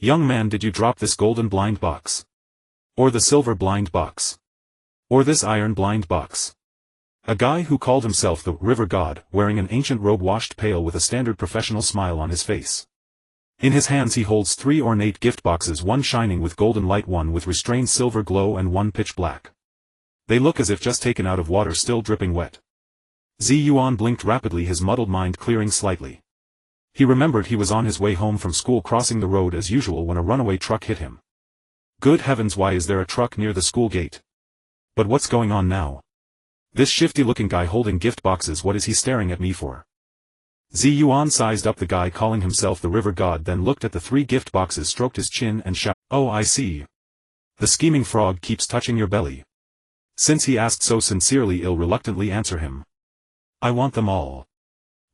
Young man, did you drop this golden blind box? Or the silver blind box? Or this iron blind box? A guy who called himself the River God, wearing an ancient robe washed pale with a standard professional smile on his face. In his hands he holds 3 ornate gift boxes, one shining with golden light, one with restrained silver glow, and one pitch black. They look as if just taken out of water, still dripping wet. Yuan blinked rapidly, his muddled mind clearing slightly. He remembered he was on his way home from school, crossing the road as usual when a runaway truck hit him. Good heavens, why is there a truck near the school gate? But what's going on now? This shifty-looking guy holding gift boxes, what is he staring at me for? Yuan sized up the guy calling himself the River God, then looked at the 3 gift boxes, stroked his chin and shouted, "Oh, I see. The scheming frog keeps touching your belly." Since he asked so sincerely, I'll reluctantly answer him. "I want them all."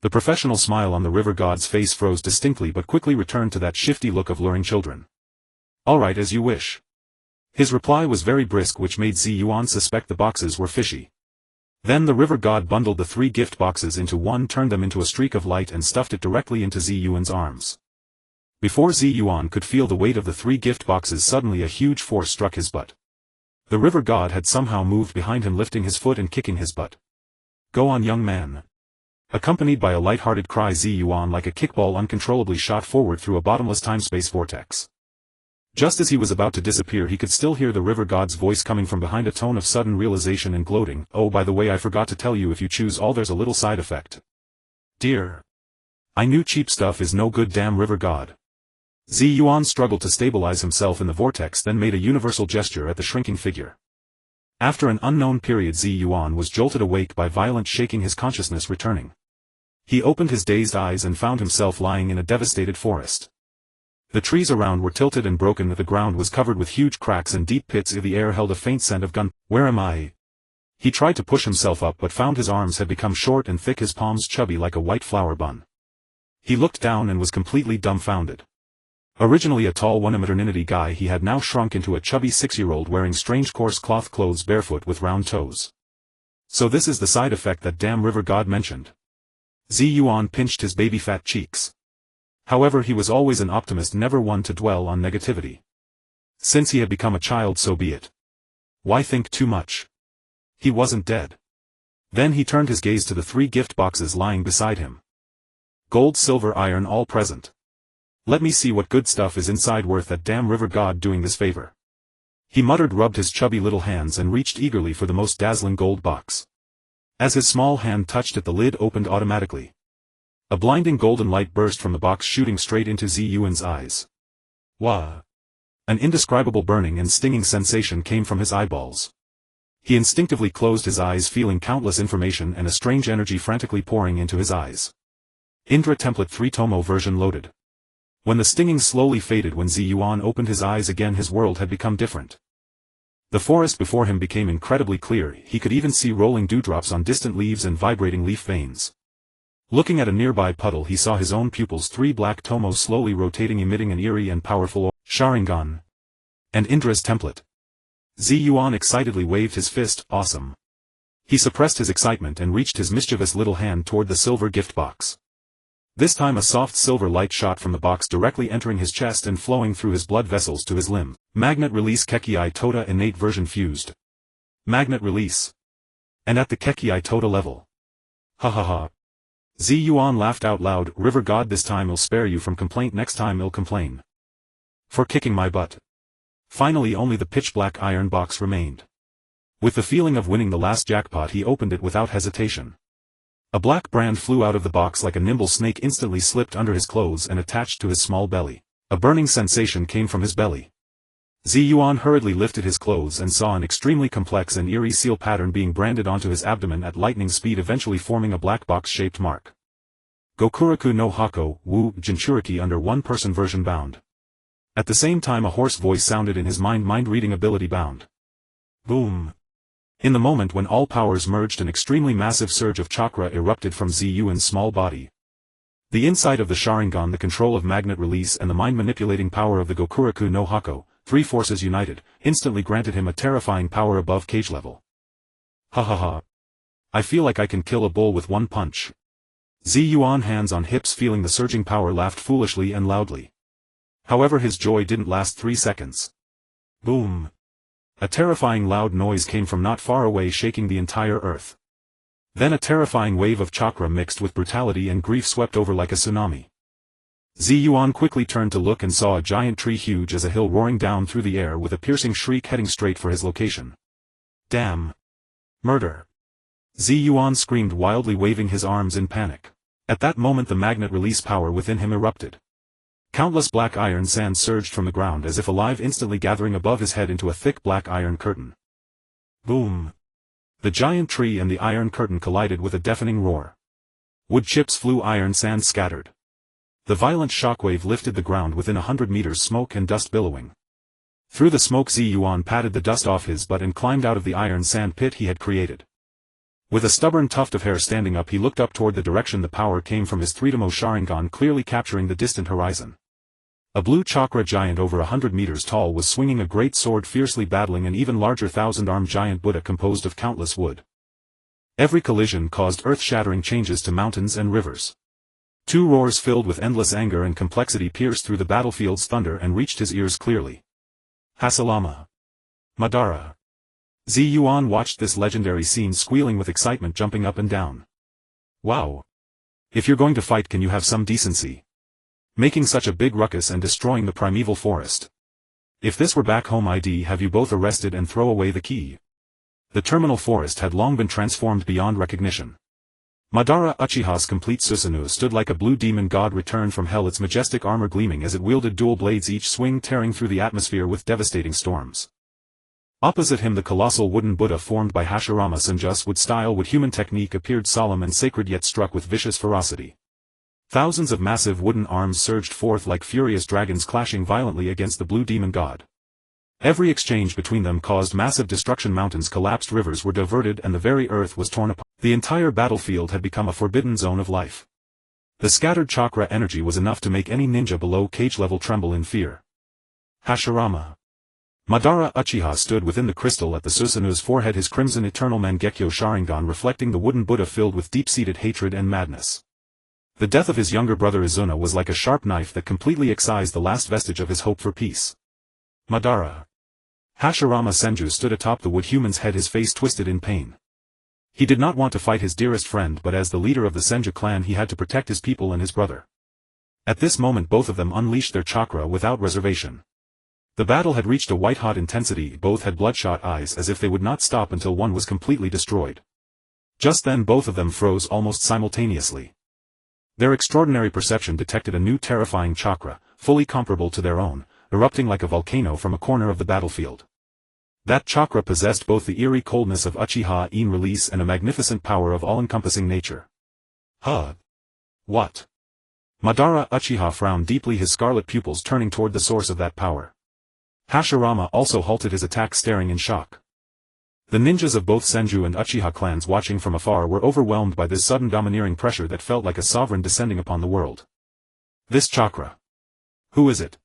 The professional smile on the River God's face froze distinctly, but quickly returned to that shifty look of luring children. "All right, as you wish." His reply was very brisk, which made Yuan suspect the boxes were fishy. Then the River God bundled the 3 gift boxes into one, turned them into a streak of light, and stuffed it directly into Yuan's arms. Before Yuan could feel the weight of the 3 gift boxes, suddenly a huge force struck his butt. The River God had somehow moved behind him, lifting his foot and kicking his butt. "Go on, young man." Accompanied by a light-hearted cry, Yuan like a kickball uncontrollably shot forward through a bottomless time-space vortex. Just as he was about to disappear, he could still hear the River God's voice coming from behind, a tone of sudden realization and gloating. "Oh, by the way, I forgot to tell you, if you choose all, there's a little side effect." "Dear. I knew cheap stuff is no good, damn River God." Yuan struggled to stabilize himself in the vortex, then made a universal gesture at the shrinking figure. After an unknown period, Yuan was jolted awake by violent shaking, his consciousness returning. He opened his dazed eyes and found himself lying in a devastated forest. The trees around were tilted and broken, the ground was covered with huge cracks and deep pits, the air held a faint scent of gun. "Where am I?" He tried to push himself up, but found his arms had become short and thick, his palms chubby like a white flour bun. He looked down and was completely dumbfounded. Originally a tall one-maternity guy, he had now shrunk into a chubby 6-year-old wearing strange coarse cloth clothes, barefoot with round toes. So this is the side effect that damn River God mentioned. Yuan pinched his baby-fat cheeks. However, he was always an optimist, never one to dwell on negativity. Since he had become a child, so be it. Why think too much? He wasn't dead. Then he turned his gaze to the 3 gift boxes lying beside him. Gold, silver, iron, all present. Let me see what good stuff is inside, worth that damn River God doing this favor. He muttered, rubbed his chubby little hands, and reached eagerly for the most dazzling gold box. As his small hand touched it, the lid opened automatically. A blinding golden light burst from the box, shooting straight into Yuan's eyes. Wah! An indescribable burning and stinging sensation came from his eyeballs. He instinctively closed his eyes, feeling countless information and a strange energy frantically pouring into his eyes. Indra template 3 Tomo version loaded. When the stinging slowly faded, when Yuan opened his eyes again, his world had become different. The forest before him became incredibly clear, he could even see rolling dewdrops on distant leaves and vibrating leaf veins. Looking at a nearby puddle, he saw his own pupils, 3 black tomos slowly rotating, emitting an eerie and powerful Sharingan. And Indra's template. Yuan excitedly waved his fist. Awesome. He suppressed his excitement and reached his mischievous little hand toward the silver gift box. This time a soft silver light shot from the box, directly entering his chest and flowing through his blood vessels to his limb. Magnet release, Kekii Tota innate version fused. Magnet release. And at the Kekii Tota level. Ha ha ha. Yuan laughed out loud. River God, this time I'll spare you from complaint, next time I'll complain. For kicking my butt. Finally only the pitch-black iron box remained. With the feeling of winning the last jackpot, he opened it without hesitation. A black brand flew out of the box like a nimble snake, instantly slipped under his clothes and attached to his small belly. A burning sensation came from his belly. Yuan hurriedly lifted his clothes and saw an extremely complex and eerie seal pattern being branded onto his abdomen at lightning speed, eventually forming a black box-shaped mark. Gokuraku no Hako, Wu, Jinchuriki under 1-person version bound. At the same time a hoarse voice sounded in his mind-reading ability bound. Boom. In the moment when all powers merged, an extremely massive surge of chakra erupted from Yuan's small body. The insight of the Sharingan, the control of magnet release, and the mind-manipulating power of the Gokuraku no Hako, 3 forces united, instantly granted him a terrifying power above cage level. Ha ha ha. I feel like I can kill a bull with 1 punch. Yuan, hands on hips feeling the surging power, laughed foolishly and loudly. However, his joy didn't last 3 seconds. Boom! A terrifying loud noise came from not far away, shaking the entire earth. Then a terrifying wave of chakra mixed with brutality and grief swept over like a tsunami. Yuan quickly turned to look and saw a giant tree huge as a hill roaring down through the air with a piercing shriek heading straight for his location. Damn! Murder! Yuan screamed wildly, waving his arms in panic. At that moment the magnet release power within him erupted. Countless black iron sands surged from the ground as if alive, instantly gathering above his head into a thick black iron curtain. Boom! The giant tree and the iron curtain collided with a deafening roar. Wood chips flew, iron sands scattered. The violent shockwave lifted the ground within 100 meters, smoke and dust billowing. Through the smoke Yuan patted the dust off his butt and climbed out of the iron sand pit he had created. With a stubborn tuft of hair standing up, he looked up toward the direction the power came from, his 3-demo Sharingan clearly capturing the distant horizon. A blue chakra giant over 100 meters tall was swinging a great sword, fiercely battling an even larger 1,000-armed giant Buddha composed of countless wood. Every collision caused earth-shattering changes to mountains and rivers. 2 roars filled with endless anger and complexity pierced through the battlefield's thunder and reached his ears clearly. Hashirama. Madara. Yuan watched this legendary scene, squealing with excitement, jumping up and down. Wow! If you're going to fight, can you have some decency? Making such a big ruckus and destroying the primeval forest. If this were back home, I'd have you both arrested and throw away the key. The terminal forest had long been transformed beyond recognition. Madara Uchiha's complete Susanoo stood like a blue demon god returned from hell, its majestic armor gleaming as it wielded dual blades, each swing tearing through the atmosphere with devastating storms. Opposite him the colossal wooden Buddha formed by Hashirama Sanjus wood style with human technique appeared solemn and sacred, yet struck with vicious ferocity. Thousands of massive wooden arms surged forth like furious dragons, clashing violently against the blue demon god. Every exchange between them caused massive destruction. Mountains collapsed, rivers were diverted, and the very earth was torn apart. The entire battlefield had become a forbidden zone of life. The scattered chakra energy was enough to make any ninja below cage level tremble in fear. Hashirama. Madara Uchiha stood within the crystal at the Susanoo's forehead, his crimson eternal Mangekyo Sharingan reflecting the wooden Buddha filled with deep-seated hatred and madness. The death of his younger brother Izuna was like a sharp knife that completely excised the last vestige of his hope for peace. Madara. Hashirama Senju stood atop the wood human's head, his face twisted in pain. He did not want to fight his dearest friend, but as the leader of the Senju clan he had to protect his people and his brother. At this moment both of them unleashed their chakra without reservation. The battle had reached a white-hot intensity, both had bloodshot eyes as if they would not stop until one was completely destroyed. Just then both of them froze almost simultaneously. Their extraordinary perception detected a new terrifying chakra, fully comparable to their own, erupting like a volcano from a corner of the battlefield. That chakra possessed both the eerie coldness of Uchiha-in release and a magnificent power of all-encompassing nature. Huh? What? Madara Uchiha frowned deeply, his scarlet pupils turning toward the source of that power. Hashirama also halted his attack, staring in shock. The ninjas of both Senju and Uchiha clans watching from afar were overwhelmed by this sudden domineering pressure that felt like a sovereign descending upon the world. This chakra. Who is it?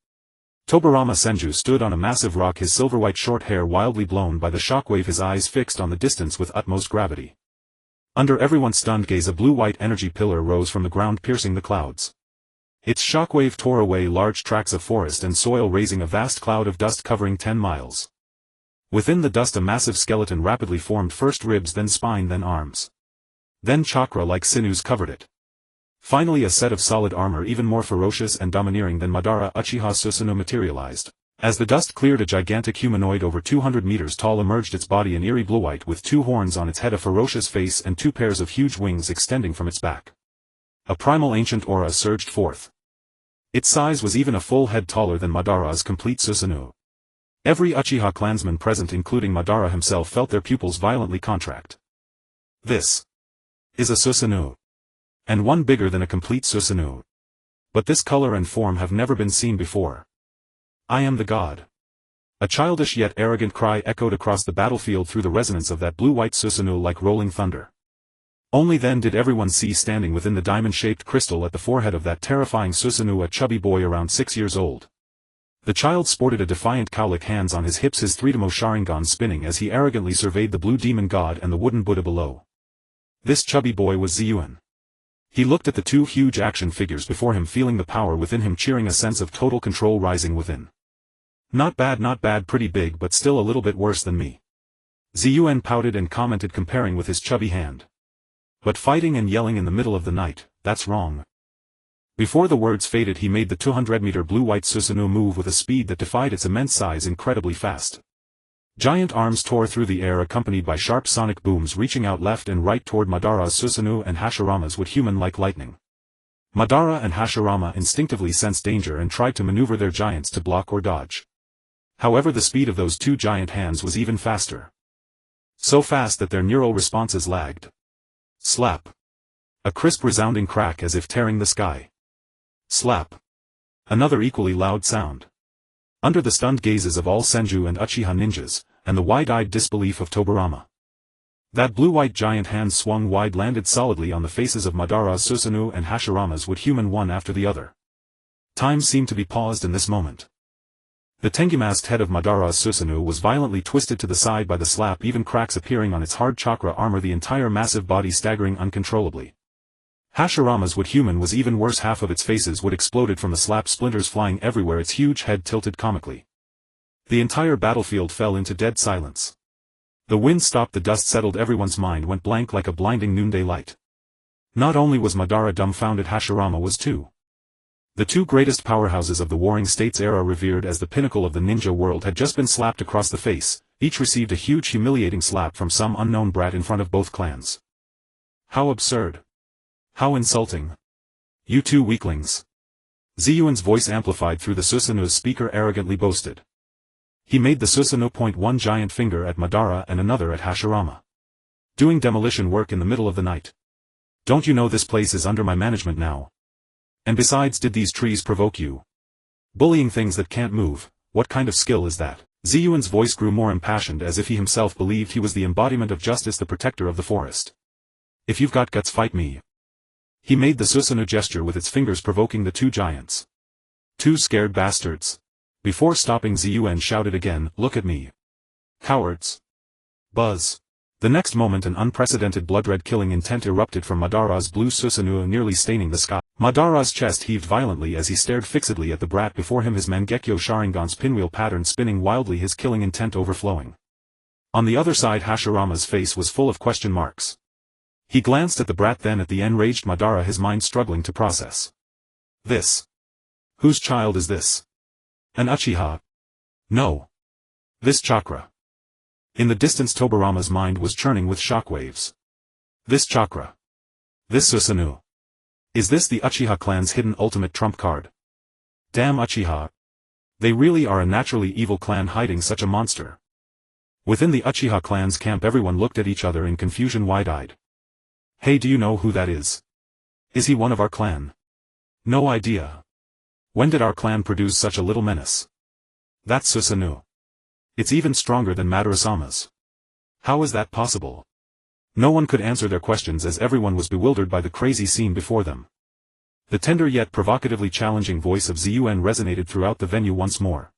Tobirama Senju stood on a massive rock, his silver-white short hair wildly blown by the shockwave, his eyes fixed on the distance with utmost gravity. Under everyone's stunned gaze a blue-white energy pillar rose from the ground, piercing the clouds. Its shockwave tore away large tracts of forest and soil, raising a vast cloud of dust covering 10 miles. Within the dust a massive skeleton rapidly formed, first ribs, then spine, then arms. Then chakra-like sinews covered it. Finally a set of solid armor even more ferocious and domineering than Madara Uchiha's Susanoo materialized. As the dust cleared, a gigantic humanoid over 200 meters tall emerged, its body an eerie blue-white with 2 horns on its head, a ferocious face, and 2 pairs of huge wings extending from its back. A primal ancient aura surged forth. Its size was even a full head taller than Madara's complete Susanoo. Every Uchiha clansman present, including Madara himself, felt their pupils violently contract. This is a Susanoo. And one bigger than a complete Susanoo. But this color and form have never been seen before. I am the god. A childish yet arrogant cry echoed across the battlefield through the resonance of that blue-white Susanoo like rolling thunder. Only then did everyone see, standing within the diamond-shaped crystal at the forehead of that terrifying Susanoo, a chubby boy around 6 years old. The child sported a defiant cowlick, hands on his hips, his 3-demo Sharingan spinning as he arrogantly surveyed the blue demon god and the wooden Buddha below. This chubby boy was Yuan. He looked at the two huge action figures before him, feeling the power within him, cheering, a sense of total control rising within. Not bad, pretty big, but still a little bit worse than me. Yuan pouted and commented, comparing with his chubby hand. But fighting and yelling in the middle of the night, that's wrong. Before the words faded, he made the 200-meter blue-white Susanoo move with a speed that defied its immense size, incredibly fast. Giant arms tore through the air, accompanied by sharp sonic booms reaching out left and right toward Madara's Susanoo and Hashirama's would human like lightning. Madara and Hashirama instinctively sensed danger and tried to maneuver their giants to block or dodge. However, the speed of those two giant hands was even faster. So fast that their neural responses lagged. Slap. A crisp resounding crack as if tearing the sky. Slap. Another equally loud sound. Under the stunned gazes of all Senju and Uchiha ninjas, and the wide-eyed disbelief of Tobirama. That blue-white giant hand swung wide, landed solidly on the faces of Madara's Susanoo and Hashirama's would human, one after the other. Time seemed to be paused in this moment. The tengi-masked head of Madara's Susanoo was violently twisted to the side by the slap, even cracks appearing on its hard chakra armor, the entire massive body staggering uncontrollably. Hashirama's would human was even worse, half of its face's wood exploded from the slap, splinters flying everywhere, its huge head tilted comically. The entire battlefield fell into dead silence. The wind stopped, the dust settled, everyone's mind went blank like a blinding noonday light. Not only was Madara dumbfounded, Hashirama was too. The two greatest powerhouses of the Warring States era, revered as the pinnacle of the ninja world, had just been slapped across the face, each received a huge humiliating slap from some unknown brat in front of both clans. How absurd. How insulting. You two weaklings. Yuan's voice, amplified through the Susanoo's speaker, arrogantly boasted. He made the Susanoo point one giant finger at Madara and another at Hashirama. Doing demolition work in the middle of the night. Don't you know this place is under my management now? And besides, did these trees provoke you? Bullying things that can't move, what kind of skill is that? Yuan's voice grew more impassioned, as if he himself believed he was the embodiment of justice, the protector of the forest. If you've got guts, fight me. He made the Susanoo gesture with its fingers, provoking the two giants. Two scared bastards. Before stopping, Yuan shouted again, look at me. Cowards. Buzz. The next moment an unprecedented blood-red killing intent erupted from Madara's blue Susanoo, nearly staining the sky. Madara's chest heaved violently as he stared fixedly at the brat before him, his Mangekyo Sharingan's pinwheel pattern spinning wildly, his killing intent overflowing. On the other side, Hashirama's face was full of question marks. He glanced at the brat, then at the enraged Madara, his mind struggling to process. This. Whose child is this? An Uchiha? No. This chakra. In the distance, Tobirama's mind was churning with shockwaves. This chakra. This Susanoo. Is this the Uchiha clan's hidden ultimate trump card? Damn Uchiha. They really are a naturally evil clan, hiding such a monster. Within the Uchiha clan's camp, everyone looked at each other in confusion, wide-eyed. Hey, do you know who that is? Is he one of our clan? No idea. When did our clan produce such a little menace? That's Susanoo. It's even stronger than Madara-sama's. How is that possible? No one could answer their questions, as everyone was bewildered by the crazy scene before them. The tender yet provocatively challenging voice of Yuan resonated throughout the venue once more.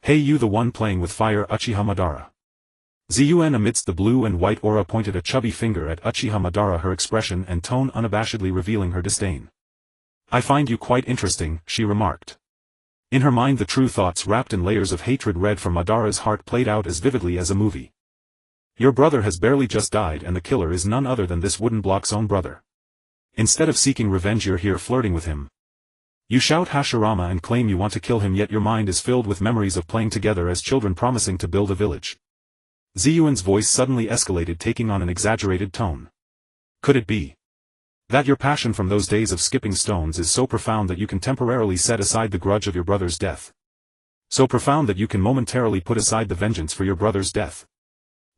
Hey, you, the one playing with fire, Uchiha Madara. Yuan, amidst the blue and white aura, pointed a chubby finger at Uchiha Madara, her expression and tone unabashedly revealing her disdain. I find you quite interesting, she remarked. In her mind, the true thoughts wrapped in layers of hatred read from Madara's heart played out as vividly as a movie. Your brother has barely just died, and the killer is none other than this wooden block's own brother. Instead of seeking revenge, you're here flirting with him. You shout Hashirama and claim you want to kill him, yet your mind is filled with memories of playing together as children, promising to build a village. Yuan's voice suddenly escalated, taking on an exaggerated tone. Could it be that your passion from those days of skipping stones is so profound that you can temporarily set aside the grudge of your brother's death? So profound that you can momentarily put aside the vengeance for your brother's death?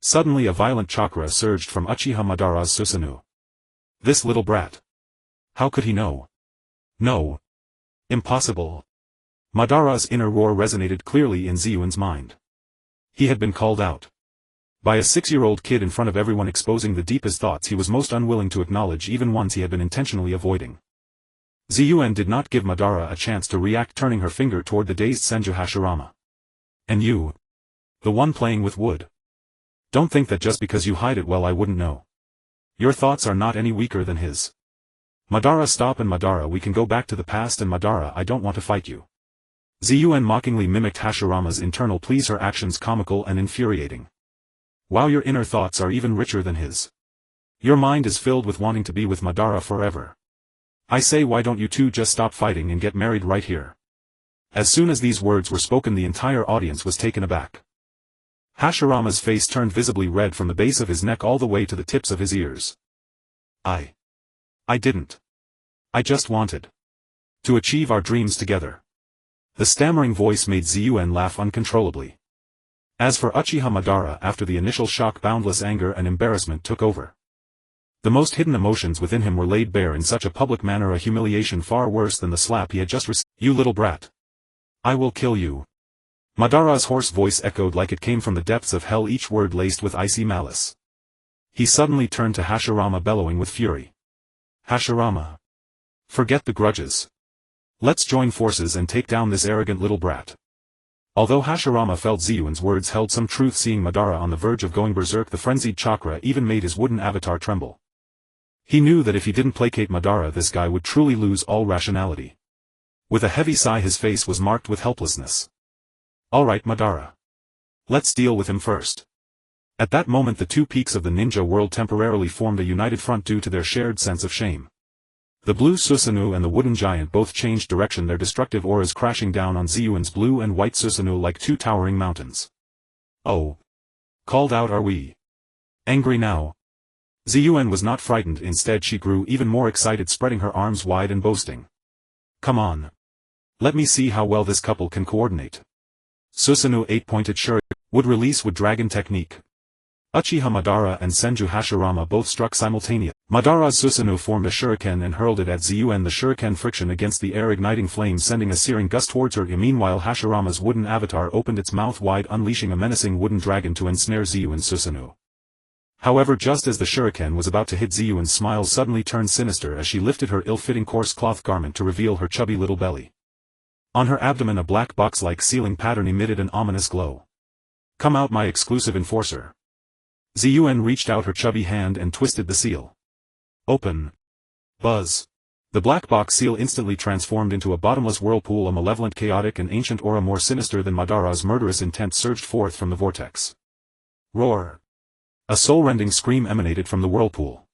Suddenly a violent chakra surged from Uchiha Madara's Susanoo. This little brat. How could he know? No. Impossible. Madara's inner roar resonated clearly in Yuan's mind. He had been called out by a 6-year-old kid in front of everyone, exposing the deepest thoughts he was most unwilling to acknowledge, even ones he had been intentionally avoiding. Yuan did not give Madara a chance to react, turning her finger toward the dazed Senju Hashirama. And you? The one playing with wood. Don't think that just because you hide it well I wouldn't know. Your thoughts are not any weaker than his. Madara, stop, and Madara, we can go back to the past, and Madara, I don't want to fight you. Yuan mockingly mimicked Hashirama's internal pleas, her actions comical and infuriating. Wow, your inner thoughts are even richer than his. Your mind is filled with wanting to be with Madara forever. I say, why don't you two just stop fighting and get married right here? As soon as these words were spoken, the entire audience was taken aback. Hashirama's face turned visibly red from the base of his neck all the way to the tips of his ears. I didn't. I just wanted to achieve our dreams together. The stammering voice made Yuan laugh uncontrollably. As for Uchiha Madara, after the initial shock, boundless anger and embarrassment took over. The most hidden emotions within him were laid bare in such a public manner, a humiliation far worse than the slap he had just received. You little brat. I will kill you. Madara's hoarse voice echoed like it came from the depths of hell, each word laced with icy malice. He suddenly turned to Hashirama, bellowing with fury. Hashirama. Forget the grudges. Let's join forces and take down this arrogant little brat. Although Hashirama felt Yuan's words held some truth, seeing Madara on the verge of going berserk, the frenzied chakra even made his wooden avatar tremble. He knew that if he didn't placate Madara, this guy would truly lose all rationality. With a heavy sigh, his face was marked with helplessness. Alright, Madara. Let's deal with him first. At that moment, the two peaks of the ninja world temporarily formed a united front due to their shared sense of shame. The blue Susanoo and the wooden giant both changed direction, their destructive auras crashing down on Yuan's blue and white Susanoo like two towering mountains. Oh. Called out, are we angry now? Yuan was not frightened, instead she grew even more excited, spreading her arms wide and boasting. Come on. Let me see how well this couple can coordinate. Susanoo 8-pointed shuriken would release with dragon technique. Uchiha Madara and Senju Hashirama both struck simultaneously. Madara's Susanoo formed a shuriken and hurled it at Yuan, the shuriken friction against the air igniting flames, sending a searing gust towards her. Meanwhile, Hashirama's wooden avatar opened its mouth wide, unleashing a menacing wooden dragon to ensnare Yuan's Susanoo. However, just as the shuriken was about to hit, Yuan's smile suddenly turned sinister as she lifted her ill-fitting coarse cloth garment to reveal her chubby little belly. On her abdomen, a black box-like ceiling pattern emitted an ominous glow. Come out, my exclusive enforcer. Yuan reached out her chubby hand and twisted the seal. Open. Buzz. The black box seal instantly transformed into a bottomless whirlpool, a malevolent, chaotic and ancient aura more sinister than Madara's murderous intent surged forth from the vortex. Roar. A soul-rending scream emanated from the whirlpool.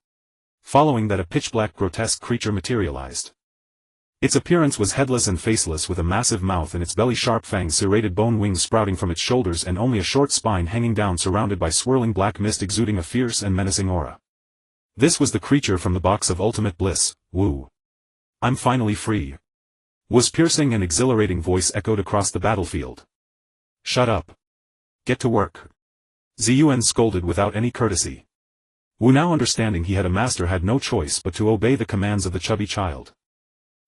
Following that, a pitch-black grotesque creature materialized. Its appearance was headless and faceless, with a massive mouth and its belly, sharp fangs, serrated bone wings sprouting from its shoulders, and only a short spine hanging down, surrounded by swirling black mist exuding a fierce and menacing aura. This was the creature from the box of ultimate bliss. Woo. I'm finally free. Wu's piercing and exhilarating voice echoed across the battlefield. Shut up. Get to work. Yuan scolded without any courtesy. Wu, now understanding he had a master, had no choice but to obey the commands of the chubby child.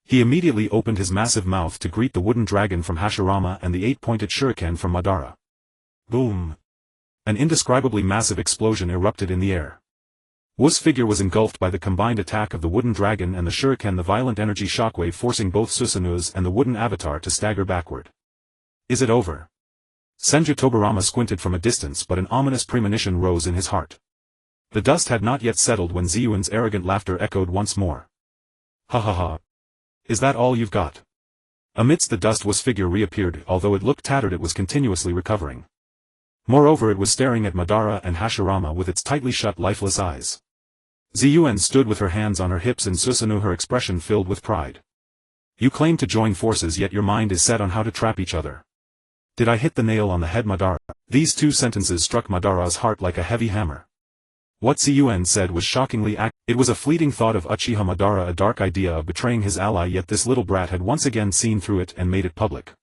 He immediately opened his massive mouth to greet the wooden dragon from Hashirama and the 8-pointed shuriken from Madara. Boom! An indescribably massive explosion erupted in the air. Wu's figure was engulfed by the combined attack of the wooden dragon and the shuriken, the violent energy shockwave forcing both Susanuos and the wooden avatar to stagger backward. Is it over? Senju Tobirama squinted from a distance, but an ominous premonition rose in his heart. The dust had not yet settled when Yuan's arrogant laughter echoed once more. Ha ha ha. Is that all you've got? Amidst the dust, Wu's figure reappeared. Although it looked tattered, it was continuously recovering. Moreover, it was staring at Madara and Hashirama with its tightly shut, lifeless eyes. Yuan stood with her hands on her hips and Susanoo, her expression filled with pride. You claim to join forces, yet your mind is set on how to trap each other. Did I hit the nail on the head, Madara? These two sentences struck Madara's heart like a heavy hammer. What Yuan said was shockingly accurate. It was a fleeting thought of Uchiha Madara, a dark idea of betraying his ally, yet this little brat had once again seen through it and made it public.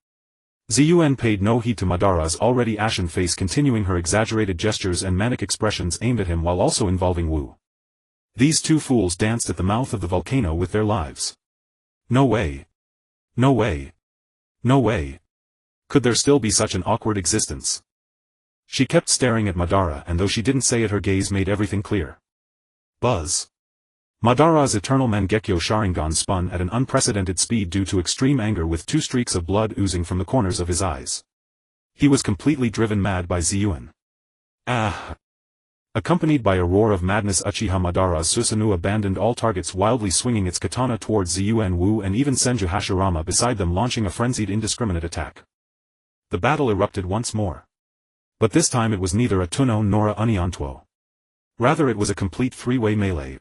Yuan paid no heed to Madara's already ashen face, continuing her exaggerated gestures and manic expressions aimed at him while also involving Wu. These two fools danced at the mouth of the volcano with their lives. No way. No way. No way. Could there still be such an awkward existence? She kept staring at Madara, and though she didn't say it, her gaze made everything clear. Buzz. Madara's eternal Mangekyo Sharingan spun at an unprecedented speed due to extreme anger, with two streaks of blood oozing from the corners of his eyes. He was completely driven mad by Yuan. Ah! Accompanied by a roar of madness, Uchiha Madara's Susanoo abandoned all targets, wildly swinging its katana towards Yuan Wu and even Senju Hashirama beside them, launching a frenzied indiscriminate attack. The battle erupted once more. But this time it was neither a tuno nor a uniantuo. Rather it was a complete three-way melee.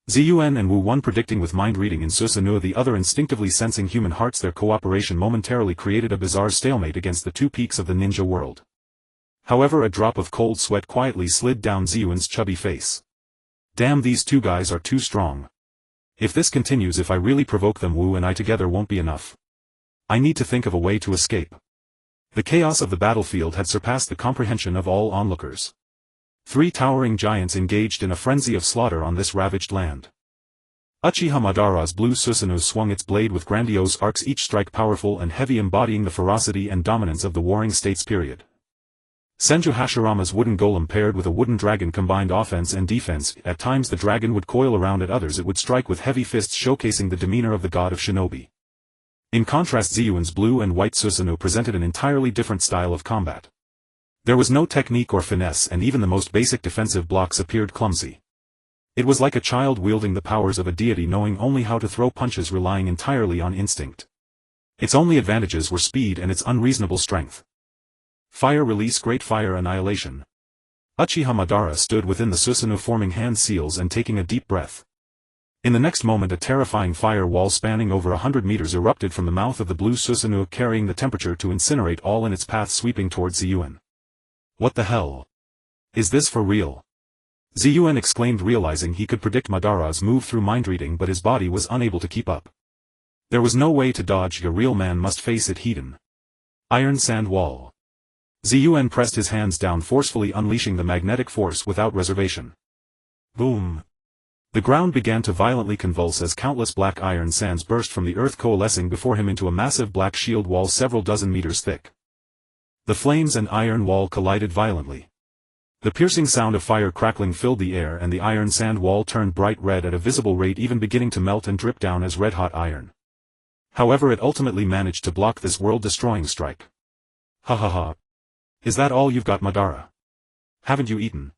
Yuan and Wu, one predicting with mind-reading in Susanoo, the other instinctively sensing human hearts. Their cooperation momentarily created a bizarre stalemate against the two peaks of the ninja world. However, a drop of cold sweat quietly slid down Yuan's chubby face. Damn, these two guys are too strong. If this continues, if I really provoke them, Wu and I together won't be enough. I need to think of a way to escape. The chaos of the battlefield had surpassed the comprehension of all onlookers. Three towering giants engaged in a frenzy of slaughter on this ravaged land. Uchiha Madara's blue Susanoo swung its blade with grandiose arcs, each strike powerful and heavy, embodying the ferocity and dominance of the Warring States period. Senju Hashirama's wooden golem paired with a wooden dragon combined offense and defense. At times the dragon would coil around, at others it would strike with heavy fists, showcasing the demeanor of the god of shinobi. In contrast, Yuan's blue and white Susanoo presented an entirely different style of combat. There was no technique or finesse, and even the most basic defensive blocks appeared clumsy. It was like a child wielding the powers of a deity, knowing only how to throw punches, relying entirely on instinct. Its only advantages were speed and its unreasonable strength. Fire release, great fire annihilation. Uchiha Madara stood within the Susanoo, forming hand seals and taking a deep breath. In the next moment a terrifying fire wall spanning over 100 meters erupted from the mouth of the blue Susanoo, carrying the temperature to incinerate all in its path, sweeping towards Yuan. What the hell? Is this for real? Yuan exclaimed, realizing he could predict Madara's move through mind-reading, but his body was unable to keep up. There was no way to dodge. A real man must face it. Hedon. Iron sand wall. Yuan pressed his hands down forcefully, unleashing the magnetic force without reservation. Boom. The ground began to violently convulse as countless black iron sands burst from the earth, coalescing before him into a massive black shield wall several dozen meters thick. The flames and iron wall collided violently. The piercing sound of fire crackling filled the air, and the iron sand wall turned bright red at a visible rate, even beginning to melt and drip down as red-hot iron. However, it ultimately managed to block this world-destroying strike. Ha ha ha. Is that all you've got, Madara? Haven't you eaten?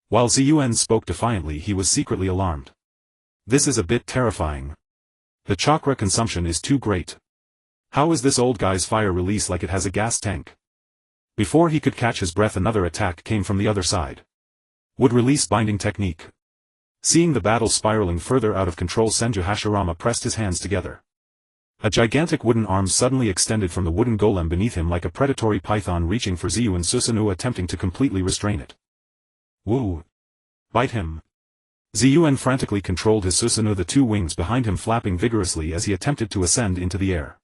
While Yuan spoke defiantly, he was secretly alarmed. This is a bit terrifying. The chakra consumption is too great. How is this old guy's fire release like it has a gas tank? Before he could catch his breath, another attack came from the other side. Would release binding technique. Seeing the battle spiraling further out of control, Senju Hashirama pressed his hands together. A gigantic wooden arm suddenly extended from the wooden golem beneath him, like a predatory python reaching for Yuan's Susanoo, attempting to completely restrain it. Woo! Bite him! Yuan frantically controlled his Susanoo, the two wings behind him flapping vigorously as he attempted to ascend into the air.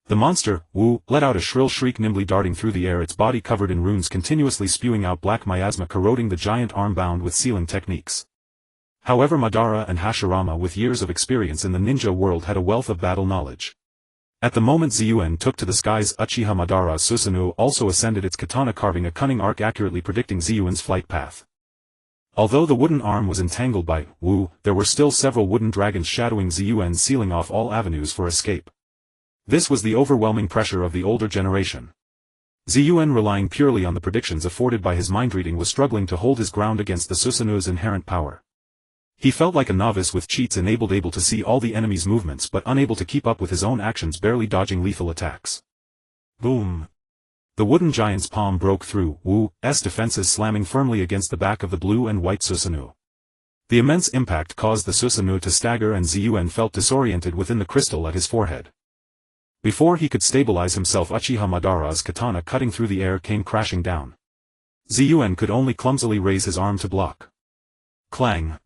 The monster, Wu, let out a shrill shriek, nimbly darting through the air, its body covered in runes, continuously spewing out black miasma, corroding the giant arm bound with sealing techniques. However, Madara and Hashirama, with years of experience in the ninja world, had a wealth of battle knowledge. At the moment Yuan took to the skies, Uchiha Madara's Susanoo also ascended, its katana carving a cunning arc, accurately predicting Yuan's flight path. Although the wooden arm was entangled by Wu, there were still several wooden dragons shadowing Yuan, sealing off all avenues for escape. This was the overwhelming pressure of the older generation. Yuan, relying purely on the predictions afforded by his mind-reading, was struggling to hold his ground against the Susanoo's inherent power. He felt like a novice with cheats enabled, able to see all the enemy's movements but unable to keep up with his own actions, barely dodging lethal attacks. Boom! The wooden giant's palm broke through Wu's defenses, slamming firmly against the back of the blue and white Susanoo. The immense impact caused the Susanoo to stagger, and Yuan felt disoriented within the crystal at his forehead. Before he could stabilize himself, Uchiha Madara's katana cutting through the air came crashing down. Yuan could only clumsily raise his arm to block. Clang!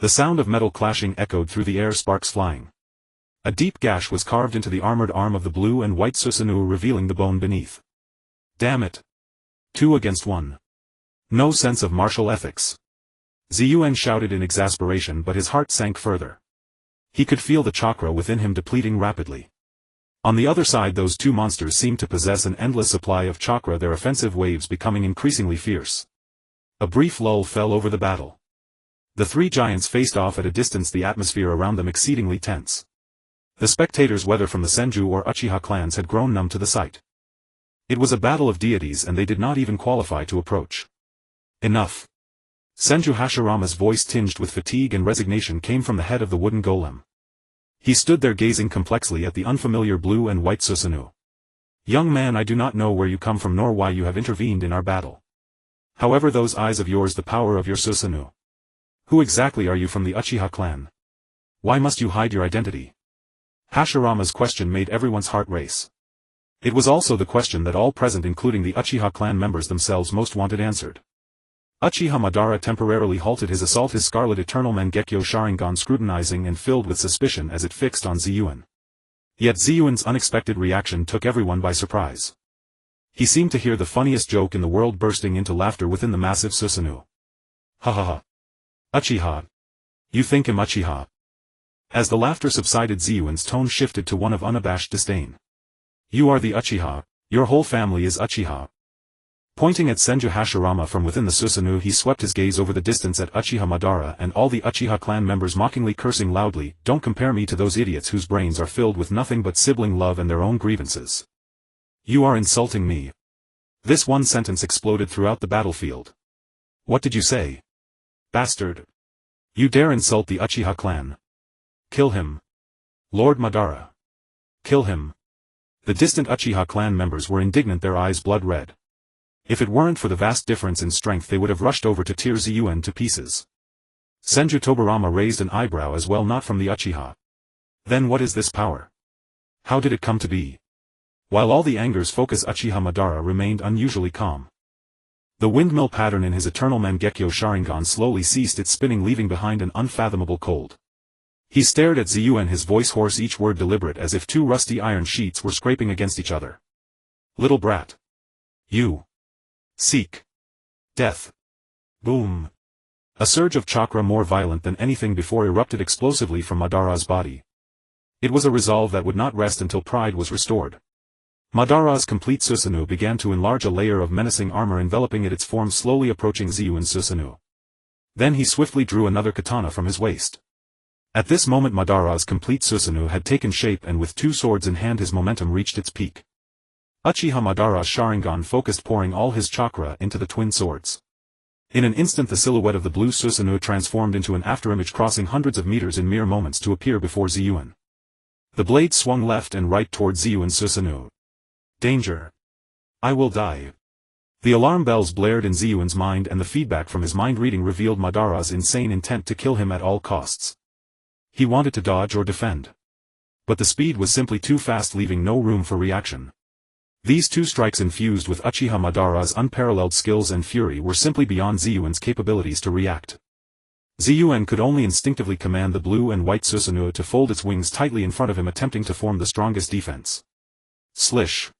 The sound of metal clashing echoed through the air, sparks flying. A deep gash was carved into the armored arm of the blue and white Susanoo, revealing the bone beneath. Damn it! 2 against 1. No sense of martial ethics. Yuan shouted in exasperation, but his heart sank further. He could feel the chakra within him depleting rapidly. On the other side, those two monsters seemed to possess an endless supply of chakra, their offensive waves becoming increasingly fierce. A brief lull fell over the battle. The three giants faced off at a distance, the atmosphere around them exceedingly tense. The spectators, whether from the Senju or Uchiha clans, had grown numb to the sight. It was a battle of deities, and they did not even qualify to approach. Enough. Senju Hashirama's voice tinged with fatigue and resignation came from the head of the wooden golem. He stood there gazing complexly at the unfamiliar blue and white Susanoo. Young man, I do not know where you come from nor why you have intervened in our battle. However, those eyes of yours, the power of your Susanoo. Who exactly are you from the Uchiha clan? Why must you hide your identity? Hashirama's question made everyone's heart race. It was also the question that all present, including the Uchiha clan members themselves, most wanted answered. Uchiha Madara temporarily halted his assault, his scarlet eternal Mangekyo Sharingan scrutinizing and filled with suspicion as it fixed on Yuan. Yet Yuan's unexpected reaction took everyone by surprise. He seemed to hear the funniest joke in the world, bursting into laughter within the massive Susanoo. Ha ha ha. Uchiha. You think him Uchiha? As the laughter subsided, Yuan's tone shifted to one of unabashed disdain. You are the Uchiha, your whole family is Uchiha. Pointing at Senju Hashirama from within the Susanoo, he swept his gaze over the distance at Uchiha Madara and all the Uchiha clan members, mockingly cursing loudly, "Don't compare me to those idiots whose brains are filled with nothing but sibling love and their own grievances. You are insulting me." This one sentence exploded throughout the battlefield. What did you say? Bastard. You dare insult the Uchiha clan? Kill him. Lord Madara. Kill him. The distant Uchiha clan members were indignant, their eyes blood red. If it weren't for the vast difference in strength, they would have rushed over to tear Yuan to pieces. Senju Tobarama raised an eyebrow as well, not from the Uchiha. Then what is this power? How did it come to be? While all the anger's focus, Uchiha Madara remained unusually calm. The windmill pattern in his eternal Mangekyo Sharingan slowly ceased its spinning, leaving behind an unfathomable cold. He stared at Yuan, his voice hoarse, each word deliberate, as if two rusty iron sheets were scraping against each other. Little brat. You. Seek. Death. Boom. A surge of chakra more violent than anything before erupted explosively from Madara's body. It was a resolve that would not rest until pride was restored. Madara's complete Susanoo began to enlarge, a layer of menacing armor enveloping it, its form slowly approaching Yuan's Susanoo. Then he swiftly drew another katana from his waist. At this moment Madara's complete Susanoo had taken shape, and with two swords in hand his momentum reached its peak. Uchiha Madara's Sharingan focused, pouring all his chakra into the twin swords. In an instant the silhouette of the blue Susanoo transformed into an afterimage, crossing hundreds of meters in mere moments to appear before Yuan. The blade swung left and right towards Yuan's Susanoo. Danger. I will die. The alarm bells blared in Yuan's mind, and the feedback from his mind reading revealed Madara's insane intent to kill him at all costs. He wanted to dodge or defend. But the speed was simply too fast, leaving no room for reaction. These two strikes, infused with Uchiha Madara's unparalleled skills and fury, were simply beyond Yuan's capabilities to react. Yuan could only instinctively command the blue and white Susanoo to fold its wings tightly in front of him, attempting to form the strongest defense. Slish.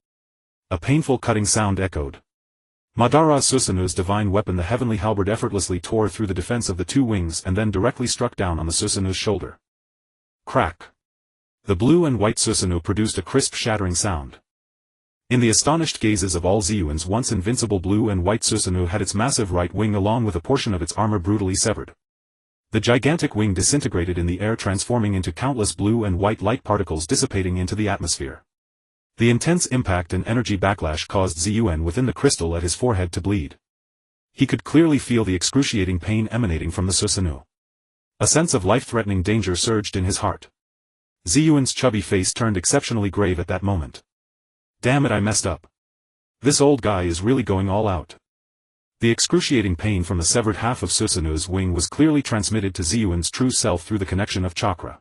A painful cutting sound echoed. Madara's Susanoo's divine weapon, the heavenly halberd, effortlessly tore through the defense of the two wings and then directly struck down on the Susanoo's shoulder. Crack. The blue and white Susanoo produced a crisp, shattering sound. In the astonished gazes of all, Yuan's once invincible blue and white Susanoo had its massive right wing along with a portion of its armor brutally severed. The gigantic wing disintegrated in the air, transforming into countless blue and white light particles dissipating into the atmosphere. The intense impact and energy backlash caused Yuan within the crystal at his forehead to bleed. He could clearly feel the excruciating pain emanating from the Susanoo. A sense of life-threatening danger surged in his heart. Yuan's chubby face turned exceptionally grave at that moment. Damn it, I messed up. This old guy is really going all out. The excruciating pain from the severed half of Susanoo's wing was clearly transmitted to Yuan's true self through the connection of chakra.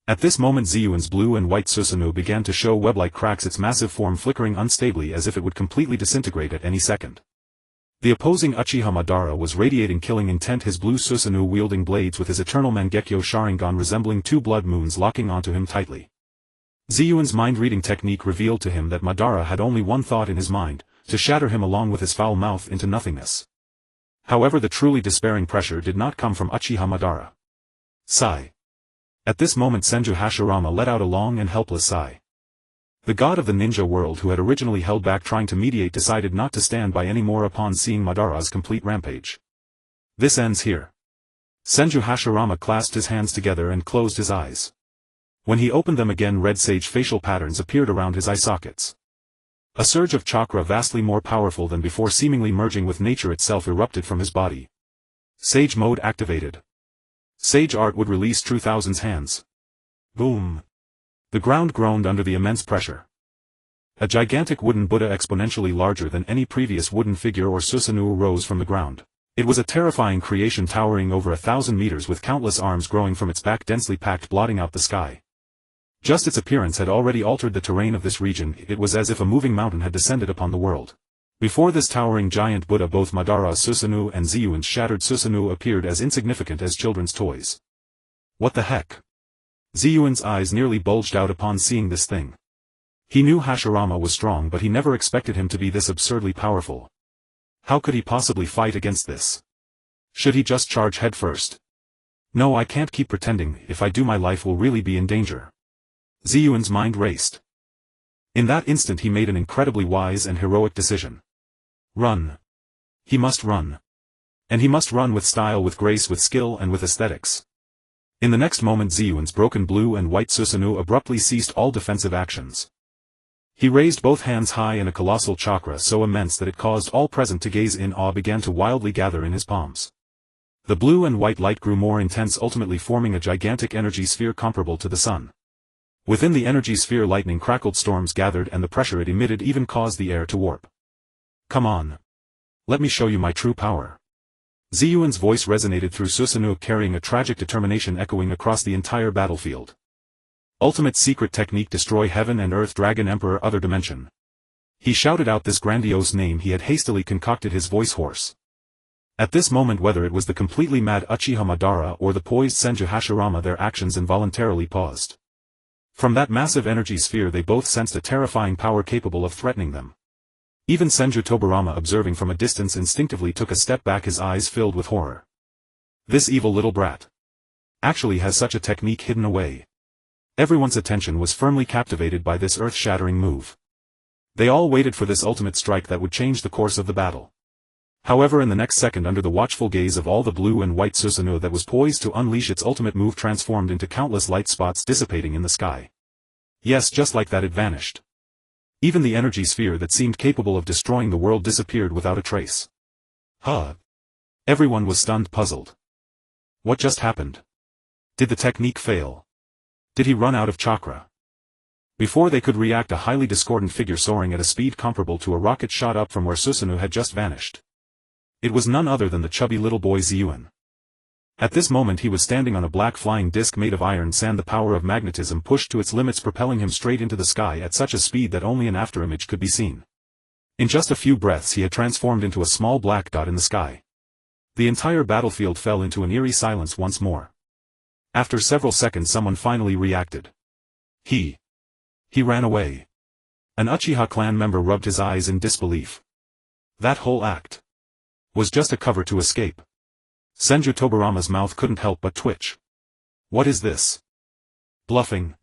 At this moment Yuan's blue and white Susanoo began to show web-like cracks, its massive form flickering unstably as if it would completely disintegrate at any second. The opposing Uchiha Madara was radiating killing intent, his blue Susanoo wielding blades with his eternal Mangekyo Sharingan resembling two blood moons locking onto him tightly. Yuan's mind-reading technique revealed to him that Madara had only one thought in his mind, to shatter him along with his foul mouth into nothingness. However, the truly despairing pressure did not come from Uchiha Madara. Sigh. At this moment Senju Hashirama let out a long and helpless sigh. The god of the ninja world, who had originally held back trying to mediate, decided not to stand by any more upon seeing Madara's complete rampage. This ends here. Senju Hashirama clasped his hands together and closed his eyes. When he opened them again, red sage facial patterns appeared around his eye sockets. A surge of chakra vastly more powerful than before, seemingly merging with nature itself, erupted from his body. Sage mode activated. Sage art would release True Thousand's hands. Boom. The ground groaned under the immense pressure. A gigantic wooden Buddha exponentially larger than any previous wooden figure or Susanoo rose from the ground. It was a terrifying creation towering over 1,000 meters with countless arms growing from its back densely packed blotting out the sky. Just its appearance had already altered the terrain of this region. It was as if a moving mountain had descended upon the world. Before this towering giant Buddha both Madara's Susanoo and Ziyuan's shattered Susanoo appeared as insignificant as children's toys. What the heck? Ziyuan's eyes nearly bulged out upon seeing this thing. He knew Hashirama was strong but he never expected him to be this absurdly powerful. How could he possibly fight against this? Should he just charge headfirst? No, I can't keep pretending. If I do, my life will really be in danger. Ziyuan's mind raced. In that instant he made an incredibly wise and heroic decision. Run. He must run. And he must run with style, with grace, with skill and with aesthetics. In the next moment Ziyuan's broken blue and white Susanoo abruptly ceased all defensive actions. He raised both hands high and a colossal chakra so immense that it caused all present to gaze in awe began to wildly gather in his palms. The blue and white light grew more intense, ultimately forming a gigantic energy sphere comparable to the sun. Within the energy sphere lightning crackled, storms gathered, and the pressure it emitted even caused the air to warp. Come on. Let me show you my true power. Ziyuan's voice resonated through Susanoo, carrying a tragic determination echoing across the entire battlefield. Ultimate secret technique: destroy heaven and earth, dragon emperor, other dimension. He shouted out this grandiose name he had hastily concocted, his voice hoarse. At this moment, whether it was the completely mad Uchiha Madara or the poised Senju Hashirama, their actions involuntarily paused. From that massive energy sphere they both sensed a terrifying power capable of threatening them. Even Senju Tobarama, observing from a distance, instinctively took a step back, his eyes filled with horror. This evil little brat actually has such a technique hidden away. Everyone's attention was firmly captivated by this earth-shattering move. They all waited for this ultimate strike that would change the course of the battle. However, in the next second, under the watchful gaze of all the blue and white Susanoo that was poised to unleash its ultimate move, transformed into countless light spots dissipating in the sky. Yes, just like that it vanished. Even the energy sphere that seemed capable of destroying the world disappeared without a trace. Huh? Everyone was stunned, puzzled. What just happened? Did the technique fail? Did he run out of chakra? Before they could react, a highly discordant figure soaring at a speed comparable to a rocket shot up from where Susanoo had just vanished. It was none other than the chubby little boy Ziyuan. At this moment he was standing on a black flying disc made of iron sand, the power of magnetism pushed to its limits, propelling him straight into the sky at such a speed that only an afterimage could be seen. In just a few breaths he had transformed into a small black dot in the sky. The entire battlefield fell into an eerie silence once more. After several seconds someone finally reacted. He ran away. An Uchiha clan member rubbed his eyes in disbelief. That whole act was just a cover to escape. Senju Tobarama's mouth couldn't help but twitch. What is this? Bluffing.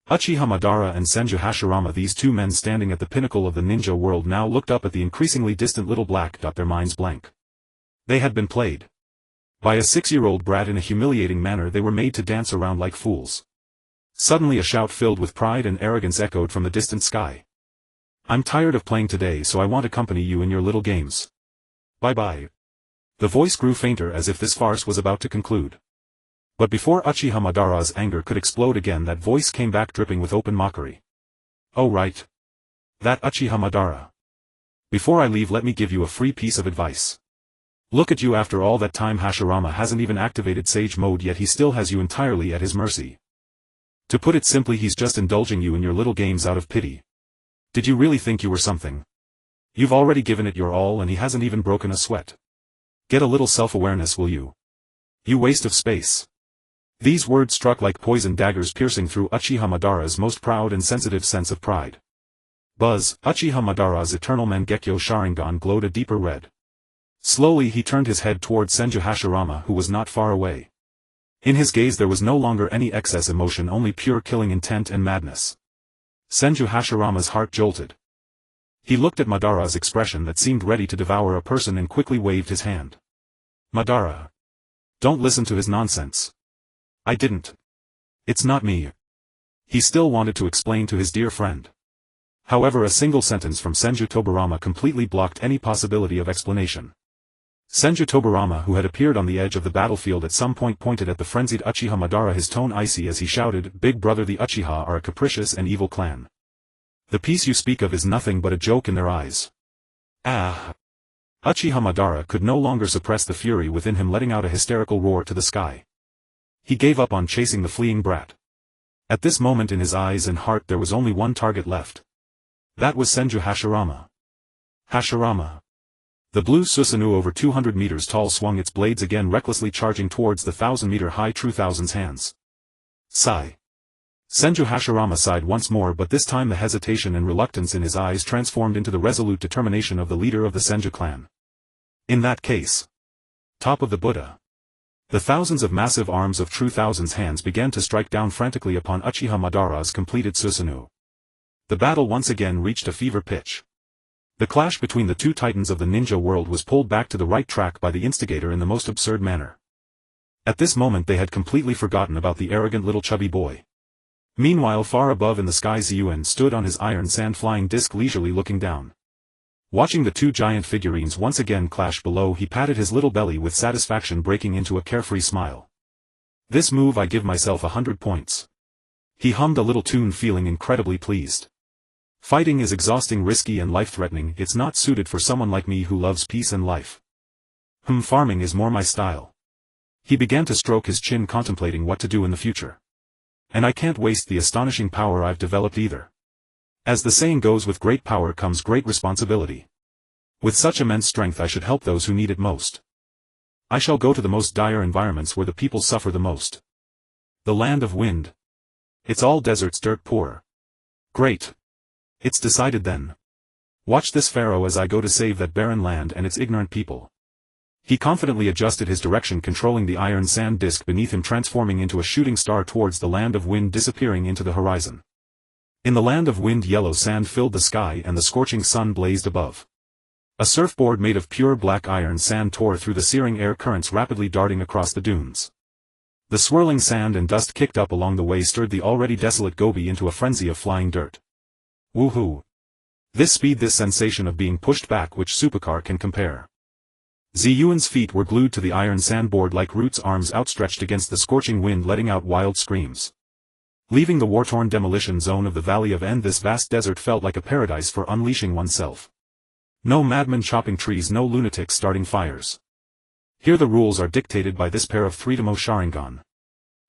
Uchiha Madara and Senju Hashirama, these two men standing at the pinnacle of the ninja world, now looked up at the increasingly distant little black dot, their minds blank. They had been played by a 6-year-old brat in a humiliating manner. They were made to dance around like fools. Suddenly a shout filled with pride and arrogance echoed from the distant sky. I'm tired of playing today, so I want to accompany you in your little games. Bye-bye. The voice grew fainter as if this farce was about to conclude. But before Uchiha Madara's anger could explode again, that voice came back dripping with open mockery. Oh right. That Uchiha Madara. Before I leave, let me give you a free piece of advice. Look at you, after all that time Hashirama hasn't even activated Sage mode yet, he still has you entirely at his mercy. To put it simply, he's just indulging you in your little games out of pity. Did you really think you were something? You've already given it your all and he hasn't even broken a sweat. Get a little self-awareness, will you? You waste of space. These words struck like poison daggers, piercing through Uchiha Madara's most proud and sensitive sense of pride. Buzz, Uchiha Madara's eternal Mangekyo Sharingan glowed a deeper red. Slowly he turned his head toward Senju Hashirama, who was not far away. In his gaze there was no longer any excess emotion, only pure killing intent and madness. Senju Hashirama's heart jolted. He looked at Madara's expression that seemed ready to devour a person and quickly waved his hand. Madara. Don't listen to his nonsense. I didn't. It's not me. He still wanted to explain to his dear friend. However, a single sentence from Senju Tobarama completely blocked any possibility of explanation. Senju Tobirama, who had appeared on the edge of the battlefield at some point, pointed at the frenzied Uchiha Madara, his tone icy as he shouted, "Big brother, the Uchiha are a capricious and evil clan. The peace you speak of is nothing but a joke in their eyes." Ah! Uchiha Madara could no longer suppress the fury within him, letting out a hysterical roar to the sky. He gave up on chasing the fleeing brat. At this moment in his eyes and heart there was only one target left. That was Senju Hashirama. Hashirama. The blue Susanoo, over 200 meters tall, swung its blades again, recklessly charging towards the 1,000-meter-high True Thousand's hands. Sigh. Senju Hashirama sighed once more, but this time the hesitation and reluctance in his eyes transformed into the resolute determination of the leader of the Senju clan. In that case. Top of the Buddha. The thousands of massive arms of True Thousand's hands began to strike down frantically upon Uchiha Madara's completed Susanoo. The battle once again reached a fever pitch. The clash between the two titans of the ninja world was pulled back to the right track by the instigator in the most absurd manner. At this moment they had completely forgotten about the arrogant little chubby boy. Meanwhile, far above in the sky, Yuan stood on his iron sand flying disc, leisurely looking down. Watching the two giant figurines once again clash below, he patted his little belly with satisfaction, breaking into a carefree smile. "This move I give myself 100 points. He hummed a little tune, feeling incredibly pleased. "Fighting is exhausting, risky and life-threatening. It's not suited for someone like me who loves peace and life. Farming is more my style." He began to stroke his chin, contemplating what to do in the future. "And I can't waste the astonishing power I've developed either. As the saying goes, with great power comes great responsibility. With such immense strength I should help those who need it most. I shall go to the most dire environments where the people suffer the most. The land of wind. It's all deserts, dirt poor. Great. It's decided then. Watch this pharaoh as I go to save that barren land and its ignorant people." He confidently adjusted his direction, controlling the iron sand disk beneath him, transforming into a shooting star towards the land of wind, disappearing into the horizon. In the land of wind, yellow sand filled the sky and the scorching sun blazed above. A surfboard made of pure black iron sand tore through the searing air currents, rapidly darting across the dunes. The swirling sand and dust kicked up along the way stirred the already desolate Gobi into a frenzy of flying dirt. Woohoo! This speed, this sensation of being pushed back, which supercar can compare? Yuan's feet were glued to the iron sandboard like roots, arms outstretched against the scorching wind, letting out wild screams. Leaving the war-torn demolition zone of the Valley of End, this vast desert felt like a paradise for unleashing oneself. No madmen chopping trees, no lunatics starting fires. Here the rules are dictated by this pair of three-tomo Sharingan.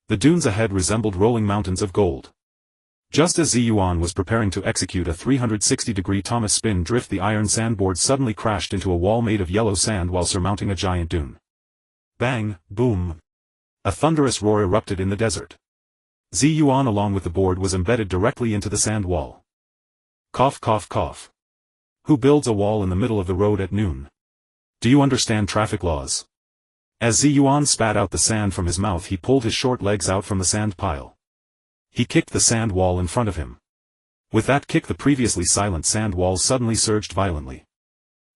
The dunes ahead resembled rolling mountains of gold. Just as Yuan was preparing to execute a 360-degree Thomas spin drift, the iron sandboard suddenly crashed into a wall made of yellow sand while surmounting a giant dune. Bang, boom. A thunderous roar erupted in the desert. Yuan, along with the board, was embedded directly into the sand wall. Cough, cough, cough. Who builds a wall in the middle of the road at noon? Do you understand traffic laws? As Yuan spat out the sand from his mouth, he pulled his short legs out from the sand pile. He kicked the sand wall in front of him. With that kick, the previously silent sand wall suddenly surged violently.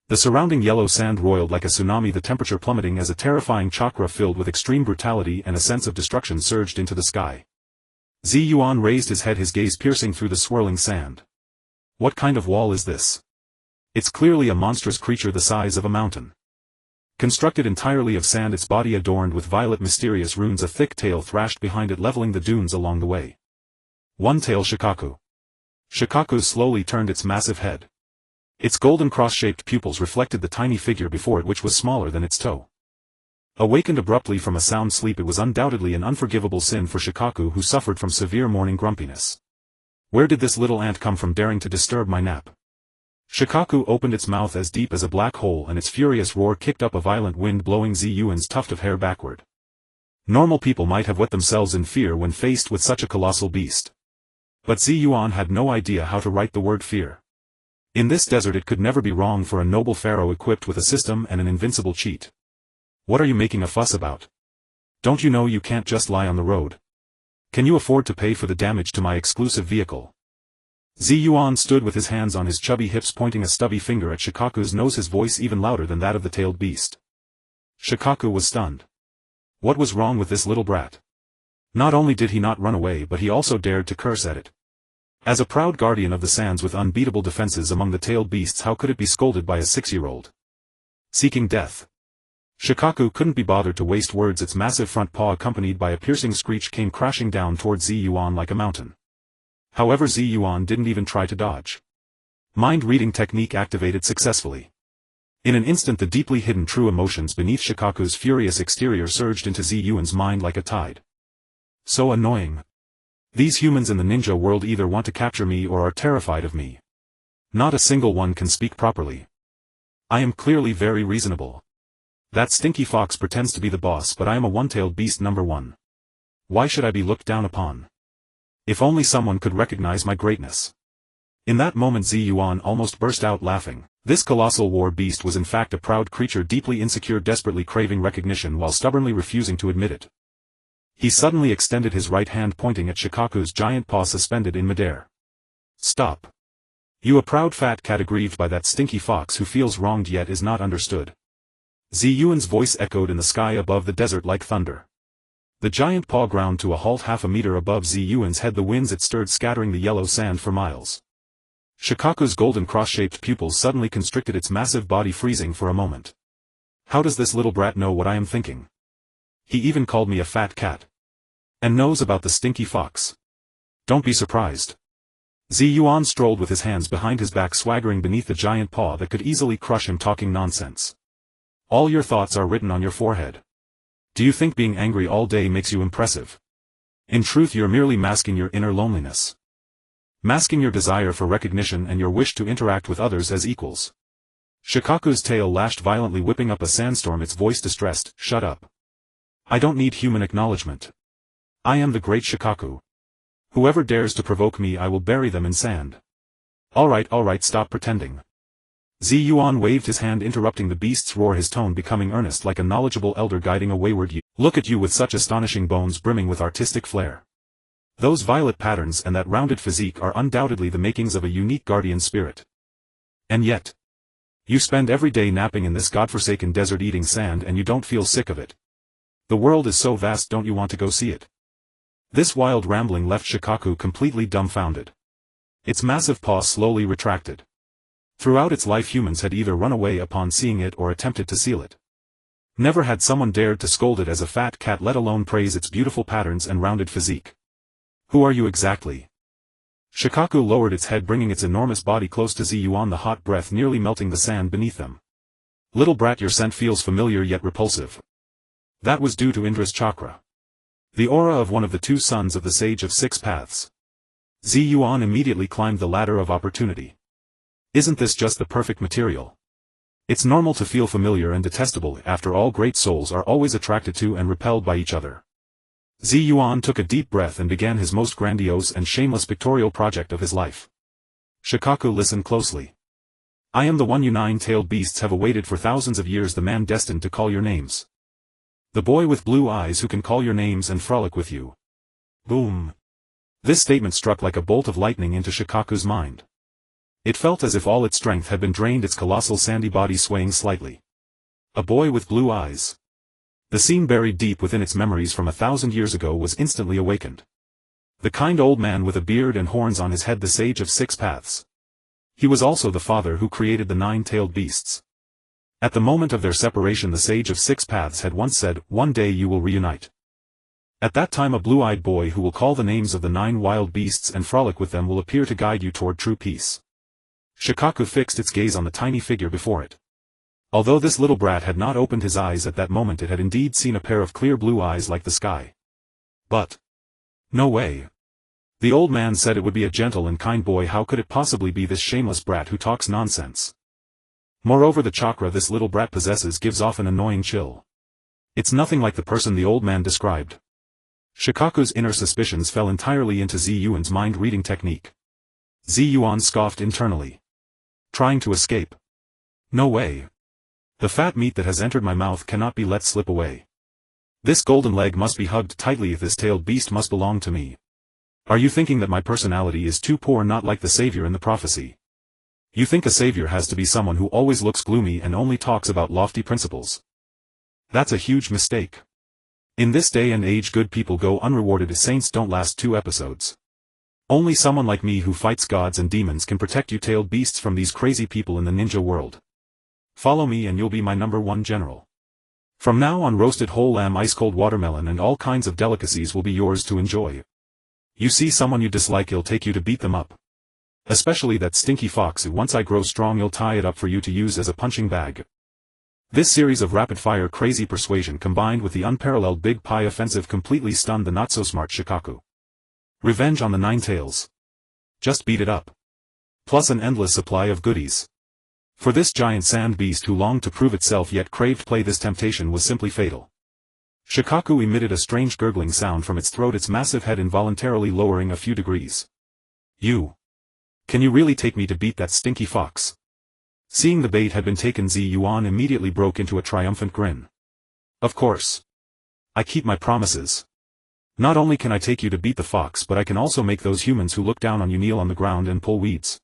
The surrounding yellow sand roiled like a tsunami, the temperature plummeting as a terrifying chakra filled with extreme brutality and a sense of destruction surged into the sky. Yuan raised his head, his gaze piercing through the swirling sand. What kind of wall is this? It's clearly a monstrous creature the size of a mountain. Constructed entirely of sand, its body adorned with violet mysterious runes, a thick tail thrashed behind it, leveling the dunes along the way. One-tail Shikaku. Shikaku slowly turned its massive head. Its golden cross-shaped pupils reflected the tiny figure before it, which was smaller than its toe. Awakened abruptly from a sound sleep, it was undoubtedly an unforgivable sin for Shikaku, who suffered from severe morning grumpiness. Where did this little ant come from, daring to disturb my nap? Shikaku opened its mouth as deep as a black hole, and its furious roar kicked up a violent wind, blowing Yuan's tuft of hair backward. Normal people might have wet themselves in fear when faced with such a colossal beast. But Yuan had no idea how to write the word fear. In this desert it could never be wrong for a noble pharaoh equipped with a system and an invincible cheat. What are you making a fuss about? Don't you know you can't just lie on the road? Can you afford to pay for the damage to my exclusive vehicle? Yuan stood with his hands on his chubby hips, pointing a stubby finger at Shikaku's nose, his voice even louder than that of the tailed beast. Shikaku was stunned. What was wrong with this little brat? Not only did he not run away, but he also dared to curse at it. As a proud guardian of the sands with unbeatable defenses among the tailed beasts, how could it be scolded by a 6-year-old? Seeking death. Shikaku couldn't be bothered to waste words. Its massive front paw accompanied by a piercing screech came crashing down towards Yuan like a mountain. However, Yuan didn't even try to dodge. Mind-reading technique activated successfully. In an instant the deeply hidden true emotions beneath Shikaku's furious exterior surged into Yuan's mind like a tide. So annoying. These humans in the ninja world either want to capture me or are terrified of me. Not a single one can speak properly. I am clearly very reasonable. That stinky fox pretends to be the boss, but I am a one-tailed beast number one. Why should I be looked down upon? If only someone could recognize my greatness. In that moment Yuan almost burst out laughing. This colossal war beast was in fact a proud creature, deeply insecure, desperately craving recognition while stubbornly refusing to admit it. He suddenly extended his right hand, pointing at Shikaku's giant paw suspended in midair. Stop. You, a proud fat cat aggrieved by that stinky fox who feels wronged yet is not understood. Yuan's voice echoed in the sky above the desert like thunder. The giant paw ground to a halt half a meter above Yuan's head. The winds it stirred, scattering the yellow sand for miles. Shikaku's golden cross-shaped pupils suddenly constricted, its massive body freezing for a moment. How does this little brat know what I am thinking? He even called me a fat cat. And knows about the stinky fox. Don't be surprised. Yuan strolled with his hands behind his back, swaggering beneath the giant paw that could easily crush him, talking nonsense. All your thoughts are written on your forehead. Do you think being angry all day makes you impressive? In truth, you're merely masking your inner loneliness. Masking your desire for recognition and your wish to interact with others as equals. Shikaku's tail lashed violently, whipping up a sandstorm, its voice distressed. Shut up. I don't need human acknowledgement. I am the great Shikaku. Whoever dares to provoke me, I will bury them in sand. Alright, stop pretending. Yuan waved his hand, interrupting the beast's roar, his tone becoming earnest like a knowledgeable elder guiding a wayward youth. Look at you with such astonishing bones brimming with artistic flair. Those violet patterns and that rounded physique are undoubtedly the makings of a unique guardian spirit. And yet, you spend every day napping in this godforsaken desert eating sand, and you don't feel sick of it. The world is so vast, don't you want to go see it? This wild rambling left Shikaku completely dumbfounded. Its massive paw slowly retracted. Throughout its life humans had either run away upon seeing it or attempted to seal it. Never had someone dared to scold it as a fat cat, let alone praise its beautiful patterns and rounded physique. Who are you exactly? Shikaku lowered its head, bringing its enormous body close to Yuan, the hot breath nearly melting the sand beneath them. Little brat, your scent feels familiar yet repulsive. That was due to Indra's chakra. The aura of one of the two sons of the Sage of Six Paths. Yuan immediately climbed the ladder of opportunity. Isn't this just the perfect material? It's normal to feel familiar and detestable. After all, great souls are always attracted to and repelled by each other. Yuan took a deep breath and began his most grandiose and shameless pictorial project of his life. Shikaku, listen closely. I am the one you nine-tailed beasts have awaited for thousands of years, the man destined to call your names. The boy with blue eyes who can call your names and frolic with you. Boom. This statement struck like a bolt of lightning into Shikaku's mind. It felt as if all its strength had been drained, its colossal sandy body swaying slightly. A boy with blue eyes. The scene buried deep within its memories from 1,000 years ago was instantly awakened. The kind old man with a beard and horns on his head, the Sage of Six Paths. He was also the father who created the nine-tailed beasts. At the moment of their separation, the Sage of Six Paths had once said, "One day you will reunite." At that time, a blue-eyed boy who will call the names of the 9 wild beasts and frolic with them will appear to guide you toward true peace. Shikaku fixed its gaze on the tiny figure before it. Although this little brat had not opened his eyes at that moment, it had indeed seen a pair of clear blue eyes like the sky. But no way. The old man said it would be a gentle and kind boy. How could it possibly be this shameless brat who talks nonsense? Moreover, the chakra this little brat possesses gives off an annoying chill. It's nothing like the person the old man described. Shikaku's inner suspicions fell entirely into Yuan's mind-reading technique. Yuan scoffed internally. Trying to escape? No way. The fat meat that has entered my mouth cannot be let slip away. This golden leg must be hugged tightly if this tailed beast must belong to me. Are you thinking that my personality is too poor, not like the savior in the prophecy? You think a savior has to be someone who always looks gloomy and only talks about lofty principles? That's a huge mistake. In this day and age, good people go unrewarded. Saints don't last 2 episodes. Only someone like me who fights gods and demons can protect you tailed beasts from these crazy people in the ninja world. Follow me and you'll be my #1 general. From now on, roasted whole lamb, ice-cold watermelon and all kinds of delicacies will be yours to enjoy. You see someone you dislike, it'll take you to beat them up. Especially that stinky fox, who once I grow strong, you'll tie it up for you to use as a punching bag. This series of rapid-fire crazy persuasion combined with the unparalleled big pie offensive completely stunned the not-so-smart Shikaku. Revenge on the Nine Tails. Just beat it up. Plus an endless supply of goodies. For this giant sand beast who longed to prove itself yet craved play, this temptation was simply fatal. Shikaku emitted a strange gurgling sound from its throat, its massive head involuntarily lowering a few degrees. You. Can you really take me to beat that stinky fox? Seeing the bait had been taken, Yuan immediately broke into a triumphant grin. Of course. I keep my promises. Not only can I take you to beat the fox, but I can also make those humans who look down on you kneel on the ground and pull weeds.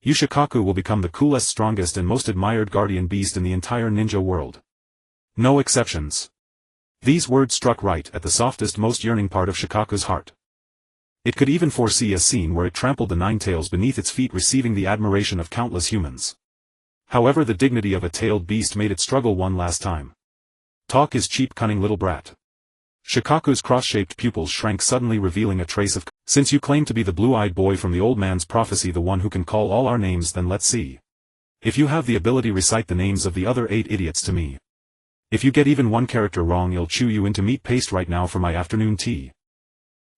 You Shikaku will become the coolest, strongest and most admired guardian beast in the entire ninja world. No exceptions. These words struck right at the softest, most yearning part of Shikaku's heart. It could even foresee a scene where it trampled the Nine Tails beneath its feet, receiving the admiration of countless humans. However, the dignity of a tailed beast made it struggle one last time. Talk is cheap, cunning little brat. Shikaku's cross-shaped pupils shrank suddenly, revealing a trace of, since you claim to be the blue-eyed boy from the old man's prophecy, the one who can call all our names, then let's see. If you have the ability, recite the names of the other 8 idiots to me. If you get even one character wrong, I'll chew you into meat paste right now for my afternoon tea.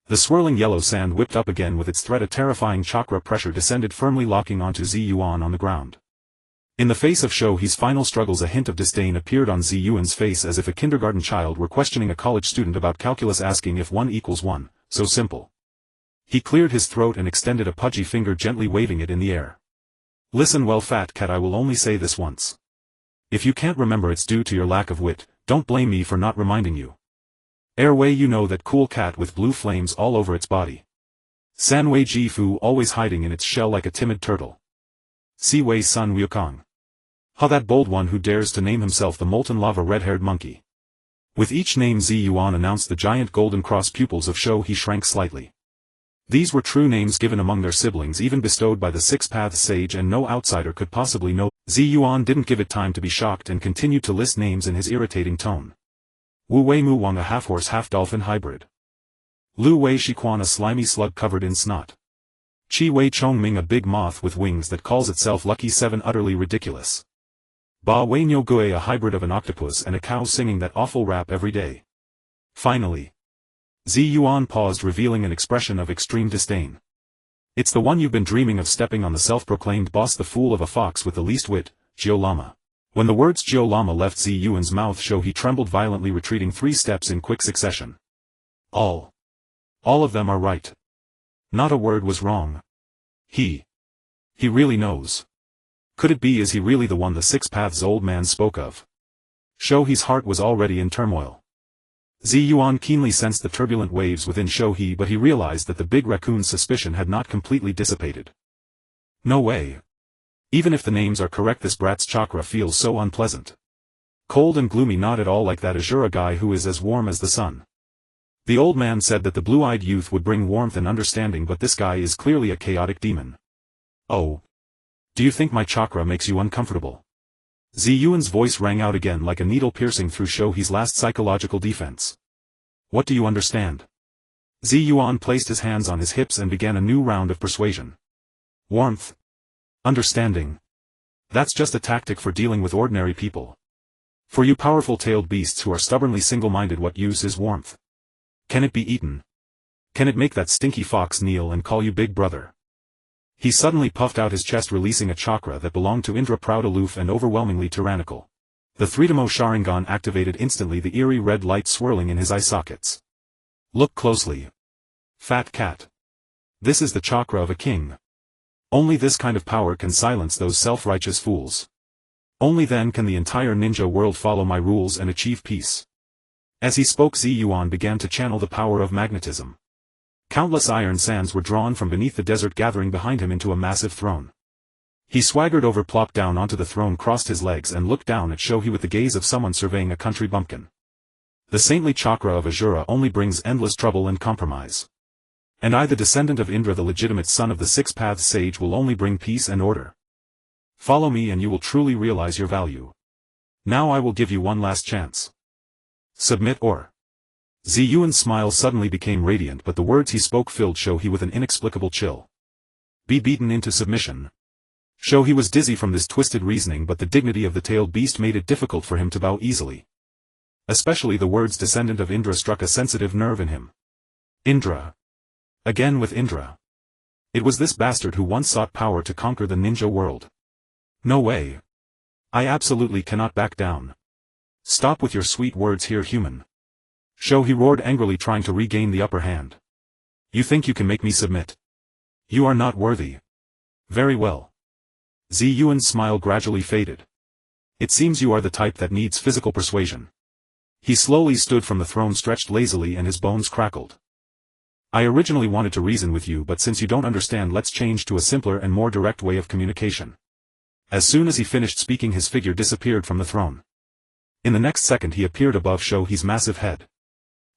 The swirling yellow sand whipped up again with its threat. A terrifying chakra pressure descended, firmly locking onto Yuan on the ground. In the face of Shohei's final struggles, a hint of disdain appeared on Yuan's face, as if a kindergarten child were questioning a college student about calculus, asking if 1 equals 1, so simple. He cleared his throat and extended a pudgy finger, gently waving it in the air. Listen well, fat cat, I will only say this once. If you can't remember, it's due to your lack of wit. Don't blame me for not reminding you. Airway, you know that cool cat with blue flames all over its body. Sanwei Jifu, always hiding in its shell like a timid turtle. Siwei Sun Wukong. Ha, that bold one who dares to name himself the molten lava red-haired monkey. With each name Yuan announced, the giant golden cross pupils of Shohei shrank slightly. These were true names given among their siblings, even bestowed by the Six Paths Sage, and no outsider could possibly know. Yuan didn't give it time to be shocked and continued to list names in his irritating tone. Wu Wei Mu Wang, a half-horse half-dolphin hybrid. Lu Wei Shiquan, a slimy slug covered in snot. Chi Wei Chong Ming, a big moth with wings that calls itself Lucky 7, utterly ridiculous. Ba Wei Nyo Gue, a hybrid of an octopus and a cow singing that awful rap every day. Finally. Yuan paused, revealing an expression of extreme disdain. It's the one you've been dreaming of, stepping on the self-proclaimed boss, the fool of a fox with the least wit, Gio Lama. When the words Gio Lama left Yuan's mouth, Shohei trembled violently, retreating 3 steps in quick succession. All of them are right. Not a word was wrong. He really knows. Could it be, is he really the one the Six Paths old man spoke of? Shohei's heart was already in turmoil. Yuan keenly sensed the turbulent waves within Shohei, but he realized that the big raccoon's suspicion had not completely dissipated. No way. Even if the names are correct, this brat's chakra feels so unpleasant. Cold and gloomy, not at all like that Ashura guy who is as warm as the sun. The old man said that the blue-eyed youth would bring warmth and understanding, but this guy is clearly a chaotic demon. Oh. Do you think my chakra makes you uncomfortable? Yuan's voice rang out again like a needle, piercing through Shohei's last psychological defense. What do you understand? Yuan placed his hands on his hips and began a new round of persuasion. Warmth. Understanding. That's just a tactic for dealing with ordinary people. For you powerful tailed beasts who are stubbornly single-minded, what use is warmth? Can it be eaten? Can it make that stinky fox kneel and call you big brother? He suddenly puffed out his chest, releasing a chakra that belonged to Indra, proud, aloof and overwhelmingly tyrannical. The 3-demo Sharingan activated instantly, the eerie red light swirling in his eye sockets. Look closely. Fat cat. This is the chakra of a king. Only this kind of power can silence those self-righteous fools. Only then can the entire ninja world follow my rules and achieve peace. As he spoke, Yuan began to channel the power of magnetism. Countless iron sands were drawn from beneath the desert, gathering behind him into a massive throne. He swaggered over, plopped down onto the throne, crossed his legs and looked down at Shohei with the gaze of someone surveying a country bumpkin. The saintly chakra of Ashura only brings endless trouble and compromise. And I, the descendant of Indra, the legitimate son of the Six Paths Sage, will only bring peace and order. Follow me and you will truly realize your value. Now I will give you one last chance. Submit or. Yuan's smile suddenly became radiant, but the words he spoke filled Shohei with an inexplicable chill. Be beaten into submission. Shohei was dizzy from this twisted reasoning, but the dignity of the tailed beast made it difficult for him to bow easily. Especially the words descendant of Indra struck a sensitive nerve in him. Indra. Again with Indra. It was this bastard who once sought power to conquer the ninja world. No way. I absolutely cannot back down. Stop with your sweet words here, human. Shohei roared angrily, trying to regain the upper hand. You think you can make me submit? You are not worthy. Very well. Yuan's smile gradually faded. It seems you are the type that needs physical persuasion. He slowly stood from the throne, stretched lazily, and his bones crackled. I originally wanted to reason with you, but since you don't understand, let's change to a simpler and more direct way of communication. As soon as he finished speaking, his figure disappeared from the throne. In the next second he appeared above Shohei's massive head.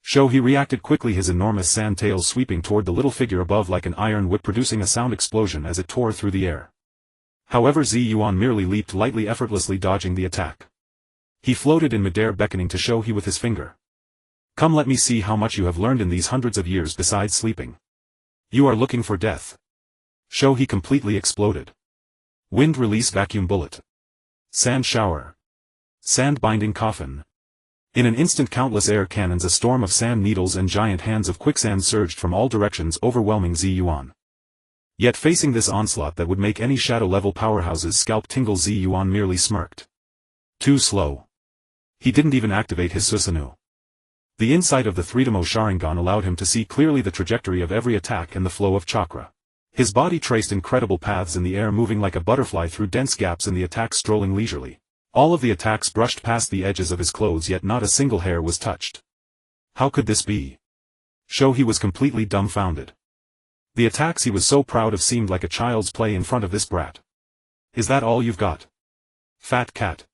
Shohei reacted quickly, his enormous sand tail sweeping toward the little figure above like an iron whip, producing a sound explosion as it tore through the air. However, Yuan merely leaped lightly, effortlessly dodging the attack. He floated in midair, beckoning to Shohei with his finger. Come, let me see how much you have learned in these hundreds of years besides sleeping. You are looking for death. Shohei completely exploded. Wind release vacuum bullet. Sand shower. Sand binding coffin. In an instant, countless air cannons, a storm of sand needles and giant hands of quicksand surged from all directions, overwhelming Yuan. Yet facing this onslaught that would make any shadow-level powerhouse's scalp tingle, Yuan merely smirked. Too slow. He didn't even activate his Susanoo. The insight of the 3-demo Sharingan allowed him to see clearly the trajectory of every attack and the flow of chakra. His body traced incredible paths in the air, moving like a butterfly through dense gaps in the attacks, strolling leisurely. All of the attacks brushed past the edges of his clothes, yet not a single hair was touched. How could this be? Shohei was completely dumbfounded. The attacks he was so proud of seemed like a child's play in front of this brat. Is that all you've got? Fat cat.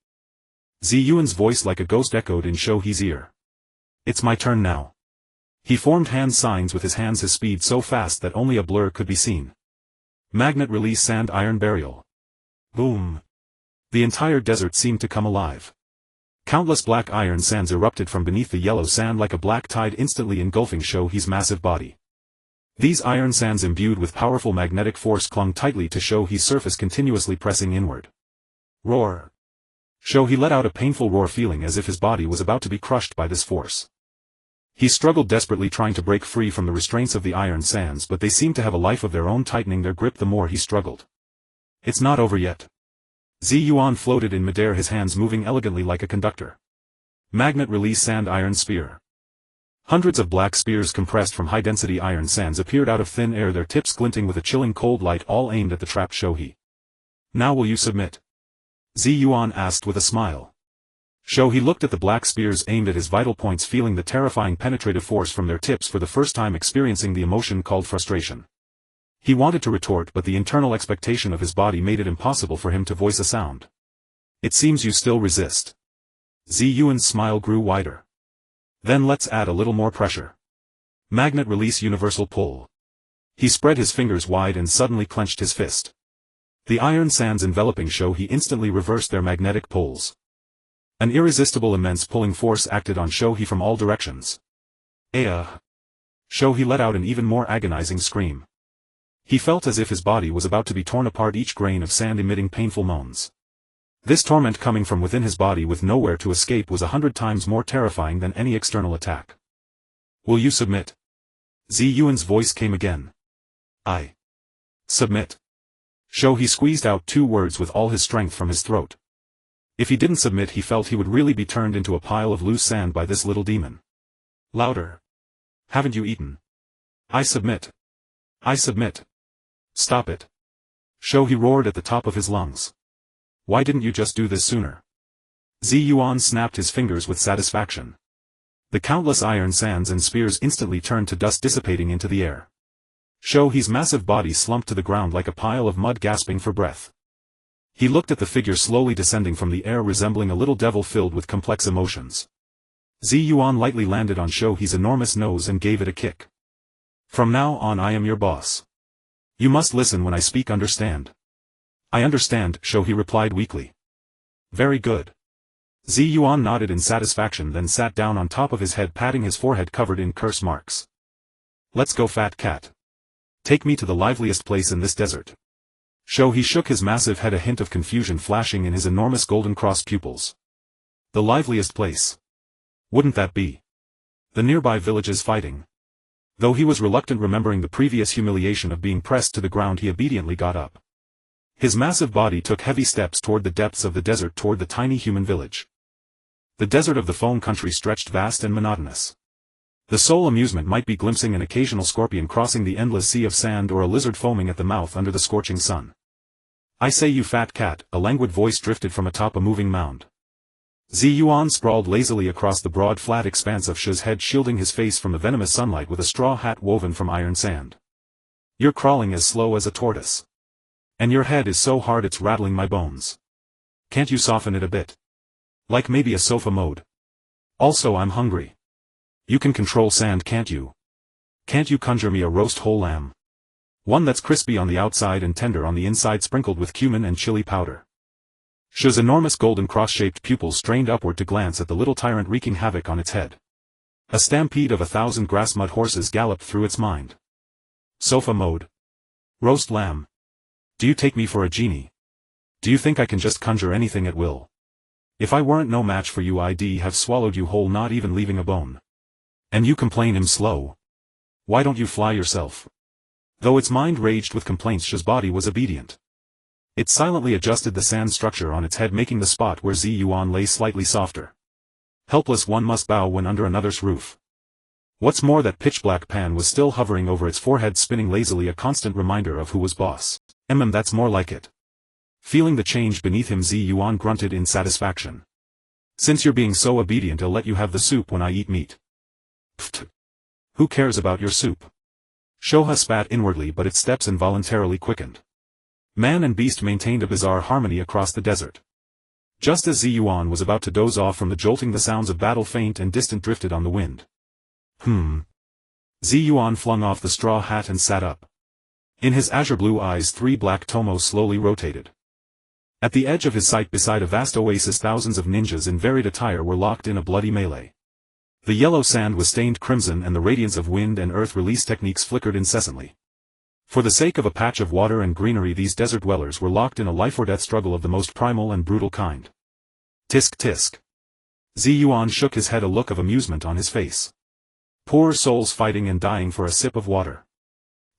Yuan's voice like a ghost echoed in Shohei's ear. It's my turn now. He formed hand signs with his hands, his speed so fast that only a blur could be seen. Magnet release sand iron burial. Boom. The entire desert seemed to come alive. Countless black iron sands erupted from beneath the yellow sand like a black tide, instantly engulfing Shohei's massive body. These iron sands, imbued with powerful magnetic force, clung tightly to Shohei's surface, continuously pressing inward. Roar. Shohei let out a painful roar, feeling as if his body was about to be crushed by this force. He struggled desperately, trying to break free from the restraints of the iron sands, but they seemed to have a life of their own, tightening their grip the more he struggled. It's not over yet. Yuan floated in midair, his hands moving elegantly like a conductor. Magnet release sand iron spear. Hundreds of black spears compressed from high-density iron sands appeared out of thin air, their tips glinting with a chilling cold light, all aimed at the trapped Shohei. Now will you submit? Yuan asked with a smile. Shohei looked at the black spears aimed at his vital points, feeling the terrifying penetrative force from their tips, for the first time experiencing the emotion called frustration. He wanted to retort, but the internal expectation of his body made it impossible for him to voice a sound. It seems you still resist. Yuan's smile grew wider. Then let's add a little more pressure. Magnet release universal pull. He spread his fingers wide and suddenly clenched his fist. The iron sands enveloping Shohei instantly reversed their magnetic pulls. An irresistible, immense pulling force acted on Shohei from all directions. Shohei let out an even more agonizing scream. He felt as if his body was about to be torn apart, each grain of sand emitting painful moans. This torment coming from within his body with nowhere to escape was 100 times more terrifying than any external attack. Will you submit? Yuan's voice came again. I submit. Shohei squeezed out 2 words with all his strength from his throat. If he didn't submit, he felt he would really be turned into a pile of loose sand by this little demon. Louder. Haven't you eaten? I submit. I submit. Stop it. Shohei roared at the top of his lungs. Why didn't you just do this sooner? Yuan snapped his fingers with satisfaction. The countless iron sands and spears instantly turned to dust, dissipating into the air. Shohei's massive body slumped to the ground like a pile of mud, gasping for breath. He looked at the figure slowly descending from the air, resembling a little devil filled with complex emotions. Yuan lightly landed on Shohei's enormous nose and gave it a kick. From now on I am your boss. You must listen when I speak, understand? I understand, Shohei replied weakly. Very good. Yuan nodded in satisfaction, then sat down on top of his head, patting his forehead covered in curse marks. Let's go, fat cat. Take me to the liveliest place in this desert. He shook his massive head, a hint of confusion flashing in his enormous golden-crossed pupils. The liveliest place. Wouldn't that be the nearby villages fighting? Though he was reluctant, remembering the previous humiliation of being pressed to the ground, he obediently got up. His massive body took heavy steps toward the depths of the desert, toward the tiny human village. The desert of the foam country stretched vast and monotonous. The sole amusement might be glimpsing an occasional scorpion crossing the endless sea of sand, or a lizard foaming at the mouth under the scorching sun. I say, you fat cat, a languid voice drifted from atop a moving mound. Yuan sprawled lazily across the broad flat expanse of Shi's head, shielding his face from the venomous sunlight with a straw hat woven from iron sand. You're crawling as slow as a tortoise. And your head is so hard it's rattling my bones. Can't you soften it a bit? Like maybe a sofa mode. Also, I'm hungry. You can control sand, can't you? Can't you conjure me a roast whole lamb? One that's crispy on the outside and tender on the inside, sprinkled with cumin and chili powder. Shi's enormous golden cross-shaped pupils strained upward to glance at the little tyrant wreaking havoc on its head. A stampede of 1,000 grass-mud horses galloped through its mind. Sofa mode. Roast lamb. Do you take me for a genie? Do you think I can just conjure anything at will? If I weren't no match for you, I'd have swallowed you whole, not even leaving a bone. And you complain I'm slow? Why don't you fly yourself? Though its mind raged with complaints, Shi's body was obedient. It silently adjusted the sand structure on its head, making the spot where Yuan lay slightly softer. Helpless, one must bow when under another's roof. What's more, that pitch-black pan was still hovering over its forehead, spinning lazily, a constant reminder of who was boss. That's more like it. Feeling the change beneath him, Yuan grunted in satisfaction. Since you're being so obedient, I'll let you have the soup when I eat meat. Pfft. Who cares about your soup? Shoha spat inwardly, but its steps involuntarily quickened. Man and beast maintained a bizarre harmony across the desert. Just as Yuan was about to doze off from the jolting, the sounds of battle, faint and distant, drifted on the wind. Yuan flung off the straw hat and sat up. In his azure-blue eyes 3 black tomos slowly rotated. At the edge of his sight, beside a vast oasis, thousands of ninjas in varied attire were locked in a bloody melee. The yellow sand was stained crimson, and the radiance of wind and earth release techniques flickered incessantly. For the sake of a patch of water and greenery, these desert dwellers were locked in a life-or-death struggle of the most primal and brutal kind. Tisk tisk. Yuan shook his head, a look of amusement on his face. Poor souls fighting and dying for a sip of water.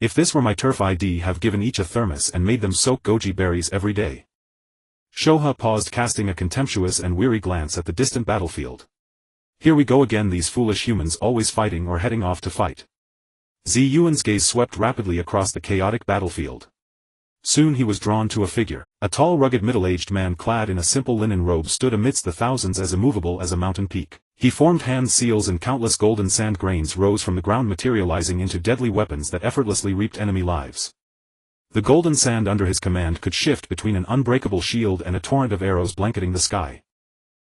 If this were my turf, I'd have given each a thermos and made them soak goji berries every day. Shoha paused, casting a contemptuous and weary glance at the distant battlefield. Here we go again, these foolish humans, always fighting or heading off to fight. Yuan's gaze swept rapidly across the chaotic battlefield. Soon he was drawn to a figure. A tall, rugged, middle-aged man clad in a simple linen robe stood amidst the thousands, as immovable as a mountain peak. He formed hand seals, and countless golden sand grains rose from the ground, materializing into deadly weapons that effortlessly reaped enemy lives. The golden sand under his command could shift between an unbreakable shield and a torrent of arrows blanketing the sky.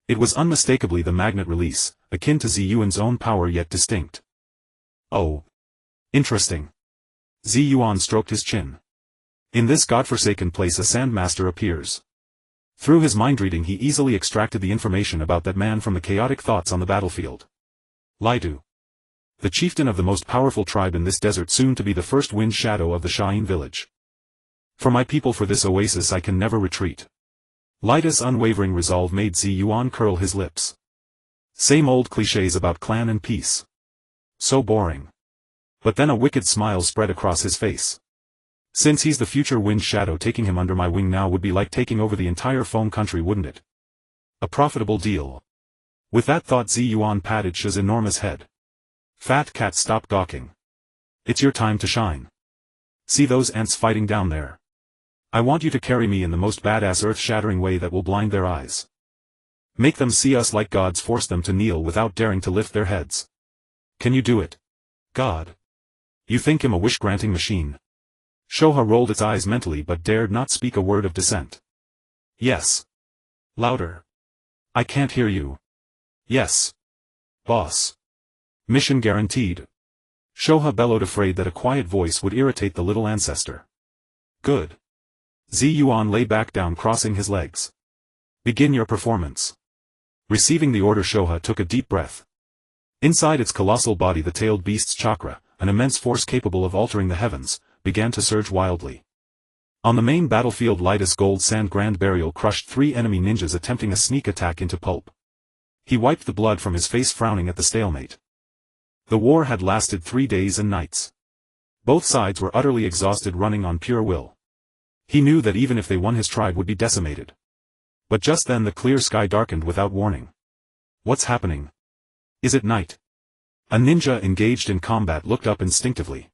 It was unmistakably the magnet release, akin to Yuan's own power, yet distinct. Oh. Interesting. Yuan stroked his chin. In this godforsaken place a sandmaster appears. Through his mind-reading he easily extracted the information about that man from the chaotic thoughts on the battlefield. Laidu. The chieftain of the most powerful tribe in this desert, soon to be the first wind shadow of the Shain village. For my people, for this oasis I can never retreat. Laidu's unwavering resolve made Yuan curl his lips. Same old clichés about clan and peace. So boring. But then a wicked smile spread across his face. Since he's the future wind shadow, taking him under my wing now would be like taking over the entire foam country, wouldn't it? A profitable deal. With that thought, Yuan patted Shi's enormous head. Fat cat, stop gawking. It's your time to shine. See those ants fighting down there? I want you to carry me in the most badass, earth-shattering way that will blind their eyes. Make them see us like gods, force them to kneel without daring to lift their heads. Can you do it? God. You think him a wish-granting machine? Shoha rolled its eyes mentally but dared not speak a word of dissent. Yes. Louder. I can't hear you. Yes. Boss. Mission guaranteed. Shoha bellowed, afraid that a quiet voice would irritate the little ancestor. Good. Yuan lay back down, crossing his legs. Begin your performance. Receiving the order, Shoha took a deep breath. Inside its colossal body, the tailed beast's chakra, an immense force capable of altering the heavens, began to surge wildly. On the main battlefield, Lidus Gold Sand Grand Burial crushed 3 enemy ninjas attempting a sneak attack into pulp. He wiped the blood from his face, frowning at the stalemate. The war had lasted 3 days and nights. Both sides were utterly exhausted, running on pure will. He knew that even if they won, his tribe would be decimated. But just then the clear sky darkened without warning. What's happening? Is it night? A ninja engaged in combat looked up instinctively.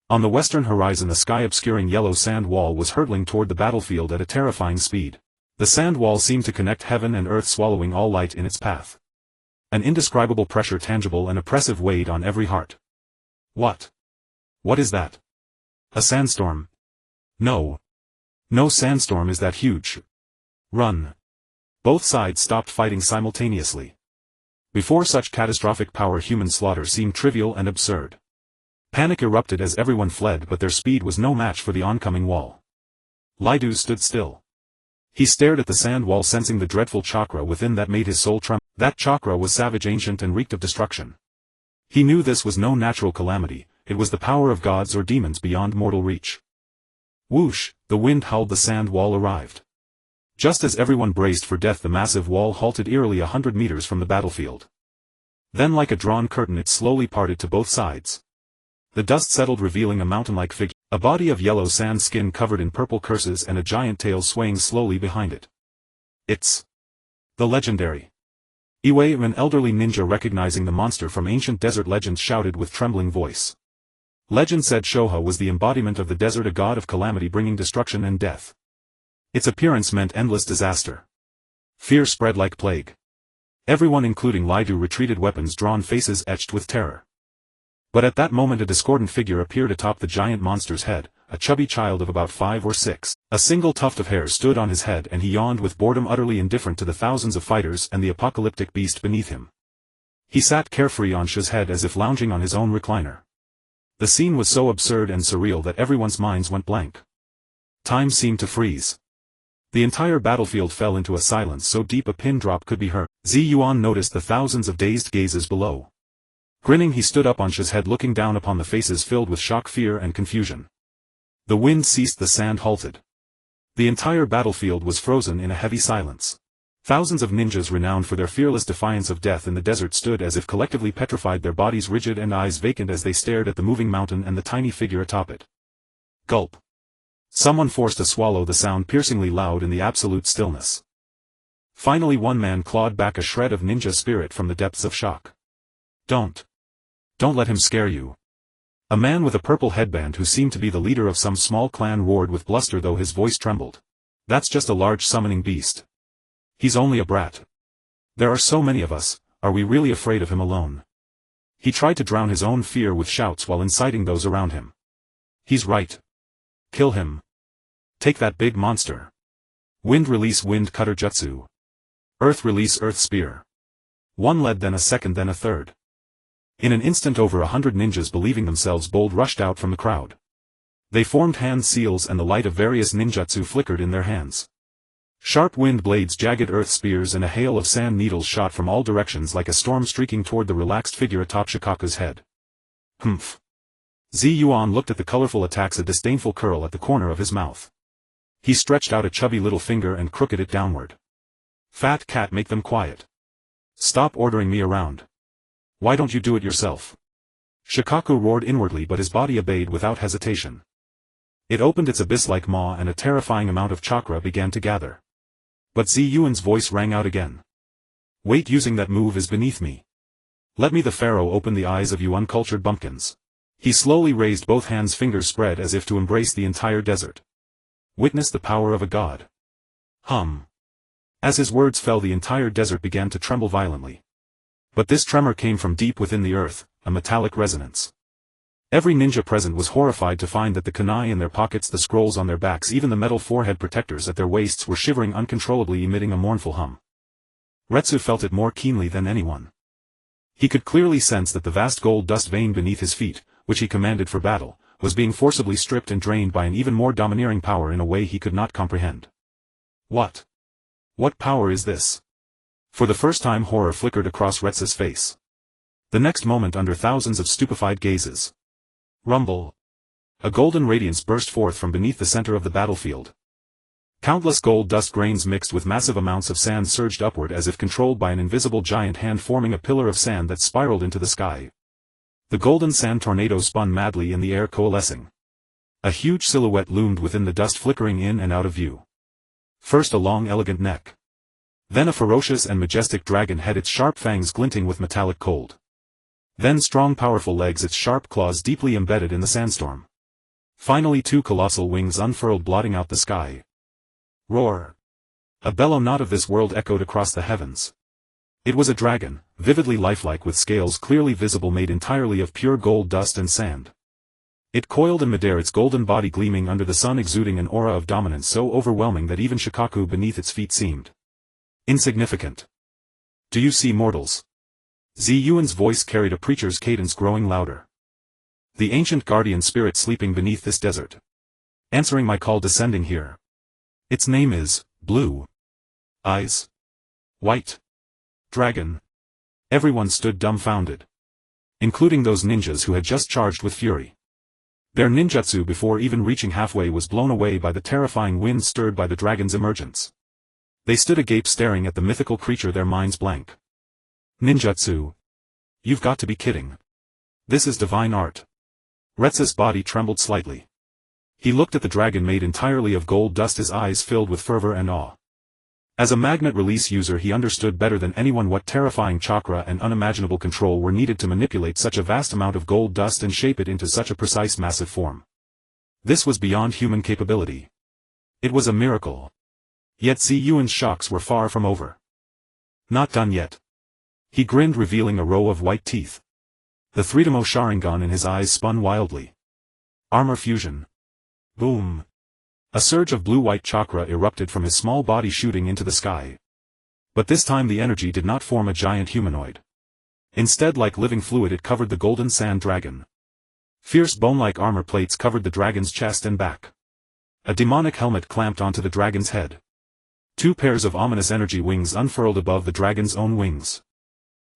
On the western horizon, the sky-obscuring yellow sand wall was hurtling toward the battlefield at a terrifying speed. The sand wall seemed to connect heaven and earth, swallowing all light in its path. An indescribable pressure, tangible and oppressive, weighed on every heart. What? What is that? A sandstorm? No. No sandstorm is that huge. Run. Both sides stopped fighting simultaneously. Before such catastrophic power, human slaughter seemed trivial and absurd. Panic erupted as everyone fled, but their speed was no match for the oncoming wall. Lidus stood still. He stared at the sand wall, sensing the dreadful chakra within that made his soul tremble. That chakra was savage, ancient, and reeked of destruction. He knew this was no natural calamity, it was the power of gods or demons beyond mortal reach. Whoosh, the wind howled, the sand wall arrived. Just as everyone braced for death, the massive wall halted eerily 100 meters from the battlefield. Then, like a drawn curtain, it slowly parted to both sides. The dust settled, revealing a mountain-like figure, a body of yellow sand, skin covered in purple curses, and a giant tail swaying slowly behind it. It's the legendary Iwai. An elderly ninja, recognizing the monster from ancient desert legends, shouted with trembling voice. Legend said Shoha was the embodiment of the desert, a god of calamity bringing destruction and death. Its appearance meant endless disaster. Fear spread like plague. Everyone, including Lidu, retreated, weapons drawn, faces etched with terror. But at that moment a discordant figure appeared atop the giant monster's head, a chubby child of about 5 or 6. A single tuft of hair stood on his head, and he yawned with boredom, utterly indifferent to the thousands of fighters and the apocalyptic beast beneath him. He sat carefree on Sha's head, as if lounging on his own recliner. The scene was so absurd and surreal that everyone's minds went blank. Time seemed to freeze. The entire battlefield fell into a silence so deep a pin drop could be heard. Yuan noticed the thousands of dazed gazes below. Grinning, he stood up on Sha's head, looking down upon the faces filled with shock, fear, and confusion. The wind ceased, the sand halted. The entire battlefield was frozen in a heavy silence. Thousands of ninjas, renowned for their fearless defiance of death in the desert, stood as if collectively petrified, their bodies rigid and eyes vacant as they stared at the moving mountain and the tiny figure atop it. Gulp. Someone forced a swallow, the sound piercingly loud in the absolute stillness. Finally one man clawed back a shred of ninja spirit from the depths of shock. Don't let him scare you. A man with a purple headband, who seemed to be the leader of some small clan, roared with bluster, though his voice trembled. That's just a large summoning beast. He's only a brat. There are so many of us, are we really afraid of him alone? He tried to drown his own fear with shouts while inciting those around him. He's right. Kill him. Take that big monster. Wind release wind cutter jutsu. Earth release earth spear. One led, then a second, then a third. In an instant over 100 ninjas, believing themselves bold, rushed out from the crowd. They formed hand seals, and the light of various ninjutsu flickered in their hands. Sharp wind blades, jagged earth spears, and a hail of sand needles shot from all directions like a storm, streaking toward the relaxed figure atop Shikaku's head. Humph. Yuan looked at the colorful attacks, a disdainful curl at the corner of his mouth. He stretched out a chubby little finger and crooked it downward. Fat cat, make them quiet. Stop ordering me around. Why don't you do it yourself? Shikaku roared inwardly, but his body obeyed without hesitation. It opened its abyss-like maw, and a terrifying amount of chakra began to gather. But Yuan's voice rang out again. Wait, using that move is beneath me. Let me, the pharaoh, open the eyes of you uncultured bumpkins. He slowly raised both hands, fingers spread as if to embrace the entire desert. Witness the power of a god. Hum. As his words fell, the entire desert began to tremble violently. But this tremor came from deep within the earth, a metallic resonance. Every ninja present was horrified to find that the kunai in their pockets, the scrolls on their backs, even the metal forehead protectors at their waists were shivering uncontrollably, emitting a mournful hum. Retsu felt it more keenly than anyone. He could clearly sense that the vast gold dust vein beneath his feet, which he commanded for battle, was being forcibly stripped and drained by an even more domineering power in a way he could not comprehend. What power is this? For the first time horror flickered across Retsu's face. The next moment under thousands of stupefied gazes. Rumble. A golden radiance burst forth from beneath the center of the battlefield. Countless gold dust grains mixed with massive amounts of sand surged upward as if controlled by an invisible giant hand, forming a pillar of sand that spiraled into the sky. The golden sand tornado spun madly in the air, coalescing. A huge silhouette loomed within the dust, flickering in and out of view. First a long elegant neck. Then a ferocious and majestic dragon head, its sharp fangs glinting with metallic cold. Then strong powerful legs, its sharp claws deeply embedded in the sandstorm. Finally 2 colossal wings unfurled, blotting out the sky. Roar. A bellow not of this world echoed across the heavens. It was a dragon, vividly lifelike with scales clearly visible, made entirely of pure gold dust and sand. It coiled in midair, its golden body gleaming under the sun, exuding an aura of dominance so overwhelming that even Shikaku beneath its feet seemed insignificant. Do you see, mortals? Yuan's voice carried a preacher's cadence, growing louder. The ancient guardian spirit sleeping beneath this desert. Answering my call, descending here. Its name is Blue Eyes White Dragon. Everyone stood dumbfounded. Including those ninjas who had just charged with fury. Their ninjutsu before even reaching halfway was blown away by the terrifying wind stirred by the dragon's emergence. They stood agape, staring at the mythical creature, their minds blank. Ninjutsu? You've got to be kidding. This is divine art. Retsu's body trembled slightly. He looked at the dragon made entirely of gold dust, his eyes filled with fervor and awe. As a magnet release user, he understood better than anyone what terrifying chakra and unimaginable control were needed to manipulate such a vast amount of gold dust and shape it into such a precise, massive form. This was beyond human capability. It was a miracle. Yet Yuan's shocks were far from over. Not done yet. He grinned, revealing a row of white teeth. The three-demo Sharingan in his eyes spun wildly. Armor fusion. Boom. A surge of blue-white chakra erupted from his small body, shooting into the sky. But this time the energy did not form a giant humanoid. Instead, like living fluid, it covered the golden sand dragon. Fierce bone-like armor plates covered the dragon's chest and back. A demonic helmet clamped onto the dragon's head. 2 pairs of ominous energy wings unfurled above the dragon's own wings.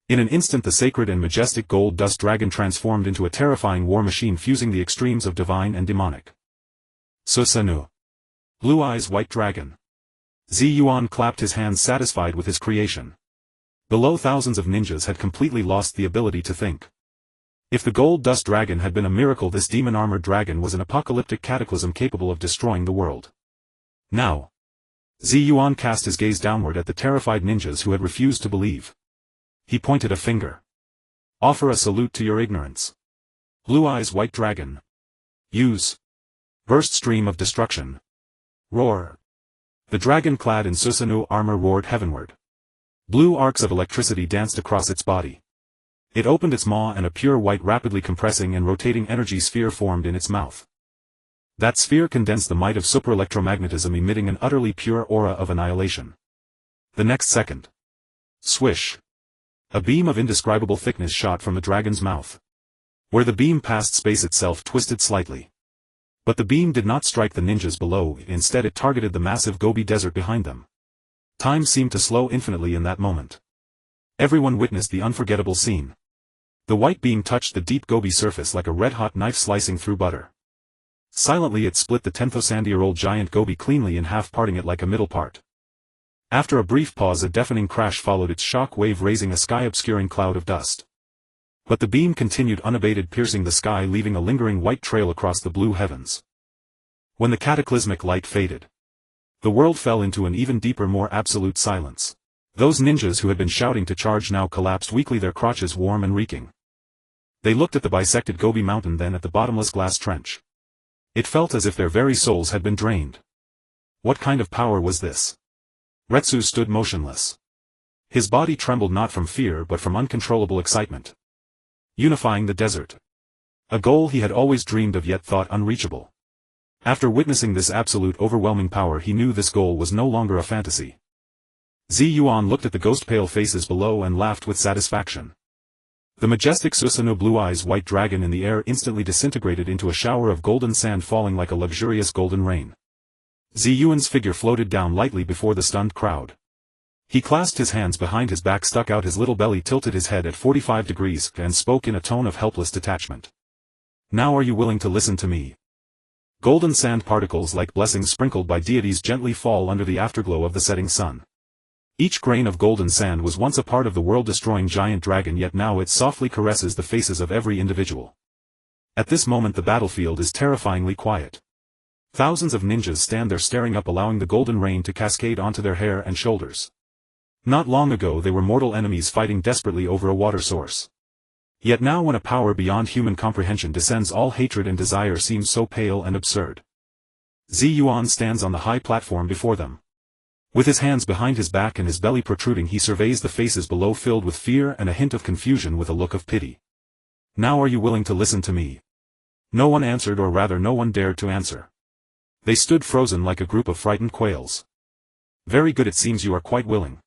In an instant the sacred and majestic gold dust dragon transformed into a terrifying war machine, fusing the extremes of divine and demonic. Susanoo. Blue Eyes White Dragon. Yuan clapped his hands, satisfied with his creation. Below, thousands of ninjas had completely lost the ability to think. If the gold dust dragon had been a miracle, this demon-armored dragon was an apocalyptic cataclysm capable of destroying the world. Now. Yuan cast his gaze downward at the terrified ninjas who had refused to believe. He pointed a finger. Offer a salute to your ignorance. Blue Eyes White Dragon. Use. Burst stream of destruction. Roar. The dragon clad in Susanoo armor roared heavenward. Blue arcs of electricity danced across its body. It opened its maw and a pure white, rapidly compressing and rotating energy sphere formed in its mouth. That sphere condensed the might of super-electromagnetism, emitting an utterly pure aura of annihilation. The next second. Swish. A beam of indescribable thickness shot from the dragon's mouth. Where the beam passed, space itself twisted slightly. But the beam did not strike the ninjas below, instead it targeted the massive Gobi desert behind them. Time seemed to slow infinitely in that moment. Everyone witnessed the unforgettable scene. The white beam touched the deep Gobi surface like a red-hot knife slicing through butter. Silently it split the 10,000-year-old giant Gobi cleanly in half, parting it like a middle part. After a brief pause, a deafening crash followed its shock wave, raising a sky-obscuring cloud of dust. But the beam continued unabated, piercing the sky, leaving a lingering white trail across the blue heavens. When the cataclysmic light faded, the world fell into an even deeper, more absolute silence. Those ninjas who had been shouting to charge now collapsed weakly, their crotches warm and reeking. They looked at the bisected Gobi mountain, then at the bottomless glass trench. It felt as if their very souls had been drained. What kind of power was this? Retsu stood motionless. His body trembled, not from fear but from uncontrollable excitement. Unifying the desert. A goal he had always dreamed of yet thought unreachable. After witnessing this absolute overwhelming power, he knew this goal was no longer a fantasy. Yuan looked at the ghost-pale faces below and laughed with satisfaction. The majestic Susanoo Blue Eyes White Dragon in the air instantly disintegrated into a shower of golden sand, falling like a luxurious golden rain. Yuan's figure floated down lightly before the stunned crowd. He clasped his hands behind his back, stuck out his little belly, tilted his head at 45 degrees, and spoke in a tone of helpless detachment. Now are you willing to listen to me? Golden sand particles like blessings sprinkled by deities gently fall under the afterglow of the setting sun. Each grain of golden sand was once a part of the world-destroying giant dragon, yet now it softly caresses the faces of every individual. At this moment the battlefield is terrifyingly quiet. Thousands of ninjas stand there staring up, allowing the golden rain to cascade onto their hair and shoulders. Not long ago they were mortal enemies fighting desperately over a water source. Yet now, when a power beyond human comprehension descends, all hatred and desire seems so pale and absurd. Yuan stands on the high platform before them. With his hands behind his back and his belly protruding, he surveys the faces below, filled with fear and a hint of confusion, with a look of pity. Now are you willing to listen to me? No one answered, or rather no one dared to answer. They stood frozen like a group of frightened quails. Very good, it seems you are quite willing.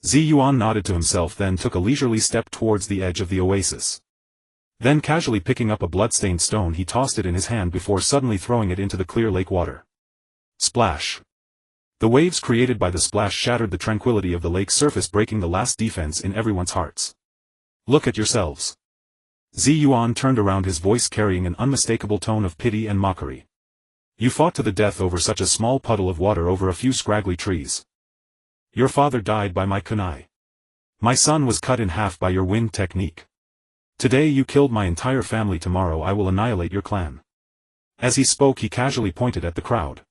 Yuan nodded to himself, then took a leisurely step towards the edge of the oasis. Then, casually picking up a blood-stained stone, he tossed it in his hand before suddenly throwing it into the clear lake water. Splash! The waves created by the splash shattered the tranquility of the lake's surface, breaking the last defense in everyone's hearts. Look at yourselves. Yuan turned around, his voice carrying an unmistakable tone of pity and mockery. You fought to the death over such a small puddle of water, over a few scraggly trees. Your father died by my kunai. My son was cut in half by your wind technique. Today you killed my entire family, tomorrow I will annihilate your clan. As he spoke, he casually pointed at the crowd.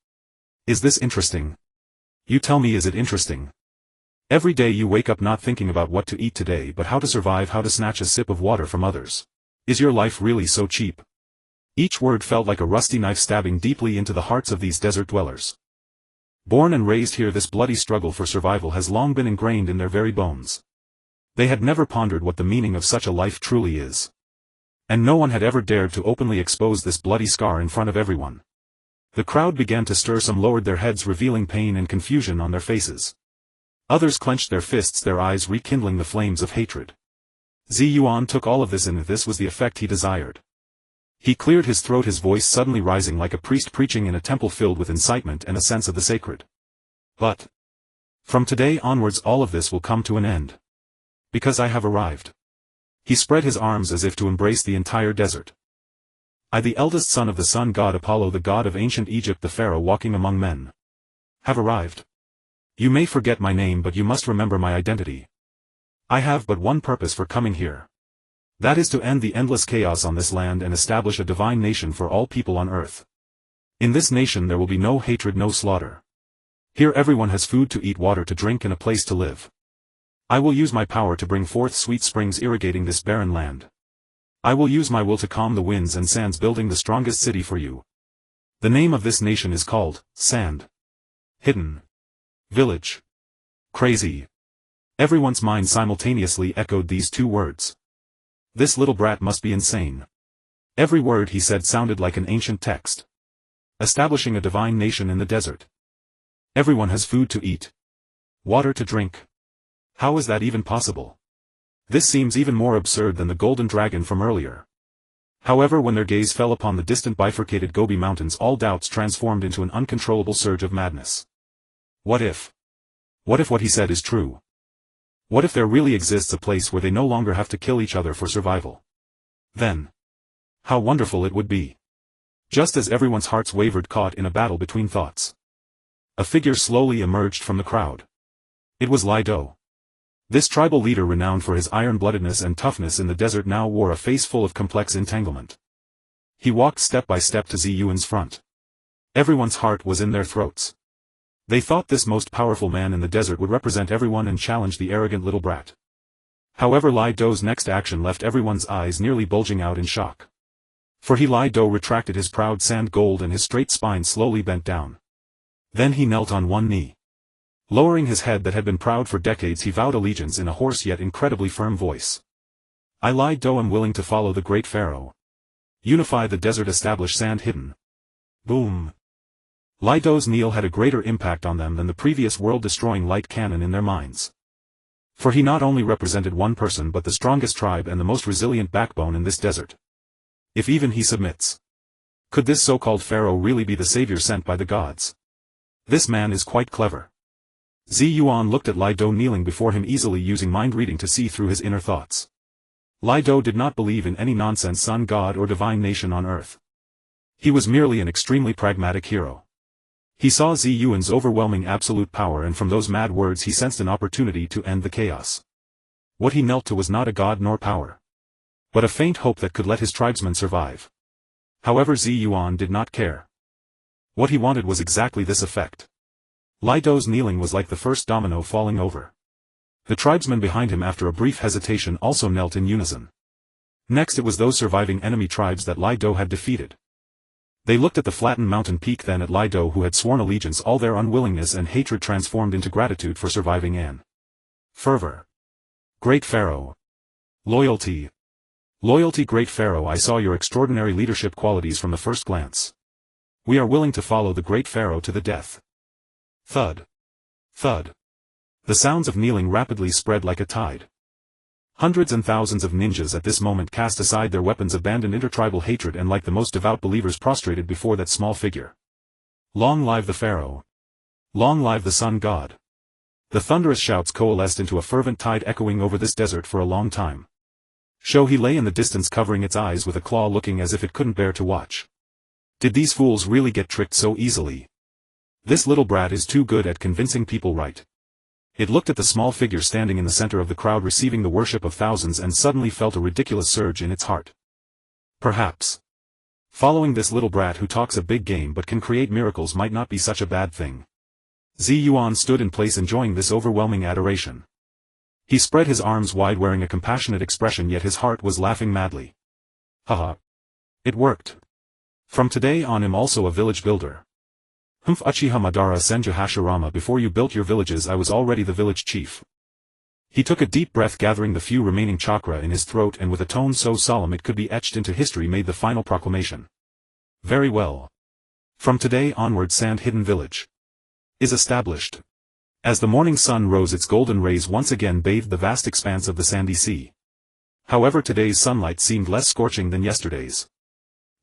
Is this interesting? You tell me, is it interesting? Every day you wake up not thinking about what to eat today, but how to survive, how to snatch a sip of water from others. Is your life really so cheap? Each word felt like a rusty knife stabbing deeply into the hearts of these desert dwellers. Born and raised here, this bloody struggle for survival has long been ingrained in their very bones. They had never pondered what the meaning of such a life truly is. And no one had ever dared to openly expose this bloody scar in front of everyone. The crowd began to stir, some lowered their heads, revealing pain and confusion on their faces. Others clenched their fists, their eyes rekindling the flames of hatred. Yuan took all of this in, and this was the effect he desired. He cleared his throat, his voice suddenly rising like a priest preaching in a temple filled with incitement and a sense of the sacred. But from today onwards all of this will come to an end. Because I have arrived. He spread his arms as if to embrace the entire desert. I, the eldest son of the sun god Apollo, the god of ancient Egypt, the pharaoh walking among men, have arrived. You may forget my name, but you must remember my identity. I have but one purpose for coming here. That is to end the endless chaos on this land and establish a divine nation for all people on earth. In this nation there will be no hatred, no slaughter. Here everyone has food to eat, water to drink, and a place to live. I will use my power to bring forth sweet springs irrigating this barren land. I will use my will to calm the winds and sands, building the strongest city for you. The name of this nation is called Sand. Hidden. Village. Crazy. Everyone's mind simultaneously echoed these two words. This little brat must be insane. Every word he said sounded like an ancient text. Establishing a divine nation in the desert. Everyone has food to eat. Water to drink. How is that even possible? This seems even more absurd than the golden dragon from earlier. However, when their gaze fell upon the distant bifurcated Gobi Mountains, all doubts transformed into an uncontrollable surge of madness. What if? What if what he said is true? What if there really exists a place where they no longer have to kill each other for survival? Then, how wonderful it would be. Just as everyone's hearts wavered, caught in a battle between thoughts, a figure slowly emerged from the crowd. It was Lai Do. This tribal leader, renowned for his iron-bloodedness and toughness in the desert, now wore a face full of complex entanglement. He walked step by step to Yuan's front. Everyone's heart was in their throats. They thought this most powerful man in the desert would represent everyone and challenge the arrogant little brat. However, Lai Do's next action left everyone's eyes nearly bulging out in shock. For Lai Do retracted his proud sand gold and his straight spine slowly bent down. Then he knelt on one knee. Lowering his head that had been proud for decades, he vowed allegiance in a hoarse yet incredibly firm voice. I, Lai Do, am willing to follow the great pharaoh. Unify the desert, establish Sand Hidden. Boom. Lai Do's kneel had a greater impact on them than the previous world-destroying light cannon in their minds. For he not only represented one person but the strongest tribe and the most resilient backbone in this desert. If even he submits. Could this so-called pharaoh really be the savior sent by the gods? This man is quite clever. Yuan looked at Lai Do kneeling before him, easily using mind reading to see through his inner thoughts. Lai Do did not believe in any nonsense sun god or divine nation on earth. He was merely an extremely pragmatic hero. He saw Yuan's overwhelming absolute power, and from those mad words he sensed an opportunity to end the chaos. What he knelt to was not a god nor power, but a faint hope that could let his tribesmen survive. However, Yuan did not care. What he wanted was exactly this effect. Lai Do's kneeling was like the first domino falling over. The tribesmen behind him, after a brief hesitation, also knelt in unison. Next it was those surviving enemy tribes that Lai Do had defeated. They looked at the flattened mountain peak, then at Lai Do, who had sworn allegiance. All their unwillingness and hatred transformed into gratitude for surviving and fervor. Great Pharaoh. Loyalty. Loyalty. Great Pharaoh, I saw your extraordinary leadership qualities from the first glance. We are willing to follow the great Pharaoh to the death. Thud. Thud. The sounds of kneeling rapidly spread like a tide. Hundreds and thousands of ninjas at this moment cast aside their weapons, abandoned intertribal hatred, and like the most devout believers prostrated before that small figure. Long live the Pharaoh! Long live the Sun God! The thunderous shouts coalesced into a fervent tide, echoing over this desert for a long time. He lay in the distance, covering its eyes with a claw, looking as if it couldn't bear to watch. Did these fools really get tricked so easily? This little brat is too good at convincing people right. It looked at the small figure standing in the center of the crowd, receiving the worship of thousands, and suddenly felt a ridiculous surge in its heart. Perhaps following this little brat who talks a big game but can create miracles might not be such a bad thing. Yuan stood in place, enjoying this overwhelming adoration. He spread his arms wide, wearing a compassionate expression, yet his heart was laughing madly. Haha. It worked. From today on I'm also a village builder. Uchiha Madara Senju Hashirama, before you built your villages I was already the village chief. He took a deep breath, gathering the few remaining chakra in his throat, and with a tone so solemn it could be etched into history made the final proclamation. Very well. From today onward Sand Hidden Village is established. As the morning sun rose, its golden rays once again bathed the vast expanse of the sandy sea. However, today's sunlight seemed less scorching than yesterday's.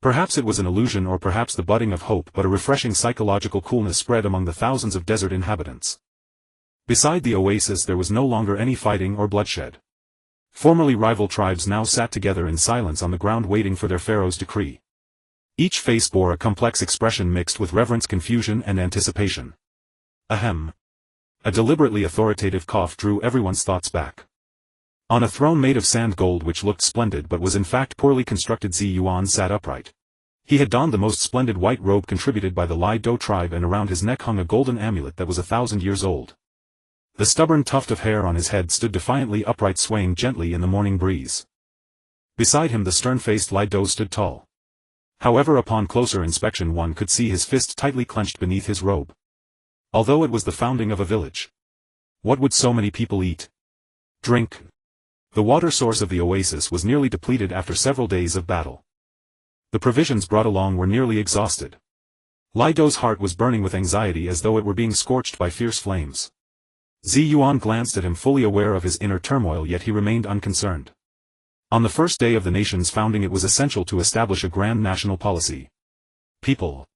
Perhaps it was an illusion, or perhaps the budding of hope, but a refreshing psychological coolness spread among the thousands of desert inhabitants. Beside the oasis there was no longer any fighting or bloodshed. Formerly rival tribes now sat together in silence on the ground, waiting for their pharaoh's decree. Each face bore a complex expression mixed with reverence, confusion, and anticipation. Ahem. A deliberately authoritative cough drew everyone's thoughts back. On a throne made of sand gold, which looked splendid but was in fact poorly constructed, Yuan sat upright. He had donned the most splendid white robe contributed by the Lai Do tribe, and around his neck hung a golden amulet that was 1,000 years old. The stubborn tuft of hair on his head stood defiantly upright, swaying gently in the morning breeze. Beside him the stern-faced Lai Do stood tall. However, upon closer inspection one could see his fist tightly clenched beneath his robe. Although it was the founding of a village, what would so many people eat? Drink? The water source of the oasis was nearly depleted after several days of battle. The provisions brought along were nearly exhausted. Lai Do's heart was burning with anxiety, as though it were being scorched by fierce flames. Yuan glanced at him, fully aware of his inner turmoil, yet he remained unconcerned. On the first day of the nation's founding it was essential to establish a grand national policy. People.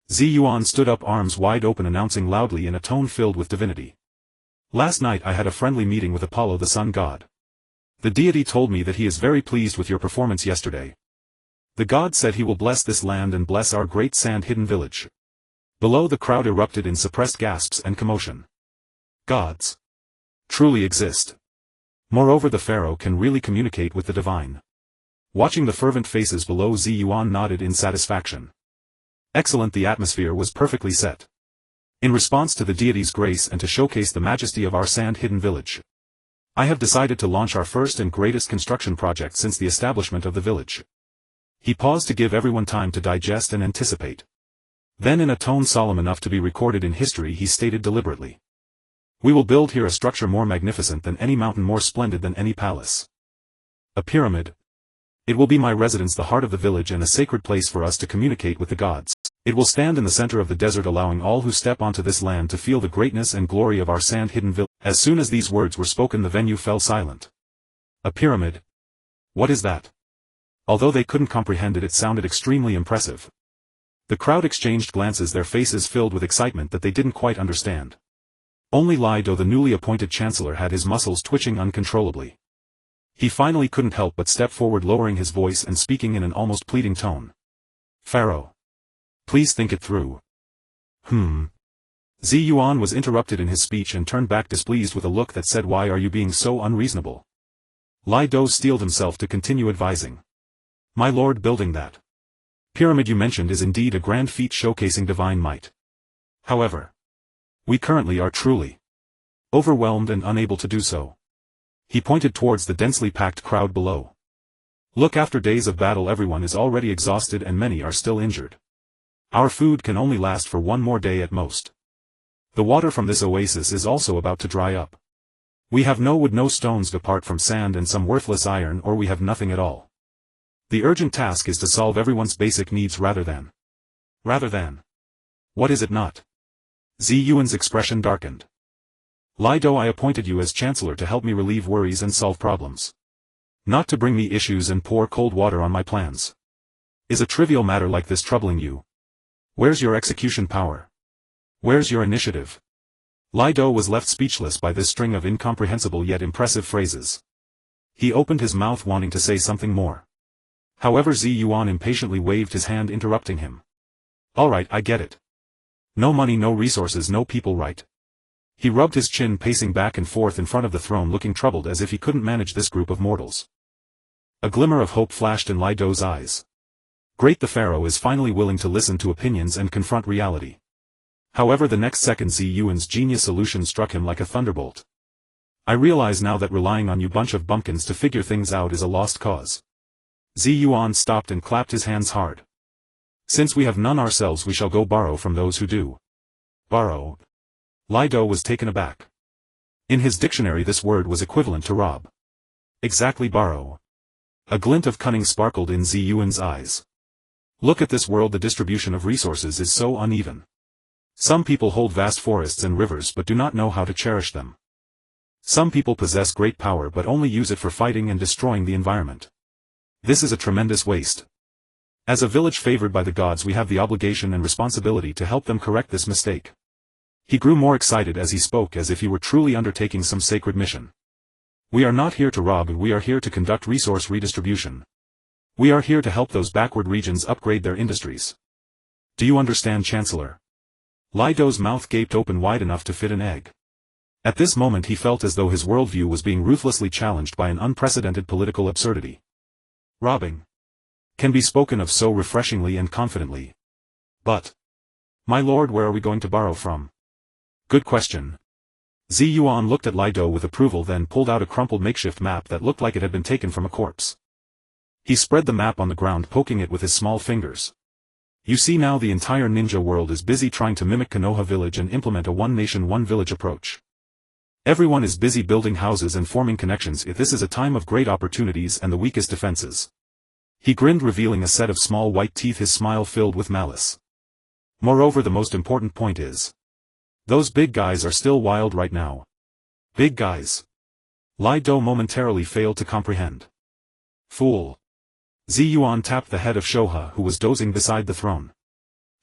Yuan stood up, arms wide open, announcing loudly in a tone filled with divinity. Last night I had a friendly meeting with Apollo, the sun god. The deity told me that he is very pleased with your performance yesterday. The god said he will bless this land and bless our great sand-hidden village. Below, the crowd erupted in suppressed gasps and commotion. Gods truly exist. Moreover, the pharaoh can really communicate with the divine. Watching the fervent faces below, Yuan nodded in satisfaction. Excellent, the atmosphere was perfectly set. In response to the deity's grace and to showcase the majesty of our sand-hidden village, I have decided to launch our first and greatest construction project since the establishment of the village. He paused to give everyone time to digest and anticipate. Then, in a tone solemn enough to be recorded in history, he stated deliberately. We will build here a structure more magnificent than any mountain, more splendid than any palace. A pyramid. It will be my residence, the heart of the village, and a sacred place for us to communicate with the gods. It will stand in the center of the desert, allowing all who step onto this land to feel the greatness and glory of our sand-hidden village. As soon as these words were spoken, the venue fell silent. A pyramid? What is that? Although they couldn't comprehend it, it sounded extremely impressive. The crowd exchanged glances, their faces filled with excitement that they didn't quite understand. Only Lido, the newly appointed chancellor, had his muscles twitching uncontrollably. He finally couldn't help but step forward, lowering his voice and speaking in an almost pleading tone. Pharaoh. Please think it through. Yuan was interrupted in his speech and turned back displeased with a look that said, why are you being so unreasonable? Lido steeled himself to continue advising. My lord, building that pyramid you mentioned is indeed a grand feat showcasing divine might. However, we currently are truly overwhelmed and unable to do so. He pointed towards the densely packed crowd below. Look, after days of battle everyone is already exhausted and many are still injured. Our food can only last for one more day at most. The water from this oasis is also about to dry up. We have no wood, no stones apart from sand and some worthless iron, or we have nothing at all. The urgent task is to solve everyone's basic needs rather than. What is it not? Yuan's expression darkened. Lido, I appointed you as chancellor to help me relieve worries and solve problems. Not to bring me issues and pour cold water on my plans. Is a trivial matter like this troubling you? Where's your execution power? Where's your initiative? Lido was left speechless by this string of incomprehensible yet impressive phrases. He opened his mouth wanting to say something more. However, Yuan impatiently waved his hand, interrupting him. Alright, I get it. No money, no resources, no people, right? He rubbed his chin, pacing back and forth in front of the throne, looking troubled as if he couldn't manage this group of mortals. A glimmer of hope flashed in Lido's eyes. Great, the pharaoh is finally willing to listen to opinions and confront reality. However, the next second Yuan's genius solution struck him like a thunderbolt. I realize now that relying on you bunch of bumpkins to figure things out is a lost cause. Yuan stopped and clapped his hands hard. Since we have none ourselves, we shall go borrow from those who do. Borrow? Lido was taken aback. In his dictionary this word was equivalent to rob. Exactly, borrow. A glint of cunning sparkled in Yuan's eyes. Look at this world, the distribution of resources is so uneven. Some people hold vast forests and rivers but do not know how to cherish them. Some people possess great power but only use it for fighting and destroying the environment. This is a tremendous waste. As a village favored by the gods, we have the obligation and responsibility to help them correct this mistake. He grew more excited as he spoke, as if he were truly undertaking some sacred mission. We are not here to rob, we are here to conduct resource redistribution. We are here to help those backward regions upgrade their industries. Do you understand, Chancellor? Lido's mouth gaped open wide enough to fit an egg. At this moment he felt as though his worldview was being ruthlessly challenged by an unprecedented political absurdity. Robbing can be spoken of so refreshingly and confidently. But, my lord, where are we going to borrow from? Good question. Yuan looked at Lido with approval, then pulled out a crumpled makeshift map that looked like it had been taken from a corpse. He spread the map on the ground, poking it with his small fingers. You see, now the entire ninja world is busy trying to mimic Konoha village and implement a one nation one village approach. Everyone is busy building houses and forming connections. This is a time of great opportunities and the weakest defenses. He grinned, revealing a set of small white teeth, his smile filled with malice. Moreover, the most important point is, those big guys are still wild right now. Big guys? Lido momentarily failed to comprehend. Fool. Yuan tapped the head of Shoha, who was dozing beside the throne.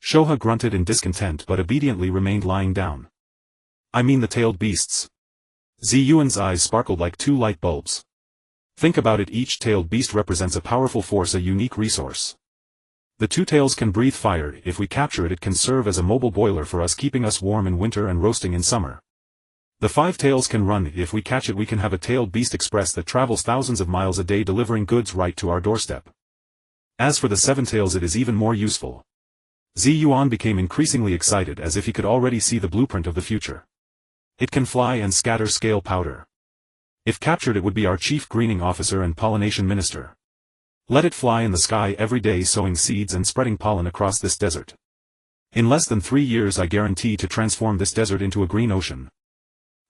Shoha grunted in discontent but obediently remained lying down. I mean the tailed beasts. Yuan's eyes sparkled like two light bulbs. Think about it, each tailed beast represents a powerful force, a unique resource. The two tails can breathe fire. If we capture it, it can serve as a mobile boiler for us, keeping us warm in winter and roasting in summer. The five tails can run. If we catch it, we can have a tailed beast express that travels thousands of miles a day, delivering goods right to our doorstep. As for the seven tails, it is even more useful. Yuan became increasingly excited, as if he could already see the blueprint of the future. It can fly and scatter scale powder. If captured, it would be our chief greening officer and pollination minister. Let it fly in the sky every day, sowing seeds and spreading pollen across this desert. In less than 3 years, I guarantee to transform this desert into a green ocean.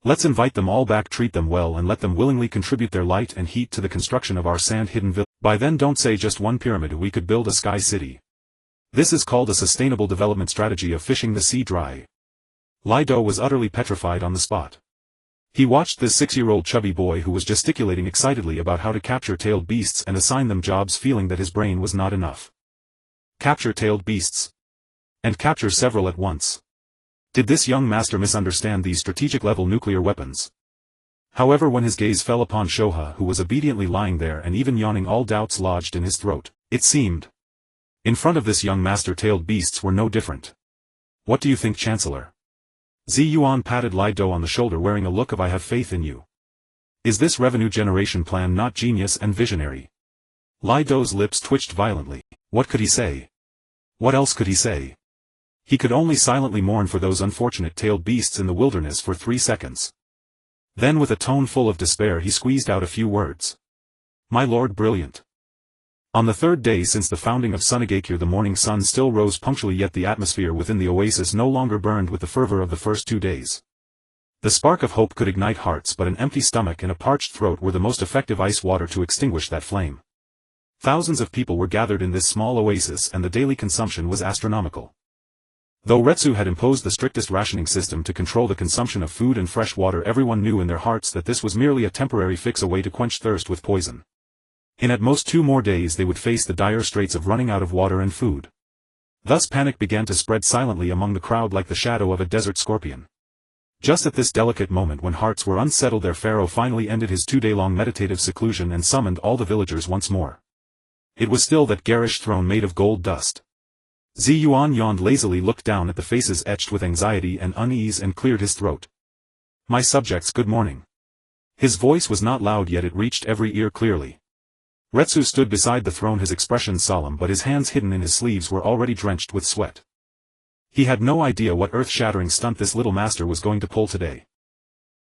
Let's invite them all back, treat them well, and let them willingly contribute their light and heat to the construction of our sand-hidden village. By then, don't say just one pyramid, we could build a sky city. This is called a sustainable development strategy of fishing the sea dry. Lido was utterly petrified on the spot. He watched this 6-year-old chubby boy who was gesticulating excitedly about how to capture tailed beasts and assign them jobs, feeling that his brain was not enough. Capture tailed beasts. And capture several at once. Did this young master misunderstand these strategic-level nuclear weapons? However, when his gaze fell upon Shoha, who was obediently lying there and even yawning, all doubts lodged in his throat. It seemed. In front of this young master-tailed beasts were no different. What do you think, Chancellor? Yuan patted Li Do on the shoulder, wearing a look of "I have faith in you." Is this revenue generation plan not genius and visionary? Li Do's lips twitched violently. What could he say? What else could he say? He could only silently mourn for those unfortunate tailed beasts in the wilderness for 3 seconds. Then with a tone full of despair he squeezed out a few words. My lord, brilliant. On the 3rd day since the founding of Sunagakure, the morning sun still rose punctually, yet the atmosphere within the oasis no longer burned with the fervor of the first 2 days. The spark of hope could ignite hearts, but an empty stomach and a parched throat were the most effective ice water to extinguish that flame. Thousands of people were gathered in this small oasis, and the daily consumption was astronomical. Though Retsu had imposed the strictest rationing system to control the consumption of food and fresh water, everyone knew in their hearts that this was merely a temporary fix, a way to quench thirst with poison. In at most 2 more days they would face the dire straits of running out of water and food. Thus panic began to spread silently among the crowd like the shadow of a desert scorpion. Just at this delicate moment, when hearts were unsettled, their pharaoh finally ended his 2-day-long meditative seclusion and summoned all the villagers once more. It was still that garish throne made of gold dust. Yuan yawned lazily, looked down at the faces etched with anxiety and unease, and cleared his throat. My subjects, good morning. His voice was not loud, yet it reached every ear clearly. Retsu stood beside the throne, his expression solemn, but his hands hidden in his sleeves were already drenched with sweat. He had no idea what earth-shattering stunt this little master was going to pull today.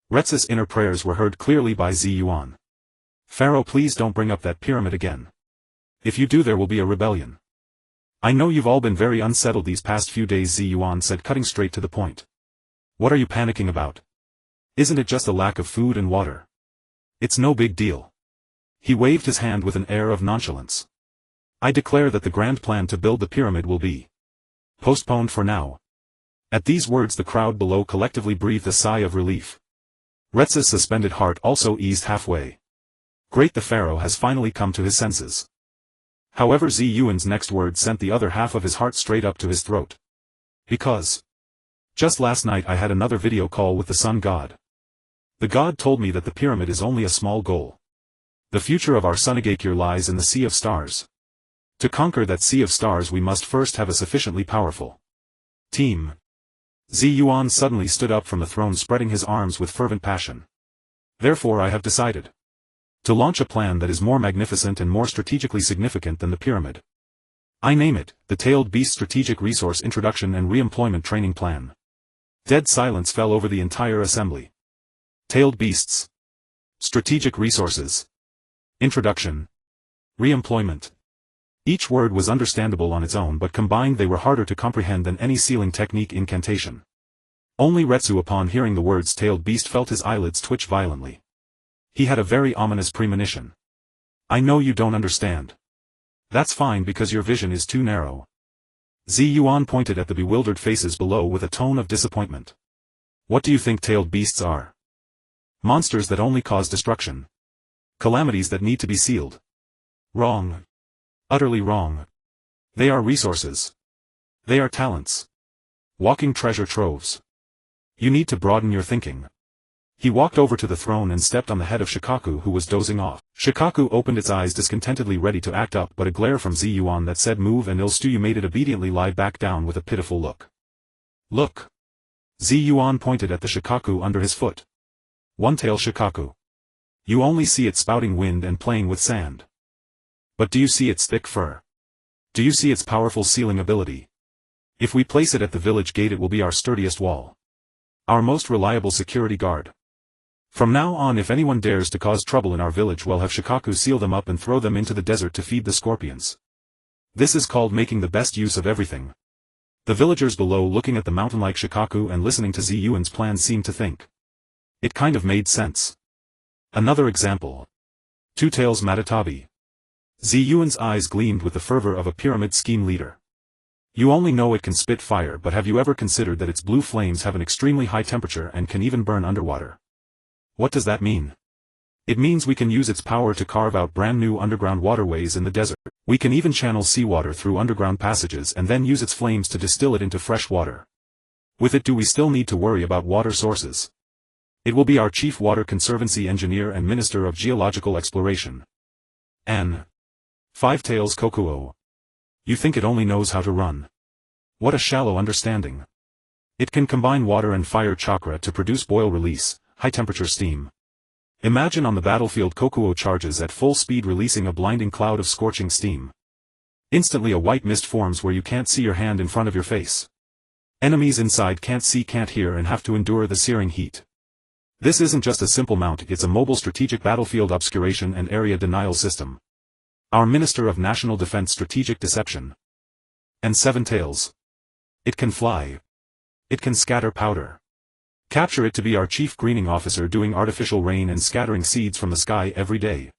Retsu's inner prayers were heard clearly by Yuan. Pharaoh, please don't bring up that pyramid again. If you do, there will be a rebellion. I know you've all been very unsettled these past few days, Yuan said, cutting straight to the point. What are you panicking about? Isn't it just a lack of food and water? It's no big deal. He waved his hand with an air of nonchalance. I declare that the grand plan to build the pyramid will be postponed for now. At these words the crowd below collectively breathed a sigh of relief. Retsu's suspended heart also eased halfway. Great, the pharaoh has finally come to his senses. However, Yuan's next words sent the other half of his heart straight up to his throat. Because just last night I had another video call with the sun god. The god told me that the pyramid is only a small goal. The future of our Sunagakure lies in the sea of stars. To conquer that sea of stars we must first have a sufficiently powerful team. Yuan suddenly stood up from the throne, spreading his arms with fervent passion. Therefore I have decided to launch a plan that is more magnificent and more strategically significant than the pyramid. I name it, the Tailed Beast Strategic Resource Introduction and Reemployment Training Plan. Dead silence fell over the entire assembly. Tailed beasts. Strategic resources. Introduction. Reemployment. Each word was understandable on its own, but combined they were harder to comprehend than any sealing technique incantation. Only Retsu, upon hearing the words tailed beast, felt his eyelids twitch violently. He had a very ominous premonition. I know you don't understand. That's fine, because your vision is too narrow. Yuan pointed at the bewildered faces below with a tone of disappointment. What do you think tailed beasts are? Monsters that only cause destruction. Calamities that need to be sealed. Wrong. Utterly wrong. They are resources. They are talents. Walking treasure troves. You need to broaden your thinking. He walked over to the throne and stepped on the head of Shikaku, who was dozing off. Shikaku opened its eyes discontentedly, ready to act up, but a glare from Yuan that said move and else you made it obediently lie back down with a pitiful look. Look. Yuan pointed at the Shikaku under his foot. One-tail Shikaku. You only see it spouting wind and playing with sand. But do you see its thick fur? Do you see its powerful sealing ability? If we place it at the village gate, it will be our sturdiest wall. Our most reliable security guard. From now on, if anyone dares to cause trouble in our village, we'll have Shikaku seal them up and throw them into the desert to feed the scorpions. This is called making the best use of everything. The villagers below, looking at the mountain-like Shikaku and listening to Yuan's plan, seemed to think it kind of made sense. Another example. Two Tails Matatabi. Yuan's eyes gleamed with the fervor of a pyramid scheme leader. You only know it can spit fire, but have you ever considered that its blue flames have an extremely high temperature and can even burn underwater? What does that mean? It means we can use its power to carve out brand new underground waterways in the desert. We can even channel seawater through underground passages and then use its flames to distill it into fresh water. With it, do we still need to worry about water sources? It will be our chief water conservancy engineer and minister of geological exploration. An. Five Tails Kokuo. You think it only knows how to run? What a shallow understanding. It can combine water and fire chakra to produce boil release, high-temperature steam. Imagine on the battlefield Kokuo charges at full speed releasing a blinding cloud of scorching steam. Instantly a white mist forms where you can't see your hand in front of your face. Enemies inside can't see, can't hear, and have to endure the searing heat. This isn't just a simple mount, it's a mobile strategic battlefield obscuration and area denial system. Our Minister of National Defense Strategic Deception. And Seven Tails. It can fly. It can scatter powder. Capture it to be our chief greening officer, doing artificial rain and scattering seeds from the sky every day.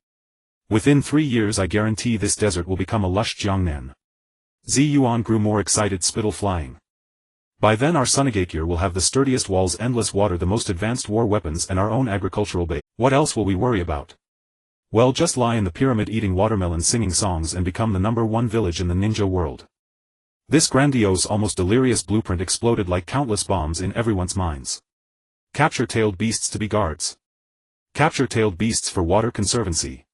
Within 3 years I guarantee this desert will become a lush Jiangnan. Yuan grew more excited, spittle flying. By then our Sunagakure will have the sturdiest walls, endless water, the most advanced war weapons, and our own agricultural base. What else will we worry about? Well, just lie in the pyramid eating watermelon, singing songs, and become the #1 village in the ninja world. This grandiose, almost delirious blueprint exploded like countless bombs in everyone's minds. Capture tailed beasts to be guards. Capture tailed beasts for water conservancy.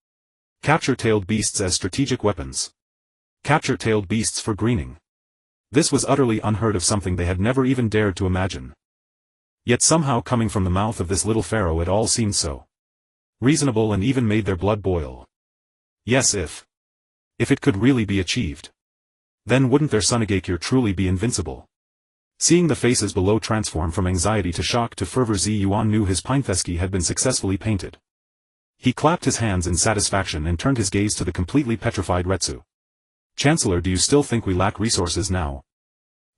Capture tailed beasts as strategic weapons. Capture tailed beasts for greening. This was utterly unheard of, something they had never even dared to imagine. Yet somehow, coming from the mouth of this little pharaoh, it all seemed so reasonable and even made their blood boil. Yes, if it could really be achieved. Then wouldn't their Sunagakure truly be invincible? Seeing the faces below transform from anxiety to shock to fervor, Yuan knew his Pintheski had been successfully painted. He clapped his hands in satisfaction and turned his gaze to the completely petrified Retsu. Chancellor, do you still think we lack resources now?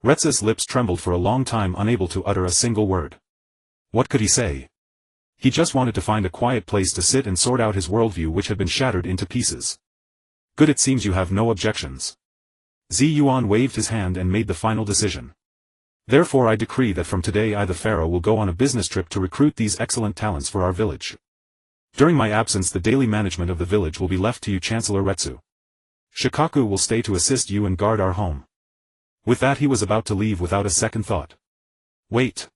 Retsu's lips trembled for a long time, unable to utter a single word. What could he say? He just wanted to find a quiet place to sit and sort out his worldview, which had been shattered into pieces. Good, it seems you have no objections. Yuan waved his hand and made the final decision. Therefore I decree that from today I, the pharaoh, will go on a business trip to recruit these excellent talents for our village. During my absence the daily management of the village will be left to you, Chancellor Retsu. Shikaku will stay to assist you and guard our home. With that he was about to leave without a second thought. Wait.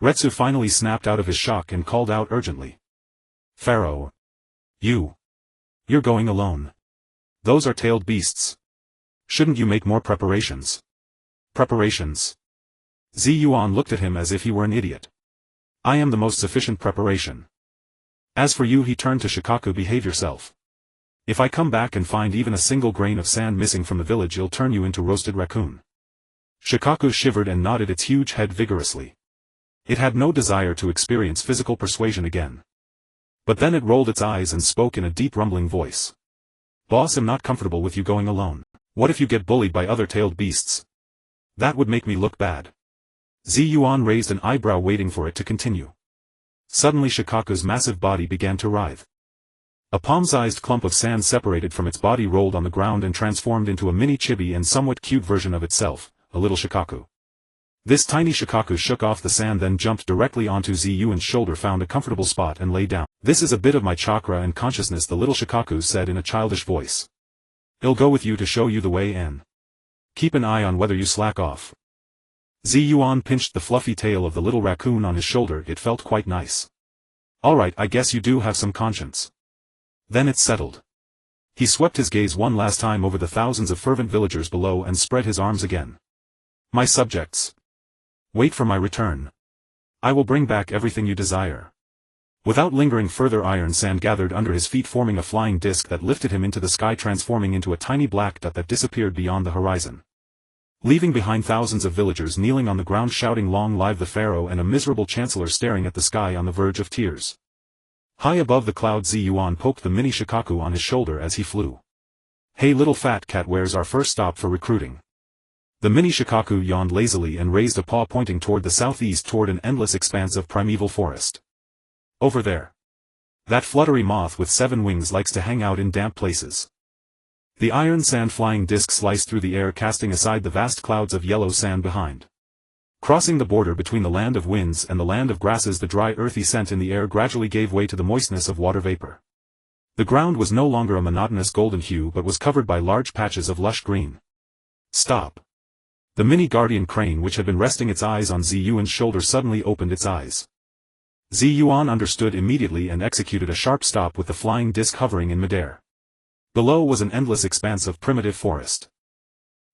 Retsu finally snapped out of his shock and called out urgently. Pharaoh. You're going alone. Those are tailed beasts. Shouldn't you make more preparations? Preparations? Yuan looked at him as if he were an idiot. I am the most sufficient preparation. As for you, he turned to Shikaku, behave yourself. If I come back and find even a single grain of sand missing from the village, I'll turn you into roasted raccoon. Shikaku shivered and nodded its huge head vigorously. It had no desire to experience physical persuasion again. But then it rolled its eyes and spoke in a deep rumbling voice. Boss, I'm not comfortable with you going alone. What if you get bullied by other tailed beasts? That would make me look bad. Yuan raised an eyebrow, waiting for it to continue. Suddenly Shikaku's massive body began to writhe. A palm-sized clump of sand separated from its body, rolled on the ground, and transformed into a mini chibi and somewhat cute version of itself, a little Shikaku. This tiny Shikaku shook off the sand, then jumped directly onto Yuan's shoulder, found a comfortable spot and lay down. This is a bit of my chakra and consciousness, the little Shikaku said in a childish voice. I'll go with you to show you the way in. Keep an eye on whether you slack off. Yuan pinched the fluffy tail of the little raccoon on his shoulder. It felt quite nice. Alright, I guess you do have some conscience. Then it's settled. He swept his gaze one last time over the thousands of fervent villagers below and spread his arms again. My subjects. Wait for my return. I will bring back everything you desire. Without lingering further, iron sand gathered under his feet, forming a flying disc that lifted him into the sky, transforming into a tiny black dot that disappeared beyond the horizon. Leaving behind thousands of villagers kneeling on the ground shouting long live the pharaoh, and a miserable chancellor staring at the sky on the verge of tears. High above the clouds, Yuan poked the mini Shikaku on his shoulder as he flew. Hey little fat cat, where's our first stop for recruiting? The mini Shikaku yawned lazily and raised a paw, pointing toward the southeast, toward an endless expanse of primeval forest. Over there. That fluttery moth with 7 wings likes to hang out in damp places. The iron sand flying disc sliced through the air, casting aside the vast clouds of yellow sand behind. Crossing the border between the land of winds and the land of grasses, the dry earthy scent in the air gradually gave way to the moistness of water vapor. The ground was no longer a monotonous golden hue, but was covered by large patches of lush green. Stop. The mini guardian crane which had been resting its eyes on Ziyuan's shoulder suddenly opened its eyes. Ziyuan understood immediately and executed a sharp stop with the flying disc hovering in midair. Below was an endless expanse of primitive forest.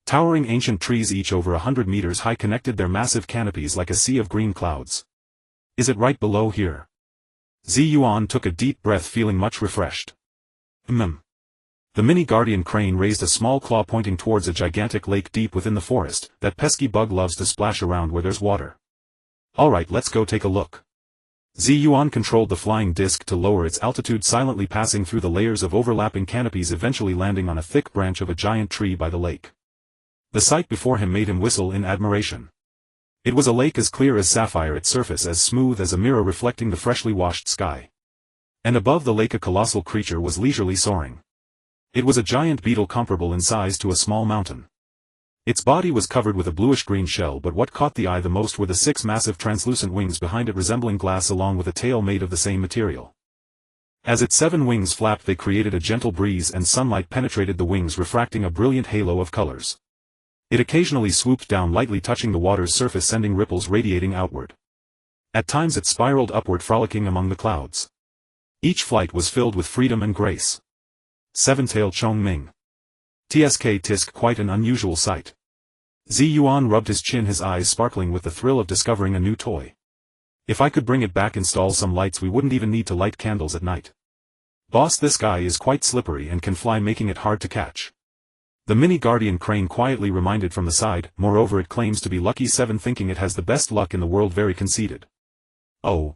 Towering ancient trees each over 100 meters high connected their massive canopies like a sea of green clouds. Is it right below here? Ziyuan took a deep breath, feeling much refreshed. The mini guardian crane raised a small claw pointing towards a gigantic lake deep within the forest. That pesky bug loves to splash around where there's water. Alright, let's go take a look. Ziyuan controlled the flying disc to lower its altitude, silently passing through the layers of overlapping canopies, eventually landing on a thick branch of a giant tree by the lake. The sight before him made him whistle in admiration. It was a lake as clear as sapphire, its surface as smooth as a mirror reflecting the freshly washed sky. And above the lake a colossal creature was leisurely soaring. It was a giant beetle comparable in size to a small mountain. Its body was covered with a bluish-green shell, but what caught the eye the most were the 6 massive translucent wings behind it resembling glass, along with a tail made of the same material. As its 7 wings flapped, they created a gentle breeze, and sunlight penetrated the wings, refracting a brilliant halo of colors. It occasionally swooped down lightly, touching the water's surface, sending ripples radiating outward. At times it spiraled upward, frolicking among the clouds. Each flight was filled with freedom and grace. 7-tailed Chongming. Tisk, quite an unusual sight. Ziyuan rubbed his chin, his eyes sparkling with the thrill of discovering a new toy. If I could bring it back, install some lights, we wouldn't even need to light candles at night. Boss, this guy is quite slippery and can fly, making it hard to catch. The mini guardian crane quietly reminded from the side. Moreover, it claims to be lucky 7, thinking it has the best luck in the world. Very conceited. Oh.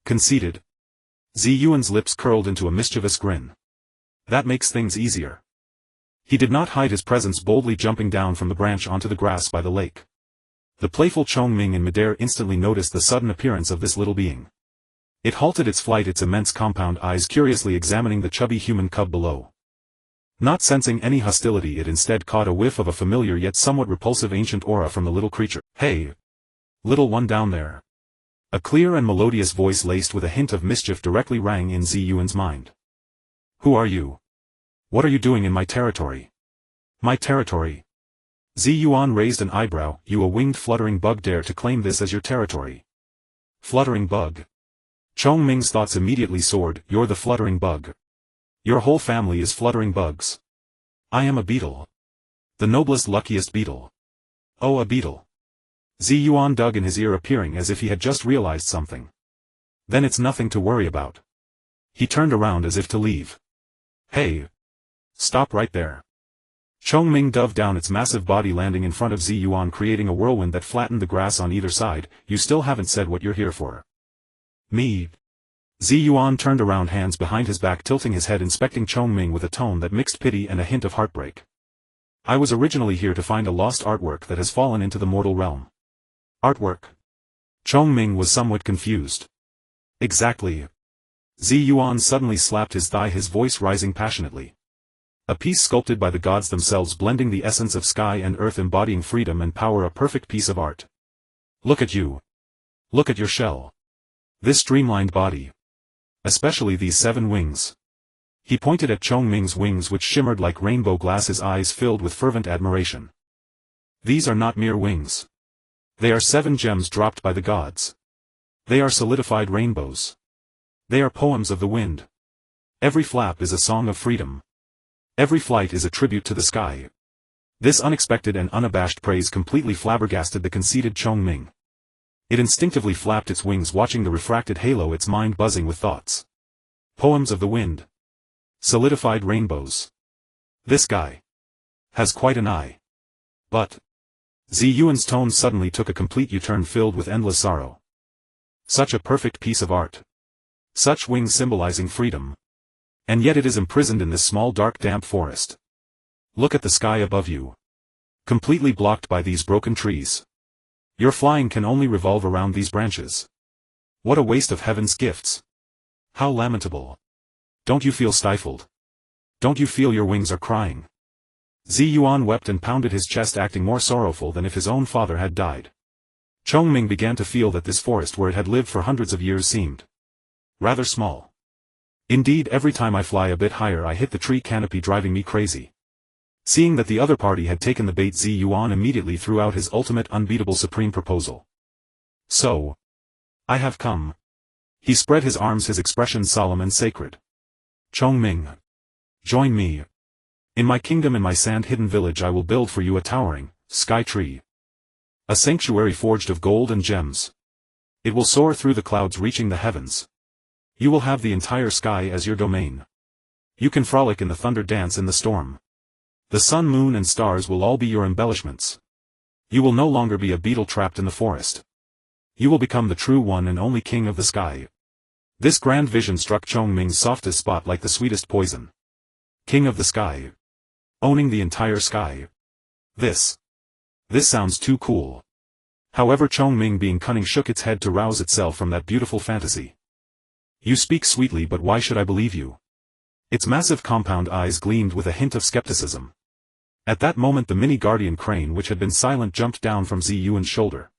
Conceited? Ziyuan's lips curled into a mischievous grin. That makes things easier. He did not hide his presence, boldly jumping down from the branch onto the grass by the lake. The playful Chongming in midair instantly noticed the sudden appearance of this little being. It halted its flight, its immense compound eyes curiously examining the chubby human cub below. Not sensing any hostility, it instead caught a whiff of a familiar yet somewhat repulsive ancient aura from the little creature. Hey! Little one down there. A clear and melodious voice laced with a hint of mischief directly rang in Ziyuan's mind. Who are you? What are you doing in my territory? My territory? Ziyuan raised an eyebrow. You, a winged fluttering bug, dare to claim this as your territory? Fluttering bug? Chongming's thoughts immediately soared. You're the fluttering bug. Your whole family is fluttering bugs. I am a beetle. The noblest, luckiest beetle. Oh, a beetle. Ziyuan dug in his ear, appearing as if he had just realized something. Then it's nothing to worry about. He turned around as if to leave. Hey! Stop right there. Chongming dove down, its massive body landing in front of Ziyuan, creating a whirlwind that flattened the grass on either side. You still haven't said what you're here for. Me? Ziyuan turned around, hands behind his back, tilting his head, inspecting Chongming with a tone that mixed pity and a hint of heartbreak. I was originally here to find a lost artwork that has fallen into the mortal realm. Artwork? Chongming was somewhat confused. Exactly. Ziyuan suddenly slapped his thigh, his voice rising passionately. A piece sculpted by the gods themselves, blending the essence of sky and earth, embodying freedom and power, a perfect piece of art. Look at you. Look at your shell. This streamlined body. Especially these 7 wings. He pointed at Chongming's wings, which shimmered like rainbow glass, his eyes filled with fervent admiration. These are not mere wings. They are 7 gems dropped by the gods. They are solidified rainbows. They are poems of the wind. Every flap is a song of freedom. Every flight is a tribute to the sky. This unexpected and unabashed praise completely flabbergasted the conceited Chongming. It instinctively flapped its wings, watching the refracted halo, its mind buzzing with thoughts. Poems of the wind. Solidified rainbows. This guy has quite an eye. But Ziyuan's tone suddenly took a complete U-turn, filled with endless sorrow. Such a perfect piece of art. Such wings symbolizing freedom. And yet it is imprisoned in this small, dark, damp forest. Look at the sky above you. Completely blocked by these broken trees. Your flying can only revolve around these branches. What a waste of heaven's gifts. How lamentable. Don't you feel stifled? Don't you feel your wings are crying? Ziyuan wept and pounded his chest, acting more sorrowful than if his own father had died. Chongming began to feel that this forest, where it had lived for hundreds of years, seemed rather small. Indeed, every time I fly a bit higher I hit the tree canopy, driving me crazy. Seeing that the other party had taken the bait, Yuan immediately threw out his ultimate unbeatable supreme proposal. So, I have come. He spread his arms, his expression solemn and sacred. Chongming. Join me. In my kingdom, in my sand-hidden village, I will build for you a towering, sky tree. A sanctuary forged of gold and gems. It will soar through the clouds, reaching the heavens. You will have the entire sky as your domain. You can frolic in the thunder, dance in the storm. The sun, moon and stars will all be your embellishments. You will no longer be a beetle trapped in the forest. You will become the true one and only king of the sky. This grand vision struck Chongming's softest spot like the sweetest poison. King of the sky. Owning the entire sky. This sounds too cool. However, Chongming, being cunning, shook its head to rouse itself from that beautiful fantasy. You speak sweetly, but why should I believe you? Its massive compound eyes gleamed with a hint of skepticism. At that moment the mini guardian crane, which had been silent, jumped down from Yuan's shoulder.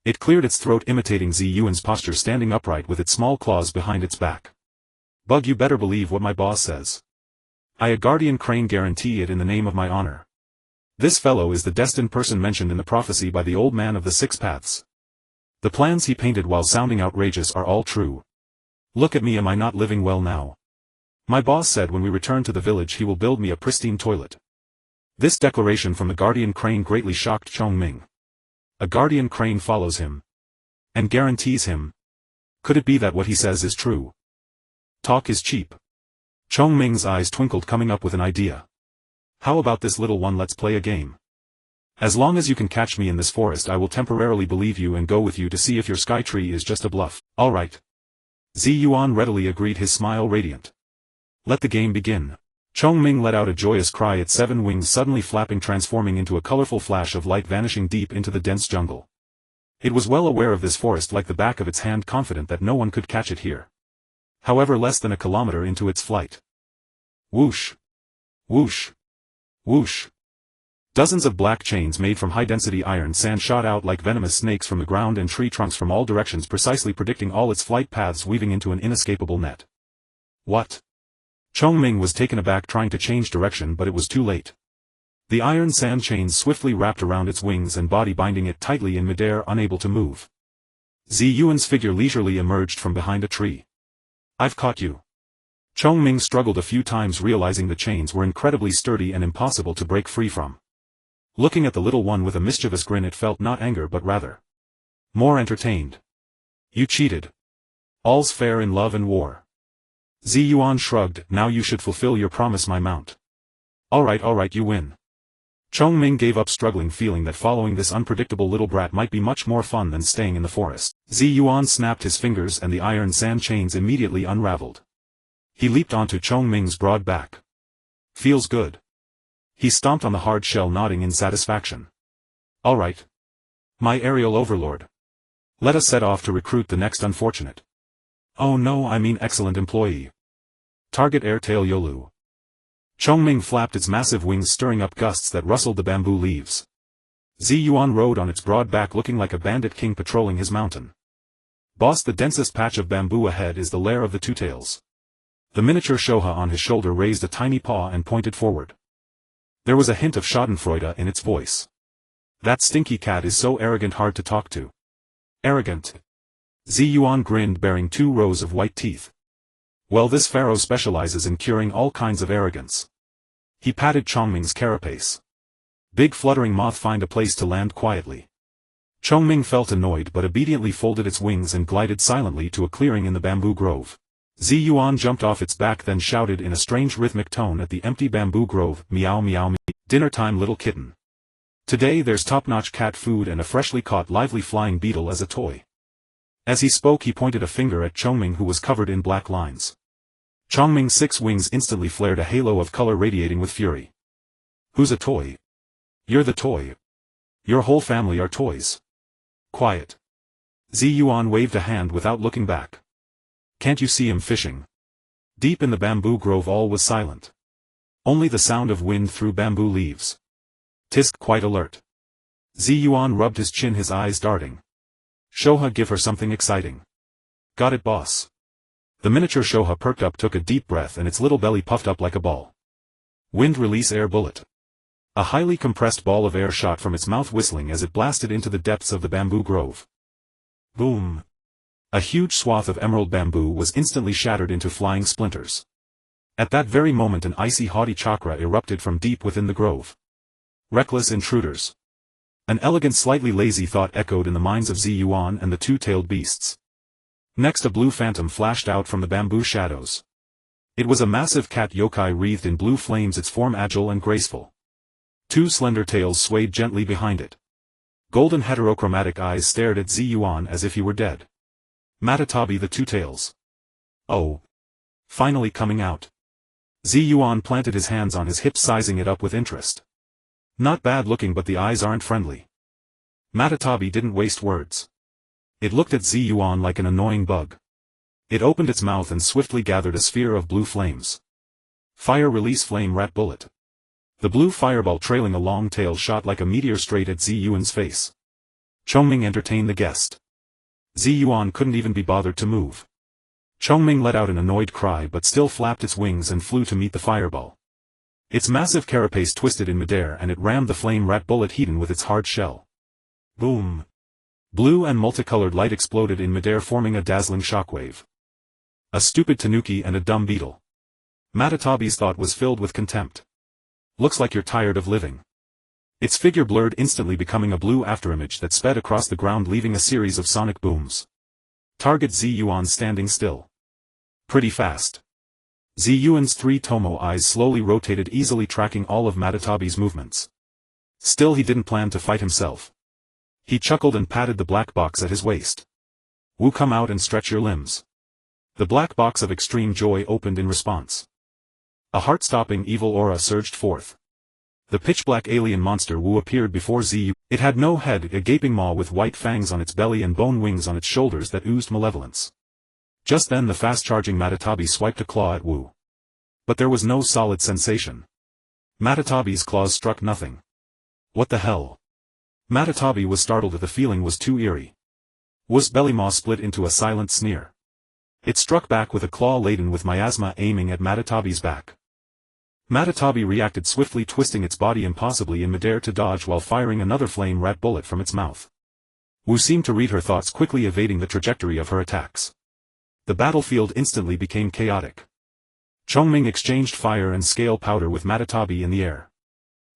It cleared its throat, imitating Yuan's posture, standing upright with its small claws behind its back. Bug, you better believe what my boss says. I, a guardian crane, guarantee it in the name of my honor. This fellow is the destined person mentioned in the prophecy by the old man of the 6 paths. The plans he painted while sounding outrageous are all true. Look at me, am I not living well now? My boss said when we return to the village he will build me a pristine toilet. This declaration from the guardian crane greatly shocked Chongming. A guardian crane follows him. And guarantees him. Could it be that what he says is true? Talk is cheap. Chongming's eyes twinkled, coming up with an idea. How about this, little one, let's play a game. As long as you can catch me in this forest, I will temporarily believe you and go with you to see if your sky tree is just a bluff. Alright. Yuan readily agreed, his smile radiant. Let the game begin. Chongming let out a joyous cry, its 7 wings suddenly flapping, transforming into a colorful flash of light, vanishing deep into the dense jungle. It was well aware of this forest like the back of its hand, confident that no one could catch it here. However, less than a kilometer into its flight. Whoosh! Whoosh! Whoosh! Dozens of black chains made from high-density iron sand shot out like venomous snakes from the ground and tree trunks from all directions, precisely predicting all its flight paths, weaving into an inescapable net. What? Chongming was taken aback, trying to change direction, but it was too late. The iron sand chains swiftly wrapped around its wings and body, binding it tightly in midair, unable to move. Yuan's figure leisurely emerged from behind a tree. I've caught you. Chongming struggled a few times, realizing the chains were incredibly sturdy and impossible to break free from. Looking at the little one with a mischievous grin, it felt not anger but rather more entertained. You cheated. All's fair in love and war. Yuan shrugged. Now you should fulfill your promise, my mount. Alright, you win. Chongming gave up, struggling, feeling that following this unpredictable little brat might be much more fun than staying in the forest. Yuan snapped his fingers and the iron sand chains immediately unraveled. He leaped onto Chongming's broad back. Feels good. He stomped on the hard shell, nodding in satisfaction. Alright. My aerial overlord. Let us set off to recruit the next unfortunate. Oh no, I mean excellent employee. Target Airtail Yolu. Chongming flapped its massive wings, stirring up gusts that rustled the bamboo leaves. Yuan rode on its broad back, looking like a bandit king patrolling his mountain. Boss, the densest patch of bamboo ahead is the lair of the Two Tails. The miniature Shoha on his shoulder raised a tiny paw and pointed forward. There was a hint of schadenfreude in its voice. That stinky cat is so arrogant, hard to talk to. Arrogant. Yuan grinned, baring 2 rows of white teeth. Well, this pharaoh specializes in curing all kinds of arrogance. He patted Chongming's carapace. Big fluttering moth, find a place to land quietly. Chongming felt annoyed but obediently folded its wings and glided silently to a clearing in the bamboo grove. Yuan jumped off its back, then shouted in a strange rhythmic tone at the empty bamboo grove, meow meow meow. Dinner time, little kitten. Today there's top-notch cat food and a freshly caught lively flying beetle as a toy. As he spoke he pointed a finger at Chongming, who was covered in black lines. Chongming's 6 wings instantly flared, a halo of color radiating with fury. Who's a toy? You're the toy. Your whole family are toys. Quiet. Yuan waved a hand without looking back. Can't you see him fishing? Deep in the bamboo grove all was silent. Only the sound of wind through bamboo leaves. Tisk, quite alert. Yuan rubbed his chin, his eyes darting. Shoha, give her something exciting. Got it, boss. The miniature Shoha perked up, took a deep breath, and its little belly puffed up like a ball. Wind release air bullet. A highly compressed ball of air shot from its mouth whistling as it blasted into the depths of the bamboo grove. Boom! A huge swath of emerald bamboo was instantly shattered into flying splinters. At that very moment an icy haughty chakra erupted from deep within the grove. Reckless intruders. An elegant slightly lazy thought echoed in the minds of Yuan and the two-tailed beasts. Next a blue phantom flashed out from the bamboo shadows. It was a massive cat yokai wreathed in blue flames, its form agile and graceful. Two slender tails swayed gently behind it. Golden heterochromatic eyes stared at Yuan as if he were dead. Matatabi the Two Tails. Oh. Finally coming out. Yuan planted his hands on his hips, sizing it up with interest. Not bad looking, but the eyes aren't friendly. Matatabi didn't waste words. It looked at Yuan like an annoying bug. It opened its mouth and swiftly gathered a sphere of blue flames. Fire release flame rat bullet. The blue fireball trailing a long tail shot like a meteor straight at Yuan's face. Chongming entertained the guest. Yuan couldn't even be bothered to move. Chongming let out an annoyed cry but still flapped its wings and flew to meet the fireball. Its massive carapace twisted in midair and it rammed the flame rat bullet heaten with its hard shell. Boom! Blue and multicolored light exploded in midair, forming a dazzling shockwave. A stupid tanuki and a dumb beetle. Matatabi's thought was filled with contempt. Looks like you're tired of living. Its figure blurred instantly, becoming a blue afterimage that sped across the ground, leaving a series of sonic booms. Target Yuan standing still. Pretty fast. Yuan's three Tomo eyes slowly rotated, easily tracking all of Matatabi's movements. Still he didn't plan to fight himself. He chuckled and patted the black box at his waist. Wu, come out and stretch your limbs. The black box of extreme joy opened in response. A heart-stopping evil aura surged forth. The pitch-black alien monster Wu appeared before Yuan. It had no head, a gaping maw with white fangs on its belly and bone wings on its shoulders that oozed malevolence. Just then the fast-charging Matatabi swiped a claw at Wu. But there was no solid sensation. Matatabi's claws struck nothing. What the hell? Matatabi was startled, the feeling was too eerie. Wu's belly maw split into a silent sneer. It struck back with a claw laden with miasma, aiming at Matatabi's back. Matatabi reacted swiftly, twisting its body impossibly in midair to dodge while firing another flame rat bullet from its mouth. Wu seemed to read her thoughts, quickly evading the trajectory of her attacks. The battlefield instantly became chaotic. Chongming exchanged fire and scale powder with Matatabi in the air.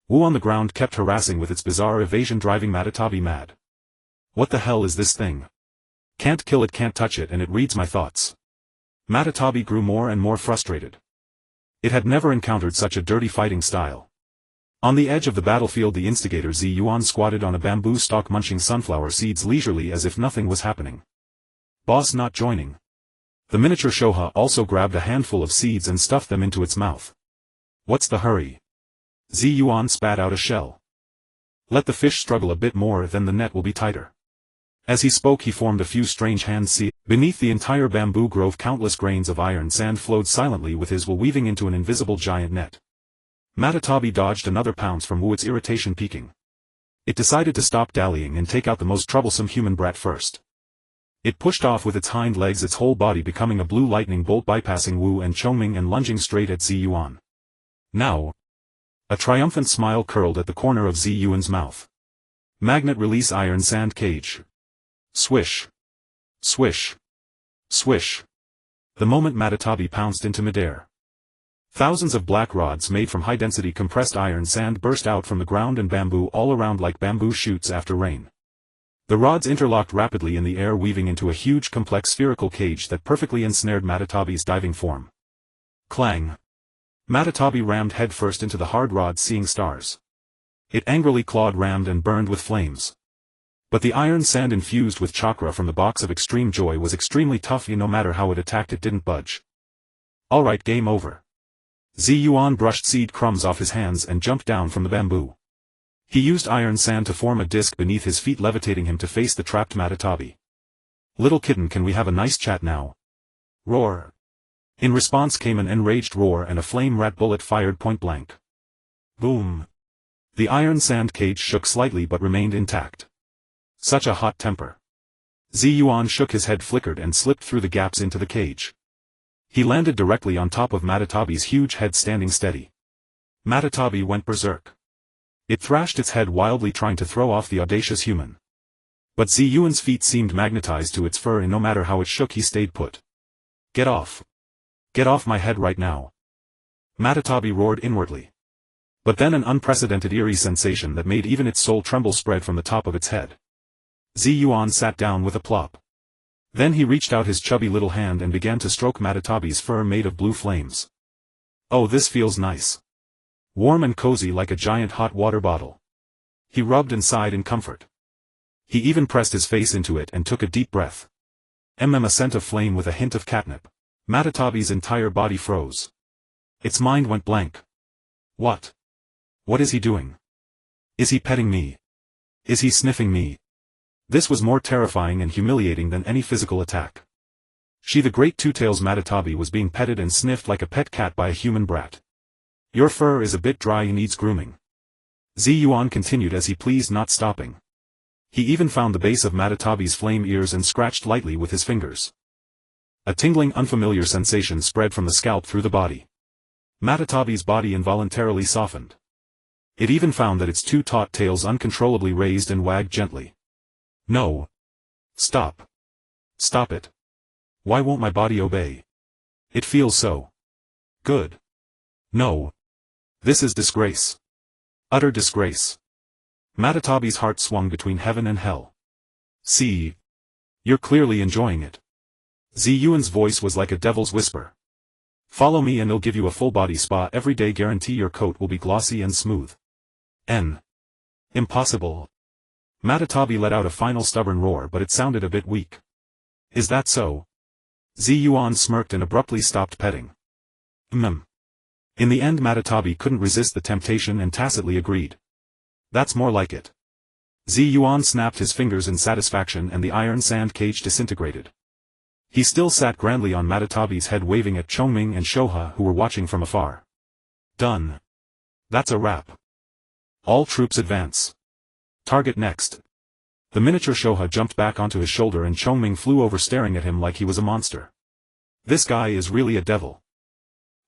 Wu on the ground kept harassing with its bizarre evasion, driving Matatabi mad. What the hell is this thing? Can't kill it, can't touch it, and it reads my thoughts. Matatabi grew more and more frustrated. It had never encountered such a dirty fighting style. On the edge of the battlefield, the instigator Yuan squatted on a bamboo stalk, munching sunflower seeds leisurely as if nothing was happening. Boss not joining. The miniature Shoha also grabbed a handful of seeds and stuffed them into its mouth. What's the hurry? Yuan spat out a shell. Let the fish struggle a bit more, then the net will be tighter. As he spoke he formed a few strange hands. Beneath the entire bamboo grove countless grains of iron sand flowed silently with his will, weaving into an invisible giant net. Matatabi dodged another pounce from Wu, its irritation peaking. It decided to stop dallying and take out the most troublesome human brat first. It pushed off with its hind legs, its whole body becoming a blue lightning bolt, bypassing Wu and Chongming and lunging straight at Yuan. Now. A triumphant smile curled at the corner of Yuan's mouth. Magnet release iron sand cage. Swish. Swish. Swish. The moment Matatabi pounced into midair. Thousands of black rods made from high-density compressed iron sand burst out from the ground and bamboo all around like bamboo shoots after rain. The rods interlocked rapidly in the air, weaving into a huge complex spherical cage that perfectly ensnared Matatabi's diving form. Clang. Matatabi rammed headfirst into the hard rods, seeing stars. It angrily clawed, rammed and burned with flames. But the iron sand infused with chakra from the box of extreme joy was extremely tough, no matter how it attacked it didn't budge. Alright, game over. Yuan brushed seed crumbs off his hands and jumped down from the bamboo. He used iron sand to form a disc beneath his feet, levitating him to face the trapped Matatabi. Little kitten, can we have a nice chat now? Roar. In response came an enraged roar and a flame rat bullet fired point blank. Boom. The iron sand cage shook slightly but remained intact. Such a hot temper. Yuan shook his head, flickered and slipped through the gaps into the cage. He landed directly on top of Matatabi's huge head, standing steady. Matatabi went berserk. It thrashed its head wildly trying to throw off the audacious human. But Yuan's feet seemed magnetized to its fur and no matter how it shook he stayed put. Get off. Get off my head right now. Matatabi roared inwardly. But then an unprecedented eerie sensation that made even its soul tremble spread from the top of its head. Yuan sat down with a plop. Then he reached out his chubby little hand and began to stroke Matatabi's fur made of blue flames. Oh, this feels nice. Warm and cozy like a giant hot water bottle. He rubbed and sighed in comfort. He even pressed his face into it and took a deep breath. A scent of flame with a hint of catnip. Matatabi's entire body froze. Its mind went blank. What? What is he doing? Is he petting me? Is he sniffing me? This was more terrifying and humiliating than any physical attack. She the great two-tails Matatabi was being petted and sniffed like a pet cat by a human brat. Your fur is a bit dry and needs grooming. Yuan continued as he pleased not stopping. He even found the base of Matatabi's flame ears and scratched lightly with his fingers. A tingling unfamiliar sensation spread from the scalp through the body. Matatabi's body involuntarily softened. It even found that its two taut tails uncontrollably raised and wagged gently. No. Stop. Stop it. Why won't my body obey? It feels so good. No. This is disgrace. Utter disgrace. Matatabi's heart swung between heaven and hell. See. You're clearly enjoying it. Yuan's voice was like a devil's whisper. Follow me and I'll give you a full-body spa every day, guarantee your coat will be glossy and smooth. Impossible. Matatabi let out a final stubborn roar but it sounded a bit weak. Is that so? Yuan smirked and abruptly stopped petting. In the end Matatabi couldn't resist the temptation and tacitly agreed. That's more like it. Yuan snapped his fingers in satisfaction and the iron sand cage disintegrated. He still sat grandly on Matatabi's head waving at Chongming and Shoha who were watching from afar. Done. That's a wrap. All troops advance. Target next. The miniature Shoha jumped back onto his shoulder and Chongming flew over staring at him like he was a monster. This guy is really a devil.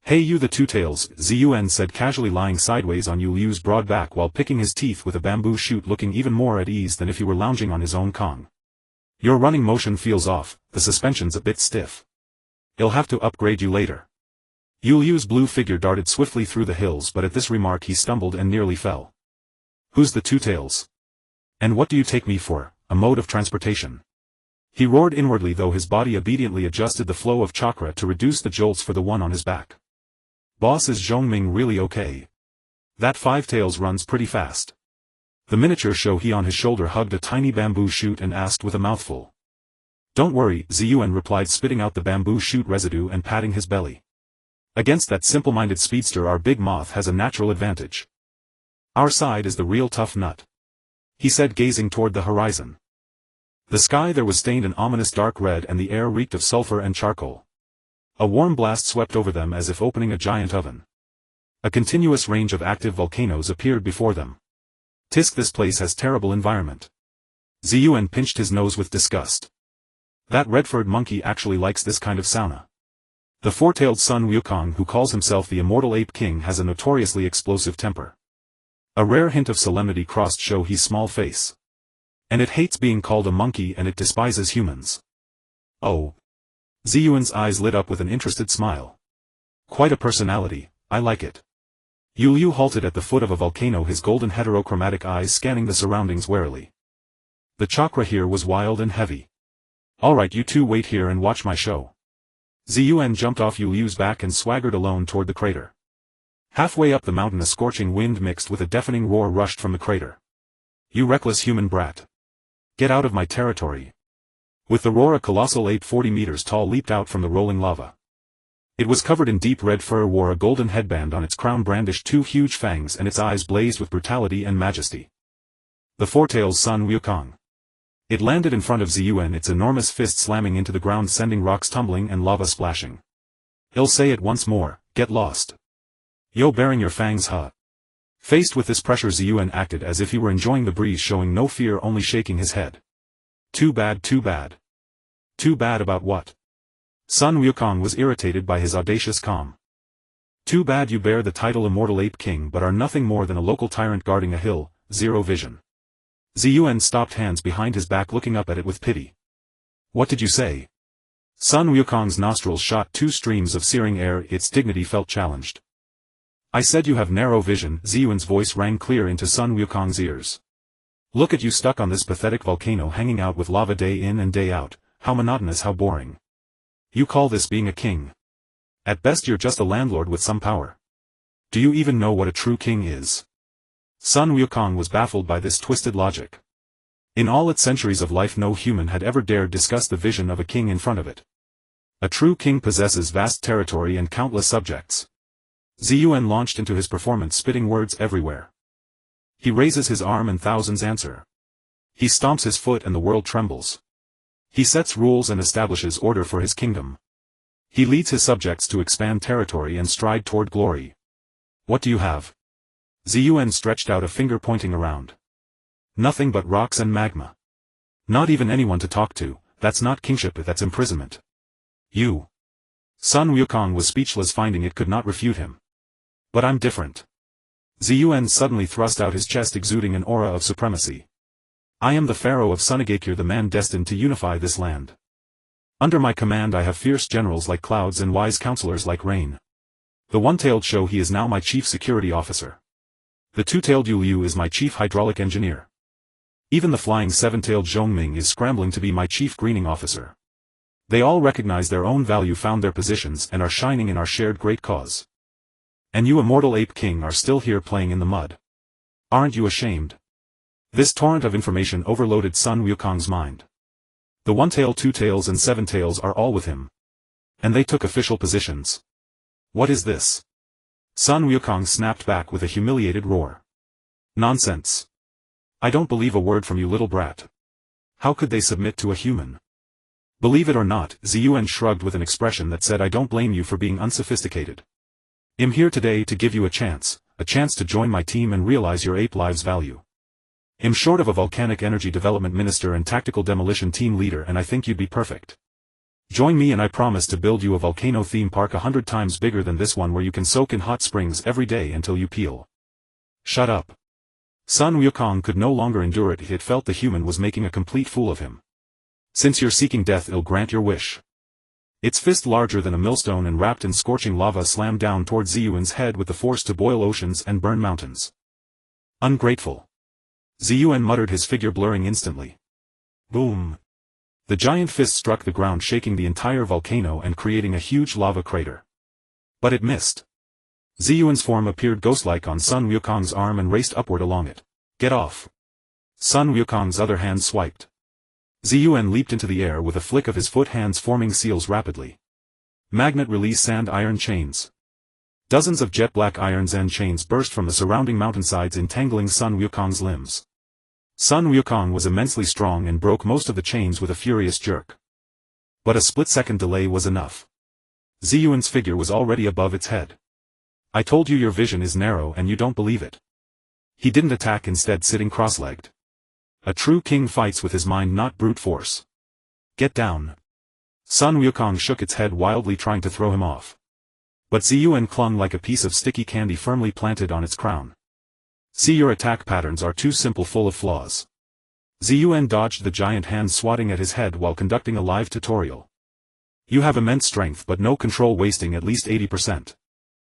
Hey you the two-tails, Yuan said casually lying sideways on Yu Liu's broad back while picking his teeth with a bamboo shoot looking even more at ease than if he were lounging on his own Kong. Your running motion feels off, the suspension's a bit stiff. I'll have to upgrade you later. Yu Liu's blue figure darted swiftly through the hills but at this remark he stumbled and nearly fell. Who's the two-tails? And what do you take me for, a mode of transportation? He roared inwardly though his body obediently adjusted the flow of chakra to reduce the jolts for the one on his back. Boss, is Zhongming really okay? That five-tails runs pretty fast. The miniature Shohi on his shoulder hugged a tiny bamboo shoot and asked with a mouthful. Don't worry, Yuan replied spitting out the bamboo shoot residue and patting his belly. Against that simple-minded speedster our big moth has a natural advantage. Our side is the real tough nut. He said gazing toward the horizon. The sky there was stained an ominous dark red and the air reeked of sulfur and charcoal. A warm blast swept over them as if opening a giant oven. A continuous range of active volcanoes appeared before them. Tisk, this place has terrible environment. Yuan pinched his nose with disgust. That red-furred monkey actually likes this kind of sauna. The four-tailed Sun Wukong who calls himself the immortal ape king has a notoriously explosive temper. A rare hint of solemnity crossed Shohi's small face. And it hates being called a monkey and it despises humans. Oh. Yuan's eyes lit up with an interested smile. Quite a personality, I like it. Yu Liu halted at the foot of a volcano, his golden heterochromatic eyes scanning the surroundings warily. The chakra here was wild and heavy. Alright, you two wait here and watch my show. Yuan jumped off Yu Liu's back and swaggered alone toward the crater. Halfway up the mountain a scorching wind mixed with a deafening roar rushed from the crater. You reckless human brat. Get out of my territory. With the roar a colossal ape 40 meters tall leaped out from the rolling lava. It was covered in deep red fur, wore a golden headband on its crown, brandished two huge fangs and its eyes blazed with brutality and majesty. The four-tails Sun Wukong. It landed in front of Yuan, its enormous fist slamming into the ground sending rocks tumbling and lava splashing. I'll say it once more, get lost. Yo, baring your fangs, huh? Faced with this pressure Yuan acted as if he were enjoying the breeze, showing no fear, only shaking his head. Too bad, too bad. Too bad about what? Sun Wukong was irritated by his audacious calm. Too bad you bear the title Immortal Ape King but are nothing more than a local tyrant guarding a hill, zero vision. Yuan stopped hands behind his back looking up at it with pity. What did you say? Sun Wukong's nostrils shot two streams of searing air, its dignity felt challenged. I said you have narrow vision, Yuan's voice rang clear into Sun Wukong's ears. Look at you stuck on this pathetic volcano hanging out with lava day in and day out, how monotonous, how boring. You call this being a king? At best you're just a landlord with some power. Do you even know what a true king is? Sun Wukong was baffled by this twisted logic. In all its centuries of life no human had ever dared discuss the vision of a king in front of it. A true king possesses vast territory and countless subjects. Yuan launched into his performance spitting words everywhere. He raises his arm and thousands answer. He stomps his foot and the world trembles. He sets rules and establishes order for his kingdom. He leads his subjects to expand territory and stride toward glory. What do you have? Yuan stretched out a finger pointing around. Nothing but rocks and magma. Not even anyone to talk to, that's not kingship, that's imprisonment. You. Sun Wukong was speechless, finding it could not refute him. But I'm different. Yuan suddenly thrust out his chest, exuding an aura of supremacy. I am the pharaoh of Sunagakure, the man destined to unify this land. Under my command I have fierce generals like clouds and wise counselors like rain. The one-tailed show he is now my chief security officer. The two-tailed Yu Liu is my chief hydraulic engineer. Even the flying seven-tailed Zhongming is scrambling to be my chief greening officer. They all recognize their own value, found their positions, and are shining in our shared great cause. And you Immortal Ape King are still here playing in the mud. Aren't you ashamed? This torrent of information overloaded Sun Wukong's mind. The one-tail, two-tails and seven-tails are all with him. And they took official positions. What is this? Sun Wukong snapped back with a humiliated roar. Nonsense. I don't believe a word from you, little brat. How could they submit to a human? Believe it or not, Yuan shrugged with an expression that said, I don't blame you for being unsophisticated. I'm here today to give you a chance to join my team and realize your ape lives value. I'm short of a volcanic energy development minister and tactical demolition team leader, and I think you'd be perfect. Join me and I promise to build you a volcano theme park 100 times bigger than this one, where you can soak in hot springs every day until you peel. Shut up. Sun Wukong could no longer endure it. It felt the human was making a complete fool of him. Since you're seeking death, I'll grant your wish. Its fist, larger than a millstone and wrapped in scorching lava, slammed down towards Yuan's head with the force to boil oceans and burn mountains. Ungrateful. Yuan muttered, his figure blurring instantly. Boom. The giant fist struck the ground, shaking the entire volcano and creating a huge lava crater. But it missed. Yuan's form appeared ghost-like on Sun Wukong's arm and raced upward along it. Get off. Sun Wukong's other hand swiped. Yuan leaped into the air with a flick of his foot, hands forming seals rapidly. Magnet release sand iron chains. Dozens of jet-black irons and chains burst from the surrounding mountainsides, entangling Sun Wukong's limbs. Sun Wukong was immensely strong and broke most of the chains with a furious jerk. But a split-second delay was enough. Yuan's figure was already above its head. I told you your vision is narrow and you don't believe it. He didn't attack, instead sitting cross-legged. A true king fights with his mind, not brute force. Get down. Sun Wukong shook its head wildly, trying to throw him off. But Yuan clung like a piece of sticky candy firmly planted on its crown. See, your attack patterns are too simple, full of flaws. Yuan dodged the giant hand swatting at his head while conducting a live tutorial. You have immense strength but no control, wasting at least 80%.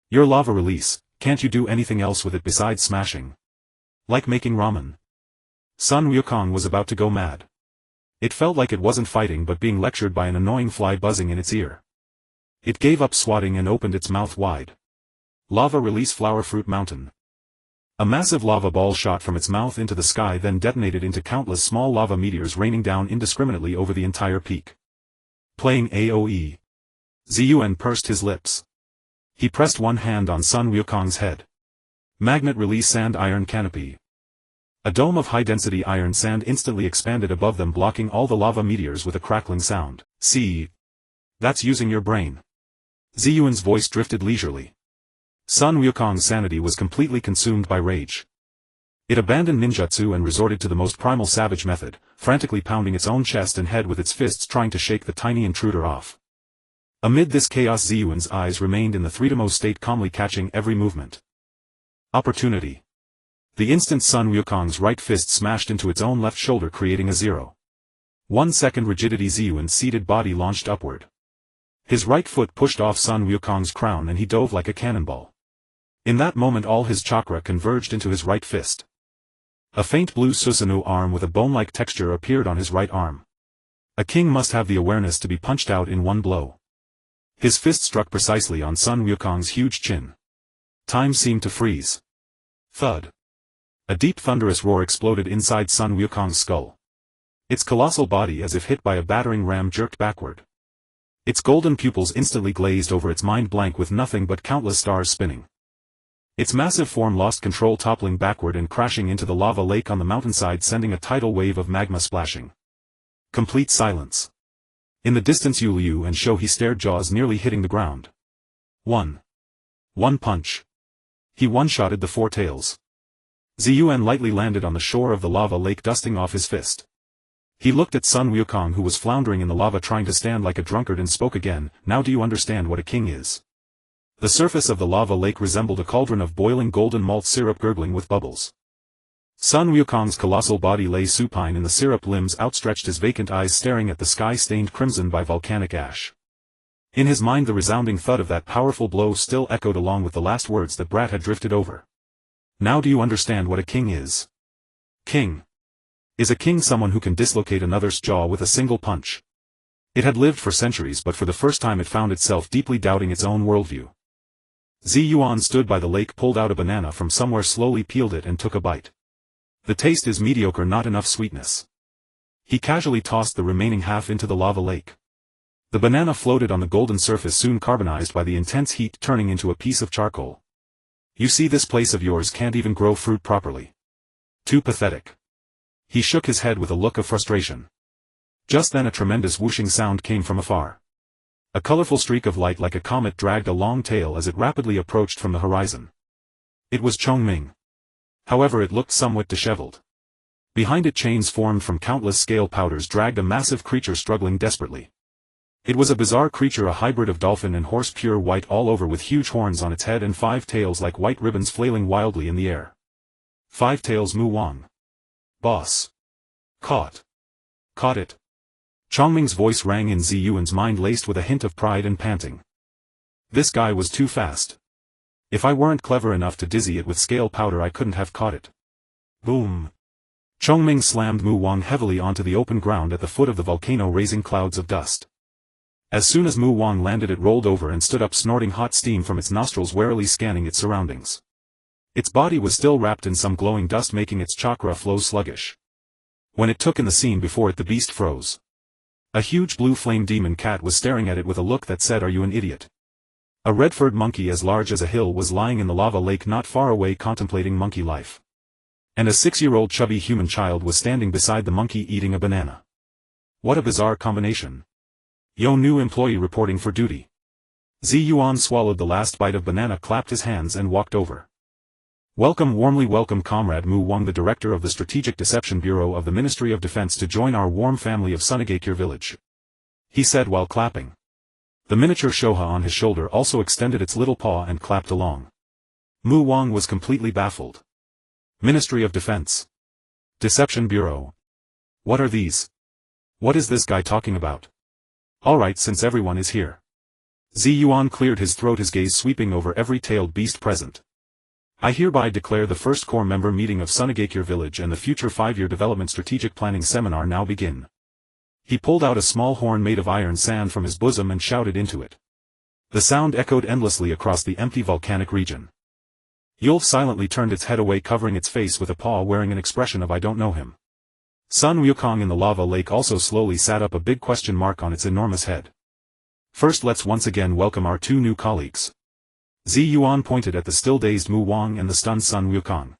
Your lava release, can't you do anything else with it besides smashing? Like making ramen. Sun Wukong was about to go mad. It felt like it wasn't fighting but being lectured by an annoying fly buzzing in its ear. It gave up swatting and opened its mouth wide. Lava release, flower fruit mountain. A massive lava ball shot from its mouth into the sky, then detonated into countless small lava meteors raining down indiscriminately over the entire peak. Playing AoE. Yuan pursed his lips. He pressed one hand on Sun Wukong's head. Magnet release sand iron canopy. A dome of high-density iron sand instantly expanded above them, blocking all the lava meteors with a crackling sound. See? That's using your brain. Yuan's voice drifted leisurely. Sun Wukong's sanity was completely consumed by rage. It abandoned ninjutsu and resorted to the most primal savage method, frantically pounding its own chest and head with its fists, trying to shake the tiny intruder off. Amid this chaos, Ziyuan's eyes remained in the three-demo state, calmly catching every movement. Opportunity. The instant Sun Wukong's right fist smashed into its own left shoulder, creating a 0.1 second rigidity. Ziyuan's seated body launched upward. His right foot pushed off Sun Wukong's crown and he dove like a cannonball. In that moment all his chakra converged into his right fist. A faint blue Susanoo arm with a bone-like texture appeared on his right arm. A king must have the awareness to be punched out in one blow. His fist struck precisely on Sun Wukong's huge chin. Time seemed to freeze. Thud. A deep thunderous roar exploded inside Sun Wukong's skull. Its colossal body, as if hit by a battering ram, jerked backward. Its golden pupils instantly glazed over, its mind blank with nothing but countless stars spinning. Its massive form lost control, toppling backward and crashing into the lava lake on the mountainside, sending a tidal wave of magma splashing. Complete silence. In the distance, Yu and Shohei stared, jaws nearly hitting the ground. One punch. He one-shotted the four tails. Ziyuan lightly landed on the shore of the lava lake, dusting off his fist. He looked at Sun Wukong, who was floundering in the lava trying to stand like a drunkard, and spoke again. Now do you understand what a king is? The surface of the lava lake resembled a cauldron of boiling golden malt syrup gurgling with bubbles. Sun Wukong's colossal body lay supine in the syrup, limbs outstretched, his vacant eyes staring at the sky stained crimson by volcanic ash. In his mind the resounding thud of that powerful blow still echoed along with the last words that Brat had drifted over. Now do you understand what a king is? King. Is a king someone who can dislocate another's jaw with a single punch? It had lived for centuries, but for the first time it found itself deeply doubting its own worldview. Ziyuan stood by the lake, pulled out a banana from somewhere, slowly peeled it and took a bite. The taste is mediocre, not enough sweetness. He casually tossed the remaining half into the lava lake. The banana floated on the golden surface, soon carbonized by the intense heat, turning into a piece of charcoal. You see, this place of yours can't even grow fruit properly. Too pathetic. He shook his head with a look of frustration. Just then a tremendous whooshing sound came from afar. A colorful streak of light like a comet dragged a long tail as it rapidly approached from the horizon. It was Chongming. However, it looked somewhat disheveled. Behind it, chains formed from countless scale powders dragged a massive creature struggling desperately. It was a bizarre creature, a hybrid of dolphin and horse, pure white all over, with huge horns on its head and 5 tails like white ribbons flailing wildly in the air. 5 tails. Mu Wang. Boss. Caught it. Chongming's voice rang in Ziyuan's mind, laced with a hint of pride and panting. This guy was too fast. If I weren't clever enough to dizzy it with scale powder, I couldn't have caught it. Boom. Chongming slammed Mu Wang heavily onto the open ground at the foot of the volcano, raising clouds of dust. As soon as Mu Wang landed, it rolled over and stood up, snorting hot steam from its nostrils, warily scanning its surroundings. Its body was still wrapped in some glowing dust, making its chakra flow sluggish. When it took in the scene before it, the beast froze. A huge blue flame demon cat was staring at it with a look that said, "Are you an idiot?" A red-furred monkey as large as a hill was lying in the lava lake not far away, contemplating monkey life. And a 6-year-old chubby human child was standing beside the monkey, eating a banana. What a bizarre combination. Yo, new employee reporting for duty. Ziyuan swallowed the last bite of banana, clapped his hands and walked over. Welcome, warmly welcome Comrade Mu Wang, the director of the Strategic Deception Bureau of the Ministry of Defense, to join our warm family of Sunagakure village. He said while clapping. The miniature Shoha on his shoulder also extended its little paw and clapped along. Mu Wang was completely baffled. Ministry of Defense. Deception Bureau. What are these? What is this guy talking about? Alright, since everyone is here. Ziyuan cleared his throat, his gaze sweeping over every tailed beast present. I hereby declare the first core member meeting of Sunagakure Village and the future 5-year development strategic planning seminar now begin. He pulled out a small horn made of iron sand from his bosom and shouted into it. The sound echoed endlessly across the empty volcanic region. Yulf silently turned its head away, covering its face with a paw, wearing an expression of "I don't know him." Sun Wukong in the lava lake also slowly sat up, a big question mark on its enormous head. First, let's once again welcome our 2 new colleagues. Ziyuan pointed at the still dazed Mu Wang and the stunned Sun Wukong.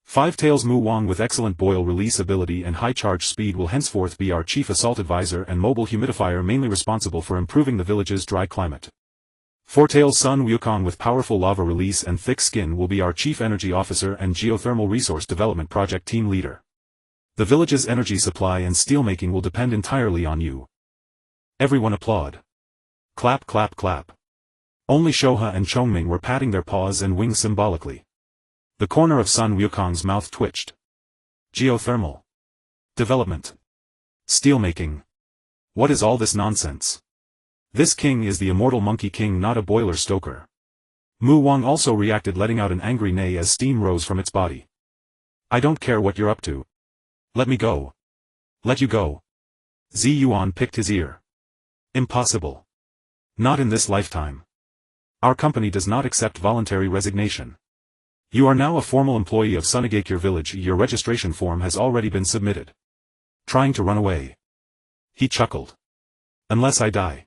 5 tails. Mu Wang, with excellent boil release ability and high charge speed, will henceforth be our chief assault advisor and mobile humidifier, mainly responsible for improving the village's dry climate. 4 tails. Sun Wukong, with powerful lava release and thick skin, will be our chief energy officer and geothermal resource development project team leader. The village's energy supply and steelmaking will depend entirely on you. Everyone applaud. Clap clap clap. Only Shoha and Chongming were patting their paws and wings symbolically. The corner of Sun Wukong's mouth twitched. Geothermal. Development. Steelmaking. What is all this nonsense? This king is the immortal Monkey King, not a boiler stoker. Mu Wang also reacted, letting out an angry neigh as steam rose from its body. I don't care what you're up to. Let me go. Let you go. Yuan picked his ear. Impossible. Not in this lifetime. Our company does not accept voluntary resignation. You are now a formal employee of Sunagakure village. Your registration form has already been submitted. Trying to run away. He chuckled. Unless I die.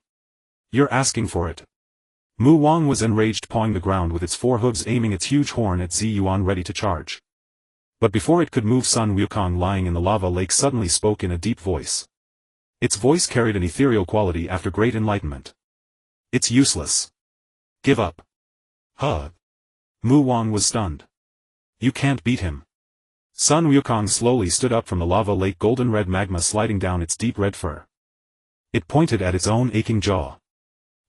You're asking for it. Mu Wang was enraged, pawing the ground with its four hooves, aiming its huge horn at Yuan, ready to charge. But before it could move, Sun Wukong, lying in the lava lake, suddenly spoke in a deep voice. Its voice carried an ethereal quality after great enlightenment. It's useless. Give up. Huh. Mu Wang was stunned. You can't beat him. Sun Wukong slowly stood up from the lava lake, golden red magma sliding down its deep red fur. It pointed at its own aching jaw.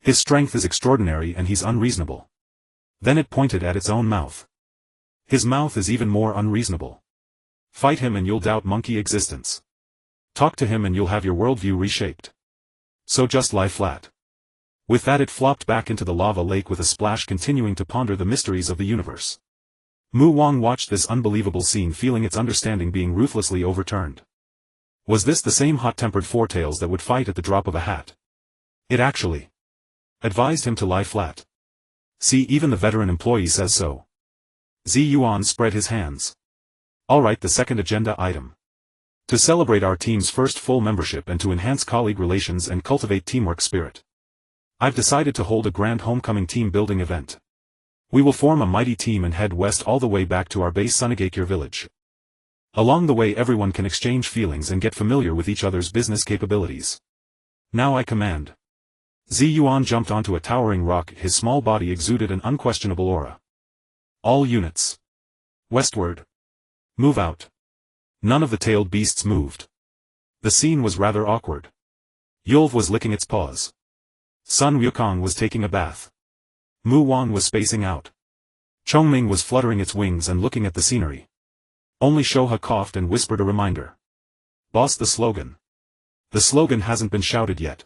His strength is extraordinary and he's unreasonable. Then it pointed at its own mouth. His mouth is even more unreasonable. Fight him and you'll doubt monkey existence. Talk to him and you'll have your worldview reshaped. So just lie flat. With that, it flopped back into the lava lake with a splash, continuing to ponder the mysteries of the universe. Mu Wang watched this unbelievable scene, feeling its understanding being ruthlessly overturned. Was this the same hot-tempered four-tails that would fight at the drop of a hat? It actually advised him to lie flat. See, even the veteran employee says so. Yuan spread his hands. Alright, the second agenda item. To celebrate our team's first full membership and to enhance colleague relations and cultivate teamwork spirit, I've decided to hold a grand homecoming team building event. We will form a mighty team and head west all the way back to our base Sunagakure village. Along the way, everyone can exchange feelings and get familiar with each other's business capabilities. Now I command. Yuan jumped onto a towering rock. His small body exuded an unquestionable aura. All units. Westward. Move out. None of the tailed beasts moved. The scene was rather awkward. Yulv was licking its paws. Sun Wukong was taking a bath. Mu Wang was spacing out. Chongming was fluttering its wings and looking at the scenery. Only Shoha coughed and whispered a reminder. Boss, the slogan. The slogan hasn't been shouted yet.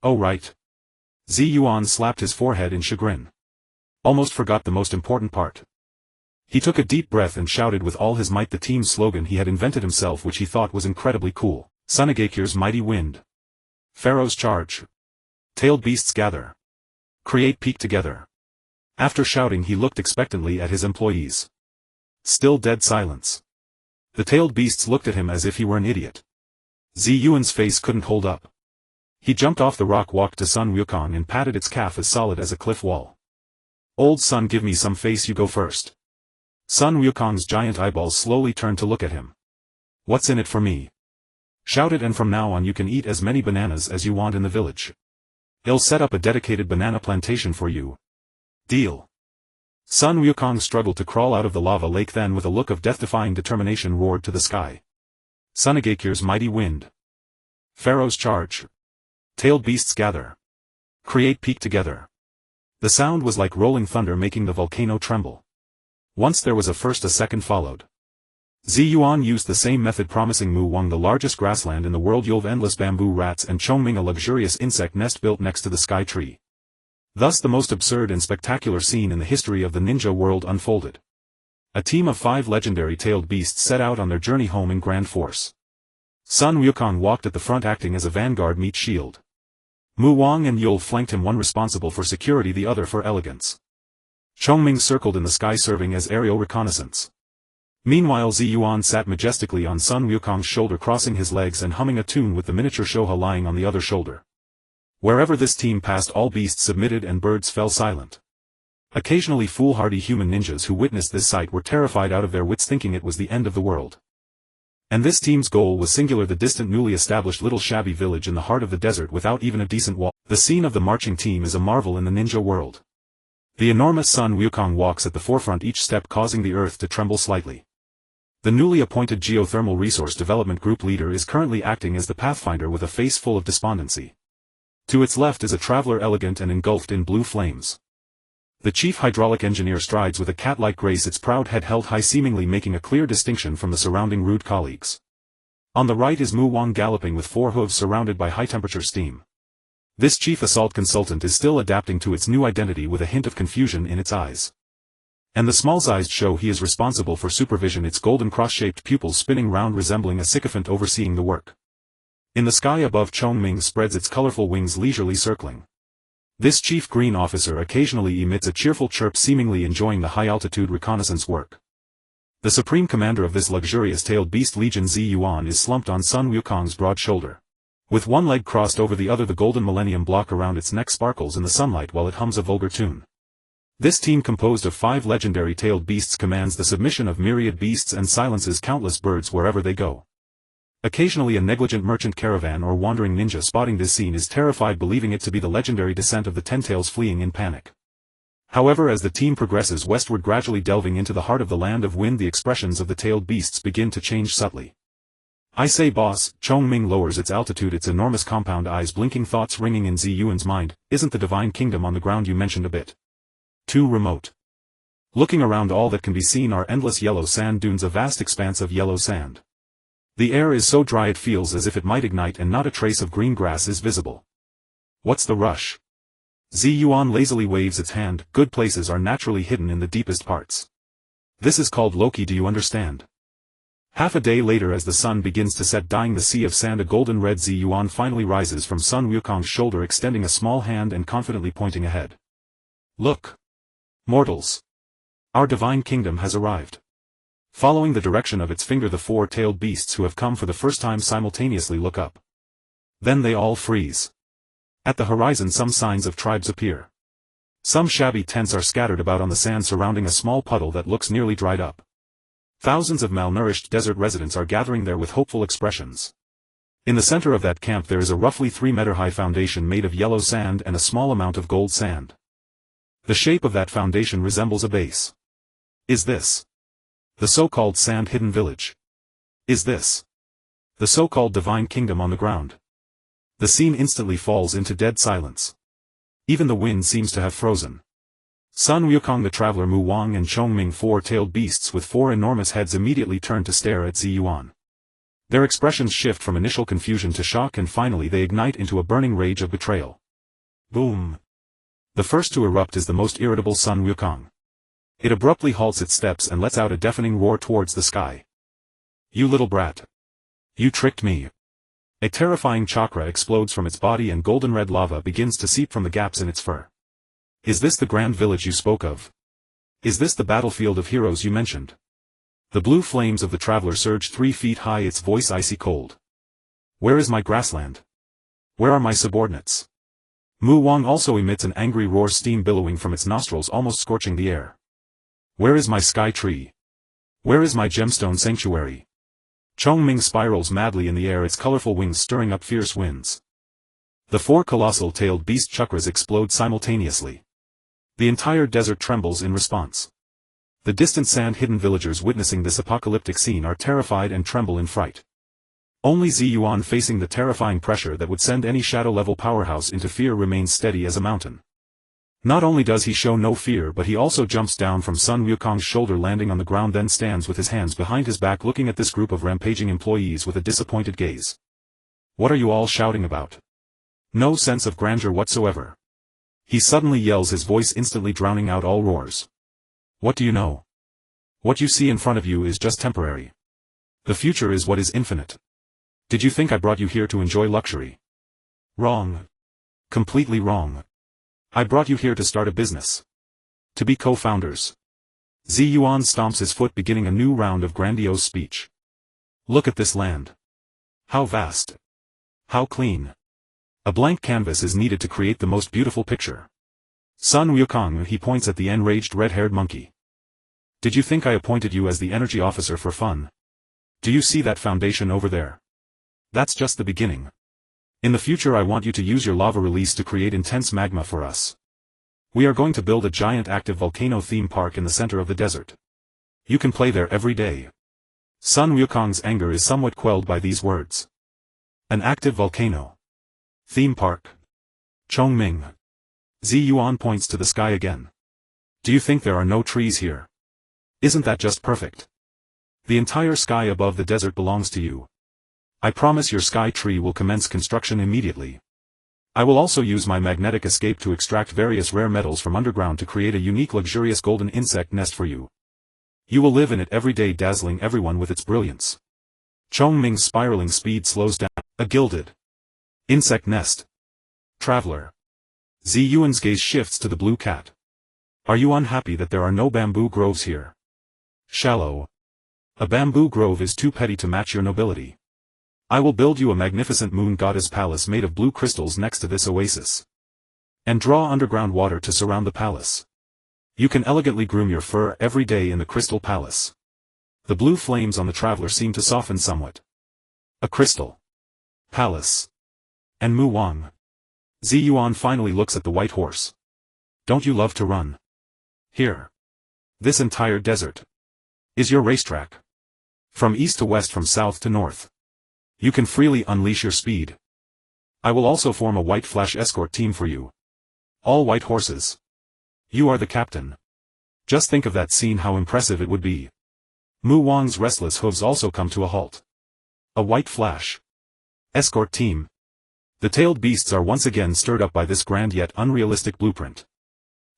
Oh right. Yuan slapped his forehead in chagrin. Almost forgot the most important part. He took a deep breath and shouted with all his might the team's slogan he had invented himself, which he thought was incredibly cool. Sunagakure's mighty wind. Pharaoh's charge. Tailed beasts gather. Create peak together. After shouting, he looked expectantly at his employees. Still dead silence. The tailed beasts looked at him as if he were an idiot. Yuan's face couldn't hold up. He jumped off the rock, walked to Sun Wukong and patted its calf as solid as a cliff wall. Old Sun, give me some face, you go first. Sun Wukong's giant eyeballs slowly turned to look at him. What's in it for me? Shouted, and from now on you can eat as many bananas as you want in the village. I'll set up a dedicated banana plantation for you. Deal. Sun Wukong struggled to crawl out of the lava lake, then with a look of death-defying determination roared to the sky. Sunagakure's mighty wind. Pharaoh's charge. Tailed beasts gather. Create peak together. The sound was like rolling thunder, making the volcano tremble. Once there was a first, a second followed. Yuan used the same method, promising Mu Wang the largest grassland in the world, Yulv endless bamboo rats, and Chongming a luxurious insect nest built next to the sky tree. Thus the most absurd and spectacular scene in the history of the ninja world unfolded. A team of 5 legendary tailed beasts set out on their journey home in grand force. Sun Wukong walked at the front, acting as a vanguard meet shield. Mu Wang and Yulv flanked him, one responsible for security, the other for elegance. Chongming circled in the sky, serving as aerial reconnaissance. Meanwhile, Yuan sat majestically on Sun Wukong's shoulder, crossing his legs and humming a tune with the miniature Shoha lying on the other shoulder. Wherever this team passed, all beasts submitted and birds fell silent. Occasionally foolhardy human ninjas who witnessed this sight were terrified out of their wits, thinking it was the end of the world. And this team's goal was singular: the distant, newly established little shabby village in the heart of the desert without even a decent wall. The scene of the marching team is a marvel in the ninja world. The enormous Sun Wukong walks at the forefront, each step causing the earth to tremble slightly. The newly appointed Geothermal Resource Development Group leader is currently acting as the pathfinder with a face full of despondency. To its left is a traveler elegant and engulfed in blue flames. The chief hydraulic engineer strides with a cat-like grace, its proud head held high, seemingly making a clear distinction from the surrounding rude colleagues. On the right is Mu Wang galloping with 4 hooves surrounded by high-temperature steam. This chief assault consultant is still adapting to its new identity with a hint of confusion in its eyes. And the small-sized show he is responsible for supervision, its golden cross-shaped pupils spinning round resembling a sycophant overseeing the work. In the sky above, Chongming spreads its colorful wings leisurely circling. This chief green officer occasionally emits a cheerful chirp, seemingly enjoying the high-altitude reconnaissance work. The supreme commander of this luxurious-tailed beast legion, Yuan, is slumped on Sun Wukong's broad shoulder. With one leg crossed over the other, the golden millennium block around its neck sparkles in the sunlight while it hums a vulgar tune. This team, composed of 5 legendary tailed beasts, commands the submission of myriad beasts and silences countless birds wherever they go. Occasionally a negligent merchant caravan or wandering ninja spotting this scene is terrified, believing it to be the legendary descent of the Ten-Tails, fleeing in panic. However, as the team progresses westward, gradually delving into the heart of the land of wind, the expressions of the tailed beasts begin to change subtly. "I say, boss," Chongming lowers its altitude, its enormous compound eyes blinking, thoughts ringing in Yuan's mind. "Isn't the divine kingdom on the ground you mentioned a bit too remote?" Looking around, all that can be seen are endless yellow sand dunes, a vast expanse of yellow sand. The air is so dry it feels as if it might ignite, and not a trace of green grass is visible. "What's the rush?" Yuan lazily waves its hand. "Good places are naturally hidden in the deepest parts. This is called Loki, do you understand?" Half a day later, as the sun begins to set, dyeing the sea of sand a golden red, Yuan finally rises from Sun Wukong's shoulder, extending a small hand and confidently pointing ahead. "Look, mortals. Our divine kingdom has arrived." Following the direction of its finger, the 4-tailed beasts who have come for the first time simultaneously look up. Then they all freeze. At the horizon, some signs of tribes appear. Some shabby tents are scattered about on the sand surrounding a small puddle that looks nearly dried up. Thousands of malnourished desert residents are gathering there with hopeful expressions. In the center of that camp there is a roughly 3-meter-high foundation made of yellow sand and a small amount of gold sand. The shape of that foundation resembles a base. Is this the so-called sand-hidden village? Is this the so-called divine kingdom on the ground? The scene instantly falls into dead silence. Even the wind seems to have frozen. Sun Wukong, the traveler, Mu Wang and Chongming, 4-tailed beasts with 4 enormous heads, immediately turn to stare at Yuan. Their expressions shift from initial confusion to shock, and finally they ignite into a burning rage of betrayal. Boom! The first to erupt is the most irritable Sun Wukong. It abruptly halts its steps and lets out a deafening roar towards the sky. "You little brat! You tricked me!" A terrifying chakra explodes from its body and golden red lava begins to seep from the gaps in its fur. "Is this the grand village you spoke of? Is this the battlefield of heroes you mentioned?" The blue flames of the traveler surge 3 feet high, its voice icy cold. "Where is my grassland? Where are my subordinates?" Mu Wang also emits an angry roar, steam billowing from its nostrils, almost scorching the air. "Where is my sky tree? Where is my gemstone sanctuary?" Chongming spirals madly in the air, its colorful wings stirring up fierce winds. The 4 colossal tailed beast chakras explode simultaneously. The entire desert trembles in response. The distant sand-hidden villagers witnessing this apocalyptic scene are terrified and tremble in fright. Only Yuan, facing the terrifying pressure that would send any shadow-level powerhouse into fear, remains steady as a mountain. Not only does he show no fear, but he also jumps down from Sun Wukong's shoulder, landing on the ground, then stands with his hands behind his back, looking at this group of rampaging employees with a disappointed gaze. "What are you all shouting about? No sense of grandeur whatsoever." He suddenly yells, his voice instantly drowning out all roars. "What do you know? What you see in front of you is just temporary. The future is what is infinite. Did you think I brought you here to enjoy luxury? Wrong. Completely wrong. I brought you here to start a business. To be co-founders." Yuan stomps his foot, beginning a new round of grandiose speech. "Look at this land. How vast. How clean. A blank canvas is needed to create the most beautiful picture. Sun Wukong," he points at the enraged red-haired monkey. "Did you think I appointed you as the energy officer for fun? Do you see that foundation over there? That's just the beginning. In the future I want you to use your lava release to create intense magma for us. We are going to build a giant active volcano theme park in the center of the desert. You can play there every day." Sun Wukong's anger is somewhat quelled by these words. An active volcano theme park. Chongming. Zi Yuan points to the sky again. Do you think there are no trees here? Isn't that just perfect? The entire sky above the desert belongs to you. I promise your sky tree will commence construction immediately. I will also use my magnetic escape to extract various rare metals from underground to create a unique luxurious golden insect nest for you. You will live in it every day, dazzling everyone with its brilliance. Chongming's spiraling speed slows down. A gilded insect nest. Traveler. Zi Yuan's gaze shifts to the blue cat. Are you unhappy that there are no bamboo groves here? Shallow. A bamboo grove is too petty to match your nobility. I will build you a magnificent moon goddess palace made of blue crystals next to this oasis. And draw underground water to surround the palace. You can elegantly groom your fur every day in the crystal palace. The blue flames on the traveler seem to soften somewhat. A crystal palace. And Mu Wang. Zi Yuan finally looks at the white horse. Don't you love to run? Here. This entire desert is your racetrack. From east to west, from south to north. You can freely unleash your speed. I will also form a white flash escort team for you. All white horses. You are the captain. Just think of that scene, how impressive it would be. Mu Wang's restless hooves also come to a halt. A white flash escort team. The tailed beasts are once again stirred up by this grand yet unrealistic blueprint.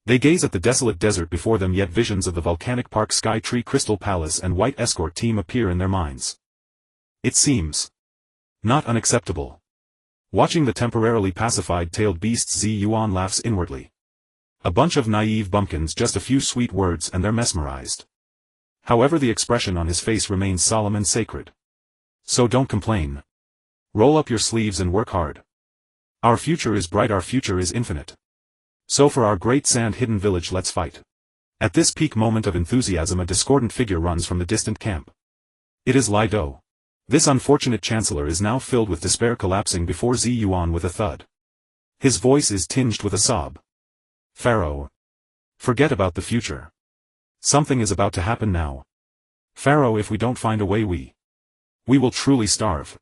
They gaze at the desolate desert before them, yet visions of the volcanic park, sky tree, crystal palace and white escort team appear in their minds. It seems not unacceptable. Watching the temporarily pacified tailed beasts, Zi Yuan laughs inwardly. A bunch of naive bumpkins, just a few sweet words and they're mesmerized. However, the expression on his face remains solemn and sacred. So don't complain. Roll up your sleeves and work hard. Our future is bright, our future is infinite. So for our great sand-hidden village, let's fight. At this peak moment of enthusiasm, a discordant figure runs from the distant camp. It is Lai Do. This unfortunate chancellor is now filled with despair, collapsing before Zi Yuan with a thud. His voice is tinged with a sob. Pharaoh. Forget about the future. Something is about to happen now. Pharaoh, if we don't find a way, we will truly starve.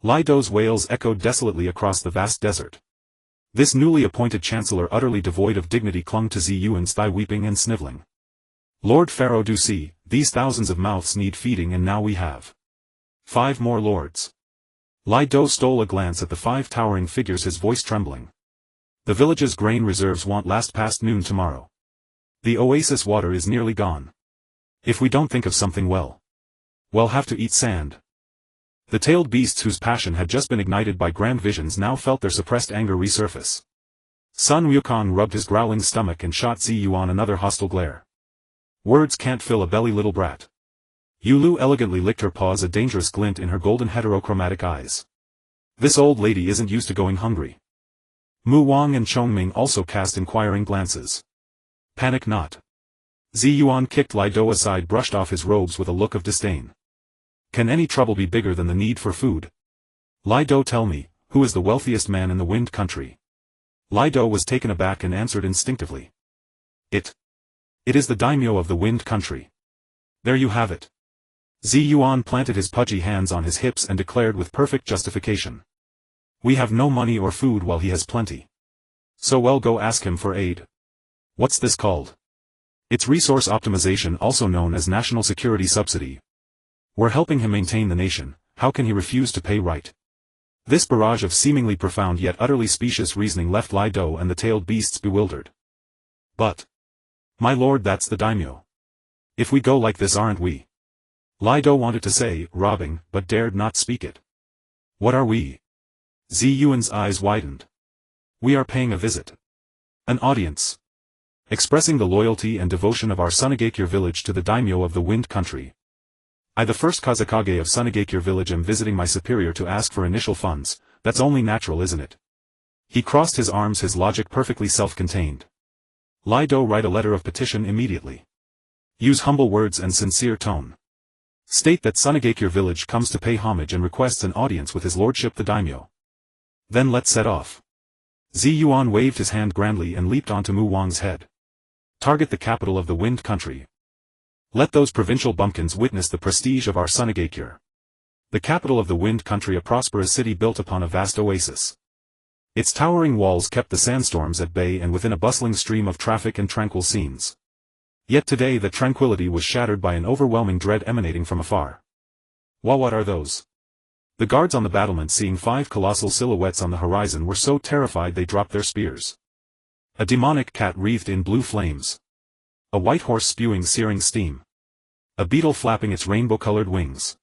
Lai Do's wails echoed desolately across the vast desert. This newly appointed chancellor, utterly devoid of dignity, clung to Zi Yuan's thigh, weeping and sniveling. Lord Pharaoh, do see, these thousands of mouths need feeding, and now we have 5 more lords. Lai Do stole a glance at the 5 towering figures, his voice trembling. The village's grain reserves won't last past noon tomorrow. The oasis water is nearly gone. If we don't think of something, we'll have to eat sand. The tailed beasts, whose passion had just been ignited by grand visions, now felt their suppressed anger resurface. Sun Wukong rubbed his growling stomach and shot Zi Yuan another hostile glare. Words can't fill a belly, little brat. Yulu elegantly licked her paws, a dangerous glint in her golden heterochromatic eyes. This old lady isn't used to going hungry. Mu Wang and Chongming also cast inquiring glances. Panic not. Zi Yuan kicked Lai Do aside, brushed off his robes with a look of disdain. Can any trouble be bigger than the need for food? Lai Do, tell me, who is the wealthiest man in the Wind Country? Lai Do was taken aback and answered instinctively. It is the daimyo of the Wind Country. There you have it. Zi Yuan planted his pudgy hands on his hips and declared with perfect justification. We have no money or food while he has plenty. So well, go ask him for aid. What's this called? It's resource optimization, also known as national security subsidy. We're helping him maintain the nation, how can he refuse to pay, right? This barrage of seemingly profound yet utterly specious reasoning left Lai Do and the tailed beasts bewildered. But, my lord, that's the daimyo. If we go like this, aren't we? Lai Do wanted to say, robbing, but dared not speak it. What are we? Zi Yuan's eyes widened. We are paying a visit. An audience. Expressing the loyalty and devotion of our Sunagakure village to the daimyo of the Wind Country. I, the first Kazakage of Sunagakure village, am visiting my superior to ask for initial funds. That's only natural, isn't it? He crossed his arms, his logic perfectly self-contained. Lai Do, write a letter of petition immediately. Use humble words and sincere tone. State that Sunagakure village comes to pay homage and requests an audience with his lordship the daimyo. Then let's set off. Zi Yuan waved his hand grandly and leaped onto Mu Wang's head. Target the capital of the Wind Country. Let those provincial bumpkins witness the prestige of our Sunagakure. The capital of the Wind Country, a prosperous city built upon a vast oasis. Its towering walls kept the sandstorms at bay and within a bustling stream of traffic and tranquil scenes. Yet today that tranquility was shattered by an overwhelming dread emanating from afar. What are those? The guards on the battlement, seeing 5 colossal silhouettes on the horizon, were so terrified they dropped their spears. A demonic cat wreathed in blue flames. A white horse spewing searing steam. A beetle flapping its rainbow-colored wings.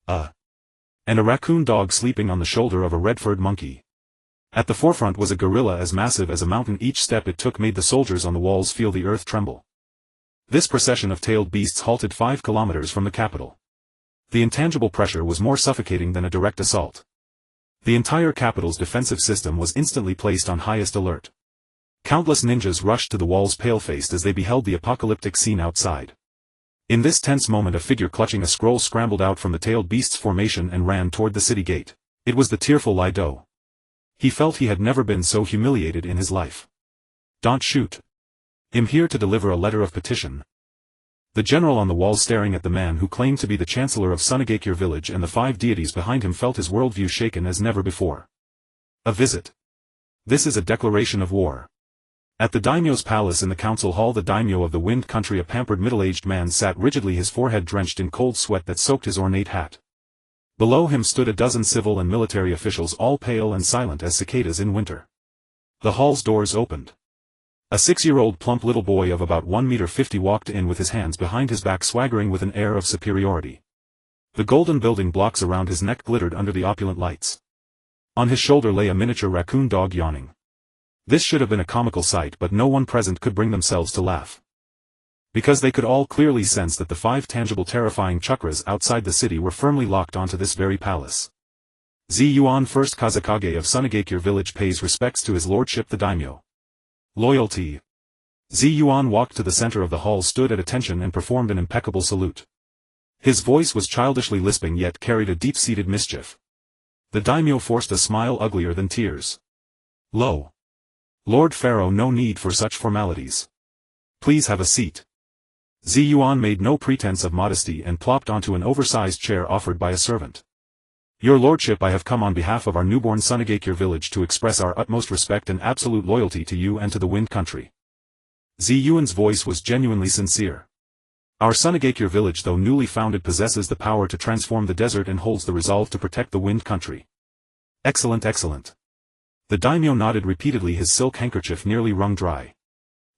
And a raccoon dog sleeping on the shoulder of a red-furred monkey. At the forefront was a gorilla as massive as a mountain. Each step it took made the soldiers on the walls feel the earth tremble. This procession of tailed beasts halted 5 kilometers from the capital. The intangible pressure was more suffocating than a direct assault. The entire capital's defensive system was instantly placed on highest alert. Countless ninjas rushed to the walls pale-faced as they beheld the apocalyptic scene outside. In this tense moment a figure clutching a scroll scrambled out from the tailed beast's formation and ran toward the city gate. It was the tearful Lido. He felt he had never been so humiliated in his life. "Don't shoot. I'm here to deliver a letter of petition." The general on the wall, staring at the man who claimed to be the chancellor of Sunagakure village and the 5 deities behind him, felt his worldview shaken as never before. A visit. This is a declaration of war. At the daimyo's palace in the council hall, the daimyo of the Wind Country, a pampered middle-aged man, sat rigidly, his forehead drenched in cold sweat that soaked his ornate hat. Below him stood a dozen civil and military officials, all pale and silent as cicadas in winter. The hall's doors opened. A 6-year-old plump little boy of about 1.50 m walked in with his hands behind his back, swaggering with an air of superiority. The golden building blocks around his neck glittered under the opulent lights. On his shoulder lay a miniature raccoon dog yawning. This should have been a comical sight, but no one present could bring themselves to laugh. Because they could all clearly sense that the 5 tangible terrifying chakras outside the city were firmly locked onto this very palace. Yuan, first Kazakage of Sunagakure village, pays respects to his lordship the daimyo. Loyalty. Yuan walked to the center of the hall, stood at attention and performed an impeccable salute. His voice was childishly lisping yet carried a deep-seated mischief. The daimyo forced a smile uglier than tears. "Lo. Lord Pharaoh, no need for such formalities. Please have a seat." Yuan made no pretense of modesty and plopped onto an oversized chair offered by a servant. "Your lordship, I have come on behalf of our newborn Sunagakure village to express our utmost respect and absolute loyalty to you and to the Wind Country." Yuan's voice was genuinely sincere. "Our Sunagakure village, though newly founded, possesses the power to transform the desert and holds the resolve to protect the Wind Country." "Excellent, excellent." The daimyo nodded repeatedly, his silk handkerchief nearly wrung dry.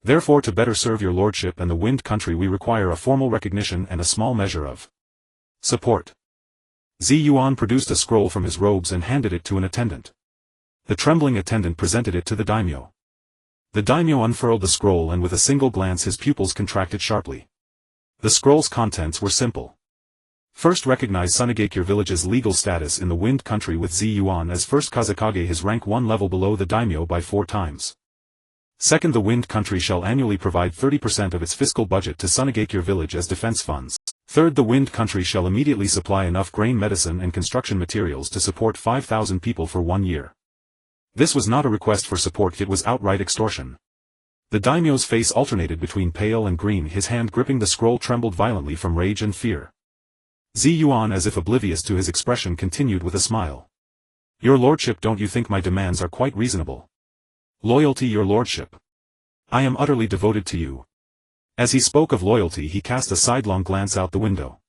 "Therefore, to better serve your lordship and the Wind Country, we require a formal recognition and a small measure of support." Yuan produced a scroll from his robes and handed it to an attendant. The trembling attendant presented it to the daimyo. The daimyo unfurled the scroll, and with a single glance his pupils contracted sharply. The scroll's contents were simple. First, recognize Sunagakure village's legal status in the Wind Country with Yuan as first Kazakage, his rank 1 level below the daimyo by 4 times. Second, the Wind Country shall annually provide 30% of its fiscal budget to Sunagakure village as defense funds. Third, the Wind Country shall immediately supply enough grain, medicine and construction materials to support 5,000 people for 1 year. This was not a request for support, it was outright extortion. The daimyo's face alternated between pale and green, his hand gripping the scroll trembled violently from rage and fear. Yuan, as if oblivious to his expression, continued with a smile. "Your lordship, don't you think my demands are quite reasonable?" "Loyalty, your lordship. I am utterly devoted to you." As he spoke of loyalty, he cast a sidelong glance out the window.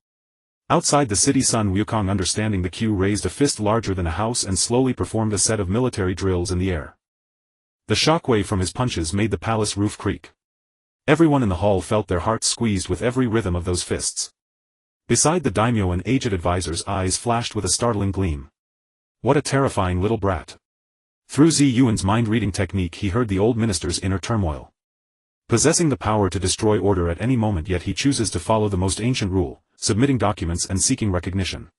Outside the city, Sun Wukong, understanding the cue, raised a fist larger than a house and slowly performed a set of military drills in the air. The shockwave from his punches made the palace roof creak. Everyone in the hall felt their hearts squeezed with every rhythm of those fists. Beside the daimyo, an aged advisor's eyes flashed with a startling gleam. What a terrifying little brat. Through Yuan's mind-reading technique he heard the old minister's inner turmoil. Possessing the power to destroy order at any moment, yet he chooses to follow the most ancient rule, submitting documents and seeking recognition.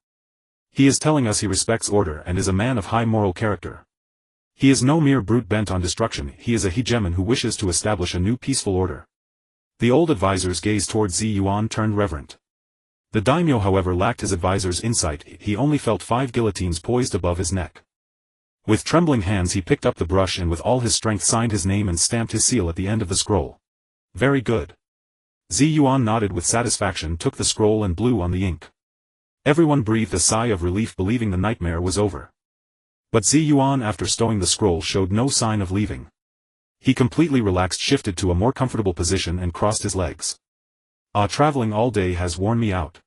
He is telling us he respects order and is a man of high moral character. He is no mere brute bent on destruction, he is a hegemon who wishes to establish a new peaceful order. The old advisor's gaze towards Yuan turned reverent. The daimyo, however, lacked his advisor's insight, he only felt 5 guillotines poised above his neck. With trembling hands he picked up the brush and with all his strength signed his name and stamped his seal at the end of the scroll. "Very good." Yuan nodded with satisfaction, took the scroll and blew on the ink. Everyone breathed a sigh of relief, believing the nightmare was over. But Yuan after stowing the scroll showed no sign of leaving. He completely relaxed, shifted to a more comfortable position and crossed his legs. Traveling all day has worn me out.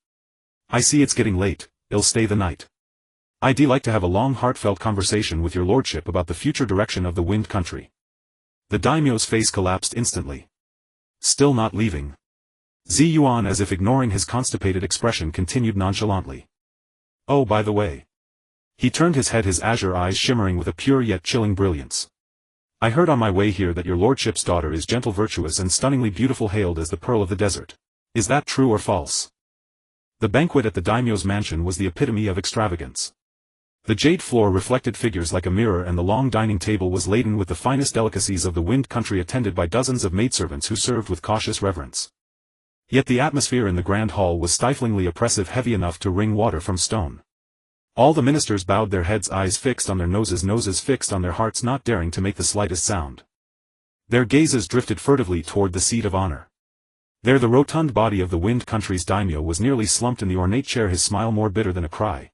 I see it's getting late, I'll stay the night. I'd like to have a long heartfelt conversation with your lordship about the future direction of the Wind Country. The daimyo's face collapsed instantly. Still not leaving. Yuan, as if ignoring his constipated expression, continued nonchalantly. Oh, by the way. He turned his head, his azure eyes shimmering with a pure yet chilling brilliance. I heard on my way here that your lordship's daughter is gentle, virtuous and stunningly beautiful, hailed as the pearl of the desert. Is that true or false? The banquet at the daimyo's mansion was the epitome of extravagance. The jade floor reflected figures like a mirror, and the long dining table was laden with the finest delicacies of the Wind Country, attended by dozens of maidservants who served with cautious reverence. Yet the atmosphere in the grand hall was stiflingly oppressive, heavy enough to wring water from stone. All the ministers bowed their heads, eyes fixed on their noses, noses fixed on their hearts, not daring to make the slightest sound. Their gazes drifted furtively toward the seat of honor. There the rotund body of the Wind Country's daimyo was nearly slumped in the ornate chair, his smile more bitter than a cry.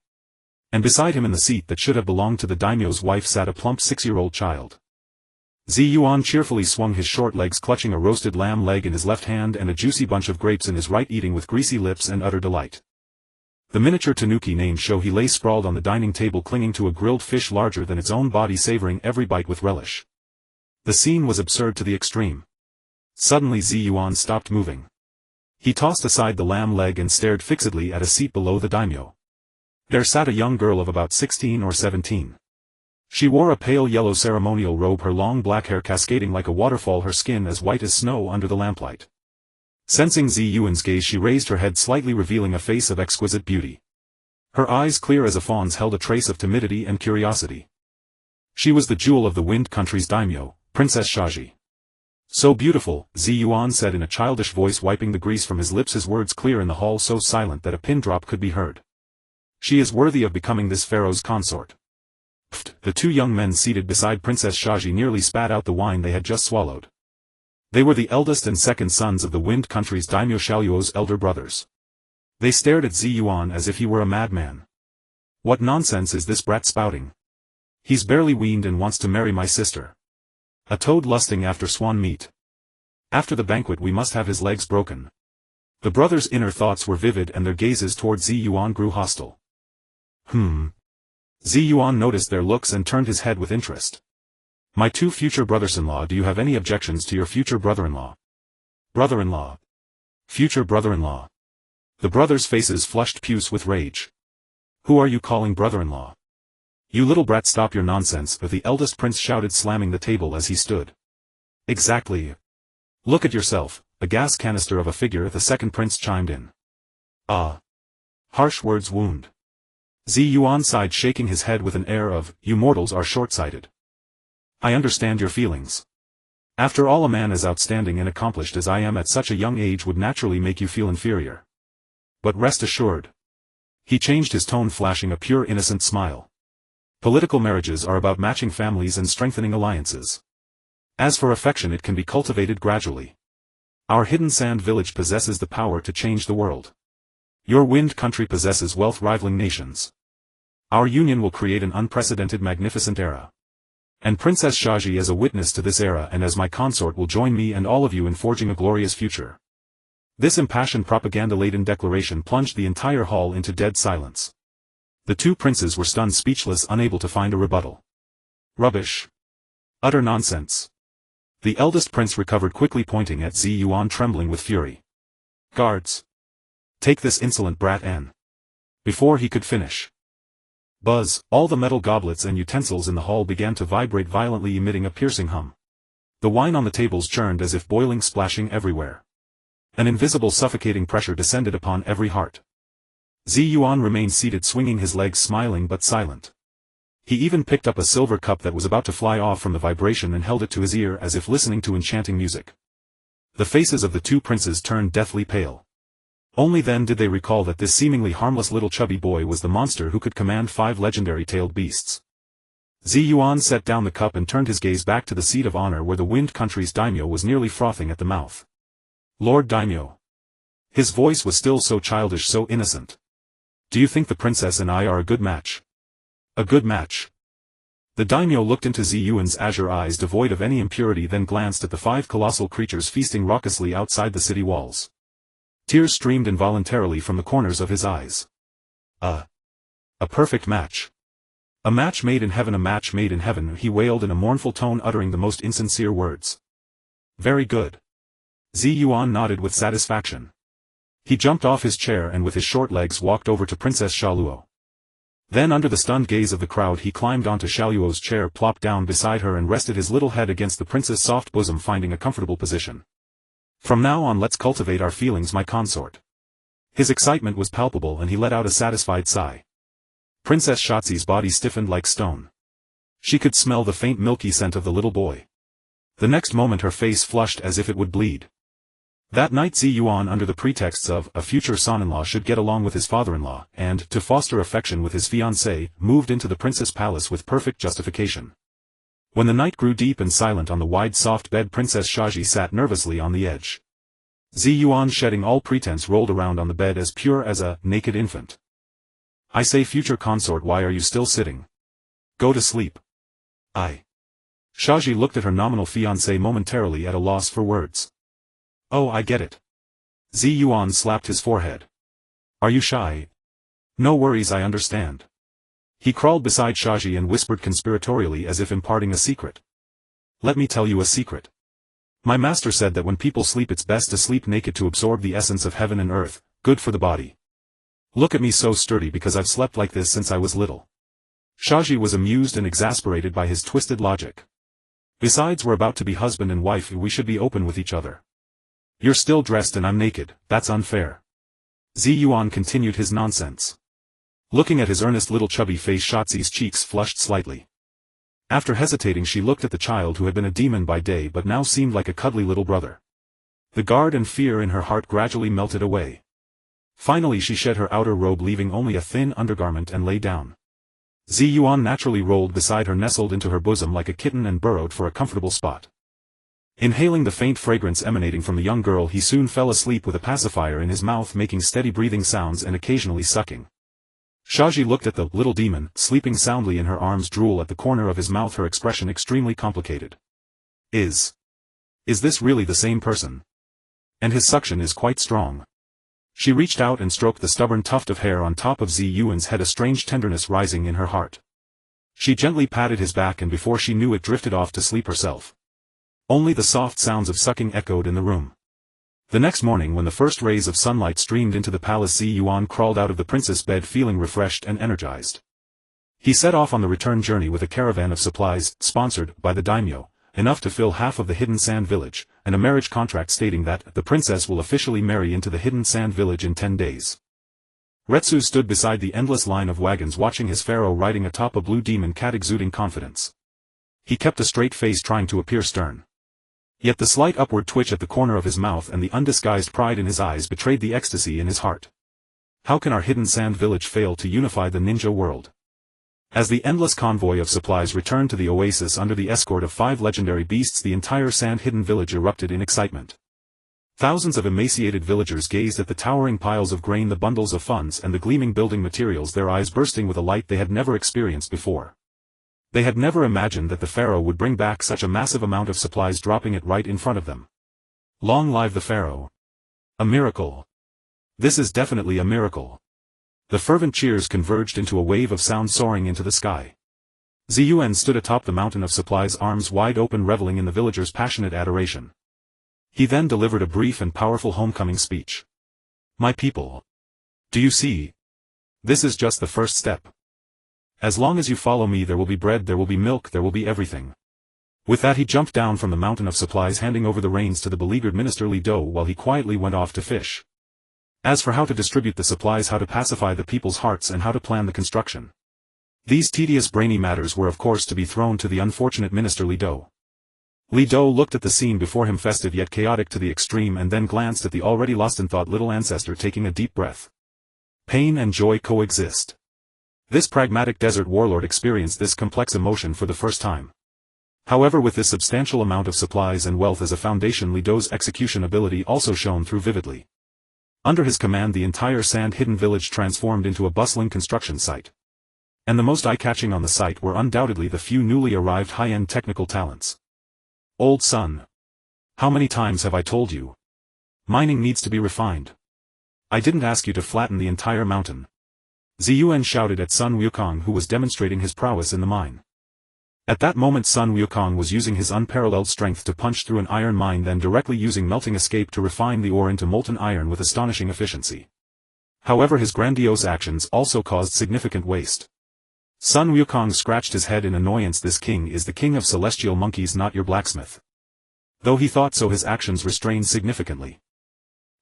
And beside him in the seat that should have belonged to the daimyo's wife sat a plump 6-year-old child. Yuan cheerfully swung his short legs, clutching a roasted lamb leg in his left hand and a juicy bunch of grapes in his right, eating with greasy lips and utter delight. The miniature tanuki named Shohi lay sprawled on the dining table, clinging to a grilled fish larger than its own body, savoring every bite with relish. The scene was absurd to the extreme. Suddenly Yuan stopped moving. He tossed aside the lamb leg and stared fixedly at a seat below the daimyo. There sat a young girl of about 16 or 17. She wore a pale yellow ceremonial robe, her long black hair cascading like a waterfall, her skin as white as snow under the lamplight. Sensing Yuan's gaze, she raised her head slightly, revealing a face of exquisite beauty. Her eyes, clear as a fawn's, held a trace of timidity and curiosity. She was the jewel of the Wind Country's daimyo, Princess Shaji. So beautiful, Yuan said in a childish voice, wiping the grease from his lips, his words clear in the hall, so silent that a pin drop could be heard. She is worthy of becoming this pharaoh's consort. Pfft! The two young men seated beside Princess Shaji nearly spat out the wine they had just swallowed. They were the eldest and second sons of the Wind Country's daimyo, Xiaoyuo's elder brothers. They stared at Yuan as if he were a madman. What nonsense is this brat spouting? He's barely weaned and wants to marry my sister. A toad lusting after swan meat. After the banquet we must have his legs broken. The brothers' inner thoughts were vivid and their gazes toward Yuan grew hostile. Yuan noticed their looks and turned his head with interest. My two future brothers-in-law, do you have any objections to your future brother-in-law? Brother-in-law. Future brother-in-law. The brothers' faces flushed puce with rage. Who are you calling brother-in-law? You little brat, stop your nonsense, the eldest prince shouted, slamming the table as he stood. Exactly. Look at yourself, a gas canister of a figure, the second prince chimed in. Ah. Harsh words wound. Yuan sighed, shaking his head with an air of, you mortals are short-sighted. I understand your feelings. After all, a man as outstanding and accomplished as I am at such a young age would naturally make you feel inferior. But rest assured. He changed his tone, flashing a pure innocent smile. Political marriages are about matching families and strengthening alliances. As for affection, it can be cultivated gradually. Our hidden sand village possesses the power to change the world. Your Wind Country possesses wealth rivaling nations. Our union will create an unprecedented, magnificent era. And Princess Shaji, as a witness to this era and as my consort, will join me and all of you in forging a glorious future. This impassioned, propaganda-laden declaration plunged the entire hall into dead silence. The two princes were stunned, speechless, unable to find a rebuttal. Rubbish. Utter nonsense. The eldest prince recovered quickly, pointing at Yuan, trembling with fury. Guards. Take this insolent brat and... Before he could finish. Buzz, all the metal goblets and utensils in the hall began to vibrate violently, emitting a piercing hum. The wine on the tables churned as if boiling, splashing everywhere. An invisible, suffocating pressure descended upon every heart. Yuan remained seated, swinging his legs, smiling but silent. He even picked up a silver cup that was about to fly off from the vibration and held it to his ear as if listening to enchanting music. The faces of the two princes turned deathly pale. Only then did they recall that this seemingly harmless little chubby boy was the monster who could command 5 legendary tailed beasts. Yuan set down the cup and turned his gaze back to the seat of honor where the Wind Country's daimyo was nearly frothing at the mouth. Lord Daimyo. His voice was still so childish, so innocent. Do you think the princess and I are a good match? A good match. The daimyo looked into Yuan's azure eyes devoid of any impurity, then glanced at the 5 colossal creatures feasting raucously outside the city walls. Tears streamed involuntarily from the corners of his eyes. A perfect match. A match made in heaven, a match made in heaven, he wailed in a mournful tone, uttering the most insincere words. Very good. Yuan nodded with satisfaction. He jumped off his chair and with his short legs walked over to Princess Shaluo. Then under the stunned gaze of the crowd he climbed onto Shaluo's chair, plopped down beside her and rested his little head against the prince's soft bosom, finding a comfortable position. From now on let's cultivate our feelings, my consort. His excitement was palpable and he let out a satisfied sigh. Princess Shotzi's body stiffened like stone. She could smell the faint milky scent of the little boy. The next moment her face flushed as if it would bleed. That night Yuan, under the pretexts of a future son-in-law, should get along with his father-in-law, and, to foster affection with his fiancée, moved into the princess palace with perfect justification. When the night grew deep and silent on the wide soft bed, Princess Shaji sat nervously on the edge. Yuan, shedding all pretense, rolled around on the bed as pure as a naked infant. I say, future consort, why are you still sitting? Go to sleep. Shaji looked at her nominal fiancé momentarily at a loss for words. Oh, I get it. Yuan slapped his forehead. Are you shy? No worries, I understand. He crawled beside Shaji and whispered conspiratorially as if imparting a secret. Let me tell you a secret. My master said that when people sleep it's best to sleep naked to absorb the essence of heaven and earth, good for the body. Look at me, so sturdy because I've slept like this since I was little. Shaji was amused and exasperated by his twisted logic. Besides, we're about to be husband and wife, we should be open with each other. You're still dressed and I'm naked, that's unfair. Yuan continued his nonsense. Looking at his earnest little chubby face, Shotzi's cheeks flushed slightly. After hesitating she looked at the child who had been a demon by day but now seemed like a cuddly little brother. The guard and fear in her heart gradually melted away. Finally she shed her outer robe, leaving only a thin undergarment, and lay down. Yuan naturally rolled beside her, nestled into her bosom like a kitten and burrowed for a comfortable spot. Inhaling the faint fragrance emanating from the young girl, he soon fell asleep with a pacifier in his mouth, making steady breathing sounds and occasionally sucking. Shaji looked at the little demon, sleeping soundly in her arms, drool at the corner of his mouth, her expression extremely complicated. Is this really the same person? And his suction is quite strong. She reached out and stroked the stubborn tuft of hair on top of Yuan's head, a strange tenderness rising in her heart. She gently patted his back and before she knew it drifted off to sleep herself. Only the soft sounds of sucking echoed in the room. The next morning, when the first rays of sunlight streamed into the palace, Yuan crawled out of the princess' bed feeling refreshed and energized. He set off on the return journey with a caravan of supplies, sponsored by the daimyo, enough to fill half of the hidden sand village, and a marriage contract stating that the princess will officially marry into the hidden sand village in 10 days. Retsu stood beside the endless line of wagons, watching his pharaoh riding atop a blue demon cat, exuding confidence. He kept a straight face, trying to appear stern. Yet the slight upward twitch at the corner of his mouth and the undisguised pride in his eyes betrayed the ecstasy in his heart. How can our hidden sand village fail to unify the ninja world? As the endless convoy of supplies returned to the oasis under the escort of 5 legendary beasts, the entire sand-hidden village erupted in excitement. Thousands of emaciated villagers gazed at the towering piles of grain, the bundles of funds and the gleaming building materials, their eyes bursting with a light they had never experienced before. They had never imagined that the pharaoh would bring back such a massive amount of supplies, dropping it right in front of them. Long live the pharaoh! A miracle! This is definitely a miracle! The fervent cheers converged into a wave of sound soaring into the sky. Yuan stood atop the mountain of supplies, arms wide open, reveling in the villagers' passionate adoration. He then delivered a brief and powerful homecoming speech. My people! Do you see? This is just the first step. As long as you follow me, there will be bread, there will be milk, there will be everything. With that he jumped down from the mountain of supplies, handing over the reins to the beleaguered minister Li Do while he quietly went off to fish. As for how to distribute the supplies, how to pacify the people's hearts, and how to plan the construction, these tedious brainy matters were of course to be thrown to the unfortunate minister Li Do. Li Do looked at the scene before him, festive yet chaotic to the extreme, and then glanced at the already lost in thought little ancestor, taking a deep breath. Pain and joy coexist. This pragmatic desert warlord experienced this complex emotion for the first time. However, with this substantial amount of supplies and wealth as a foundation, Li Do's execution ability also shone through vividly. Under his command, the entire sand-hidden village transformed into a bustling construction site. And the most eye-catching on the site were undoubtedly the few newly arrived high-end technical talents. Old son. How many times have I told you? Mining needs to be refined. I didn't ask you to flatten the entire mountain. Yuan shouted at Sun Wukong, who was demonstrating his prowess in the mine. At that moment Sun Wukong was using his unparalleled strength to punch through an iron mine, then directly using melting escape to refine the ore into molten iron with astonishing efficiency. However, his grandiose actions also caused significant waste. Sun Wukong scratched his head in annoyance. This king is the king of celestial monkeys, not your blacksmith. Though he thought so, his actions restrained significantly.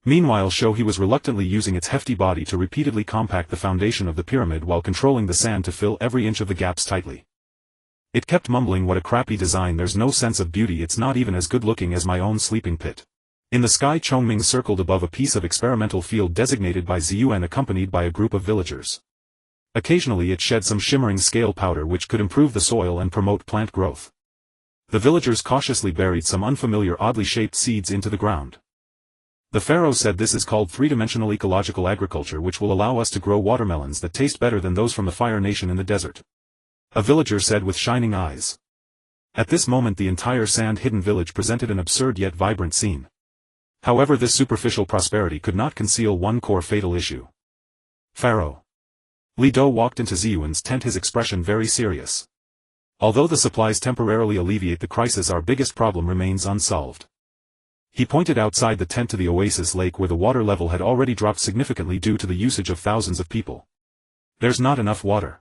Meanwhile, he was reluctantly using its hefty body to repeatedly compact the foundation of the pyramid while controlling the sand to fill every inch of the gaps tightly. It kept mumbling, "What a crappy design, there's no sense of beauty, it's not even as good looking as my own sleeping pit." In the sky, Chongming circled above a piece of experimental field designated by Yuan, accompanied by a group of villagers. Occasionally it shed some shimmering scale powder which could improve the soil and promote plant growth. The villagers cautiously buried some unfamiliar, oddly shaped seeds into the ground. The pharaoh said this is called three-dimensional ecological agriculture, which will allow us to grow watermelons that taste better than those from the Fire Nation in the desert. A villager said with shining eyes. At this moment the entire sand-hidden village presented an absurd yet vibrant scene. However, this superficial prosperity could not conceal one core fatal issue. Pharaoh. Li Do walked into Yuan's tent, his expression very serious. Although the supplies temporarily alleviate the crisis, our biggest problem remains unsolved. He pointed outside the tent to the oasis lake, where the water level had already dropped significantly due to the usage of thousands of people. There's not enough water.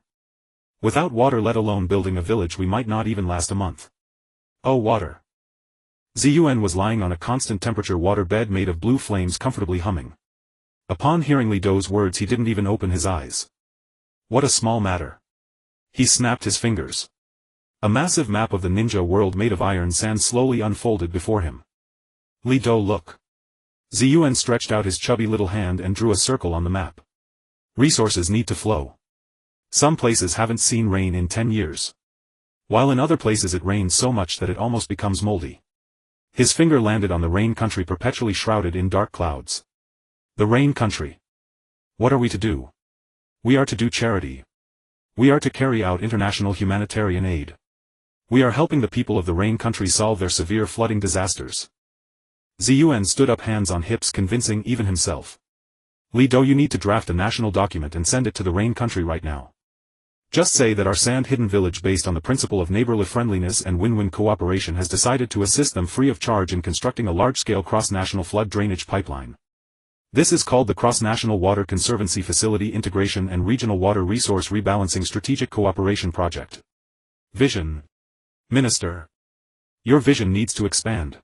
Without water, let alone building a village, we might not even last a month. Oh, water. Yuan was lying on a constant temperature water bed made of blue flames, comfortably humming. Upon hearing Li Do's words, he didn't even open his eyes. What a small matter. He snapped his fingers. A massive map of the ninja world made of iron sand slowly unfolded before him. Li Do, look. Yuan stretched out his chubby little hand and drew a circle on the map. Resources need to flow. Some places haven't seen rain in 10 years. While in other places it rains so much that it almost becomes moldy. His finger landed on the rain country, perpetually shrouded in dark clouds. The rain country. What are we to do? We are to do charity. We are to carry out international humanitarian aid. We are helping the people of the rain country solve their severe flooding disasters. Yuan stood up, hands on hips, convincing even himself. Li Do, you need to draft a national document and send it to the rain country right now. Just say that our sand-hidden village, based on the principle of neighborly friendliness and win-win cooperation, has decided to assist them free of charge in constructing a large-scale cross-national flood drainage pipeline. This is called the Cross-National Water Conservancy Facility Integration and Regional Water Resource Rebalancing Strategic Cooperation Project. Vision. Minister. Your vision needs to expand.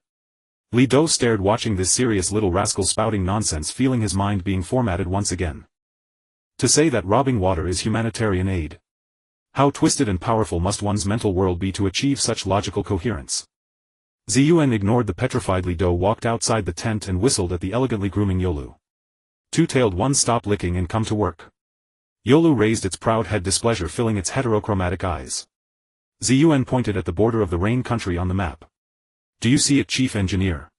Li Do stared, watching this serious little rascal spouting nonsense, feeling his mind being formatted once again. To say that robbing water is humanitarian aid. How twisted and powerful must one's mental world be to achieve such logical coherence? Yuan ignored the petrified Li Do, walked outside the tent and whistled at the elegantly grooming Yolu. Two-tailed one, stop licking and come to work. Yolu raised its proud head, displeasure filling its heterochromatic eyes. Yuan pointed at the border of the rain country on the map. Do you see it, Chief Engineer?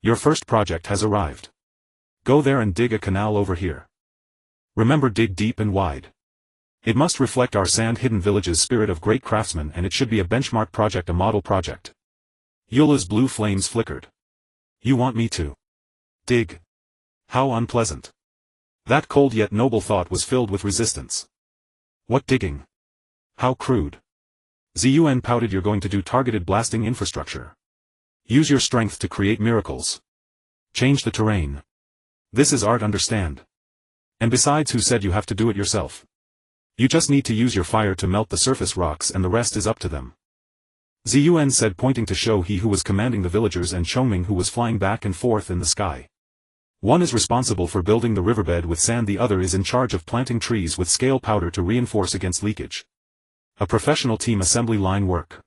Your first project has arrived. Go there and dig a canal over here. Remember, dig deep and wide. It must reflect our sand-hidden village's spirit of great craftsmen, and it should be a benchmark project, a model project. Yula's blue flames flickered. You want me to dig? How unpleasant. That cold yet noble thought was filled with resistance. What digging? How crude. Yuan pouted. You're going to do targeted blasting infrastructure. Use your strength to create miracles. Change the terrain. This is art, understand? And besides, who said you have to do it yourself? You just need to use your fire to melt the surface rocks, and the rest is up to them. Yuan said, pointing to Shou He, who was commanding the villagers, and Chongming, who was flying back and forth in the sky. One is responsible for building the riverbed with sand, the other is in charge of planting trees with scale powder to reinforce against leakage. A professional team, assembly line work.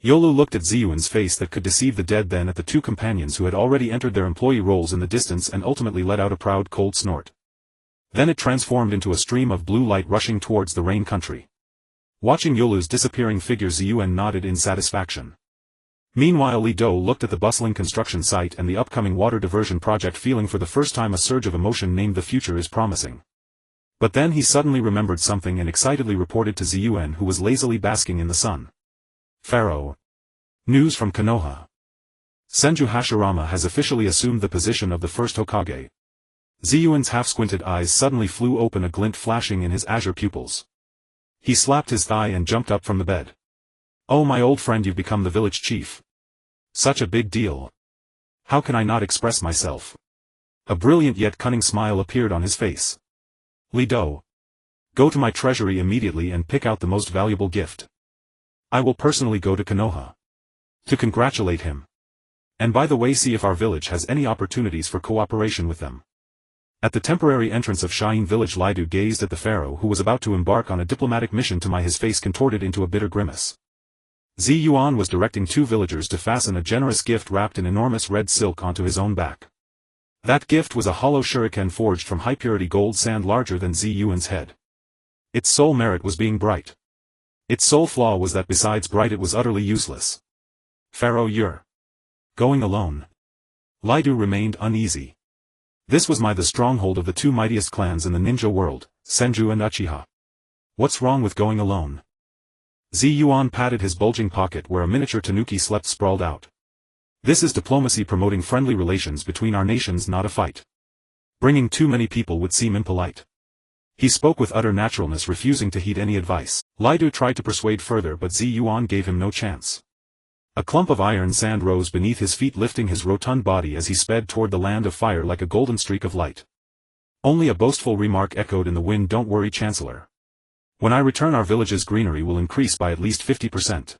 Yolu looked at Yuan's face that could deceive the dead, then at the two companions who had already entered their employee roles in the distance, and ultimately let out a proud cold snort. Then it transformed into a stream of blue light rushing towards the rain country. Watching Yolu's disappearing figure, Yuan nodded in satisfaction. Meanwhile, Li Do looked at the bustling construction site and the upcoming water diversion project, feeling for the first time a surge of emotion, named the future is promising. But then he suddenly remembered something and excitedly reported to Yuan, who was lazily basking in the sun. Pharaoh. News from Konoha. Senju Hashirama has officially assumed the position of the first Hokage. Yuan's half-squinted eyes suddenly flew open, a glint flashing in his azure pupils. He slapped his thigh and jumped up from the bed. Oh, my old friend, you've become the village chief. Such a big deal. How can I not express myself? A brilliant yet cunning smile appeared on his face. Lido. Go to my treasury immediately and pick out the most valuable gift. I will personally go to Konoha to congratulate him. And by the way, see if our village has any opportunities for cooperation with them. At the temporary entrance of Shine village, Lido gazed at the pharaoh, who was about to embark on a diplomatic mission. His face contorted into a bitter grimace. Yuan was directing 2 villagers to fasten a generous gift wrapped in enormous red silk onto his own back. That gift was a hollow shuriken forged from high-purity gold sand larger than Yuan's head. Its sole merit was being bright. Its sole flaw was that besides bright it was utterly useless. Pharaoh, you're going alone. Lido remained uneasy. This was the stronghold of the 2 mightiest clans in the ninja world, Senju and Uchiha. What's wrong with going alone? Yuan patted his bulging pocket where a miniature tanuki slept sprawled out. This is diplomacy, promoting friendly relations between our nations, not a fight. Bringing too many people would seem impolite. He spoke with utter naturalness, refusing to heed any advice. Lido tried to persuade further, but Yuan gave him no chance. A clump of iron sand rose beneath his feet, lifting his rotund body as he sped toward the land of fire like a golden streak of light. Only a boastful remark echoed in the wind. Don't worry, Chancellor. When I return, our village's greenery will increase by at least 50%.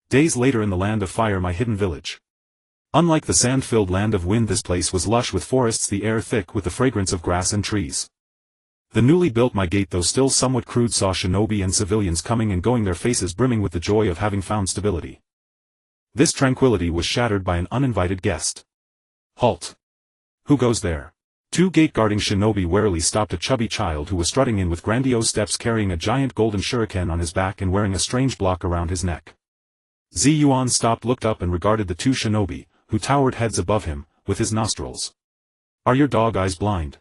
Days later, in the land of fire, my hidden village. Unlike the sand-filled land of wind, this place was lush with forests, the air thick with the fragrance of grass and trees. The newly built my gate, though still somewhat crude, saw shinobi and civilians coming and going, their faces brimming with the joy of having found stability. This tranquility was shattered by an uninvited guest. Halt! Who goes there? 2 gate-guarding shinobi warily stopped a chubby child who was strutting in with grandiose steps, carrying a giant golden shuriken on his back and wearing a strange block around his neck. Yuan stopped, looked up and regarded the 2 shinobi, who towered heads above him, with his nostrils. Are your dog eyes blind?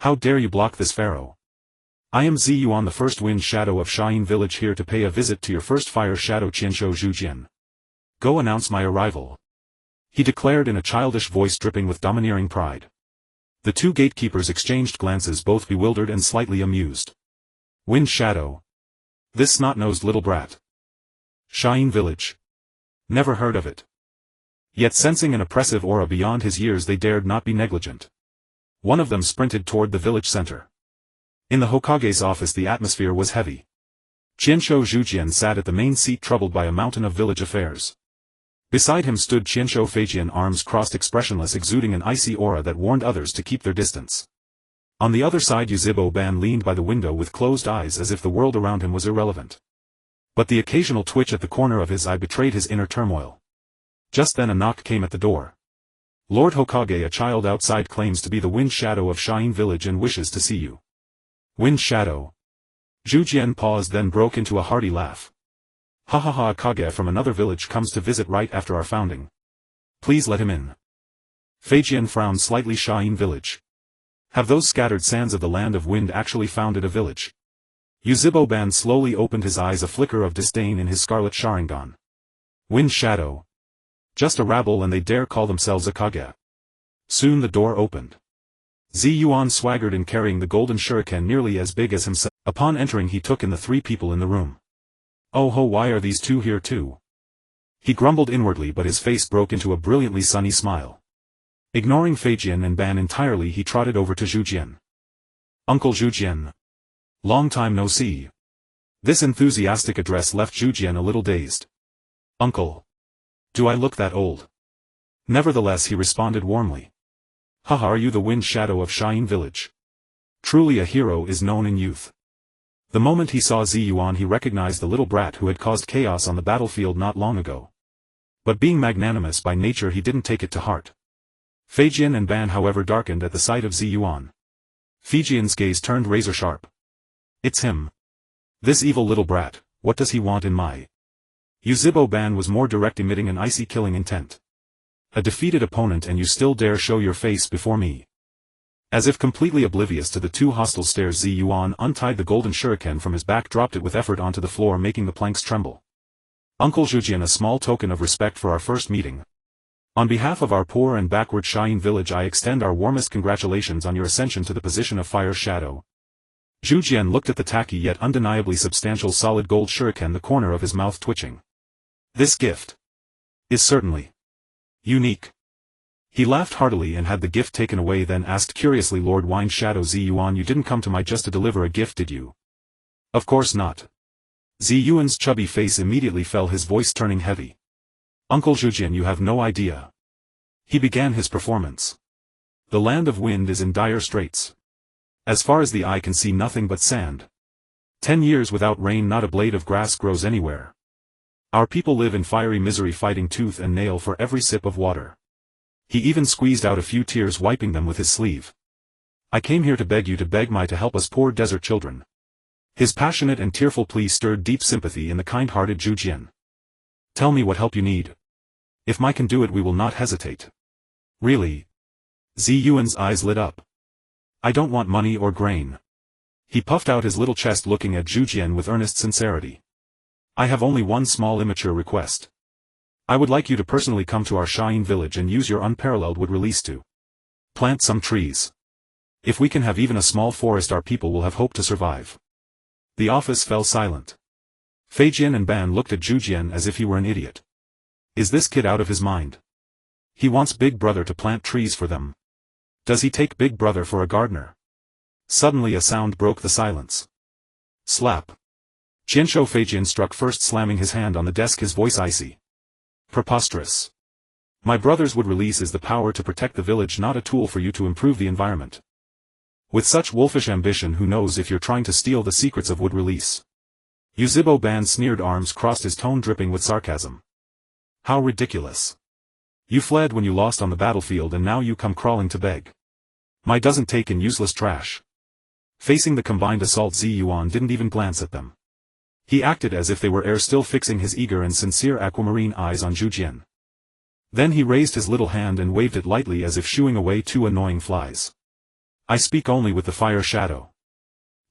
How dare you block this pharaoh? I am Yuan, the first wind shadow of Shine village, here to pay a visit to your first fire shadow, Qianshou Zhujian. Go announce my arrival. He declared in a childish voice dripping with domineering pride. The 2 gatekeepers exchanged glances, both bewildered and slightly amused. Wind shadow? This snot-nosed little brat. Shine village. Never heard of it. Yet sensing an oppressive aura beyond his years, they dared not be negligent. One of them sprinted toward the village center. In the Hokage's office the atmosphere was heavy. Qianshou Zhujian sat at the main seat, troubled by a mountain of village affairs. Beside him stood Qianshou Feijian, arms crossed, expressionless, exuding an icy aura that warned others to keep their distance. On the other side Yuzibo Ban leaned by the window with closed eyes, as if the world around him was irrelevant. But the occasional twitch at the corner of his eye betrayed his inner turmoil. Just then a knock came at the door. Lord Hokage, a child outside claims to be the Wind Shadow of Shine village and wishes to see you. Wind Shadow? Zhujian paused, then broke into a hearty laugh. Ha ha ha, a Kage from another village comes to visit right after our founding. Please let him in. Feijian frowned slightly. Shine village. Have those scattered sands of the land of wind actually founded a village? Yuzibo Ban slowly opened his eyes, a flicker of disdain in his scarlet Sharingan. Wind Shadow. Just a rabble, and they dare call themselves a Kage. Soon the door opened. Yuan swaggered in, carrying the golden shuriken nearly as big as himself. Upon entering he took in the 3 people in the room. Oh ho, why are these 2 here too? He grumbled inwardly, but his face broke into a brilliantly sunny smile. Ignoring Feijian and Ban entirely, he trotted over to Zhujian. Uncle Zhujian. Long time no see. This enthusiastic address left Zhujian a little dazed. Uncle. Do I look that old? Nevertheless he responded warmly. Haha, are you the Wind Shadow of Shine village? Truly a hero is known in youth. The moment he saw Yuan he recognized the little brat who had caused chaos on the battlefield not long ago. But being magnanimous by nature he didn't take it to heart. Feijian and Ban however darkened at the sight of Yuan. Feijian's gaze turned razor sharp. It's him. This evil little brat, what does he want in my... Yuzibo Ban was more direct, emitting an icy killing intent. A defeated opponent, and you still dare show your face before me. As if completely oblivious to the two hostile stares, Yuan untied the golden shuriken from his back, dropped it with effort onto the floor, making the planks tremble. Uncle Zhujian, a small token of respect for our first meeting. On behalf of our poor and backward Shayin village, I extend our warmest congratulations on your ascension to the position of Fire Shadow. Zhujian looked at the tacky yet undeniably substantial solid gold shuriken, the corner of his mouth twitching. This gift is certainly unique. He laughed heartily and had the gift taken away, then asked curiously, Lord Wine Shadow Yuan, you didn't come to my just to deliver a gift, did you? Of course not. Yuan's chubby face immediately fell, his voice turning heavy. Uncle Zhujian, you have no idea. He began his performance. The land of wind is in dire straits. As far as the eye can see, nothing but sand. 10 years without rain, not a blade of grass grows anywhere. Our people live in fiery misery, fighting tooth and nail for every sip of water. He even squeezed out a few tears, wiping them with his sleeve. I came here to beg you to beg my to help us poor desert children. His passionate and tearful plea stirred deep sympathy in the kind-hearted Zhujian. Tell me what help you need. If my can do it, we will not hesitate. Really? Yuan's eyes lit up. I don't want money or grain. He puffed out his little chest, looking at Zhujian with earnest sincerity. I have only one small immature request. I would like you to personally come to our Shayin village and use your unparalleled wood release to plant some trees. If we can have even a small forest, our people will have hope to survive. The office fell silent. Feijian and Ban looked at Zhujian as if he were an idiot. Is this kid out of his mind? He wants Big Brother to plant trees for them. Does he take Big Brother for a gardener? Suddenly a sound broke the silence. Slap. Jianshou Feijian struck first, slamming his hand on the desk, his voice icy. Preposterous. My brother's wood release is the power to protect the village, not a tool for you to improve the environment. With such wolfish ambition, who knows if you're trying to steal the secrets of wood release? Yuzibo Ban sneered, arms crossed, his tone dripping with sarcasm. How ridiculous. You fled when you lost on the battlefield, and now you come crawling to beg. My doesn't take in useless trash. Facing the combined assault, Yuan didn't even glance at them. He acted as if they were air, still fixing his eager and sincere aquamarine eyes on Zhujian. Then he raised his little hand and waved it lightly, as if shooing away two annoying flies. I speak only with the Fire Shadow.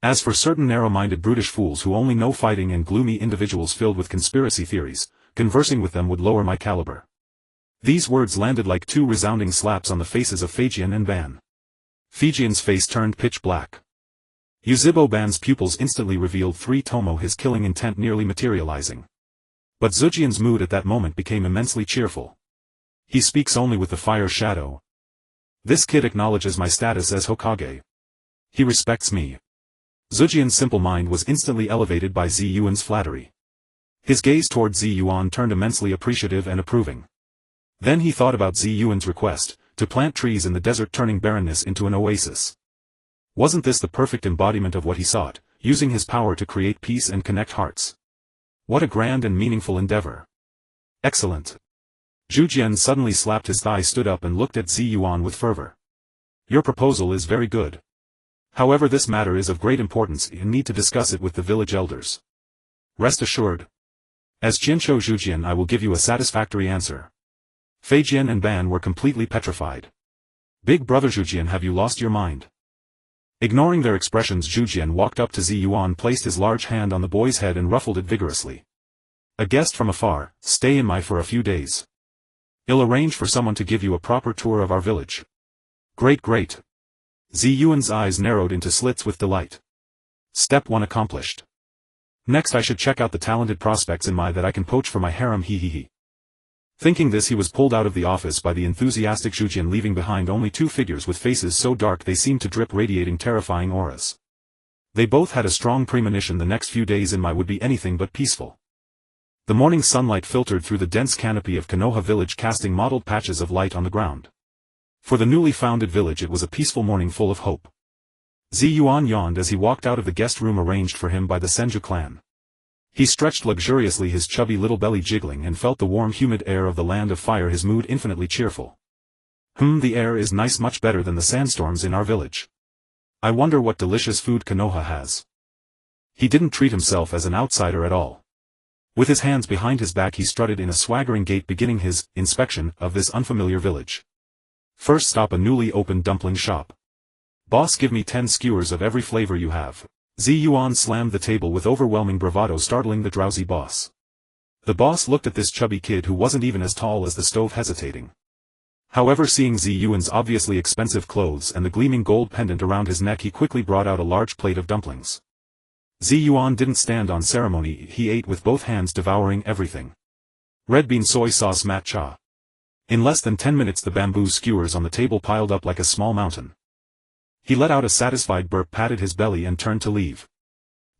As for certain narrow-minded brutish fools who only know fighting and gloomy individuals filled with conspiracy theories, conversing with them would lower my caliber. These words landed like two resounding slaps on the faces of Feijian and Ban. Feijian's face turned pitch black. Yuzibo Ban's pupils instantly revealed 3 tomo, his killing intent nearly materializing. But Zhujian's mood at that moment became immensely cheerful. He speaks only with the Fire Shadow. This kid acknowledges my status as Hokage. He respects me. Zhujian's simple mind was instantly elevated by Yuan's flattery. His gaze toward Yuan turned immensely appreciative and approving. Then he thought about Yuan's request, to plant trees in the desert, turning barrenness into an oasis. Wasn't this the perfect embodiment of what he sought, using his power to create peace and connect hearts? What a grand and meaningful endeavor. Excellent. Zhujian suddenly slapped his thigh, stood up and looked at Yuan with fervor. Your proposal is very good. However, this matter is of great importance and need to discuss it with the village elders. Rest assured. As Jianshou Zhujian, I will give you a satisfactory answer. Feijian and Ban were completely petrified. Big Brother Zhujian, have you lost your mind? Ignoring their expressions, Zhujian walked up to Yuan, placed his large hand on the boy's head and ruffled it vigorously. A guest from afar, stay in my for a few days. I'll arrange for someone to give you a proper tour of our village. Great, great. Yuan's eyes narrowed into slits with delight. Step 1 accomplished. Next I should check out the talented prospects in my that I can poach for my harem, he. Thinking this, he was pulled out of the office by the enthusiastic Zhujian, leaving behind only 2 figures with faces so dark they seemed to drip, radiating terrifying auras. They both had a strong premonition the next few days in my would be anything but peaceful. The morning sunlight filtered through the dense canopy of Konoha village, casting mottled patches of light on the ground. For the newly founded village it was a peaceful morning full of hope. Yuan yawned as he walked out of the guest room arranged for him by the Senju clan. He stretched luxuriously, his chubby little belly jiggling, and felt the warm humid air of the land of fire, his mood infinitely cheerful. The air is nice, much better than the sandstorms in our village. I wonder what delicious food Konoha has. He didn't treat himself as an outsider at all. With his hands behind his back he strutted in a swaggering gait, beginning his inspection of this unfamiliar village. First stop, a newly opened dumpling shop. Boss, give me 10 skewers of every flavor you have. Yuan slammed the table with overwhelming bravado, startling the drowsy boss. The boss looked at this chubby kid who wasn't even as tall as the stove, hesitating. However, seeing Yuan's obviously expensive clothes and the gleaming gold pendant around his neck, he quickly brought out a large plate of dumplings. Yuan didn't stand on ceremony, he ate with both hands, devouring everything. Red bean soy sauce matcha. In less than 10 minutes the bamboo skewers on the table piled up like a small mountain. He let out a satisfied burp, patted his belly and turned to leave.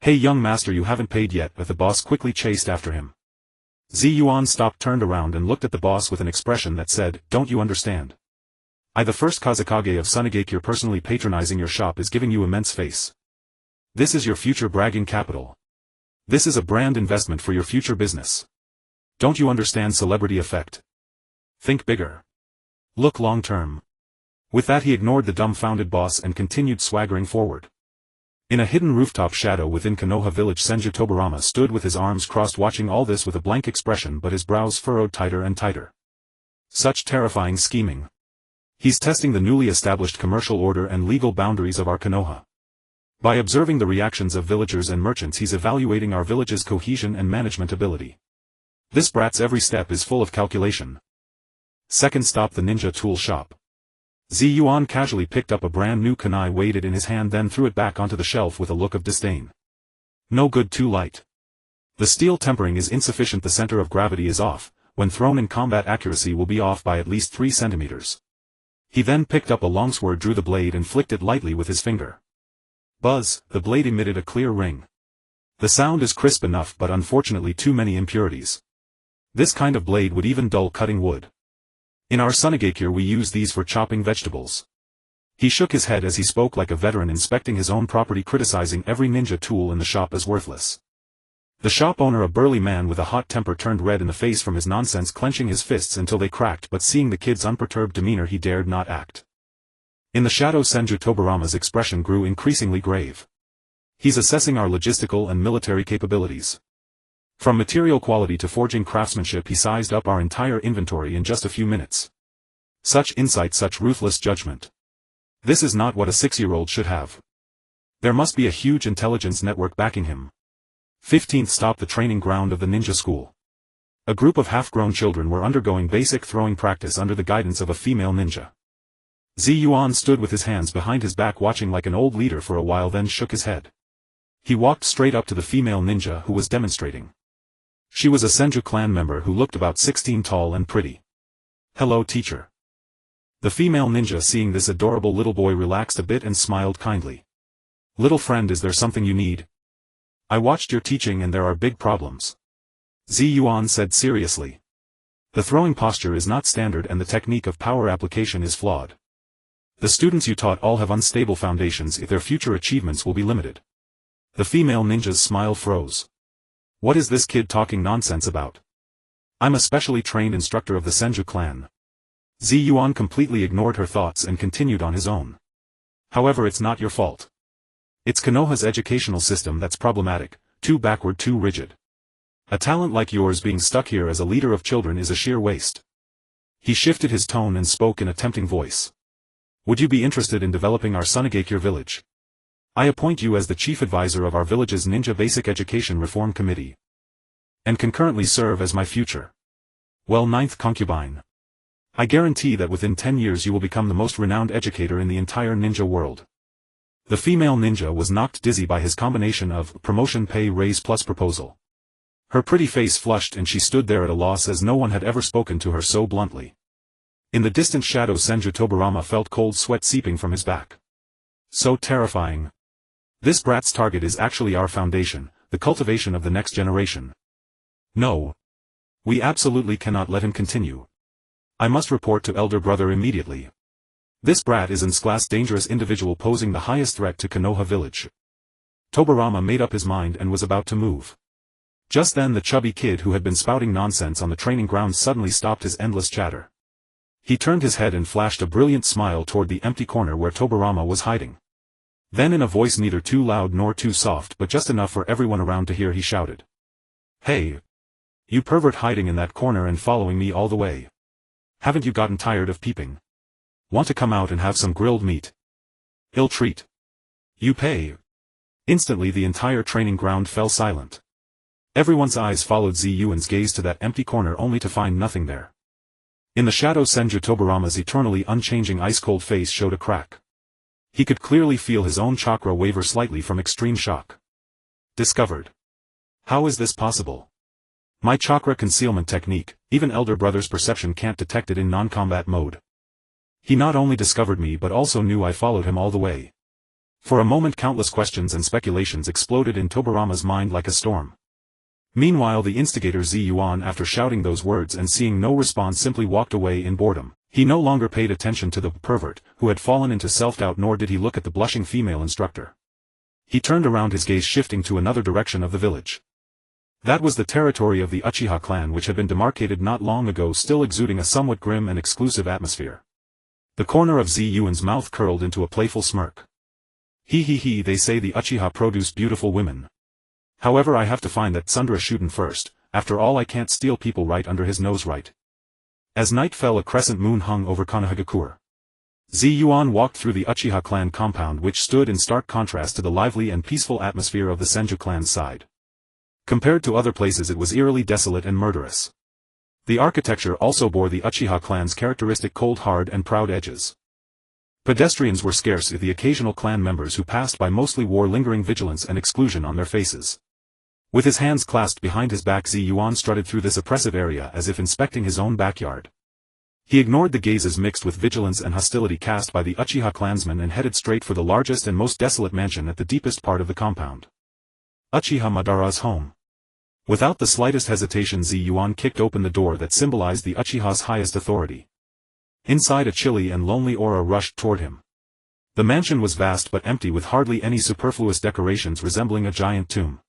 Hey young master, you haven't paid yet, but the boss quickly chased after him. Yuan stopped, turned around and looked at the boss with an expression that said, don't you understand? I, the first Kazekage of Sunagakure, personally patronizing your shop, is giving you immense face. This is your future bragging capital. This is a brand investment for your future business. Don't you understand celebrity effect? Think bigger. Look long term. With that he ignored the dumbfounded boss and continued swaggering forward. In a hidden rooftop shadow within Konoha village, Senju Tobarama stood with his arms crossed, watching all this with a blank expression, but his brows furrowed tighter and tighter. Such terrifying scheming. He's testing the newly established commercial order and legal boundaries of our Konoha. By observing the reactions of villagers and merchants, he's evaluating our village's cohesion and management ability. This brat's every step is full of calculation. Second stop, the ninja tool shop. Yuan casually picked up a brand new kunai, weighed it in his hand, then threw it back onto the shelf with a look of disdain. No good, too light. The steel tempering is insufficient, the center of gravity is off, when thrown in combat accuracy will be off by at least 3 centimeters. He then picked up a longsword, drew the blade and flicked it lightly with his finger. Buzz, the blade emitted a clear ring. The sound is crisp enough, but unfortunately too many impurities. This kind of blade would even dull cutting wood. In our Sunagakure we use these for chopping vegetables. He shook his head as he spoke like a veteran inspecting his own property, criticizing every ninja tool in the shop as worthless. The shop owner, a burly man with a hot temper, turned red in the face from his nonsense, clenching his fists until they cracked, but seeing the kid's unperturbed demeanor he dared not act. In the shadows Senju Tobarama's expression grew increasingly grave. He's assessing our logistical and military capabilities. From material quality to forging craftsmanship, he sized up our entire inventory in just a few minutes. Such insight, such ruthless judgment. This is not what a 6-year-old should have. There must be a huge intelligence network backing him. 15th stop, the training ground of the ninja school. A group of half-grown children were undergoing basic throwing practice under the guidance of a female ninja. Yuan stood with his hands behind his back, watching like an old leader for a while, then shook his head. He walked straight up to the female ninja who was demonstrating. She was a Senju clan member who looked about 16, tall and pretty. Hello, teacher. The female ninja, seeing this adorable little boy, relaxed a bit and smiled kindly. Little friend, is there something you need? I watched your teaching and there are big problems. Yuan said seriously. The throwing posture is not standard and the technique of power application is flawed. The students you taught all have unstable foundations, if their future achievements will be limited. The female ninja's smile froze. What is this kid talking nonsense about? I'm a specially trained instructor of the Senju clan. Yuan completely ignored her thoughts and continued on his own. However, it's not your fault. It's Konoha's educational system that's problematic, too backward, too rigid. A talent like yours being stuck here as a leader of children is a sheer waste. He shifted his tone and spoke in a tempting voice. Would you be interested in developing our Sunagakure village? I appoint you as the chief advisor of our village's Ninja Basic Education Reform Committee. And concurrently serve as my future. Well, 9th concubine. I guarantee that within 10 years you will become the most renowned educator in the entire ninja world. The female ninja was knocked dizzy by his combination of promotion, pay raise plus proposal. Her pretty face flushed and she stood there at a loss, as no one had ever spoken to her so bluntly. In the distant shadow Senju Tobarama felt cold sweat seeping from his back. So terrifying. This brat's target is actually our foundation, the cultivation of the next generation. No. We absolutely cannot let him continue. I must report to elder brother immediately. This brat is an class dangerous individual posing the highest threat to Konoha village. Tobarama made up his mind and was about to move. Just then the chubby kid who had been spouting nonsense on the training ground suddenly stopped his endless chatter. He turned his head and flashed a brilliant smile toward the empty corner where Tobarama was hiding. Then in a voice neither too loud nor too soft but just enough for everyone around to hear, he shouted. Hey! You pervert, hiding in that corner and following me all the way. Haven't you gotten tired of peeping? Want to come out and have some grilled meat? Ill treat. You pay. Instantly the entire training ground fell silent. Everyone's eyes followed Yuan's gaze to that empty corner only to find nothing there. In the shadow Senju Tobarama's eternally unchanging ice-cold face showed a crack. He could clearly feel his own chakra waver slightly from extreme shock. Discovered. How is this possible? My chakra concealment technique, even elder brother's perception can't detect it in non-combat mode. He not only discovered me but also knew I followed him all the way. For a moment countless questions and speculations exploded in Tobarama's mind like a storm. Meanwhile the instigator Yuan, after shouting those words and seeing no response, simply walked away in boredom. He no longer paid attention to the pervert, who had fallen into self-doubt, nor did he look at the blushing female instructor. He turned around, his gaze shifting to another direction of the village. That was the territory of the Uchiha clan, which had been demarcated not long ago, still exuding a somewhat grim and exclusive atmosphere. The corner of Yuan's mouth curled into a playful smirk. He, they say the Uchiha produce beautiful women. However, I have to find that Tsundere Shuden first. After all, I can't steal people right under his nose, right? As night fell, a crescent moon hung over Konohagakure. Yuan walked through the Uchiha clan compound, which stood in stark contrast to the lively and peaceful atmosphere of the Senju clan's side. Compared to other places, it was eerily desolate and murderous. The architecture also bore the Uchiha clan's characteristic cold, hard and proud edges. Pedestrians were scarce, the occasional clan members who passed by mostly wore lingering vigilance and exclusion on their faces. With his hands clasped behind his back, Yuan strutted through this oppressive area as if inspecting his own backyard. He ignored the gazes mixed with vigilance and hostility cast by the Uchiha clansmen and headed straight for the largest and most desolate mansion at the deepest part of the compound. Uchiha Madara's home. Without the slightest hesitation, Yuan kicked open the door that symbolized the Uchiha's highest authority. Inside, a chilly and lonely aura rushed toward him. The mansion was vast but empty, with hardly any superfluous decorations, resembling a giant tomb.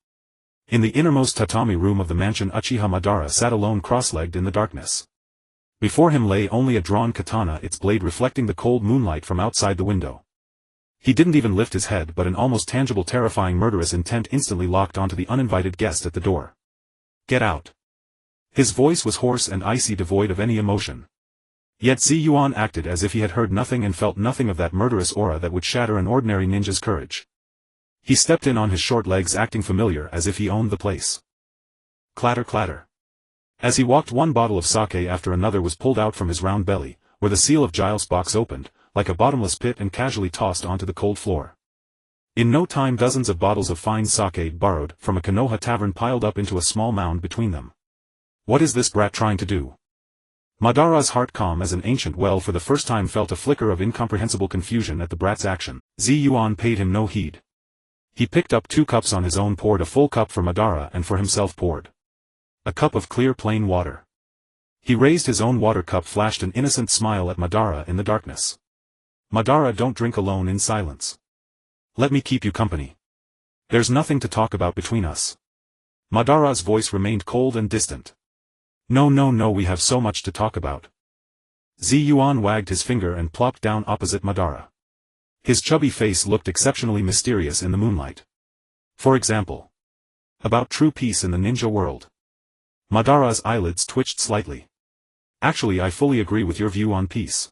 In the innermost tatami room of the mansion, Uchiha Madara sat alone, cross-legged in the darkness. Before him lay only a drawn katana, its blade reflecting the cold moonlight from outside the window. He didn't even lift his head, but an almost tangible, terrifying, murderous intent instantly locked onto the uninvited guest at the door. Get out. His voice was hoarse and icy, devoid of any emotion. Yet Yuan acted as if he had heard nothing and felt nothing of that murderous aura that would shatter an ordinary ninja's courage. He stepped in on his short legs, acting familiar as if he owned the place. Clatter, clatter. As he walked, one bottle of sake after another was pulled out from his round belly, where the seal of Giles box opened, like a bottomless pit, and casually tossed onto the cold floor. In no time, dozens of bottles of fine sake borrowed from a Konoha tavern piled up into a small mound between them. What is this brat trying to do? Madara's heart, calm as an ancient well, for the first time felt a flicker of incomprehensible confusion at the brat's action. Yuan paid him no heed. He picked up 2 cups on his own, poured a full cup for Madara, and for himself poured a cup of clear plain water. He raised his own water cup, flashed an innocent smile at Madara in the darkness. Madara, don't drink alone in silence. Let me keep you company. There's nothing to talk about between us. Madara's voice remained cold and distant. No, we have so much to talk about. Yuan wagged his finger and plopped down opposite Madara. His chubby face looked exceptionally mysterious in the moonlight. For example, about true peace in the ninja world. Madara's eyelids twitched slightly. Actually, I fully agree with your view on peace.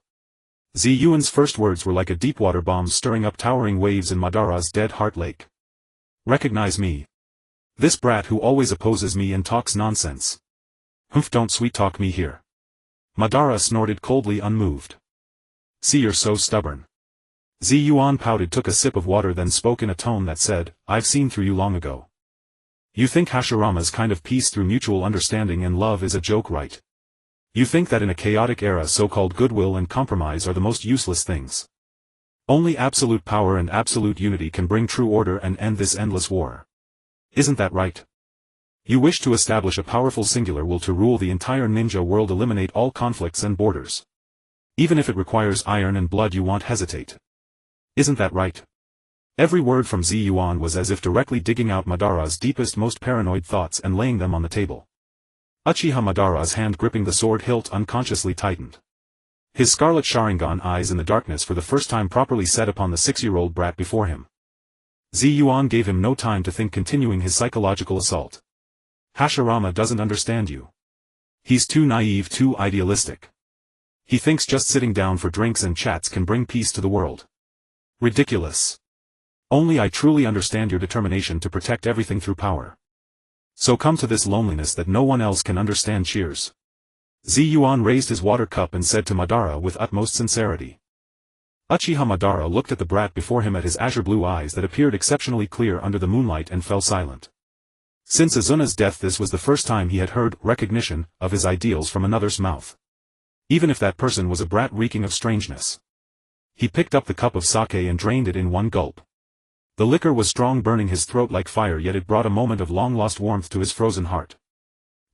Yuan's first words were like a deep-water bomb, stirring up towering waves in Madara's dead heart lake. Recognize me? This brat who always opposes me and talks nonsense. Humph, don't sweet-talk me here. Madara snorted coldly, unmoved. See, you're so stubborn. Yuan pouted, took a sip of water, then spoke in a tone that said, I've seen through you long ago. You think Hashirama's kind of peace through mutual understanding and love is a joke, right? You think that in a chaotic era so-called goodwill and compromise are the most useless things. Only absolute power and absolute unity can bring true order and end this endless war. Isn't that right? You wish to establish a powerful singular will to rule the entire ninja world, eliminate all conflicts and borders. Even if it requires iron and blood, you won't hesitate. Isn't that right? Every word from Yuan was as if directly digging out Madara's deepest, most paranoid thoughts and laying them on the table. Uchiha Madara's hand gripping the sword hilt unconsciously tightened. His scarlet Sharingan eyes in the darkness for the first time properly set upon the 6-year-old brat before him. Yuan gave him no time to think, continuing his psychological assault. Hashirama doesn't understand you. He's too naive, too idealistic. He thinks just sitting down for drinks and chats can bring peace to the world. Ridiculous. Only I truly understand your determination to protect everything through power. So come to this loneliness that no one else can understand. Cheers. Yuan raised his water cup and said to Madara with utmost sincerity. Uchiha Madara looked at the brat before him at his azure blue eyes that appeared exceptionally clear under the moonlight and fell silent. Since Azuna's death, this was the first time he had heard recognition of his ideals from another's mouth. Even if that person was a brat reeking of strangeness. He picked up the cup of sake and drained it in one gulp. The liquor was strong, burning his throat like fire, yet it brought a moment of long-lost warmth to his frozen heart.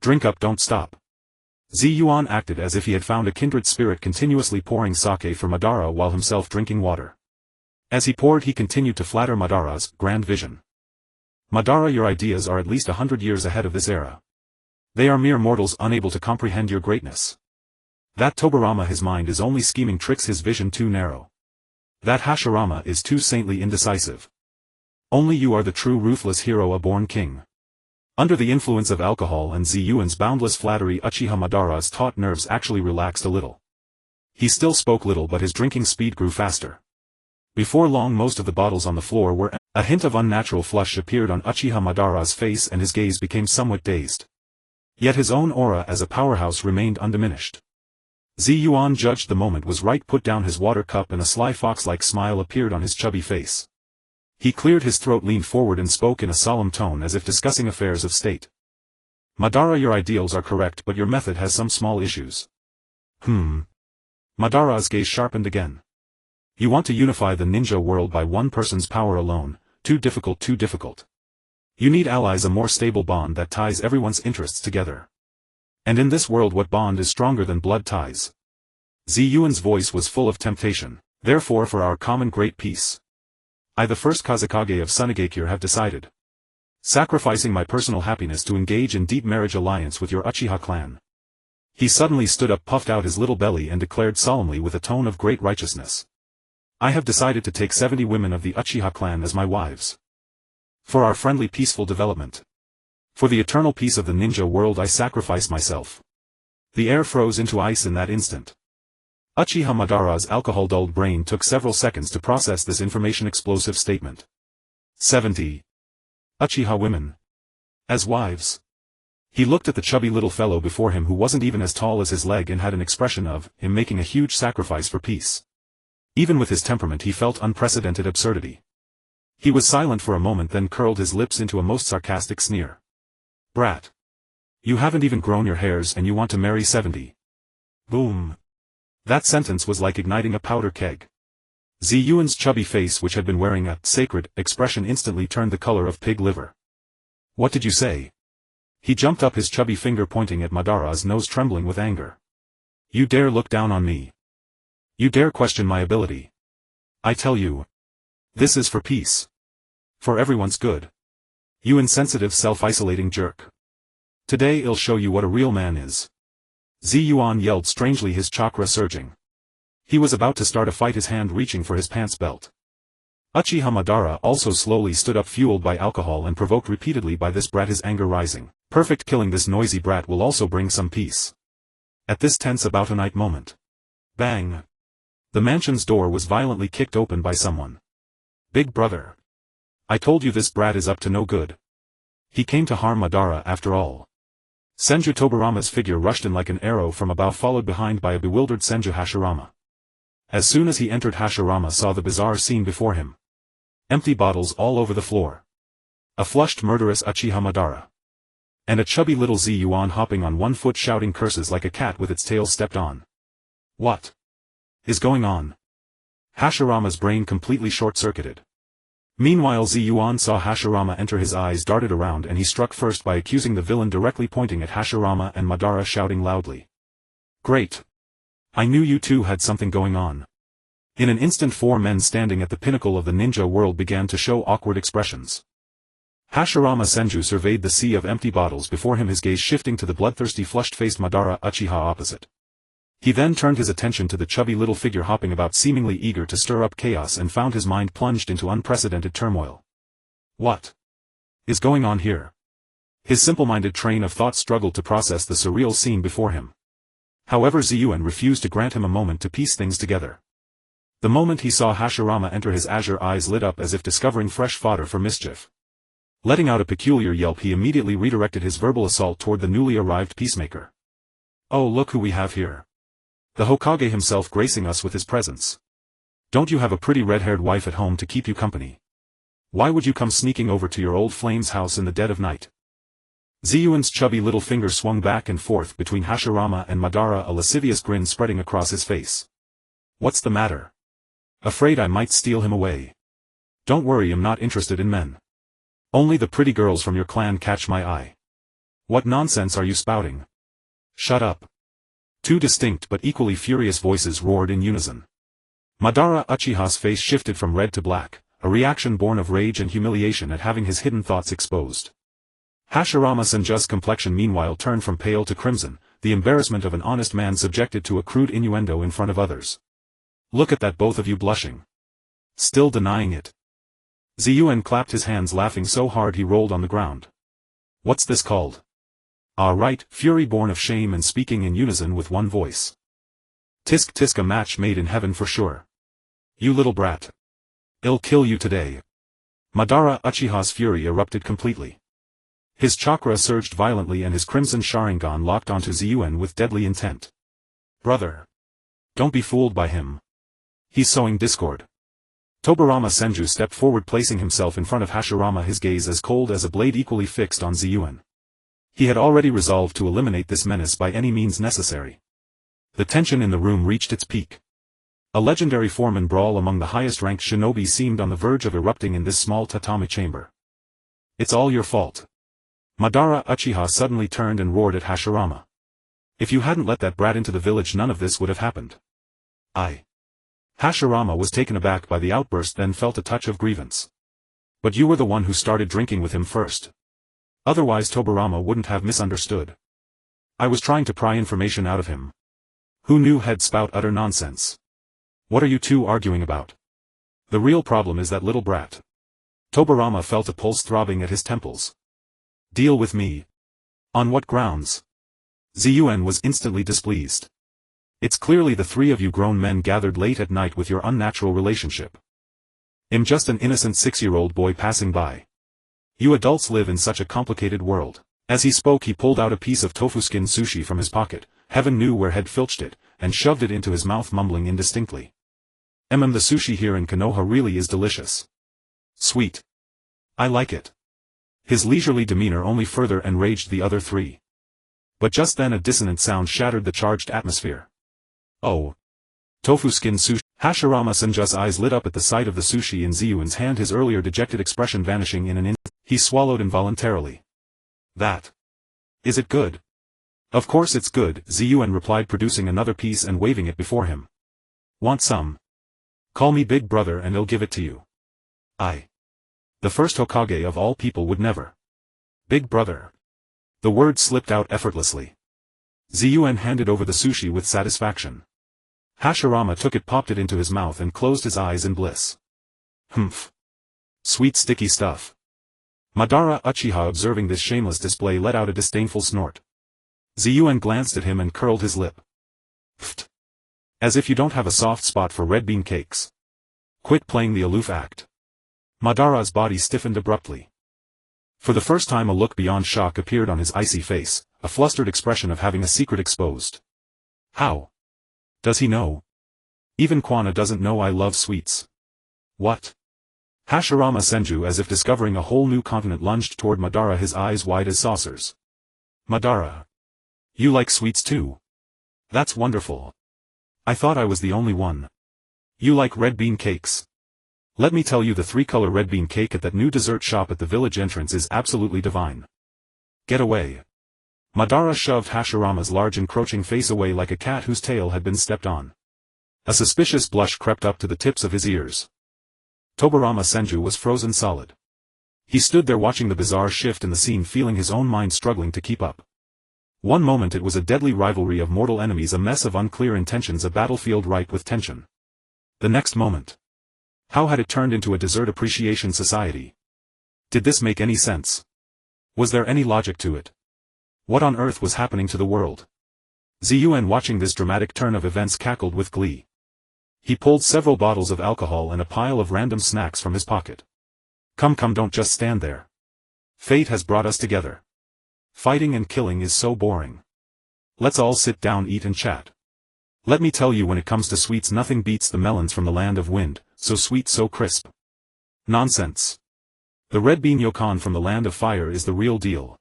Drink up, don't stop. Yuan acted as if he had found a kindred spirit, continuously pouring sake for Madara while himself drinking water. As he poured, he continued to flatter Madara's grand vision. Madara, your ideas are at least 100 years ahead of this era. They are mere mortals unable to comprehend your greatness. That Tobirama, his mind is only scheming tricks, his vision too narrow. That Hashirama is too saintly, indecisive. Only you are the true ruthless hero, a born king. Under the influence of alcohol and Yuan's boundless flattery, Uchiha Madara's taut nerves actually relaxed a little. He still spoke little, but his drinking speed grew faster. Before long, most of the bottles on the floor were empty. A hint of unnatural flush appeared on Uchiha Madara's face and his gaze became somewhat dazed. Yet his own aura as a powerhouse remained undiminished. Yuan judged the moment was right, put down his water cup, and a sly fox-like smile appeared on his chubby face. He cleared his throat, leaned forward and spoke in a solemn tone as if discussing affairs of state. Madara, your ideals are correct, but your method has some small issues. Madara's gaze sharpened again. You want to unify the ninja world by one person's power alone. Too difficult, too difficult. You need allies, a more stable bond that ties everyone's interests together. And in this world, what bond is stronger than blood ties? Yuan's voice was full of temptation. Therefore, for our common great peace, I, the first Kazekage of Sunagakure, have decided. Sacrificing my personal happiness to engage in deep marriage alliance with your Uchiha clan. He suddenly stood up, puffed out his little belly and declared solemnly with a tone of great righteousness. I have decided to take 70 women of the Uchiha clan as my wives. For our friendly peaceful development. For the eternal peace of the ninja world, I sacrifice myself. The air froze into ice in that instant. Uchiha Madara's alcohol-dulled brain took several seconds to process this information-explosive statement. 70 Uchiha women. As wives. He looked at the chubby little fellow before him, who wasn't even as tall as his leg and had an expression of him making a huge sacrifice for peace. Even with his temperament, he felt unprecedented absurdity. He was silent for a moment, then curled his lips into a most sarcastic sneer. Brat. You haven't even grown your hairs and you want to marry 70. Boom. That sentence was like igniting a powder keg. Yuan's chubby face, which had been wearing a sacred expression, instantly turned the color of pig liver. What did you say? He jumped up, his chubby finger pointing at Madara's nose, trembling with anger. You dare look down on me? You dare question my ability? I tell you. This is for peace. For everyone's good. You insensitive, self-isolating jerk. Today I'll show you what a real man is. Yuan yelled strangely, his chakra surging. He was about to start a fight, his hand reaching for his pants belt. Uchiha Madara also slowly stood up, fueled by alcohol and provoked repeatedly by this brat, his anger rising. Perfect, killing this noisy brat will also bring some peace. At this tense about-to-night moment. Bang! The mansion's door was violently kicked open by someone. Big brother. I told you this brat is up to no good. He came to harm Madara after all. Senju Tobirama's figure rushed in like an arrow from above, followed behind by a bewildered Senju Hashirama. As soon as he entered, Hashirama saw the bizarre scene before him. Empty bottles all over the floor. A flushed, murderous Uchiha Madara. And a chubby little Yuan hopping on one foot, shouting curses like a cat with its tail stepped on. What is going on? Hashirama's brain completely short-circuited. Meanwhile, Yuan saw Hashirama enter, his eyes darted around, and he struck first by accusing the villain, directly pointing at Hashirama and Madara, shouting loudly. Great! I knew you two had something going on. In an instant, 4 men standing at the pinnacle of the ninja world began to show awkward expressions. Hashirama Senju surveyed the sea of empty bottles before him, his gaze shifting to the bloodthirsty, flushed-faced Madara Uchiha opposite. He then turned his attention to the chubby little figure hopping about, seemingly eager to stir up chaos, and found his mind plunged into unprecedented turmoil. What is going on here? His simple-minded train of thought struggled to process the surreal scene before him. However, Yuan refused to grant him a moment to piece things together. The moment he saw Hashirama enter, his azure eyes lit up as if discovering fresh fodder for mischief. Letting out a peculiar yelp, he immediately redirected his verbal assault toward the newly arrived peacemaker. Oh, look who we have here. The Hokage himself gracing us with his presence. Don't you have a pretty red-haired wife at home to keep you company? Why would you come sneaking over to your old flame's house in the dead of night? Ziyuan's chubby little finger swung back and forth between Hashirama and Madara, a lascivious grin spreading across his face. What's the matter? Afraid I might steal him away? Don't worry, I'm not interested in men. Only the pretty girls from your clan catch my eye. What nonsense are you spouting? Shut up. Two distinct but equally furious voices roared in unison. Madara Uchiha's face shifted from red to black, a reaction born of rage and humiliation at having his hidden thoughts exposed. Hashirama Senju's complexion meanwhile turned from pale to crimson, the embarrassment of an honest man subjected to a crude innuendo in front of others. Look at that, both of you blushing. Still denying it. Ziyuan clapped his hands, laughing so hard he rolled on the ground. What's this called? Ah, right, fury born of shame, and speaking in unison with one voice. Tisk tisk, a match made in heaven for sure. You little brat. I'll kill you today. Madara Uchiha's fury erupted completely. His chakra surged violently and his crimson Sharingan locked onto Ziyuan with deadly intent. Brother. Don't be fooled by him. He's sowing discord. Tobirama Senju stepped forward, placing himself in front of Hashirama, his gaze as cold as a blade, equally fixed on Ziyuan. He had already resolved to eliminate this menace by any means necessary. The tension in the room reached its peak. A legendary foreman brawl among the highest-ranked shinobi seemed on the verge of erupting in this small tatami chamber. It's all your fault. Madara Uchiha suddenly turned and roared at Hashirama. If you hadn't let that brat into the village, none of this would have happened. Hashirama was taken aback by the outburst, then felt a touch of grievance. But you were the one who started drinking with him first. Otherwise Tobirama wouldn't have misunderstood. I was trying to pry information out of him. Who knew he'd spout utter nonsense? What are you two arguing about? The real problem is that little brat. Tobirama felt a pulse throbbing at his temples. Deal with me. On what grounds? Ziyuan was instantly displeased. It's clearly the three of you grown men gathered late at night with your unnatural relationship. I'm just an innocent 6-year-old boy passing by. You adults live in such a complicated world. As he spoke, he pulled out a piece of tofu skin sushi from his pocket, heaven knew where he'd filched it, and shoved it into his mouth, mumbling indistinctly. The sushi here in Konoha really is delicious. Sweet. I like it. His leisurely demeanor only further enraged the other three. But just then a dissonant sound shattered the charged atmosphere. Oh. Tofu skin sushi. Hashirama Senju's eyes lit up at the sight of the sushi in Ziyuan's hand, his earlier dejected expression vanishing in an instant. He swallowed involuntarily. That. Is it good? Of course it's good, Ziyuan replied, producing another piece and waving it before him. Want some? Call me big brother and I'll give it to you. The first Hokage of all people would never. Big brother. The word slipped out effortlessly. Ziyuan handed over the sushi with satisfaction. Hashirama took it, popped it into his mouth and closed his eyes in bliss. Humph. Sweet sticky stuff. Madara Uchiha, observing this shameless display, let out a disdainful snort. Ziyuan glanced at him and curled his lip. Pfft. As if you don't have a soft spot for red bean cakes. Quit playing the aloof act. Madara's body stiffened abruptly. For the first time a look beyond shock appeared on his icy face, a flustered expression of having a secret exposed. How? Does he know? Even Kwana doesn't know I love sweets. What? Hashirama Senju, as if discovering a whole new continent, lunged toward Madara, his eyes wide as saucers. Madara. You like sweets too? That's wonderful. I thought I was the only one. You like red bean cakes? Let me tell you, the 3-color red bean cake at that new dessert shop at the village entrance is absolutely divine. Get away. Madara shoved Hashirama's large encroaching face away like a cat whose tail had been stepped on. A suspicious blush crept up to the tips of his ears. Tobirama Senju was frozen solid. He stood there watching the bizarre shift in the scene, feeling his own mind struggling to keep up. One moment it was a deadly rivalry of mortal enemies, a mess of unclear intentions, a battlefield ripe with tension. The next moment. How had it turned into a dessert appreciation society? Did this make any sense? Was there any logic to it? What on earth was happening to the world? Ziyuan, watching this dramatic turn of events, cackled with glee. He pulled several bottles of alcohol and a pile of random snacks from his pocket. Come, don't just stand there. Fate has brought us together. Fighting and killing is so boring. Let's all sit down, eat and chat. Let me tell you, when it comes to sweets, nothing beats the melons from the land of wind, so sweet, so crisp. Nonsense. The red bean yokon from the land of fire is the real deal.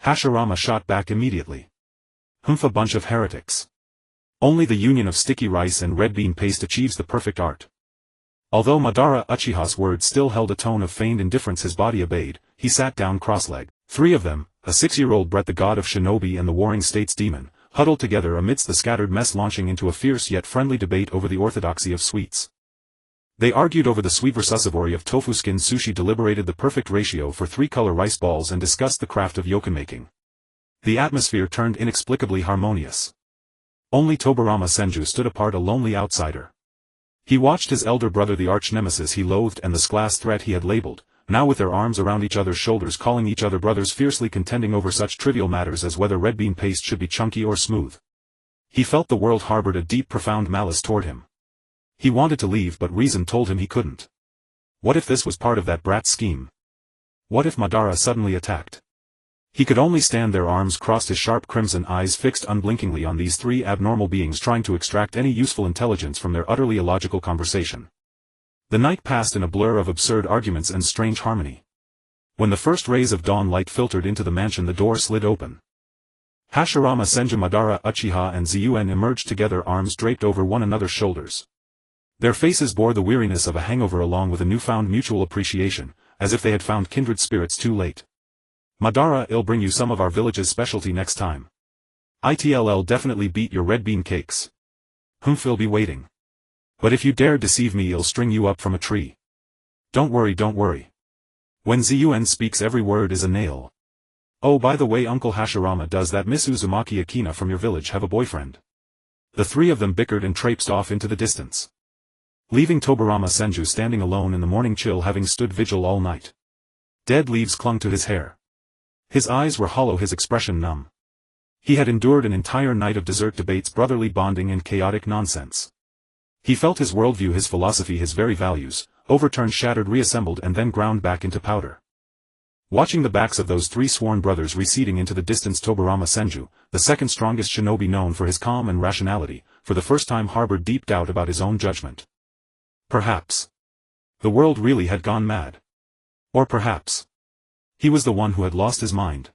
Hashirama shot back immediately. Humph, a bunch of heretics. Only the union of sticky rice and red bean paste achieves the perfect art. Although Madara Uchiha's words still held a tone of feigned indifference, his body obeyed. He sat down cross-legged. Three of them, a 6-year-old Brett, the god of shinobi, and the warring states demon, huddled together amidst the scattered mess, launching into a fierce yet friendly debate over the orthodoxy of sweets. They argued over the sweet versus savory of tofu skin sushi, deliberated the perfect ratio for 3-color rice balls, and discussed the craft of yokan making. The atmosphere turned inexplicably harmonious. Only Tobirama Senju stood apart, a lonely outsider. He watched his elder brother, the arch-nemesis he loathed and the class threat he had labeled, now with their arms around each other's shoulders, calling each other brothers, fiercely contending over such trivial matters as whether red bean paste should be chunky or smooth. He felt the world harbored a deep, profound malice toward him. He wanted to leave, but reason told him he couldn't. What if this was part of that brat's scheme? What if Madara suddenly attacked? He could only stand there, arms crossed, his sharp crimson eyes fixed unblinkingly on these three abnormal beings, trying to extract any useful intelligence from their utterly illogical conversation. The night passed in a blur of absurd arguments and strange harmony. When the first rays of dawn light filtered into the mansion, the door slid open. Hashirama Senju, Madara Uchiha and Yuan emerged together, arms draped over one another's shoulders. Their faces bore the weariness of a hangover along with a newfound mutual appreciation, as if they had found kindred spirits too late. Madara, I'll bring you some of our village's specialty next time. It'll definitely beat your red bean cakes. Humph, I'll be waiting. But if you dare deceive me, I'll string you up from a tree. Don't worry. When Yuan speaks, every word is a nail. Oh, by the way, Uncle Hashirama, does that Miss Uzumaki Akina from your village have a boyfriend? The three of them bickered and traipsed off into the distance, leaving Tobirama Senju standing alone in the morning chill, having stood vigil all night. Dead leaves clung to his hair. His eyes were hollow, his expression numb. He had endured an entire night of dessert debates, brotherly bonding and chaotic nonsense. He felt his worldview, his philosophy, his very values, overturned, shattered, reassembled and then ground back into powder. Watching the backs of those three sworn brothers receding into the distance, Tobirama Senju, the second strongest shinobi known for his calm and rationality, for the first time harbored deep doubt about his own judgment. Perhaps the world really had gone mad. Or perhaps he was the one who had lost his mind.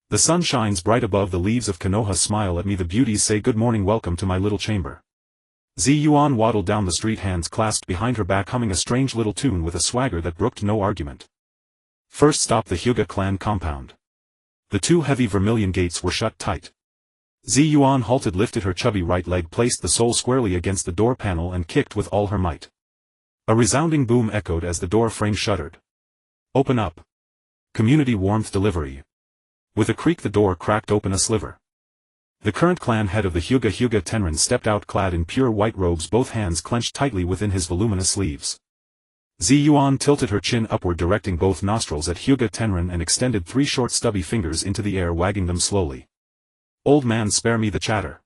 The sun shines bright above the leaves of Konoha. Smile at me, the beauties say, good morning, welcome to my little chamber. Yuan waddled down the street, hands clasped behind her back, humming a strange little tune with a swagger that brooked no argument. First stop, the Hyuga clan compound. The two heavy vermilion gates were shut tight. Yuan halted, lifted her chubby right leg, placed the sole squarely against the door panel and kicked with all her might. A resounding boom echoed as the door frame shuddered. Open up. Community warmth delivery. With a creak the door cracked open a sliver. The current clan head of the Hyuga Tenrin stepped out, clad in pure white robes, both hands clenched tightly within his voluminous sleeves. Yuan tilted her chin upward, directing both nostrils at Hyuga Tenrin, and extended three short stubby fingers into the air, wagging them slowly. Old man, spare me the chatter.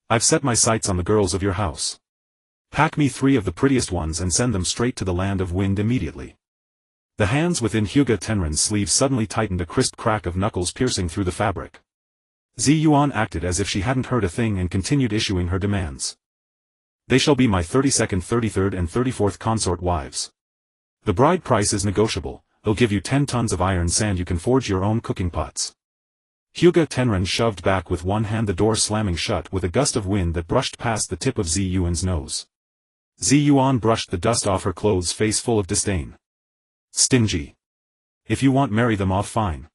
I've set my sights on the girls of your house. Pack me 3 of the prettiest ones and send them straight to the land of wind immediately. The hands within Hyuga Tenrin's sleeves suddenly tightened, a crisp crack of knuckles piercing through the fabric. Yuan acted as if she hadn't heard a thing and continued issuing her demands. They shall be my 32nd, 33rd and 34th consort wives. The bride price is negotiable. They'll give you 10 tons of iron sand, you can forge your own cooking pots. Hyuga Tenrin shoved back with one hand, the door slamming shut with a gust of wind that brushed past the tip of Yuan's nose. Yuan brushed the dust off her clothes, face full of disdain. Stingy. If you want, marry them off, fine.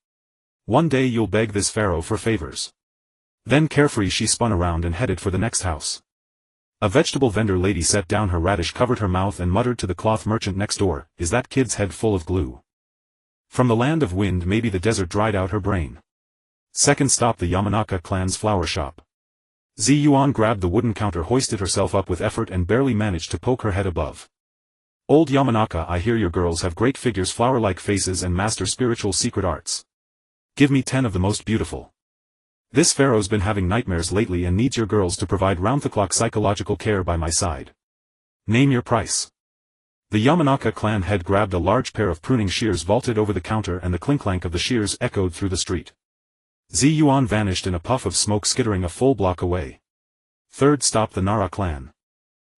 One day you'll beg this pharaoh for favors. Then carefree she spun around and headed for the next house. A vegetable vendor lady set down her radish, covered her mouth and muttered to the cloth merchant next door, is that kid's head full of glue? From the land of wind, maybe the desert dried out her brain. Second stop, the Yamanaka clan's flower shop. Yuan grabbed the wooden counter, hoisted herself up with effort and barely managed to poke her head above. Old Yamanaka, I hear your girls have great figures, flower-like faces and master spiritual secret arts. Give me 10 of the most beautiful. This pharaoh's been having nightmares lately and needs your girls to provide round-the-clock psychological care by my side. Name your price. The Yamanaka clan head grabbed a large pair of pruning shears, vaulted over the counter, and the clink-clank of the shears echoed through the street. Yuan vanished in a puff of smoke, skittering a full block away. Third stop, the Nara clan.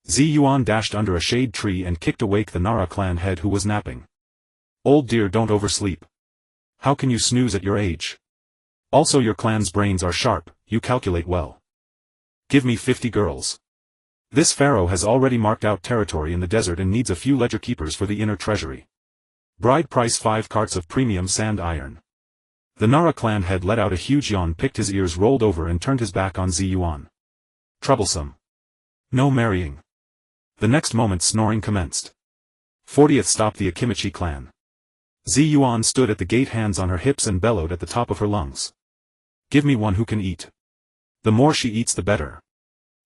Yuan dashed under a shade tree and kicked awake the Nara clan head, who was napping. Old dear, don't oversleep. How can you snooze at your age? Also, your clan's brains are sharp, you calculate well. Give me 50 girls. This pharaoh has already marked out territory in the desert and needs a few ledger keepers for the inner treasury. Bride price 5 carts of premium sand iron. The Nara clan head let out a huge yawn, picked his ears, rolled over, and turned his back on Yuan. Troublesome. No marrying. The next moment snoring commenced. 40th stop, the Akimichi clan. Yuan stood at the gate, hands on her hips, and bellowed at the top of her lungs. Give me one who can eat. The more she eats, the better.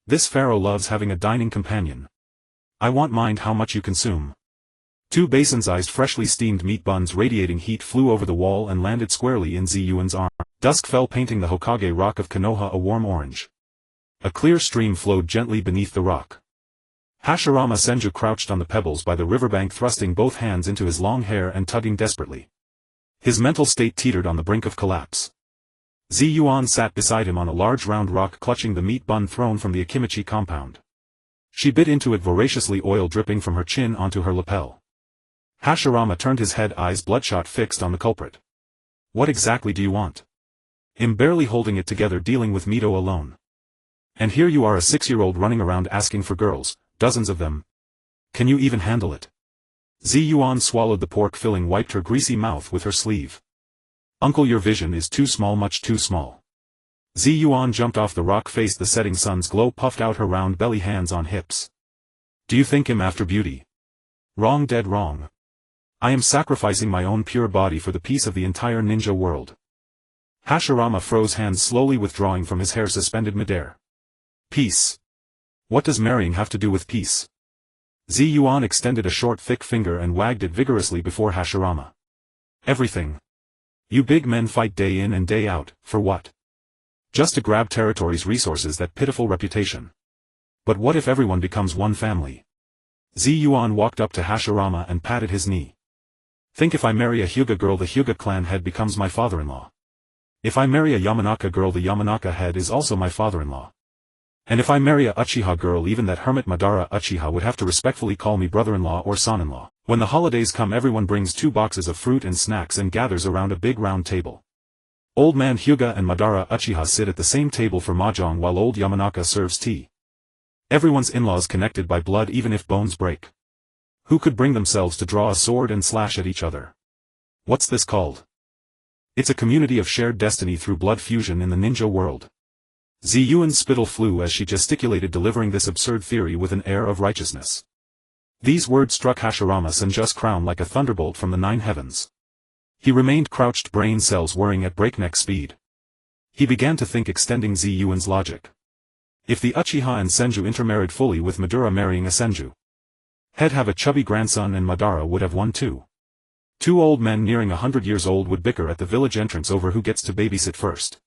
This pharaoh loves having a dining companion. I want mind how much you consume. 2 basin-sized freshly steamed meat buns radiating heat flew over the wall and landed squarely in Yuan's arm. Dusk fell, painting the Hokage rock of Konoha a warm orange. A clear stream flowed gently beneath the rock. Hashirama Senju crouched on the pebbles by the riverbank, thrusting both hands into his long hair and tugging desperately. His mental state teetered on the brink of collapse. Yuan sat beside him on a large round rock, clutching the meat bun thrown from the Akimichi compound. She bit into it voraciously, oil dripping from her chin onto her lapel. Hashirama turned his head, eyes bloodshot fixed on the culprit. What exactly do you want? I'm barely holding it together, dealing with Mito alone. And here you are, a 6-year-old, running around asking for girls, dozens of them. Can you even handle it? Yuan swallowed the pork filling, wiped her greasy mouth with her sleeve. Uncle, your vision is too small, much too small. Yuan jumped off the rock, faced the setting sun's glow, puffed out her round belly, hands on hips. Do you think I'm after beauty? Wrong, dead wrong. I am sacrificing my own pure body for the peace of the entire ninja world. Hashirama froze, hands slowly withdrawing from his hair suspended midair. Peace. What does marrying have to do with peace? Yuan extended a short thick finger and wagged it vigorously before Hashirama. Everything. You big men fight day in and day out, for what? Just to grab territory's resources, that pitiful reputation. But what if everyone becomes one family? Yuan walked up to Hashirama and patted his knee. Think if I marry a Hyuga girl, the Hyuga clan head becomes my father-in-law. If I marry a Yamanaka girl, the Yamanaka head is also my father-in-law. And if I marry a Uchiha girl, even that hermit Madara Uchiha would have to respectfully call me brother-in-law or son-in-law. When the holidays come, everyone brings 2 boxes of fruit and snacks and gathers around a big round table. Old man Hyuga and Madara Uchiha sit at the same table for mahjong while old Yamanaka serves tea. Everyone's in-laws connected by blood, even if bones break. Who could bring themselves to draw a sword and slash at each other? What's this called? It's a community of shared destiny through blood fusion in the ninja world. Yuan's spittle flew as she gesticulated, delivering this absurd theory with an air of righteousness. These words struck Hashirama Senju's crown like a thunderbolt from the 9 heavens. He remained crouched, brain cells whirring at breakneck speed. He began to think, extending Yuan's logic. If the Uchiha and Senju intermarried fully, with Madara marrying a Senju, he'd have a chubby grandson, and Madara would have one too. 2 old men nearing 100 years old would bicker at the village entrance over who gets to babysit first.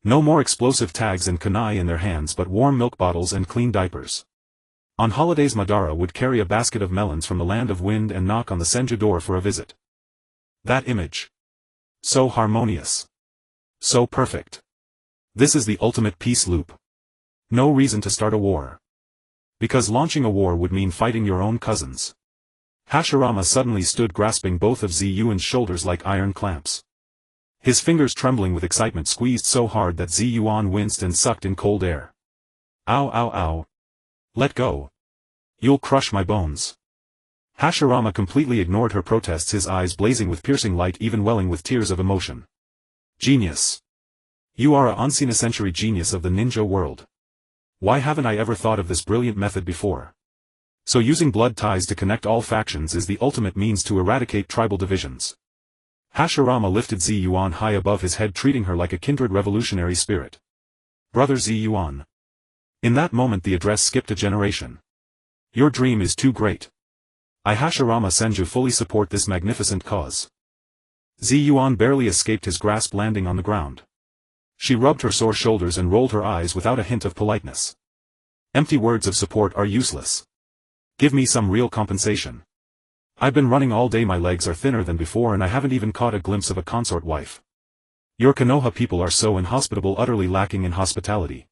No more explosive tags and kunai in their hands, but warm milk bottles and clean diapers. On holidays, Madara would carry a basket of melons from the land of wind and knock on the Senju door for a visit. That image. So harmonious. So perfect. This is the ultimate peace loop. No reason to start a war. Because launching a war would mean fighting your own cousins. Hashirama suddenly stood, grasping both of Yuan's shoulders like iron clamps. His fingers, trembling with excitement, squeezed so hard that Yuan winced and sucked in cold air. Ow, ow, ow. Let go. You'll crush my bones. Hashirama completely ignored her protests, his eyes blazing with piercing light, even welling with tears of emotion. Genius. You are a unseen-a-century genius of the ninja world. Why haven't I ever thought of this brilliant method before? So using blood ties to connect all factions is the ultimate means to eradicate tribal divisions. Hashirama lifted Yuan high above his head, treating her like a kindred revolutionary spirit. Brother Yuan. In that moment the address skipped a generation. Your dream is too great. I, Hashirama Senju, fully support this magnificent cause. Yuan barely escaped his grasp, landing on the ground. She rubbed her sore shoulders and rolled her eyes without a hint of politeness. Empty words of support are useless. Give me some real compensation. I've been running all day, my legs are thinner than before and I haven't even caught a glimpse of a consort wife. Your Konoha people are so inhospitable, utterly lacking in hospitality.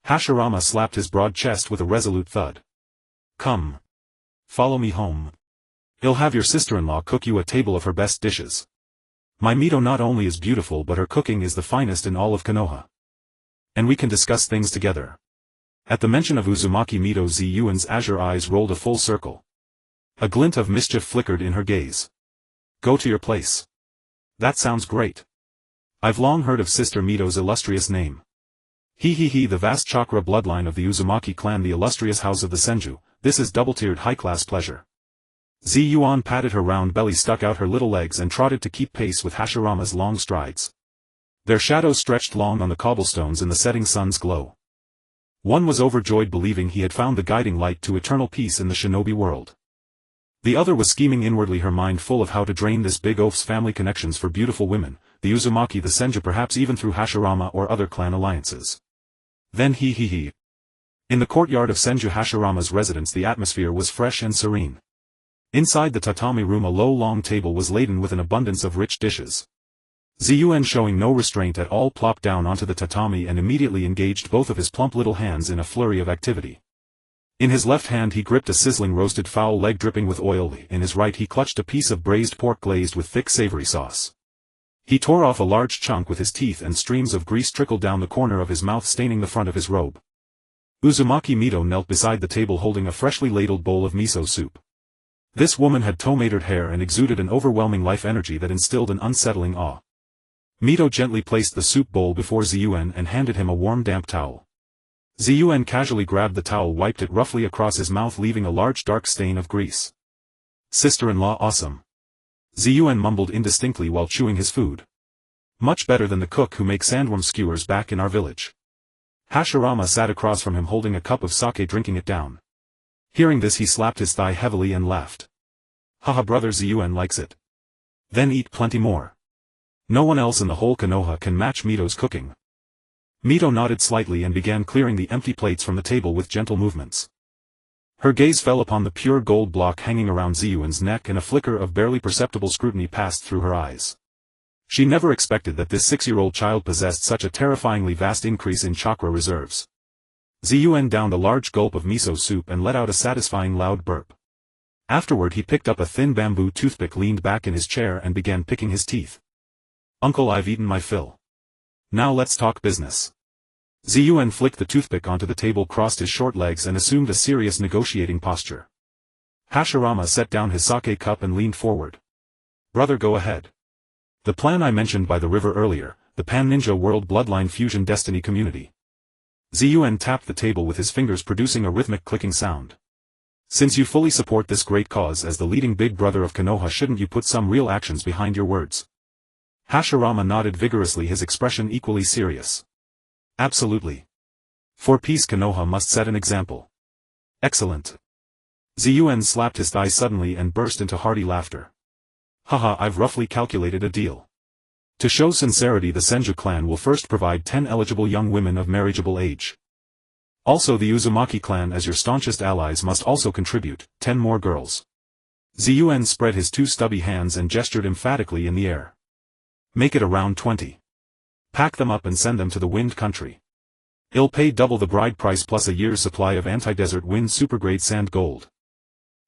Hashirama slapped his broad chest with a resolute thud. Come. Follow me home. I'll have your sister-in-law cook you a table of her best dishes. My Mito not only is beautiful but her cooking is the finest in all of Konoha. And we can discuss things together. At the mention of Uzumaki Mito, Yuan's azure eyes rolled a full circle. A glint of mischief flickered in her gaze. Go to your place. That sounds great. I've long heard of Sister Mito's illustrious name. The vast chakra bloodline of the Uzumaki clan, the illustrious house of the Senju, this is double-tiered high-class pleasure. Yuan patted her round belly, stuck out her little legs and trotted to keep pace with Hashirama's long strides. Their shadows stretched long on the cobblestones in the setting sun's glow. One was overjoyed, believing he had found the guiding light to eternal peace in the shinobi world. The other was scheming inwardly, her mind full of how to drain this big oaf's family connections for beautiful women, the Uzumaki, the Senju, perhaps even through Hashirama or other clan alliances. Then In the courtyard of Senju Hashirama's residence, the atmosphere was fresh and serene. Inside the tatami room, a low long table was laden with an abundance of rich dishes. Yuan, showing no restraint at all, plopped down onto the tatami and immediately engaged both of his plump little hands in a flurry of activity. In his left hand he gripped a sizzling roasted fowl leg dripping with oil, in his right he clutched a piece of braised pork glazed with thick savory sauce. He tore off a large chunk with his teeth and streams of grease trickled down the corner of his mouth, staining the front of his robe. Uzumaki Mito knelt beside the table holding a freshly ladled bowl of miso soup. This woman had tow-matered hair and exuded an overwhelming life energy that instilled an unsettling awe. Mito gently placed the soup bowl before Yuan and handed him a warm damp towel. Yuan casually grabbed the towel, wiped it roughly across his mouth, leaving a large dark stain of grease. Sister-in-law awesome. Yuan mumbled indistinctly while chewing his food. Much better than the cook who makes sandworm skewers back in our village. Hashirama sat across from him holding a cup of sake, drinking it down. Hearing this he slapped his thigh heavily and laughed. Haha, brother, Yuan likes it. Then eat plenty more. No one else in the whole Konoha can match Mito's cooking. Mito nodded slightly and began clearing the empty plates from the table with gentle movements. Her gaze fell upon the pure gold block hanging around Yuan's neck and a flicker of barely perceptible scrutiny passed through her eyes. She never expected that this 6-year-old child possessed such a terrifyingly vast increase in chakra reserves. Yuan downed a large gulp of miso soup and let out a satisfying loud burp. Afterward he picked up a thin bamboo toothpick, leaned back in his chair and began picking his teeth. Uncle, I've eaten my fill. Now let's talk business. Yuan flicked the toothpick onto the table, crossed his short legs and assumed a serious negotiating posture. Hashirama set down his sake cup and leaned forward. Brother, go ahead. The plan I mentioned by the river earlier, the Pan-Ninja World Bloodline Fusion Destiny Community. Yuan tapped the table with his fingers, producing a rhythmic clicking sound. Since you fully support this great cause as the leading big brother of Konoha, shouldn't you put some real actions behind your words? Hashirama nodded vigorously, his expression equally serious. Absolutely. For peace, Konoha must set an example. Excellent. Yuan slapped his thigh suddenly and burst into hearty laughter. Haha, I've roughly calculated a deal. To show sincerity, the Senju clan will first provide 10 eligible young women of marriageable age. Also, the Uzumaki clan, as your staunchest allies, must also contribute 10 more girls. Yuan spread his two stubby hands and gestured emphatically in the air. Make it around 20. Pack them up and send them to the Wind Country. I'll pay double the bride price plus a year's supply of anti-desert wind supergrade sand gold.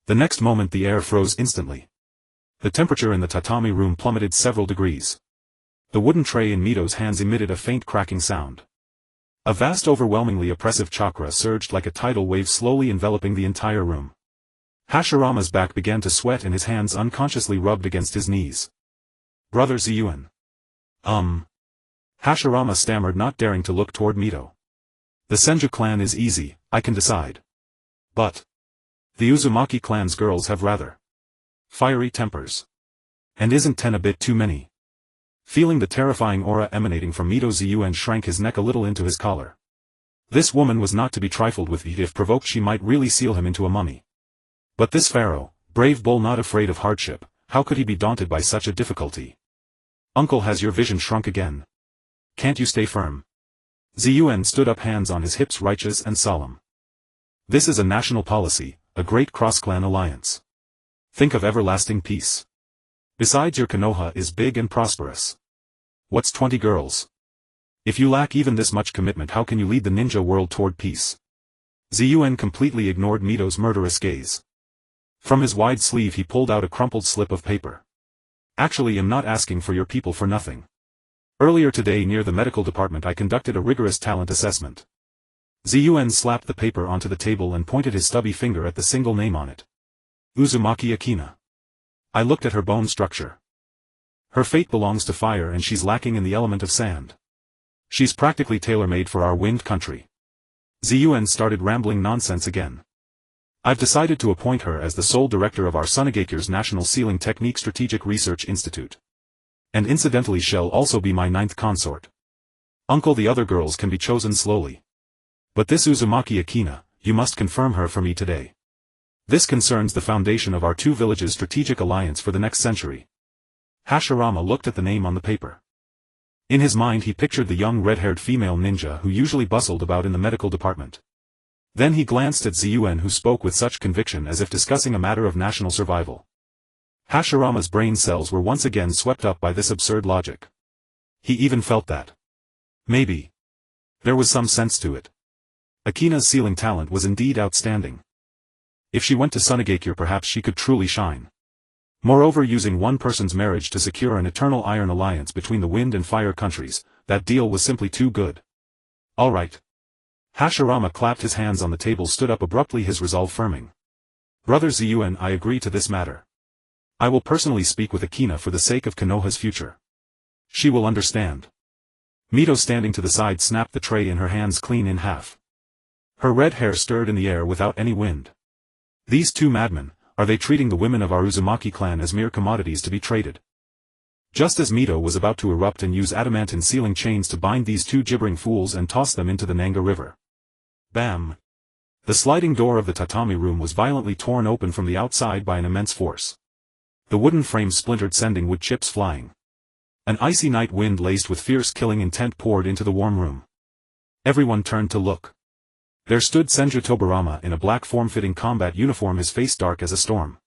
The next moment the air froze instantly. The temperature in the tatami room plummeted several degrees. The wooden tray in Mito's hands emitted a faint cracking sound. A vast, overwhelmingly oppressive chakra surged like a tidal wave, slowly enveloping the entire room. Hashirama's back began to sweat and his hands unconsciously rubbed against his knees. Brother Yuan. Hashirama stammered, not daring to look toward Mito. The Senju clan is easy, I can decide. But the Uzumaki clan's girls have rather fiery tempers. And isn't 10 a bit too many? Feeling the terrifying aura emanating from Mito, Yuan shrank his neck a little into his collar. This woman was not to be trifled with. If provoked, she might really seal him into a mummy. But this pharaoh, brave bull not afraid of hardship, how could he be daunted by such a difficulty? Uncle, has your vision shrunk again? Can't you stay firm? Yuan stood up, hands on his hips, righteous and solemn. This is a national policy, a great cross-clan alliance. Think of everlasting peace. Besides, your Konoha is big and prosperous. What's 20 girls? If you lack even this much commitment, how can you lead the ninja world toward peace? Yuan completely ignored Mito's murderous gaze. From his wide sleeve he pulled out a crumpled slip of paper. Actually, I'm not asking for your people for nothing. Earlier today near the medical department I conducted a rigorous talent assessment. Yuan slapped the paper onto the table and pointed his stubby finger at the single name on it. Uzumaki Akina. I looked at her bone structure. Her fate belongs to fire and she's lacking in the element of sand. She's practically tailor-made for our wind country. Yuan started rambling nonsense again. I've decided to appoint her as the sole director of our Sunagakure's National Sealing Technique Strategic Research Institute. And incidentally she'll also be my 9th consort. Uncle, the other girls can be chosen slowly. But this Uzumaki Akina, you must confirm her for me today. This concerns the foundation of our two villages' strategic alliance for the next century. Hashirama looked at the name on the paper. In his mind he pictured the young red-haired female ninja who usually bustled about in the medical department. Then he glanced at Yuan, who spoke with such conviction as if discussing a matter of national survival. Hashirama's brain cells were once again swept up by this absurd logic. He even felt that maybe there was some sense to it. Akina's sealing talent was indeed outstanding. If she went to Sunagakure, perhaps she could truly shine. Moreover, using one person's marriage to secure an eternal iron alliance between the wind and fire countries, that deal was simply too good. All right. Hashirama clapped his hands on the table, stood up abruptly, his resolve firming. Brother Yuan, I agree to this matter. I will personally speak with Akina for the sake of Konoha's future. She will understand. Mito, standing to the side, snapped the tray in her hands clean in half. Her red hair stirred in the air without any wind. These two madmen, are they treating the women of our Uzumaki clan as mere commodities to be traded? Just as Mito was about to erupt and use adamantine sealing chains to bind these two gibbering fools and toss them into the Nanga River. Bam! The sliding door of the tatami room was violently torn open from the outside by an immense force. The wooden frame splintered, sending wood chips flying. An icy night wind laced with fierce killing intent poured into the warm room. Everyone turned to look. There stood Senju Tobarama in a black form-fitting combat uniform, his face dark as a storm.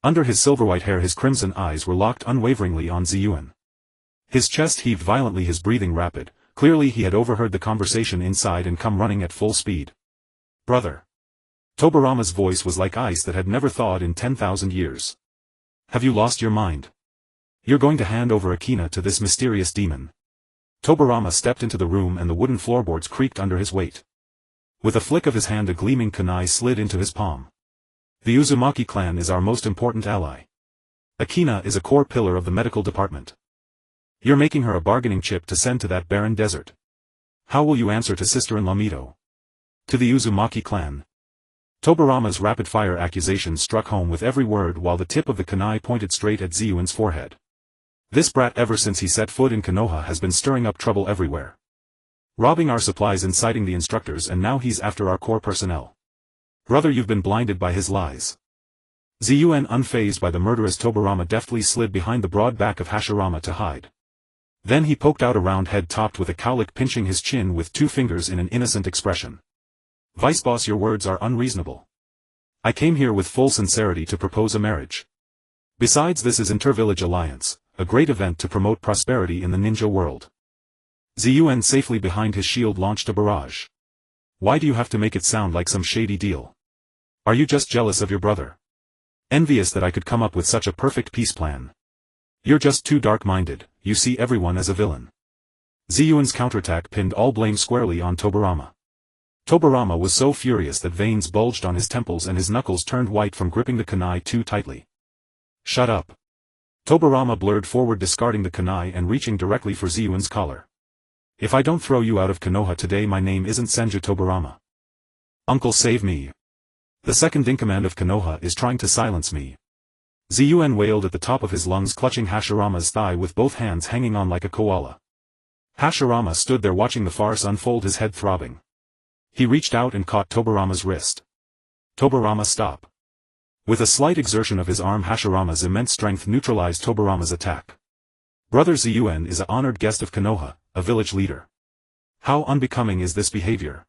Under his silver-white hair his crimson eyes were locked unwaveringly on Yuan. His chest heaved violently, his breathing rapid. Clearly he had overheard the conversation inside and come running at full speed. Brother. Tobarama's voice was like ice that had never thawed in 10,000 years. Have you lost your mind? You're going to hand over Akina to this mysterious demon. Tobarama stepped into the room and the wooden floorboards creaked under his weight. With a flick of his hand a gleaming kunai slid into his palm. The Uzumaki clan is our most important ally. Akina is a core pillar of the medical department. You're making her a bargaining chip to send to that barren desert. How will you answer to sister-in-law Mito? To the Uzumaki clan. Tobarama's rapid-fire accusations struck home with every word while the tip of the kunai pointed straight at Yuan's forehead. This brat, ever since he set foot in Konoha, has been stirring up trouble everywhere. Robbing our supplies, inciting the instructors, and now he's after our core personnel. Brother, you've been blinded by his lies. Yuan, unfazed by the murderous Tobarama, deftly slid behind the broad back of Hashirama to hide. Then he poked out a round head topped with a cowlick, pinching his chin with two fingers in an innocent expression. Vice boss, your words are unreasonable. I came here with full sincerity to propose a marriage. Besides, this is inter-village alliance, a great event to promote prosperity in the ninja world. Yuan, safely behind his shield, launched a barrage. Why do you have to make it sound like some shady deal? Are you just jealous of your brother? Envious that I could come up with such a perfect peace plan? You're just too dark-minded, you see everyone as a villain. Yuan's counterattack pinned all blame squarely on Tobarama. Tobarama was so furious that veins bulged on his temples and his knuckles turned white from gripping the kunai too tightly. Shut up. Tobarama blurred forward, discarding the kunai and reaching directly for Yuan's collar. If I don't throw you out of Konoha today, my name isn't Senju Tobarama. Uncle, save me. The second-in-command of Konoha is trying to silence me. Yuan wailed at the top of his lungs, clutching Hashirama's thigh with both hands hanging on like a koala. Hashirama stood there watching the farce unfold, his head throbbing. He reached out and caught Tobarama's wrist. Tobarama, stop. With a slight exertion of his arm, Hashirama's immense strength neutralized Tobarama's attack. Brother Yuan is an honored guest of Konoha, a village leader. How unbecoming is this behavior?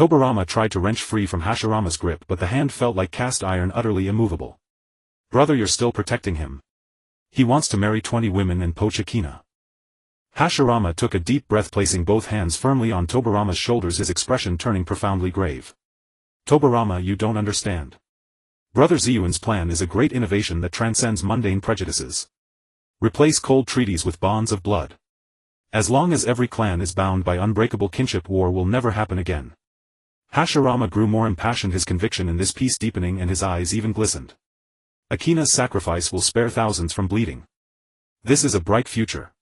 Tobarama tried to wrench free from Hashirama's grip, but the hand felt like cast iron, utterly immovable. Brother, you're still protecting him. He wants to marry 20 women and poach Akina. Hashirama took a deep breath, placing both hands firmly on Tobarama's shoulders, his expression turning profoundly grave. Tobarama, you don't understand. Brother Ziyuan's plan is a great innovation that transcends mundane prejudices. Replace cold treaties with bonds of blood. As long as every clan is bound by unbreakable kinship, war will never happen again. Hashirama grew more impassioned, his conviction in this peace deepening, and his eyes even glistened. Akina's sacrifice will spare thousands from bleeding. This is a bright future.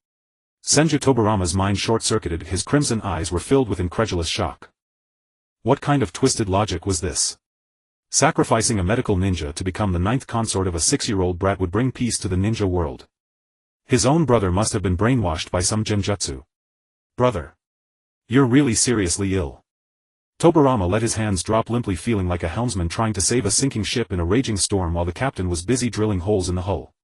Senju Tobarama's mind short-circuited, his crimson eyes were filled with incredulous shock. What kind of twisted logic was this? Sacrificing a medical ninja to become the 9th consort of a 6-year-old brat would bring peace to the ninja world. His own brother must have been brainwashed by some genjutsu. Brother. You're really seriously ill. Tobarama let his hands drop limply, feeling like a helmsman trying to save a sinking ship in a raging storm while the captain was busy drilling holes in the hull.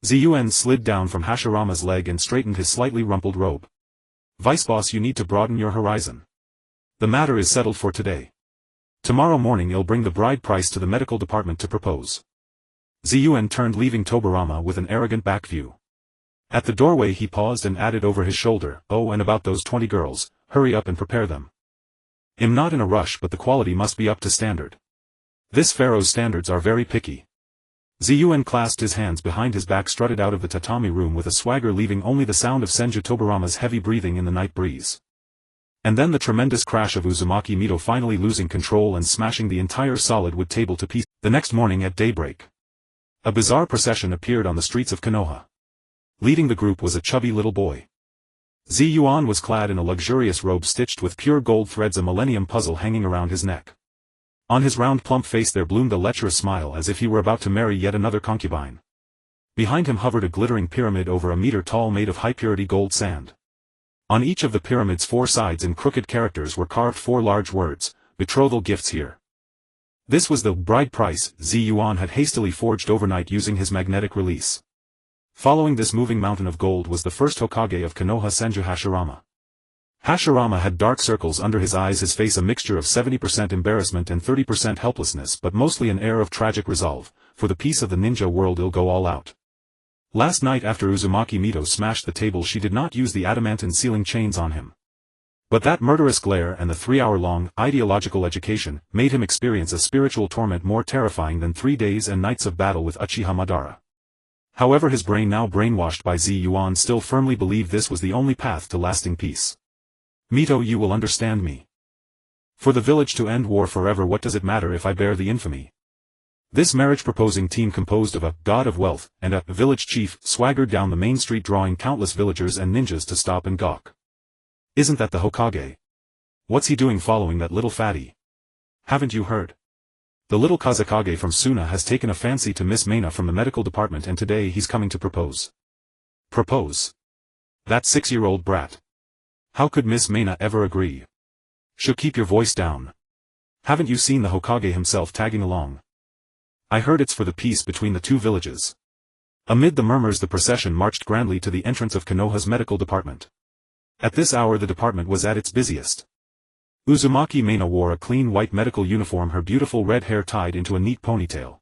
Ziyuan slid down from Hashirama's leg and straightened his slightly rumpled robe. Vice boss, you need to broaden your horizon. The matter is settled for today. Tomorrow morning you'll bring the bride price to the medical department to propose. Ziyuan turned, leaving Tobarama with an arrogant back view. At the doorway he paused and added over his shoulder, oh, and about those 20 girls, hurry up and prepare them. I'm not in a rush, but the quality must be up to standard. This pharaoh's standards are very picky. Ziyuan clasped his hands behind his back, strutted out of the tatami room with a swagger, leaving only the sound of Senju Tobarama's heavy breathing in the night breeze. And then the tremendous crash of Uzumaki Mito finally losing control and smashing the entire solid wood table to pieces. The next morning at daybreak, a bizarre procession appeared on the streets of Konoha. Leading the group was a chubby little boy. Yuan was clad in a luxurious robe stitched with pure gold threads, a millennium puzzle hanging around his neck. On his round plump face there bloomed a lecherous smile, as if he were about to marry yet another concubine. Behind him hovered a glittering pyramid over a meter tall, made of high-purity gold sand. On each of the pyramid's 4 sides in crooked characters were carved 4 large words, betrothal gifts here. This was the bride price Yuan had hastily forged overnight using his magnetic release. Following this moving mountain of gold was the first Hokage of Konoha, Senju Hashirama. Hashirama had dark circles under his eyes, his face a mixture of 70% embarrassment and 30% helplessness, but mostly an air of tragic resolve. For the peace of the ninja world, he'll go all out. Last night after Uzumaki Mito smashed the table, she did not use the adamantine sealing chains on him. But that murderous glare and the 3-hour-long ideological education made him experience a spiritual torment more terrifying than 3 days and nights of battle with Uchiha Madara. However, his brain, now brainwashed by Yuan, still firmly believed this was the only path to lasting peace. Mito, you will understand me. For the village to end war forever, what does it matter if I bear the infamy? This marriage-proposing team, composed of a god of wealth and a village chief, swaggered down the main street, drawing countless villagers and ninjas to stop and gawk. Isn't that the Hokage? What's he doing following that little fatty? Haven't you heard? The little Kazekage from Suna has taken a fancy to Miss Maina from the medical department, and today he's coming to propose. Propose? That 6-year-old brat. How could Miss Maina ever agree? She'll keep your voice down. Haven't you seen the Hokage himself tagging along? I heard it's for the peace between the 2 villages. Amid the murmurs the procession marched grandly to the entrance of Konoha's medical department. At this hour the department was at its busiest. Uzumaki Maina wore a clean white medical uniform, her beautiful red hair tied into a neat ponytail.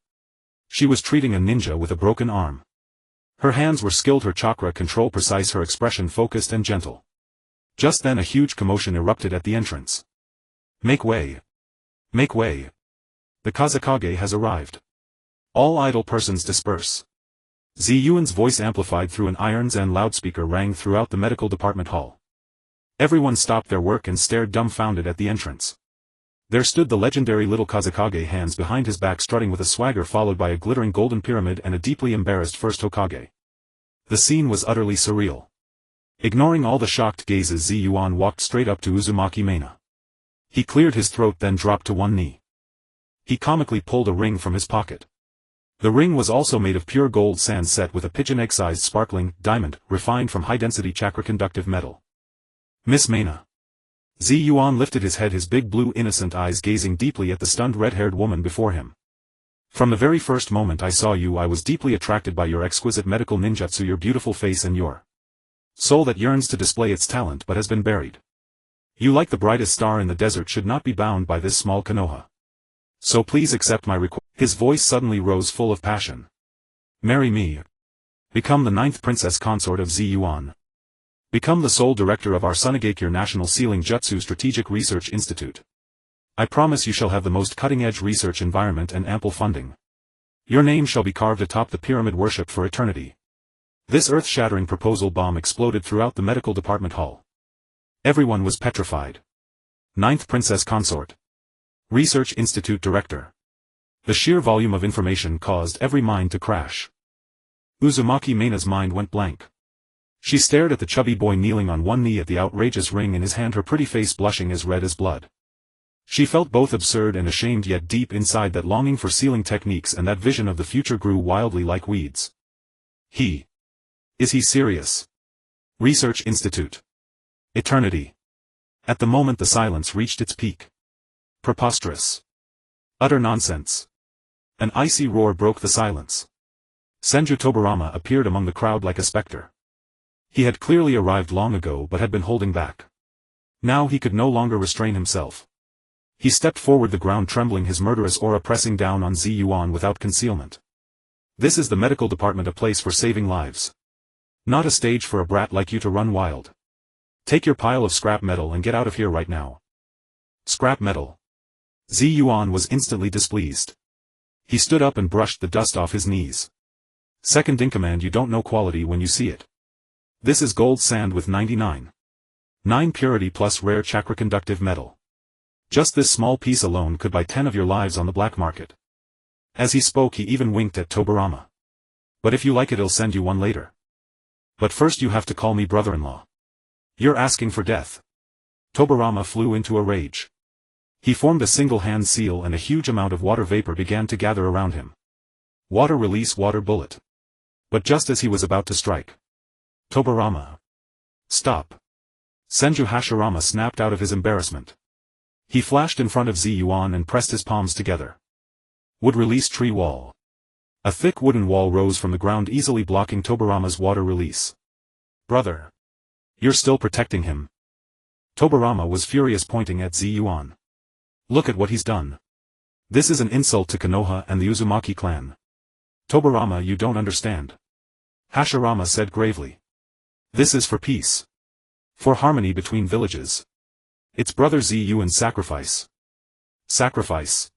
She was treating a ninja with a broken arm. Her hands were skilled, her chakra control precise, her expression focused and gentle. Just then a huge commotion erupted at the entrance. Make way! Make way! The Kazekage has arrived. All idle persons disperse. Yuan's voice, amplified through an irons and loudspeaker, rang throughout the medical department hall. Everyone stopped their work and stared dumbfounded at the entrance. There stood the legendary little Kazekage, hands behind his back, strutting with a swagger, followed by a glittering golden pyramid and a deeply embarrassed first Hokage. The scene was utterly surreal. Ignoring all the shocked gazes, Yuan walked straight up to Uzumaki Maina. He cleared his throat, then dropped to one knee. He comically pulled a ring from his pocket. The ring was also made of pure gold sand, set with a pigeon egg-sized sparkling diamond, refined from high-density chakra-conductive metal. Miss Maina. Yuan lifted his head, his big blue innocent eyes gazing deeply at the stunned red-haired woman before him. From the very first moment I saw you, I was deeply attracted by your exquisite medical ninjutsu, your beautiful face and your soul that yearns to display its talent but has been buried. You like the brightest star in the desert should not be bound by this small Konoha. So please accept my request. His voice suddenly rose full of passion. Marry me. Become the 9th princess consort of Yuan. Become the sole director of our Sunagakure National Sealing Jutsu Strategic Research Institute. I promise you shall have the most cutting-edge research environment and ample funding. Your name shall be carved atop the pyramid worship for eternity. This earth-shattering proposal bomb exploded throughout the medical department hall. Everyone was petrified. 9th princess consort. Research Institute director. The sheer volume of information caused every mind to crash. Uzumaki Mina's mind went blank. She stared at the chubby boy kneeling on one knee at the outrageous ring in his hand, her pretty face blushing as red as blood. She felt both absurd and ashamed, yet deep inside that longing for sealing techniques and that vision of the future grew wildly like weeds. Is he serious? Research Institute. Eternity. At the moment the silence reached its peak. Preposterous. Utter nonsense. An icy roar broke the silence. Senju Tobarama appeared among the crowd like a specter. He had clearly arrived long ago but had been holding back. Now he could no longer restrain himself. He stepped forward, the ground trembling, his murderous aura pressing down on Yuan without concealment. This is the medical department, a place for saving lives. Not a stage for a brat like you to run wild. Take your pile of scrap metal and get out of here right now. Scrap metal. Yuan was instantly displeased. He stood up and brushed the dust off his knees. Second in command, you don't know quality when you see it. This is gold sand with 99. 9 purity plus rare chakra conductive metal. Just this small piece alone could buy 10 of your lives on the black market. As he spoke he even winked at Tobarama. But if you like it, I'll send you one later. But first you have to call me brother-in-law. You're asking for death. Tobarama flew into a rage. He formed a single hand seal and a huge amount of water vapor began to gather around him. Water release, water bullet. But just as he was about to strike. Tobarama. Stop. Senju Hashirama snapped out of his embarrassment. He flashed in front of Yuan and pressed his palms together. Would release tree wall. A thick wooden wall rose from the ground, easily blocking Tobarama's water release. Brother. You're still protecting him. Tobarama was furious, pointing at Yuan. Look at what he's done. This is an insult to Konoha and the Uzumaki clan. Tobarama, you don't understand. Hashirama said gravely. This is for peace. For harmony between villages. It's brother Yuan's sacrifice. Sacrifice.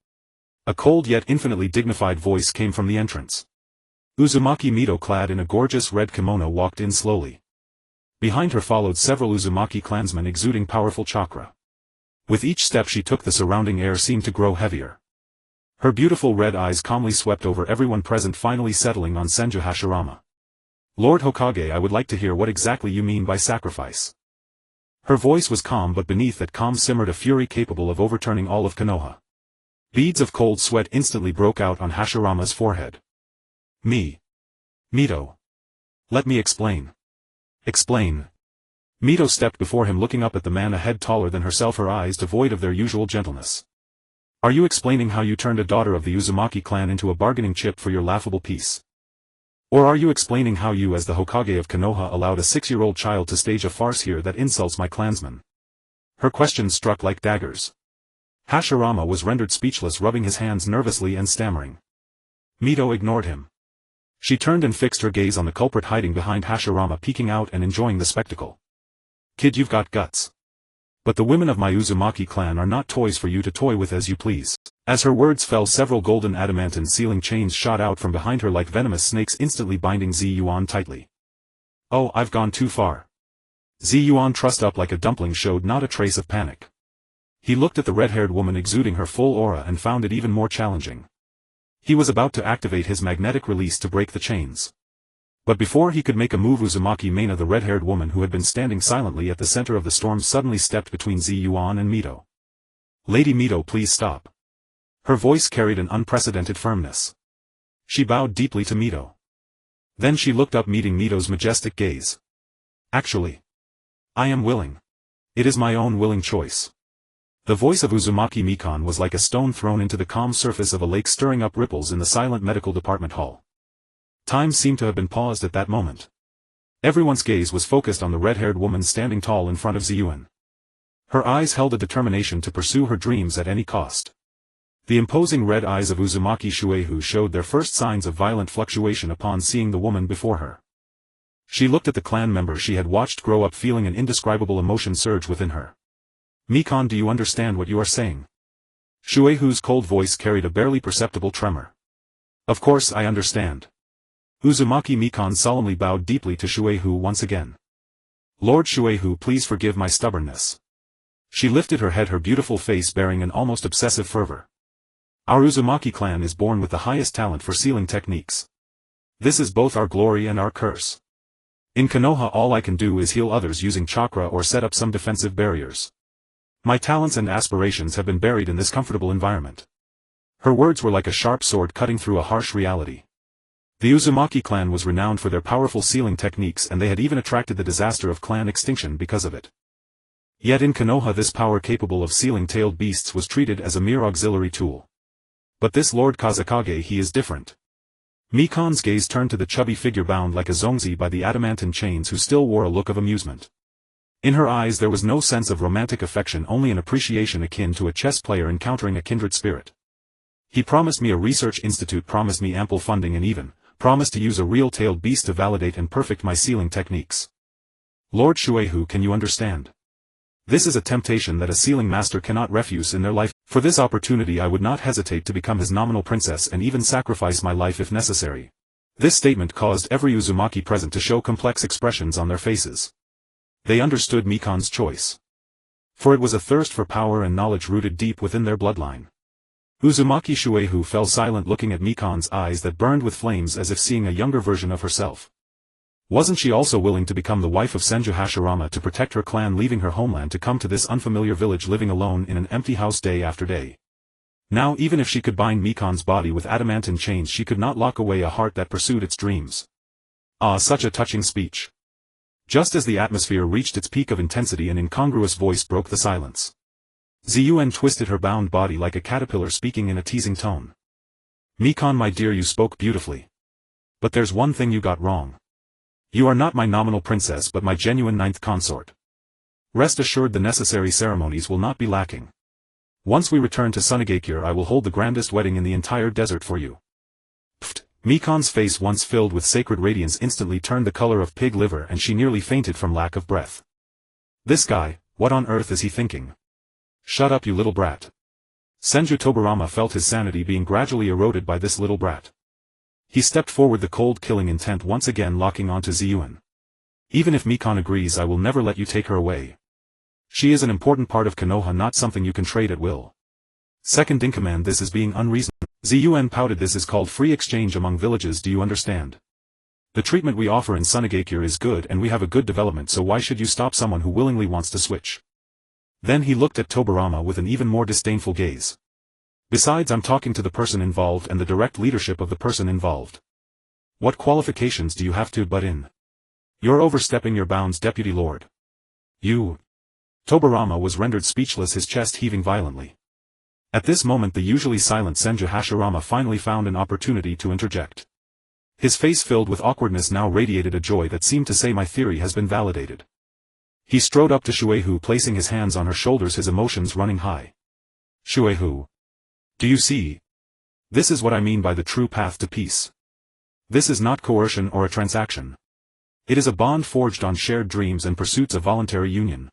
A cold yet infinitely dignified voice came from the entrance. Uzumaki Mito, clad in a gorgeous red kimono, walked in slowly. Behind her followed several Uzumaki clansmen exuding powerful chakra. With each step she took, the surrounding air seemed to grow heavier. Her beautiful red eyes calmly swept over everyone present, finally settling on Senju Hashirama. Lord Hokage, I would like to hear what exactly you mean by sacrifice. Her voice was calm, but beneath that calm simmered a fury capable of overturning all of Konoha. Beads of cold sweat instantly broke out on Hashirama's forehead. Mito. Let me explain. Explain. Mito stepped before him, looking up at the man a head taller than herself, her eyes devoid of their usual gentleness. Are you explaining how you turned a daughter of the Uzumaki clan into a bargaining chip for your laughable peace? Or are you explaining how you, as the Hokage of Konoha, allowed a 6-year-old child to stage a farce here that insults my clansmen? Her questions struck like daggers. Hashirama was rendered speechless, rubbing his hands nervously and stammering. Mito ignored him. She turned and fixed her gaze on the culprit hiding behind Hashirama, peeking out and enjoying the spectacle. Kid, you've got guts. But the women of my Uzumaki clan are not toys for you to toy with as you please. As her words fell, several golden adamantine sealing chains shot out from behind her like venomous snakes, instantly binding Yuan tightly. Oh, I've gone too far. Yuan, trussed up like a dumpling, showed not a trace of panic. He looked at the red-haired woman exuding her full aura and found it even more challenging. He was about to activate his magnetic release to break the chains. But before he could make a move, Uzumaki Mina, the red-haired woman who had been standing silently at the center of the storm, suddenly stepped between Yuan and Mito. Lady Mito, please stop. Her voice carried an unprecedented firmness. She bowed deeply to Mito. Then she looked up, meeting Mito's majestic gaze. Actually, I am willing. It is my own willing choice. The voice of Uzumaki Mikan was like a stone thrown into the calm surface of a lake, stirring up ripples in the silent medical department hall. Time seemed to have been paused at that moment. Everyone's gaze was focused on the red-haired woman standing tall in front of Yuan. Her eyes held a determination to pursue her dreams at any cost. The imposing red eyes of Uzumaki Shueisha showed their first signs of violent fluctuation upon seeing the woman before her. She looked at the clan member she had watched grow up, feeling an indescribable emotion surge within her. "Mikan, do you understand what you are saying?" Shueihu's cold voice carried a barely perceptible tremor. "Of course I understand." Uzumaki Mikan solemnly bowed deeply to Shueihu once again. "Lord Shueihu, please forgive my stubbornness." She lifted her head, her beautiful face bearing an almost obsessive fervor. "Our Uzumaki clan is born with the highest talent for sealing techniques. This is both our glory and our curse. In Konoha all I can do is heal others using chakra or set up some defensive barriers. My talents and aspirations have been buried in this comfortable environment." Her words were like a sharp sword cutting through a harsh reality. The Uzumaki clan was renowned for their powerful sealing techniques, and they had even attracted the disaster of clan extinction because of it. Yet in Konoha this power capable of sealing tailed beasts was treated as a mere auxiliary tool. But this Lord Kazekage, he is different. Mikan's gaze turned to the chubby figure bound like a zongzi by the adamantine chains, who still wore a look of amusement. In her eyes there was no sense of romantic affection, only an appreciation akin to a chess player encountering a kindred spirit. "He promised me a research institute, promised me ample funding, and even promised to use a real tailed beast to validate and perfect my sealing techniques. Lord Shueihu, can you understand? This is a temptation that a sealing master cannot refuse in their life. For this opportunity I would not hesitate to become his nominal princess and even sacrifice my life if necessary." This statement caused every Uzumaki present to show complex expressions on their faces. They understood Mikan's choice. For it was a thirst for power and knowledge rooted deep within their bloodline. Uzumaki Shueihu fell silent, looking at Mikan's eyes that burned with flames as if seeing a younger version of herself. Wasn't she also willing to become the wife of Senju Hashirama, to protect her clan, leaving her homeland to come to this unfamiliar village, living alone in an empty house day after day? Now even if she could bind Mikan's body with adamantine chains, she could not lock away a heart that pursued its dreams. Ah, such a touching speech. Just as the atmosphere reached its peak of intensity, an incongruous voice broke the silence. Yuan twisted her bound body like a caterpillar, speaking in a teasing tone. "Mikan, my dear, you spoke beautifully. But there's one thing you got wrong. You are not my nominal princess but my genuine ninth consort. Rest assured the necessary ceremonies will not be lacking. Once we return to Sunagakure I will hold the grandest wedding in the entire desert for you." Pfft! Mikan's face, once filled with sacred radiance, instantly turned the color of pig liver and she nearly fainted from lack of breath. "This guy, what on earth is he thinking? Shut up, you little brat." Senju Tobarama felt his sanity being gradually eroded by this little brat. He stepped forward, the cold killing intent once again locking onto Yuan. "Even if Mikan agrees, I will never let you take her away. She is an important part of Konoha, not something you can trade at will. Second in command, this is being unreasonable." Yuan pouted. "This is called free exchange among villages, do you understand? The treatment we offer in Sunagakure is good and we have a good development, so why should you stop someone who willingly wants to switch?" Then he looked at Tobarama with an even more disdainful gaze. "Besides, I'm talking to the person involved and the direct leadership of the person involved. What qualifications do you have to butt in? You're overstepping your bounds, Deputy Lord. You..." Tobarama was rendered speechless, his chest heaving violently. At this moment the usually silent Senju Hashirama finally found an opportunity to interject. His face, filled with awkwardness, now radiated a joy that seemed to say, "My theory has been validated." He strode up to Shueihu, placing his hands on her shoulders, his emotions running high. "Shueihu. Do you see? This is what I mean by the true path to peace. This is not coercion or a transaction. It is a bond forged on shared dreams and pursuits of voluntary union.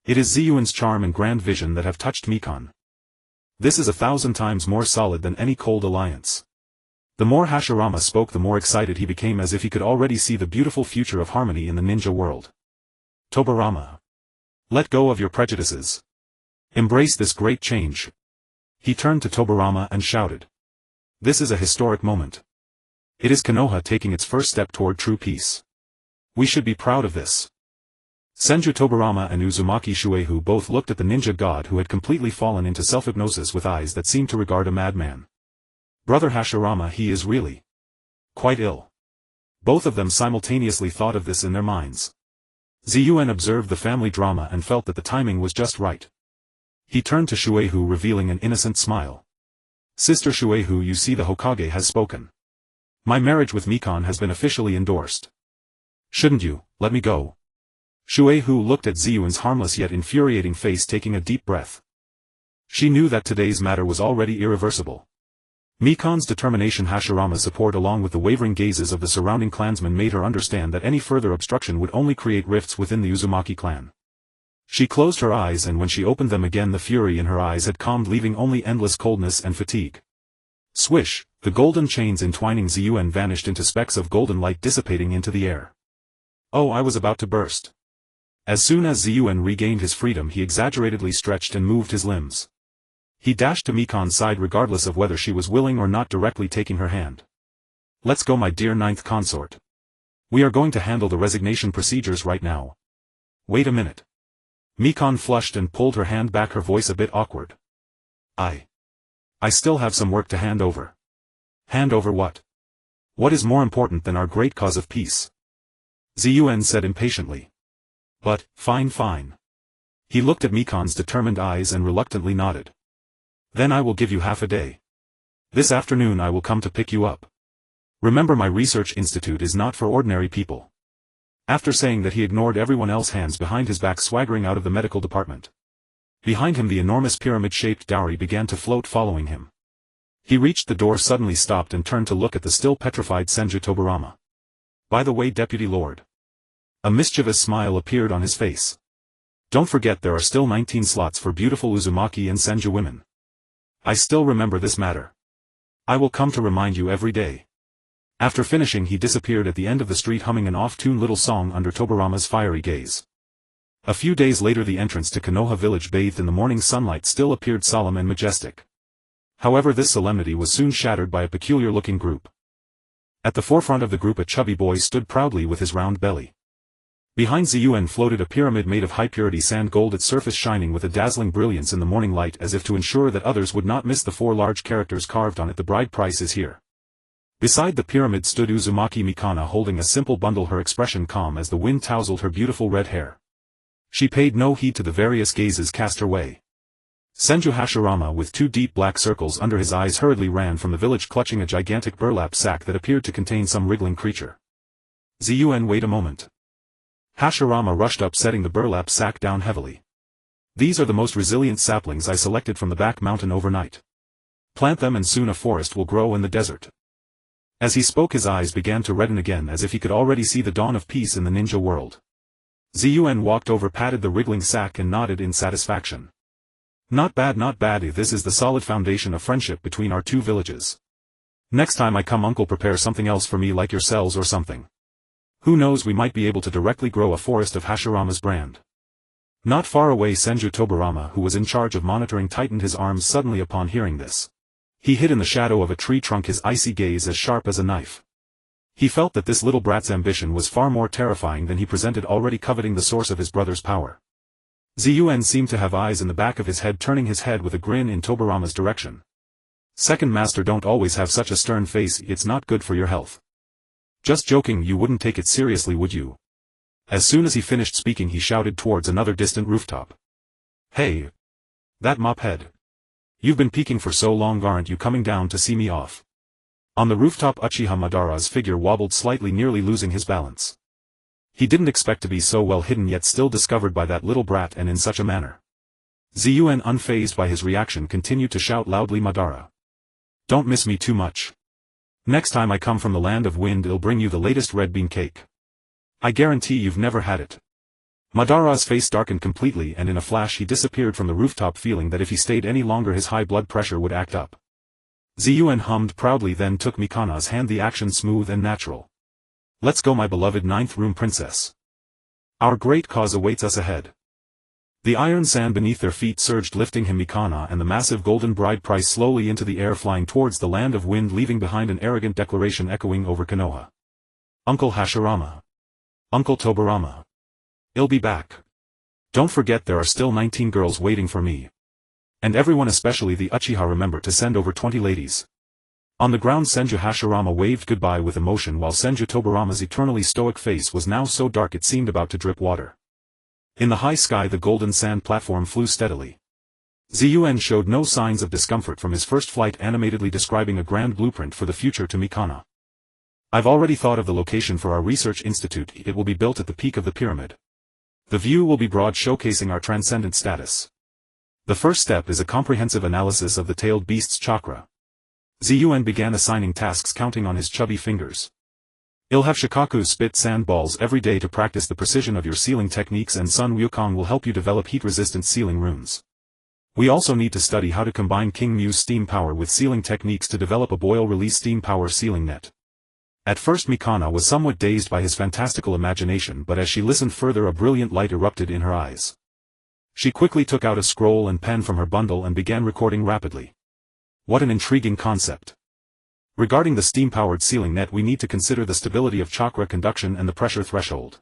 It is Yuan's charm and grand vision that have touched Mikan. This is 1,000 times more solid than any cold alliance." The more Hashirama spoke, the more excited he became, as if he could already see the beautiful future of harmony in the ninja world. "Tobarama. Let go of your prejudices. Embrace this great change." He turned to Tobarama and shouted. "This is a historic moment. It is Konoha taking its first step toward true peace. We should be proud of this." Senju Tobarama and Uzumaki Shueihu both looked at the ninja god, who had completely fallen into self-hypnosis with eyes that seemed to regard a madman. "Brother Hashirama, he is really quite ill." Both of them simultaneously thought of this in their minds. Yuan observed the family drama and felt that the timing was just right. He turned to Shueihu, revealing an innocent smile. "Sister Shueihu, you see, the Hokage has spoken. My marriage with Mikan has been officially endorsed. Shouldn't you let me go?" Shuehu looked at Ziyuan's harmless yet infuriating face, taking a deep breath. She knew that today's matter was already irreversible. Mikan's determination, Hashirama's support along with the wavering gazes of the surrounding clansmen made her understand that any further obstruction would only create rifts within the Uzumaki clan. She closed her eyes, and when she opened them again the fury in her eyes had calmed, leaving only endless coldness and fatigue. Swish, the golden chains entwining Ziyuan vanished into specks of golden light dissipating into the air. Oh, I was about to burst. As soon as Ziyuan regained his freedom he exaggeratedly stretched and moved his limbs. He dashed to Mikan's side regardless of whether she was willing or not, directly taking her hand. Let's go, my dear ninth consort. We are going to handle the resignation procedures right now. Wait a minute. Mikan flushed and pulled her hand back, her voice a bit awkward. I still have some work to hand over. Hand over what? What is more important than our great cause of peace? Ziyuan said impatiently. But, fine. He looked at Mikan's determined eyes and reluctantly nodded. Then I will give you half a day. This afternoon I will come to pick you up. Remember, my research institute is not for ordinary people. After saying that he ignored everyone else, hands behind his back, swaggering out of the medical department. Behind him the enormous pyramid-shaped dowry began to float, following him. He reached the door, suddenly stopped and turned to look at the still petrified Senju Tobarama. By the way, Deputy Lord. A mischievous smile appeared on his face. Don't forget there are still 19 slots for beautiful Uzumaki and Senju women. I still remember this matter. I will come to remind you every day. After finishing he disappeared at the end of the street, humming an off-tune little song under Tobarama's fiery gaze. A few days later the entrance to Konoha village, bathed in the morning sunlight, still appeared solemn and majestic. However, this solemnity was soon shattered by a peculiar-looking group. At the forefront of the group a chubby boy stood proudly with his round belly. Behind Ziyuan floated a pyramid made of high-purity sand gold, its surface shining with a dazzling brilliance in the morning light, as if to ensure that others would not miss the 4 large characters carved on it. The bride price is here. Beside the pyramid stood Uzumaki Mikana, holding a simple bundle, her expression calm as the wind tousled her beautiful red hair. She paid no heed to the various gazes cast her way. Senju Hashirama, with 2 deep black circles under his eyes, hurriedly ran from the village, clutching a gigantic burlap sack that appeared to contain some wriggling creature. Ziyuan, wait a moment. Hashirama rushed up, setting the burlap sack down heavily. These are the most resilient saplings I selected from the back mountain overnight. Plant them and soon a forest will grow in the desert. As he spoke his eyes began to redden again, as if he could already see the dawn of peace in the ninja world. Ziyuan walked over, patted the wriggling sack and nodded in satisfaction. Not bad. This is the solid foundation of friendship between our 2 villages. Next time I come, uncle, prepare something else for me, like your cells or something. Who knows, we might be able to directly grow a forest of Hashirama's brand. Not far away Senju Tobarama, who was in charge of monitoring, tightened his arms suddenly upon hearing this. He hid in the shadow of a tree trunk, his icy gaze as sharp as a knife. He felt that this little brat's ambition was far more terrifying than he presented, already coveting the source of his brother's power. Ziyuan seemed to have eyes in the back of his head, turning his head with a grin in Tobarama's direction. Second master, don't always have such a stern face, it's not good for your health. Just joking, you wouldn't take it seriously, would you? As soon as he finished speaking he shouted towards another distant rooftop. Hey! That mophead! You've been peeking for so long, aren't you coming down to see me off? On the rooftop Uchiha Madara's figure wobbled slightly, nearly losing his balance. He didn't expect to be so well hidden, yet still discovered by that little brat, and in such a manner. Ziyuan, unfazed by his reaction, continued to shout loudly, Madara. Don't miss me too much. Next time I come from the land of wind I'll bring you the latest red bean cake. I guarantee you've never had it. Madara's face darkened completely, and in a flash he disappeared from the rooftop, feeling that if he stayed any longer his high blood pressure would act up. Ziyuan hummed proudly, then took Mikana's hand, the action smooth and natural. Let's go, my beloved 9th room princess. Our great cause awaits us ahead. The iron sand beneath their feet surged, lifting him, Mikana and the massive golden bride price, slowly into the air, flying towards the land of wind, leaving behind an arrogant declaration echoing over Konoha. Uncle Hashirama. Uncle Tobarama. I'll be back. Don't forget there are still 19 girls waiting for me. And everyone, especially the Uchiha, remember to send over 20 ladies. On the ground Senju Hashirama waved goodbye with emotion, while Senju Tobarama's eternally stoic face was now so dark it seemed about to drip water. In the high sky the golden sand platform flew steadily. Ziyuan showed no signs of discomfort from his first flight, animatedly describing a grand blueprint for the future to Mikana. I've already thought of the location for our research institute. It will be built at the peak of the pyramid. The view will be broad, showcasing our transcendent status. The first step is a comprehensive analysis of the tailed beast's chakra. Yuan began assigning tasks, counting on his chubby fingers. I'll have Shikaku spit sand balls every day to practice the precision of your sealing techniques, and Sun Wukong will help you develop heat-resistant sealing runes. We also need to study how to combine King Mu's steam power with sealing techniques to develop a boil-release steam power sealing net. At first Mikana was somewhat dazed by his fantastical imagination, but as she listened further, a brilliant light erupted in her eyes. She quickly took out a scroll and pen from her bundle and began recording rapidly. What an intriguing concept. Regarding the steam-powered sealing net, we need to consider the stability of chakra conduction and the pressure threshold.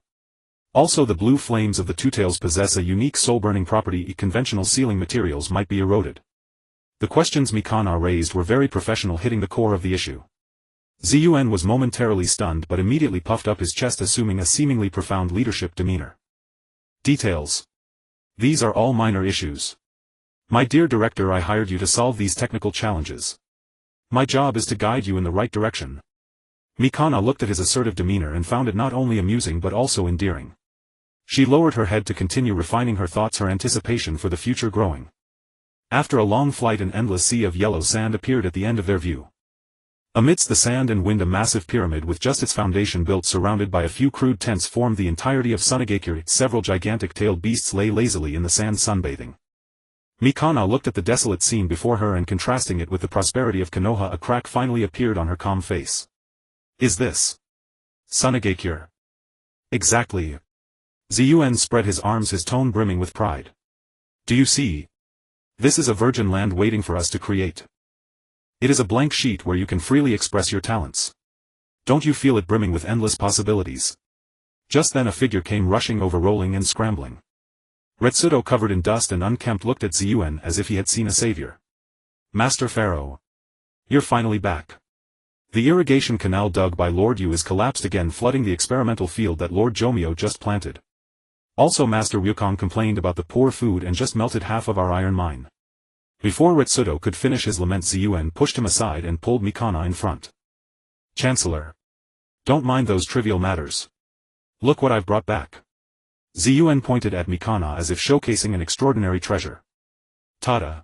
Also, the blue flames of the two tails possess a unique soul-burning property. Conventional sealing materials might be eroded. The questions Mikana raised were very professional, hitting the core of the issue. Yuan was momentarily stunned but immediately puffed up his chest, assuming a seemingly profound leadership demeanor. Details. These are all minor issues. My dear director, I hired you to solve these technical challenges. My job is to guide you in the right direction. Mikana looked at his assertive demeanor and found it not only amusing but also endearing. She lowered her head to continue refining her thoughts, her anticipation for the future growing. After a long flight, an endless sea of yellow sand appeared at the end of their view. Amidst the sand and wind, a massive pyramid with just its foundation built, surrounded by a few crude tents, formed the entirety of Sunagakure. Several gigantic tailed beasts lay lazily in the sand, sunbathing. Mikana looked at the desolate scene before her and, contrasting it with the prosperity of Konoha, a crack finally appeared on her calm face. Is this Sunagakure? Exactly. Yuan spread his arms, his tone brimming with pride. Do you see? This is a virgin land waiting for us to create. It is a blank sheet where you can freely express your talents. Don't you feel it brimming with endless possibilities? Just then a figure came rushing over, rolling and scrambling. Retsudo, covered in dust and unkempt, looked at Yuan as if he had seen a savior. Master Pharaoh. You're finally back. The irrigation canal dug by Lord Yu is collapsed again, flooding the experimental field that Lord Jomyo just planted. Also, Master Wukong complained about the poor food and just melted half of our iron mine. Before Retsudo could finish his lament, Yuan pushed him aside and pulled Mikana in front. Chancellor. Don't mind those trivial matters. Look what I've brought back. Yuan pointed at Mikana as if showcasing an extraordinary treasure. Tada.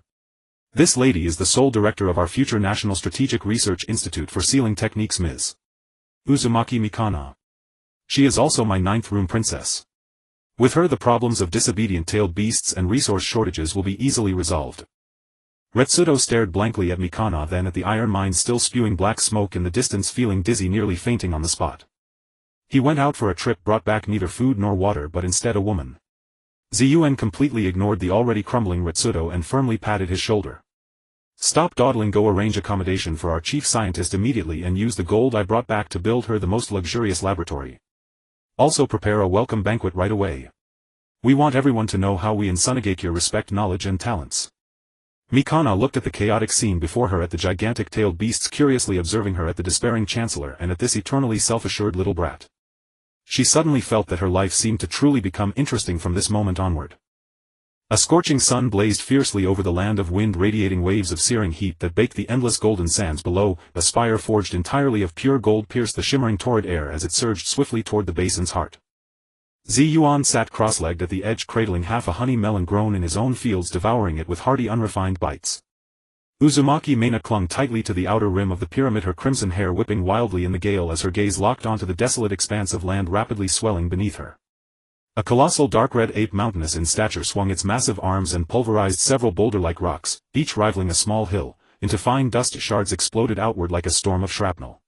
This lady is the sole director of our future National Strategic Research Institute for Sealing Techniques, Ms. Uzumaki Mikana. She is also my 9th room princess. With her, the problems of disobedient tailed beasts and resource shortages will be easily resolved. Retsudo stared blankly at Mikana, then at the iron mine still spewing black smoke in the distance, feeling dizzy, nearly fainting on the spot. He went out for a trip, brought back neither food nor water but instead a woman. Yuan completely ignored the already crumbling Retsudo and firmly patted his shoulder. Stop dawdling, go arrange accommodation for our chief scientist immediately and use the gold I brought back to build her the most luxurious laboratory. Also prepare a welcome banquet right away. We want everyone to know how we in Sunagakure respect knowledge and talents. Mikana looked at the chaotic scene before her, at the gigantic tailed beasts curiously observing her, at the despairing chancellor, and at this eternally self-assured little brat. She suddenly felt that her life seemed to truly become interesting from this moment onward. A scorching sun blazed fiercely over the land of wind, radiating waves of searing heat that baked the endless golden sands below. A spire forged entirely of pure gold pierced the shimmering torrid air as it surged swiftly toward the basin's heart. Yuan sat cross-legged at the edge, cradling half a honey melon grown in his own fields, devouring it with hearty unrefined bites. Uzumaki Mena clung tightly to the outer rim of the pyramid, her crimson hair whipping wildly in the gale as her gaze locked onto the desolate expanse of land rapidly swelling beneath her. A colossal dark red ape, mountainous in stature, swung its massive arms and pulverized several boulder-like rocks, each rivaling a small hill. Into fine dust shards exploded outward like a storm of shrapnel.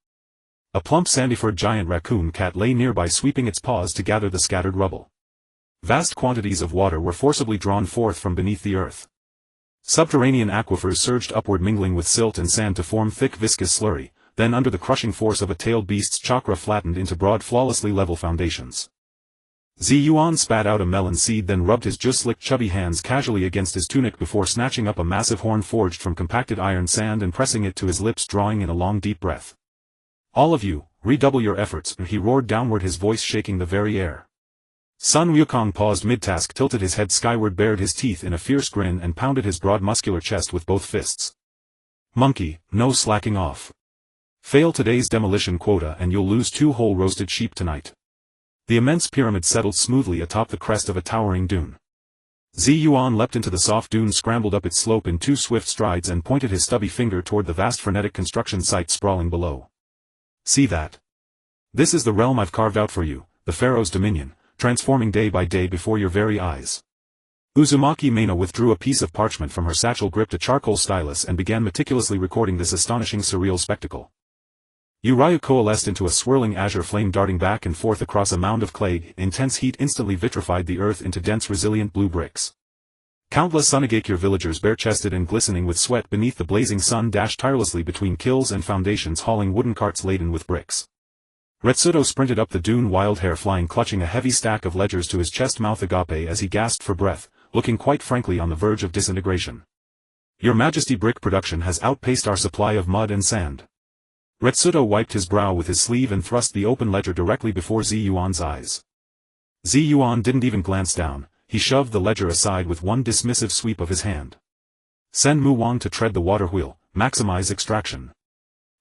A plump sandy-furred giant raccoon cat lay nearby, sweeping its paws to gather the scattered rubble. Vast quantities of water were forcibly drawn forth from beneath the earth. Subterranean aquifers surged upward, mingling with silt and sand to form thick viscous slurry, then under the crushing force of a tailed beast's chakra flattened into broad, flawlessly level foundations. Yuan spat out a melon seed, then rubbed his just-slicked chubby hands casually against his tunic before snatching up a massive horn forged from compacted iron sand and pressing it to his lips, drawing in a long deep breath. All of you, redouble your efforts, he roared downward, his voice shaking the very air. Sun Wukong paused mid-task, tilted his head skyward, bared his teeth in a fierce grin and pounded his broad muscular chest with both fists. Monkey, no slacking off. Fail today's demolition quota and you'll lose 2 whole roasted sheep tonight. The immense pyramid settled smoothly atop the crest of a towering dune. Yuan leapt into the soft dune, scrambled up its slope in 2 swift strides and pointed his stubby finger toward the vast frenetic construction site sprawling below. See that? This is the realm I've carved out for you, the pharaoh's dominion, transforming day by day before your very eyes. Uzumaki Meina withdrew a piece of parchment from her satchel, gripped a charcoal stylus and began meticulously recording this astonishing surreal spectacle. Uriah coalesced into a swirling azure flame darting back and forth across a mound of clay. Intense heat instantly vitrified the earth into dense resilient blue bricks. Countless Sunagakure villagers, bare-chested and glistening with sweat beneath the blazing sun, dashed tirelessly between kills and foundations, hauling wooden carts laden with bricks. Retsudo sprinted up the dune, wild hair flying, clutching a heavy stack of ledgers to his chest, mouth agape as he gasped for breath, looking quite frankly on the verge of disintegration. Your Majesty, brick production has outpaced our supply of mud and sand. Retsudo wiped his brow with his sleeve and thrust the open ledger directly before Yuan's eyes. Yuan didn't even glance down, he shoved the ledger aside with one dismissive sweep of his hand. Send Mu Wang to tread the water wheel, maximize extraction.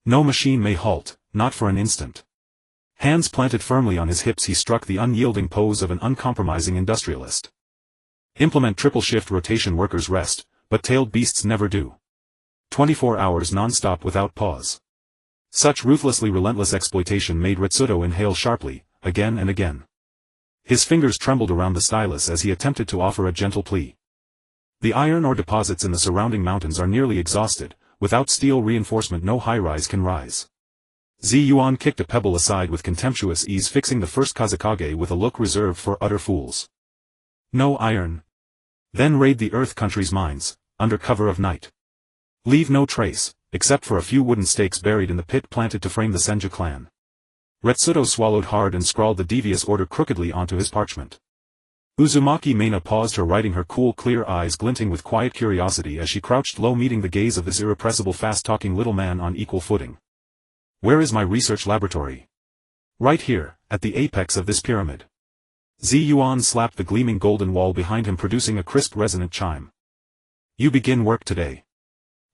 No machine may halt, not for an instant. Hands planted firmly on his hips, he struck the unyielding pose of an uncompromising industrialist. Implement triple shift rotation, workers rest, but tailed beasts never do. 24 hours non-stop without pause. Such ruthlessly relentless exploitation made Retsudo inhale sharply, again and again. His fingers trembled around the stylus as he attempted to offer a gentle plea. The iron ore deposits in the surrounding mountains are nearly exhausted, without steel reinforcement no high-rise can rise. Yuan kicked a pebble aside with contemptuous ease, fixing the first Kazekage with a look reserved for utter fools. No iron. Then raid the Earth Country's mines, under cover of night. Leave no trace, except for a few wooden stakes buried in the pit planted to frame the Senju clan. Retsudo swallowed hard and scrawled the devious order crookedly onto his parchment. Uzumaki Meina paused, her writing, her cool clear eyes glinting with quiet curiosity as she crouched low, meeting the gaze of this irrepressible fast-talking little man on equal footing. Where is my research laboratory? Right here, at the apex of this pyramid. Yuan slapped the gleaming golden wall behind him, producing a crisp resonant chime. You begin work today.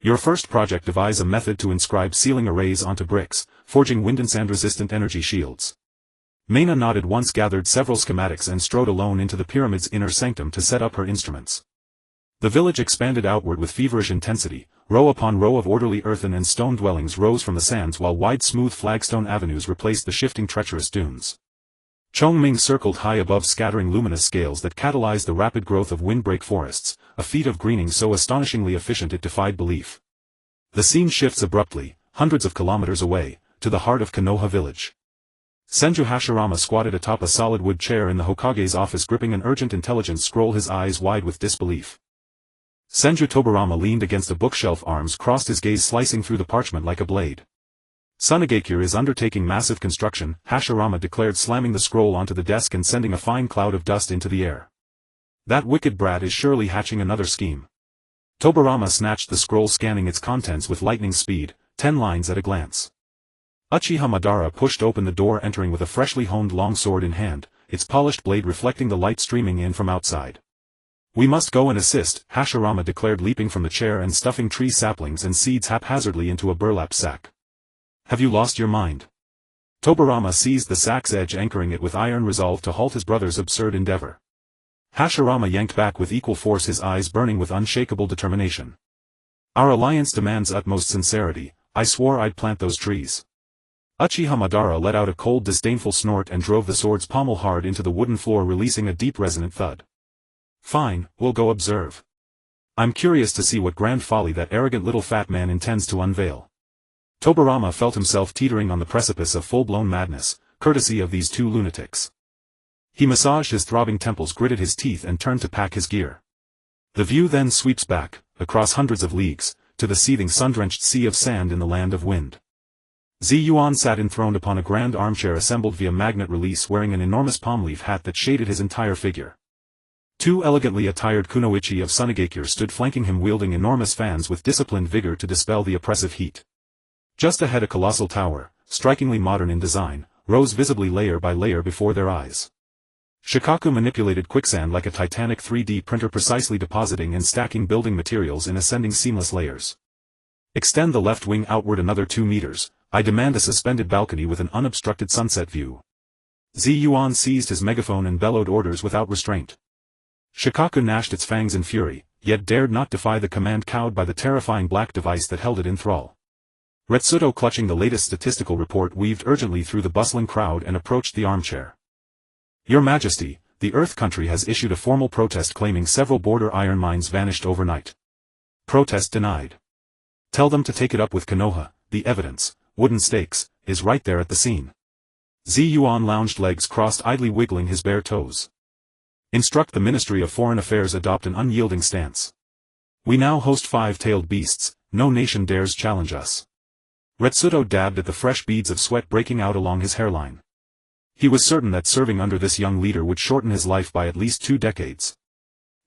Your first project: devise a method to inscribe ceiling arrays onto bricks, forging wind and sand-resistant energy shields. Meina nodded once, gathered several schematics and strode alone into the pyramid's inner sanctum to set up her instruments. The village expanded outward with feverish intensity. Row upon row of orderly earthen and stone dwellings rose from the sands, while wide smooth flagstone avenues replaced the shifting treacherous dunes. Chongming circled high above, scattering luminous scales that catalyzed the rapid growth of windbreak forests, a feat of greening so astonishingly efficient it defied belief. The scene shifts abruptly, hundreds of kilometers away, to the heart of Konoha village. Senju Hashirama squatted atop a solid wood chair in the Hokage's office, gripping an urgent intelligence scroll, his eyes wide with disbelief. Senju Tobarama leaned against a bookshelf, arms crossed, his gaze slicing through the parchment like a blade. Sunagakure is undertaking massive construction, Hashirama declared, slamming the scroll onto the desk and sending a fine cloud of dust into the air. That wicked brat is surely hatching another scheme. Tobarama snatched the scroll, scanning its contents with lightning speed, 10 lines at a glance. Uchiha Madara pushed open the door, entering with a freshly honed longsword in hand, its polished blade reflecting the light streaming in from outside. We must go and assist, Hashirama declared, leaping from the chair and stuffing tree saplings and seeds haphazardly into a burlap sack. Have you lost your mind? Tobarama seized the sack's edge, anchoring it with iron resolve to halt his brother's absurd endeavor. Hashirama yanked back with equal force, his eyes burning with unshakable determination. Our alliance demands utmost sincerity. I swore I'd plant those trees. Uchiha Madara let out a cold, disdainful snort and drove the sword's pommel hard into the wooden floor, releasing a deep resonant thud. Fine, we'll go observe. I'm curious to see what grand folly that arrogant little fat man intends to unveil. Tobarama felt himself teetering on the precipice of full-blown madness, courtesy of these two lunatics. He massaged his throbbing temples, gritted his teeth and turned to pack his gear. The view then sweeps back, across hundreds of leagues, to the seething sun-drenched sea of sand in the land of wind. Yuan sat enthroned upon a grand armchair assembled via magnet release, wearing an enormous palm leaf hat that shaded his entire figure. Two elegantly attired kunoichi of Sunagakure stood flanking him, wielding enormous fans with disciplined vigor to dispel the oppressive heat. Just ahead, a colossal tower, strikingly modern in design, rose visibly layer by layer before their eyes. Shikaku manipulated quicksand like a titanic 3D printer, precisely depositing and stacking building materials in ascending seamless layers. Extend the left wing outward another 2 meters, I demand a suspended balcony with an unobstructed sunset view. Yuan seized his megaphone and bellowed orders without restraint. Shikaku gnashed its fangs in fury, yet dared not defy the command cowed by the terrifying black device that held it in thrall. Retsuto, clutching the latest statistical report, weaved urgently through the bustling crowd and approached the armchair. Your Majesty, the Earth country has issued a formal protest claiming several border iron mines vanished overnight. Protest denied. Tell them to take it up with Konoha. The evidence, wooden stakes, is right there at the scene. Yuan lounged, legs crossed, idly wiggling his bare toes. Instruct the Ministry of Foreign Affairs adopt an unyielding stance. We now host five-tailed beasts, no nation dares challenge us. Retsuto dabbed at the fresh beads of sweat breaking out along his hairline. He was certain that serving under this young leader would shorten his life by at least 2 decades.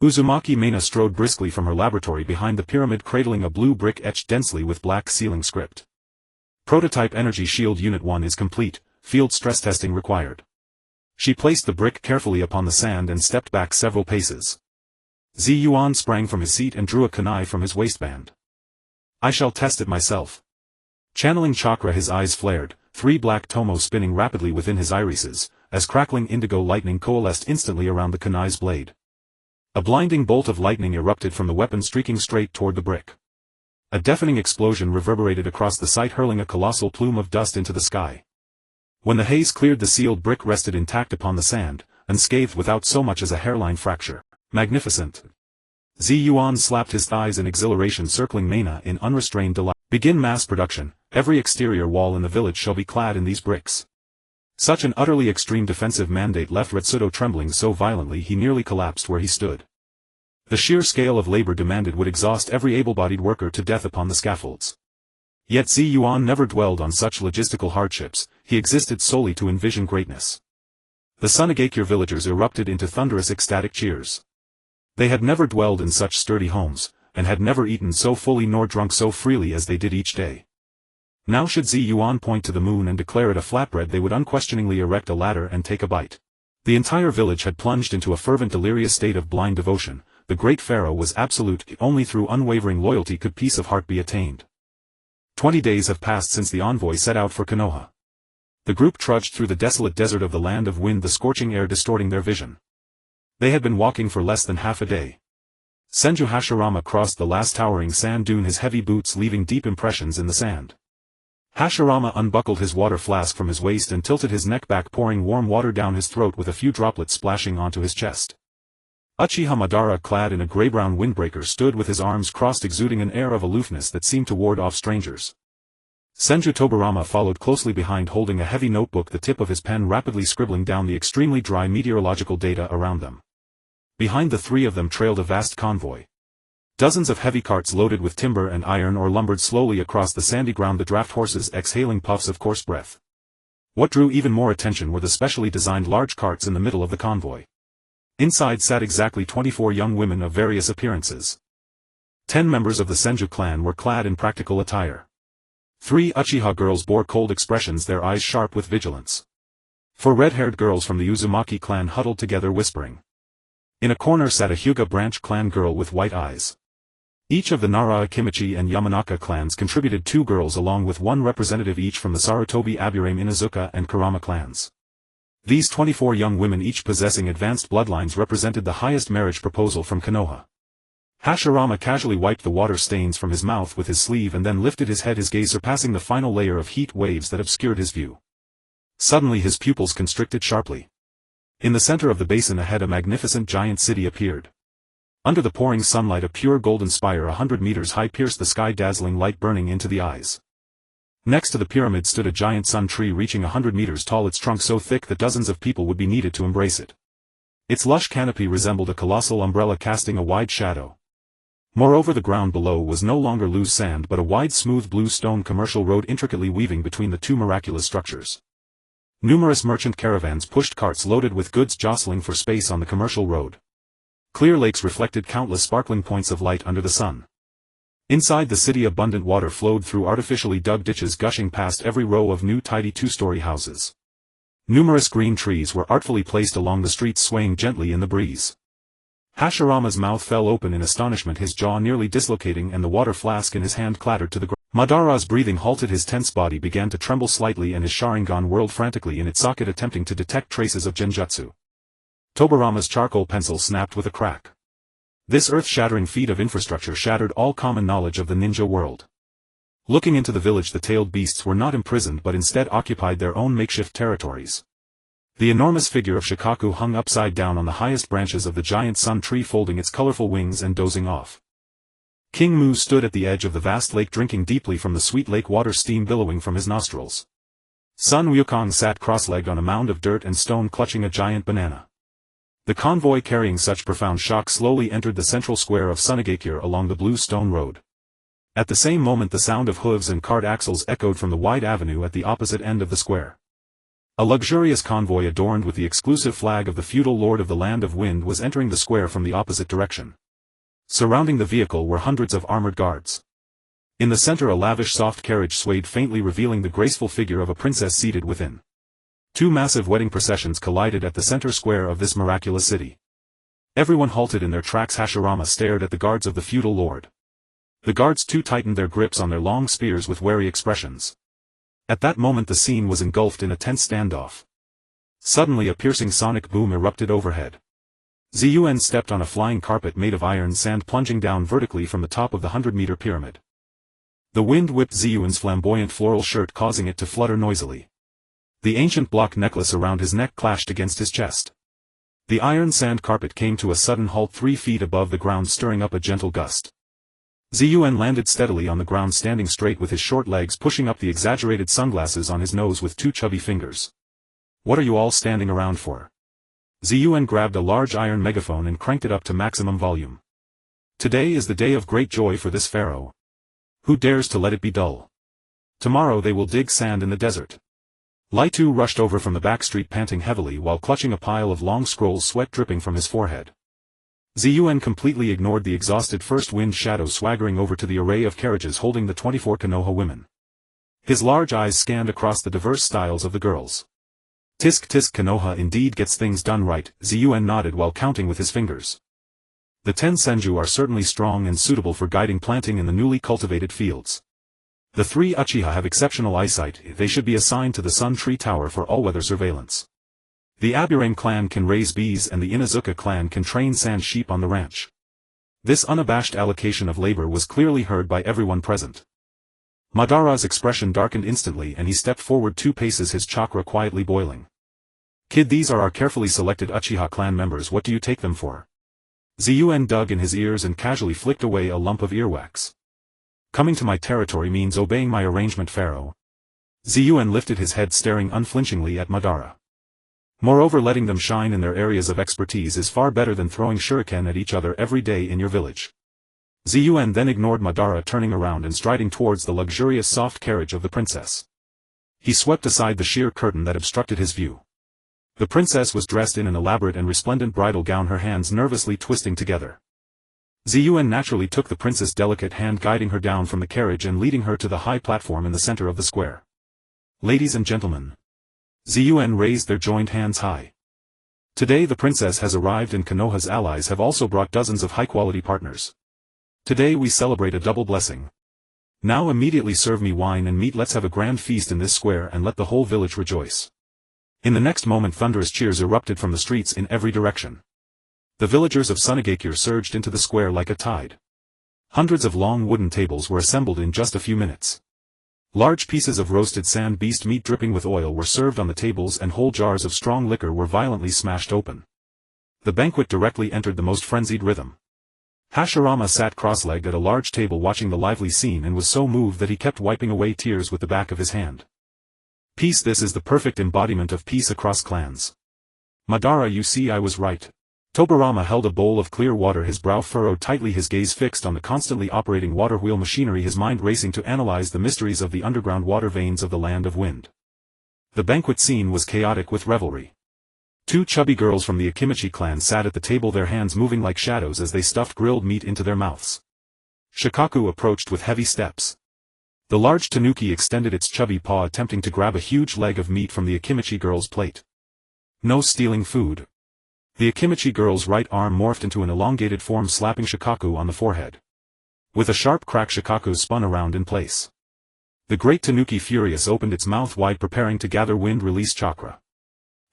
Uzumaki Meina strode briskly from her laboratory behind the pyramid, cradling a blue brick etched densely with black sealing script. Prototype Energy Shield Unit 1 is complete, field stress testing required. She placed the brick carefully upon the sand and stepped back several paces. Yuan sprang from his seat and drew a kunai from his waistband. I shall test it myself. Channeling chakra, his eyes flared, 3 black tomo spinning rapidly within his irises, as crackling indigo lightning coalesced instantly around the kunai's blade. A blinding bolt of lightning erupted from the weapon, streaking straight toward the brick. A deafening explosion reverberated across the site, hurling a colossal plume of dust into the sky. When the haze cleared, the sealed brick rested intact upon the sand, unscathed without so much as a hairline fracture. Magnificent. Yuan slapped his thighs in exhilaration, circling Meina in unrestrained delight. Begin mass production. Every exterior wall in the village shall be clad in these bricks. Such an utterly extreme defensive mandate left Retsuto trembling so violently he nearly collapsed where he stood. The sheer scale of labor demanded would exhaust every able-bodied worker to death upon the scaffolds. Yet Yuan never dwelled on such logistical hardships, he existed solely to envision greatness. The Sunagakure villagers erupted into thunderous ecstatic cheers. They had never dwelled in such sturdy homes, and had never eaten so fully nor drunk so freely as they did each day. Now should Yuan point to the moon and declare it a flatbread, they would unquestioningly erect a ladder and take a bite. The entire village had plunged into a fervent, delirious state of blind devotion. The great pharaoh was absolute, only through unwavering loyalty could peace of heart be attained. 20 days have passed since the envoy set out for Konoha. The group trudged through the desolate desert of the land of wind, the scorching air distorting their vision. They had been walking for less than half a day. Senju Hashirama crossed the last towering sand dune, his heavy boots leaving deep impressions in the sand. Hashirama unbuckled his water flask from his waist and tilted his neck back, pouring warm water down his throat with a few droplets splashing onto his chest. Uchiha Madara, clad in a gray-brown windbreaker, stood with his arms crossed, exuding an air of aloofness that seemed to ward off strangers. Senju Tobirama followed closely behind, holding a heavy notebook, the tip of his pen rapidly scribbling down the extremely dry meteorological data around them. Behind the 3 of them trailed a vast convoy. Dozens of heavy carts loaded with timber and iron ore lumbered slowly across the sandy ground, the draft horses exhaling puffs of coarse breath. What drew even more attention were the specially designed large carts in the middle of the convoy. Inside sat exactly 24 young women of various appearances. 10 members of the Senju clan were clad in practical attire. 3 Uchiha girls bore cold expressions, their eyes sharp with vigilance. 4 red-haired girls from the Uzumaki clan huddled together, whispering. In a corner sat a Hyuga branch clan girl with white eyes. Each of the Nara, Kimichi and Yamanaka clans contributed 2 girls, along with 1 representative each from the Sarutobi, Aburame, Inazuka and Kurama clans. These 24 young women, each possessing advanced bloodlines, represented the highest marriage proposal from Konoha. Hashirama casually wiped the water stains from his mouth with his sleeve and then lifted his head, his gaze surpassing the final layer of heat waves that obscured his view. Suddenly his pupils constricted sharply. In the center of the basin ahead, a magnificent giant city appeared. Under the pouring sunlight, a pure golden spire 100 meters high pierced the sky, dazzling light burning into the eyes. Next to the pyramid stood a giant sun tree reaching 100 meters tall, its trunk so thick that dozens of people would be needed to embrace it. Its lush canopy resembled a colossal umbrella casting a wide shadow. Moreover, the ground below was no longer loose sand but a wide smooth blue stone commercial road intricately weaving between the 2 miraculous structures. Numerous merchant caravans pushed carts loaded with goods, jostling for space on the commercial road. Clear lakes reflected countless sparkling points of light under the sun. Inside the city, abundant water flowed through artificially dug ditches, gushing past every row of new tidy 2-story houses. Numerous green trees were artfully placed along the streets, swaying gently in the breeze. Hashirama's mouth fell open in astonishment, his jaw nearly dislocating, and the water flask in his hand clattered to the ground. Madara's breathing halted, his tense body began to tremble slightly and his Sharingan whirled frantically in its socket attempting to detect traces of genjutsu. Tobirama's charcoal pencil snapped with a crack. This earth-shattering feat of infrastructure shattered all common knowledge of the ninja world. Looking into the village, the tailed beasts were not imprisoned but instead occupied their own makeshift territories. The enormous figure of Shikaku hung upside down on the highest branches of the giant sun tree, folding its colorful wings and dozing off. King Mu stood at the edge of the vast lake, drinking deeply from the sweet lake water, steam billowing from his nostrils. Sun Wukong sat cross-legged on a mound of dirt and stone, clutching a giant banana. The convoy carrying such profound shock slowly entered the central square of Sunagakure along the blue stone road. At the same moment the sound of hooves and cart axles echoed from the wide avenue at the opposite end of the square. A luxurious convoy adorned with the exclusive flag of the feudal lord of the Land of Wind was entering the square from the opposite direction. Surrounding the vehicle were hundreds of armored guards. In the center a lavish soft carriage swayed faintly, revealing the graceful figure of a princess seated within. Two massive wedding processions collided at the center square of this miraculous city. Everyone halted in their tracks. Hashirama stared at the guards of the feudal lord. The guards too tightened their grips on their long spears with wary expressions. At that moment the scene was engulfed in a tense standoff. Suddenly a piercing sonic boom erupted overhead. Yuan stepped on a flying carpet made of iron sand, plunging down vertically from the top of the 100-meter pyramid. The wind whipped Yuan's flamboyant floral shirt, causing it to flutter noisily. The ancient block necklace around his neck clashed against his chest. The iron sand carpet came to a sudden halt 3 feet above the ground, stirring up a gentle gust. Yuan landed steadily on the ground, standing straight with his short legs pushing up the exaggerated sunglasses on his nose with 2 chubby fingers. "What are you all standing around for?" Yuan grabbed a large iron megaphone and cranked it up to maximum volume. "Today is the day of great joy for this pharaoh. Who dares to let it be dull? Tomorrow they will dig sand in the desert." Lai Tu rushed over from the back street, panting heavily while clutching a pile of long scrolls, sweat dripping from his forehead. Yuan completely ignored the exhausted first wind shadow, swaggering over to the array of carriages holding the 24 Konoha women. His large eyes scanned across the diverse styles of the girls. "Tisk tisk, Konoha indeed gets things done right," Yuan nodded while counting with his fingers. "The 10 senju are certainly strong and suitable for guiding planting in the newly cultivated fields. The 3 Uchiha have exceptional eyesight, they should be assigned to the Sun Tree Tower for all-weather surveillance. The Aburame clan can raise bees and the Inazuka clan can train sand sheep on the ranch." This unabashed allocation of labor was clearly heard by everyone present. Madara's expression darkened instantly and he stepped forward 2 paces, his chakra quietly boiling. "Kid, these are our carefully selected Uchiha clan members. What do you take them for?" Yuan dug in his ears and casually flicked away a lump of earwax. "Coming to my territory means obeying my arrangement, Pharaoh." Yuan lifted his head, staring unflinchingly at Madara. "Moreover, letting them shine in their areas of expertise is far better than throwing shuriken at each other every day in your village." Yuan then ignored Madara, turning around and striding towards the luxurious soft carriage of the princess. He swept aside the sheer curtain that obstructed his view. The princess was dressed in an elaborate and resplendent bridal gown, her hands nervously twisting together. Yuan naturally took the princess' delicate hand, guiding her down from the carriage and leading her to the high platform in the center of the square. "Ladies and gentlemen." Yuan raised their joined hands high. "Today the princess has arrived and Konoha's allies have also brought dozens of high-quality partners. Today we celebrate a double blessing. Now immediately serve me wine and meat, let's have a grand feast in this square and let the whole village rejoice." In the next moment thunderous cheers erupted from the streets in every direction. The villagers of Sunagakure surged into the square like a tide. Hundreds of long wooden tables were assembled in just a few minutes. Large pieces of roasted sand beast meat dripping with oil were served on the tables and whole jars of strong liquor were violently smashed open. The banquet directly entered the most frenzied rhythm. Hashirama sat cross-legged at a large table watching the lively scene and was so moved that he kept wiping away tears with the back of his hand. "Peace, this is the perfect embodiment of peace across clans. Madara, you see I was right." Tobirama held a bowl of clear water, his brow furrowed tightly, his gaze fixed on the constantly operating water wheel machinery, his mind racing to analyze the mysteries of the underground water veins of the Land of Wind. The banquet scene was chaotic with revelry. 2 chubby girls from the Akimichi clan sat at the table, their hands moving like shadows as they stuffed grilled meat into their mouths. Shikaku approached with heavy steps. The large tanuki extended its chubby paw, attempting to grab a huge leg of meat from the Akimichi girl's plate. "No stealing food." The Akimichi girl's right arm morphed into an elongated form, slapping Shikaku on the forehead. With a sharp crack, Shikaku spun around in place. The great tanuki furious opened its mouth wide preparing to gather wind-release chakra.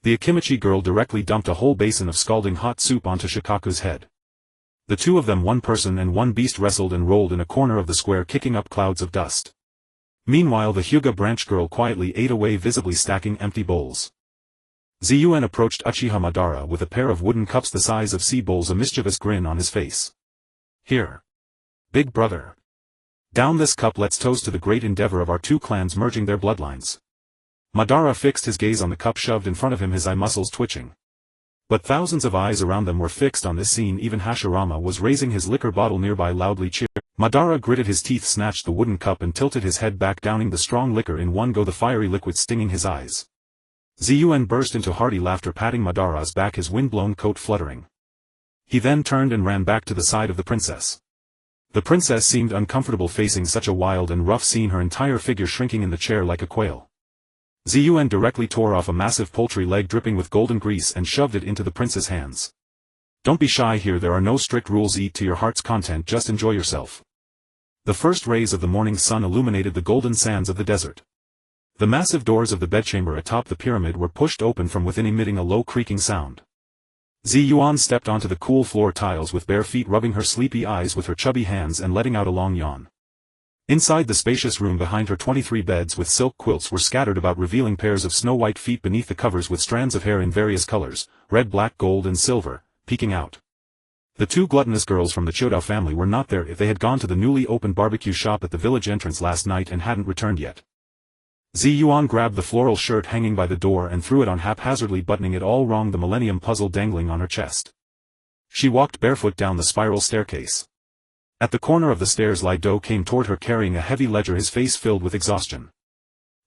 The Akimichi girl directly dumped a whole basin of scalding hot soup onto Shikaku's head. The two of them, one person and one beast, wrestled and rolled in a corner of the square, kicking up clouds of dust. Meanwhile the Hyuga branch girl quietly ate away, visibly stacking empty bowls. Yuan approached Uchiha Madara with a pair of wooden cups the size of sea bowls, a mischievous grin on his face. "Here. Big brother. Down this cup, let's toast to the great endeavor of our two clans merging their bloodlines." Madara fixed his gaze on the cup shoved in front of him, his eye muscles twitching. But thousands of eyes around them were fixed on this scene. Even Hashirama was raising his liquor bottle nearby, loudly cheering. Madara gritted his teeth, snatched the wooden cup and tilted his head back, downing the strong liquor in one go, the fiery liquid stinging his eyes. Yuan burst into hearty laughter, patting Madara's back, his wind-blown coat fluttering. He then turned and ran back to the side of the princess. The princess seemed uncomfortable facing such a wild and rough scene, her entire figure shrinking in the chair like a quail. Yuan directly tore off a massive poultry leg dripping with golden grease and shoved it into the prince's hands. "Don't be shy here, there are no strict rules, eat to your heart's content, just enjoy yourself." The first rays of the morning sun illuminated the golden sands of the desert. The massive doors of the bedchamber atop the pyramid were pushed open from within, emitting a low creaking sound. Yuan stepped onto the cool floor tiles with bare feet, rubbing her sleepy eyes with her chubby hands and letting out a long yawn. Inside the spacious room behind her, 23 beds with silk quilts were scattered about, revealing pairs of snow-white feet beneath the covers with strands of hair in various colors, red, black, gold and silver, peeking out. The two gluttonous girls from the Chodao family were not there. If they had gone to the newly opened barbecue shop at the village entrance last night and hadn't returned yet. Yuan grabbed the floral shirt hanging by the door and threw it on haphazardly, buttoning it all wrong, the Millennium Puzzle dangling on her chest. She walked barefoot down the spiral staircase. At the corner of the stairs, Lido came toward her carrying a heavy ledger, his face filled with exhaustion.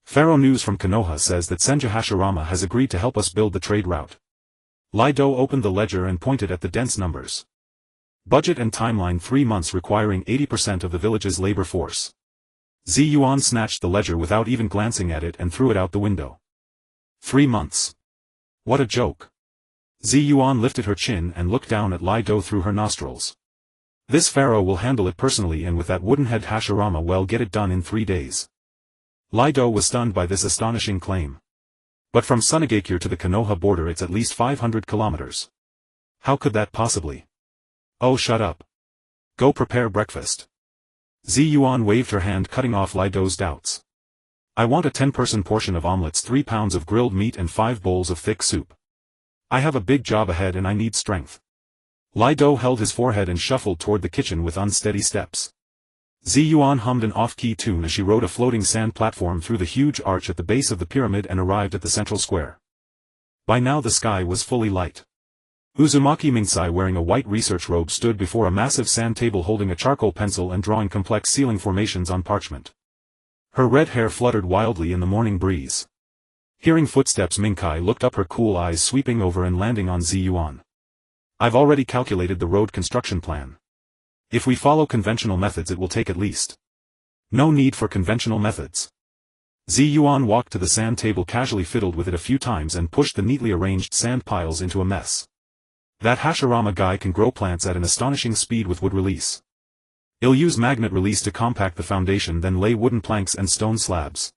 "Pharaoh, news from Konoha says that Senju Hashirama has agreed to help us build the trade route." Lido opened the ledger and pointed at the dense numbers. "Budget and timeline: 3 months, requiring 80% of the village's labor force." Yuan snatched the ledger without even glancing at it and threw it out the window. 3 months. What a joke. Yuan lifted her chin and looked down at Lido through her nostrils. "This pharaoh will handle it personally, and with that wooden-head Hashirama, well, get it done in 3 days. Lido was stunned by this astonishing claim. But from Sunagakure to the Konoha border it's at least 500 kilometers. How could that possibly? Oh, shut up. Go prepare breakfast. Yuan waved her hand, cutting off Lido's doubts. "I want a 10-person portion of omelets, 3 pounds of grilled meat and 5 bowls of thick soup. I have a big job ahead and I need strength." Lido held his forehead and shuffled toward the kitchen with unsteady steps. Yuan hummed an off-key tune as she rode a floating sand platform through the huge arch at the base of the pyramid and arrived at the central square. By now the sky was fully light. Uzumaki Mingsai, wearing a white research robe, stood before a massive sand table holding a charcoal pencil and drawing complex ceiling formations on parchment. Her red hair fluttered wildly in the morning breeze. Hearing footsteps, Minkai looked up, her cool eyes sweeping over and landing on Yuan. "I've already calculated the road construction plan. If we follow conventional methods it will take at least." "No need for conventional methods." Yuan walked to the sand table, casually fiddled with it a few times and pushed the neatly arranged sand piles into a mess. "That Hashirama guy can grow plants at an astonishing speed with wood release. He'll use magnet release to compact the foundation, then lay wooden planks and stone slabs.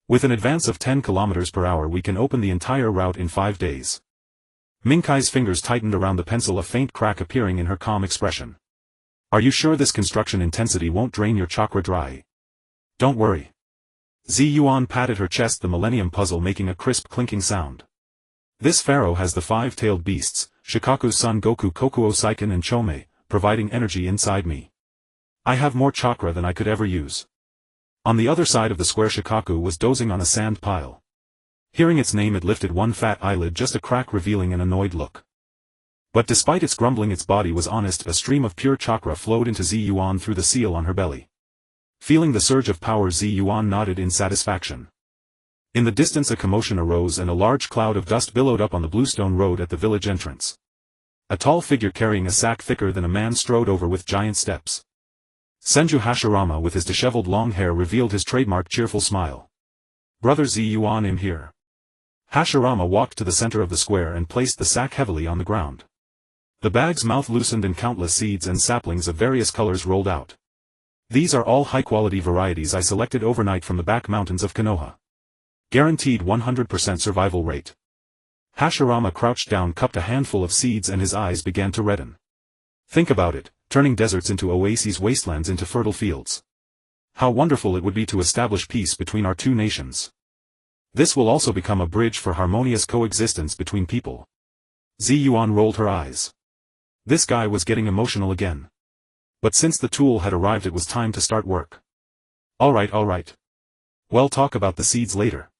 With an advance of 10 kilometers per hour we can open the entire route in 5 days. Minkai's fingers tightened around the pencil, a faint crack appearing in her calm expression. "Are you sure this construction intensity won't drain your chakra dry?" "Don't worry." Yuan patted her chest, the Millennium Puzzle making a crisp clinking sound. "This pharaoh has the 5-tailed beasts, Shikaku's son Goku, Kokuo Seiken and Chome, providing energy inside me. I have more chakra than I could ever use." On the other side of the square, Shikaku was dozing on a sand pile. Hearing its name it lifted one fat eyelid, just a crack revealing an annoyed look. But despite its grumbling its body was honest. A stream of pure chakra flowed into Yuan through the seal on her belly. Feeling the surge of power, Yuan nodded in satisfaction. In the distance a commotion arose and a large cloud of dust billowed up on the bluestone road at the village entrance. A tall figure carrying a sack thicker than a man strode over with giant steps. Senju Hashirama with his disheveled long hair revealed his trademark cheerful smile. "Brother Yuan, I'm here." Hashirama walked to the center of the square and placed the sack heavily on the ground. The bag's mouth loosened and countless seeds and saplings of various colors rolled out. These are all high-quality varieties I selected overnight from the back mountains of Konoha. Guaranteed 100% survival rate. Hashirama crouched down, cupped a handful of seeds, and his eyes began to redden. Think about it, turning deserts into oases, wastelands into fertile fields. How wonderful it would be to establish peace between our two nations. This will also become a bridge for harmonious coexistence between people. Yuan rolled her eyes. This guy was getting emotional again. But since the tool had arrived, it was time to start work. Alright. We'll talk about the seeds later.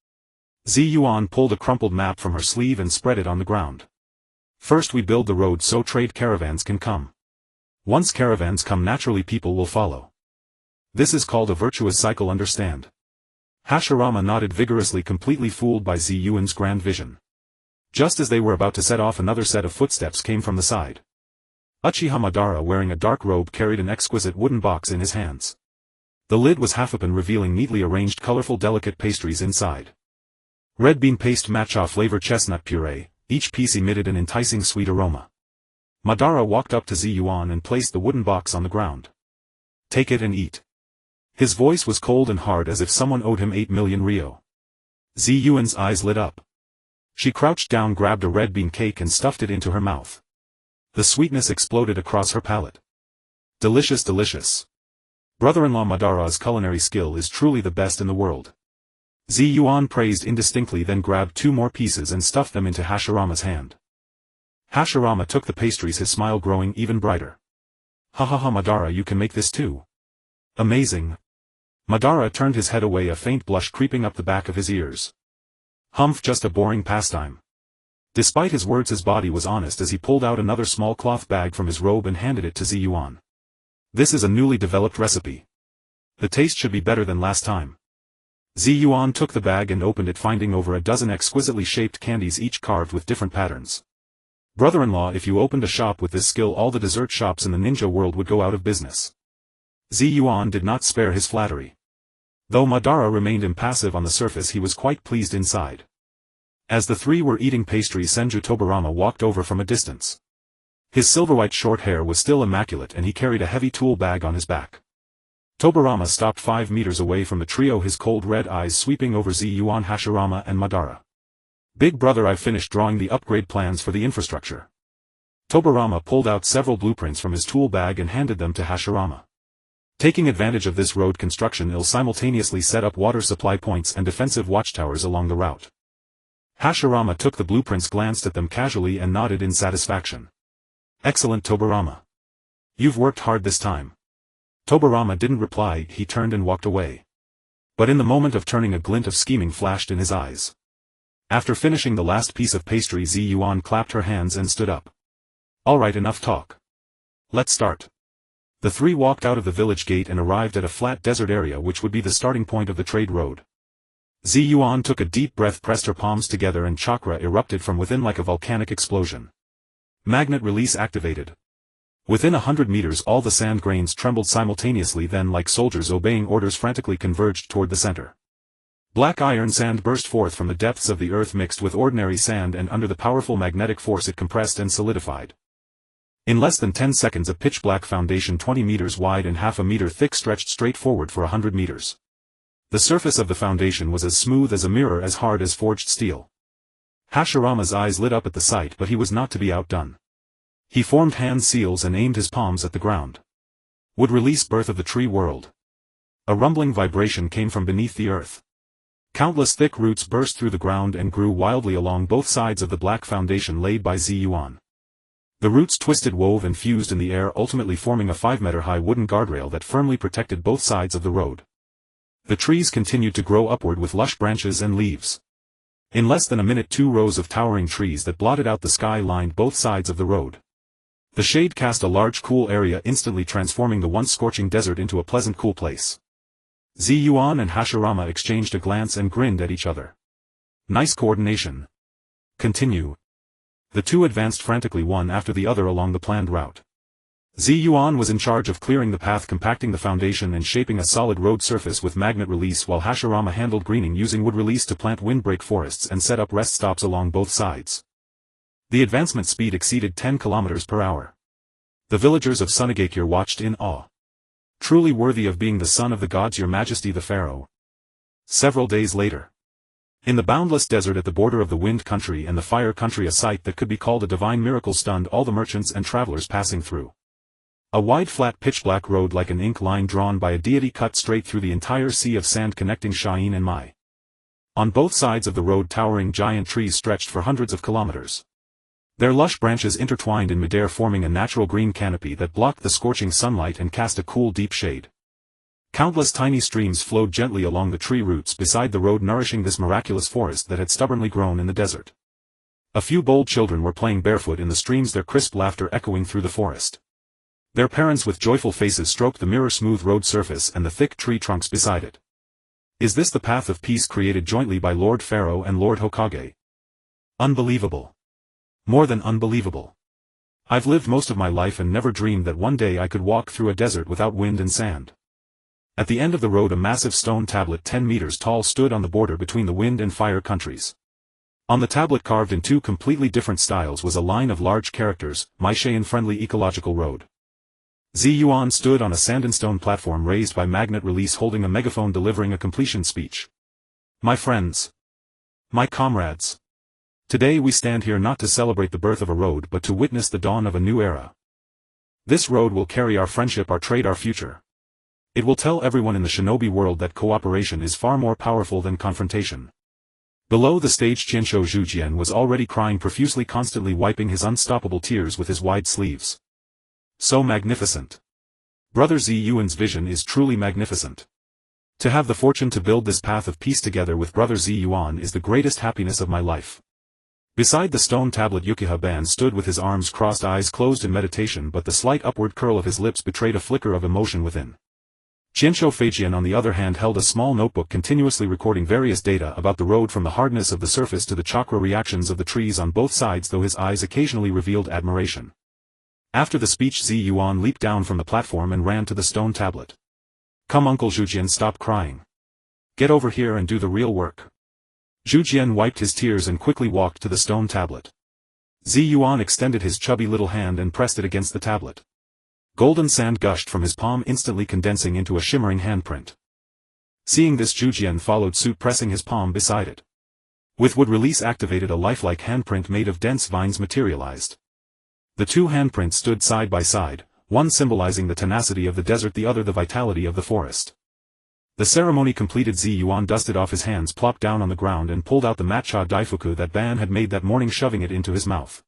Yuan pulled a crumpled map from her sleeve and spread it on the ground. First we build the road so trade caravans can come. Once caravans come, naturally people will follow. This is called a virtuous cycle, understand? Hashirama nodded vigorously, completely fooled by Yuan's grand vision. Just as they were about to set off, another set of footsteps came from the side. Uchiha Madara, wearing a dark robe, carried an exquisite wooden box in his hands. The lid was half open, revealing neatly arranged colorful delicate pastries inside. Red bean paste, matcha flavor, chestnut puree, each piece emitted an enticing sweet aroma. Madara walked up to Yuan and placed the wooden box on the ground. Take it and eat. His voice was cold and hard, as if someone owed him 8 million ryo. Yuan's eyes lit up. She crouched down, grabbed a red bean cake and stuffed it into her mouth. The sweetness exploded across her palate. Delicious, delicious. Brother-in-law Madara's culinary skill is truly the best in the world. Yuan praised indistinctly, then grabbed 2 more pieces and stuffed them into Hashirama's hand. Hashirama took the pastries, his smile growing even brighter. Ha Madara, you can make this too. Amazing. Madara turned his head away, a faint blush creeping up the back of his ears. Humph, just a boring pastime. Despite his words, his body was honest as he pulled out another small cloth bag from his robe and handed it to Yuan. This is a newly developed recipe. The taste should be better than last time. Yuan took the bag and opened it, finding over a dozen exquisitely shaped candies, each carved with different patterns. Brother-in-law, if you opened a shop with this skill, all the dessert shops in the ninja world would go out of business. Yuan did not spare his flattery. Though Madara remained impassive on the surface, he was quite pleased inside. As the 3 were eating pastries, Senju Tobarama walked over from a distance. His silver-white short hair was still immaculate, and he carried a heavy tool bag on his back. Tobarama stopped 5 meters away from the trio, his cold red eyes sweeping over Yuan, Hashirama and Madara. Big brother, I've finished drawing the upgrade plans for the infrastructure. Tobarama pulled out several blueprints from his tool bag and handed them to Hashirama. Taking advantage of this road construction, he'll simultaneously set up water supply points and defensive watchtowers along the route. Hashirama took the blueprints, glanced at them casually and nodded in satisfaction. Excellent, Tobarama. You've worked hard this time. Tobarama didn't reply, he turned and walked away. But in the moment of turning, a glint of scheming flashed in his eyes. After finishing the last piece of pastry, Yuan clapped her hands and stood up. Alright, enough talk. Let's start. The 3 walked out of the village gate and arrived at a flat desert area which would be the starting point of the trade road. Yuan took a deep breath, pressed her palms together, and chakra erupted from within like a volcanic explosion. Magnet release activated. Within 100 meters all the sand grains trembled simultaneously, then like soldiers obeying orders frantically converged toward the center. Black iron sand burst forth from the depths of the earth, mixed with ordinary sand, and under the powerful magnetic force it compressed and solidified. In less than 10 seconds a pitch-black foundation 20 meters wide and half a meter thick stretched straight forward for 100 meters. The surface of the foundation was as smooth as a mirror, as hard as forged steel. Hashirama's eyes lit up at the sight, but he was not to be outdone. He formed hand seals and aimed his palms at the ground. Would release birth of the tree world. A rumbling vibration came from beneath the earth. Countless thick roots burst through the ground and grew wildly along both sides of the black foundation laid by Yuan. The roots twisted, wove and fused in the air, ultimately forming a 5-meter-high wooden guardrail that firmly protected both sides of the road. The trees continued to grow upward with lush branches and leaves. In less than a minute 2 rows of towering trees that blotted out the sky lined both sides of the road. The shade cast a large cool area, instantly transforming the once scorching desert into a pleasant cool place. Yuan and Hashirama exchanged a glance and grinned at each other. Nice coordination. Continue. The 2 advanced frantically, one after the other, along the planned route. Yuan was in charge of clearing the path, compacting the foundation and shaping a solid road surface with magnet release, while Hashirama handled greening, using wood release to plant windbreak forests and set up rest stops along both sides. The advancement speed exceeded 10 km per hour. The villagers of Sunagakure watched in awe. Truly worthy of being the son of the gods, your majesty the pharaoh. Several days later. In the boundless desert at the border of the wind country and the fire country, a sight that could be called a divine miracle stunned all the merchants and travelers passing through. A wide flat pitch-black road like an ink line drawn by a deity cut straight through the entire sea of sand connecting Shain and Mai. On both sides of the road towering giant trees stretched for hundreds of kilometers. Their lush branches intertwined in midair, forming a natural green canopy that blocked the scorching sunlight and cast a cool deep shade. Countless tiny streams flowed gently along the tree roots beside the road, nourishing this miraculous forest that had stubbornly grown in the desert. A few bold children were playing barefoot in the streams, their crisp laughter echoing through the forest. Their parents with joyful faces stroked the mirror-smooth road surface and the thick tree trunks beside it. Is this the path of peace created jointly by Lord Pharaoh and Lord Hokage? Unbelievable. More than unbelievable. I've lived most of my life and never dreamed that one day I could walk through a desert without wind and sand. At the end of the road, a massive stone tablet 10 meters tall stood on the border between the wind and fire countries. On the tablet, carved in two completely different styles, was a line of large characters, Maishayan-friendly ecological road. Yuan stood on a sand and stone platform raised by magnet release, holding a megaphone, delivering a completion speech. My friends. My comrades. Today we stand here not to celebrate the birth of a road but to witness the dawn of a new era. This road will carry our friendship, our trade, our future. It will tell everyone in the shinobi world that cooperation is far more powerful than confrontation. Below the stage, Qianshou Zhujian was already crying profusely, constantly wiping his unstoppable tears with his wide sleeves. So magnificent. Brother Yuan's vision is truly magnificent. To have the fortune to build this path of peace together with Brother Yuan is the greatest happiness of my life. Beside the stone tablet, Yukiha-ban stood with his arms crossed, eyes closed in meditation, but the slight upward curl of his lips betrayed a flicker of emotion within. Qianshou Feijian on the other hand held a small notebook, continuously recording various data about the road, from the hardness of the surface to the chakra reactions of the trees on both sides, though his eyes occasionally revealed admiration. After the speech, Yuan leaped down from the platform and ran to the stone tablet. Come, Uncle Zhujian, stop crying. Get over here and do the real work. Zhujian wiped his tears and quickly walked to the stone tablet. Yuan extended his chubby little hand and pressed it against the tablet. Golden sand gushed from his palm, instantly condensing into a shimmering handprint. Seeing this, Zhujian followed suit, pressing his palm beside it. With wood release activated, a lifelike handprint made of dense vines materialized. The two handprints stood side by side, one symbolizing the tenacity of the desert, the other the vitality of the forest. The ceremony completed, Yuan dusted off his hands, plopped down on the ground and pulled out the matcha daifuku that Ban had made that morning, shoving it into his mouth.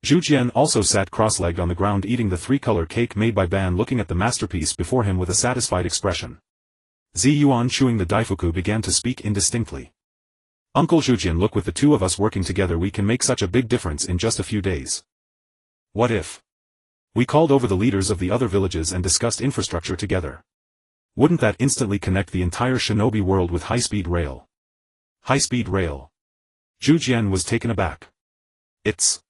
Zhujian also sat cross-legged on the ground, eating the three-color cake made by Ban, looking at the masterpiece before him with a satisfied expression. Yuan, chewing the daifuku, began to speak indistinctly. Uncle Zhujian, look, with the two of us working together we can make such a big difference in just a few days. What if we called over the leaders of the other villages and discussed infrastructure together? Wouldn't that instantly connect the entire shinobi world with high-speed rail? High-speed rail? Zhujian was taken aback. It's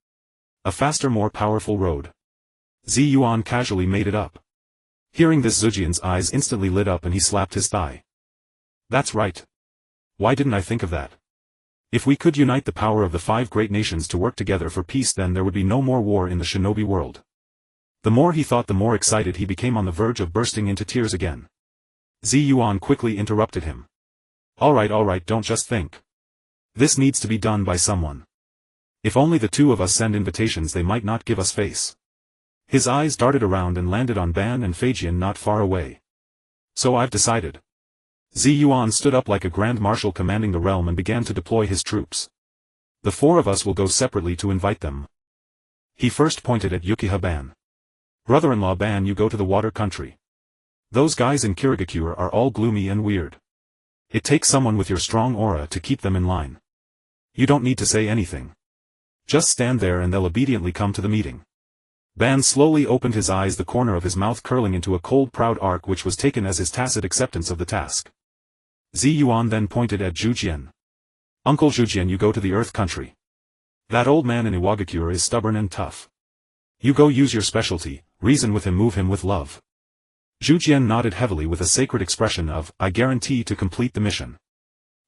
a faster, more powerful road. Yuan casually made it up. Hearing this, Zhujian's eyes instantly lit up and he slapped his thigh. That's right. Why didn't I think of that? If we could unite the power of the 5 great nations to work together for peace, then there would be no more war in the shinobi world. The more he thought, the more excited he became, on the verge of bursting into tears again. Yuan quickly interrupted him. All right, don't just think. This needs to be done by someone. If only the two of us send invitations, they might not give us face. His eyes darted around and landed on Ban and Feijian not far away. So I've decided. Yuan stood up like a grand marshal commanding the realm and began to deploy his troops. The 4 of us will go separately to invite them. He first pointed at Yukiha-ban. Brother-in-law Ban, you go to the water country. Those guys in Kirigakure are all gloomy and weird. It takes someone with your strong aura to keep them in line. You don't need to say anything. Just stand there and they'll obediently come to the meeting. Ban slowly opened his eyes, the corner of his mouth curling into a cold, proud arc, which was taken as his tacit acceptance of the task. Yuan then pointed at Zhujian. Uncle Zhujian, you go to the earth country. That old man in Iwagakure is stubborn and tough. You go use your specialty, reason with him, move him with love. Zhujian nodded heavily with a sacred expression of, I guarantee to complete the mission.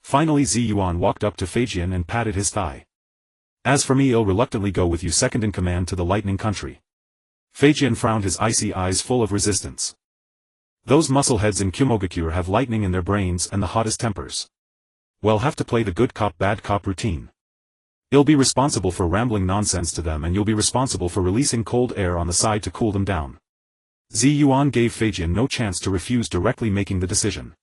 Finally Yuan walked up to Feijian and patted his thigh. As for me, I'll reluctantly go with you second in command to the lightning country. Feijian frowned, his icy eyes full of resistance. Those muscleheads in Kumogakure have lightning in their brains and the hottest tempers. Well, have to play the good cop bad cop routine. You'll be responsible for rambling nonsense to them, and you'll be responsible for releasing cold air on the side to cool them down. Yuan gave Feijian no chance to refuse, directly making the decision.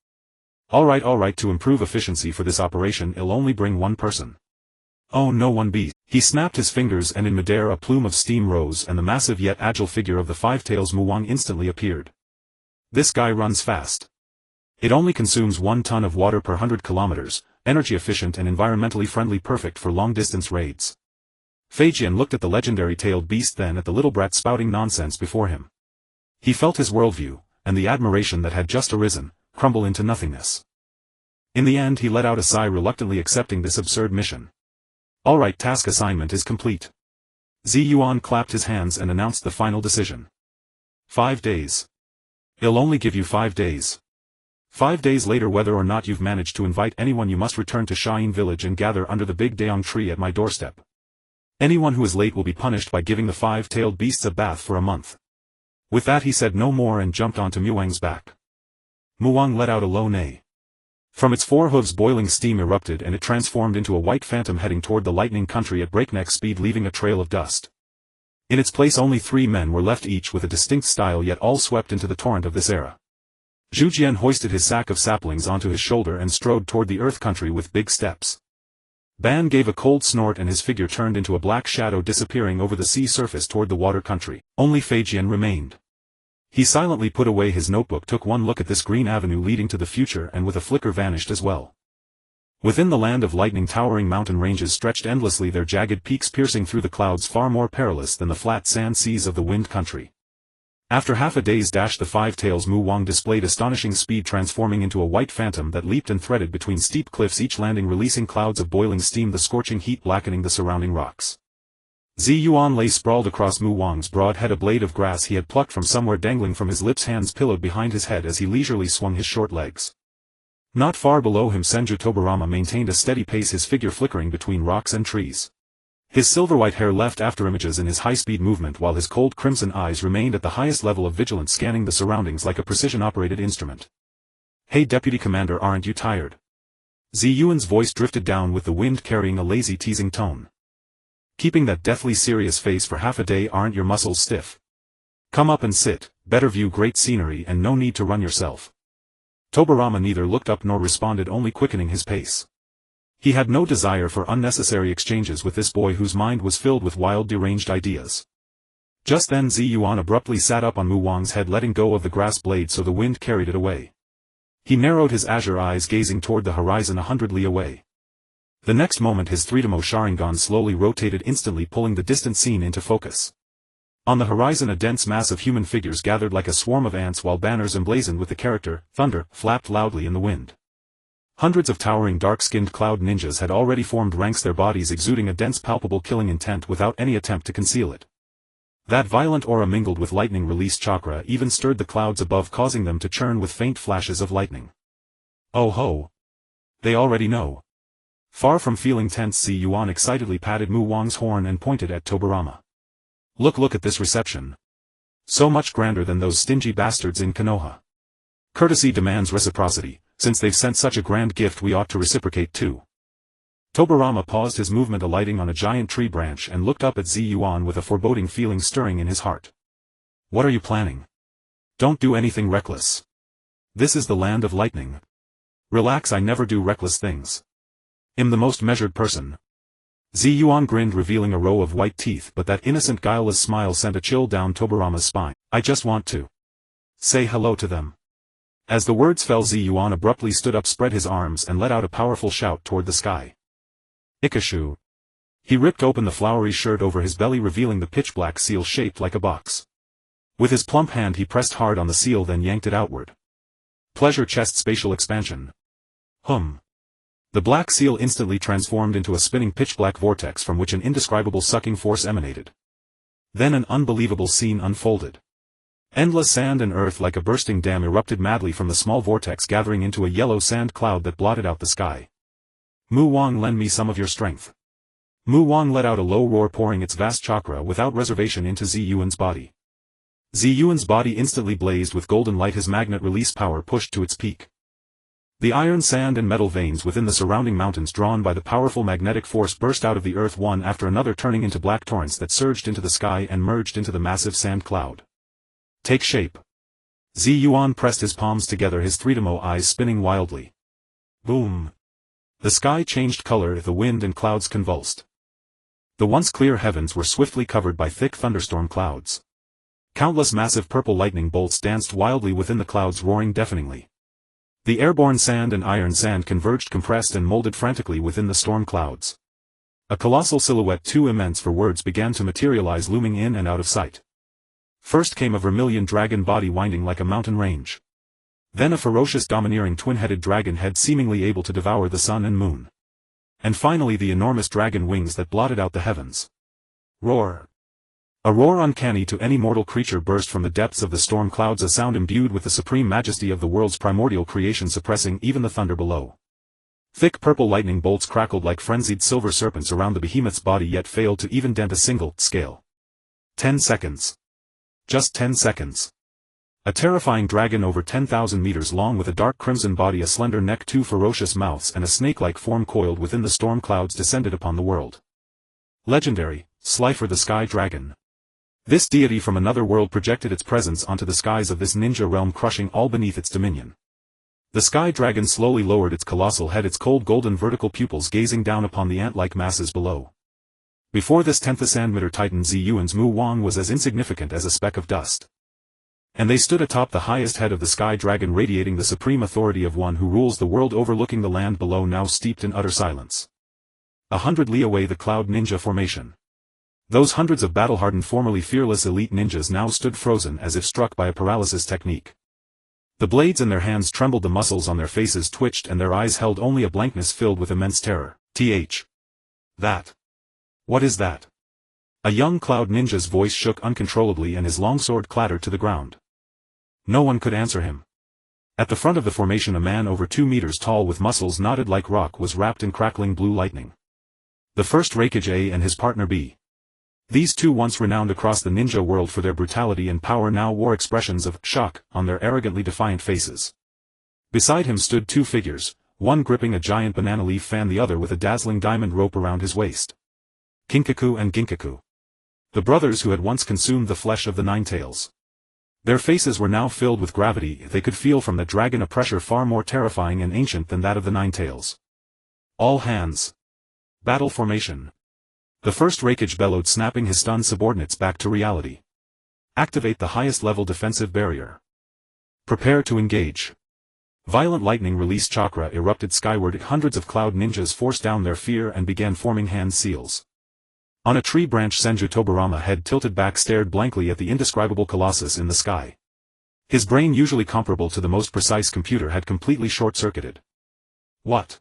Alright, to improve efficiency for this operation I'll only bring one person. Oh no, one beast. He snapped his fingers and in midair a plume of steam rose and the massive yet agile figure of the Five-Tails Muwang instantly appeared. This guy runs fast. It only consumes 1 ton of water per 100 kilometers, energy efficient and environmentally friendly, perfect for long-distance raids. Feijian looked at the legendary tailed beast, then at the little brat spouting nonsense before him. He felt his worldview, and the admiration that had just arisen, crumble into nothingness. In the end he let out a sigh, reluctantly accepting this absurd mission. Alright, task assignment is complete. Yuan clapped his hands and announced the final decision. 5 days. I'll only give you 5 days. 5 days later, whether or not you've managed to invite anyone, you must return to Shain village and gather under the big Daong tree at my doorstep. Anyone who is late will be punished by giving the 5-tailed beasts a bath for a month. With that he said no more and jumped onto Muwang's back. Muwang let out a low neigh. From its 4 hooves boiling steam erupted and it transformed into a white phantom heading toward the lightning country at breakneck speed, leaving a trail of dust. In its place only 3 men were left, each with a distinct style, yet all swept into the torrent of this era. Zhujian hoisted his sack of saplings onto his shoulder and strode toward the earth country with big steps. Ban gave a cold snort and his figure turned into a black shadow, disappearing over the sea surface toward the water country. Only Feijian remained. He silently put away his notebook, took one look at this green avenue leading to the future, and with a flicker vanished as well. Within the land of lightning, towering mountain ranges stretched endlessly, their jagged peaks piercing through the clouds, far more perilous than the flat sand seas of the wind country. After half a day's dash, the Five-Tails Muwang displayed astonishing speed, transforming into a white phantom that leaped and threaded between steep cliffs, each landing releasing clouds of boiling steam, the scorching heat blackening the surrounding rocks. Yuan lay sprawled across Muwang's broad head, a blade of grass he had plucked from somewhere dangling from his lips, hands pillowed behind his head as he leisurely swung his short legs. Not far below him Senju Tobarama maintained a steady pace, his figure flickering between rocks and trees. His silver-white hair left afterimages in his high-speed movement, while his cold crimson eyes remained at the highest level of vigilance, scanning the surroundings like a precision-operated instrument. Hey Deputy Commander, aren't you tired? Yuan's voice drifted down with the wind, carrying a lazy, teasing tone. Keeping that deathly serious face for half a day, aren't your muscles stiff? Come up and sit, better view great scenery and no need to run yourself. Tobarama neither looked up nor responded, only quickening his pace. He had no desire for unnecessary exchanges with this boy whose mind was filled with wild, deranged ideas. Just then Yuan abruptly sat up on Muwang's head, letting go of the grass blade so the wind carried it away. He narrowed his azure eyes, gazing toward the horizon 100 li away. The next moment his 3-demo Sharingan slowly rotated, instantly pulling the distant scene into focus. On the horizon a dense mass of human figures gathered like a swarm of ants, while banners emblazoned with the character Thunder flapped loudly in the wind. Hundreds of towering dark-skinned cloud ninjas had already formed ranks, their bodies exuding a dense, palpable killing intent without any attempt to conceal it. That violent aura, mingled with lightning-released chakra, even stirred the clouds above, causing them to churn with faint flashes of lightning. Oh ho! They already know. Far from feeling tense, Yuan excitedly patted Muwang's horn and pointed at Tobarama. Look at this reception. So much grander than those stingy bastards in Konoha. Courtesy demands reciprocity. Since they've sent such a grand gift, we ought to reciprocate too. Tobarama paused his movement, alighting on a giant tree branch, and looked up at Yuan with a foreboding feeling stirring in his heart. What are you planning? Don't do anything reckless. This is the land of lightning. Relax, I never do reckless things. I'm the most measured person. Yuan grinned, revealing a row of white teeth, but that innocent, guileless smile sent a chill down Tobarama's spine. I just want to say hello to them. As the words fell, Yuan abruptly stood up, spread his arms and let out a powerful shout toward the sky. Ikashu. He ripped open the flowery shirt over his belly, revealing the pitch-black seal shaped like a box. With his plump hand he pressed hard on the seal, then yanked it outward. Pleasure chest spatial expansion. The black seal instantly transformed into a spinning pitch-black vortex from which an indescribable sucking force emanated. Then an unbelievable scene unfolded. Endless sand and earth like a bursting dam erupted madly from the small vortex, gathering into a yellow sand cloud that blotted out the sky. Muwang, lend me some of your strength. Muwang let out a low roar, pouring its vast chakra without reservation into Yuan's body. Yuan's body instantly blazed with golden light, his magnet release power pushed to its peak. The iron, sand and metal veins within the surrounding mountains drawn by the powerful magnetic force burst out of the earth one after another, turning into black torrents that surged into the sky and merged into the massive sand cloud. Take shape. Yuan pressed his palms together, his three-demo eyes spinning wildly. Boom. The sky changed color, the wind and clouds convulsed. The once clear heavens were swiftly covered by thick thunderstorm clouds. Countless massive purple lightning bolts danced wildly within the clouds, roaring deafeningly. The airborne sand and iron sand converged, compressed and molded frantically within the storm clouds. A colossal silhouette too immense for words began to materialize, looming in and out of sight. First came a vermilion dragon body winding like a mountain range. Then a ferocious, domineering twin-headed dragon head seemingly able to devour the sun and moon. And finally the enormous dragon wings that blotted out the heavens. Roar. A roar uncanny to any mortal creature burst from the depths of the storm clouds, a sound imbued with the supreme majesty of the world's primordial creation, suppressing even the thunder below. Thick purple lightning bolts crackled like frenzied silver serpents around the behemoth's body, yet failed to even dent a single scale. 10 seconds. Just 10 seconds. A terrifying dragon over 10,000 meters long with a dark crimson body, a slender neck, two ferocious mouths and a snake-like form coiled within the storm clouds descended upon the world. Legendary, Slifer the Sky Dragon. This deity from another world projected its presence onto the skies of this ninja realm, crushing all beneath its dominion. The sky dragon slowly lowered its colossal head, its cold golden vertical pupils gazing down upon the ant-like masses below. Before this 10th Transmigrated Titan, Yuan's Mu Wang was as insignificant as a speck of dust. And they stood atop the highest head of the sky dragon, radiating the supreme authority of one who rules the world, overlooking the land below now steeped in utter silence. 100 li away, the Cloud Ninja Formation. Those hundreds of battle-hardened, formerly fearless elite ninjas now stood frozen as if struck by a paralysis technique. The blades in their hands trembled, the muscles on their faces twitched, and their eyes held only a blankness filled with immense terror. That. What is that? A young cloud ninja's voice shook uncontrollably and his long sword clattered to the ground. No one could answer him. At the front of the formation, a man over 2 meters tall with muscles knotted like rock was wrapped in crackling blue lightning. The first Raikage A and his partner B. These two, once renowned across the ninja world for their brutality and power, now wore expressions of shock on their arrogantly defiant faces. Beside him stood two figures, one gripping a giant banana leaf fan, the other with a dazzling diamond rope around his waist. Kinkaku and Ginkaku. The brothers who had once consumed the flesh of the Nine Tails. Their faces were now filled with gravity. They could feel from the dragon a pressure far more terrifying and ancient than that of the Nine Tails. All hands. Battle formation. The first Raikage bellowed, snapping his stunned subordinates back to reality. Activate the highest level defensive barrier. Prepare to engage. Violent lightning release chakra erupted skyward. Hundreds of cloud ninjas forced down their fear and began forming hand seals. On a tree branch, Senju Tobarama, head tilted back, stared blankly at the indescribable colossus in the sky. His brain, usually comparable to the most precise computer, had completely short-circuited. What?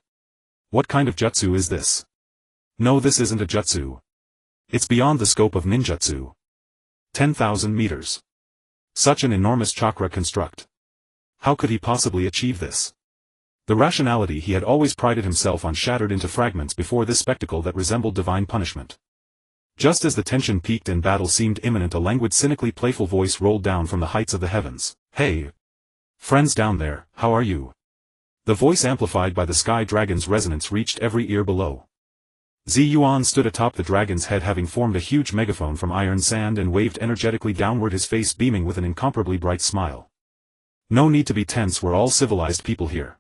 What kind of jutsu is this? No, this isn't a jutsu. It's beyond the scope of ninjutsu. 10,000 meters. Such an enormous chakra construct. How could he possibly achieve this? The rationality he had always prided himself on shattered into fragments before this spectacle that resembled divine punishment. Just as the tension peaked and battle seemed imminent, a languid, cynically playful voice rolled down from the heights of the heavens. Hey! Friends down there, how are you? The voice, amplified by the sky dragon's resonance, reached every ear below. Yuan stood atop the dragon's head, having formed a huge megaphone from iron sand, and waved energetically downward, his face beaming with an incomparably bright smile. No need to be tense, we're all civilized people here.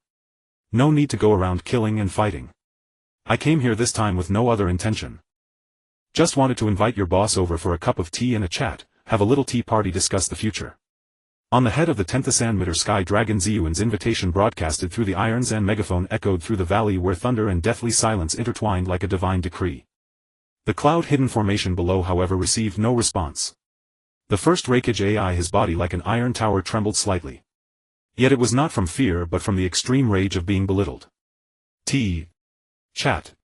No need to go around killing and fighting. I came here this time with no other intention. Just wanted to invite your boss over for a cup of tea and a chat, have a little tea party, discuss the future. On the head of the 10th Transmigrated Sky Dragon, Yuan's invitation broadcasted through the irons and megaphone echoed through the valley where thunder and deathly silence intertwined like a divine decree. The cloud-hidden formation below, however, received no response. The first Raikage AI, his body like an iron tower, trembled slightly. Yet it was not from fear but from the extreme rage of being belittled. Chat.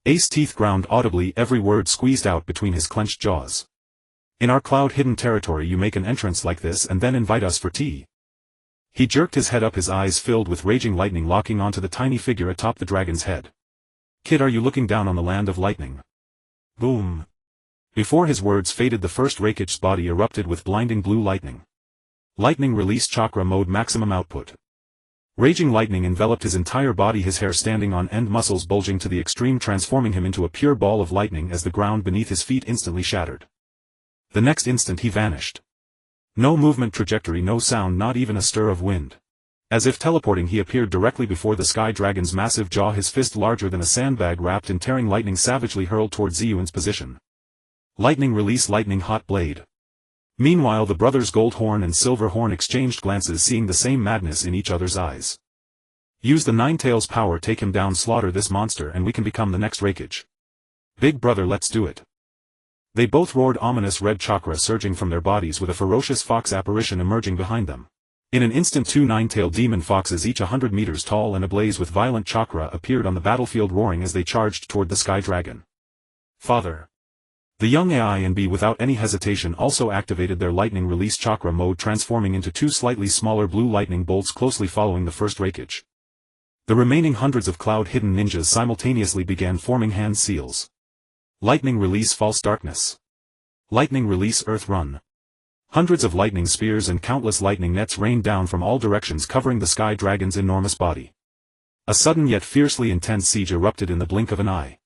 Ace teeth ground audibly, every word squeezed out between his clenched jaws. In our cloud-hidden territory you make an entrance like this and then invite us for tea. He jerked his head up, his eyes filled with raging lightning locking onto the tiny figure atop the dragon's head. Kid, are you looking down on the land of lightning? Boom. Before his words faded, the first Reikich's body erupted with blinding blue lightning. Lightning release chakra mode maximum output. Raging lightning enveloped his entire body, his hair standing on end, muscles bulging to the extreme, transforming him into a pure ball of lightning as the ground beneath his feet instantly shattered. The next instant he vanished. No movement trajectory, no sound, not even a stir of wind. As if teleporting, he appeared directly before the Sky Dragon's massive jaw, his fist larger than a sandbag wrapped in tearing lightning savagely hurled toward Ziyuan's position. Lightning release lightning hot blade. Meanwhile the brothers Gold Horn and Silver Horn exchanged glances, seeing the same madness in each other's eyes. Use the Nine Tails power, take him down, slaughter this monster, and we can become the next Reikage. Big brother, let's do it. They both roared, ominous red chakra surging from their bodies with a ferocious fox apparition emerging behind them. In an instant, two nine-tailed demon foxes, each 100 meters tall and ablaze with violent chakra, appeared on the battlefield, roaring as they charged toward the Sky Dragon. Father. The young A and B without any hesitation also activated their lightning release chakra mode, transforming into two slightly smaller blue lightning bolts closely following the first Reikage. The remaining hundreds of cloud-hidden ninjas simultaneously began forming hand seals. Lightning release false darkness. Lightning release earth run. Hundreds of lightning spears and countless lightning nets rained down from all directions, covering the Sky Dragon's enormous body. A sudden yet fiercely intense siege erupted in the blink of an eye.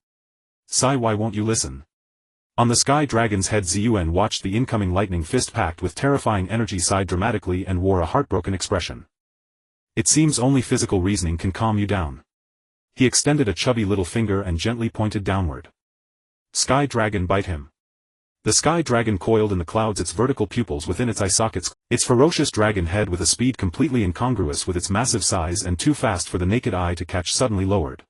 Sai, why won't you listen? On the Sky Dragon's head, Ziyuan watched the incoming lightning fist packed with terrifying energy, sighed dramatically and wore a heartbroken expression. It seems only physical reasoning can calm you down. He extended a chubby little finger and gently pointed downward. Sky Dragon, bite him. The Sky Dragon coiled in the clouds, its vertical pupils within its eye sockets, its ferocious dragon head with a speed completely incongruous with its massive size and too fast for the naked eye to catch, suddenly lowered.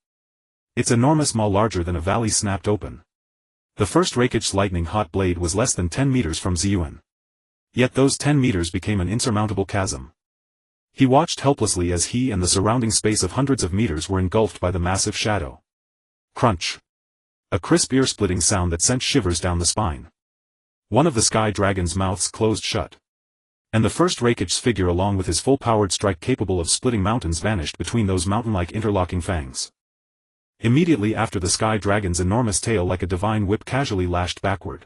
Its enormous maw, larger than a valley, snapped open. The first Reikage's lightning hot blade was less than 10 meters from Ziyuan. Yet those 10 meters became an insurmountable chasm. He watched helplessly as he and the surrounding space of hundreds of meters were engulfed by the massive shadow. Crunch. A crisp ear-splitting sound that sent shivers down the spine. One of the Sky Dragon's mouths closed shut. And the first Reikage's figure, along with his full-powered strike capable of splitting mountains, vanished between those mountain-like interlocking fangs. Immediately after, the Sky Dragon's enormous tail like a divine whip casually lashed backward.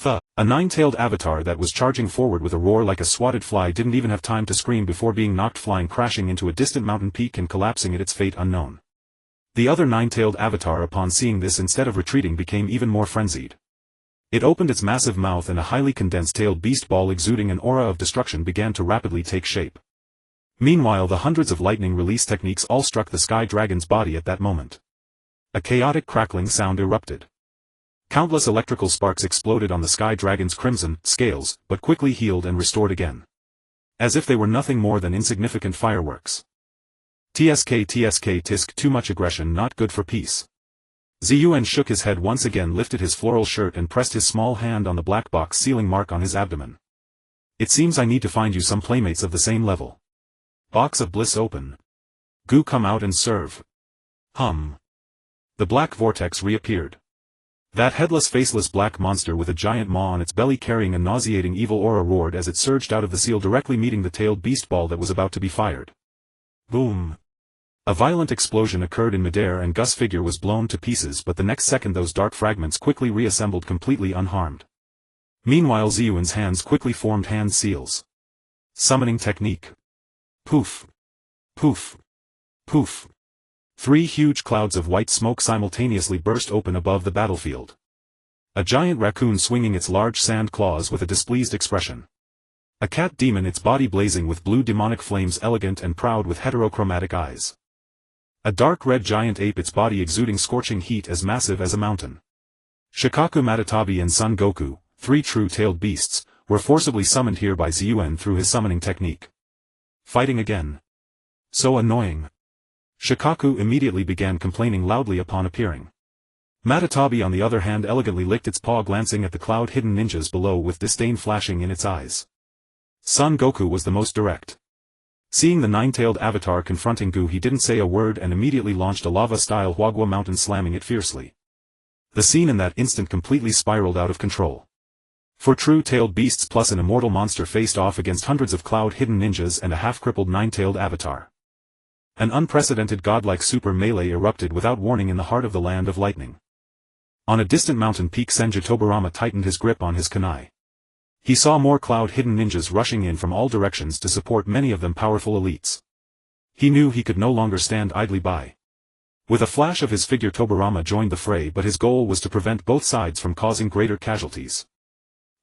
A nine-tailed avatar that was charging forward with a roar like a swatted fly didn't even have time to scream before being knocked flying, crashing into a distant mountain peak and collapsing at its fate unknown. The other nine-tailed avatar, upon seeing this, instead of retreating, became even more frenzied. It opened its massive mouth and a highly condensed tailed beast ball exuding an aura of destruction began to rapidly take shape. Meanwhile, the hundreds of lightning release techniques all struck the Sky Dragon's body at that moment. A chaotic crackling sound erupted. Countless electrical sparks exploded on the Sky Dragon's crimson scales, but quickly healed and restored again. As if they were nothing more than insignificant fireworks. TSK tisk, too much aggression, not good for peace. Ziyuan shook his head once again, lifted his floral shirt and pressed his small hand on the black box sealing mark on his abdomen. It seems I need to find you some playmates of the same level. Box of bliss open. Goo, come out and serve. Hum. The black vortex reappeared. That headless, faceless black monster with a giant maw on its belly carrying a nauseating evil aura roared as it surged out of the seal, directly meeting the tailed beast ball that was about to be fired. Boom. A violent explosion occurred in midair and Gus' figure was blown to pieces, but the next second those dark fragments quickly reassembled completely unharmed. Meanwhile, Ziyuan's hands quickly formed hand seals. Summoning technique. Poof. Poof. Poof. 3 huge clouds of white smoke simultaneously burst open above the battlefield. A giant raccoon swinging its large sand claws with a displeased expression. A cat demon, its body blazing with blue demonic flames, elegant and proud with heterochromatic eyes. A dark red giant ape, its body exuding scorching heat, as massive as a mountain. Shikaku, Matatabi and Son Goku, 3 true-tailed beasts, were forcibly summoned here by Ziyuan through his summoning technique. Fighting again. So annoying. Shikaku immediately began complaining loudly upon appearing. Matatabi, on the other hand, elegantly licked its paw, glancing at the cloud-hidden ninjas below with disdain flashing in its eyes. Son Goku was the most direct. Seeing the nine-tailed avatar confronting Goo, he didn't say a word and immediately launched a lava-style Huagua mountain, slamming it fiercely. The scene in that instant completely spiraled out of control. 4 true-tailed beasts plus an immortal monster faced off against hundreds of cloud-hidden ninjas and a half-crippled nine-tailed avatar. An unprecedented godlike super melee erupted without warning in the heart of the land of lightning. On a distant mountain peak Senju Tobarama tightened his grip on his kunai. He saw more cloud-hidden ninjas rushing in from all directions to support, many of them powerful elites. He knew he could no longer stand idly by. With a flash of his figure Tobarama joined the fray, but his goal was to prevent both sides from causing greater casualties.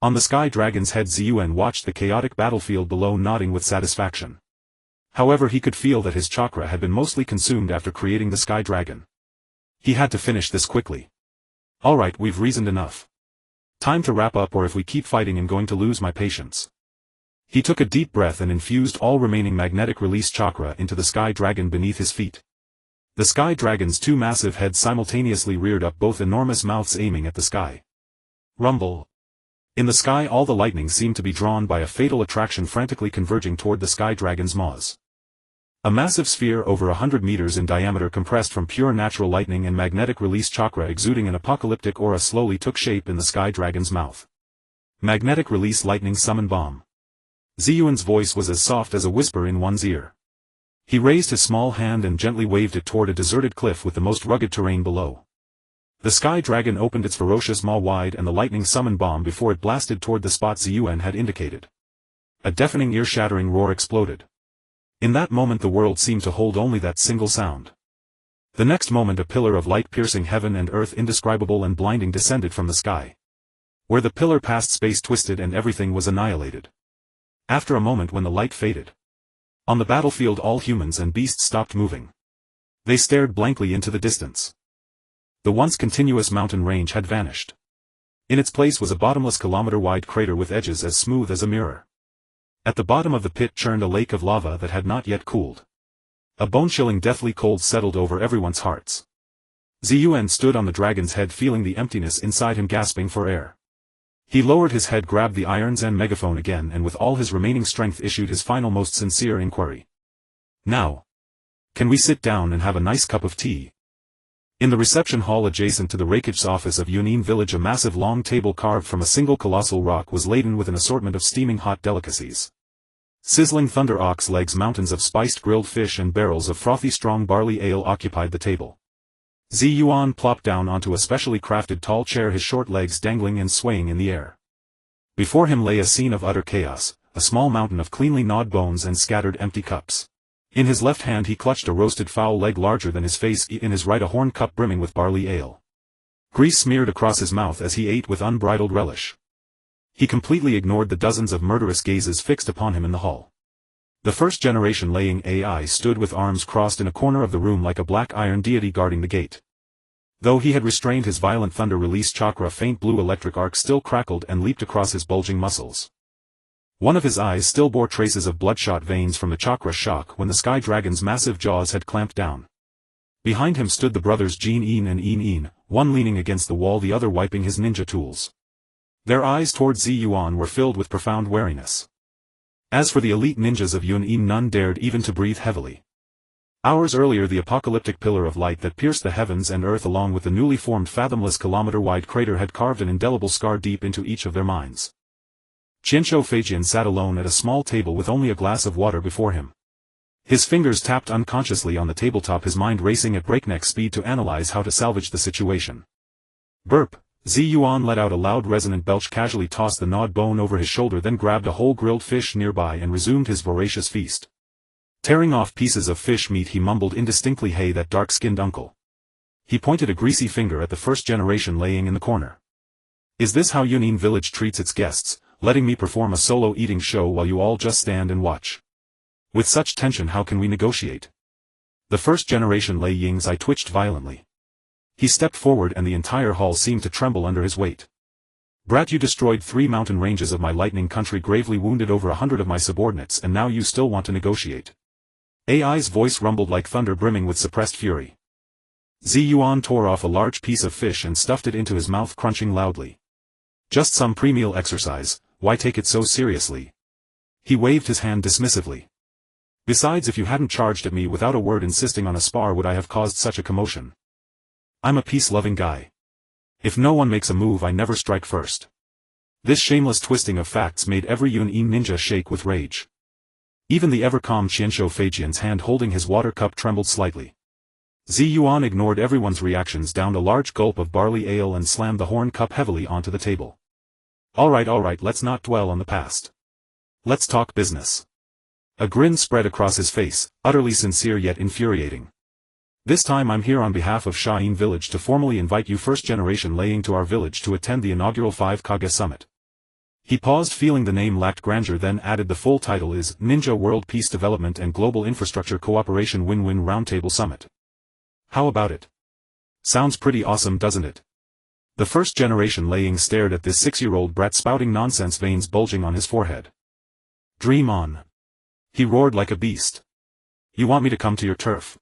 On the Sky Dragon's head Yuan watched the chaotic battlefield below, nodding with satisfaction. However, he could feel that his chakra had been mostly consumed after creating the Sky Dragon. He had to finish this quickly. Alright, we've reasoned enough. Time to wrap up, or if we keep fighting I'm going to lose my patience. He took a deep breath and infused all remaining magnetic release chakra into the Sky Dragon beneath his feet. The Sky Dragon's two massive heads simultaneously reared up, both enormous mouths aiming at the sky. Rumble. In the sky all the lightning seemed to be drawn by a fatal attraction, frantically converging toward the Sky Dragon's maws. A massive sphere over 100 meters in diameter, compressed from pure natural lightning and magnetic release chakra exuding an apocalyptic aura, slowly took shape in the Sky Dragon's mouth. Magnetic release lightning summon bomb. Yuan's voice was as soft as a whisper in one's ear. He raised his small hand and gently waved it toward a deserted cliff with the most rugged terrain below. The Sky Dragon opened its ferocious maw wide and the lightning summoned bomb before it blasted toward the spot Yuan had indicated. A deafening, ear-shattering roar exploded. In that moment the world seemed to hold only that single sound. The next moment a pillar of light piercing heaven and earth, indescribable and blinding, descended from the sky. Where the pillar passed, space twisted and everything was annihilated. After a moment, when the light faded, on the battlefield all humans and beasts stopped moving. They stared blankly into the distance. The once continuous mountain range had vanished. In its place was a bottomless kilometer-wide crater with edges as smooth as a mirror. At the bottom of the pit churned a lake of lava that had not yet cooled. A bone-chilling deathly cold settled over everyone's hearts. Yuan stood on the dragon's head, feeling the emptiness inside him, gasping for air. He lowered his head, grabbed the irons and megaphone again, and with all his remaining strength issued his final, most sincere inquiry. Now, can we sit down and have a nice cup of tea? In the reception hall adjacent to the Rakich's office of Yunin village, a massive long table carved from a single colossal rock was laden with an assortment of steaming hot delicacies. Sizzling thunder ox legs, mountains of spiced grilled fish and barrels of frothy strong barley ale occupied the table. Yuan plopped down onto a specially crafted tall chair, his short legs dangling and swaying in the air. Before him lay a scene of utter chaos, a small mountain of cleanly gnawed bones and scattered empty cups. In his left hand he clutched a roasted fowl leg larger than his face, in his right a horn cup brimming with barley ale. Grease smeared across his mouth as he ate with unbridled relish. He completely ignored the dozens of murderous gazes fixed upon him in the hall. The first-generation laying AI stood with arms crossed in a corner of the room like a black iron deity guarding the gate. Though he had restrained his violent thunder release chakra, faint blue electric arcs still crackled and leaped across his bulging muscles. One of his eyes still bore traces of bloodshot veins from the chakra shock when the Sky Dragon's massive jaws had clamped down. Behind him stood the brothers Jin-in and In-in, one leaning against the wall, the other wiping his ninja tools. Their eyes towards Yuan were filled with profound wariness. As for the elite ninjas of Yuan-in, none dared even to breathe heavily. Hours earlier the apocalyptic pillar of light that pierced the heavens and earth along with the newly formed fathomless kilometer-wide crater had carved an indelible scar deep into each of their minds. Qianshou Feijian sat alone at a small table with only a glass of water before him. His fingers tapped unconsciously on the tabletop, his mind racing at breakneck speed to analyze how to salvage the situation. Burp. Yuan let out a loud resonant belch, casually tossed the gnawed bone over his shoulder, then grabbed a whole grilled fish nearby and resumed his voracious feast. Tearing off pieces of fish meat he mumbled indistinctly, "Hey, that dark-skinned uncle." He pointed a greasy finger at the first generation laying in the corner. "Is this how Yunin village treats its guests, letting me perform a solo eating show while you all just stand and watch? With such tension how can we negotiate?" The first generation Lei Ying's eye twitched violently. He stepped forward and the entire hall seemed to tremble under his weight. "Brat, you destroyed 3 mountain ranges of my lightning country, gravely wounded over 100 of my subordinates, and now you still want to negotiate?" AI's voice rumbled like thunder, brimming with suppressed fury. Yuan tore off a large piece of fish and stuffed it into his mouth, crunching loudly. "Just some pre-meal exercise, why take it so seriously?" He waved his hand dismissively. "Besides, if you hadn't charged at me without a word insisting on a spar, would I have caused such a commotion? I'm a peace-loving guy. If no one makes a move, I never strike first." This shameless twisting of facts made every Yuan ninja shake with rage. Even the ever-calm Qianshou Feijian's hand holding his water cup trembled slightly. Yuan ignored everyone's reactions, downed a large gulp of barley ale and slammed the horn cup heavily onto the table. Alright, let's not dwell on the past. Let's talk business. A grin spread across his face, utterly sincere yet infuriating. This time I'm here on behalf of Shain Village to formally invite you first generation Laying to our village to attend the inaugural 5 Kage Summit. He paused, feeling the name lacked grandeur, then added the full title is Ninja World Peace Development and Global Infrastructure Cooperation Win-Win Roundtable Summit. How about it? Sounds pretty awesome, doesn't it? The first generation Laying stared at this 6-year-old brat spouting nonsense, veins bulging on his forehead. Dream on. He roared like a beast. You want me to come to your turf?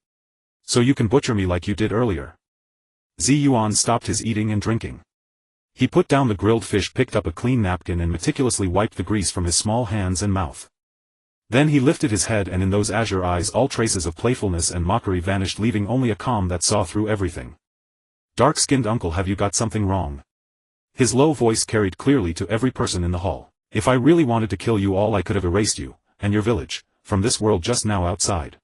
So you can butcher me like you did earlier. Yuan stopped his eating and drinking. He put down the grilled fish, picked up a clean napkin and meticulously wiped the grease from his small hands and mouth. Then he lifted his head, and in those azure eyes all traces of playfulness and mockery vanished, leaving only a calm that saw through everything. Dark-skinned uncle, have you got something wrong? His low voice carried clearly to every person in the hall. If I really wanted to kill you all, I could have erased you, and your village, from this world just now outside.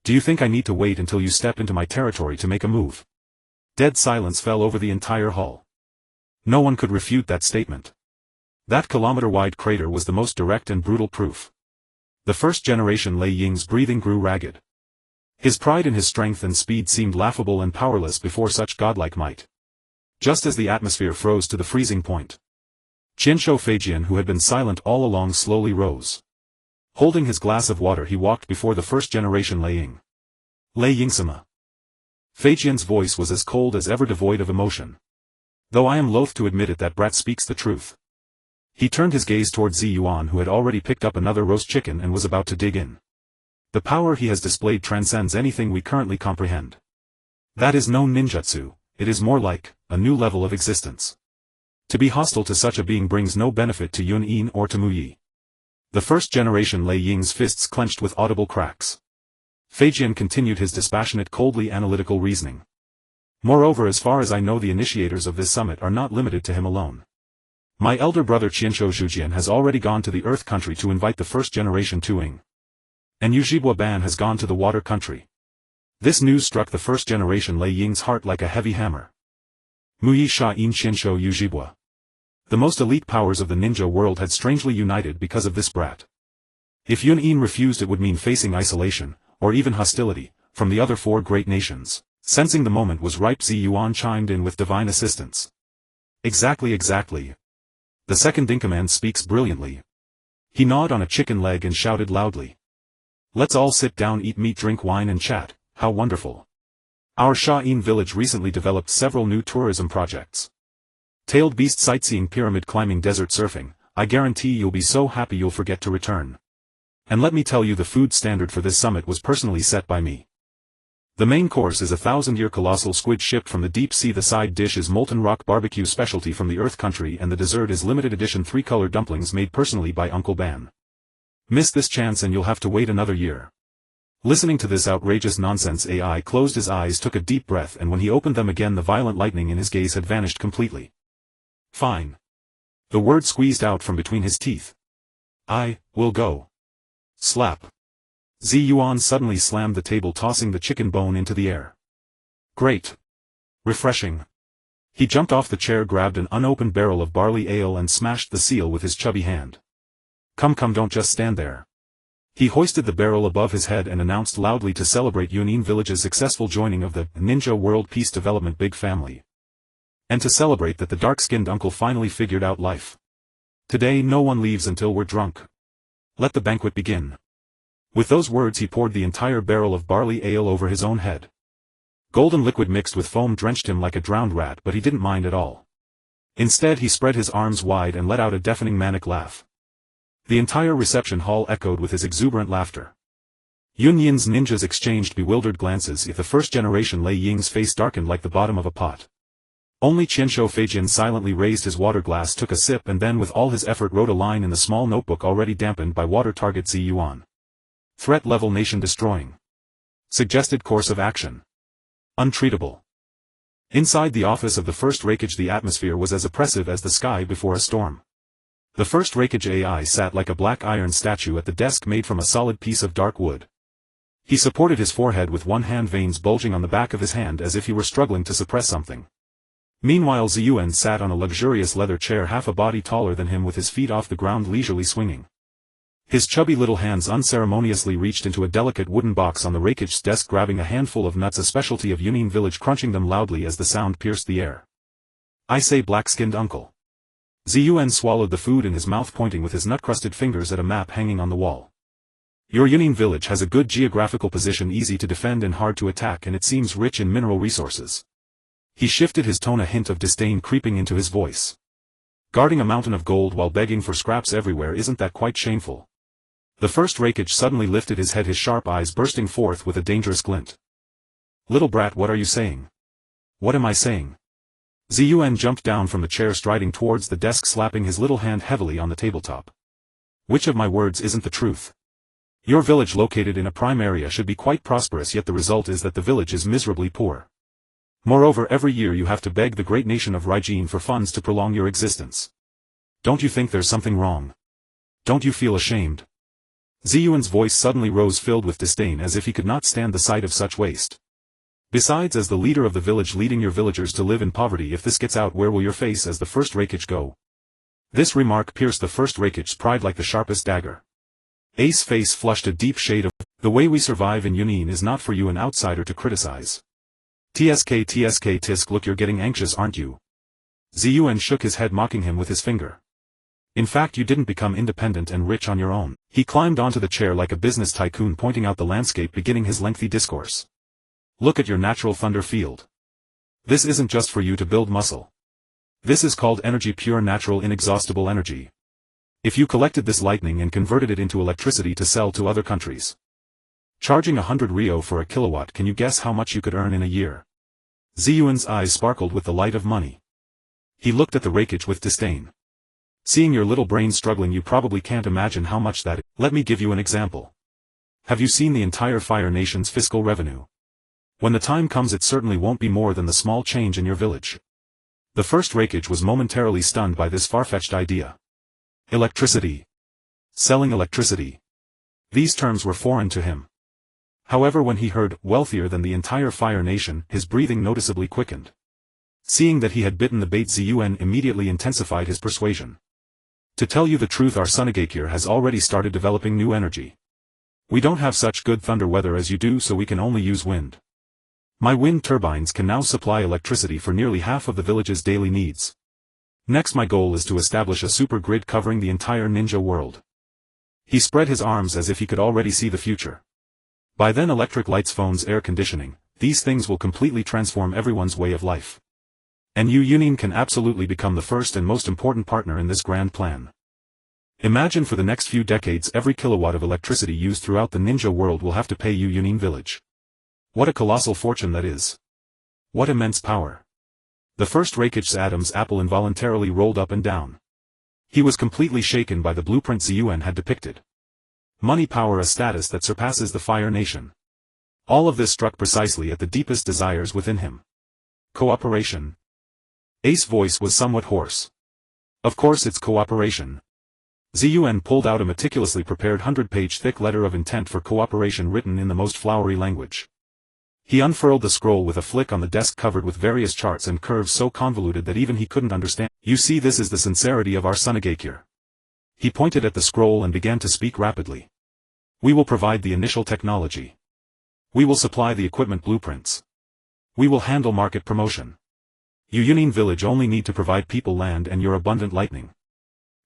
Do you think I need to wait until you step into my territory to make a move? Dead silence fell over the entire hall. No one could refute that statement. That kilometer-wide crater was the most direct and brutal proof. The first generation Lei Ying's breathing grew ragged. His pride in his strength and speed seemed laughable and powerless before such godlike might. Just as the atmosphere froze to the freezing point, Qianshou Feijian, who had been silent all along, slowly rose. Holding his glass of water, he walked before the first generation Lei Ying. Lei Ying-sama. Feijian's voice was as cold as ever, devoid of emotion. Though I am loath to admit it, that brat speaks the truth. He turned his gaze towards Yuan, who had already picked up another roast chicken and was about to dig in. The power he has displayed transcends anything we currently comprehend. That is no ninjutsu, it is more like a new level of existence. To be hostile to such a being brings no benefit to Yuan or to Muyi. The first generation Lei Ying's fists clenched with audible cracks. Feijian continued his dispassionate, coldly analytical reasoning. Moreover, as far as I know, the initiators of this summit are not limited to him alone. My elder brother Qianshou Zhujian has already gone to the Earth Country to invite the first generation Tuing. And Yujibwa Ban has gone to the Water Country. This news struck the first generation Lei Ying's heart like a heavy hammer. Muyi Sha'in Qianshou Yujibwa. The most elite powers of the ninja world had strangely united because of this brat. If Yuan refused, it would mean facing isolation, or even hostility, from the other 4 great nations. Sensing the moment was ripe, Yuan chimed in with divine assistance. Exactly. The second-in-command speaks brilliantly. He gnawed on a chicken leg and shouted loudly. Let's all sit down, eat meat, drink wine and chat. How wonderful. Our Sha'in village recently developed several new tourism projects. Tailed beast sightseeing, pyramid climbing, desert surfing. I guarantee you'll be so happy you'll forget to return. And let me tell you, the food standard for this summit was personally set by me. The main course is a 1,000-year colossal squid shipped from the deep sea. The side dish is molten rock barbecue specialty from the Earth Country, and the dessert is limited edition 3-color dumplings made personally by Uncle Ban. Miss this chance and you'll have to wait another year. Listening to this outrageous nonsense, AI closed his eyes, took a deep breath, and when he opened them again, the violent lightning in his gaze had vanished completely. Fine. The word squeezed out from between his teeth. I will go. Slap. Yuan suddenly slammed the table, tossing the chicken bone into the air. Great. Refreshing. He jumped off the chair, grabbed an unopened barrel of barley ale and smashed the seal with his chubby hand. Come, don't just stand there. He hoisted the barrel above his head and announced loudly, to celebrate Yuan Village's successful joining of the Ninja World Peace Development Big Family. And to celebrate that the dark-skinned uncle finally figured out life. Today no one leaves until we're drunk. Let the banquet begin. With those words he poured the entire barrel of barley ale over his own head. Golden liquid mixed with foam drenched him like a drowned rat, but he didn't mind at all. Instead he spread his arms wide and let out a deafening manic laugh. The entire reception hall echoed with his exuberant laughter. Yun Yin's ninjas exchanged bewildered glances. If the first generation Lei Ying's face darkened like the bottom of a pot. Only Qianshou Feijian silently raised his water glass, took a sip, and then with all his effort wrote a line in the small notebook already dampened by water. Target Yuan. Threat level nation destroying. Suggested course of action. Untreatable. Inside the office of the first Raikage, the atmosphere was as oppressive as the sky before a storm. The first Raikage AI sat like a black iron statue at the desk made from a solid piece of dark wood. He supported his forehead with one hand, veins bulging on the back of his hand as if he were struggling to suppress something. Meanwhile Yuan sat on a luxurious leather chair half a body taller than him with his feet off the ground leisurely swinging. His chubby little hands unceremoniously reached into a delicate wooden box on the rake's desk, grabbing a handful of nuts, a specialty of Yuan village, crunching them loudly as the sound pierced the air. "I say, black-skinned uncle." Yuan swallowed the food in his mouth, pointing with his nut-crusted fingers at a map hanging on the wall. "Your Yuan village has a good geographical position, easy to defend and hard to attack, and it seems rich in mineral resources." He shifted his tone, a hint of disdain creeping into his voice. "Guarding a mountain of gold while begging for scraps everywhere, isn't that quite shameful?" The first Rakage suddenly lifted his head, his sharp eyes bursting forth with a dangerous glint. "Little brat, what are you saying?" "What am I saying?" Yuan jumped down from the chair, striding towards the desk, slapping his little hand heavily on the tabletop. "Which of my words isn't the truth? Your village, located in a prime area, should be quite prosperous, yet the result is that the village is miserably poor. Moreover, every year you have to beg the great nation of Raijin for funds to prolong your existence. Don't you think there's something wrong? Don't you feel ashamed?" Yuan's voice suddenly rose, filled with disdain, as if he could not stand the sight of such waste. "Besides, as the leader of the village, leading your villagers to live in poverty, if this gets out, where will your face as the first Rakage go?" This remark pierced the first Rakage's pride like the sharpest dagger. Ace's face flushed a deep shade of, "The way we survive in Yuan is not for you, an outsider, to criticize." Tisk, look, you're getting anxious, aren't you?" Yuan shook his head, mocking him with his finger. "In fact, you didn't become independent and rich on your own." He climbed onto the chair like a business tycoon, pointing out the landscape, beginning his lengthy discourse. "Look at your natural thunder field. This isn't just for you to build muscle. This is called energy, pure, natural, inexhaustible energy. If you collected this lightning and converted it into electricity to sell to other countries, charging 100 Rio for a kilowatt, can you guess how much you could earn in a year?" Yuan's eyes sparkled with the light of money. He looked at the Rakage with disdain. "Seeing your little brain struggling, you probably can't imagine how much that is. Let me give you an example. Have you seen the entire Fire Nation's fiscal revenue? When the time comes, it certainly won't be more than the small change in your village." The first Rakage was momentarily stunned by this far-fetched idea. Electricity. Selling electricity. These terms were foreign to him. However, when he heard "wealthier than the entire Fire Nation," his breathing noticeably quickened. Seeing that he had bitten the bait, Yuan immediately intensified his persuasion. "To tell you the truth, our Sunagakure has already started developing new energy. We don't have such good thunder weather as you do, so we can only use wind. My wind turbines can now supply electricity for nearly half of the village's daily needs. Next, my goal is to establish a super grid covering the entire ninja world." He spread his arms as if he could already see the future. By then, electric lights, phones, air conditioning, these things will completely transform everyone's way of life. And Yuan can absolutely become the first and most important partner in this grand plan. Imagine, for the next few decades, every kilowatt of electricity used throughout the ninja world will have to pay Yuan village. What a colossal fortune that is. What immense power. The first Rakage's Adam's apple involuntarily rolled up and down. He was completely shaken by the blueprint Yuan had depicted. Money, power, a status that surpasses the Fire Nation. All of this struck precisely at the deepest desires within him. Cooperation. Ace's voice was somewhat hoarse. "Of course it's cooperation." Yuan pulled out a meticulously prepared 100-page thick letter of intent for cooperation, written in the most flowery language. He unfurled the scroll with a flick on the desk, covered with various charts and curves so convoluted that even he couldn't understand. "You see, this is the sincerity of our Sunagakure." He pointed at the scroll and began to speak rapidly. "We will provide the initial technology. We will supply the equipment blueprints. We will handle market promotion. Yuan village only need to provide people, land, and your abundant lightning.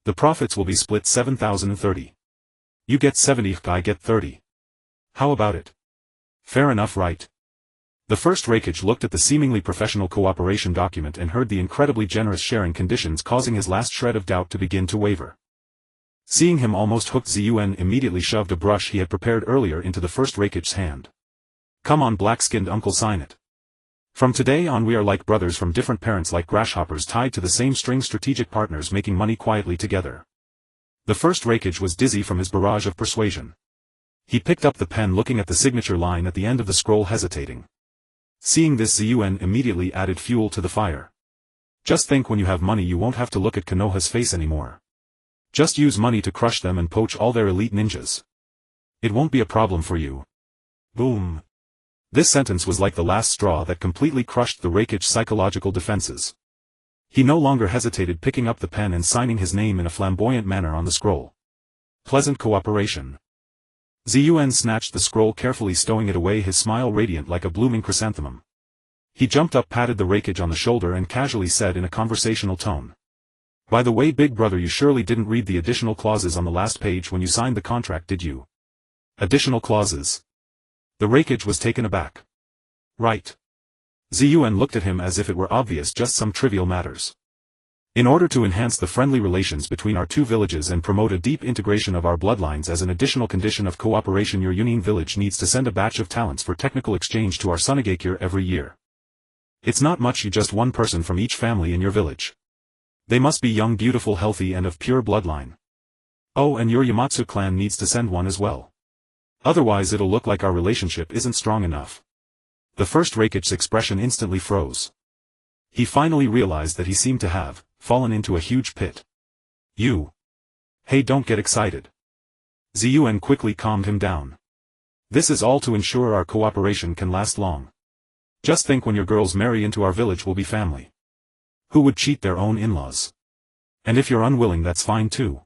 The profits will be split 7,030. You get 70, I get 30. How about it? Fair enough, right?" The first Rakage looked at the seemingly professional cooperation document and heard the incredibly generous sharing conditions, causing his last shred of doubt to begin to waver. Seeing him almost hooked, Yuan immediately shoved a brush he had prepared earlier into the first Rakage's hand. "Come on, black-skinned uncle, sign it. From today on, we are like brothers from different parents, like grasshoppers tied to the same string, strategic partners making money quietly together." The first Rakage was dizzy from his barrage of persuasion. He picked up the pen, looking at the signature line at the end of the scroll, hesitating. Seeing this, Yuan immediately added fuel to the fire. "Just think, when you have money, you won't have to look at Konoha's face anymore. Just use money to crush them and poach all their elite ninjas. It won't be a problem for you. Boom. This sentence was like the last straw that completely crushed the Rakich's psychological defenses. He no longer hesitated, picking up the pen and signing his name in a flamboyant manner on the scroll. Pleasant cooperation. Yuan snatched the scroll carefully, stowing it away, his smile radiant like a blooming chrysanthemum. He jumped up, patted the Rakich on the shoulder and casually said in a conversational tone. By the way, big brother, you surely didn't read the additional clauses on the last page when you signed the contract, did you? Additional clauses? The Rakich was taken aback. Right. Yuan looked at him as if it were obvious, just some trivial matters. In order to enhance the friendly relations between our two villages and promote a deep integration of our bloodlines, as an additional condition of cooperation, your Union village needs to send a batch of talents for technical exchange to our Sunagakure every year. It's not much, you just one person from each family in your village. They must be young, beautiful, healthy and of pure bloodline. Oh, and your Yamatsu clan needs to send one as well. Otherwise it'll look like our relationship isn't strong enough. The first Rakich's expression instantly froze. He finally realized that he seemed to have fallen into a huge pit. You. Hey, don't get excited. Yuan quickly calmed him down. This is all to ensure our cooperation can last long. Just think, when your girls marry into our village, we'll be family. Who would cheat their own in-laws? And if you're unwilling, that's fine too.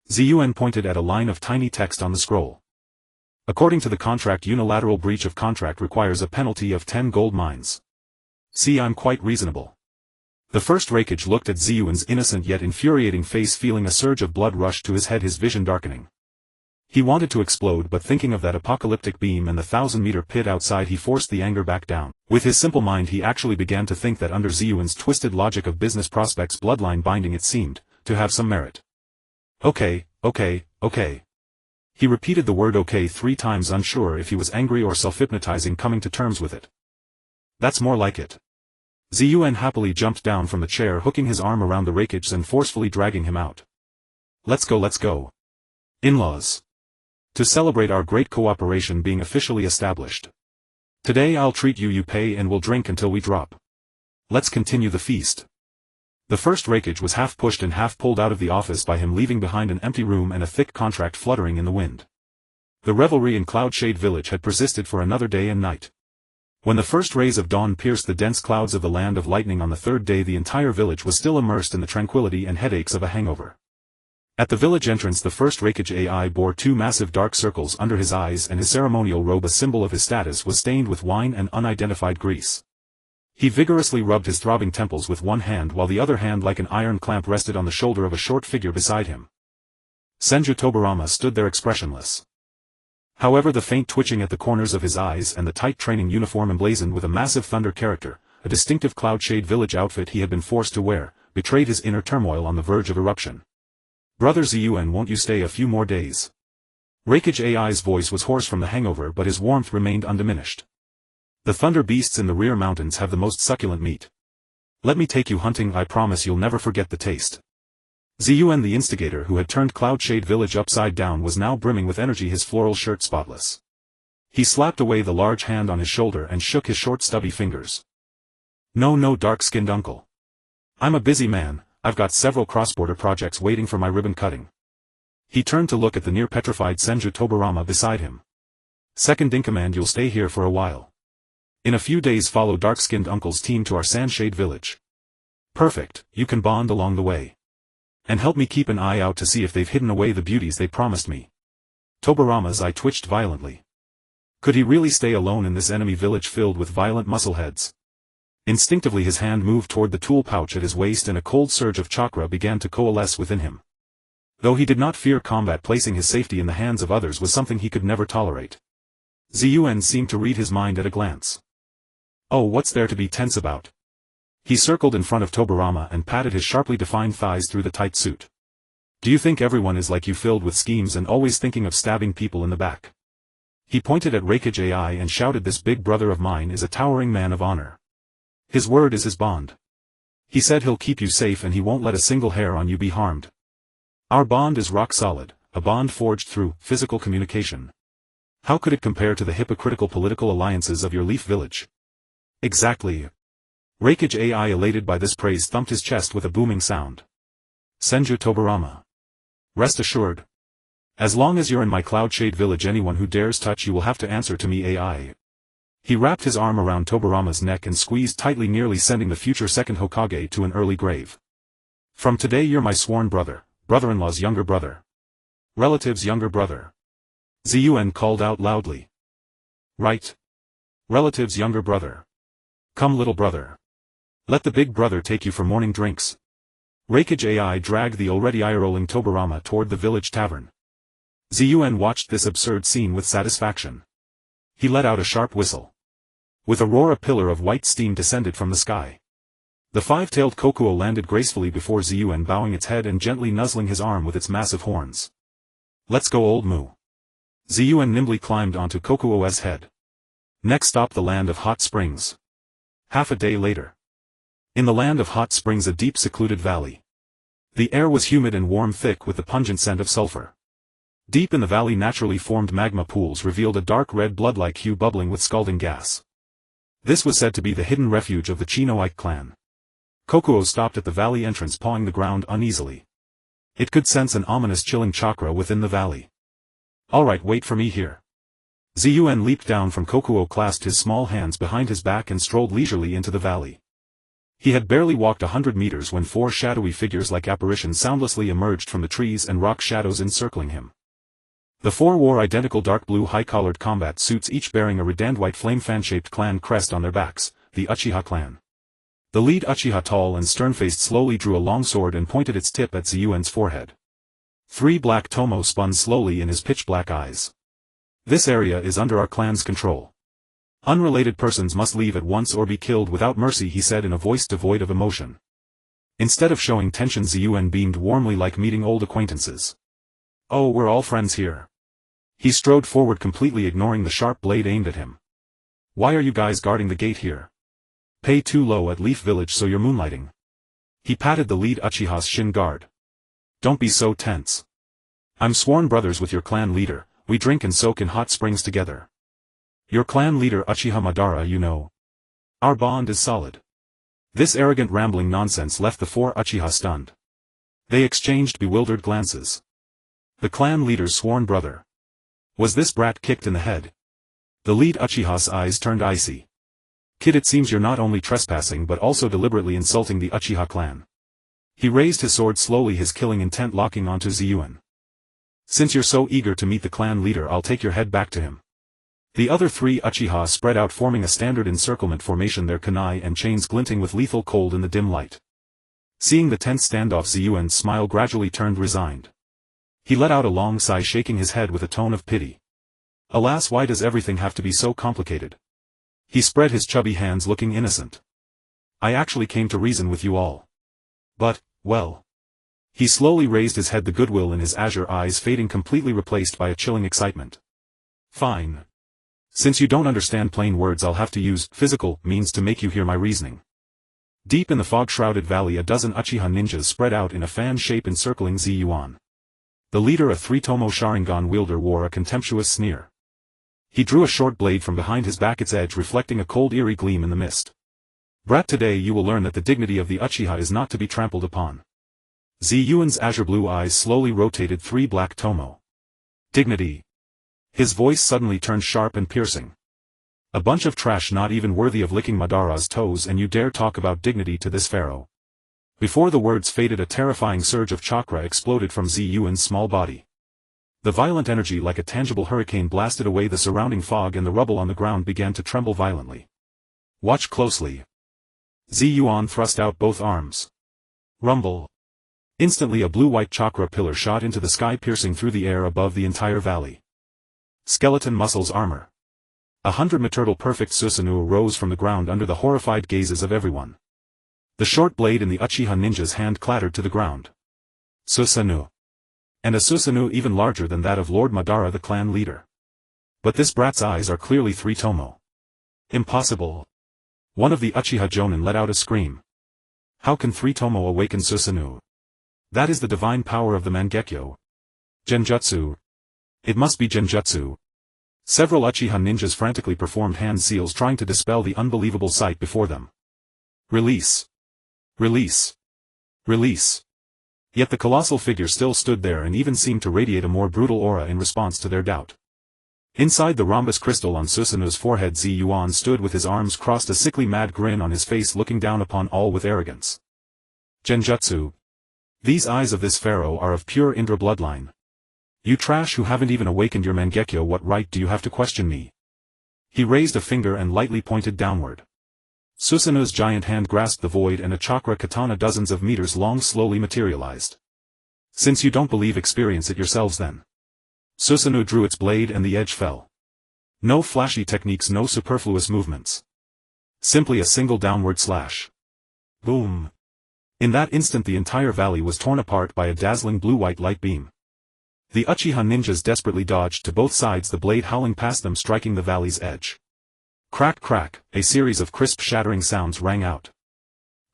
Yuan pointed at a line of tiny text on the scroll. According to the contract, unilateral breach of contract requires a penalty of 10 gold mines. See, I'm quite reasonable. The first Rakich looked at Yuan's innocent yet infuriating face, feeling a surge of blood rush to his head, his vision darkening. He wanted to explode, but thinking of that apocalyptic beam and the 1,000-meter pit outside, he forced the anger back down. With his simple mind, he actually began to think that under Yuan's twisted logic of business prospects, bloodline binding, it seemed to have some merit. Okay. He repeated the word okay 3 times, unsure if he was angry or self-hypnotizing, coming to terms with it. That's more like it. Yuan happily jumped down from the chair, hooking his arm around the Rakich and forcefully dragging him out. Let's go. In-laws. To celebrate our great cooperation being officially established. Today I'll treat you, you pay, and we'll drink until we drop. Let's continue the feast. The first Rakich was half pushed and half pulled out of the office by him, leaving behind an empty room and a thick contract fluttering in the wind. The revelry in Cloudshade Village had persisted for another day and night. When the first rays of dawn pierced the dense clouds of the land of lightning on the third day, the entire village was still immersed in the tranquility and headaches of a hangover. At the village entrance, the first Rakich AI bore 2 massive dark circles under his eyes, and his ceremonial robe, a symbol of his status, was stained with wine and unidentified grease. He vigorously rubbed his throbbing temples with one hand, while the other hand like an iron clamp rested on the shoulder of a short figure beside him. Senju Tobarama stood there expressionless. However, the faint twitching at the corners of his eyes and the tight training uniform emblazoned with a massive thunder character, a distinctive Cloudshade Village outfit he had been forced to wear, betrayed his inner turmoil on the verge of eruption. Brother Yuan, won't you stay a few more days? Rakich AI's voice was hoarse from the hangover, but his warmth remained undiminished. The thunder beasts in the rear mountains have the most succulent meat. Let me take you hunting, I promise you'll never forget the taste. Yuan, the instigator who had turned Cloudshade Village upside down, was now brimming with energy, his floral shirt spotless. He slapped away the large hand on his shoulder and shook his short stubby fingers. No, dark-skinned uncle. I'm a busy man, I've got several cross-border projects waiting for my ribbon cutting. He turned to look at the near-petrified Senju Tobarama beside him. Second in command, you'll stay here for a while. In a few days follow dark-skinned uncle's team to our Sandshade Village. Perfect, you can bond along the way. And help me keep an eye out to see if they've hidden away the beauties they promised me. Tobarama's eye twitched violently. Could he really stay alone in this enemy village filled with violent muscleheads? Instinctively his hand moved toward the tool pouch at his waist, and a cold surge of chakra began to coalesce within him. Though he did not fear combat, placing his safety in the hands of others was something he could never tolerate. Yuan seemed to read his mind at a glance. Oh, what's there to be tense about? He circled in front of Tobarama and patted his sharply defined thighs through the tight suit. Do you think everyone is like you, filled with schemes and always thinking of stabbing people in the back? He pointed at Rakich AI and shouted, this big brother of mine is a towering man of honor. His word is his bond. He said he'll keep you safe and he won't let a single hair on you be harmed. Our bond is rock solid, a bond forged through physical communication. How could it compare to the hypocritical political alliances of your Leaf Village? Exactly. Rakich AI, elated by this praise, thumped his chest with a booming sound. Senju Tobarama. Rest assured. As long as you're in my Cloud Shade village, anyone who dares touch you will have to answer to me. AI. He wrapped his arm around Tobirama's neck and squeezed tightly, nearly sending the future second Hokage to an early grave. From today you're my sworn brother, brother-in-law's younger brother. Relative's younger brother. Yuan called out loudly. Right. Relative's younger brother. Come, little brother. Let the big brother take you for morning drinks. Raikage AI dragged the already eye-rolling Tobirama toward the village tavern. Yuan watched this absurd scene with satisfaction. He let out a sharp whistle. With a roar, a pillar of white steam descended from the sky. The five-tailed Kokuo landed gracefully before Yuan, bowing its head and gently nuzzling his arm with its massive horns. Let's go, old Mu. Yuan nimbly climbed onto Kokuo's head. Next stop, the land of hot springs. Half a day later. In the land of hot springs, a deep secluded valley. The air was humid and warm, thick with the pungent scent of sulfur. Deep in the valley, naturally formed magma pools revealed a dark red blood-like hue bubbling with scalding gas. This was said to be the hidden refuge of the Kunoichi clan. Kokuo stopped at the valley entrance, pawing the ground uneasily. It could sense an ominous chilling chakra within the valley. Alright, wait for me here. Yuan leaped down from Kokuo, clasped his small hands behind his back and strolled leisurely into the valley. He had barely walked 100 meters when four shadowy figures like apparitions soundlessly emerged from the trees and rock shadows encircling him. The four wore identical dark blue high-collared combat suits, each bearing a redand white flame-fan-shaped clan crest on their backs, the Uchiha clan. The lead Uchiha, tall and stern-faced, slowly drew a long sword and pointed its tip at Yuan's forehead. 3 black tomo spun slowly in his pitch-black eyes. This area is under our clan's control. Unrelated persons must leave at once or be killed without mercy, he said in a voice devoid of emotion. Instead of showing tension, Yuan beamed warmly, like meeting old acquaintances. Oh, we're all friends here. He strode forward, completely ignoring the sharp blade aimed at him. Why are you guys guarding the gate here? Pay too low at Leaf Village, so you're moonlighting. He patted the lead Uchiha's shin guard. Don't be so tense. I'm sworn brothers with your clan leader, we drink and soak in hot springs together. Your clan leader Uchiha Madara, you know. Our bond is solid. This arrogant rambling nonsense left the four Uchiha stunned. They exchanged bewildered glances. The clan leader's sworn brother. Was this brat kicked in the head? The lead Uchiha's eyes turned icy. Kid, it seems you're not only trespassing but also deliberately insulting the Uchiha clan. He raised his sword slowly, his killing intent locking onto Yuan. Since you're so eager to meet the clan leader, I'll take your head back to him. The other 3 Uchiha spread out, forming a standard encirclement formation, their kunai and chains glinting with lethal cold in the dim light. Seeing the tense standoff, Yuan's smile gradually turned resigned. He let out a long sigh, shaking his head with a tone of pity. Alas, why does everything have to be so complicated? He spread his chubby hands, looking innocent. I actually came to reason with you all. But, well. He slowly raised his head, the goodwill in his azure eyes fading, completely replaced by a chilling excitement. Fine. Since you don't understand plain words, I'll have to use physical means to make you hear my reasoning. Deep in the fog-shrouded valley, a dozen Uchiha ninjas spread out in a fan shape encircling Yuan. The leader, a 3-tomo Sharingan wielder, wore a contemptuous sneer. He drew a short blade from behind his back, its edge reflecting a cold, eerie gleam in the mist. Brat, today you will learn that the dignity of the Uchiha is not to be trampled upon. Yuan's azure blue eyes slowly rotated 3 black tomo. Dignity. His voice suddenly turned sharp and piercing. A bunch of trash, not even worthy of licking Madara's toes, and you dare talk about dignity to this pharaoh. Before the words faded, a terrifying surge of chakra exploded from Yuan's small body. The violent energy, like a tangible hurricane, blasted away the surrounding fog, and the rubble on the ground began to tremble violently. Watch closely. Yuan thrust out both arms. Rumble. Instantly a blue-white chakra pillar shot into the sky, piercing through the air above the entire valley. Skeleton muscles armor. 100 turtle perfect Susanoo rose from the ground under the horrified gazes of everyone. The short blade in the Uchiha ninja's hand clattered to the ground. Susanoo. And a Susanoo even larger than that of Lord Madara, the clan leader. But this brat's eyes are clearly 3 tomo. Impossible. One of the Uchiha Jonin let out a scream. How can 3 tomo awaken Susanoo? That is the divine power of the Mangekyo. Genjutsu. It must be Genjutsu. Several Uchiha ninjas frantically performed hand seals, trying to dispel the unbelievable sight before them. Release. Release. Release. Yet the colossal figure still stood there and even seemed to radiate a more brutal aura in response to their doubt. Inside the rhombus crystal on Susanu's forehead, Yuan stood with his arms crossed, a sickly mad grin on his face, looking down upon all with arrogance. Genjutsu. These eyes of this pharaoh are of pure Indra bloodline. You trash who haven't even awakened your Mangekyo, what right do you have to question me? He raised a finger and lightly pointed downward. Susanu's giant hand grasped the void and a chakra katana dozens of meters long slowly materialized. Since you don't believe, experience it yourselves then. Susanu drew its blade and the edge fell. No flashy techniques, no superfluous movements. Simply a single downward slash. Boom. In that instant the entire valley was torn apart by a dazzling blue-white light beam. The Uchiha ninjas desperately dodged to both sides, the blade howling past them, striking the valley's edge. Crack crack, a series of crisp shattering sounds rang out.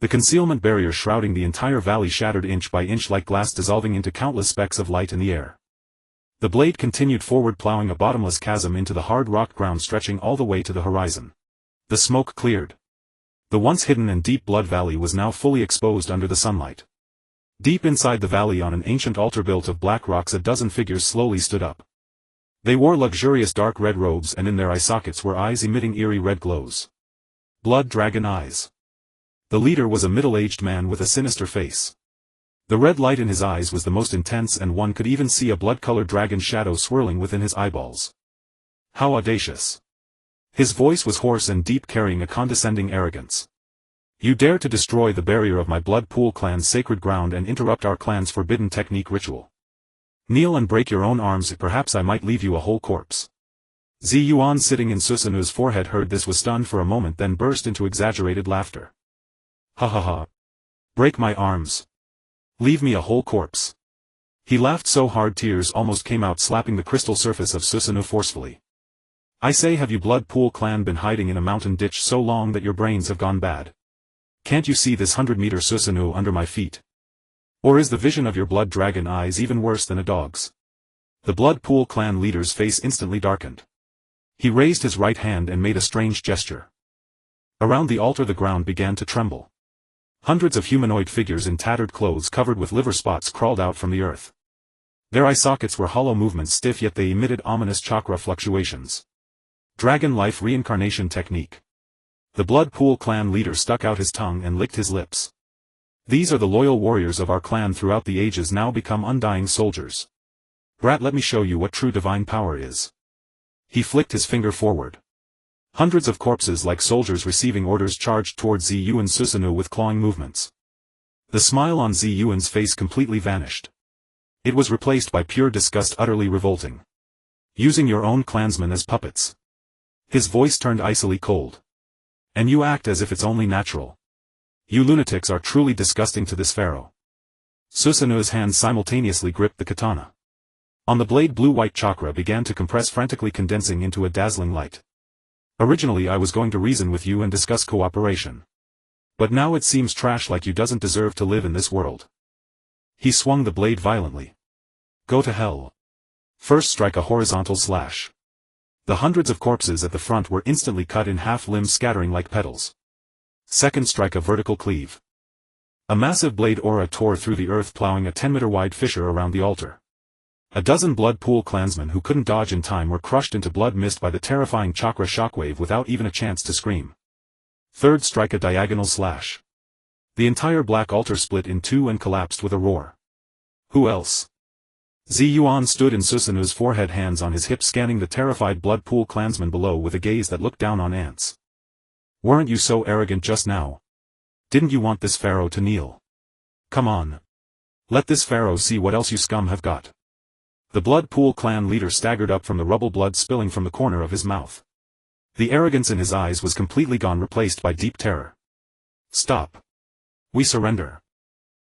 The concealment barrier shrouding the entire valley shattered inch by inch like glass, dissolving into countless specks of light in the air. The blade continued forward, plowing a bottomless chasm into the hard rock ground stretching all the way to the horizon. The smoke cleared. The once hidden and deep blood valley was now fully exposed under the sunlight. Deep inside the valley, on an ancient altar built of black rocks, a dozen figures slowly stood up. They wore luxurious dark red robes, and in their eye sockets were eyes emitting eerie red glows. Blood dragon eyes. The leader was a middle-aged man with a sinister face. The red light in his eyes was the most intense, and one could even see a blood-colored dragon shadow swirling within his eyeballs. How audacious. His voice was hoarse and deep, carrying a condescending arrogance. You dare to destroy the barrier of my blood pool clan's sacred ground and interrupt our clan's forbidden technique ritual. Kneel and break your own arms, perhaps I might leave you a whole corpse. Yuan, sitting in Susanu's forehead, heard this, was stunned for a moment, then burst into exaggerated laughter. Ha ha ha. Break my arms. Leave me a whole corpse. He laughed so hard tears almost came out, slapping the crystal surface of Susanu forcefully. I say, have you blood pool clan been hiding in a mountain ditch so long that your brains have gone bad? Can't you see this 100-meter Susanu under my feet? Or is the vision of your blood dragon eyes even worse than a dog's? The blood pool clan leader's face instantly darkened. He raised his right hand and made a strange gesture. Around the altar the ground began to tremble. Hundreds of humanoid figures in tattered clothes covered with liver spots crawled out from the earth. Their eye sockets were hollow movements, stiff, yet they emitted ominous chakra fluctuations. Dragon life reincarnation technique. The blood pool clan leader stuck out his tongue and licked his lips. These are the loyal warriors of our clan throughout the ages, now become undying soldiers. Brat, let me show you what true divine power is. He flicked his finger forward. Hundreds of corpses, like soldiers receiving orders, charged towards Yuan Susanu with clawing movements. The smile on Yuan's face completely vanished. It was replaced by pure disgust, utterly revolting. Using your own clansmen as puppets. His voice turned icily cold. And you act as if it's only natural. You lunatics are truly disgusting to this pharaoh. Susanu's hands simultaneously gripped the katana. On the blade blue-white chakra began to compress, frantically condensing into a dazzling light. Originally I was going to reason with you and discuss cooperation. But now it seems trash, like you doesn't deserve to live in this world. He swung the blade violently. Go to hell. First strike a horizontal slash. The hundreds of corpses at the front were instantly cut in half, limbs scattering like petals. Second strike a vertical cleave. A massive blade aura tore through the earth, plowing a 10-meter wide fissure around the altar. A dozen blood pool clansmen who couldn't dodge in time were crushed into blood mist by the terrifying chakra shockwave without even a chance to scream. Third strike a diagonal slash. The entire black altar split in two and collapsed with a roar. Who else? Yuan stood in Susanu's forehead, hands on his hips, scanning the terrified blood pool clansmen below with a gaze that looked down on ants. Weren't you so arrogant just now? Didn't you want this pharaoh to kneel? Come on. Let this pharaoh see what else you scum have got. The blood pool clan leader staggered up from the rubble, blood spilling from the corner of his mouth. The arrogance in his eyes was completely gone, replaced by deep terror. Stop. We surrender.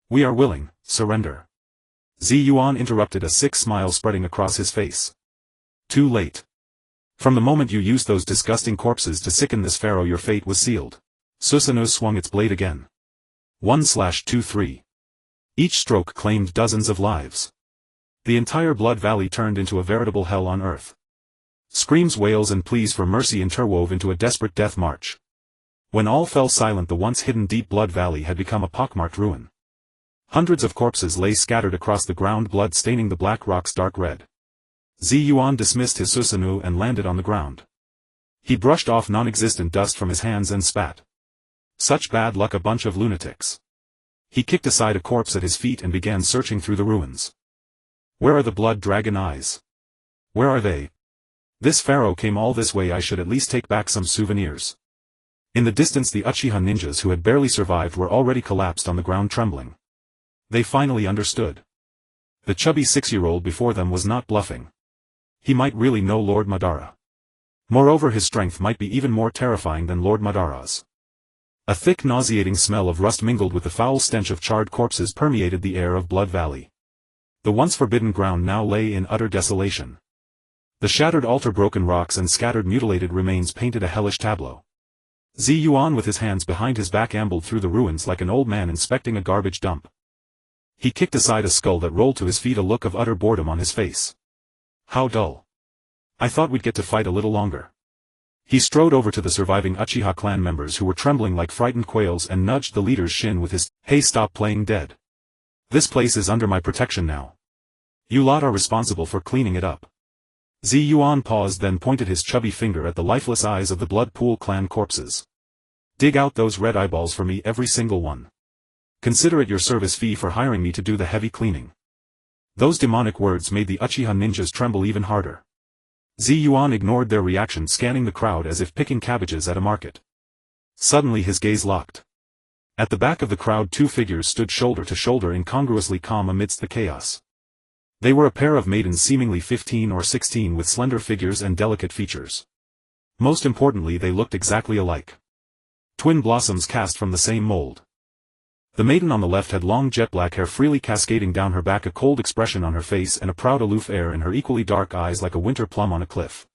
We are willing, surrender. Yuan interrupted, a sick smile spreading across his face. Too late. From the moment you used those disgusting corpses to sicken this pharaoh, your fate was sealed. Susanu swung its blade again. 1/2-3. Each stroke claimed dozens of lives. The entire blood valley turned into a veritable hell on earth. Screams, wails and pleas for mercy interwove into a desperate death march. When all fell silent, the once hidden deep blood valley had become a pockmarked ruin. Hundreds of corpses lay scattered across the ground, blood staining the black rocks dark red. Yuan dismissed his Susanoo and landed on the ground. He brushed off non-existent dust from his hands and spat. Such bad luck, a bunch of lunatics. He kicked aside a corpse at his feet and began searching through the ruins. Where are the blood dragon eyes? Where are they? This pharaoh came all this way, I should at least take back some souvenirs. In the distance the Uchiha ninjas who had barely survived were already collapsed on the ground trembling. They finally understood. The chubby 6-year-old before them was not bluffing. He might really know Lord Madara. Moreover, his strength might be even more terrifying than Lord Madara's. A thick nauseating smell of rust mingled with the foul stench of charred corpses permeated the air of Blood Valley. The once forbidden ground now lay in utter desolation. The shattered altar, broken rocks and scattered mutilated remains painted a hellish tableau. Yuan with his hands behind his back ambled through the ruins like an old man inspecting a garbage dump. He kicked aside a skull that rolled to his feet, a look of utter boredom on his face. How dull. I thought we'd get to fight a little longer. He strode over to the surviving Uchiha clan members who were trembling like frightened quails and nudged the leader's shin with his, "Hey, stop playing dead. This place is under my protection now. You lot are responsible for cleaning it up." Yuan paused, then pointed his chubby finger at the lifeless eyes of the Blood Pool clan corpses. "Dig out those red eyeballs for me, every single one. Consider it your service fee for hiring me to do the heavy cleaning." Those demonic words made the Uchiha ninjas tremble even harder. Yuan ignored their reaction, scanning the crowd as if picking cabbages at a market. Suddenly his gaze locked. At the back of the crowd 2 figures stood shoulder to shoulder, incongruously calm amidst the chaos. They were a pair of maidens seemingly 15 or 16 with slender figures and delicate features. Most importantly, they looked exactly alike. Twin blossoms cast from the same mold. The maiden on the left had long jet black hair freely cascading down her back, a cold expression on her face and a proud aloof air in her equally dark eyes like a winter plum on a cliff.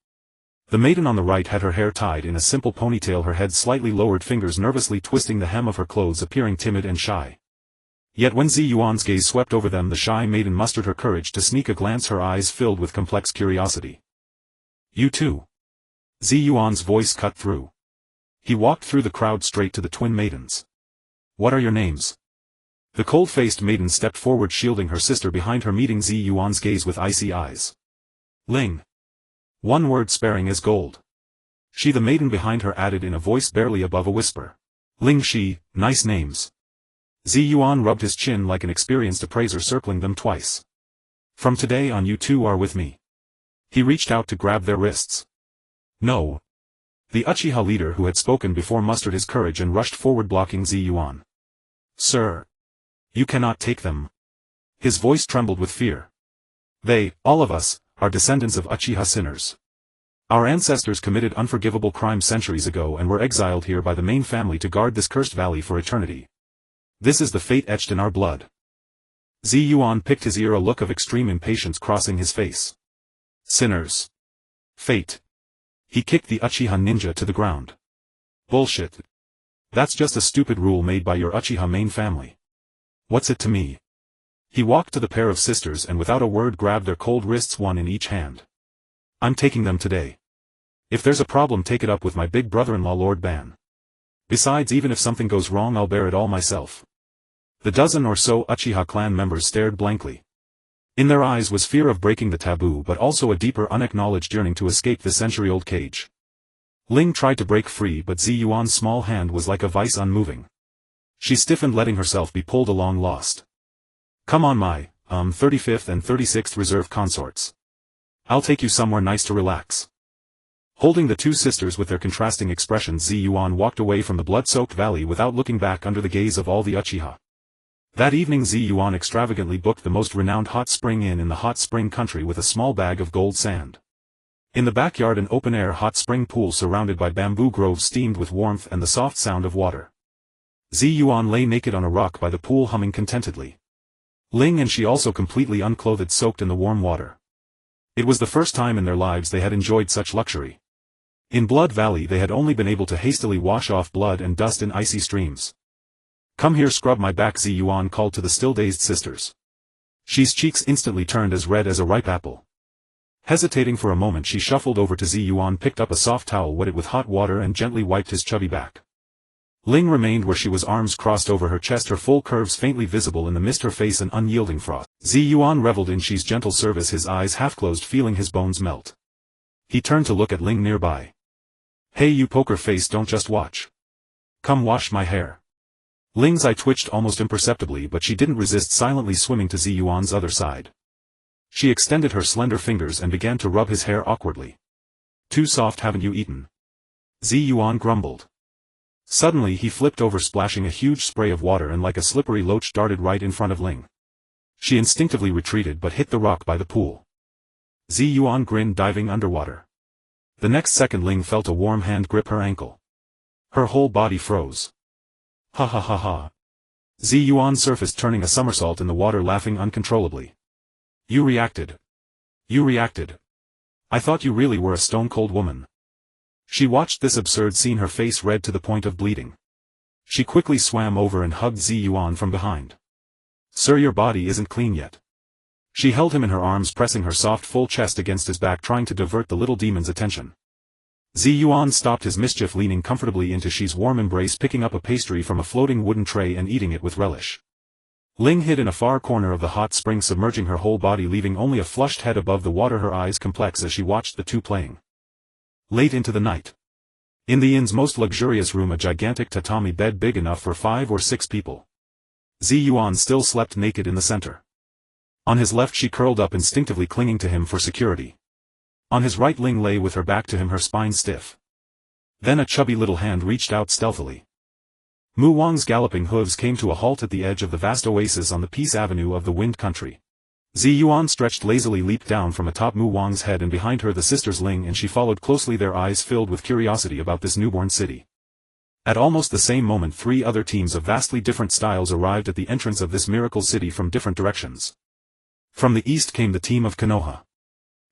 The maiden on the right had her hair tied in a simple ponytail, her head slightly lowered, fingers nervously twisting the hem of her clothes, appearing timid and shy. Yet when Yuan's gaze swept over them, the shy maiden mustered her courage to sneak a glance, her eyes filled with complex curiosity. "You too?" Yuan's voice cut through. He walked through the crowd straight to the twin maidens. "What are your names?" The cold-faced maiden stepped forward, shielding her sister behind her, meeting Yuan's gaze with icy eyes. "Ling." One word sparing as gold. "She," the maiden behind her added in a voice barely above a whisper. "Ling Shi, nice names." Yuan rubbed his chin like an experienced appraiser, circling them twice. "From today on you two are with me." He reached out to grab their wrists. "No." The Uchiha leader who had spoken before mustered his courage and rushed forward, blocking Yuan. "Sir. You cannot take them." His voice trembled with fear. "They, all of us, are descendants of Uchiha sinners. Our ancestors committed unforgivable crimes centuries ago and were exiled here by the main family to guard this cursed valley for eternity. This is the fate etched in our blood." Yuan picked his ear, a look of extreme impatience crossing his face. "Sinners. Fate." He kicked the Uchiha ninja to the ground. "Bullshit. That's just a stupid rule made by your Uchiha main family. What's it to me?" He walked to the pair of sisters and without a word grabbed their cold wrists, one in each hand. "I'm taking them today. If there's a problem, take it up with my big brother-in-law Lord Ban. Besides, even if something goes wrong, I'll bear it all myself." The dozen or so Uchiha clan members stared blankly. In their eyes was fear of breaking the taboo, but also a deeper unacknowledged yearning to escape the century-old cage. Ling tried to break free, but Yuan's small hand was like a vice, unmoving. She stiffened, letting herself be pulled along, lost. "Come on, my 35th and 36th reserve consorts. I'll take you somewhere nice to relax." Holding the two sisters with their contrasting expressions, Yuan walked away from the blood-soaked valley without looking back, under the gaze of all the Uchiha. That evening Yuan extravagantly booked the most renowned hot spring inn in the hot spring country with a small bag of gold sand. In the backyard, an open-air hot spring pool surrounded by bamboo groves steamed with warmth and the soft sound of water. Yuan lay naked on a rock by the pool, humming contentedly. Ling and she also completely unclothed, soaked in the warm water. It was the first time in their lives they had enjoyed such luxury. In Blood Valley they had only been able to hastily wash off blood and dust in icy streams. "Come here, scrub my back," Yuan called to the still-dazed sisters. She's cheeks instantly turned as red as a ripe apple. Hesitating for a moment, she shuffled over to Yuan, picked up a soft towel, wet it with hot water and gently wiped his chubby back. Ling remained where she was, arms crossed over her chest, her full curves faintly visible in the mist, her face an unyielding frost. Yuan reveled in Shi's gentle service, his eyes half-closed, feeling his bones melt. He turned to look at Ling nearby. Hey you poker face, don't just watch. Come wash my hair. Ling's eye twitched almost imperceptibly, but she didn't resist, silently swimming to Yuan's other side. She extended her slender fingers and began to rub his hair awkwardly. Too soft, haven't you eaten? Yuan grumbled. Suddenly he flipped over, splashing a huge spray of water, and like a slippery loach darted right in front of Ling. She instinctively retreated but hit the rock by the pool. Yuan grinned, diving underwater. The next second Ling felt a warm hand grip her ankle. Her whole body froze. Ha ha ha ha. Yuan surfaced, turning a somersault in the water, laughing uncontrollably. You reacted. You reacted. I thought you really were a stone-cold woman. She watched this absurd scene, her face red to the point of bleeding. She quickly swam over and hugged Yuan from behind. Sir, your body isn't clean yet. She held him in her arms, pressing her soft full chest against his back, trying to divert the little demon's attention. Yuan stopped his mischief, leaning comfortably into Shi's warm embrace, picking up a pastry from a floating wooden tray and eating it with relish. Ling hid in a far corner of the hot spring, submerging her whole body, leaving only a flushed head above the water, her eyes complex as she watched the two playing. Late into the night. In the inn's most luxurious room, a gigantic tatami bed big enough for 5 or 6 people. Yuan still slept naked in the center. On his left she curled up, instinctively clinging to him for security. On his right Ling lay with her back to him, her spine stiff. Then a chubby little hand reached out stealthily. Mu Wang's galloping hooves came to a halt at the edge of the vast oasis on the Peace Avenue of the Wind Country. Yuan stretched lazily, leaped down from atop Mu Wang's head, and behind her the sisters Ling and she followed closely, their eyes filled with curiosity about this newborn city. At almost the same moment 3 other teams of vastly different styles arrived at the entrance of this miracle city from different directions. From the east came the team of Konoha.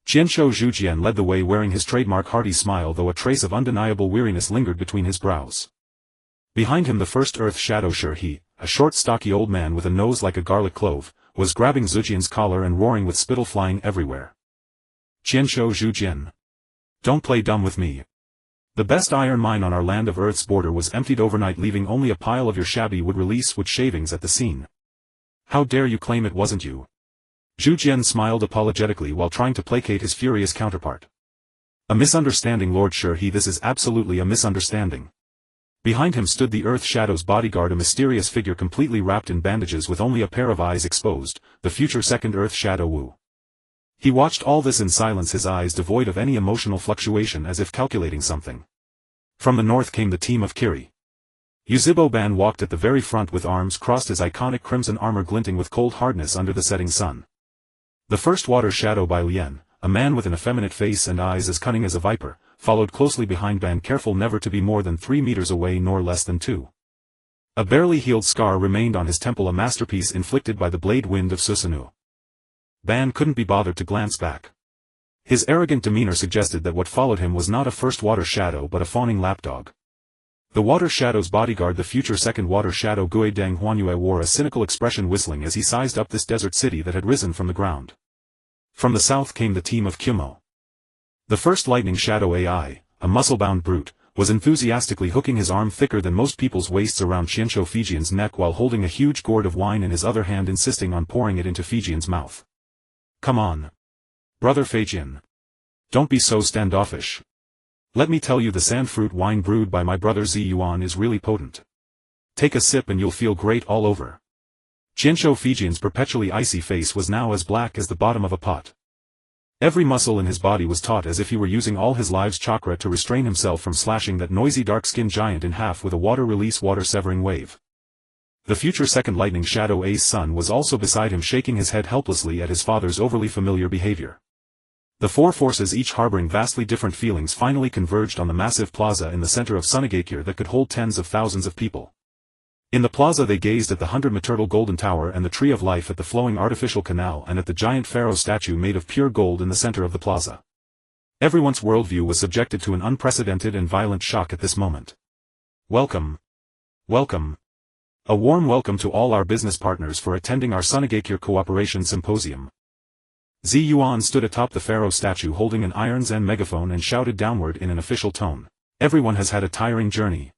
Qianshou Zhujian led the way, wearing his trademark hearty smile, though a trace of undeniable weariness lingered between his brows. Behind him the first Earth Shadow Shi, a short stocky old man with a nose like a garlic clove, was grabbing Zhujian's collar and roaring with spittle flying everywhere. Qianshou Zhujian. Don't play dumb with me. The best iron mine on our land of Earth's border was emptied overnight, leaving only a pile of your shabby wood shavings at the scene. How dare you claim it wasn't you? Zhujian smiled apologetically while trying to placate his furious counterpart. A misunderstanding, Lord Shi, this is absolutely a misunderstanding. Behind him stood the Earth Shadow's bodyguard, a mysterious figure completely wrapped in bandages with only a pair of eyes exposed, the future second Earth Shadow Wu. He watched all this in silence, his eyes devoid of any emotional fluctuation, as if calculating something. From the north came the team of Kiri. Yuzhibo-ban walked at the very front with arms crossed, his iconic crimson armor glinting with cold hardness under the setting sun. The first Water Shadow by Lian, a man with an effeminate face and eyes as cunning as a viper, followed closely behind Ban, careful never to be more than 3 meters away nor less than 2. A barely healed scar remained on his temple, a masterpiece inflicted by the blade wind of Susanoo. Ban couldn't be bothered to glance back. His arrogant demeanor suggested that what followed him was not a first Water Shadow but a fawning lapdog. The Water Shadow's bodyguard, the future second Water Shadow Gui Deng Huanyue, wore a cynical expression, whistling as he sized up this desert city that had risen from the ground. From the south came the team of Kumo. The first Lightning Shadow AI, a muscle-bound brute, was enthusiastically hooking his arm thicker than most people's waists around Qianshou Fijian's neck while holding a huge gourd of wine in his other hand, insisting on pouring it into Fijian's mouth. Come on. Brother Fijian. Don't be so standoffish. Let me tell you, the sandfruit wine brewed by my brother Yuan is really potent. Take a sip and you'll feel great all over. Qianshou Fijian's perpetually icy face was now as black as the bottom of a pot. Every muscle in his body was taut, as if he were using all his life's chakra to restrain himself from slashing that noisy dark-skinned giant in half with a water-release water-severing wave. The future second Lightning Shadow A's son was also beside him, shaking his head helplessly at his father's overly familiar behavior. The 4 forces, each harboring vastly different feelings, finally converged on the massive plaza in the center of Sunagakure that could hold tens of thousands of people. In the plaza they gazed at the 100-meter golden tower and the Tree of Life, at the flowing artificial canal, and at the giant pharaoh statue made of pure gold in the center of the plaza. Everyone's worldview was subjected to an unprecedented and violent shock at this moment. Welcome. Welcome. A warm welcome to all our business partners for attending our Sunagakure Cooperation Symposium. Yuan stood atop the pharaoh statue holding an iron Zen megaphone and shouted downward in an official tone. Everyone has had a tiring journey.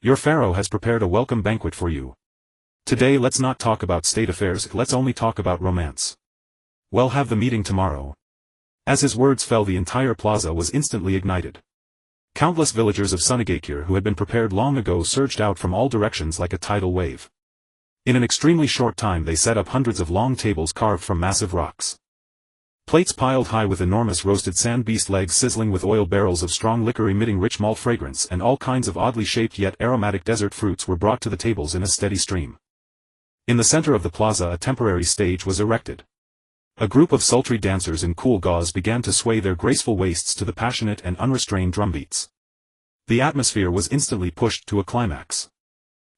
Your pharaoh has prepared a welcome banquet for you. Today let's not talk about state affairs, let's only talk about romance. We'll have the meeting tomorrow. As his words fell, the entire plaza was instantly ignited. Countless villagers of Sunagakure who had been prepared long ago surged out from all directions like a tidal wave. In an extremely short time they set up hundreds of long tables carved from massive rocks. Plates piled high with enormous roasted sand beast legs sizzling with oil, barrels of strong liquor emitting rich malt fragrance, and all kinds of oddly shaped yet aromatic desert fruits were brought to the tables in a steady stream. In the center of the plaza a temporary stage was erected. A group of sultry dancers in cool gauze began to sway their graceful waists to the passionate and unrestrained drumbeats. The atmosphere was instantly pushed to a climax.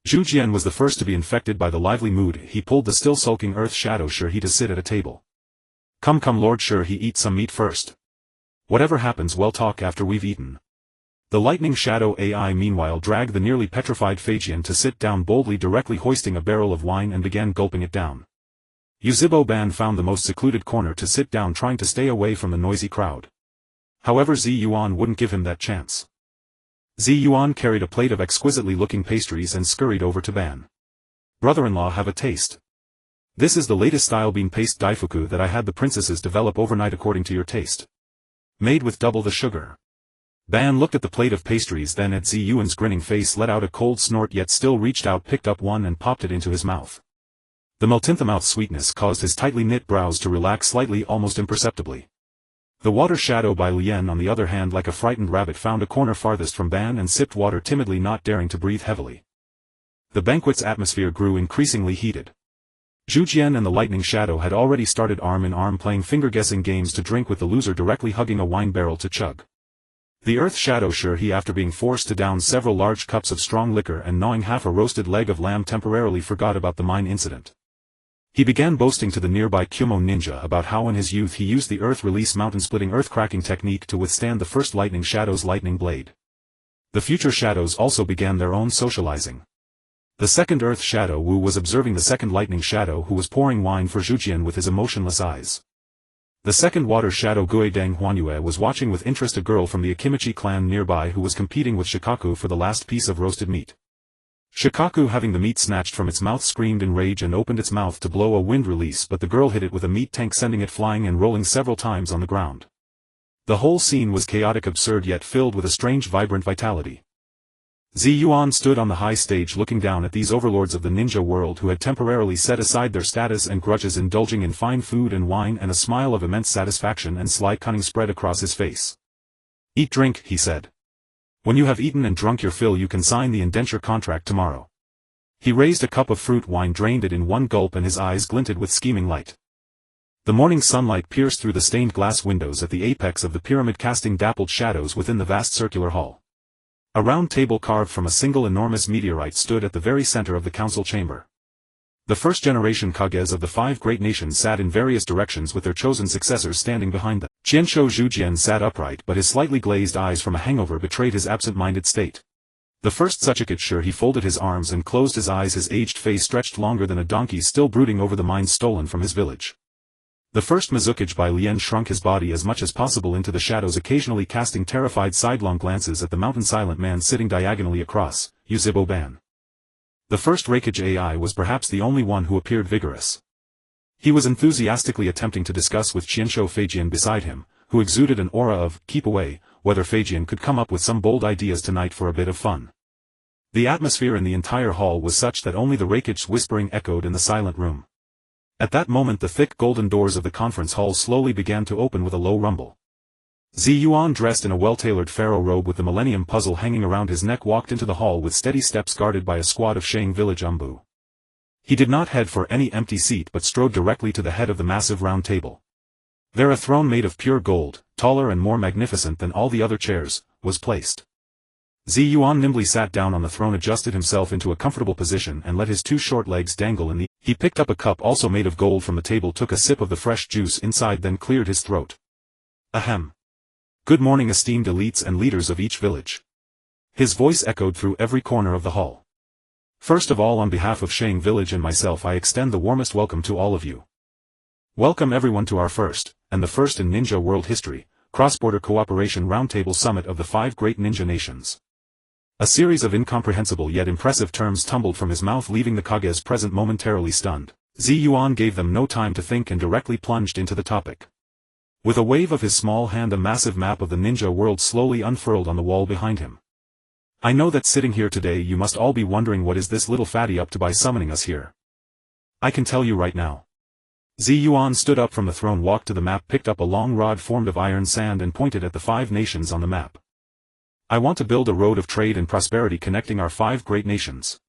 Zhu Jian was the first to be infected by the lively mood. He pulled the still sulking earth shadow Shi to sit at a table. Come Lord Shi, eat some meat first. Whatever happens we'll talk after we've eaten. The lightning shadow AI meanwhile dragged the nearly petrified Feijian to sit down boldly, directly hoisting a barrel of wine and began gulping it down. Yuzibo Ban found the most secluded corner to sit down, trying to stay away from the noisy crowd. However, Zi Yuan wouldn't give him that chance. Zi Yuan carried a plate of exquisitely looking pastries and scurried over to Ban. Brother-in-law, have a taste. This is the latest style bean paste daifuku that I had the princesses develop overnight according to your taste. Made with double the sugar. Ban looked at the plate of pastries, then at Zi Yuan's grinning face, let out a cold snort, yet still reached out, picked up one and popped it into his mouth. The mouth sweetness caused his tightly knit brows to relax slightly, almost imperceptibly. The water shadow by Lien on the other hand, like a frightened rabbit, found a corner farthest from Ban and sipped water timidly, not daring to breathe heavily. The banquet's atmosphere grew increasingly heated. Zhu Jian and the lightning shadow had already started arm in arm playing finger-guessing games to drink, with the loser directly hugging a wine barrel to chug. The earth shadow Shi, after being forced to down several large cups of strong liquor and gnawing half a roasted leg of lamb, temporarily forgot about the mine incident. He began boasting to the nearby Kumo ninja about how in his youth he used the earth release mountain-splitting earth-cracking technique to withstand the first lightning shadow's lightning blade. The future shadows also began their own socializing. The second earth shadow Wu was observing the second lightning shadow, who was pouring wine for Zhu Jian with his emotionless eyes. The second water shadow Guidang Huanyue was watching with interest a girl from the Akimichi clan nearby who was competing with Shikaku for the last piece of roasted meat. Shikaku, having the meat snatched from its mouth, screamed in rage and opened its mouth to blow a wind release, but the girl hit it with a meat tank, sending it flying and rolling several times on the ground. The whole scene was chaotic, absurd, yet filled with a strange vibrant vitality. Zi Yuan stood on the high stage looking down at these overlords of the ninja world who had temporarily set aside their status and grudges, indulging in fine food and wine, and a smile of immense satisfaction and sly cunning spread across his face. Eat, drink, he said. When you have eaten and drunk your fill you can sign the indenture contract tomorrow. He raised a cup of fruit wine, drained it in one gulp, and his eyes glinted with scheming light. The morning sunlight pierced through the stained glass windows at the apex of the pyramid, casting dappled shadows within the vast circular hall. A round table carved from a single enormous meteorite stood at the very center of the council chamber. The first-generation Kages of the 5 great nations sat in various directions with their chosen successors standing behind them. Qianshou Zhujian sat upright, but his slightly glazed eyes from a hangover betrayed his absent-minded state. The first Suchikit Shi, he folded his arms and closed his eyes, his aged face stretched longer than a donkey's, still brooding over the mines stolen from his village. The first Mizukage by Lien shrunk his body as much as possible into the shadows, occasionally casting terrified sidelong glances at the mountain silent man sitting diagonally across, Yuzibo Ban. The first Reikage AI was perhaps the only one who appeared vigorous. He was enthusiastically attempting to discuss with Qianshou Feijian beside him, who exuded an aura of keep away, whether Feijian could come up with some bold ideas tonight for a bit of fun. The atmosphere in the entire hall was such that only the Reikage's whispering echoed in the silent room. At that moment the thick golden doors of the conference hall slowly began to open with a low rumble. Zi Yuan, dressed in a well-tailored pharaoh robe with the Millennium Puzzle hanging around his neck, walked into the hall with steady steps, guarded by a squad of Shang village umbu. He did not head for any empty seat but strode directly to the head of the massive round table. There a throne made of pure gold, taller and more magnificent than all the other chairs, was placed. Zi Yuan nimbly sat down on the throne, adjusted himself into a comfortable position and let his 2 short legs dangle in the. He picked up a cup also made of gold from the table, took a sip of the fresh juice inside, then cleared his throat. Ahem. Good morning, esteemed elites and leaders of each village. His voice echoed through every corner of the hall. First of all, on behalf of Shang village and myself, I extend the warmest welcome to all of you. Welcome everyone to our first, and the first in ninja world history, cross-border cooperation roundtable summit of the 5 great ninja nations. A series of incomprehensible yet impressive terms tumbled from his mouth, leaving the Kages present momentarily stunned. Yuan gave them no time to think and directly plunged into the topic. With a wave of his small hand, a massive map of the ninja world slowly unfurled on the wall behind him. I know that sitting here today you must all be wondering what is this little fatty up to by summoning us here. I can tell you right now. Yuan stood up from the throne, walked to the map, picked up a long rod formed of iron sand and pointed at the 5 nations on the map. I want to build a road of trade and prosperity connecting our 5 great nations.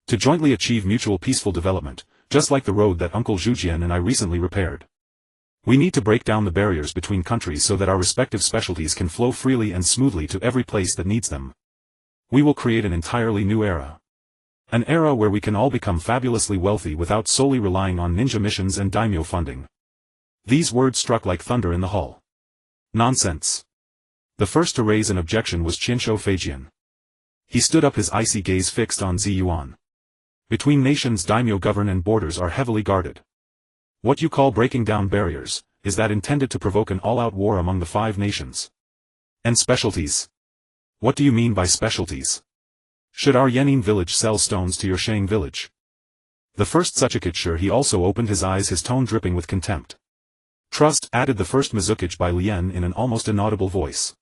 To jointly achieve mutual peaceful development, just like the road that Uncle Zhujian and I recently repaired. We need to break down the barriers between countries so that our respective specialties can flow freely and smoothly to every place that needs them. We will create an entirely new era. An era where we can all become fabulously wealthy without solely relying on ninja missions and daimyo funding. These words struck like thunder in the hall. Nonsense. The first to raise an objection was Qinsho Feijian. He stood up, his icy gaze fixed on Yuan. Between nations, daimyo govern and borders are heavily guarded. What you call breaking down barriers, is that intended to provoke an all-out war among the 5 nations? And specialties? What do you mean by specialties? Should our Yenin village sell stones to your Shang village? The first Tsuchikage, he also opened his eyes, his tone dripping with contempt. Trust, added the first Mizukage by Lien in an almost inaudible voice.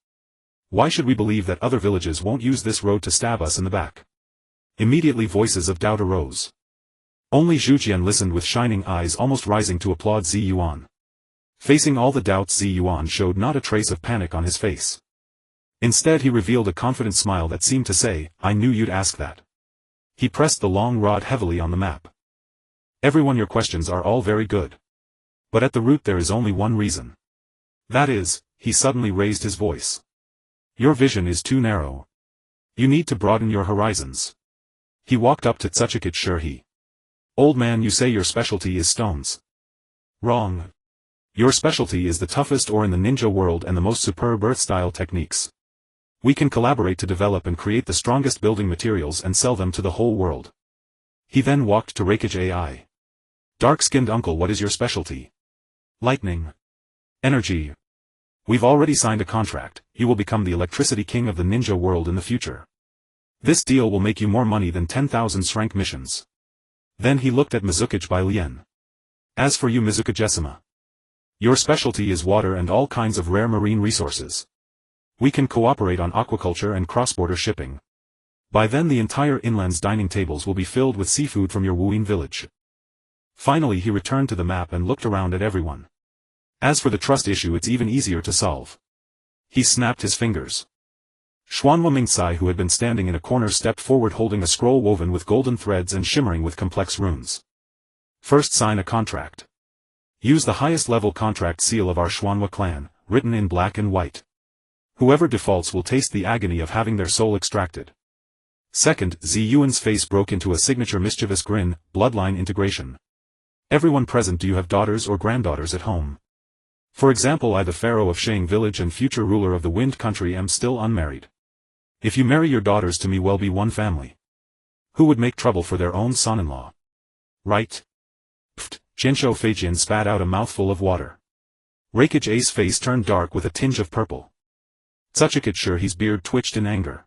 Why should we believe that other villages won't use this road to stab us in the back? Immediately voices of doubt arose. Only Zhujian listened with shining eyes, almost rising to applaud Yuan. Facing all the doubts, Yuan showed not a trace of panic on his face. Instead he revealed a confident smile that seemed to say, I knew you'd ask that. He pressed the long rod heavily on the map. Everyone, your questions are all very good. But at the root there is only one reason. That is, he suddenly raised his voice. Your vision is too narrow. You need to broaden your horizons. He walked up to Tsuchikage. Old man, you say your specialty is stones. Wrong. Your specialty is the toughest ore in the ninja world and the most superb earth-style techniques. We can collaborate to develop and create the strongest building materials and sell them to the whole world. He then walked to Reikage AI. Dark-skinned uncle, what is your specialty? Lightning. Energy. We've already signed a contract, you will become the electricity king of the ninja world in the future. This deal will make you more money than 10,000 shrank missions. Then he looked at Mizukage by Lien. As for you, Mizukage-sama. Your specialty is water and all kinds of rare marine resources. We can cooperate on aquaculture and cross-border shipping. By then the entire inland's dining tables will be filled with seafood from your Wuyin village. Finally he returned to the map and looked around at everyone. As for the trust issue, it's even easier to solve. He snapped his fingers. Xuanhua Mingcai, who had been standing in a corner, stepped forward holding a scroll woven with golden threads and shimmering with complex runes. First, sign a contract. Use the highest level contract seal of our Xuanhua clan, written in black and white. Whoever defaults will taste the agony of having their soul extracted. Second, Yuan's face broke into a signature mischievous grin, bloodline integration. Everyone present, do you have daughters or granddaughters at home? For example, I, the pharaoh of Shang village and future ruler of the Wind country, am still unmarried. If you marry your daughters to me, we'll be one family. Who would make trouble for their own son-in-law? Right? Pfft, Qinsho Feijian spat out a mouthful of water. Reikage A's face turned dark with a tinge of purple. Tsuchikage, his beard twitched in anger.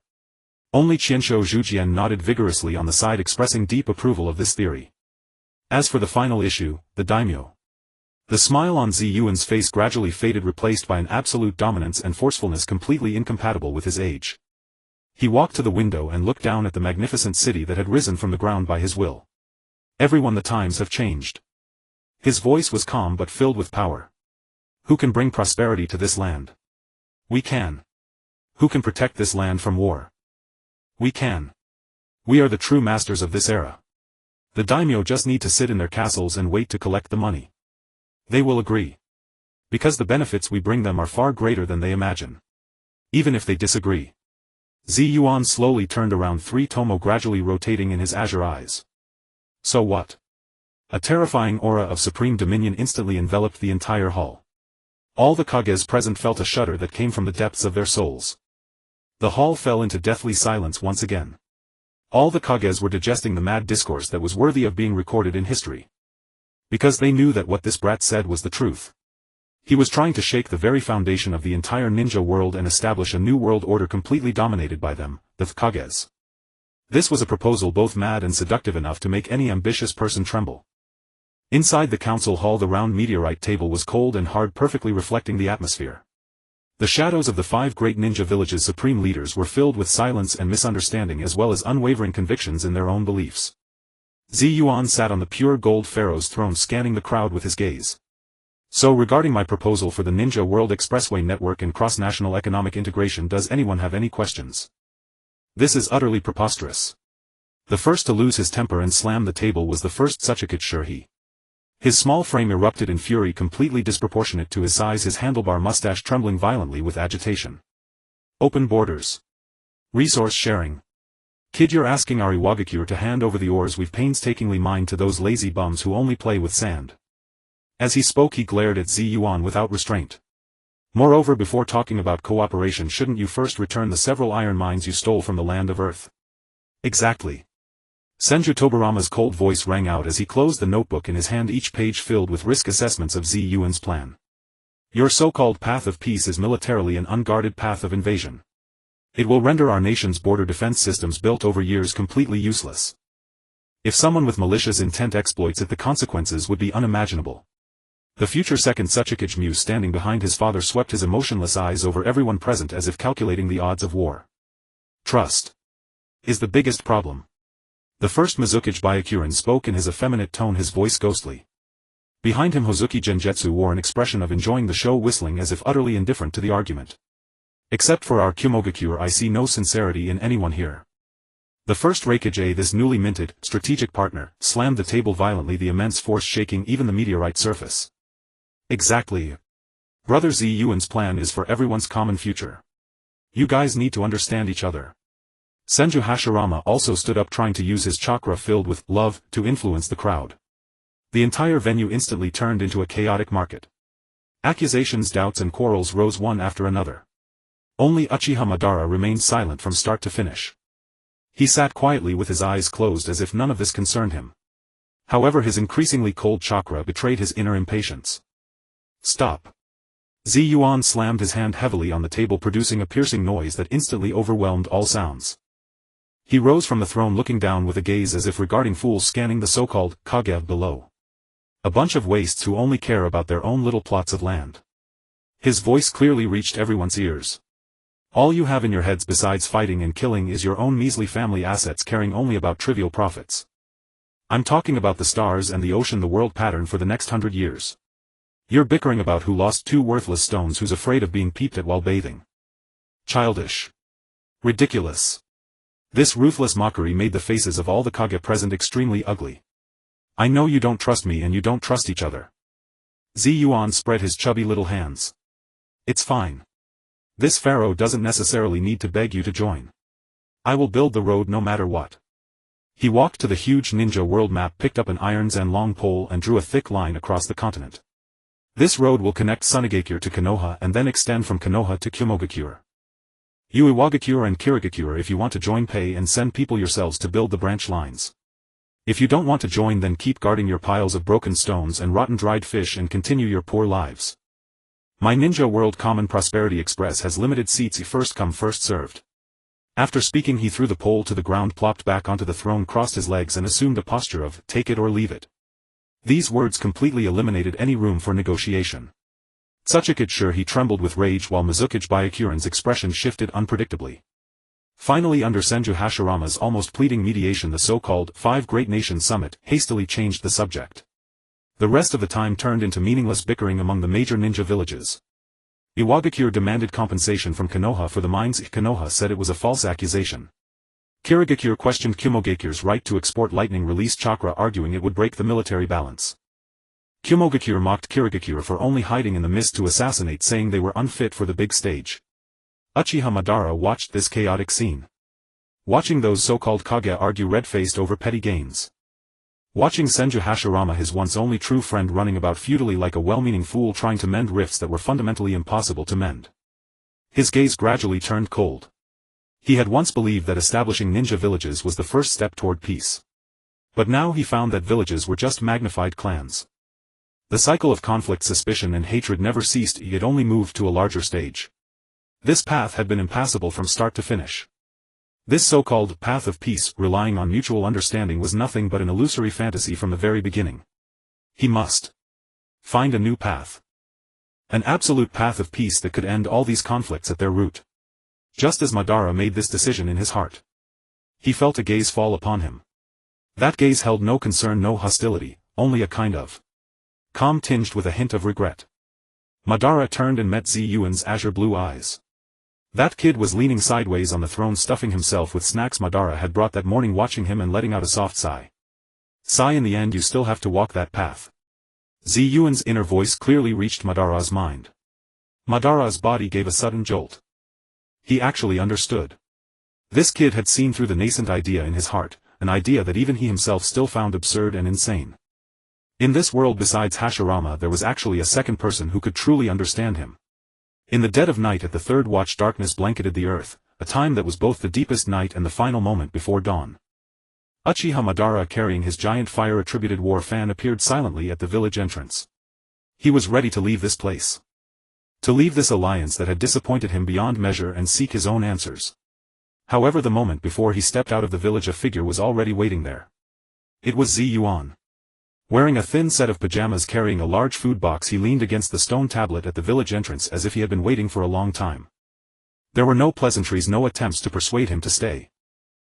Only Qinsho Zhujian nodded vigorously on the side, expressing deep approval of this theory. As for the final issue, the daimyo. The smile on Yuan's face gradually faded, replaced by an absolute dominance and forcefulness completely incompatible with his age. He walked to the window and looked down at the magnificent city that had risen from the ground by his will. Everyone, the times have changed. His voice was calm but filled with power. Who can bring prosperity to this land? We can. Who can protect this land from war? We can. We are the true masters of this era. The daimyo just need to sit in their castles and wait to collect the money. They will agree. Because the benefits we bring them are far greater than they imagine. Even if they disagree. Yuan slowly turned around, 3 tomo gradually rotating in his azure eyes. So what? A terrifying aura of supreme dominion instantly enveloped the entire hall. All the Kages present felt a shudder that came from the depths of their souls. The hall fell into deathly silence once again. All the Kages were digesting the mad discourse that was worthy of being recorded in history. Because they knew that what this brat said was the truth. He was trying to shake the very foundation of the entire ninja world and establish a new world order completely dominated by them, the Kages. This was a proposal both mad and seductive enough to make any ambitious person tremble. Inside the council hall the round meteorite table was cold and hard, perfectly reflecting the atmosphere. The shadows of the 5 great ninja villages' supreme leaders were filled with silence and misunderstanding as well as unwavering convictions in their own beliefs. Yuan sat on the pure gold pharaoh's throne scanning the crowd with his gaze. So regarding my proposal for the Ninja World Expressway network and cross-national economic integration, does anyone have any questions? This is utterly preposterous. The first to lose his temper and slam the table was the first Sunagakure. His small frame erupted in fury completely disproportionate to his size, his handlebar mustache trembling violently with agitation. Open borders. Resource sharing. Kid, you're asking our Iwagakure to hand over the ores we've painstakingly mined to those lazy bums who only play with sand. As he spoke he glared at Yuan without restraint. Moreover, before talking about cooperation, shouldn't you first return the several iron mines you stole from the land of Earth? Exactly. Senju Tobarama's cold voice rang out as he closed the notebook in his hand, each page filled with risk assessments of Yuan's plan. Your so-called path of peace is militarily an unguarded path of invasion. It will render our nation's border defense systems built over years completely useless. If someone with malicious intent exploits it, the consequences would be unimaginable. The future second Tsuchikage, standing behind his father, swept his emotionless eyes over everyone present as if calculating the odds of war. Trust is the biggest problem. The first Mizukage Byakuren spoke in his effeminate tone, his voice ghostly. Behind him Hozuki Genjutsu wore an expression of enjoying the show, whistling as if utterly indifferent to the argument. Except for our Kumogakure, I see no sincerity in anyone here. The first Reikage, this newly minted, strategic partner, slammed the table violently, the immense force shaking even the meteorite surface. Exactly. Brother Yuan's plan is for everyone's common future. You guys need to understand each other. Senju Hashirama also stood up, trying to use his chakra filled with love to influence the crowd. The entire venue instantly turned into a chaotic market. Accusations, doubts and quarrels rose one after another. Only Uchiha Madara remained silent from start to finish. He sat quietly with his eyes closed as if none of this concerned him. However, his increasingly cold chakra betrayed his inner impatience. Stop. Yuan slammed his hand heavily on the table, producing a piercing noise that instantly overwhelmed all sounds. He rose from the throne, looking down with a gaze as if regarding fools scanning the so-called Kage below. A bunch of wastes who only care about their own little plots of land. His voice clearly reached everyone's ears. All you have in your heads besides fighting and killing is your own measly family assets, caring only about trivial profits. I'm talking about the stars and the ocean, the world pattern for the next 100 years. You're bickering about who lost 2 worthless stones, who's afraid of being peeped at while bathing. Childish. Ridiculous. This ruthless mockery made the faces of all the Kage present extremely ugly. I know you don't trust me and you don't trust each other. Yuan spread his chubby little hands. It's fine. This pharaoh doesn't necessarily need to beg you to join. I will build the road no matter what. He walked to the huge ninja world map, picked up an irons and long pole and drew a thick line across the continent. This road will connect Sunagakure to Konoha and then extend from Konoha to Kumogakure. You Iwagakure and Kirigakure, if you want to join, pay and send people yourselves to build the branch lines. If you don't want to join, then keep guarding your piles of broken stones and rotten dried fish and continue your poor lives. My Ninja World Common Prosperity Express has limited seats, first come first served. After speaking he threw the pole to the ground, plopped back onto the throne, crossed his legs and assumed a posture of take it or leave it. These words completely eliminated any room for negotiation. Tsuchikage, he trembled with rage while Mizukage Byakuren's expression shifted unpredictably. Finally, under Senju Hashirama's almost pleading mediation, the so-called 5 Great Nations Summit hastily changed the subject. The rest of the time turned into meaningless bickering among the major ninja villages. Iwagakure demanded compensation from Konoha for the mines. Konoha said it was a false accusation. Kirigakure questioned Kumogakure's right to export lightning release chakra, arguing it would break the military balance. Kumogakure mocked Kirigakure for only hiding in the mist to assassinate, saying they were unfit for the big stage. Uchiha Madara watched this chaotic scene. Watching those so-called Kage argue red-faced over petty gains. Watching Senju Hashirama, his once only true friend, running about futilely like a well-meaning fool trying to mend rifts that were fundamentally impossible to mend. His gaze gradually turned cold. He had once believed that establishing ninja villages was the first step toward peace. But now he found that villages were just magnified clans. The cycle of conflict, suspicion and hatred never ceased, it only moved to a larger stage. This path had been impassable from start to finish. This so-called path of peace, relying on mutual understanding, was nothing but an illusory fantasy from the very beginning. He must find a new path. An absolute path of peace that could end all these conflicts at their root. Just as Madara made this decision in his heart, he felt a gaze fall upon him. That gaze held no concern, no hostility, only a kind of calm tinged with a hint of regret. Madara turned and met Yuan's azure blue eyes. That kid was leaning sideways on the throne, stuffing himself with snacks Madara had brought that morning, watching him and letting out a soft sigh. Sigh, in the end you still have to walk that path. Yuan's inner voice clearly reached Madara's mind. Madara's body gave a sudden jolt. He actually understood. This kid had seen through the nascent idea in his heart, an idea that even he himself still found absurd and insane. In this world besides Hashirama there was actually a second person who could truly understand him. In the dead of night at the third watch, darkness blanketed the earth, a time that was both the deepest night and the final moment before dawn. Uchiha Madara, carrying his giant fire-attributed war fan, appeared silently at the village entrance. He was ready to leave this place. To leave this alliance that had disappointed him beyond measure and seek his own answers. However, the moment before he stepped out of the village, a figure was already waiting there. It was Yuan. Wearing a thin set of pajamas, carrying a large food box, he leaned against the stone tablet at the village entrance as if he had been waiting for a long time. There were no pleasantries, no attempts to persuade him to stay.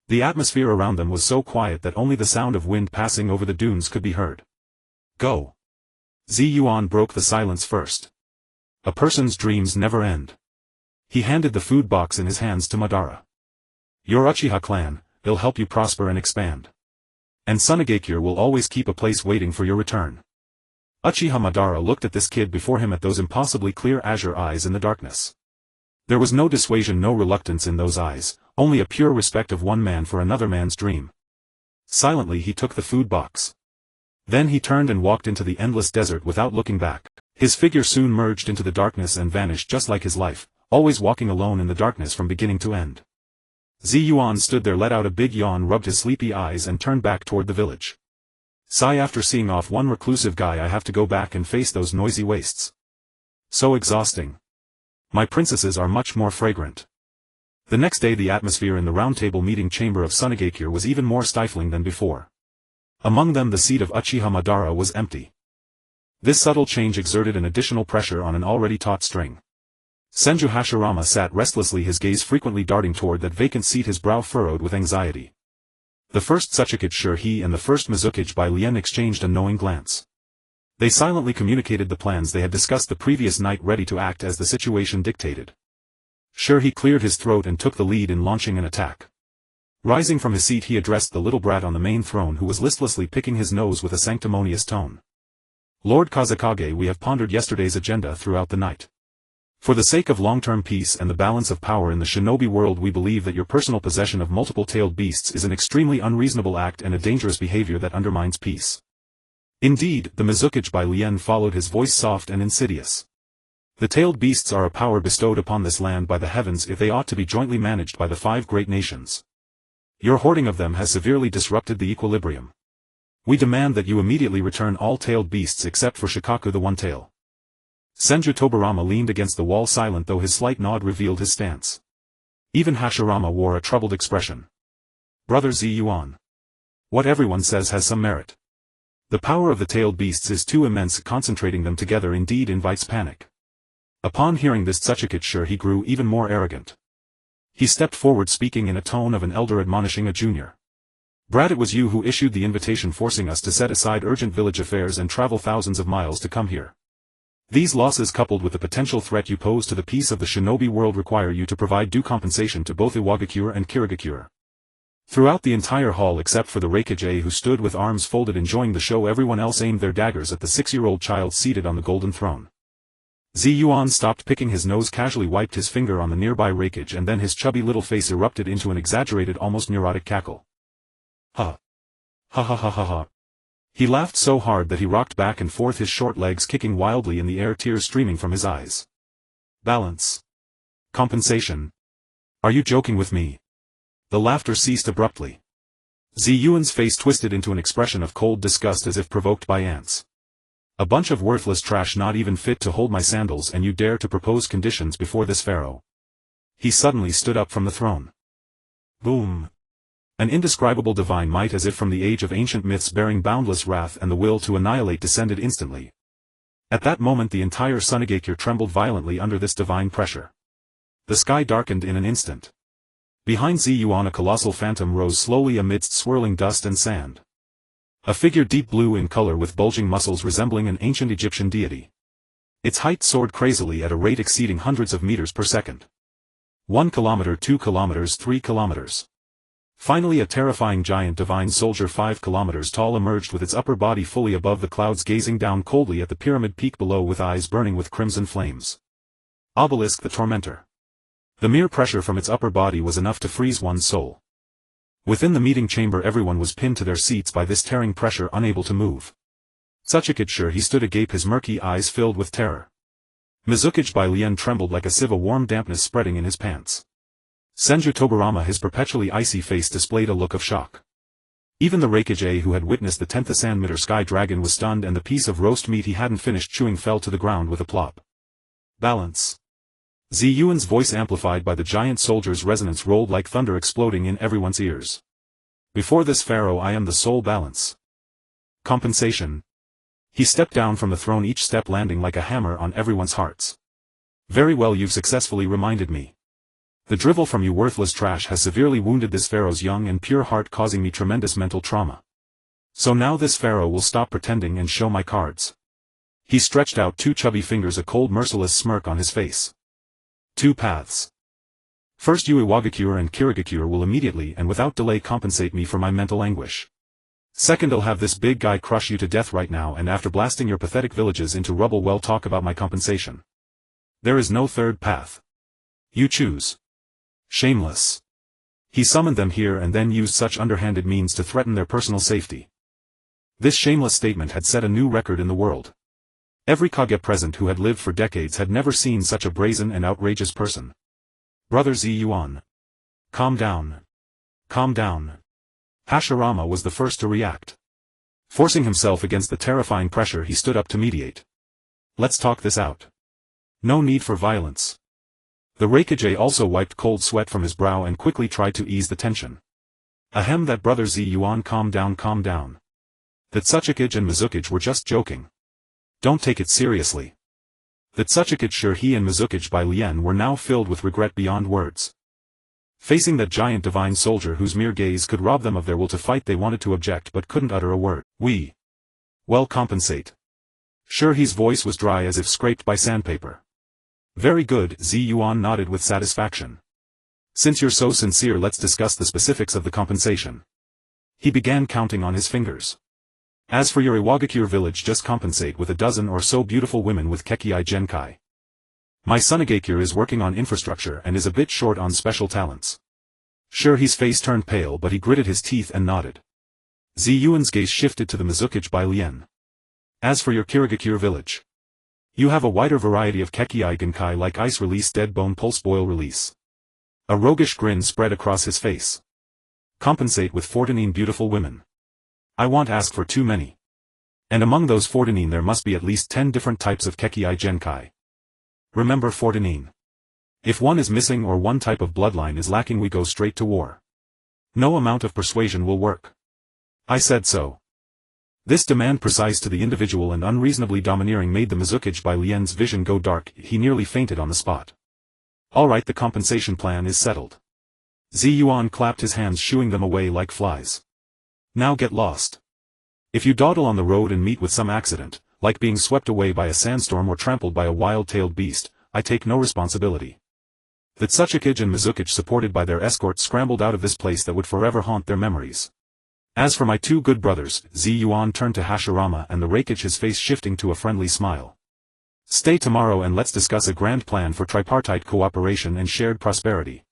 The atmosphere around them was so quiet that only the sound of wind passing over the dunes could be heard. Go. Yuan broke the silence first. A person's dreams never end. He handed the food box in his hands to Madara. Your Uchiha clan, it'll help you prosper and expand. And Sunagakure will always keep a place waiting for your return. Uchiha Madara looked at this kid before him, at those impossibly clear azure eyes in the darkness. There was no dissuasion, no reluctance in those eyes, only a pure respect of one man for another man's dream. Silently he took the food box. Then he turned and walked into the endless desert without looking back. His figure soon merged into the darkness and vanished just like his life, always walking alone in the darkness from beginning to end. Yuan stood there, let out a big yawn, rubbed his sleepy eyes and turned back toward the village. Sigh, after seeing off one reclusive guy I have to go back and face those noisy wastes. So exhausting. My princesses are much more fragrant. The next day the atmosphere in the round-table meeting chamber of Sunagakure was even more stifling than before. Among them the seat of Uchiha Madara was empty. This subtle change exerted an additional pressure on an already taut string. Senju Hashirama sat restlessly, his gaze frequently darting toward that vacant seat, his brow furrowed with anxiety. The first Tsuchikage he and the first Mizukage by Lien exchanged a knowing glance. They silently communicated the plans they had discussed the previous night, ready to act as the situation dictated. He cleared his throat and took the lead in launching an attack. Rising from his seat he addressed the little brat on the main throne, who was listlessly picking his nose with a sanctimonious tone. Lord Kazekage, we have pondered yesterday's agenda throughout the night. For the sake of long-term peace and the balance of power in the shinobi world, we believe that your personal possession of multiple tailed beasts is an extremely unreasonable act and a dangerous behavior that undermines peace. Indeed, the Mizukage by Lien followed, his voice soft and insidious. The tailed beasts are a power bestowed upon this land by the heavens, if they ought to be jointly managed by the 5 great nations. Your hoarding of them has severely disrupted the equilibrium. We demand that you immediately return all tailed beasts except for Shikaku the One-Tail. Senju Tobarama leaned against the wall, silent, though his slight nod revealed his stance. Even Hashirama wore a troubled expression. Brother Yuan. What everyone says has some merit. The power of the tailed beasts is too immense, concentrating them together indeed invites panic. Upon hearing this, Tsuchikage he grew even more arrogant. He stepped forward, speaking in a tone of an elder admonishing a junior. Brat, it was you who issued the invitation, forcing us to set aside urgent village affairs and travel thousands of miles to come here. These losses, coupled with the potential threat you pose to the peace of the shinobi world, require you to provide due compensation to both Iwagakure and Kirigakure. Throughout the entire hall, except for the Reikage, who stood with arms folded enjoying the show, everyone else aimed their daggers at the 6-year-old child seated on the golden throne. Yuan stopped picking his nose, casually wiped his finger on the nearby Reikage, and then his chubby little face erupted into an exaggerated, almost neurotic cackle. Ha. Ha ha ha ha ha. He laughed so hard that he rocked back and forth, his short legs kicking wildly in the air, tears streaming from his eyes. Balance. Compensation. Are you joking with me? The laughter ceased abruptly. Yuan's face twisted into an expression of cold disgust, as if provoked by ants. A bunch of worthless trash, not even fit to hold my sandals, and you dare to propose conditions before this pharaoh. He suddenly stood up from the throne. Boom. An indescribable divine might as if from the age of ancient myths bearing boundless wrath and the will to annihilate descended instantly. At that moment the entire Sunagakure trembled violently under this divine pressure. The sky darkened in an instant. Behind Yuan a colossal phantom rose slowly amidst swirling dust and sand. A figure deep blue in color with bulging muscles resembling an ancient Egyptian deity. Its height soared crazily at a rate exceeding hundreds of meters per second. 1 kilometer, 2 kilometers, 3 kilometers. Finally a terrifying giant divine soldier 5 kilometers tall emerged with its upper body fully above the clouds gazing down coldly at the pyramid peak below with eyes burning with crimson flames. Obelisk the Tormentor. The mere pressure from its upper body was enough to freeze one's soul. Within the meeting chamber everyone was pinned to their seats by this tearing pressure, unable to move. Sunagakure he stood agape, his murky eyes filled with terror. Mizukichi by Lien trembled like a sieve, a warm dampness spreading in his pants. Senju Tobarama, his perpetually icy face displayed a look of shock. Even the Reikage who had witnessed the 10th Ascend Sky Dragon was stunned, and the piece of roast meat he hadn't finished chewing fell to the ground with a plop. Balance. Yuan's voice amplified by the giant soldier's resonance rolled like thunder, exploding in everyone's ears. Before this pharaoh I am the sole balance. Compensation. He stepped down from the throne, each step landing like a hammer on everyone's hearts. Very well, you've successfully reminded me. The drivel from you worthless trash has severely wounded this pharaoh's young and pure heart, causing me tremendous mental trauma. So now this pharaoh will stop pretending and show my cards. He stretched out 2 chubby fingers, a cold merciless smirk on his face. 2 paths. First, Yuan and Kirigakure will immediately and without delay compensate me for my mental anguish. Second, I'll have this big guy crush you to death right now, and after blasting your pathetic villages into rubble, well, talk about my compensation. There is no third path. You choose. Shameless. He summoned them here and then used such underhanded means to threaten their personal safety. This shameless statement had set a new record in the world. Every Kage present who had lived for decades had never seen such a brazen and outrageous person. Brother Yuan. Calm down. Calm down. Hashirama was the first to react. Forcing himself against the terrifying pressure, he stood up to mediate. Let's talk this out. No need for violence. The Reikage also wiped cold sweat from his brow and quickly tried to ease the tension. Ahem, that brother Yuan, calm down, calm down. That Sunagakure and Mizukichi were just joking. Don't take it seriously. That Sunagakure he and Mizukichi by Lien were now filled with regret beyond words. Facing that giant divine soldier whose mere gaze could rob them of their will to fight, they wanted to object but couldn't utter a word. We. Well, compensate. Sure, his voice was dry as if scraped by sandpaper. Very good, Yuan nodded with satisfaction. Since you're so sincere, let's discuss the specifics of the compensation. He began counting on his fingers. As for your Iwagakure village, just compensate with 12 or so beautiful women with Kekii Genkai. My Sunagakure is working on infrastructure and is a bit short on special talents. Sure, his face turned pale, but he gritted his teeth and nodded. Yuan's gaze shifted to the Mizukichi by Lien. As for your Kirigakure village, you have a wider variety of Kekii Genkai like ice release, dead bone, pulse boil release. A roguish grin spread across his face. Compensate with 14 beautiful women. I won't ask for too many. And among those 14 there must be at least 10 different types of Kekii Genkai. Remember 14. If one is missing or one type of bloodline is lacking, we go straight to war. No amount of persuasion will work. I said so. This demand, precise to the individual and unreasonably domineering, made the Mizukichi by Lien's vision go dark. He nearly fainted on the spot. Alright, the compensation plan is settled. Yuan clapped his hands, shooing them away like flies. Now get lost. If you dawdle on the road and meet with some accident, like being swept away by a sandstorm or trampled by a wild-tailed beast, I take no responsibility. That Sunagakure and Mizukichi, supported by their escort, scrambled out of this place that would forever haunt their memories. As for my 2 good brothers, Yuan turned to Hashirama and the Reikage, his face shifting to a friendly smile. Stay tomorrow and let's discuss a grand plan for tripartite cooperation and shared prosperity.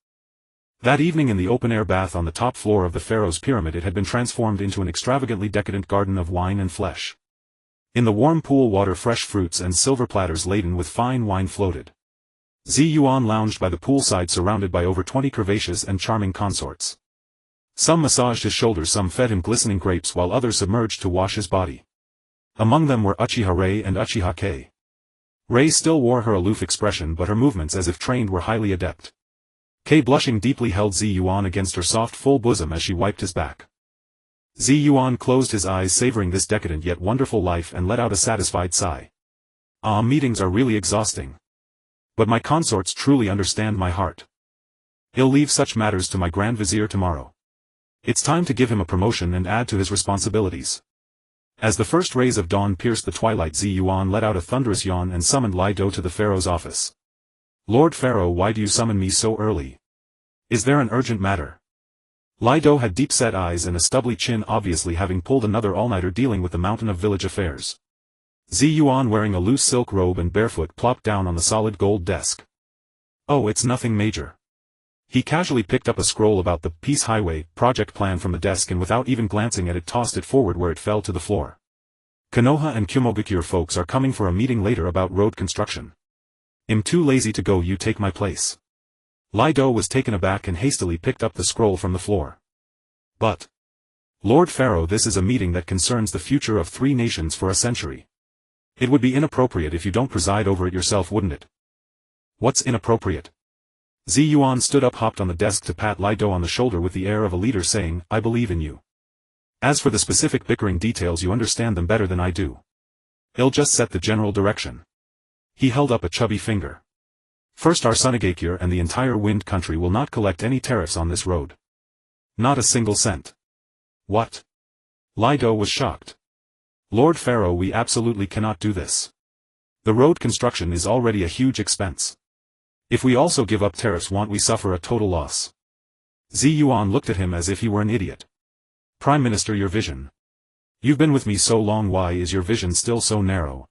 That evening in the open-air bath on the top floor of the pharaoh's pyramid, it had been transformed into an extravagantly decadent garden of wine and flesh. In the warm pool water, fresh fruits and silver platters laden with fine wine floated. Yuan lounged by the poolside, surrounded by over 20 curvaceous and charming consorts. Some massaged his shoulders, some fed him glistening grapes, while others submerged to wash his body. Among them were Uchiha Rei and Uchiha Kei. Rei still wore her aloof expression, but her movements, as if trained, were highly adept. Kei blushing deeply held Zi Yuan against her soft full bosom as she wiped his back. Zi Yuan closed his eyes savoring this decadent yet wonderful life and let out a satisfied sigh. Ah, meetings are really exhausting. But my consorts truly understand my heart. He'll leave such matters to my Grand Vizier tomorrow. It's time to give him a promotion and add to his responsibilities. As the first rays of dawn pierced the twilight, Zi Yuan let out a thunderous yawn and summoned Lai Do to the Pharaoh's office. Lord Pharaoh, why do you summon me so early? Is there an urgent matter? Lai Do had deep-set eyes and a stubbly chin, obviously having pulled another all-nighter dealing with the mountain of village affairs. Zi Yuan, wearing a loose silk robe and barefoot, plopped down on the solid gold desk. Oh, it's nothing major. He casually picked up a scroll about the Peace Highway project plan from the desk and without even glancing at it tossed it forward where it fell to the floor. Konoha and Kumogakure folks are coming for a meeting later about road construction. I'm too lazy to go, you take my place. Lai Do was taken aback and hastily picked up the scroll from the floor. But, Lord Pharaoh, this is a meeting that concerns the future of 3 nations for a century. It would be inappropriate if you don't preside over it yourself, wouldn't it? What's inappropriate? Zi Yuan stood up, hopped on the desk to pat Lai Do on the shoulder with the air of a leader, saying, I believe in you. As for the specific bickering details, you understand them better than I do. I'll just set the general direction. He held up a chubby finger. First, our Sunagakure and the entire Wind Country will not collect any tariffs on this road. Not a single cent. What? Lai Do was shocked. Lord Pharaoh, we absolutely cannot do this. The road construction is already a huge expense. If we also give up tariffs, won't we suffer a total loss? Zi Yuan looked at him as if he were an idiot. Prime Minister, your vision. You've been with me so long, why is your vision still so narrow?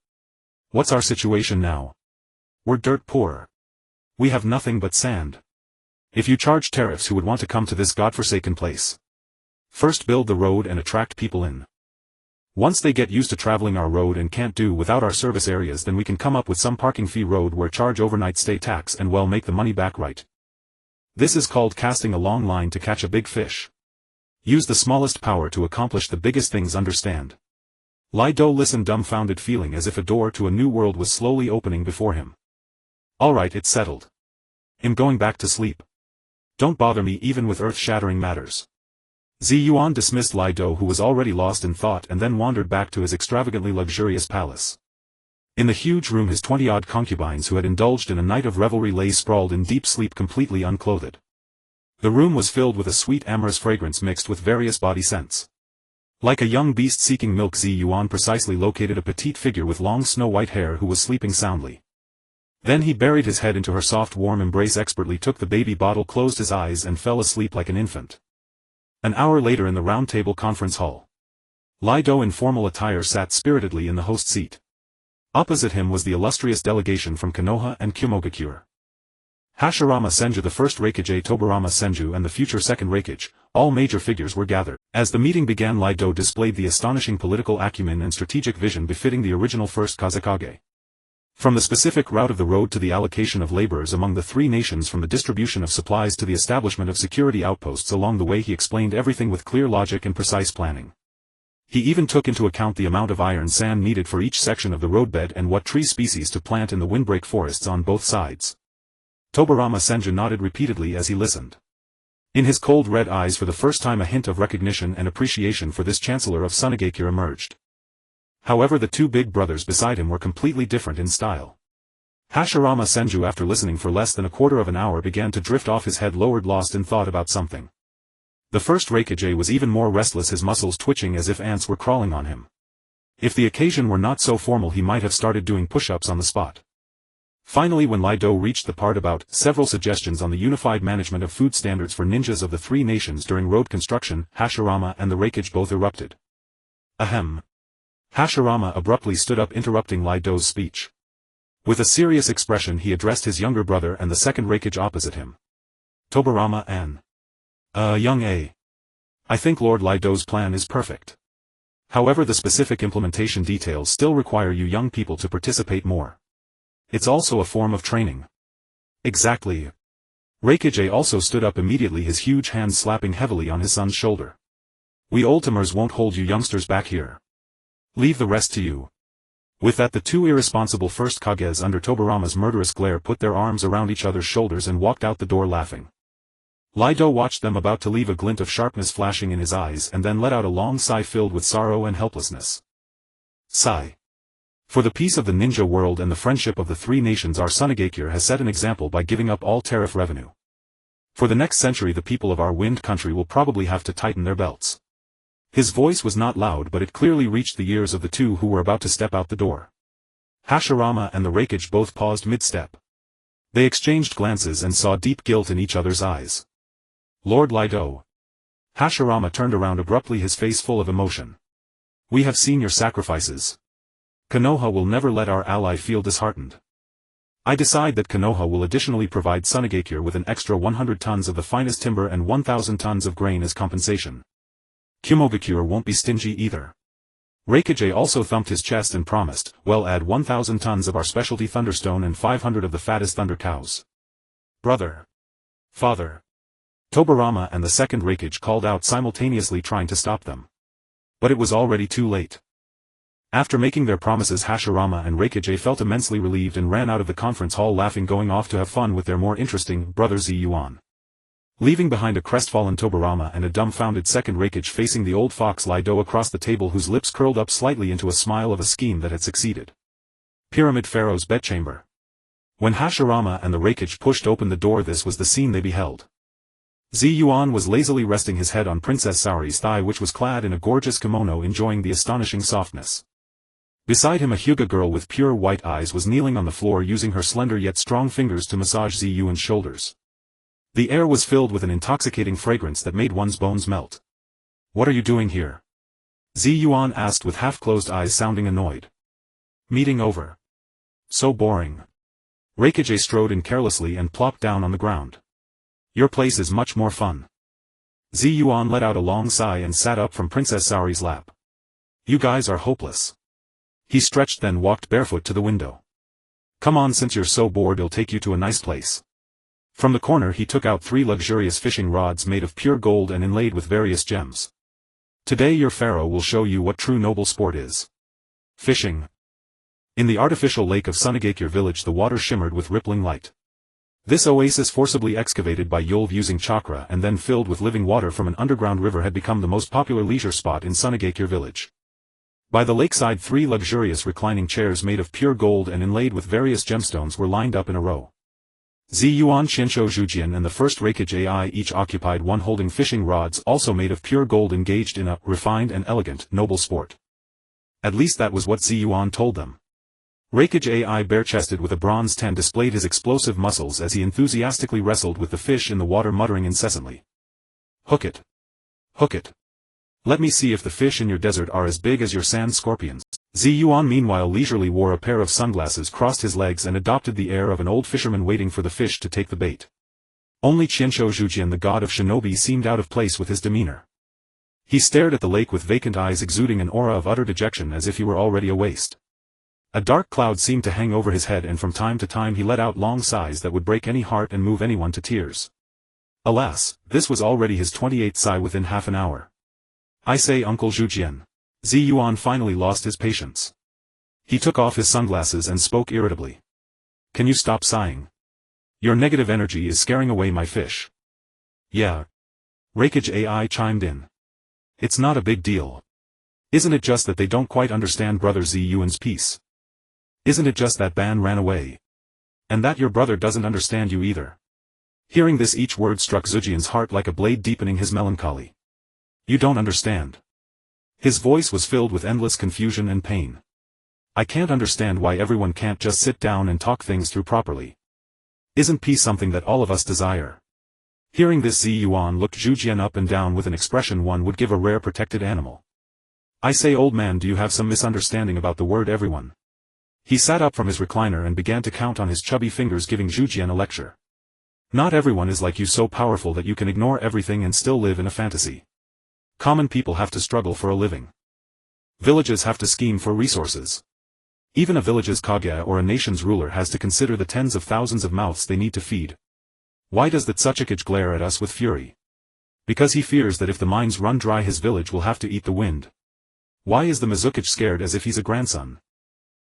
What's our situation now? We're dirt poor. We have nothing but sand. If you charge tariffs, who would want to come to this godforsaken place? First build the road and attract people in. Once they get used to traveling our road and can't do without our service areas, then we can come up with some parking fee road where charge overnight stay tax and well make the money back right. This is called casting a long line to catch a big fish. Use the smallest power to accomplish the biggest things, understand? Lai Do listened, dumbfounded, feeling as if a door to a new world was slowly opening before him. Alright, it's settled. I'm going back to sleep. Don't bother me even with earth-shattering matters. Zi Yuan dismissed Lai Do, who was already lost in thought, and then wandered back to his extravagantly luxurious palace. In the huge room, his 20-odd concubines who had indulged in a night of revelry lay sprawled in deep sleep, completely unclothed. The room was filled with a sweet amorous fragrance mixed with various body scents. Like a young beast seeking milk, Zi Yuan precisely located a petite figure with long snow-white hair who was sleeping soundly. Then he buried his head into her soft warm embrace, expertly took the baby bottle, closed his eyes and fell asleep like an infant. An hour later, in the Round Table Conference Hall, Lai Do in formal attire sat spiritedly in the host seat. Opposite him was the illustrious delegation from Konoha and Kumogakure. Hashirama Senju, the first Raikage, Tobarama Senju and the future second Raikage, all major figures were gathered. As the meeting began, Lai Do displayed the astonishing political acumen and strategic vision befitting the original first Kazekage. From the specific route of the road to the allocation of laborers among the 3 nations, from the distribution of supplies to the establishment of security outposts along the way, he explained everything with clear logic and precise planning. He even took into account the amount of iron sand needed for each section of the roadbed and what tree species to plant in the windbreak forests on both sides. Tobarama Senju nodded repeatedly as he listened. In his cold red eyes, for the first time, a hint of recognition and appreciation for this Chancellor of Sunagakure emerged. However, the 2 big brothers beside him were completely different in style. Hashirama Senju, after listening for less than a quarter of an hour, began to drift off, his head lowered, lost in thought about something. The first Raikage was even more restless, his muscles twitching as if ants were crawling on him. If the occasion were not so formal, he might have started doing push-ups on the spot. Finally, when Lai Do reached the part about several suggestions on the unified management of food standards for ninjas of the 3 nations during road construction, Hashirama and the Raikage both erupted. Ahem. Hashirama abruptly stood up, interrupting Lai Do's speech. With a serious expression, he addressed his younger brother and the second Raikage opposite him. Tobarama and young A. I think Lord Lai Do's plan is perfect. However, the specific implementation details still require you young people to participate more. It's also a form of training. Exactly. Raikage also stood up immediately, his huge hands slapping heavily on his son's shoulder. We old-timers won't hold you youngsters back here. Leave the rest to you. With that, the 2 irresponsible first Kages, under Tobarama's murderous glare, put their arms around each other's shoulders and walked out the door laughing. Lido watched them about to leave, a glint of sharpness flashing in his eyes, and then let out a long sigh filled with sorrow and helplessness. Sigh. For the peace of the ninja world and the friendship of the three nations, our Sunagakure has set an example by giving up all tariff revenue. For the next century the people of our wind country will probably have to tighten their belts. His voice was not loud, but it clearly reached the ears of the two who were about to step out the door. Hashirama and the Raikage both paused mid-step. They exchanged glances and saw deep guilt in each other's eyes. Lord Lido. Hashirama turned around abruptly, his face full of emotion. We have seen your sacrifices. Konoha will never let our ally feel disheartened. I decide that Konoha will additionally provide Sunagakure with an extra 100 tons of the finest timber and 1,000 tons of grain as compensation. Kumogakure won't be stingy either. Raikage also thumped his chest and promised, we'll add 1,000 tons of our specialty thunderstone and 500 of the fattest thunder cows. Brother. Father. Tobarama and the second Raikage called out simultaneously, trying to stop them. But it was already too late. After making their promises, Hashirama and Raikage felt immensely relieved and ran out of the conference hall laughing, going off to have fun with their more interesting brothers Yuan. Leaving behind a crestfallen Tobarama and a dumbfounded second Raikage facing the old fox Lido across the table, whose lips curled up slightly into a smile of a scheme that had succeeded. Pyramid Pharaoh's bedchamber. When Hashirama and the Raikage pushed open the door, this was the scene they beheld. Yuan was lazily resting his head on Princess Saori's thigh, which was clad in a gorgeous kimono, enjoying the astonishing softness. Beside him a Hyuga girl with pure white eyes was kneeling on the floor, using her slender yet strong fingers to massage Yuan's shoulders. The air was filled with an intoxicating fragrance that made one's bones melt. What are you doing here? Yuan asked with half-closed eyes, sounding annoyed. Meeting over. So boring. Raikage strode in carelessly and plopped down on the ground. Your place is much more fun. Yuan let out a long sigh and sat up from Princess Saori's lap. You guys are hopeless. He stretched, then walked barefoot to the window. Come on, since you're so bored I'll take you to a nice place. From the corner he took out 3 luxurious fishing rods made of pure gold and inlaid with various gems. Today your pharaoh will show you what true noble sport is. Fishing. In the artificial lake of Sunagakure village the water shimmered with rippling light. This oasis, forcibly excavated by Yulv using chakra and then filled with living water from an underground river, had become the most popular leisure spot in Sunagakure village. By the lakeside 3 luxurious reclining chairs made of pure gold and inlaid with various gemstones were lined up in a row. Yuan, Shinsho Jujian and the first Raikage AI each occupied one, holding fishing rods also made of pure gold, engaged in a refined and elegant, noble sport. At least that was what Yuan told them. Raikage AI, bare-chested with a bronze 10, displayed his explosive muscles as he enthusiastically wrestled with the fish in the water, muttering incessantly. Hook it. Hook it. Let me see if the fish in your desert are as big as your sand scorpions. Yuan meanwhile leisurely wore a pair of sunglasses, crossed his legs and adopted the air of an old fisherman waiting for the fish to take the bait. Only Qiansho Jujian, the god of shinobi, seemed out of place with his demeanor. He stared at the lake with vacant eyes, exuding an aura of utter dejection as if he were already a waste. A dark cloud seemed to hang over his head, and from time to time he let out long sighs that would break any heart and move anyone to tears. Alas, this was already his 28th sigh within half an hour. I say, Uncle Jujian. Yuan finally lost his patience. He took off his sunglasses and spoke irritably. Can you stop sighing? Your negative energy is scaring away my fish. Yeah. Raikage AI chimed in. It's not a big deal. Isn't it just that they don't quite understand brother Yuan's peace? Isn't it just that Ban ran away? And that your brother doesn't understand you either. Hearing this, each word struck Zujian's heart like a blade, deepening his melancholy. You don't understand. His voice was filled with endless confusion and pain. I can't understand why everyone can't just sit down and talk things through properly. Isn't peace something that all of us desire? Hearing this, Yuan looked Jujian up and down with an expression one would give a rare protected animal. I say, old man, do you have some misunderstanding about the word everyone? He sat up from his recliner and began to count on his chubby fingers, giving Jujian a lecture. Not everyone is like you, so powerful that you can ignore everything and still live in a fantasy. Common people have to struggle for a living. Villages have to scheme for resources. Even a village's kage or a nation's ruler has to consider the tens of thousands of mouths they need to feed. Why does the Tsuchikage glare at us with fury? Because he fears that if the mines run dry his village will have to eat the wind. Why is the Mizukage scared as if he's a grandson?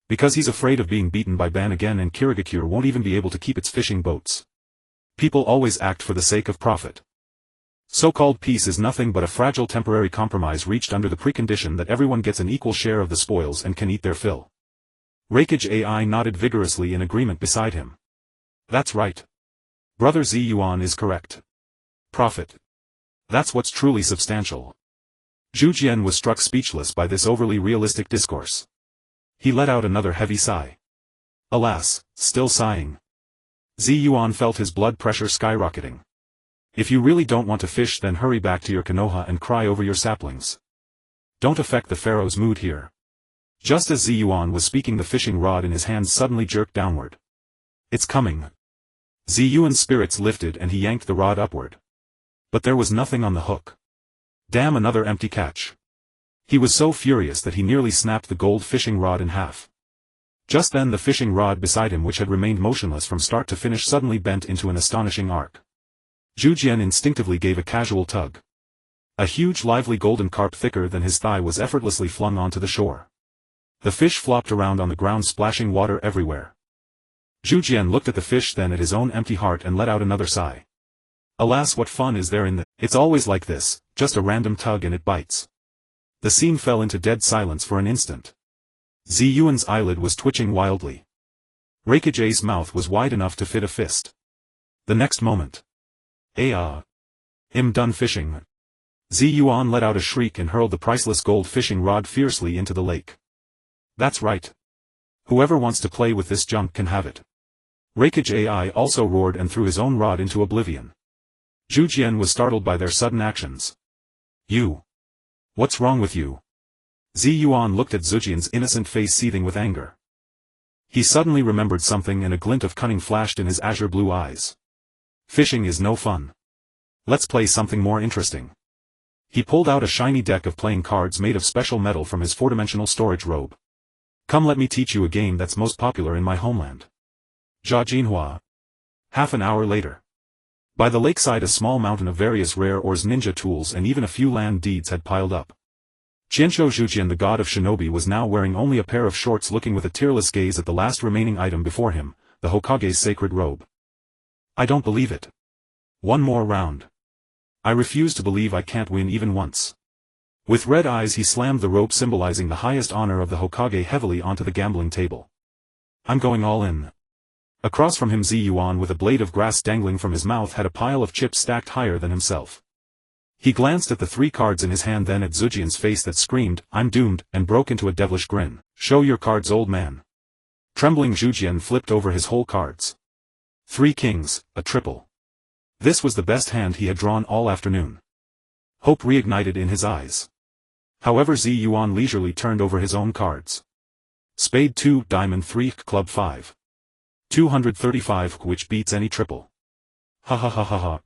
Because he's afraid of being beaten by Ban again, and Kirigakure won't even be able to keep its fishing boats. People always act for the sake of profit. So-called peace is nothing but a fragile temporary compromise reached under the precondition that everyone gets an equal share of the spoils and can eat their fill. Raikage AI nodded vigorously in agreement beside him. That's right. Brother Z Yuan is correct. Profit. That's what's truly substantial. Zhu Jian was struck speechless by this overly realistic discourse. He let out another heavy sigh. Alas, still sighing. Z Yuan felt his blood pressure skyrocketing. If you really don't want to fish, then hurry back to your Konoha and cry over your saplings. Don't affect the pharaoh's mood here. Just as Z Yuan was speaking, the fishing rod in his hands suddenly jerked downward. It's coming. Z Yuan's spirits lifted and he yanked the rod upward. But there was nothing on the hook. Damn, another empty catch. He was so furious that he nearly snapped the gold fishing rod in half. Just then the fishing rod beside him, which had remained motionless from start to finish, suddenly bent into an astonishing arc. Zhu Jian instinctively gave a casual tug. A huge lively golden carp thicker than his thigh was effortlessly flung onto the shore. The fish flopped around on the ground, splashing water everywhere. Zhu Jian looked at the fish, then at his own empty heart, and let out another sigh. Alas, what fun is there in the— It's always like this, just a random tug and it bites. The scene fell into dead silence for an instant. Z Yuan's eyelid was twitching wildly. Raikage A's mouth was wide enough to fit a fist. The next moment. I'm done fishing. Z Yuan let out a shriek and hurled the priceless gold fishing rod fiercely into the lake. That's right. Whoever wants to play with this junk can have it. Raikage AI also roared and threw his own rod into oblivion. Zhu Jian was startled by their sudden actions. You. What's wrong with you? Z Yuan looked at Zhu Jian's innocent face seething with anger. He suddenly remembered something and a glint of cunning flashed in his azure blue eyes. Fishing is no fun. Let's play something more interesting. He pulled out a shiny deck of playing cards made of special metal from his four-dimensional storage robe. Come, let me teach you a game that's most popular in my homeland. Jia Jinhua. Half an hour later. By the lakeside, a small mountain of various rare ores, ninja tools, and even a few land deeds had piled up. Qianshou Zhujian, the god of shinobi, was now wearing only a pair of shorts, looking with a tearless gaze at the last remaining item before him, the Hokage's sacred robe. I don't believe it. One more round. I refuse to believe I can't win even once. With red eyes he slammed the robe symbolizing the highest honor of the Hokage heavily onto the gambling table. I'm going all in. Across from him, Z Yuan, with a blade of grass dangling from his mouth, had a pile of chips stacked higher than himself. He glanced at the 3 cards in his hand, then at Zhu Jian's face that screamed, I'm doomed, and broke into a devilish grin. Show your cards, old man. Trembling, Zhu Jian flipped over his whole cards. 3 kings, a triple. This was the best hand he had drawn all afternoon. Hope reignited in his eyes. However, Z Yuan leisurely turned over his own cards. Spade 2, diamond 3, club 5. 235, which beats any triple. Ha ha ha ha ha.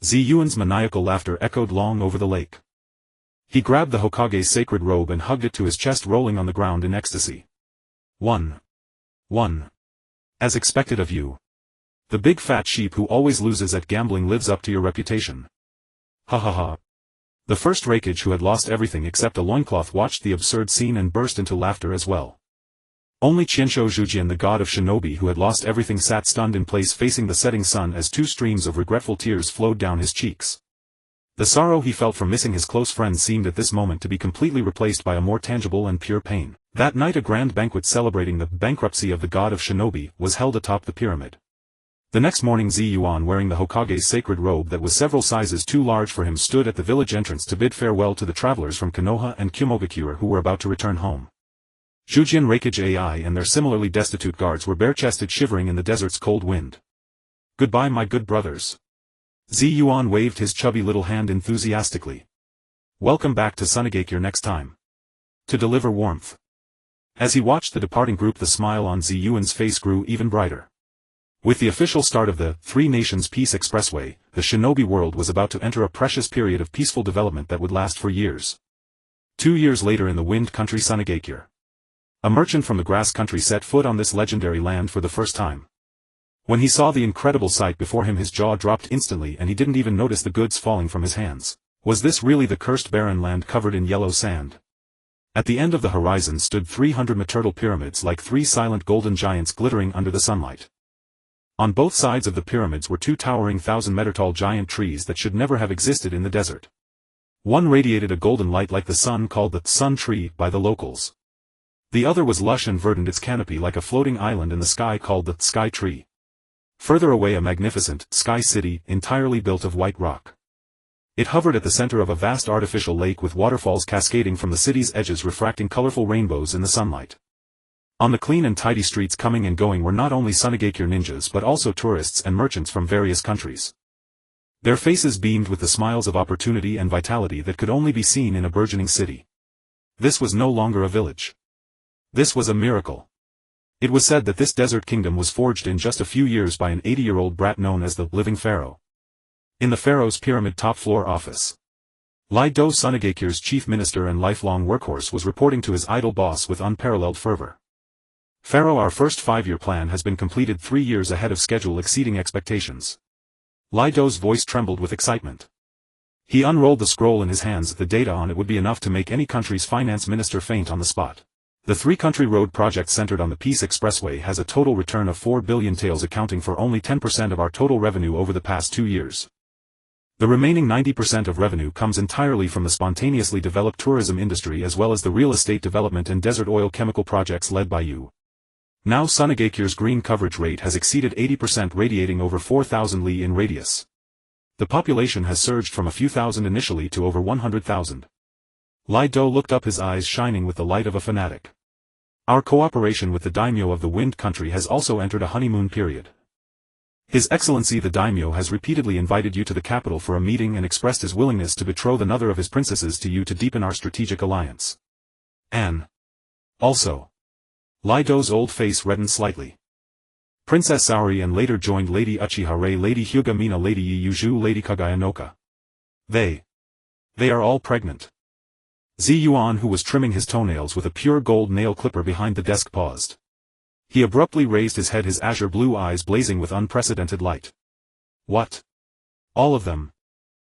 Z Yuan's maniacal laughter echoed long over the lake. He grabbed the Hokage's sacred robe and hugged it to his chest, rolling on the ground in ecstasy. 1. As expected of you. The big fat sheep who always loses at gambling lives up to your reputation. Ha ha ha. The first Raikage, who had lost everything except a loincloth, watched the absurd scene and burst into laughter as well. Only Qianshou Zhujian, the god of shinobi, who had lost everything, sat stunned in place, facing the setting sun as 2 streams of regretful tears flowed down his cheeks. The sorrow he felt from missing his close friends seemed at this moment to be completely replaced by a more tangible and pure pain. That night a grand banquet celebrating the bankruptcy of the god of shinobi was held atop the pyramid. The next morning, Z Yuan, wearing the Hokage's sacred robe that was several sizes too large for him, stood at the village entrance to bid farewell to the travelers from Konoha and Kumogakure who were about to return home. Zhujian, Raikage AI, and their similarly destitute guards were bare-chested, shivering in the desert's cold wind. Goodbye, my good brothers. Z Yuan waved his chubby little hand enthusiastically. Welcome back to Sunagakure next time. To deliver warmth. As he watched the departing group, the smile on Z Yuan's face grew even brighter. With the official start of the 3 Nations Peace Expressway, the shinobi world was about to enter a precious period of peaceful development that would last for years. 2 years later, in the wind country Sunagakure, a merchant from the grass country set foot on this legendary land for the first time. When he saw the incredible sight before him, his jaw dropped instantly and he didn't even notice the goods falling from his hands. Was this really the cursed barren land covered in yellow sand? At the end of the horizon stood 300 turtle pyramids, like 3 silent golden giants glittering under the sunlight. On both sides of the pyramids were two towering 1,000-meter-tall giant trees that should never have existed in the desert. One radiated a golden light like the sun, called the sun tree by the locals. The other was lush and verdant, its canopy like a floating island in the sky, called the sky tree. Further away, a magnificent sky city, entirely built of white rock. It hovered at the center of a vast artificial lake with waterfalls cascading from the city's edges, refracting colorful rainbows in the sunlight. On the clean and tidy streets, coming and going, were not only Sunagakure ninjas but also tourists and merchants from various countries. Their faces beamed with the smiles of opportunity and vitality that could only be seen in a burgeoning city. This was no longer a village. This was a miracle. It was said that this desert kingdom was forged in just a few years by an 80-year-old brat known as the Living Pharaoh. In the Pharaoh's pyramid top-floor office, Lido, Sunagakure's chief minister and lifelong workhorse, was reporting to his idol boss with unparalleled fervor. Pharaoh, our first 5-year plan has been completed 3 years ahead of schedule, exceeding expectations. Lido's voice trembled with excitement. He unrolled the scroll in his hands. The data on it would be enough to make any country's finance minister faint on the spot. The 3-country road project centered on the Peace Expressway has a total return of 4 billion taels, accounting for only 10% of our total revenue over the past 2 years. The remaining 90% of revenue comes entirely from the spontaneously developed tourism industry as well as the real estate development and desert oil chemical projects led by you. Now Sunagakure's green coverage rate has exceeded 80%, radiating over 4,000 li in radius. The population has surged from a few thousand initially to over 100,000. Lido looked up, his eyes shining with the light of a fanatic. Our cooperation with the daimyo of the Wind Country has also entered a honeymoon period. His Excellency the daimyo has repeatedly invited you to the capital for a meeting and expressed his willingness to betroth another of his princesses to you to deepen our strategic alliance. Also. Lido's old face reddened slightly. Princess Saori and later joined Lady Uchihara, Lady Hyuga-mina, Lady Yuju, Lady Kagayanoka. They are all pregnant. Yuan, who was trimming his toenails with a pure gold nail clipper behind the desk, paused. He abruptly raised his head, his azure blue eyes blazing with unprecedented light. What? All of them?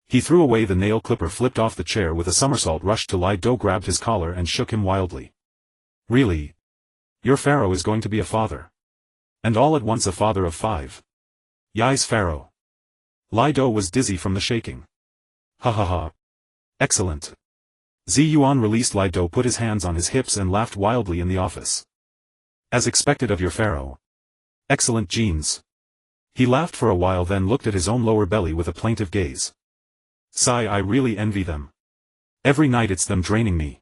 He threw away the nail clipper, flipped off the chair with a somersault, rushed to Lido, grabbed his collar and shook him wildly. Really? Your pharaoh is going to be a father. And all at once a father of 5. Yai's pharaoh. Lido was dizzy from the shaking. Ha ha ha. Excellent. Yuan released Lido, put his hands on his hips and laughed wildly in the office. As expected of your pharaoh. Excellent genes. He laughed for a while, then looked at his own lower belly with a plaintive gaze. Sigh, I really envy them. Every night it's them draining me.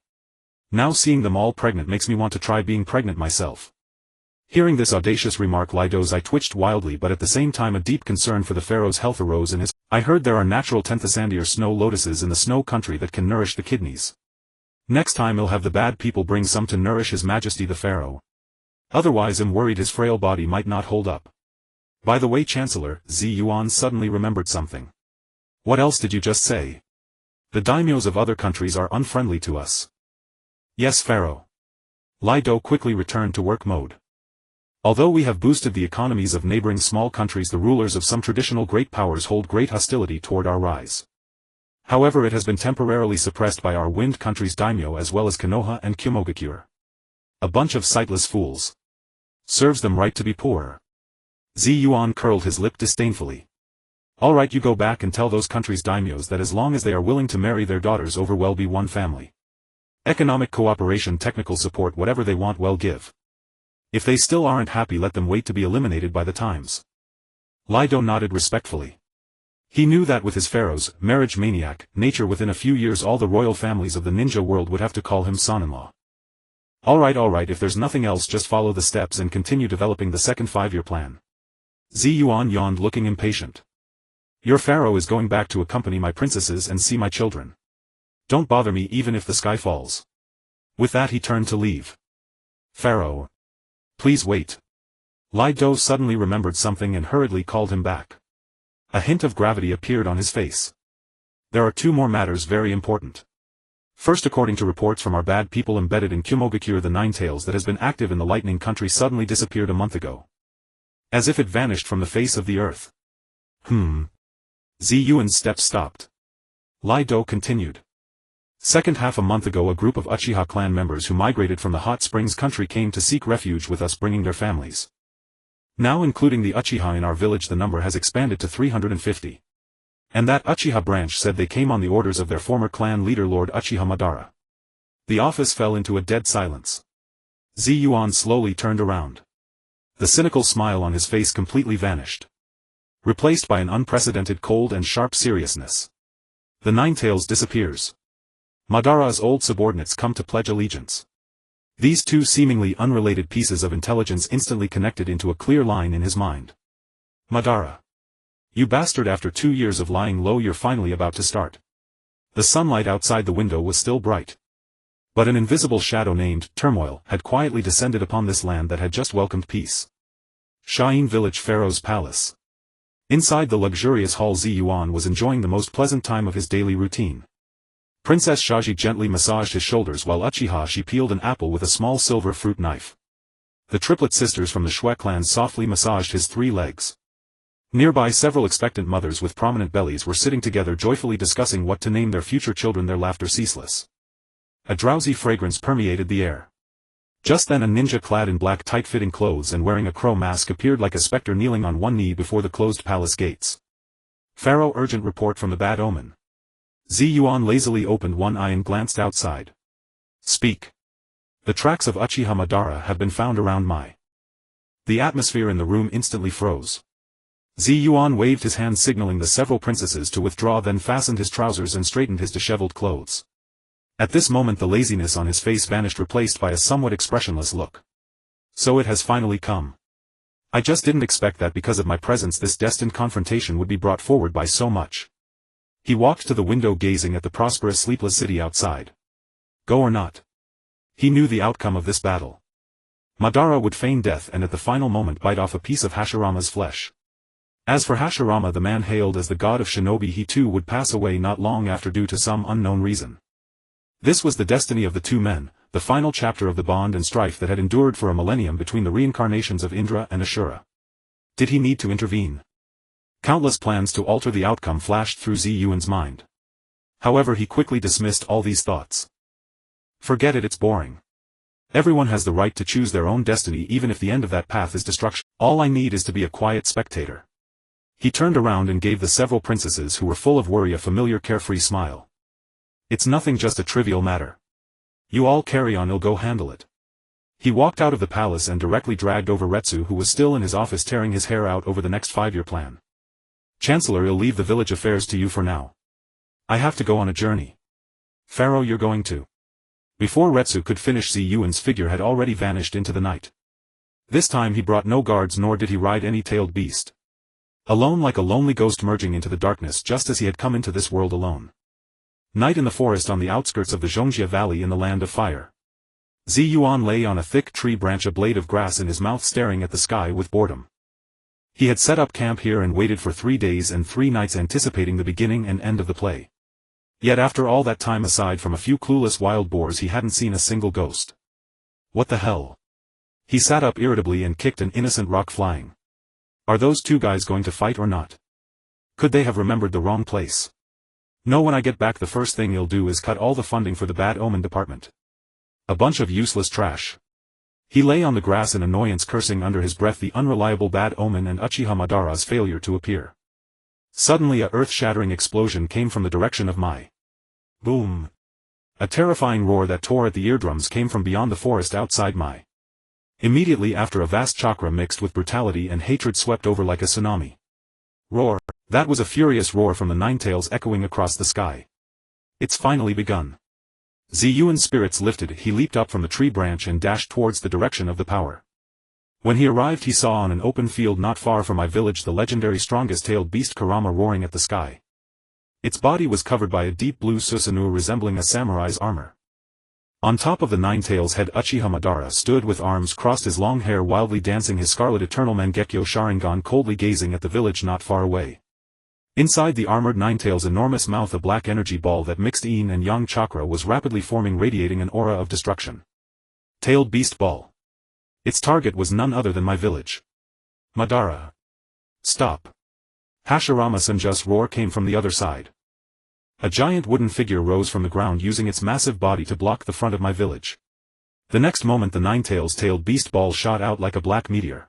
Now seeing them all pregnant makes me want to try being pregnant myself. Hearing this audacious remark, Lido's eye twitched wildly, but at the same time a deep concern for the pharaoh's health arose in his. I heard there are natural Tenthasandier snow lotuses in the snow country that can nourish the kidneys. Next time he'll have the bad people bring some to nourish His Majesty the Pharaoh. Otherwise I'm worried his frail body might not hold up. By the way, Chancellor, Yuan suddenly remembered something. What else did you just say? The daimyos of other countries are unfriendly to us. Yes, Pharaoh. Lido quickly returned to work mode. Although we have boosted the economies of neighboring small countries, the rulers of some traditional great powers hold great hostility toward our rise. However, it has been temporarily suppressed by our Wind Country's daimyo as well as Konoha and Kumogakure. A bunch of sightless fools. Serves them right to be poor. Yuan curled his lip disdainfully. Alright, you go back and tell those countries' daimyos that as long as they are willing to marry their daughters over, well, be one family. Economic cooperation, technical support, whatever they want, well, give. If they still aren't happy, let them wait to be eliminated by the times. Lido nodded respectfully. He knew that with his pharaoh's marriage maniac nature, within a few years all the royal families of the ninja world would have to call him son-in-law. Alright, if there's nothing else, just follow the steps and continue developing the second 5-year plan. Yuan yawned, looking impatient. Your pharaoh is going back to accompany my princesses and see my children. Don't bother me even if the sky falls. With that he turned to leave. Pharaoh. Please wait. Lido suddenly remembered something and hurriedly called him back. A hint of gravity appeared on his face. There are 2 more matters very important. First, according to reports from our bad people embedded in Kumogakure, the Nine-Tails that has been active in the Lightning Country suddenly disappeared a month ago. As if it vanished from the face of the earth. Yuan's steps stopped. Lido continued. Second half a month ago, a group of Uchiha clan members who migrated from the Hot Springs country came to seek refuge with us, bringing their families. Now including the Uchiha in our village, the number has expanded to 350. And that Uchiha branch said they came on the orders of their former clan leader Lord Uchiha Madara. The office fell into a dead silence. Yuan slowly turned around. The cynical smile on his face completely vanished, replaced by an unprecedented cold and sharp seriousness. The Ninetales disappears. Madara's old subordinates come to pledge allegiance. These two seemingly unrelated pieces of intelligence instantly connected into a clear line in his mind. Madara. You bastard, after 2 years of lying low you're finally about to start. The sunlight outside the window was still bright. But an invisible shadow named Turmoil had quietly descended upon this land that had just welcomed peace. Shain Village, Pharaoh's Palace. Inside the luxurious hall, Yuan was enjoying the most pleasant time of his daily routine. Princess Shaji gently massaged his shoulders while Uchiha she peeled an apple with a small silver fruit knife. The triplet sisters from the Shui clan softly massaged his 3 legs. Nearby several expectant mothers with prominent bellies were sitting together joyfully discussing what to name their future children, their laughter ceaseless. A drowsy fragrance permeated the air. Just then a ninja clad in black tight-fitting clothes and wearing a crow mask appeared like a specter kneeling on one knee before the closed palace gates. Pharaoh, urgent report from the Bad Omen. Yuan lazily opened one eye and glanced outside. Speak. The tracks of Uchiha Madara have been found around my. The atmosphere in the room instantly froze. Yuan waved his hand signaling the several princesses to withdraw, then fastened his trousers and straightened his disheveled clothes. At this moment the laziness on his face vanished, replaced by a somewhat expressionless look. So it has finally come. I just didn't expect that because of my presence this destined confrontation would be brought forward by so much. He walked to the window gazing at the prosperous sleepless city outside. Go or not. He knew the outcome of this battle. Madara would feign death and at the final moment bite off a piece of Hashirama's flesh. As for Hashirama, the man hailed as the god of shinobi, he too would pass away not long after due to some unknown reason. This was the destiny of the two men, the final chapter of the bond and strife that had endured for a millennium between the reincarnations of Indra and Ashura. Did he need to intervene? Countless plans to alter the outcome flashed through Yuan's mind. However, he quickly dismissed all these thoughts. Forget it, it's boring. Everyone has the right to choose their own destiny, even if the end of that path is destruction. All I need is to be a quiet spectator. He turned around and gave the several princesses who were full of worry a familiar carefree smile. It's nothing, just a trivial matter. You all carry on, I'll go handle it. He walked out of the palace and directly dragged over Retsu, who was still in his office tearing his hair out over the next 5-year plan. Chancellor, I'll leave the village affairs to you for now. I have to go on a journey. Pharaoh, you're going to. Before Retsu could finish, Yuan's figure had already vanished into the night. This time he brought no guards, nor did he ride any tailed beast. Alone, like a lonely ghost merging into the darkness, just as he had come into this world alone. Night in the forest on the outskirts of the Zhongjia Valley in the Land of Fire. Yuan lay on a thick tree branch, a blade of grass in his mouth, staring at the sky with boredom. He had set up camp here and waited for 3 days and 3 nights, anticipating the beginning and end of the play. Yet after all that time, aside from a few clueless wild boars, he hadn't seen a single ghost. What the hell? He sat up irritably and kicked an innocent rock flying. Are those two guys going to fight or not? Could they have remembered the wrong place? No, when I get back the first thing he'll do is cut all the funding for the Bad Omen department. A bunch of useless trash. He lay on the grass in annoyance, cursing under his breath the unreliable Bad Omen and Uchiha Madara's failure to appear. Suddenly a earth-shattering explosion came from the direction of Mai. Boom! A terrifying roar that tore at the eardrums came from beyond the forest outside Mai. Immediately after, a vast chakra mixed with brutality and hatred swept over like a tsunami. Roar! That was a furious roar from the Ninetales echoing across the sky. It's finally begun. Yuan's spirits lifted, he leaped up from the tree branch and dashed towards the direction of the power. When he arrived, he saw on an open field not far from my village the legendary strongest-tailed beast Kurama roaring at the sky. Its body was covered by a deep blue Susanoo resembling a samurai's armor. On top of the Ninetales' head, Uchiha Madara stood with arms crossed, his long hair wildly dancing, his scarlet eternal Mangekyo Sharingan coldly gazing at the village not far away. Inside the armored Ninetales' enormous mouth, a black energy ball that mixed yin and yang chakra was rapidly forming, radiating an aura of destruction. Tailed beast ball. Its target was none other than my village. Madara. Stop. Hashirama-san's roar came from the other side. A giant wooden figure rose from the ground, using its massive body to block the front of my village. The next moment the Ninetales' tailed beast ball shot out like a black meteor.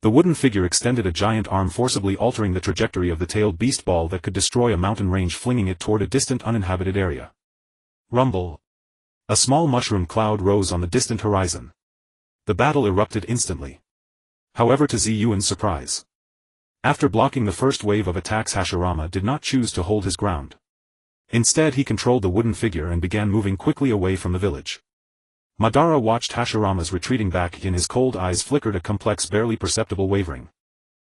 The wooden figure extended a giant arm, forcibly altering the trajectory of the tailed beast ball that could destroy a mountain range, flinging it toward a distant uninhabited area. Rumble. A small mushroom cloud rose on the distant horizon. The battle erupted instantly. However, to Yuan's surprise, after blocking the first wave of attacks, Hashirama did not choose to hold his ground. Instead, he controlled the wooden figure and began moving quickly away from the village. Madara watched Hashirama's retreating back. In his cold eyes flickered a complex, barely perceptible wavering.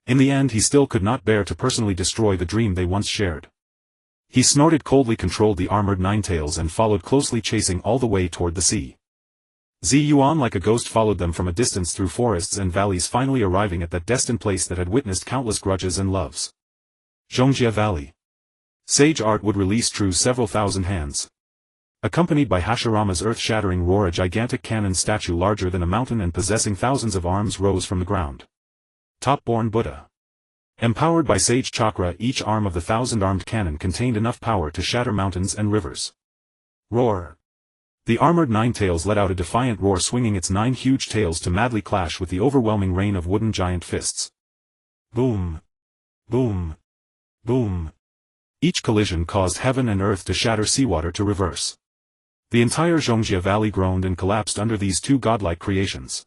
In the end, he still could not bear to personally destroy the dream they once shared. He snorted coldly, controlled the armored Ninetales and followed closely, chasing all the way toward the sea. Yuan like a ghost followed them from a distance through forests and valleys, finally arriving at that destined place that had witnessed countless grudges and loves. Zhongjia Valley. Sage art would release true several thousand hands. Accompanied by Hashirama's earth-shattering roar, a gigantic cannon statue larger than a mountain and possessing thousands of arms rose from the ground. Top-born Buddha. Empowered by sage chakra, each arm of the thousand-armed cannon contained enough power to shatter mountains and rivers. Roar. The armored Ninetales let out a defiant roar, swinging its 9 huge tails to madly clash with the overwhelming rain of wooden giant fists. Boom. Boom. Boom. Each collision caused heaven and earth to shatter, seawater to reverse. The entire Zhongjia Valley groaned and collapsed under these two godlike creations.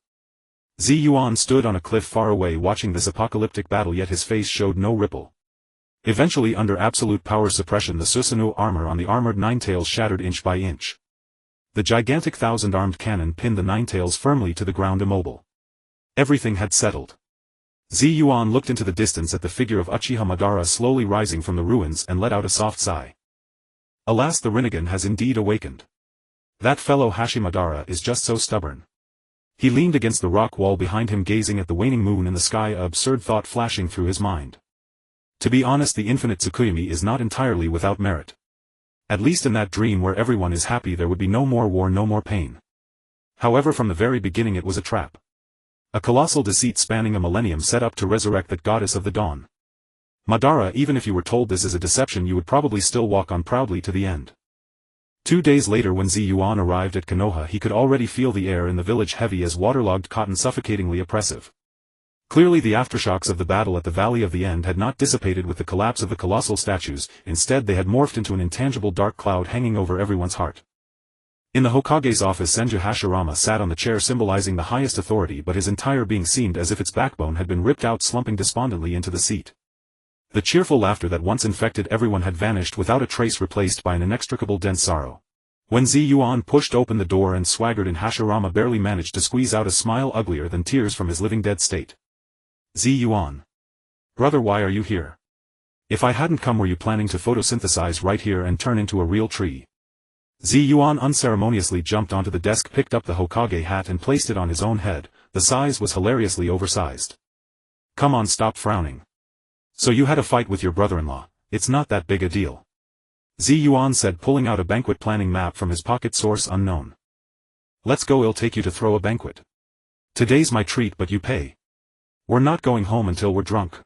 Yuan stood on a cliff far away watching this apocalyptic battle, yet his face showed no ripple. Eventually, under absolute power suppression, the Susanoo armor on the armored Ninetales shattered inch by inch. The gigantic thousand-armed cannon pinned the Ninetales firmly to the ground, immobile. Everything had settled. Yuan looked into the distance at the figure of Uchiha Madara slowly rising from the ruins and let out a soft sigh. Alas, the Rinnegan has indeed awakened. That fellow Madara is just so stubborn. He leaned against the rock wall behind him, gazing at the waning moon in the sky, an absurd thought flashing through his mind. To be honest, the infinite Tsukuyomi is not entirely without merit. At least in that dream where everyone is happy, there would be no more war, no more pain. However, from the very beginning it was a trap. A colossal deceit spanning a millennium, set up to resurrect that goddess of the dawn. Madara, even if you were told this is a deception, you would probably still walk on proudly to the end. 2 days later, when Yuan arrived at Konoha, he could already feel the air in the village heavy as waterlogged cotton, suffocatingly oppressive. Clearly the aftershocks of the battle at the Valley of the End had not dissipated with the collapse of the colossal statues. Instead, they had morphed into an intangible dark cloud hanging over everyone's heart. In the Hokage's office, Senju Hashirama sat on the chair, symbolizing the highest authority, but his entire being seemed as if its backbone had been ripped out, slumping despondently into the seat. The cheerful laughter that once infected everyone had vanished without a trace, replaced by an inextricable dense sorrow. When Yuan pushed open the door and swaggered in, Hashirama barely managed to squeeze out a smile uglier than tears from his living dead state. Yuan. Brother, why are you here? If I hadn't come, were you planning to photosynthesize right here and turn into a real tree? Yuan unceremoniously jumped onto the desk, picked up the Hokage hat and placed it on his own head. The size was hilariously oversized. Come on, stop frowning. So you had a fight with your brother-in-law. It's not that big a deal. Yuan said, pulling out a banquet planning map from his pocket, source unknown. Let's go, I'll take you to throw a banquet. Today's my treat, but you pay. We're not going home until we're drunk.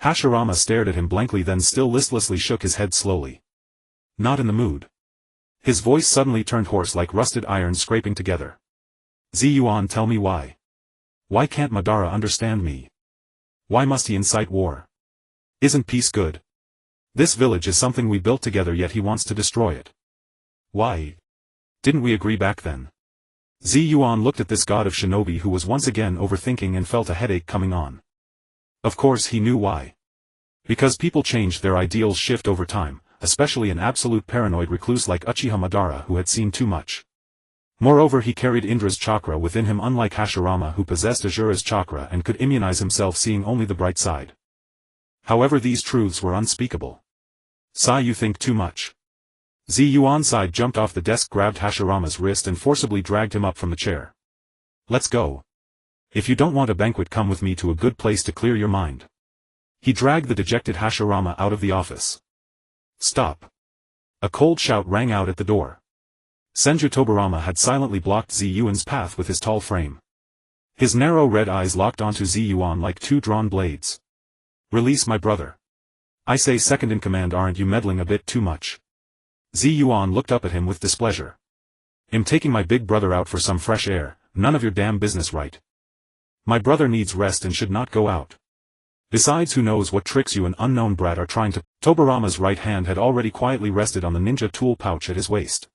Hashirama stared at him blankly, then still listlessly shook his head slowly. Not in the mood. His voice suddenly turned hoarse, like rusted iron scraping together. Yuan, tell me why. Why can't Madara understand me? Why must he incite war? Isn't peace good? This village is something we built together, yet he wants to destroy it. Why? Didn't we agree back then? Yuan looked at this god of shinobi who was once again overthinking and felt a headache coming on. Of course he knew why. Because people change, their ideals shift over time, especially an absolute paranoid recluse like Uchiha Madara, who had seen too much. Moreover, he carried Indra's chakra within him, unlike Hashirama, who possessed Asura's chakra and could immunize himself, seeing only the bright side. However, these truths were unspeakable. Sigh, you think too much. Yuan sighed, jumped off the desk, grabbed Hashirama's wrist and forcibly dragged him up from the chair. Let's go. If you don't want a banquet, come with me to a good place to clear your mind. He dragged the dejected Hashirama out of the office. Stop. A cold shout rang out at the door. Senju Tobirama had silently blocked Yuan's path with his tall frame. His narrow red eyes locked onto Yuan like two drawn blades. Release my brother. I say, second in command, aren't you meddling a bit too much? Yuan looked up at him with displeasure. I'm taking my big brother out for some fresh air, none of your damn business, right? My brother needs rest and should not go out. Besides, who knows what tricks you an unknown brat are trying to— Tobarama's right hand had already quietly rested on the ninja tool pouch at his waist.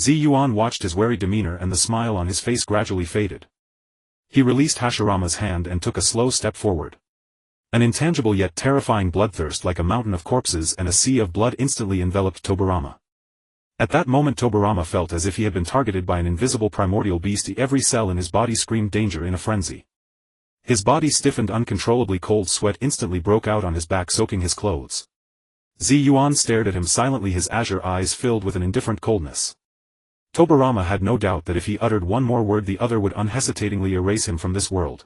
Yuan watched his wary demeanor and the smile on his face gradually faded. He released Hashirama's hand and took a slow step forward. An intangible yet terrifying bloodthirst like a mountain of corpses and a sea of blood instantly enveloped Tobarama. At that moment Tobarama felt as if he had been targeted by an invisible primordial beast. Every cell in his body screamed danger in a frenzy. His body stiffened uncontrollably. Cold sweat instantly broke out on his back, soaking his clothes. Yuan stared at him silently, his azure eyes filled with an indifferent coldness. Tobarama had no doubt that if he uttered one more word the other would unhesitatingly erase him from this world.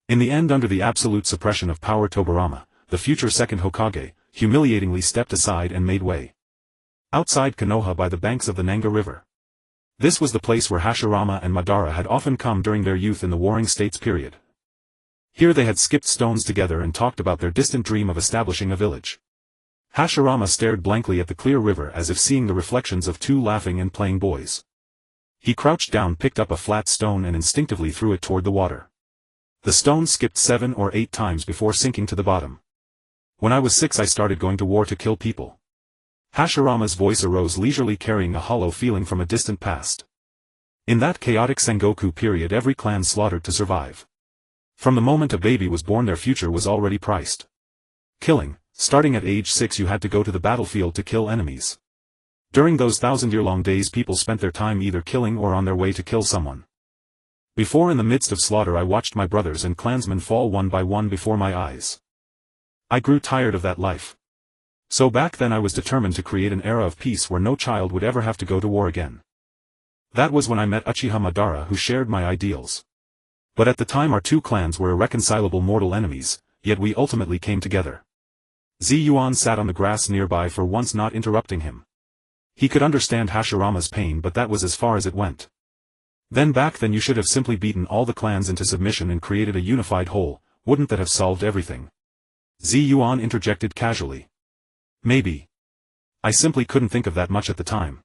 In the end, under the absolute suppression of power, Tobarama, the future second Hokage, humiliatingly stepped aside and made way. Outside Konoha by the banks of the Nanga River. This was the place where Hashirama and Madara had often come during their youth in the Warring States period. Here they had skipped stones together and talked about their distant dream of establishing a village. Hashirama stared blankly at the clear river as if seeing the reflections of two laughing and playing boys. He crouched down, picked up a flat stone and instinctively threw it toward the water. The stone skipped 7 or 8 times before sinking to the bottom. When I was 6 I started going to war to kill people. Hashirama's voice arose leisurely, carrying a hollow feeling from a distant past. In that chaotic Sengoku period every clan slaughtered to survive. From the moment a baby was born their future was already priced. Killing. Starting at age 6 you had to go to the battlefield to kill enemies. During those 1,000-year-long days people spent their time either killing or on their way to kill someone. Before, in the midst of slaughter, I watched my brothers and clansmen fall one by one before my eyes. I grew tired of that life. So back then I was determined to create an era of peace where no child would ever have to go to war again. That was when I met Uchiha Madara, who shared my ideals. But at the time our two clans were irreconcilable mortal enemies, yet we ultimately came together. Yuan sat on the grass nearby, for once not interrupting him. He could understand Hashirama's pain, but that was as far as it went. Then back then you should have simply beaten all the clans into submission and created a unified whole. Wouldn't that have solved everything? Yuan interjected casually. Maybe. I simply couldn't think of that much at the time.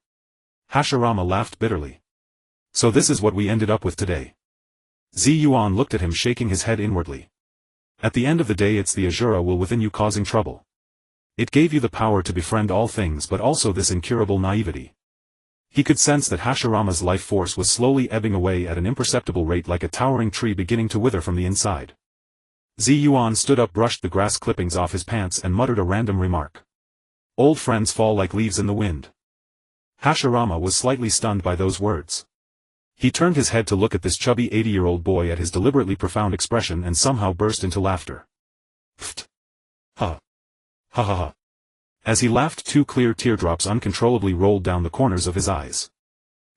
Hashirama laughed bitterly. So this is what we ended up with today. Yuan looked at him, shaking his head inwardly. At the end of the day it's the Azura will within you causing trouble. It gave you the power to befriend all things, but also this incurable naivety. He could sense that Hashirama's life force was slowly ebbing away at an imperceptible rate, like a towering tree beginning to wither from the inside. Yuan stood up, brushed the grass clippings off his pants and muttered a random remark. Old friends fall like leaves in the wind. Hashirama was slightly stunned by those words. He turned his head to look at this chubby 80-year-old boy, at his deliberately profound expression, and somehow burst into laughter. Pfft. Ha. Ha ha ha. As he laughed, 2 clear teardrops uncontrollably rolled down the corners of his eyes.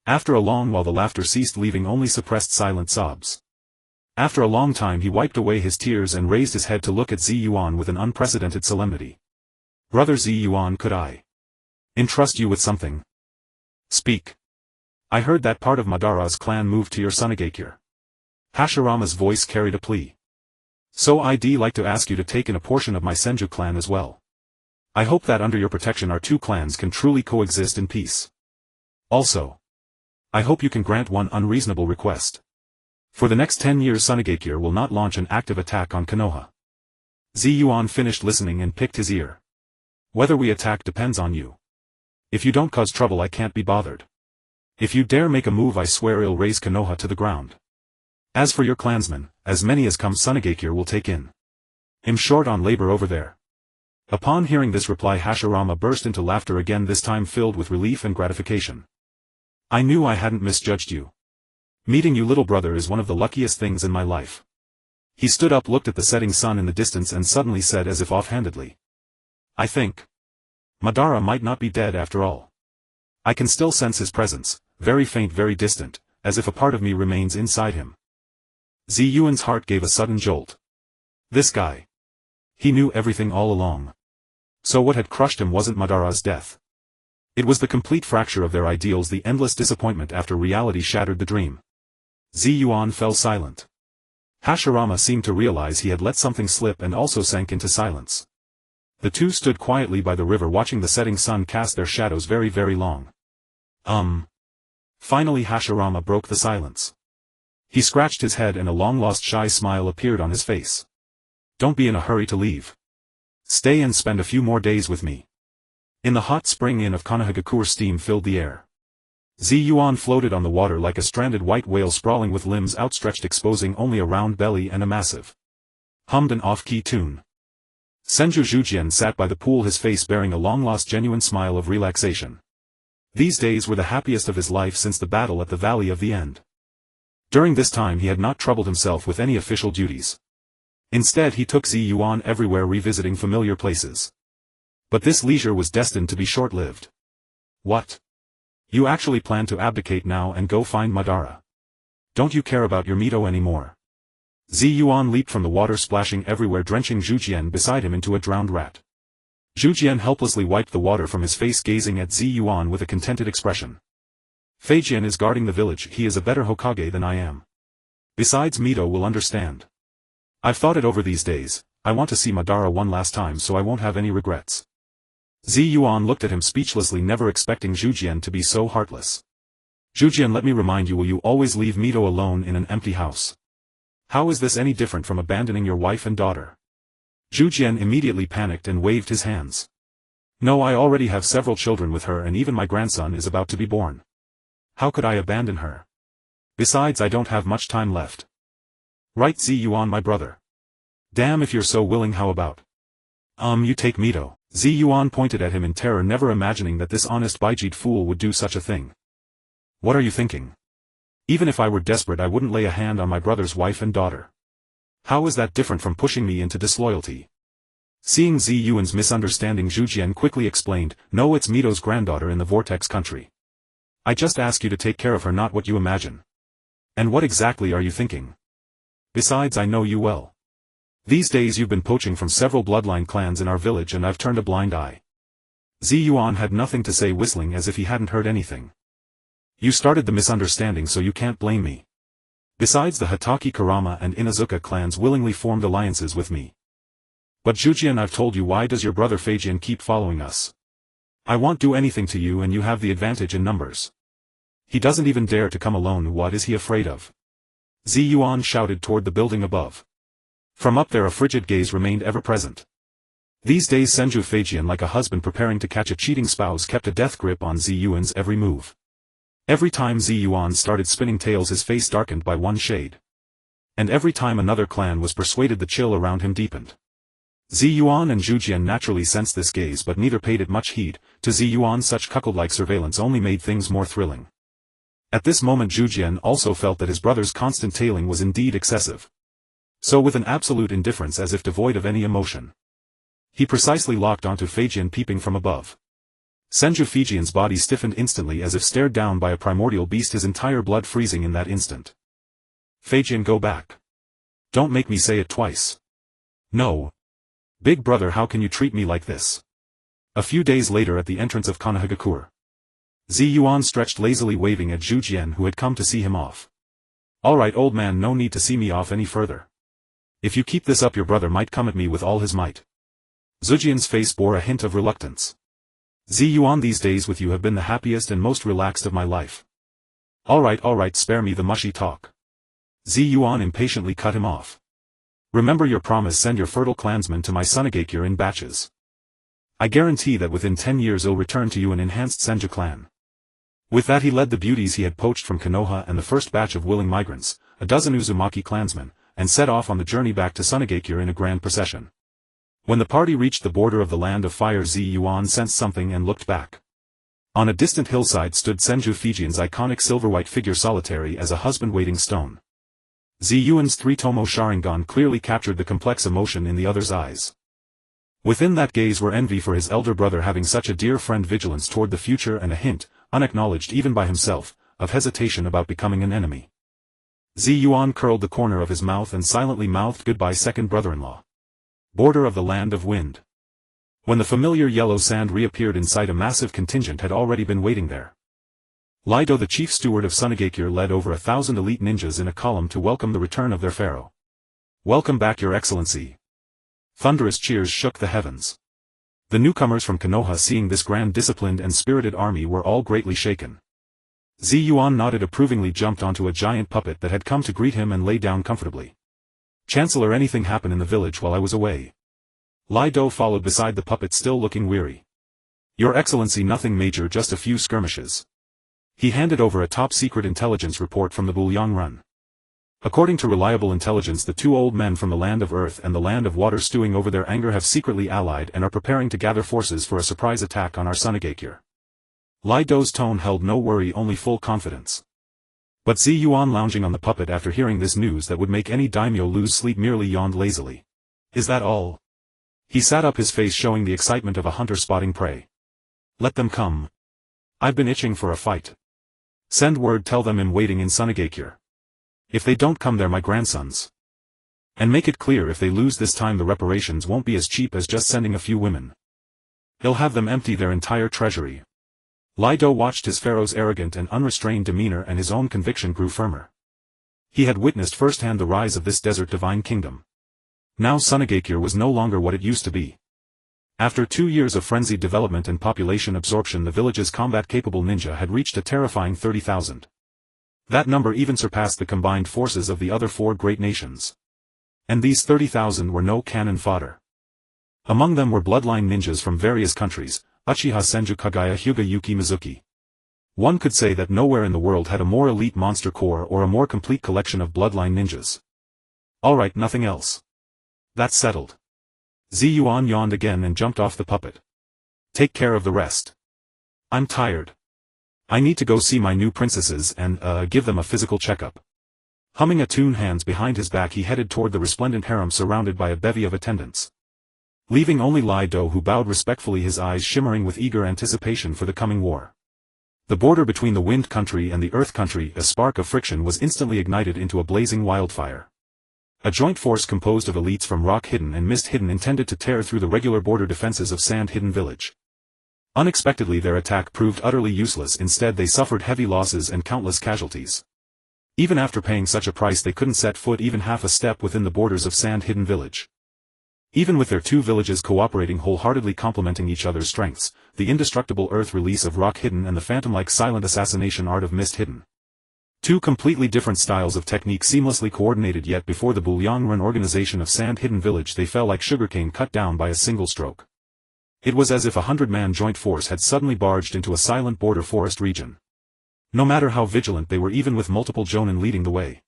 After a long while the laughter ceased, leaving only suppressed silent sobs. After a long time he wiped away his tears and raised his head to look at Yuan with an unprecedented solemnity. Brother Yuan, could I entrust you with something? Speak. I heard that part of Madara's clan moved to your Sunagakure. Hashirama's voice carried a plea. So I'd like to ask you to take in a portion of my Senju clan as well. I hope that under your protection our two clans can truly coexist in peace. Also, I hope you can grant one unreasonable request. For the next 10 years Sunagakure will not launch an active attack on Konoha. Yuan finished listening and picked his ear. Whether we attack depends on you. If you don't cause trouble I can't be bothered. If you dare make a move I swear I'll raze Konoha to the ground. As for your clansmen, as many as come Sunagakure will take in. I'm short on labor over there. Upon hearing this reply Hashirama burst into laughter again, this time filled with relief and gratification. I knew I hadn't misjudged you. Meeting you, little brother, is one of the luckiest things in my life. He stood up, looked at the setting sun in the distance and suddenly said, as if offhandedly. I think Madara might not be dead after all. I can still sense his presence, very faint, very distant, as if a part of me remains inside him. Yuan's heart gave a sudden jolt. This guy. He knew everything all along. So what had crushed him wasn't Madara's death. It was the complete fracture of their ideals, the endless disappointment after reality shattered the dream. Yuan fell silent. Hashirama seemed to realize he had let something slip and also sank into silence. The two stood quietly by the river watching the setting sun cast their shadows very, very long. Finally Hashirama broke the silence. He scratched his head and a long-lost shy smile appeared on his face. Don't be in a hurry to leave. Stay and spend a few more days with me. In the hot spring inn of Kumogakure, steam filled the air. Yuan floated on the water like a stranded white whale sprawling with limbs outstretched exposing only a round belly and a massive hummed an off-key tune. Senju Zhujian sat by the pool, his face bearing a long-lost genuine smile of relaxation. These days were the happiest of his life since the battle at the Valley of the End. During this time he had not troubled himself with any official duties. Instead he took Yuan everywhere, revisiting familiar places. But this leisure was destined to be short-lived. What? You actually plan to abdicate now and go find Madara? Don't you care about your Mito anymore? Yuan leaped from the water, splashing everywhere, drenching Zhujian beside him into a drowned rat. Zhujian helplessly wiped the water from his face, gazing at Yuan with a contented expression. Feijian is guarding the village, he is a better Hokage than I am. Besides, Mito will understand. I've thought it over these days, I want to see Madara one last time so I won't have any regrets. Yuan looked at him speechlessly, never expecting Zhujian to be so heartless. Zhujian, let me remind you, will you always leave Mito alone in an empty house? How is this any different from abandoning your wife and daughter? Zhujian immediately panicked and waved his hands. No, I already have several children with her and even my grandson is about to be born. How could I abandon her? Besides, I don't have much time left. Right, Yuan, my brother. Damn, if you're so willing, how about? You take Mito. Yuan pointed at him in terror, never imagining that this honest Baijite fool would do such a thing. What are you thinking? Even if I were desperate, I wouldn't lay a hand on my brother's wife and daughter. How is that different from pushing me into disloyalty? Seeing Yuan's misunderstanding, Zhujian quickly explained, no, it's Mito's granddaughter in the Vortex country. I just ask you to take care of her, not what you imagine. And what exactly are you thinking? Besides, I know you well. These days you've been poaching from several bloodline clans in our village and I've turned a blind eye. Yuan had nothing to say, whistling as if he hadn't heard anything. You started the misunderstanding, so you can't blame me. Besides, the Hataki Kurama and Inazuka clans willingly formed alliances with me. But Zhujian, I've told you, why does your brother Feijian keep following us? I won't do anything to you and you have the advantage in numbers. He doesn't even dare to come alone, what is he afraid of? Yuan shouted toward the building above. From up there a frigid gaze remained ever present. These days Senju Feijian, like a husband preparing to catch a cheating spouse, kept a death grip on Yuan's every move. Every time Yuan started spinning tales, his face darkened by one shade. And every time another clan was persuaded, the chill around him deepened. Yuan and Zhujian naturally sensed this gaze, but neither paid it much heed. To Yuan, such cuckold-like surveillance only made things more thrilling. At this moment Zhujian also felt that his brother's constant tailing was indeed excessive. So with an absolute indifference, as if devoid of any emotion, he precisely locked onto Feijian peeping from above. Senju Feijian's body stiffened instantly as if stared down by a primordial beast, his entire blood freezing in that instant. Feijian, go back. Don't make me say it twice. No. Big brother, how can you treat me like this? A few days later, at the entrance of Kumogakure, Yuan stretched lazily, waving at Zhujian, who had come to see him off. Alright, old man, no need to see me off any further. If you keep this up, your brother might come at me with all his might. Zhujian's face bore a hint of reluctance. Yuan, these days with you have been the happiest and most relaxed of my life. Alright, spare me the mushy talk. Yuan impatiently cut him off. Remember your promise, send your fertile clansmen to my Sunagakure in batches. I guarantee that within 10 years I'll return to you an enhanced Senju clan. With that he led the beauties he had poached from Konoha and the first batch of willing migrants, a dozen Uzumaki clansmen, and set off on the journey back to Sunagakure in a grand procession. When the party reached the border of the land of fire, Yuan sensed something and looked back. On a distant hillside stood Senju Feijian's iconic silver-white figure, solitary as a husband-waiting stone. Yuan's three-tomo Sharingan clearly captured the complex emotion in the other's eyes. Within that gaze were envy for his elder brother having such a dear friend, vigilance toward the future, and a hint, unacknowledged even by himself, of hesitation about becoming an enemy. Yuan curled the corner of his mouth and silently mouthed goodbye, second brother-in-law. Border of the land of wind. When the familiar yellow sand reappeared in sight, a massive contingent had already been waiting there. Lido, the chief steward of Sunagakure, led over 1,000 elite ninjas in a column to welcome the return of their pharaoh. Welcome back, your excellency. Thunderous cheers shook the heavens. The newcomers from Konoha, seeing this grand, disciplined and spirited army, were all greatly shaken. Yuan nodded approvingly, jumped onto a giant puppet that had come to greet him and lay down comfortably. Chancellor, anything happen in the village while I was away? Lai Do followed beside the puppet, still looking weary. Your Excellency, nothing major, just a few skirmishes. He handed over a top-secret intelligence report from the Bulyang Run. According to reliable intelligence, the two old men from the land of earth and the land of water, stewing over their anger, have secretly allied and are preparing to gather forces for a surprise attack on our Sunagakure. Lai Do's tone held no worry, only full confidence. But Yuan, lounging on the puppet after hearing this news that would make any daimyo lose sleep, merely yawned lazily. Is that all? He sat up, his face showing the excitement of a hunter spotting prey. Let them come. I've been itching for a fight. Send word, tell them I'm waiting in Sunagakure. If they don't come, they're my grandsons. And make it clear, if they lose this time, the reparations won't be as cheap as just sending a few women. He'll have them empty their entire treasury. Lai Do watched his pharaoh's arrogant and unrestrained demeanor, and his own conviction grew firmer. He had witnessed firsthand the rise of this desert divine kingdom. Now Sunagakure was no longer what it used to be. After 2 years of frenzied development and population absorption, the village's combat-capable ninja had reached a terrifying 30,000. That number even surpassed the combined forces of the other 4 great nations. And these 30,000 were no cannon fodder. Among them were bloodline ninjas from various countries, Uchiha Senju Kagaya Hyuga Yuki Mizuki. One could say that nowhere in the world had a more elite monster corps or a more complete collection of bloodline ninjas. Alright, nothing else. That's settled. Yuan yawned again and jumped off the puppet. Take care of the rest. I'm tired. I need to go see my new princesses and, give them a physical checkup. Humming a tune, hands behind his back, he headed toward the resplendent harem, surrounded by a bevy of attendants. Leaving only Lai Do, who bowed respectfully, his eyes shimmering with eager anticipation for the coming war. The border between the Wind Country and the Earth Country, a spark of friction, was instantly ignited into a blazing wildfire. A joint force composed of elites from Rock Hidden and Mist Hidden intended to tear through the regular border defenses of Sand Hidden Village. Unexpectedly, their attack proved utterly useless. Instead, they suffered heavy losses and countless casualties. Even after paying such a price, they couldn't set foot even half a step within the borders of Sand Hidden Village. Even with their 2 villages cooperating, wholeheartedly complementing each other's strengths, the indestructible earth release of Rock Hidden and the phantom-like silent assassination art of Mist Hidden. 2 completely different styles of technique seamlessly coordinated, yet before the Bulyang Run organization of Sand Hidden Village they fell like sugarcane cut down by a single stroke. It was as if a 100-man joint force had suddenly barged into a silent border forest region. No matter how vigilant they were, even with multiple jonin leading the way,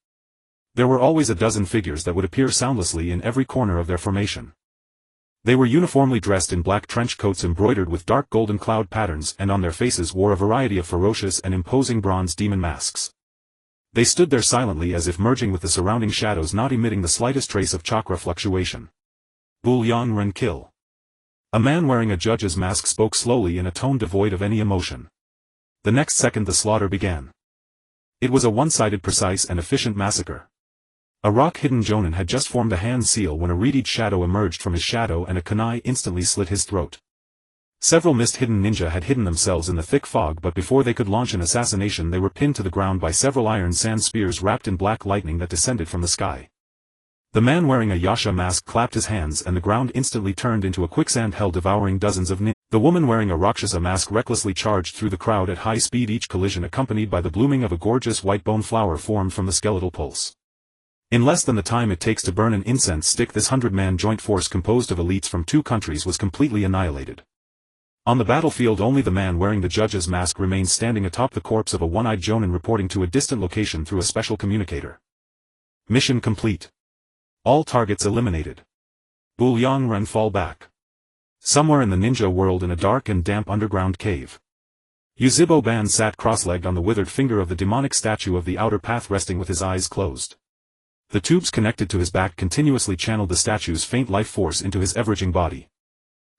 there were always a dozen figures that would appear soundlessly in every corner of their formation. They were uniformly dressed in black trench coats embroidered with dark golden cloud patterns, and on their faces wore a variety of ferocious and imposing bronze demon masks. They stood there silently, as if merging with the surrounding shadows, not emitting the slightest trace of chakra fluctuation. Bulyang Run kill. A man wearing a judge's mask spoke slowly in a tone devoid of any emotion. The next second the slaughter began. It was a one-sided, precise and efficient massacre. A rock-hidden jonin had just formed a hand seal when a reedied shadow emerged from his shadow and a kunai instantly slit his throat. Several mist-hidden ninja had hidden themselves in the thick fog, but before they could launch an assassination they were pinned to the ground by several iron sand spears wrapped in black lightning that descended from the sky. The man wearing a yasha mask clapped his hands and the ground instantly turned into a quicksand hell, devouring dozens of ninja. The woman wearing a rakshasa mask recklessly charged through the crowd at high speed, each collision accompanied by the blooming of a gorgeous white bone flower formed from the skeletal pulse. In less than the time it takes to burn an incense stick, this 100-man joint force composed of elites from 2 countries was completely annihilated. On the battlefield only the man wearing the judge's mask remained standing atop the corpse of a one-eyed jonin, reporting to a distant location through a special communicator. Mission complete. All targets eliminated. Bulyang Run fall back. Somewhere in the ninja world, in a dark and damp underground cave, Yuzhibo Ban sat cross-legged on the withered finger of the demonic statue of the outer path, resting with his eyes closed. The tubes connected to his back continuously channeled the statue's faint life force into his ever-aging body.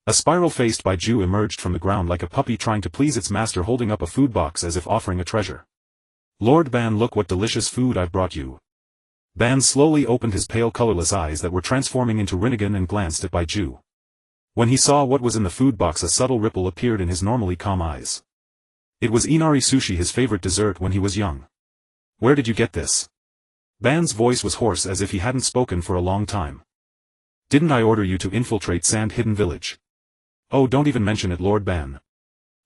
A spiral-faced Baiju emerged from the ground like a puppy trying to please its master, holding up a food box as if offering a treasure. Lord Ban, look what delicious food I've brought you. Ban slowly opened his pale colorless eyes that were transforming into Rinnegan and glanced at Baiju. When he saw what was in the food box, a subtle ripple appeared in his normally calm eyes. It was inari sushi, his favorite dessert when he was young. Where did you get this? Ban's voice was hoarse, as if he hadn't spoken for a long time. Didn't I order you to infiltrate Sand Hidden Village? Oh, don't even mention it, Lord Ban.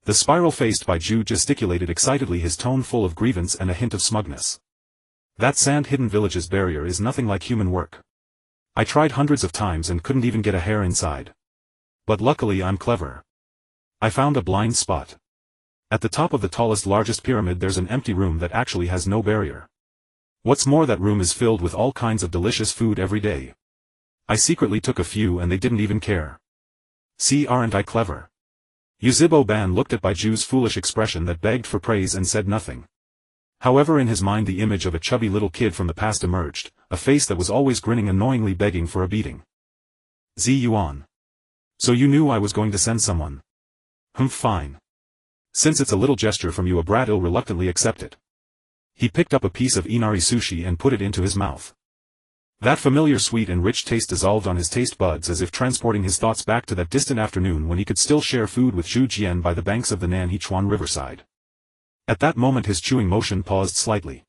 The spiral-faced Baiju gesticulated excitedly, his tone full of grievance and a hint of smugness. That sand-hidden village's barrier is nothing like human work. I tried hundreds of times and couldn't even get a hair inside. But luckily I'm clever. I found a blind spot. At the top of the tallest largest pyramid there's an empty room that actually has no barrier. What's more, that room is filled with all kinds of delicious food every day. I secretly took a few and they didn't even care. See, aren't I clever? Yuzhibo-ban looked at Baiju's foolish expression that begged for praise and said nothing. However, in his mind the image of a chubby little kid from the past emerged, a face that was always grinning, annoyingly begging for a beating. Yuan. So you knew I was going to send someone. Fine. Since it's a little gesture from you, a brat will reluctantly accept it. He picked up a piece of inari sushi and put it into his mouth. That familiar sweet and rich taste dissolved on his taste buds as if transporting his thoughts back to that distant afternoon when he could still share food with Zhu Jian by the banks of the Nanhechuan riverside. At that moment his chewing motion paused slightly.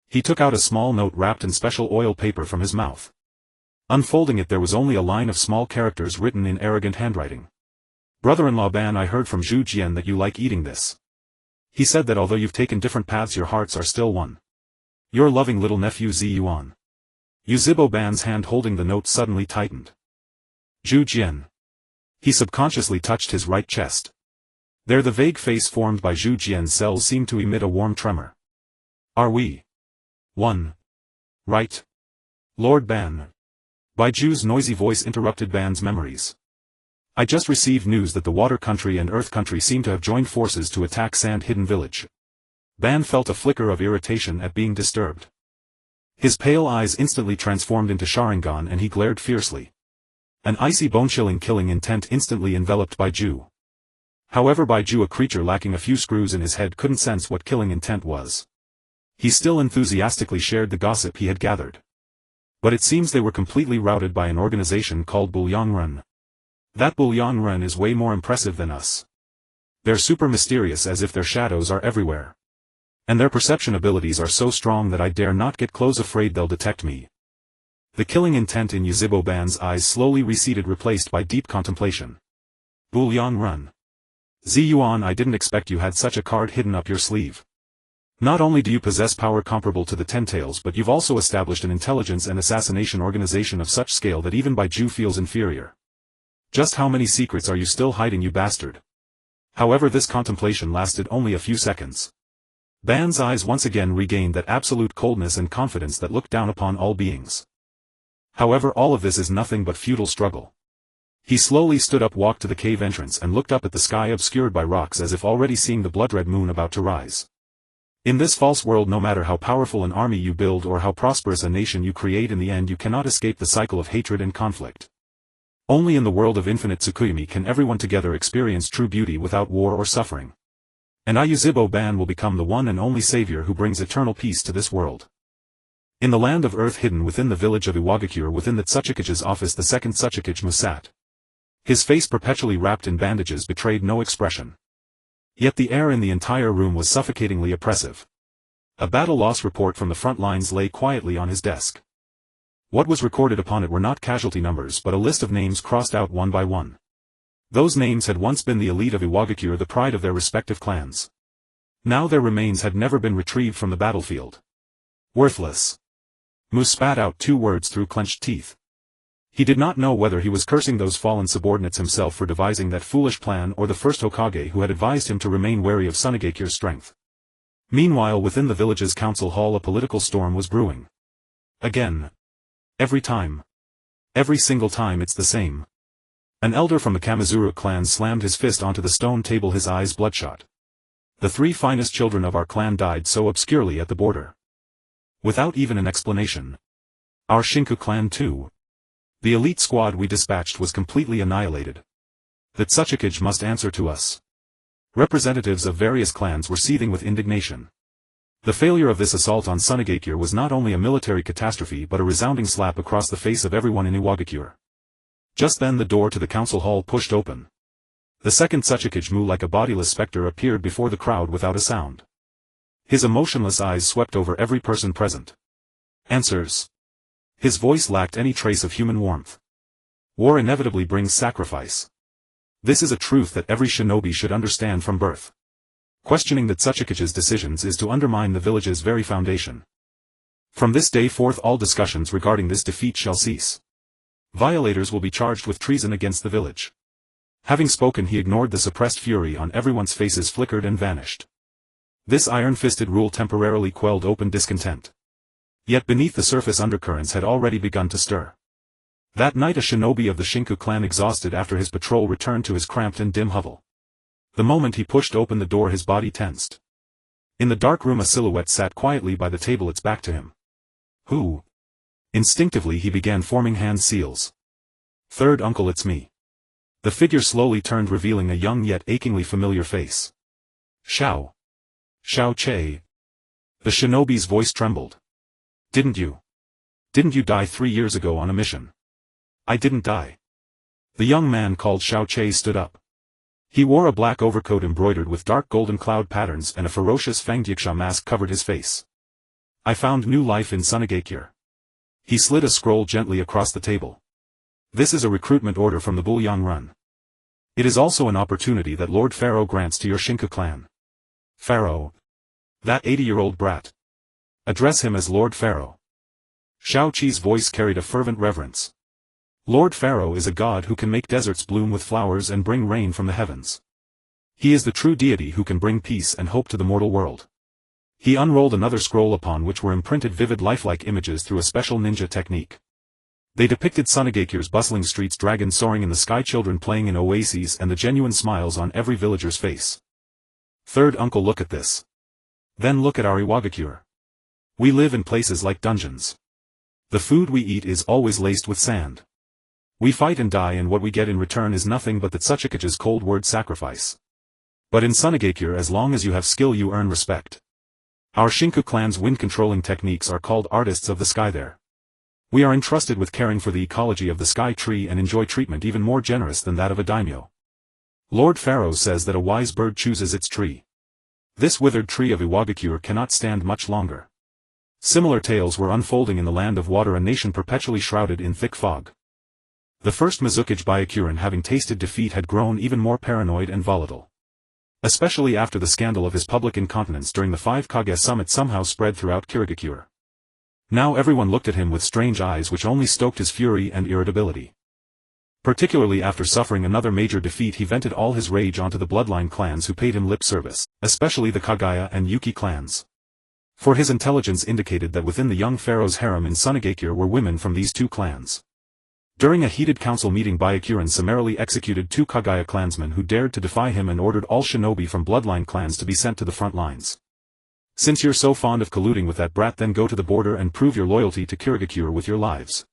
He took out a small note wrapped in special oil paper from his mouth. Unfolding it, there was only a line of small characters written in arrogant handwriting. Brother-in-law Ban, I heard from Zhu Jian that you like eating this. He said that although you've taken different paths, your hearts are still one. Your loving little nephew Yuan. Yuzhibo-ban's hand holding the note suddenly tightened. Zhu Jian. He subconsciously touched his right chest. There the vague face formed by Zhu Jian's cells seemed to emit a warm tremor. Are we one? Right? Lord Ban. Baiju's noisy voice interrupted Ban's memories. I just received news that the Water Country and Earth Country seem to have joined forces to attack Sand-Hidden Village. Ban felt a flicker of irritation at being disturbed. His pale eyes instantly transformed into Sharingan and he glared fiercely. An icy bone-chilling killing intent instantly enveloped Baiju. However, Baiju, a creature lacking a few screws in his head, couldn't sense what killing intent was. He still enthusiastically shared the gossip he had gathered. But it seems they were completely routed by an organization called Bulyangren. That Bulyangren is way more impressive than us. They're super mysterious, as if their shadows are everywhere. And their perception abilities are so strong that I dare not get close, afraid they'll detect me. The killing intent in Yuzhibo-ban's eyes slowly receded, replaced by deep contemplation. Bulyangren. Yuan, I didn't expect you had such a card hidden up your sleeve. Not only do you possess power comparable to the Ten Tails, but you've also established an intelligence and assassination organization of such scale that even Baiju feels inferior. Just how many secrets are you still hiding, you bastard? However, this contemplation lasted only a few seconds. Ban's eyes once again regained that absolute coldness and confidence that looked down upon all beings. However, all of this is nothing but futile struggle. He slowly stood up, walked to the cave entrance and looked up at the sky obscured by rocks, as if already seeing the blood-red moon about to rise. In this false world, no matter how powerful an army you build or how prosperous a nation you create, in the end you cannot escape the cycle of hatred and conflict. Only in the world of infinite Tsukuyomi can everyone together experience true beauty without war or suffering. And Yuzhibo-ban will become the one and only savior who brings eternal peace to this world. In the land of earth, hidden within the village of Iwagakure, within the Tsuchikage's office, the second Tsuchikage sat. His face, perpetually wrapped in bandages, betrayed no expression. Yet the air in the entire room was suffocatingly oppressive. A battle loss report from the front lines lay quietly on his desk. What was recorded upon it were not casualty numbers, but a list of names crossed out one by one. Those names had once been the elite of Iwagakure, the pride of their respective clans. Now their remains had never been retrieved from the battlefield. Worthless. Mu spat out 2 words through clenched teeth. He did not know whether he was cursing those fallen subordinates himself for devising that foolish plan, or the first Hokage who had advised him to remain wary of Sunagakure's strength. Meanwhile, within the village's council hall, a political storm was brewing. Again. Every time. Every single time it's the same. An elder from the Kamizuru clan slammed his fist onto the stone table, his eyes bloodshot. The 3 finest children of our clan died so obscurely at the border. Without even an explanation. Our Shinku clan too. The elite squad we dispatched was completely annihilated. The Tsuchikage must answer to us. Representatives of various clans were seething with indignation. The failure of this assault on Sunagakure was not only a military catastrophe but a resounding slap across the face of everyone in Iwagakure. Just then the door to the council hall pushed open. The second Tsuchikage, like a bodiless specter, appeared before the crowd without a sound. His emotionless eyes swept over every person present. Answers. His voice lacked any trace of human warmth. War inevitably brings sacrifice. This is a truth that every shinobi should understand from birth. Questioning the Tsuchikage's decisions is to undermine the village's very foundation. From this day forth all discussions regarding this defeat shall cease. Violators will be charged with treason against the village. Having spoken, he ignored the suppressed fury on everyone's faces, flickered and vanished. This iron-fisted rule temporarily quelled open discontent. Yet beneath the surface undercurrents had already begun to stir. That night a shinobi of the Shinku clan, exhausted after his patrol, returned to his cramped and dim hovel. The moment he pushed open the door, his body tensed. In the dark room a silhouette sat quietly by the table, its back to him. Who? Instinctively he began forming hand seals. Third uncle, it's me. The figure slowly turned, revealing a young yet achingly familiar face. Shao. Shao Che. The shinobi's voice trembled. Didn't you die 3 years ago on a mission? I didn't die. The young man called Shao Che stood up. He wore a black overcoat embroidered with dark golden cloud patterns, and a ferocious fanged yaksha mask covered his face. I found new life in Sunagakure. He slid a scroll gently across the table. This is a recruitment order from the Bulyang Run. It is also an opportunity that Lord Pharaoh grants to your Shinku clan. Pharaoh? That 80-year-old brat. Address him as Lord Pharaoh. Shao Chi's voice carried a fervent reverence. Lord Pharaoh is a god who can make deserts bloom with flowers and bring rain from the heavens. He is the true deity who can bring peace and hope to the mortal world. He unrolled another scroll upon which were imprinted vivid lifelike images through a special ninja technique. They depicted Sunagakure's bustling streets, dragons soaring in the sky, children playing in oases, and the genuine smiles on every villager's face. Third uncle, look at this. Then look at our Iwagakure. We live in places like dungeons. The food we eat is always laced with sand. We fight and die, and what we get in return is nothing but the Tsuchikage's cold word, sacrifice. But in Sunagakure, as long as you have skill, you earn respect. Our Shinku clan's wind-controlling techniques are called artists of the sky there. We are entrusted with caring for the ecology of the sky tree and enjoy treatment even more generous than that of a daimyo. Lord Pharaoh says that a wise bird chooses its tree. This withered tree of Iwagakure cannot stand much longer. Similar tales were unfolding in the land of water, a nation perpetually shrouded in thick fog. The first Mizukage Byakuren, having tasted defeat, had grown even more paranoid and volatile. Especially after the scandal of his public incontinence during the 5 Kage summit somehow spread throughout Kirigakure. Now everyone looked at him with strange eyes which only stoked his fury and irritability. Particularly after suffering another major defeat, he vented all his rage onto the bloodline clans who paid him lip service, especially the Kagaya and Yuki clans. For his intelligence indicated that within the young pharaoh's harem in Sunagakure were women from these two clans. During a heated council meeting, Byakuren summarily executed 2 Kagaya clansmen who dared to defy him and ordered all shinobi from bloodline clans to be sent to the front lines. Since you're so fond of colluding with that brat, then go to the border and prove your loyalty to Kirigakure with your lives.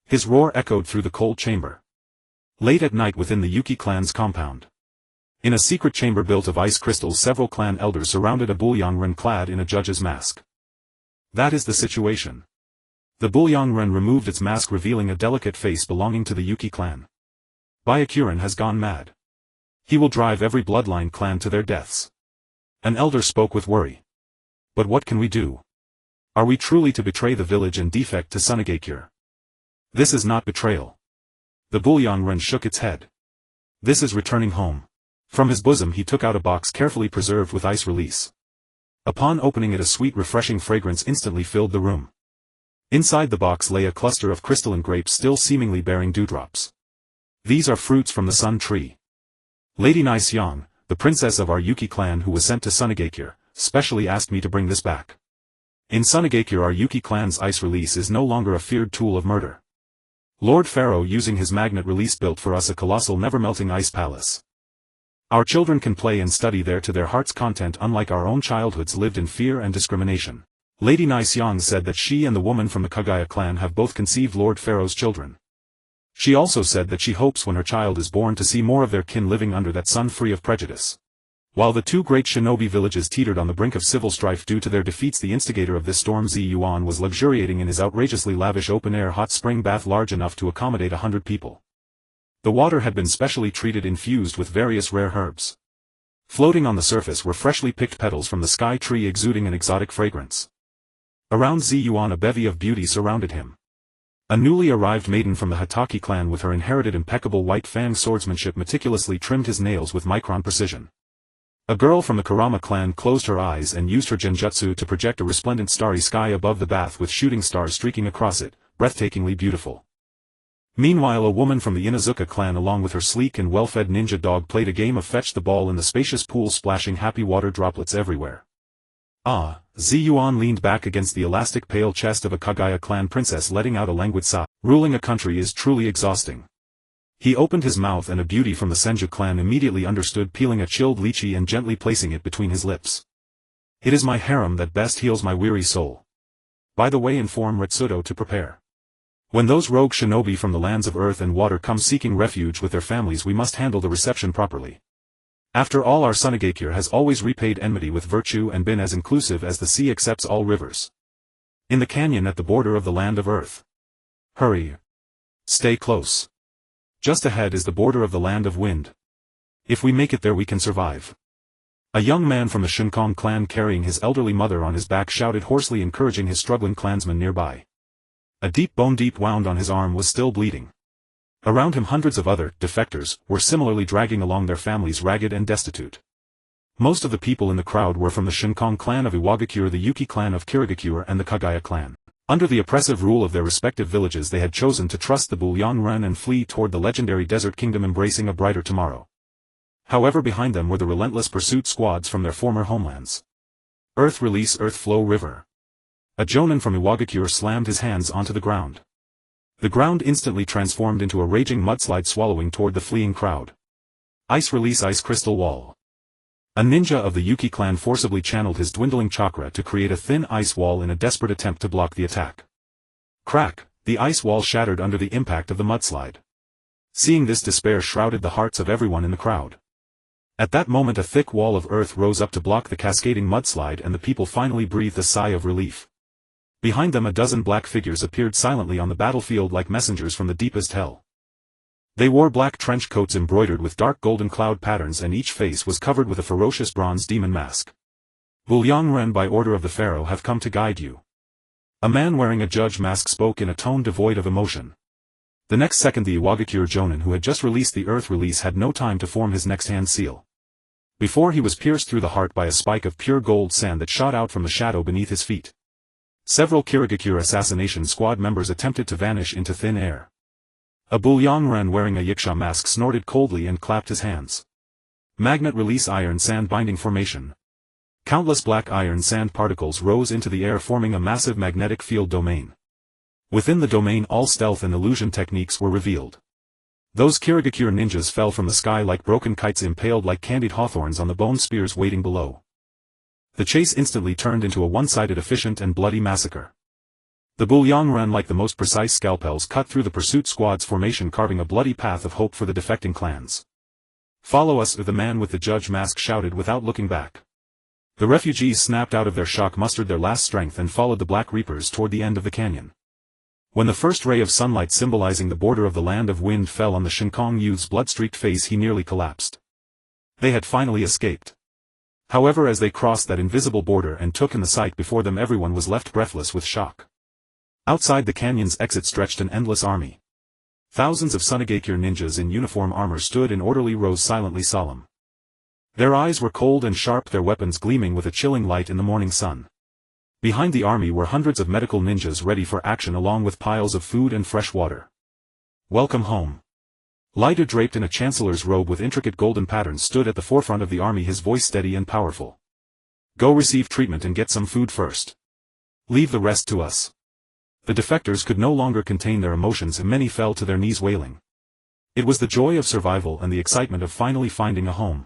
His roar echoed through the cold chamber. Late at night within the Yuki clan's compound. In a secret chamber built of ice crystals, several clan elders surrounded a Bulyang clad in a judge's mask. That is the situation. The Bulyang removed its mask, revealing a delicate face belonging to the Yuki clan. Byakuren has gone mad. He will drive every bloodline clan to their deaths. An elder spoke with worry. But what can we do? Are we truly to betray the village and defect to Sunagakure? This is not betrayal. The Bulyang shook its head. This is returning home. From his bosom he took out a box carefully preserved with ice release. Upon opening it, a sweet refreshing fragrance instantly filled the room. Inside the box lay a cluster of crystalline grapes, still seemingly bearing dewdrops. These are fruits from the sun tree. Lady Naisyang, the princess of our Yuki clan who was sent to Sunagakure, specially asked me to bring this back. In Sunagakure our Yuki clan's ice release is no longer a feared tool of murder. Lord Pharaoh, using his magnet release, built for us a colossal never-melting ice palace. Our children can play and study there to their heart's content, unlike our own childhoods lived in fear and discrimination. Lady Naisyang said that she and the woman from the Kagaya clan have both conceived Lord Pharaoh's children. She also said that she hopes when her child is born to see more of their kin living under that sun free of prejudice. While the 2 great shinobi villages teetered on the brink of civil strife due to their defeats, the instigator of this storm, Yuan, was luxuriating in his outrageously lavish open-air hot spring bath large enough to accommodate 100 people. The water had been specially treated, infused with various rare herbs. Floating on the surface were freshly picked petals from the sky tree exuding an exotic fragrance. Around Yuan a bevy of beauty surrounded him. A newly arrived maiden from the Hataki clan with her inherited impeccable white fang swordsmanship meticulously trimmed his nails with micron precision. A girl from the Kurama clan closed her eyes and used her genjutsu to project a resplendent starry sky above the bath with shooting stars streaking across it, breathtakingly beautiful. Meanwhile, a woman from the Inazuka clan along with her sleek and well-fed ninja dog played a game of fetch the ball in the spacious pool, splashing happy water droplets everywhere. Yuan leaned back against the elastic pale chest of a Kagaya clan princess, letting out a languid sigh. Ruling a country is truly exhausting. He opened his mouth and a beauty from the Senju clan immediately understood, peeling a chilled lychee and gently placing it between his lips. It is my harem that best heals my weary soul. By the way, inform Retsudo to prepare. When those rogue shinobi from the lands of earth and water come seeking refuge with their families, we must handle the reception properly. After all, our Sunagakure has always repaid enmity with virtue and been as inclusive as the sea accepts all rivers. In the canyon at the border of the land of earth. Hurry. Stay close. Just ahead is the border of the land of wind. If we make it there, we can survive. A young man from the Shinkong clan carrying his elderly mother on his back shouted hoarsely, encouraging his struggling clansmen nearby. A deep bone deep wound on his arm was still bleeding. Around him hundreds of other defectors were similarly dragging along their families ragged and destitute. Most of the people in the crowd were from the Shinkong clan of Iwagakure, the Yuki clan of Kirigakure, and the Kagaya clan. Under the oppressive rule of their respective villages, they had chosen to trust the Bulyanren and flee toward the legendary desert kingdom embracing a brighter tomorrow. However, behind them were the relentless pursuit squads from their former homelands. Earth release, earth flow river. A jonin from Iwagakure slammed his hands onto the ground. The ground instantly transformed into a raging mudslide, swallowing toward the fleeing crowd. Ice release, ice crystal wall. A ninja of the Yuki clan forcibly channeled his dwindling chakra to create a thin ice wall in a desperate attempt to block the attack. Crack, the ice wall shattered under the impact of the mudslide. Seeing this, despair shrouded the hearts of everyone in the crowd. At that moment, a thick wall of earth rose up to block the cascading mudslide, and the people finally breathed a sigh of relief. Behind them, a dozen black figures appeared silently on the battlefield like messengers from the deepest hell. They wore black trench coats embroidered with dark golden cloud patterns, and each face was covered with a ferocious bronze demon mask. Bulyanren, by order of the pharaoh, have come to guide you. A man wearing a judge mask spoke in a tone devoid of emotion. The next second, the Iwagakure jonin who had just released the earth release had no time to form his next hand seal. Before he was pierced through the heart by a spike of pure gold sand that shot out from the shadow beneath his feet. Several Kirigakure assassination squad members attempted to vanish into thin air. A Bulyanren wearing a yiksha mask snorted coldly and clapped his hands. Magnet release, iron sand binding formation. Countless black iron sand particles rose into the air, forming a massive magnetic field domain. Within the domain, all stealth and illusion techniques were revealed. Those Kirigakure ninjas fell from the sky like broken kites, impaled like candied hawthorns on the bone spears waiting below. The chase instantly turned into a one-sided, efficient and bloody massacre. The Bulyanren, like the most precise scalpels, cut through the pursuit squad's formation, carving a bloody path of hope for the defecting clans. "Follow us," the man with the judge mask shouted without looking back. The refugees snapped out of their shock, mustered their last strength, and followed the Black Reapers toward the end of the canyon. When the first ray of sunlight symbolizing the border of the land of wind fell on the Shinkong youth's blood-streaked face, he nearly collapsed. They had finally escaped. However, as they crossed that invisible border and took in the sight before them, everyone was left breathless with shock. Outside the canyon's exit stretched an endless army. Thousands of Sunagakure ninjas in uniform armor stood in orderly rows, silently solemn. Their eyes were cold and sharp, their weapons gleaming with a chilling light in the morning sun. Behind the army were hundreds of medical ninjas ready for action, along with piles of food and fresh water. "Welcome home." Lighter, draped in a chancellor's robe with intricate golden patterns, stood at the forefront of the army, his voice steady and powerful. "Go receive treatment and get some food first. Leave the rest to us." The defectors could no longer contain their emotions, and many fell to their knees wailing. It was the joy of survival and the excitement of finally finding a home.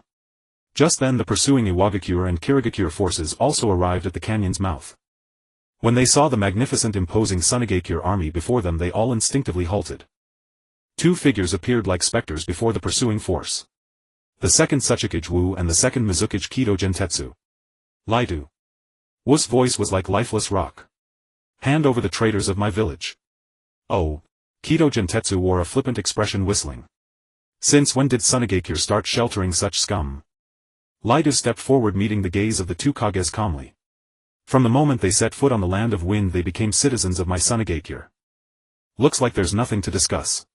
Just then, the pursuing Iwagakure and Kirigakure forces also arrived at the canyon's mouth. When they saw the magnificent, imposing Sunagakure army before them, they all instinctively halted. Two figures appeared like specters before the pursuing force. The second Tsuchikage Wu and the second Mizukage Kido Gentetsu. "Laidu." Wu's voice was like lifeless rock. "Hand over the traitors of my village." "Oh." Kido Gentetsu wore a flippant expression, whistling. "Since when did Sunagakure start sheltering such scum?" Laidu stepped forward, meeting the gaze of the two Kages calmly. "From the moment they set foot on the land of wind, they became citizens of my Sunagakure." Looks like there's nothing to discuss.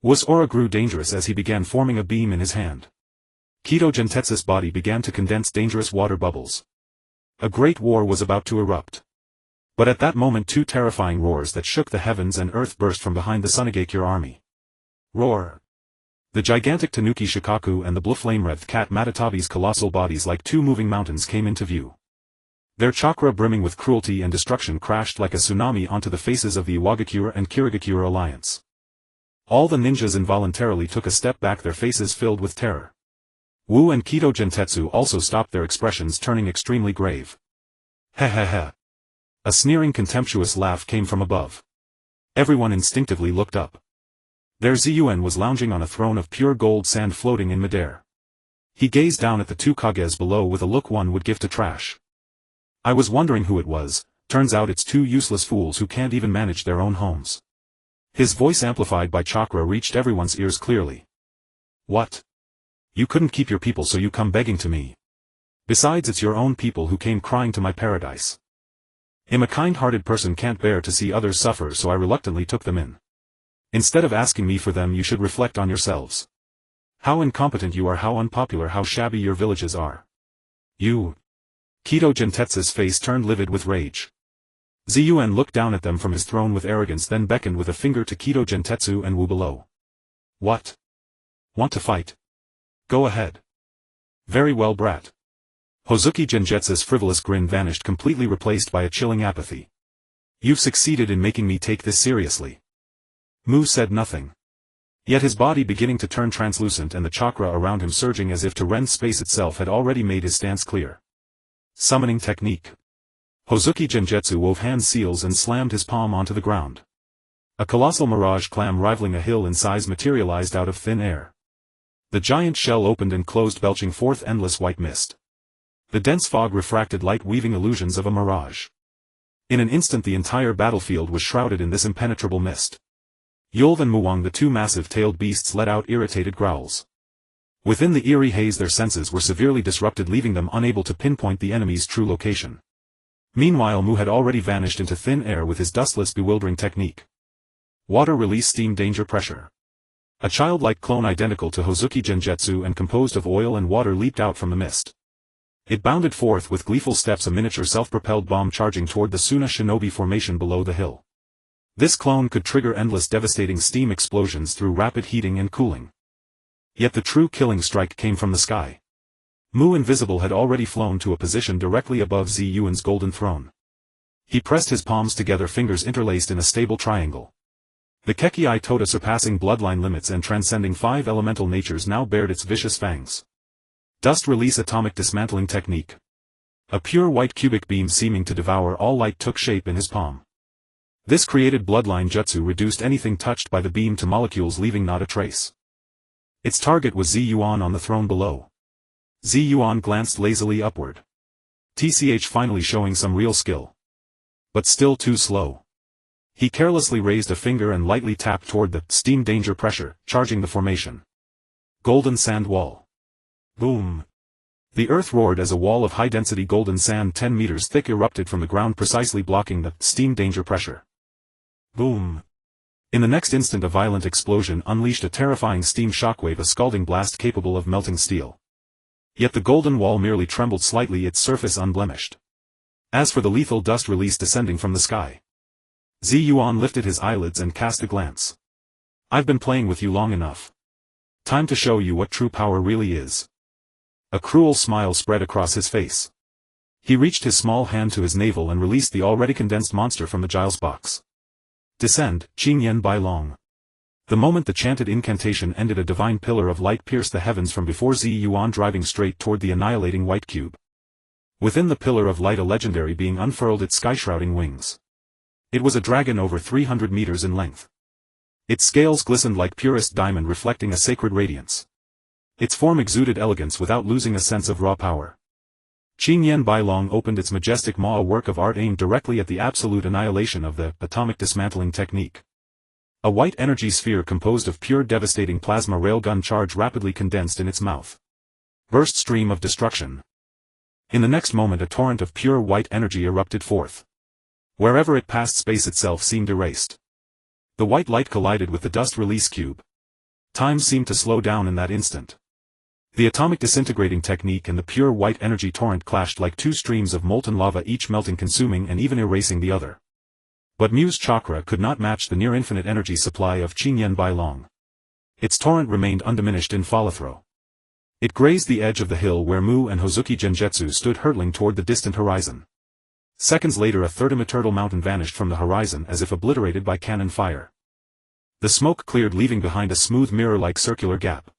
Wu's aura grew dangerous as he began forming a beam in his hand. Kido Gentetsu's body began to condense dangerous water bubbles. A great war was about to erupt. But at that moment two terrifying roars that shook the heavens and earth burst from behind the Sunagakure army. Roar! The gigantic Tanuki Shikaku and the blue flame-wreathed cat Matatabi's colossal bodies like two moving mountains came into view. Their chakra brimming with cruelty and destruction crashed like a tsunami onto the faces of the Iwagakure and Kirigakure alliance. All the ninjas involuntarily took a step back, their faces filled with terror. Wu and Kido Gentetsu also stopped, their expressions turning extremely grave. Heh. A sneering contemptuous laugh came from above. Everyone instinctively looked up. There Yuan was lounging on a throne of pure gold sand floating in midair. He gazed down at the two Kages below with a look one would give to trash. I was wondering who it was, turns out it's two useless fools who can't even manage their own homes. His voice amplified by chakra reached everyone's ears clearly. What? You couldn't keep your people, so you come begging to me. Besides, it's your own people who came crying to my paradise. I'm a kind-hearted person, can't bear to see others suffer, so I reluctantly took them in. Instead of asking me for them, you should reflect on yourselves. How incompetent you are, how unpopular, how shabby your villages are. You. Kido Gentetsu's face turned livid with rage. Yuan looked down at them from his throne with arrogance, then beckoned with a finger to Kido Gentetsu and Wu below. What? Want to fight? Go ahead. Very well, brat. Hozuki Genjetsu's frivolous grin vanished, completely replaced by a chilling apathy. You've succeeded in making me take this seriously. Mu said nothing. Yet his body beginning to turn translucent and the chakra around him surging as if to rend space itself had already made his stance clear. Summoning technique. Hozuki Genjetsu wove hand seals and slammed his palm onto the ground. A colossal mirage clam rivaling a hill in size materialized out of thin air. The giant shell opened and closed, belching forth endless white mist. The dense fog refracted light, weaving illusions of a mirage. In an instant the entire battlefield was shrouded in this impenetrable mist. Yulv and Muwang, the two massive-tailed beasts, let out irritated growls. Within the eerie haze their senses were severely disrupted, leaving them unable to pinpoint the enemy's true location. Meanwhile Mu had already vanished into thin air with his dustless, bewildering technique. Water release, steam, danger, pressure. A childlike clone identical to Hozuki Genjetsu and composed of oil and water leaped out from the mist. It bounded forth with gleeful steps, a miniature self-propelled bomb charging toward the Suna shinobi formation below the hill. This clone could trigger endless devastating steam explosions through rapid heating and cooling. Yet the true killing strike came from the sky. Mu Invisible had already flown to a position directly above Yuan's golden throne. He pressed his palms together, fingers interlaced in a stable triangle. The Kekii Tota, surpassing bloodline limits and transcending 5 elemental natures, now bared its vicious fangs. Dust release atomic dismantling technique. A pure white cubic beam seeming to devour all light took shape in his palm. This created bloodline jutsu reduced anything touched by the beam to molecules, leaving not a trace. Its target was Yuan on the throne below. Yuan glanced lazily upward. TCH finally showing some real skill. But still too slow. He carelessly raised a finger and lightly tapped toward the steam, danger, pressure, charging the formation. Golden sand wall. Boom. The earth roared as a wall of high-density golden sand 10 meters thick erupted from the ground, precisely blocking the steam, danger, pressure. Boom. In the next instant a violent explosion unleashed a terrifying steam shockwave, a scalding blast capable of melting steel. Yet the golden wall merely trembled slightly, its surface unblemished. As for the lethal dust release descending from the sky, Yuan lifted his eyelids and cast a glance. I've been playing with you long enough. Time to show you what true power really is. A cruel smile spread across his face. He reached his small hand to his navel and released the already condensed monster from the Giles box. Descend, Qingyan Bai Long. The moment the chanted incantation ended, a divine pillar of light pierced the heavens from before Yuan, driving straight toward the annihilating white cube. Within the pillar of light a legendary being unfurled its sky-shrouding wings. It was a dragon over 300 meters in length. Its scales glistened like purest diamond, reflecting a sacred radiance. Its form exuded elegance without losing a sense of raw power. Qingyan Bai Long opened its majestic maw, a work of art aimed directly at the absolute annihilation of the atomic dismantling technique. A white energy sphere composed of pure devastating plasma railgun charge rapidly condensed in its mouth. Burst stream of destruction. In the next moment a torrent of pure white energy erupted forth. Wherever it passed space itself seemed erased. The white light collided with the dust release cube. Time seemed to slow down in that instant. The atomic disintegrating technique and the pure white energy torrent clashed like two streams of molten lava, each melting, consuming and even erasing the other. But Mu's chakra could not match the near-infinite energy supply of Qingyan Bailong. Its torrent remained undiminished in follow-through. It grazed the edge of the hill where Mu and Hozuki Genjutsu stood, hurtling toward the distant horizon. Seconds later, a third immaterial mountain vanished from the horizon as if obliterated by cannon fire. The smoke cleared, leaving behind a smooth mirror-like circular gap.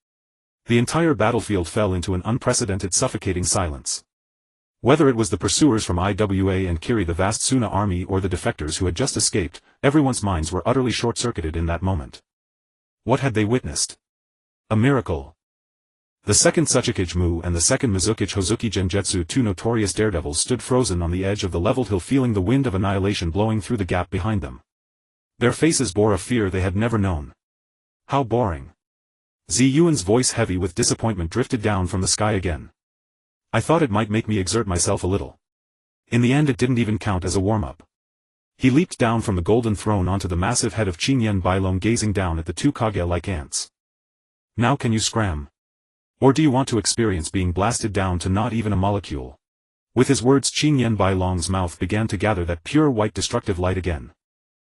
The entire battlefield fell into an unprecedented, suffocating silence. Whether it was the pursuers from Iwa and Kiri, the vast Suna army, or the defectors who had just escaped, everyone's minds were utterly short-circuited in that moment. What had they witnessed? A miracle. The second Tsuchikage Mu and the second Mizukage Hozuki Genjutsu, two notorious daredevils, stood frozen on the edge of the leveled hill, feeling the wind of annihilation blowing through the gap behind them. Their faces bore a fear they had never known. How boring. Yuan's voice, heavy with disappointment, drifted down from the sky again. I thought it might make me exert myself a little. In the end it didn't even count as a warm-up. He leaped down from the golden throne onto the massive head of Qingyan Bailong, gazing down at the two Kage like ants. Now can you scram? Or do you want to experience being blasted down to not even a molecule? With his words, Qingyan Bailong's mouth began to gather that pure white destructive light again.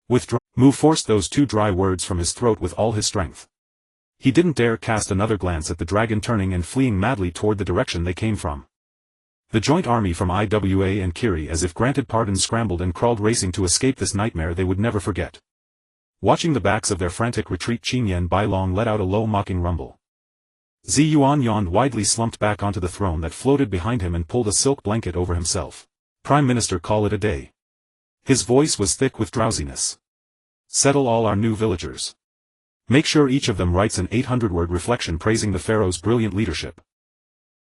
Withdraw. Mu forced those two dry words from his throat with all his strength. He didn't dare cast another glance at the dragon, turning and fleeing madly toward the direction they came from. The joint army from Iwa and Kiri, as if granted pardon, scrambled and crawled, racing to escape this nightmare they would never forget. Watching the backs of their frantic retreat, Qingyan Bailong let out a low, mocking rumble. Yuan yawned widely, slumped back onto the throne that floated behind him, and pulled a silk blanket over himself. Prime Minister, call it a day. His voice was thick with drowsiness. Settle all our new villagers. Make sure each of them writes an 800-word reflection praising the pharaoh's brilliant leadership.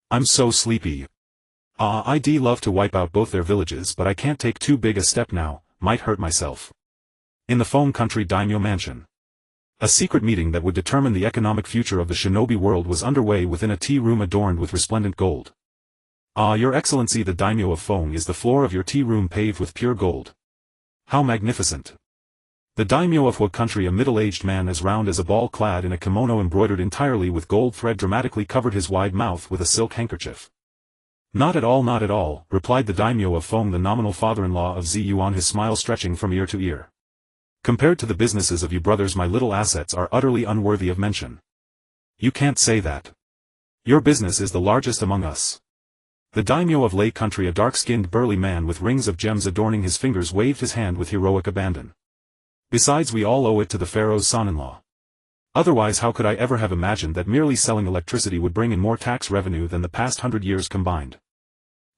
I'm so sleepy. I'd love to wipe out both their villages, but I can't take too big a step now, might hurt myself. In the Foam Country Daimyo Mansion. A secret meeting that would determine the economic future of the shinobi world was underway within a tea room adorned with resplendent gold. Your Excellency, the Daimyo of Foam, is the floor of your tea room paved with pure gold. How magnificent. The daimyo of Hua country, a middle-aged man as round as a ball, clad in a kimono embroidered entirely with gold thread, dramatically covered his wide mouth with a silk handkerchief. Not at all, not at all, replied the daimyo of Foam, the nominal father-in-law of Yuan, his smile stretching from ear to ear. Compared to the businesses of you brothers, my little assets are utterly unworthy of mention. You can't say that. Your business is the largest among us. The daimyo of Lei country, a dark-skinned burly man with rings of gems adorning his fingers, waved his hand with heroic abandon. Besides, we all owe it to the pharaoh's son-in-law. Otherwise how could I ever have imagined that merely selling electricity would bring in more tax revenue than the past 100 years combined?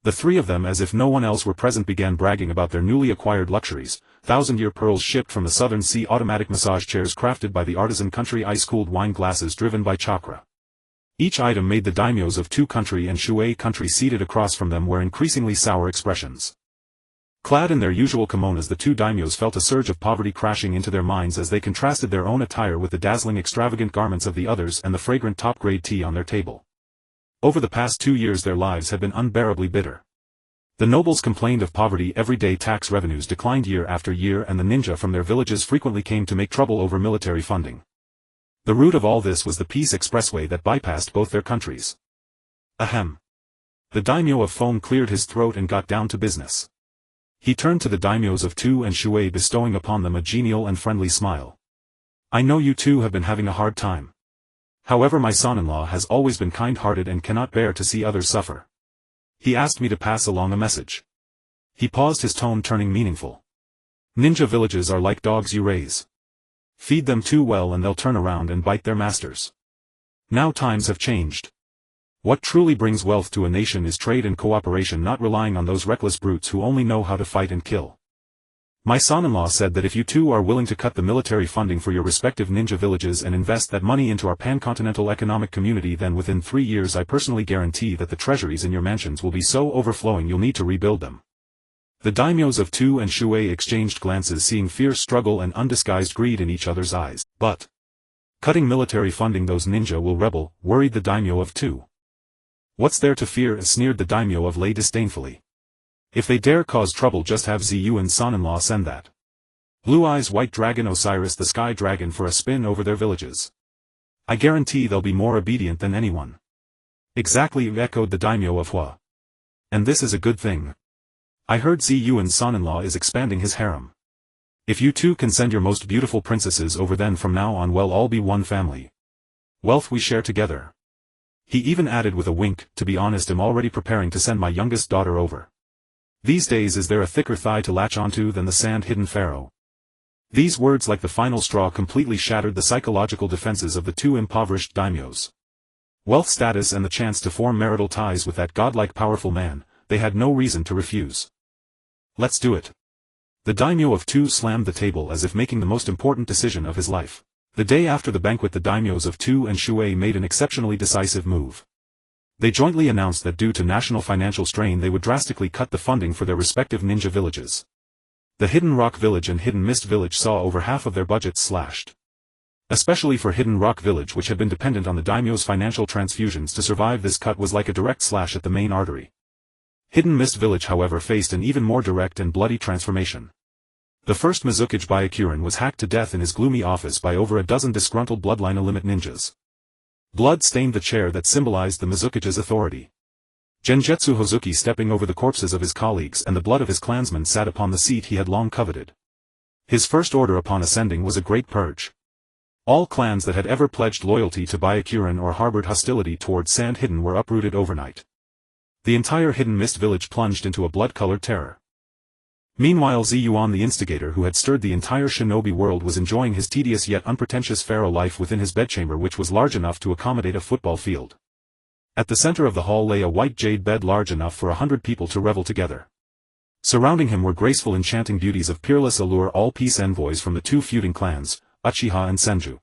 The three of them, as if no one else were present, began bragging about their newly acquired luxuries: 1,000-year pearls shipped from the southern sea, automatic massage chairs crafted by the artisan country, ice-cooled wine glasses driven by chakra. Each item made the daimyos of Tu country and Shui country, seated across from them, wear increasingly sour expressions. Clad in their usual kimonos, the two daimyos felt a surge of poverty crashing into their minds as they contrasted their own attire with the dazzling extravagant garments of the others and the fragrant top-grade tea on their table. Over the past 2 years their lives had been unbearably bitter. The nobles complained of poverty every day, tax revenues declined year after year, and the ninja from their villages frequently came to make trouble over military funding. The root of all this was the peace expressway that bypassed both their countries. Ahem. The daimyo of Foam cleared his throat and got down to business. He turned to the daimyos of Tu and Shui, bestowing upon them a genial and friendly smile. I know you two have been having a hard time. However, my son-in-law has always been kind-hearted and cannot bear to see others suffer. He asked me to pass along a message. He paused, his tone turning meaningful. Ninja villages are like dogs you raise. Feed them too well and they'll turn around and bite their masters. Now times have changed. What truly brings wealth to a nation is trade and cooperation, not relying on those reckless brutes who only know how to fight and kill. My son-in-law said that if you two are willing to cut the military funding for your respective ninja villages and invest that money into our pan-continental economic community, then within 3 years I personally guarantee that the treasuries in your mansions will be so overflowing you'll need to rebuild them. The daimyos of Tu and Shui exchanged glances, seeing fierce struggle and undisguised greed in each other's eyes. But cutting military funding, those ninja will rebel, worried the daimyo of Tu. What's there to fear? Sneered the daimyo of Lei disdainfully. If they dare cause trouble, just have Yuan's son-in-law send that Blue Eyes White Dragon Osiris the Sky Dragon for a spin over their villages. I guarantee they'll be more obedient than anyone. Exactly, echoed the daimyo of Hua. And this is a good thing. I heard Yuan's son-in-law is expanding his harem. If you two can send your most beautiful princesses over, then from now on we'll all be one family. Wealth we share together. He even added with a wink, to be honest, I'm already preparing to send my youngest daughter over. These days is there a thicker thigh to latch onto than the sand-hidden pharaoh? These words like the final straw completely shattered the psychological defenses of the two impoverished daimyos. Wealth, status and the chance to form marital ties with that godlike powerful man, they had no reason to refuse. Let's do it. The daimyo of Tu slammed the table as if making the most important decision of his life. The day after the banquet, the daimyos of Tu and Shui made an exceptionally decisive move. They jointly announced that due to national financial strain they would drastically cut the funding for their respective ninja villages. The Hidden Rock Village and Hidden Mist Village saw over half of their budgets slashed. Especially for Hidden Rock Village, which had been dependent on the daimyo's financial transfusions to survive, this cut was like a direct slash at the main artery. Hidden Mist Village, however, faced an even more direct and bloody transformation. The first Mizukage Byakuren was hacked to death in his gloomy office by over a dozen disgruntled bloodline limit ninjas. Blood stained the chair that symbolized the Mizukage's authority. Genjutsu Hozuki stepping over the corpses of his colleagues, and the blood of his clansmen sat upon the seat he had long coveted. His first order upon ascending was a great purge. All clans that had ever pledged loyalty to Byakuren or harbored hostility towards Sand Hidden were uprooted overnight. The entire Hidden Mist Village plunged into a blood-colored terror. Meanwhile, Yuan, the instigator who had stirred the entire shinobi world, was enjoying his tedious yet unpretentious pharaoh life within his bedchamber, which was large enough to accommodate a football field. At the center of the hall lay a white jade bed large enough for 100 people to revel together. Surrounding him were graceful, enchanting beauties of peerless allure, all peace envoys from the two feuding clans, Uchiha and Senju.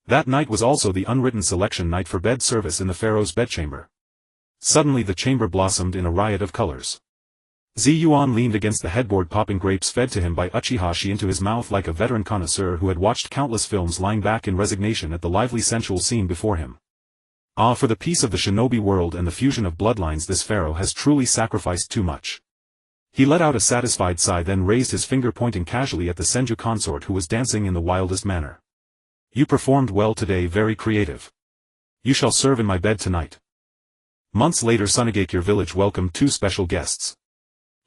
That night was also the unwritten selection night for bed service in the pharaoh's bedchamber. Suddenly the chamber blossomed in a riot of colors. Yuan leaned against the headboard, popping grapes fed to him by Uchiha into his mouth like a veteran connoisseur who had watched countless films, lying back in resignation at the lively sensual scene before him. Ah, for the peace of the shinobi world and the fusion of bloodlines, this pharaoh has truly sacrificed too much. He let out a satisfied sigh, then raised his finger, pointing casually at the Senju consort who was dancing in the wildest manner. You performed well today, very creative. You shall serve in my bed tonight. Months later, Sunagakure village welcomed two special guests.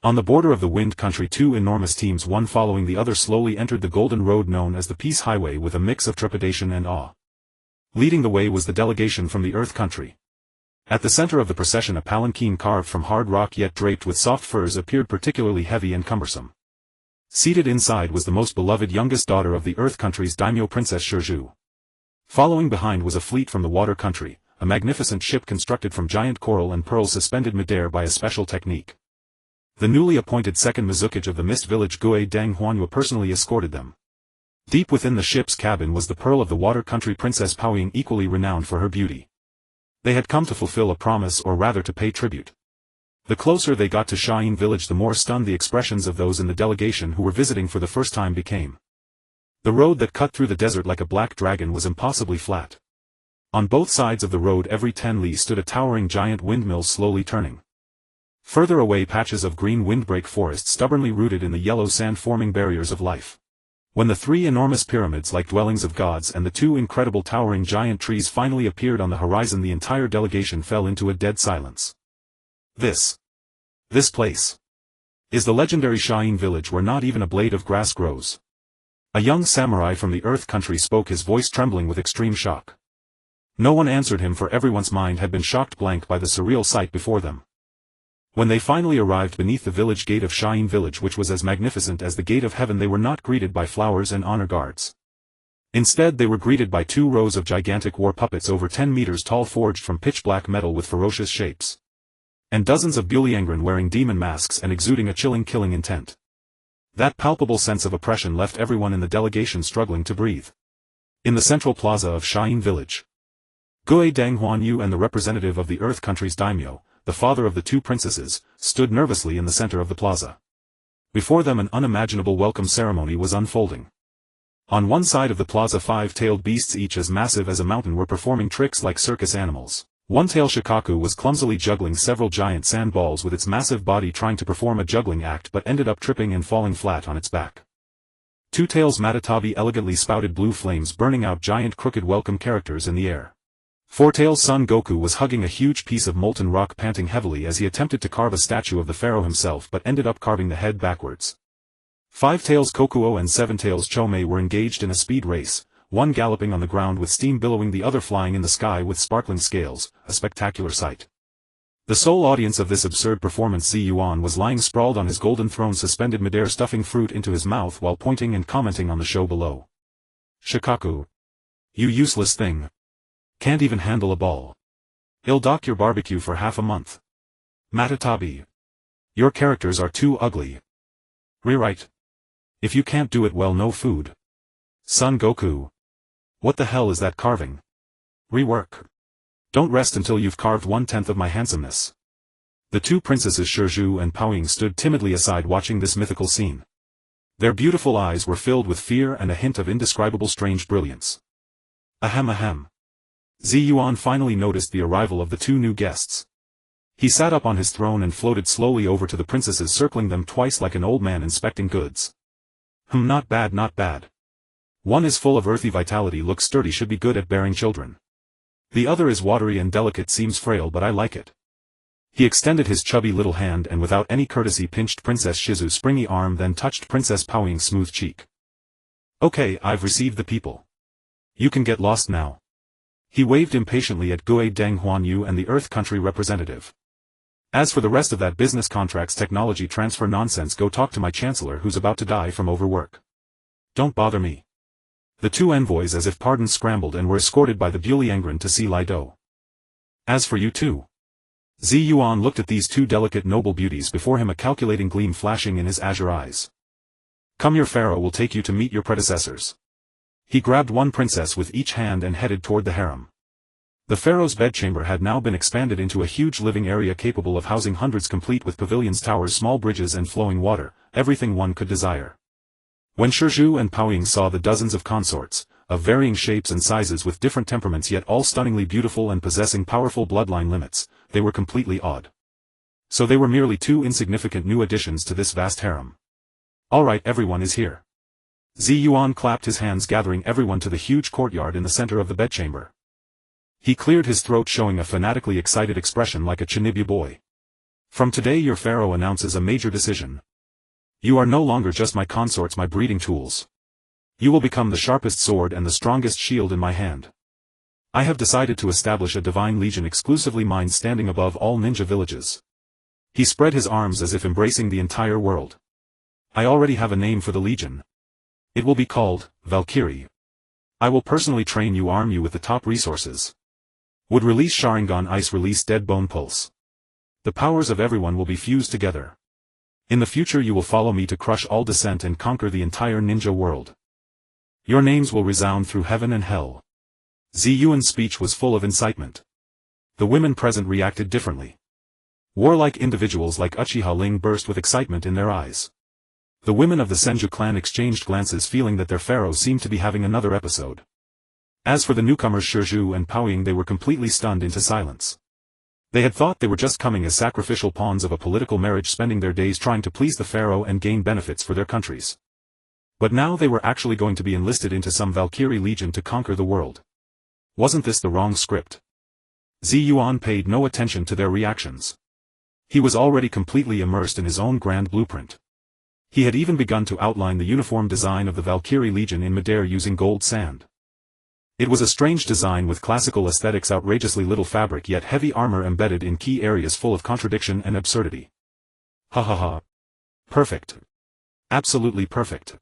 On the border of the Wind Country, two enormous teams, one following the other, slowly entered the golden road known as the Peace Highway with a mix of trepidation and awe. Leading the way was the delegation from the Earth Country. At the center of the procession, a palanquin carved from hard rock yet draped with soft furs appeared particularly heavy and cumbersome. Seated inside was the most beloved youngest daughter of the Earth Country's daimyo, Princess Shirju. Following behind was a fleet from the Water Country, a magnificent ship constructed from giant coral and pearls suspended midair by a special technique. The newly appointed second Mizukage of the Mist Village, Gue Dang Huanyue, personally escorted them. Deep within the ship's cabin was the pearl of the Water Country, Princess Pouying, equally renowned for her beauty. They had come to fulfill a promise, or rather to pay tribute. The closer they got to Shayin village, the more stunned the expressions of those in the delegation who were visiting for the first time became. The road that cut through the desert like a black dragon was impossibly flat. On both sides of the road, every 10 li stood a towering giant windmill slowly turning. Further away, patches of green windbreak forest stubbornly rooted in the yellow sand forming barriers of life. When the three enormous pyramids like dwellings of gods and the two incredible towering giant trees finally appeared on the horizon, the entire delegation fell into a dead silence. This place is the legendary Shayin village where not even a blade of grass grows. A young samurai from the Earth Country spoke, his voice trembling with extreme shock. No one answered him, for everyone's mind had been shocked blank by the surreal sight before them. When they finally arrived beneath the village gate of Shayin village, which was as magnificent as the gate of heaven, they were not greeted by flowers and honor guards. Instead, they were greeted by 2 rows of gigantic war puppets over 10 meters tall, forged from pitch-black metal with ferocious shapes. And dozens of Buliangren wearing demon masks and exuding a chilling killing intent. That palpable sense of oppression left everyone in the delegation struggling to breathe. In the central plaza of Shayin village, Gue Dang Huanyue and the representative of the Earth Country's daimyo, the father of the 2 princesses, stood nervously in the center of the plaza. Before them an unimaginable welcome ceremony was unfolding. On one side of the plaza, 5-tailed beasts, each as massive as a mountain, were performing tricks like circus animals. One-tail Shikaku was clumsily juggling several giant sand balls with its massive body, trying to perform a juggling act, but ended up tripping and falling flat on its back. Two Tails Matatabi elegantly spouted blue flames burning out giant crooked welcome characters in the air. Four Tails Son Goku was hugging a huge piece of molten rock, panting heavily as he attempted to carve a statue of the pharaoh himself but ended up carving the head backwards. Five Tails Kokuo and Seven Tails Chomei were engaged in a speed race, one galloping on the ground with steam billowing, the other flying in the sky with sparkling scales, a spectacular sight. The sole audience of this absurd performance, Yuan was lying sprawled on his golden throne suspended midair, stuffing fruit into his mouth while pointing and commenting on the show below. Shikaku. You useless thing. Can't even handle a ball. I'll dock your barbecue for half a month. Matatabi. Your characters are too ugly. Rewrite. If you can't do it well, no food. Son Goku. What the hell is that carving? Rework. Don't rest until you've carved 1/10 of my handsomeness. The two princesses Shizhu and Paoying stood timidly aside watching this mythical scene. Their beautiful eyes were filled with fear and a hint of indescribable strange brilliance. Ahem ahem. Yuan finally noticed the arrival of the two new guests. He sat up on his throne and floated slowly over to the princesses, circling them twice like an old man inspecting goods. Not bad, not bad. One is full of earthy vitality, looks sturdy, should be good at bearing children. The other is watery and delicate, seems frail, but I like it. He extended his chubby little hand and without any courtesy pinched Princess Shizu's springy arm, then touched Princess Paoying's smooth cheek. Okay, I've received the people. You can get lost now. He waved impatiently at Gue Deng Huanyu and the Earth Country representative. As for the rest of that business contracts technology transfer nonsense, go talk to my chancellor who's about to die from overwork. Don't bother me. The two envoys, as if pardoned, scrambled and were escorted by the Buliangren to see Lido. As for you two. Yuan looked at these two delicate noble beauties before him, a calculating gleam flashing in his azure eyes. Come, your pharaoh will take you to meet your predecessors. He grabbed one princess with each hand and headed toward the harem. The pharaoh's bedchamber had now been expanded into a huge living area capable of housing hundreds, complete with pavilions, towers, small bridges and flowing water, everything one could desire. When Shizhu and Paoying saw the dozens of consorts, of varying shapes and sizes with different temperaments yet all stunningly beautiful and possessing powerful bloodline limits, they were completely awed. So they were merely two insignificant new additions to this vast harem. Alright, everyone is here. Yuan clapped his hands, gathering everyone to the huge courtyard in the center of the bedchamber. He cleared his throat, showing a fanatically excited expression like a Chinibya boy. From today your pharaoh announces a major decision. You are no longer just my consorts, my breeding tools. You will become the sharpest sword and the strongest shield in my hand. I have decided to establish a divine legion exclusively mine, standing above all ninja villages. He spread his arms as if embracing the entire world. I already have a name for the legion. It will be called Valkyrie. I will personally train you, arm you with the top resources. Would release Sharingan, ice release dead bone pulse. The powers of everyone will be fused together. In the future you will follow me to crush all dissent and conquer the entire ninja world. Your names will resound through heaven and hell. Yuan's speech was full of incitement. The women present reacted differently. Warlike individuals like Uchiha Ling burst with excitement in their eyes. The women of the Senju clan exchanged glances, feeling that their pharaoh seemed to be having another episode. As for the newcomers Shizhu and Paoying, they were completely stunned into silence. They had thought they were just coming as sacrificial pawns of a political marriage, spending their days trying to please the pharaoh and gain benefits for their countries. But now they were actually going to be enlisted into some Valkyrie legion to conquer the world. Wasn't this the wrong script? Yuan paid no attention to their reactions. He was already completely immersed in his own grand blueprint. He had even begun to outline the uniform design of the Valkyrie legion in midair using gold sand. It was a strange design with classical aesthetics, outrageously little fabric yet heavy armor embedded in key areas, full of contradiction and absurdity. Ha ha ha. Perfect. Absolutely perfect.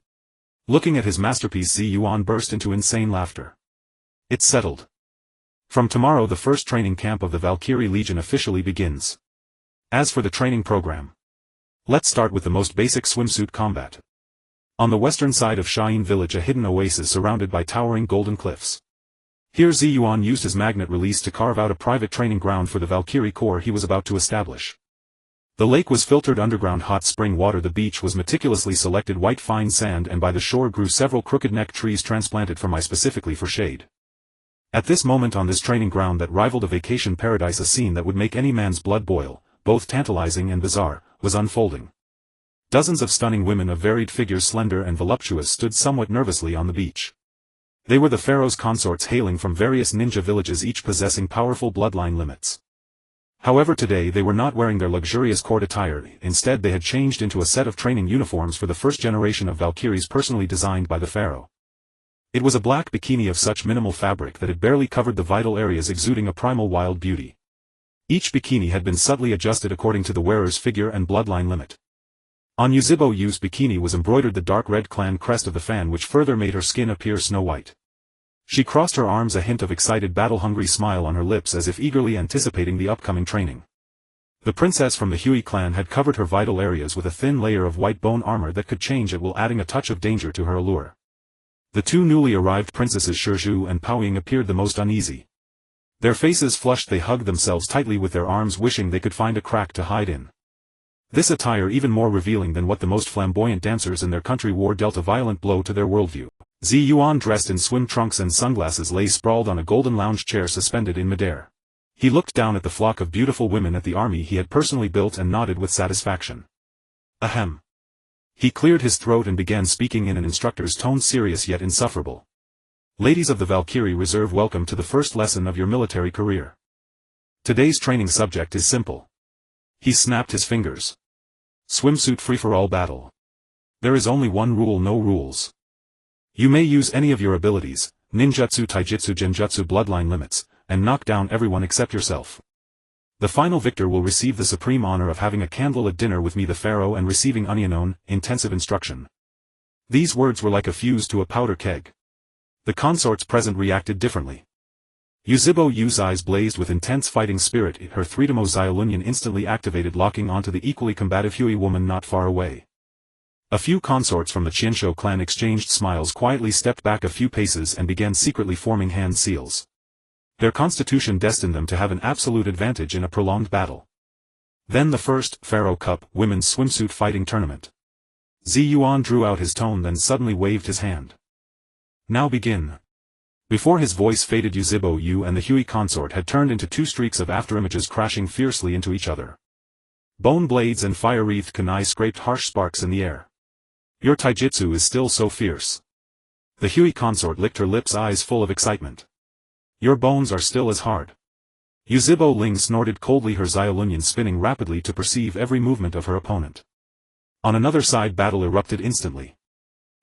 Looking at his masterpiece, Yuan burst into insane laughter. It's settled. From tomorrow the first training camp of the Valkyrie Legion officially begins. As for the training program, let's start with the most basic swimsuit combat. On the western side of Shain village, a hidden oasis surrounded by towering golden cliffs. Here Yuan used his magnet release to carve out a private training ground for the Valkyrie Corps he was about to establish. The lake was filtered underground hot spring water, the beach was meticulously selected white fine sand, and by the shore grew several crooked neck trees transplanted from specifically for shade. At this moment on this training ground that rivaled a vacation paradise, a scene that would make any man's blood boil, both tantalizing and bizarre, was unfolding. Dozens of stunning women of varied figures, slender and voluptuous, stood somewhat nervously on the beach. They were the pharaoh's consorts hailing from various ninja villages, each possessing powerful bloodline limits. However, today they were not wearing their luxurious court attire. Instead, they had changed into a set of training uniforms for the first generation of Valkyries personally designed by the pharaoh. It was a black bikini of such minimal fabric that it barely covered the vital areas, exuding a primal wild beauty. Each bikini had been subtly adjusted according to the wearer's figure and bloodline limit. On Yuzhibo Yu's bikini was embroidered the dark red clan crest of the fan, which further made her skin appear snow-white. She crossed her arms, a hint of excited battle-hungry smile on her lips, as if eagerly anticipating the upcoming training. The princess from the Hui clan had covered her vital areas with a thin layer of white bone armor that could change at will, adding a touch of danger to her allure. The two newly arrived princesses Shizhu and Paoying appeared the most uneasy. Their faces flushed, they hugged themselves tightly with their arms, wishing they could find a crack to hide in. This attire, even more revealing than what the most flamboyant dancers in their country wore, dealt a violent blow to their worldview. Yuan, dressed in swim trunks and sunglasses, lay sprawled on a golden lounge chair suspended in midair. He looked down at the flock of beautiful women at the army he had personally built and nodded with satisfaction. Ahem. He cleared his throat and began speaking in an instructor's tone, serious yet insufferable. Ladies of the Valkyrie Reserve, welcome to the first lesson of your military career. Today's training subject is simple. He snapped his fingers. Swimsuit free-for-all battle. There is only one rule, no rules. You may use any of your abilities, ninjutsu, taijutsu, genjutsu, bloodline limits, and knock down everyone except yourself. The final victor will receive the supreme honor of having a candlelit dinner with me, the pharaoh, and receiving unknown, intensive instruction. These words were like a fuse to a powder keg. The consorts present reacted differently. Yuzhibo Yu's eyes blazed with intense fighting spirit. Her Threedemo Xiaolunyan instantly activated, locking onto the equally combative Hui woman not far away. A few consorts from the Qianshou clan exchanged smiles, quietly stepped back a few paces, and began secretly forming hand seals. Their constitution destined them to have an absolute advantage in a prolonged battle. Then the first Pharaoh Cup women's swimsuit fighting tournament. Yuan drew out his tone, then suddenly waved his hand. Now begin. Before his voice faded, Yuzhibo Yu and the Hui consort had turned into two streaks of afterimages, crashing fiercely into each other. Bone blades and fire-wreathed kunai scraped harsh sparks in the air. Your taijutsu is still so fierce. The Hui consort licked her lips, eyes full of excitement. Your bones are still as hard. Yuzhibo Ling snorted coldly, her Xiaolunyan spinning rapidly to perceive every movement of her opponent. On another side, battle erupted instantly.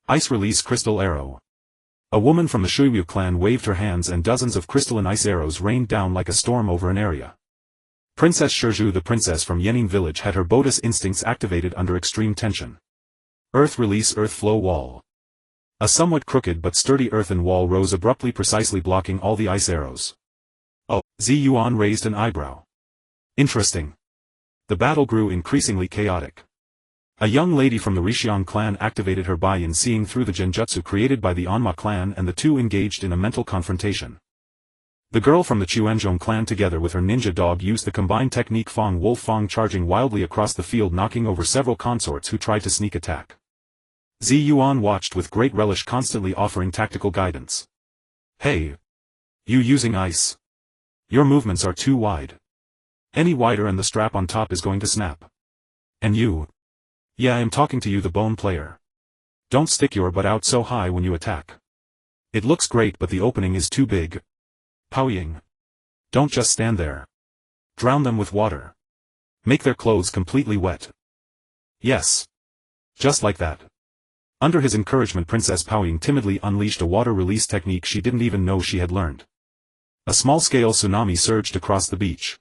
Ice release crystal arrow. A woman from the Shuyu clan waved her hands, and dozens of crystalline ice arrows rained down like a storm over an area. Princess Shizhu, the princess from Yenin village, had her Bodis instincts activated under extreme tension. Earth release earth flow wall. A somewhat crooked but sturdy earthen wall rose abruptly, precisely blocking all the ice arrows. Oh, Yuan raised an eyebrow. Interesting. The battle grew increasingly chaotic. A young lady from the Rishiang clan activated her Baiyin, seeing through the genjutsu created by the Onma clan, and the two engaged in a mental confrontation. The girl from the Chuanzhong clan, together with her ninja dog, used the combined technique Fong Wolf Fong, charging wildly across the field, knocking over several consorts who tried to sneak attack. Yuan watched with great relish, constantly offering tactical guidance. Hey! You using ice? Your movements are too wide. Any wider and the strap on top is going to snap. And you? Yeah, I am talking to you, the bone player. Don't stick your butt out so high when you attack. It looks great, but the opening is too big. Paoying. Don't just stand there. Drown them with water. Make their clothes completely wet. Yes. Just like that. Under his encouragement, Princess Paoying timidly unleashed a water release technique she didn't even know she had learned. A small-scale tsunami surged across the beach.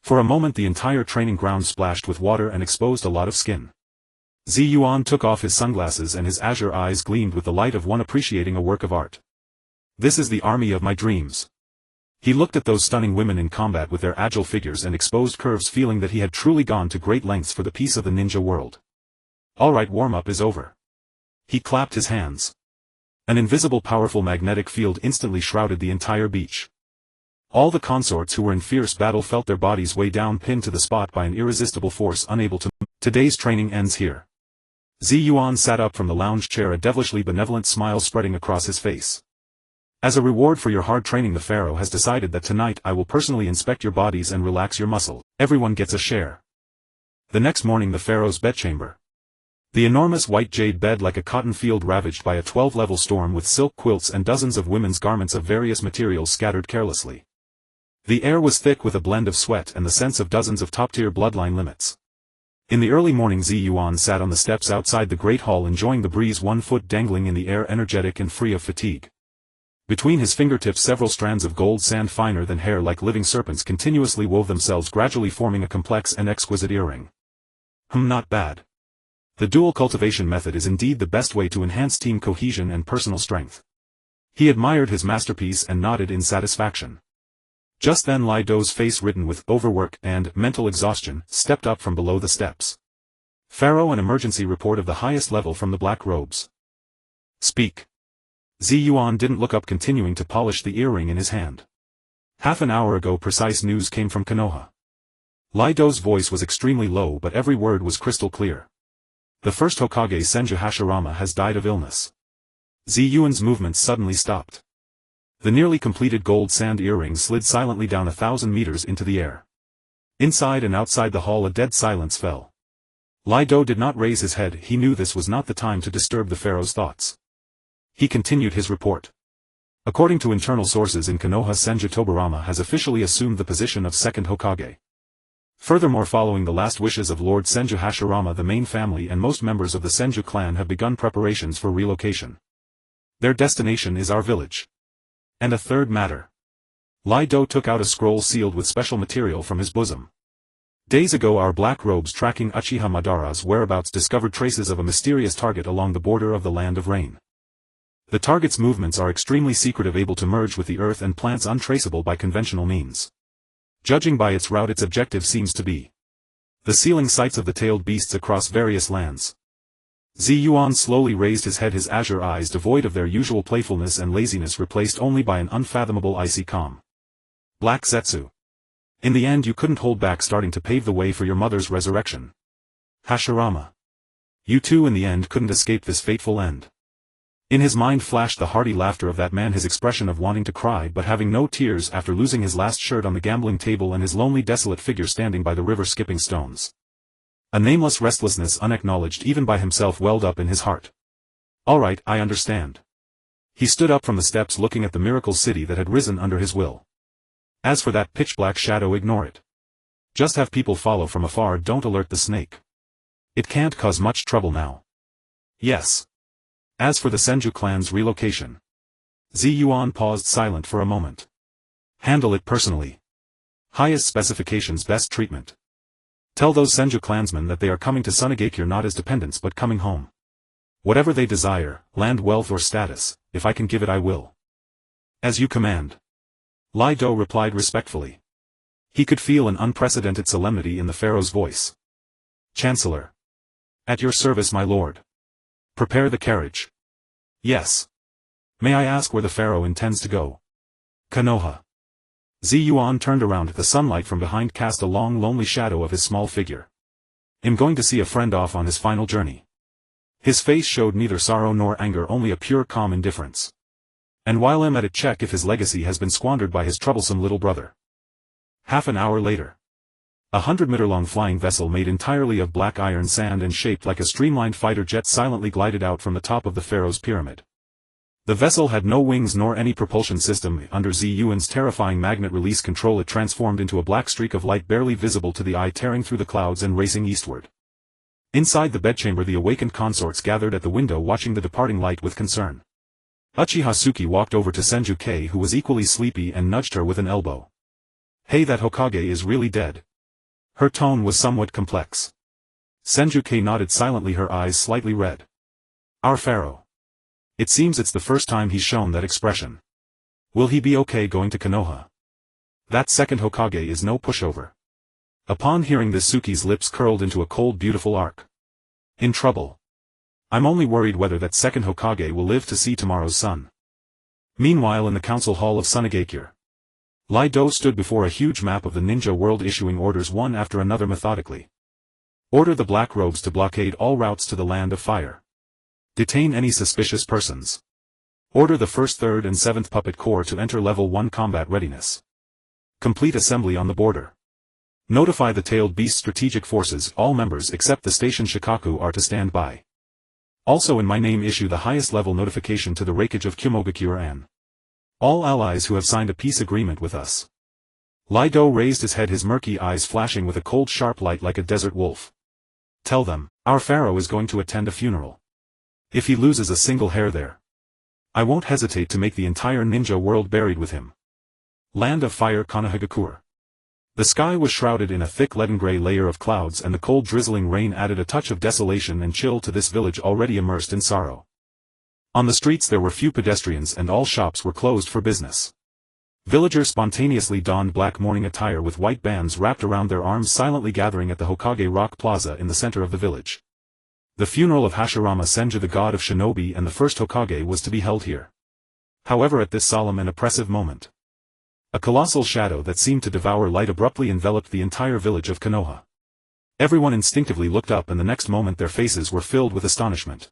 For a moment the entire training ground splashed with water and exposed a lot of skin. Yuan took off his sunglasses, and his azure eyes gleamed with the light of one appreciating a work of art. This is the army of my dreams. He looked at those stunning women in combat with their agile figures and exposed curves, feeling that he had truly gone to great lengths for the peace of the ninja world. Alright, warm-up is over. He clapped his hands. An invisible, powerful magnetic field instantly shrouded the entire beach. All the consorts who were in fierce battle felt their bodies weigh down, pinned to the spot by an irresistible force, unable to move. Today's training ends here. Yuan sat up from the lounge chair, a devilishly benevolent smile spreading across his face. As a reward for your hard training, the pharaoh has decided that tonight I will personally inspect your bodies and relax your muscle. Everyone gets a share. The next morning, the pharaoh's bedchamber. The enormous white jade bed like a cotton field ravaged by a 12-level storm with silk quilts and dozens of women's garments of various materials scattered carelessly. The air was thick with a blend of sweat and the sense of dozens of top-tier bloodline limits. In the early morning Yuan sat on the steps outside the great hall enjoying the breeze, 1 foot dangling in the air, energetic and free of fatigue. Between his fingertips several strands of gold sand finer than hair like living serpents continuously wove themselves, gradually forming a complex and exquisite earring. Not bad. The dual cultivation method is indeed the best way to enhance team cohesion and personal strength. He admired his masterpiece and nodded in satisfaction. Just then Lai Dou's face, written with overwork and mental exhaustion, stepped up from below the steps. "Pharaoh, an emergency report of the highest level from the Black Robes." "Speak." Yuan didn't look up, continuing to polish the earring in his hand. "Half an hour ago precise news came from Konoha." Lai Dou's voice was extremely low but every word was crystal clear. "The first Hokage Senju Hashirama has died of illness." Yuan's movements suddenly stopped. The nearly completed gold sand earring slid silently down 1,000 meters into the air. Inside and outside the hall a dead silence fell. Lai Dou did not raise his head. He knew this was not the time to disturb the pharaoh's thoughts. He continued his report. "According to internal sources in Konoha, Senju Tobirama has officially assumed the position of second Hokage. Furthermore, following the last wishes of Lord Senju Hashirama, the main family and most members of the Senju clan have begun preparations for relocation. Their destination is our village. And a third matter." Lai Dou took out a scroll sealed with special material from his bosom. "Days ago our Black Robes tracking Uchiha Madara's whereabouts discovered traces of a mysterious target along the border of the Land of Rain. The target's movements are extremely secretive, able to merge with the earth and plants, untraceable by conventional means. Judging by its route, its objective seems to be the sealing sites of the tailed beasts across various lands." Yuan slowly raised his head, his azure eyes devoid of their usual playfulness and laziness, replaced only by an unfathomable icy calm. "Black Zetsu. In the end you couldn't hold back, starting to pave the way for your mother's resurrection. Hashirama. You too in the end couldn't escape this fateful end." In his mind flashed the hearty laughter of that man, his expression of wanting to cry but having no tears after losing his last shirt on the gambling table, and his lonely desolate figure standing by the river skipping stones. A nameless restlessness unacknowledged even by himself welled up in his heart. "All right, I understand." He stood up from the steps, looking at the miracle city that had risen under his will. "As for that pitch-black shadow, ignore it. Just have people follow from afar, don't alert the snake. It can't cause much trouble now." "Yes." "As for the Senju clan's relocation." Yuan paused, silent for a moment. "Handle it personally. Highest specifications, best treatment. Tell those Senju clansmen that they are coming to Sunagakure not as dependents but coming home. Whatever they desire, land, wealth or status, if I can give it I will." "As you command." Lai Dou replied respectfully. He could feel an unprecedented solemnity in the pharaoh's voice. "Chancellor. At your service, my lord. Prepare the carriage." "Yes." "May I ask where the pharaoh intends to go?" "Konoha." Yuan turned around. The sunlight from behind cast a long lonely shadow of his small figure. "I'm going to see a friend off on his final journey." His face showed neither sorrow nor anger, only a pure calm indifference. "And while I'm at it, check if his legacy has been squandered by his troublesome little brother." Half an hour later. 100-meter-long flying vessel made entirely of black iron sand and shaped like a streamlined fighter jet silently glided out from the top of the pharaoh's pyramid. The vessel had no wings nor any propulsion system. Under Yuan's terrifying magnet release control it transformed into a black streak of light barely visible to the eye, tearing through the clouds and racing eastward. Inside the bedchamber the awakened consorts gathered at the window, watching the departing light with concern. Uchiha Suki walked over to Senju Kei, who was equally sleepy, and nudged her with an elbow. "Hey, that Hokage is really dead?" Her tone was somewhat complex. Senju Kei nodded silently, her eyes slightly red. "Our pharaoh. It seems it's the first time he's shown that expression. Will he be okay going to Konoha? That second Hokage is no pushover." Upon hearing this, Suki's lips curled into a cold beautiful arc. "In trouble. I'm only worried whether that second Hokage will live to see tomorrow's sun." Meanwhile in the council hall of Sunagakure. Lai Dou stood before a huge map of the ninja world, issuing orders one after another methodically. "Order the Black Robes to blockade all routes to the Land of Fire. Detain any suspicious persons. Order the 1st, 3rd and 7th Puppet Corps to enter Level 1 combat readiness. Complete assembly on the border. Notify the tailed beast strategic forces. All members except the station Shikaku are to stand by. Also in my name issue the highest level notification to the Raikage of Kumogakure and all allies who have signed a peace agreement with us. Lido raised his head, his murky eyes flashing with a cold sharp light like a desert wolf. Tell them, our pharaoh is going to attend a funeral. If he loses a single hair there, I won't hesitate to make the entire ninja world buried with him. Land of Fire Konohagakure. The sky was shrouded in a thick leaden-gray layer of clouds, and the cold drizzling rain added a touch of desolation and chill to this village already immersed in sorrow. On the streets there were few pedestrians and all shops were closed for business. Villagers spontaneously donned black mourning attire with white bands wrapped around their arms, silently gathering at the Hokage Rock Plaza in the center of the village. The funeral of Hashirama Senju, the god of shinobi and the first Hokage, was to be held here. However, at this solemn and oppressive moment, a colossal shadow that seemed to devour light abruptly enveloped the entire village of Konoha. Everyone instinctively looked up, and the next moment their faces were filled with astonishment.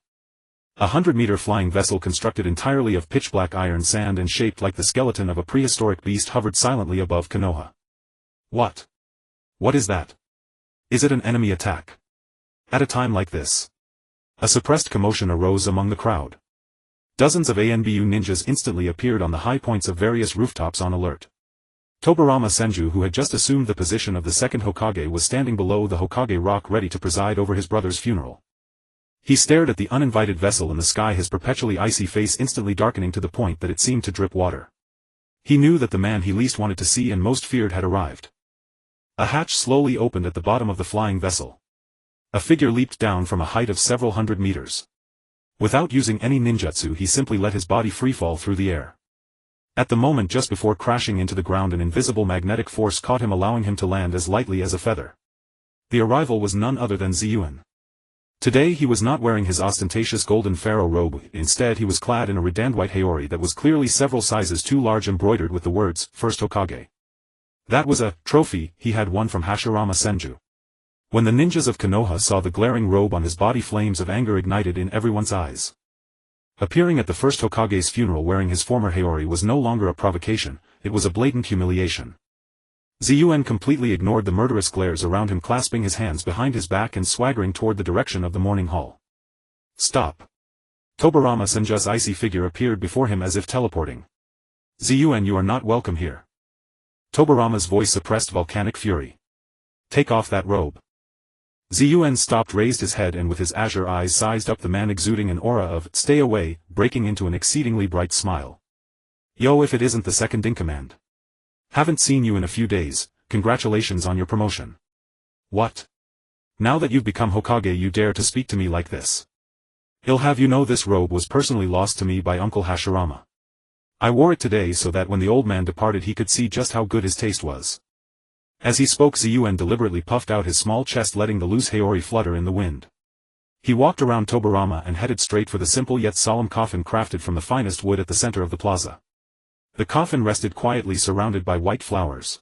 A 100-meter flying vessel constructed entirely of pitch-black iron sand and shaped like the skeleton of a prehistoric beast hovered silently above Konoha. What? What is that? Is it an enemy attack? At a time like this, a suppressed commotion arose among the crowd. Dozens of ANBU ninjas instantly appeared on the high points of various rooftops on alert. Tobarama Senju, who had just assumed the position of the second Hokage, was standing below the Hokage rock ready to preside over his brother's funeral. He stared at the uninvited vessel in the sky, his perpetually icy face instantly darkening to the point that it seemed to drip water. He knew that the man he least wanted to see and most feared had arrived. A hatch slowly opened at the bottom of the flying vessel. A figure leaped down from a height of several hundred meters. Without using any ninjutsu, he simply let his body freefall through the air. At the moment just before crashing into the ground, an invisible magnetic force caught him, allowing him to land as lightly as a feather. The arrival was none other than Yuan. Today he was not wearing his ostentatious golden pharaoh robe, instead he was clad in a redand white haori that was clearly several sizes too large, embroidered with the words, First Hokage. That was a trophy he had won from Hashirama Senju. When the ninjas of Konoha saw the glaring robe on his body, flames of anger ignited in everyone's eyes. Appearing at the first Hokage's funeral wearing his former haori was no longer a provocation, it was a blatant humiliation. Yuan completely ignored the murderous glares around him, clasping his hands behind his back and swaggering toward the direction of the mourning hall. Stop! Tobarama Senju's icy figure appeared before him as if teleporting. Yuan, you are not welcome here. Tobarama's voice suppressed volcanic fury. Take off that robe. Yuan stopped, raised his head, and with his azure eyes sized up the man, exuding an aura of stay away, breaking into an exceedingly bright smile. Yo, if it isn't the second in command. Haven't seen you in a few days, congratulations on your promotion. What? Now that you've become Hokage you dare to speak to me like this? I'll have you know this robe was personally lost to me by Uncle Hashirama. I wore it today so that when the old man departed he could see just how good his taste was. As he spoke, Yuan deliberately puffed out his small chest, letting the loose haori flutter in the wind. He walked around Tobarama and headed straight for the simple yet solemn coffin crafted from the finest wood at the center of the plaza. The coffin rested quietly surrounded by white flowers.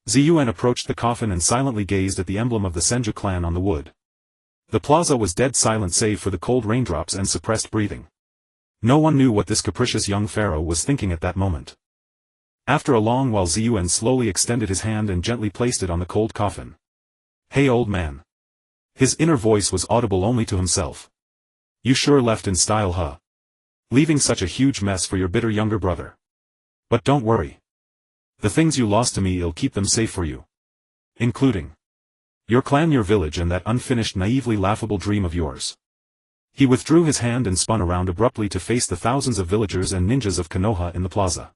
Yuan approached the coffin and silently gazed at the emblem of the Senju clan on the wood. The plaza was dead silent save for the cold raindrops and suppressed breathing. No one knew what this capricious young pharaoh was thinking at that moment. After a long while Yuan slowly extended his hand and gently placed it on the cold coffin. Hey old man. His inner voice was audible only to himself. You sure left in style, huh? Leaving such a huge mess for your bitter younger brother. But don't worry. The things you lost to me, I'll keep them safe for you. Including your clan, your village, and that unfinished naively laughable dream of yours. He withdrew his hand and spun around abruptly to face the thousands of villagers and ninjas of Konoha in the plaza.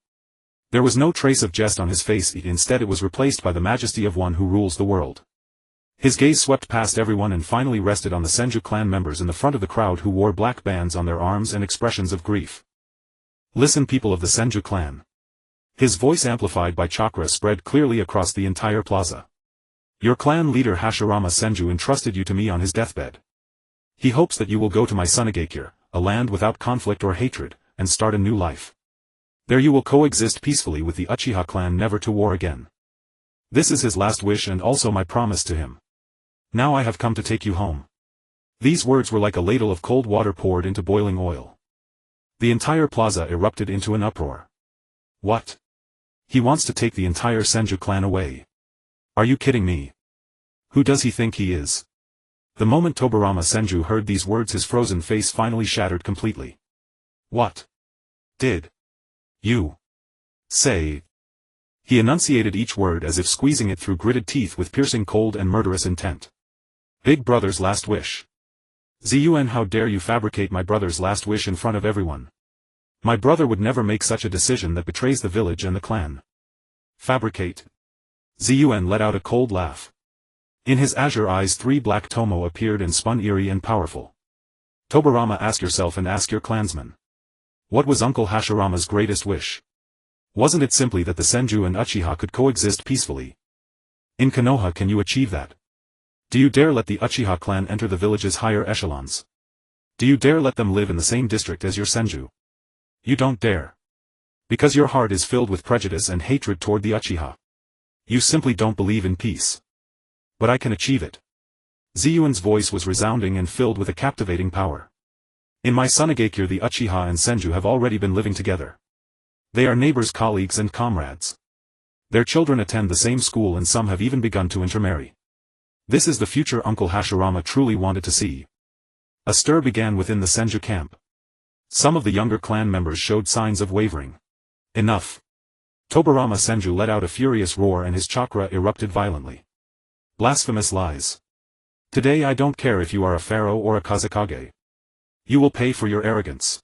There was no trace of jest on his face, instead it was replaced by the majesty of one who rules the world. His gaze swept past everyone and finally rested on the Senju clan members in the front of the crowd who wore black bands on their arms and expressions of grief. Listen, people of the Senju clan. His voice, amplified by chakra, spread clearly across the entire plaza. Your clan leader Hashirama Senju entrusted you to me on his deathbed. He hopes that you will go to my Sunagakure, a land without conflict or hatred, and start a new life. There you will coexist peacefully with the Uchiha clan, never to war again. This is his last wish and also my promise to him. Now I have come to take you home. These words were like a ladle of cold water poured into boiling oil. The entire plaza erupted into an uproar. What? He wants to take the entire Senju clan away. Are you kidding me? Who does he think he is? The moment Tobirama Senju heard these words, his frozen face finally shattered completely. What did you say? He enunciated each word as if squeezing it through gritted teeth with piercing cold and murderous intent. Big brother's last wish. Yuan, how dare you fabricate my brother's last wish in front of everyone? My brother would never make such a decision that betrays the village and the clan. Fabricate? Yuan let out a cold laugh. In his azure eyes 3 black tomo appeared and spun eerie and powerful. Tobirama, ask yourself and ask your clansmen. What was Uncle Hashirama's greatest wish? Wasn't it simply that the Senju and Uchiha could coexist peacefully? In Konoha, can you achieve that? Do you dare let the Uchiha clan enter the village's higher echelons? Do you dare let them live in the same district as your Senju? You don't dare. Because your heart is filled with prejudice and hatred toward the Uchiha. You simply don't believe in peace. But I can achieve it. Yuan's voice was resounding and filled with a captivating power. In my Sunagakure, the Uchiha and Senju have already been living together. They are neighbors, colleagues and comrades. Their children attend the same school and some have even begun to intermarry. This is the future Uncle Hashirama truly wanted to see. A stir began within the Senju camp. Some of the younger clan members showed signs of wavering. Enough. Tobirama Senju let out a furious roar and his chakra erupted violently. Blasphemous lies. Today I don't care if you are a pharaoh or a Kazekage. You will pay for your arrogance.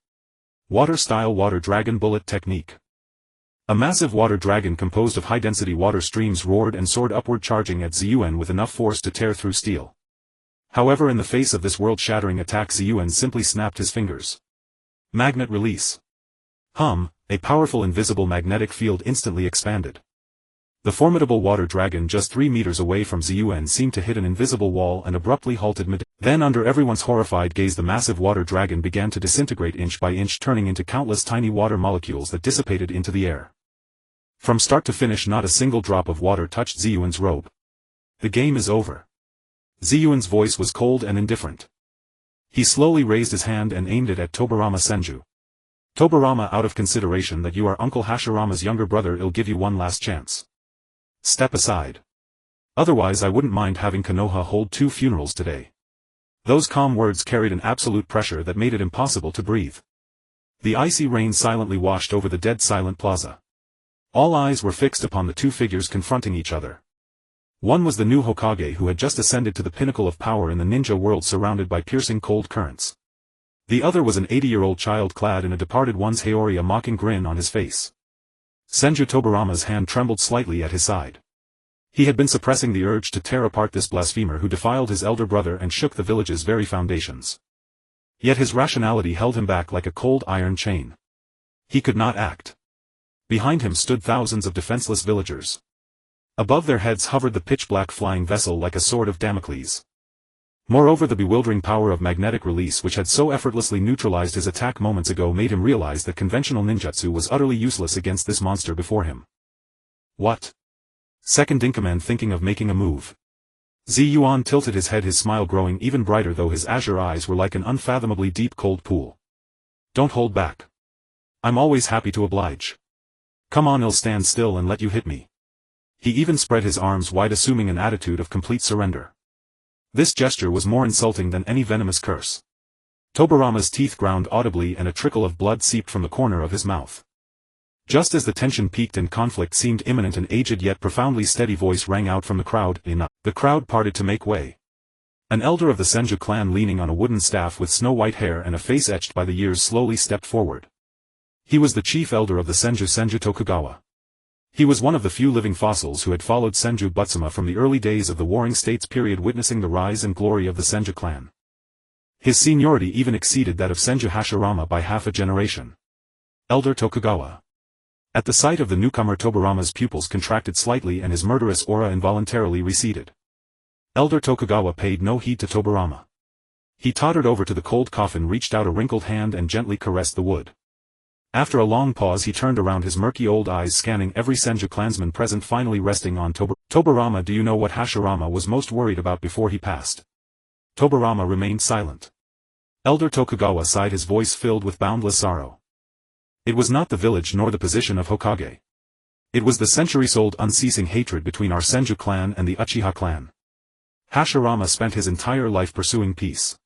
Water-style water dragon bullet technique. A massive water dragon composed of high-density water streams roared and soared upward, charging at Yuan with enough force to tear through steel. However, in the face of this world-shattering attack, Yuan simply snapped his fingers. Magnet release. A powerful invisible magnetic field instantly expanded. The formidable water dragon just 3 meters away from Yuan seemed to hit an invisible wall and abruptly halted mid. Then under everyone's horrified gaze the massive water dragon began to disintegrate inch by inch, turning into countless tiny water molecules that dissipated into the air. From start to finish not a single drop of water touched Yuan's robe. The game is over. Yuan's voice was cold and indifferent. He slowly raised his hand and aimed it at Tobirama Senju. Tobirama, out of consideration that you are Uncle Hashirama's younger brother, I'll give you one last chance. Step aside. Otherwise I wouldn't mind having Konoha hold 2 funerals today. Those calm words carried an absolute pressure that made it impossible to breathe. The icy rain silently washed over the dead silent plaza. All eyes were fixed upon the 2 figures confronting each other. One was the new Hokage who had just ascended to the pinnacle of power in the ninja world, surrounded by piercing cold currents. The other was an 80-year-old child clad in a departed one's Haori, a mocking grin on his face. Senju Tobirama's hand trembled slightly at his side. He had been suppressing the urge to tear apart this blasphemer who defiled his elder brother and shook the village's very foundations. Yet his rationality held him back like a cold iron chain. He could not act. Behind him stood thousands of defenseless villagers. Above their heads hovered the pitch-black flying vessel like a sword of Damocles. Moreover, the bewildering power of magnetic release which had so effortlessly neutralized his attack moments ago made him realize that conventional ninjutsu was utterly useless against this monster before him. What? Second-in-command thinking of making a move. Yuan tilted his head, his smile growing even brighter though his azure eyes were like an unfathomably deep cold pool. Don't hold back. I'm always happy to oblige. Come on, I'll stand still and let you hit me. He even spread his arms wide, assuming an attitude of complete surrender. This gesture was more insulting than any venomous curse. Tobirama's teeth ground audibly and a trickle of blood seeped from the corner of his mouth. Just as the tension peaked and conflict seemed imminent, an aged yet profoundly steady voice rang out from the crowd. Enough. The crowd parted to make way. An elder of the Senju clan, leaning on a wooden staff with snow-white hair and a face etched by the years, slowly stepped forward. He was the chief elder of the Senju Tokugawa. He was one of the few living fossils who had followed Senju Butsuma from the early days of the Warring States period, witnessing the rise and glory of the Senju clan. His seniority even exceeded that of Senju Hashirama by half a generation. Elder Tokugawa. At the sight of the newcomer, Tobirama's pupils contracted slightly and his murderous aura involuntarily receded. Elder Tokugawa paid no heed to Tobirama. He tottered over to the cold coffin, reached out a wrinkled hand and gently caressed the wood. After a long pause he turned around, his murky old eyes scanning every Senju clansman present, finally resting on Tobirama. Do you know what Hashirama was most worried about before he passed? Tobirama remained silent. Elder Tokugawa sighed, his voice filled with boundless sorrow. It was not the village nor the position of Hokage. It was the centuries-old unceasing hatred between our Senju clan and the Uchiha clan. Hashirama spent his entire life pursuing peace.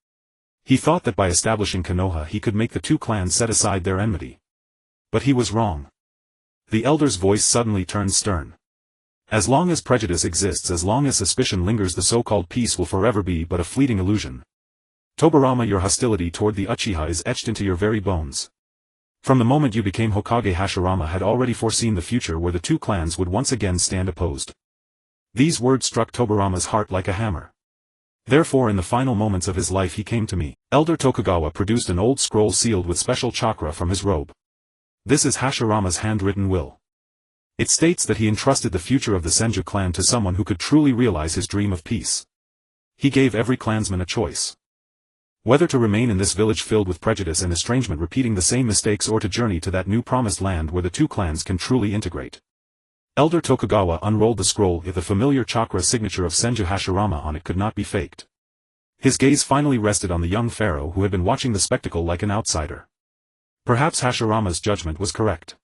He thought that by establishing Konoha he could make the two clans set aside their enmity. But he was wrong. The elder's voice suddenly turned stern. As long as prejudice exists, as long as suspicion lingers, the so-called peace will forever be but a fleeting illusion. Tobarama, your hostility toward the Uchiha is etched into your very bones. From the moment you became Hokage, Hashirama had already foreseen the future where the two clans would once again stand opposed. These words struck Tobarama's heart like a hammer. Therefore, in the final moments of his life he came to me. Elder Tokugawa produced an old scroll sealed with special chakra from his robe. This is Hashirama's handwritten will. It states that he entrusted the future of the Senju clan to someone who could truly realize his dream of peace. He gave every clansman a choice. Whether to remain in this village filled with prejudice and estrangement, repeating the same mistakes, or to journey to that new promised land where the two clans can truly integrate. Elder Tokugawa unrolled the scroll. If the familiar chakra signature of Senju Hashirama on it could not be faked. His gaze finally rested on the young pharaoh who had been watching the spectacle like an outsider. Perhaps Hashirama's judgment was correct.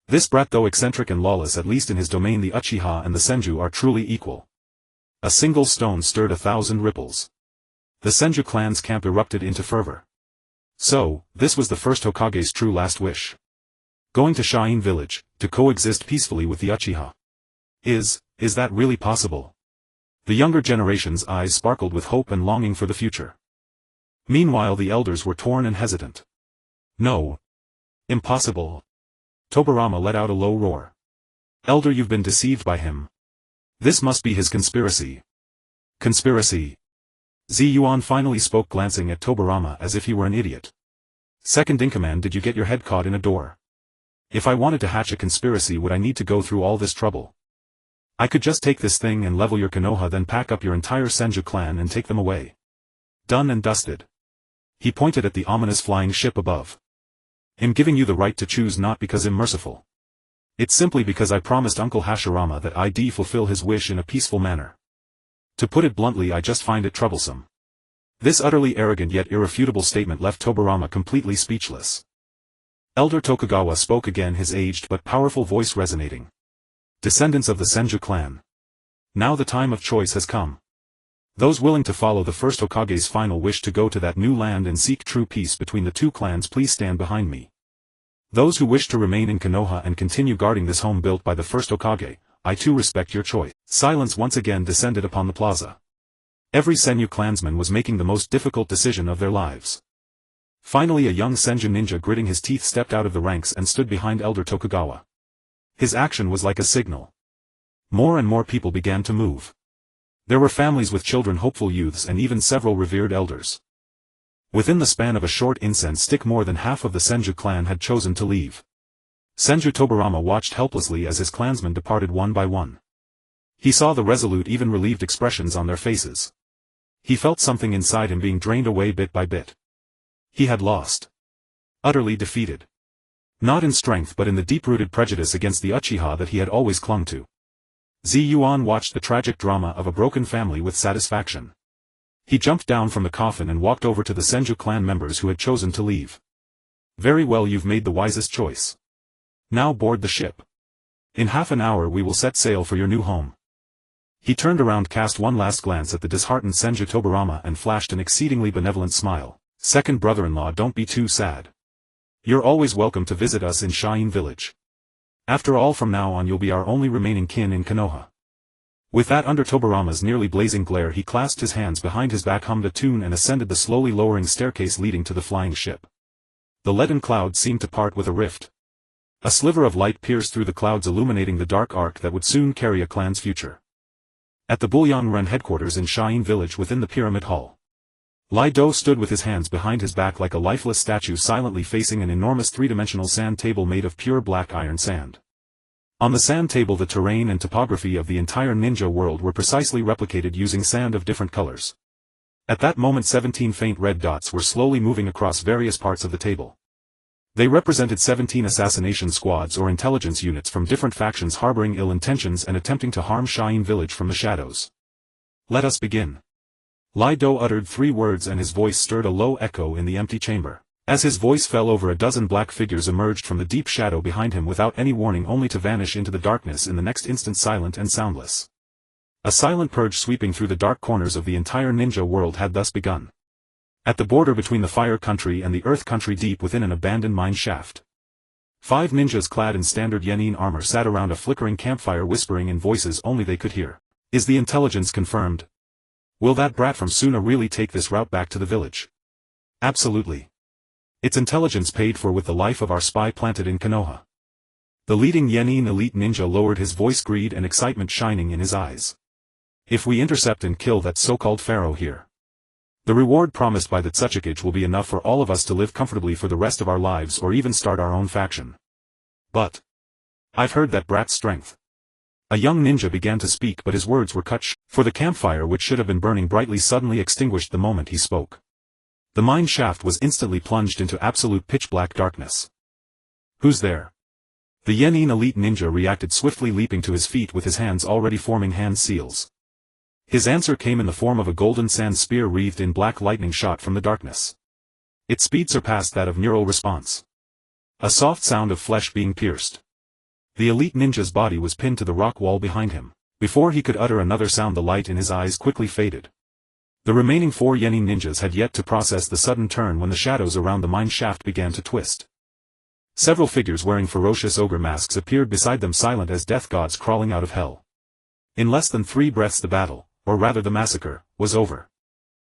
This brat, though eccentric and lawless, at least in his domain, the Uchiha and the Senju are truly equal. A single stone stirred 1,000 ripples. The Senju clan's camp erupted into fervor. So, this was the first Hokage's true last wish. Going to Shain village, to coexist peacefully with the Uchiha. Is that really possible? The younger generation's eyes sparkled with hope and longing for the future. Meanwhile the elders were torn and hesitant. No. Impossible. Tobarama let out a low roar. Elder, you've been deceived by him. This must be his conspiracy. Conspiracy. Yuan finally spoke, glancing at Tobarama as if he were an idiot. Second in command, did you get your head caught in a door? If I wanted to hatch a conspiracy, would I need to go through all this trouble? I could just take this thing and level your Konoha, then pack up your entire Senju clan and take them away. Done and dusted. He pointed at the ominous flying ship above. I'm giving you the right to choose, not because I'm merciful. It's simply because I promised Uncle Hashirama that I'd fulfill his wish in a peaceful manner. To put it bluntly, I just find it troublesome. This utterly arrogant yet irrefutable statement left Tobarama completely speechless. Elder Tokugawa spoke again, his aged but powerful voice resonating. Descendants of the Senju clan. Now the time of choice has come. Those willing to follow the first Hokage's final wish to go to that new land and seek true peace between the two clans, please stand behind me. Those who wish to remain in Konoha and continue guarding this home built by the first Hokage, I too respect your choice. Silence once again descended upon the plaza. Every Senju clansman was making the most difficult decision of their lives. Finally a young Senju ninja, gritting his teeth, stepped out of the ranks and stood behind Elder Tokugawa. His action was like a signal. More and more people began to move. There were families with children, hopeful youths, and even several revered elders. Within the span of a short incense stick, more than half of the Senju clan had chosen to leave. Senju Tobarama watched helplessly as his clansmen departed one by one. He saw the resolute, even relieved expressions on their faces. He felt something inside him being drained away bit by bit. He had lost. Utterly defeated. Not in strength but in the deep-rooted prejudice against the Uchiha that he had always clung to. Yuan watched the tragic drama of a broken family with satisfaction. He jumped down from the coffin and walked over to the Senju clan members who had chosen to leave. Very well, you've made the wisest choice. Now board the ship. In half an hour we will set sail for your new home. He turned around, cast one last glance at the disheartened Senju Tobarama and flashed an exceedingly benevolent smile. Second brother-in-law, don't be too sad. You're always welcome to visit us in Shain village. After all, from now on you'll be our only remaining kin in Konoha. With that, under Tobarama's nearly blazing glare, he clasped his hands behind his back, hummed a tune, and ascended the slowly lowering staircase leading to the flying ship. The leaden cloud seemed to part with a rift. A sliver of light pierced through the clouds, illuminating the dark arc that would soon carry a clan's future. At the Bulyan-Ren headquarters in Shain village within the pyramid hall, Lai Do stood with his hands behind his back like a lifeless statue, silently facing an enormous three-dimensional sand table made of pure black iron sand. On the sand table the terrain and topography of the entire ninja world were precisely replicated using sand of different colors. At that moment 17 faint red dots were slowly moving across various parts of the table. They represented 17 assassination squads or intelligence units from different factions harboring ill intentions and attempting to harm Shain village from the shadows. Let us begin. Lai Do uttered 3 words and his voice stirred a low echo in the empty chamber. As his voice fell over, a dozen black figures emerged from the deep shadow behind him without any warning, only to vanish into the darkness in the next instant, silent and soundless. A silent purge sweeping through the dark corners of the entire ninja world had thus begun. At the border between the Fire Country and the Earth Country, deep within an abandoned mine shaft, 5 ninjas clad in standard Yenin armor sat around a flickering campfire, whispering in voices only they could hear. Is the intelligence confirmed? Will that brat from Suna really take this route back to the village? Absolutely. Its intelligence paid for with the life of our spy planted in Konoha. The leading Yenin elite ninja lowered his voice, greed and excitement shining in his eyes. If we intercept and kill that so-called pharaoh here, the reward promised by the Tsuchikage will be enough for all of us to live comfortably for the rest of our lives, or even start our own faction. But I've heard that brat's strength. A young ninja began to speak, but his words were cut short, for the campfire, which should have been burning brightly, suddenly extinguished the moment he spoke. The mine shaft was instantly plunged into absolute pitch-black darkness. Who's there? The Yenin elite ninja reacted swiftly, leaping to his feet with his hands already forming hand seals. His answer came in the form of a golden sand spear wreathed in black lightning shot from the darkness. Its speed surpassed that of neural response. A soft sound of flesh being pierced. The elite ninja's body was pinned to the rock wall behind him. Before he could utter another sound, the light in his eyes quickly faded. The remaining 4 Yenin ninjas had yet to process the sudden turn when the shadows around the mine shaft began to twist. Several figures wearing ferocious ogre masks appeared beside them, silent as death gods crawling out of hell. In less than 3 breaths the battle, or rather the massacre, was over.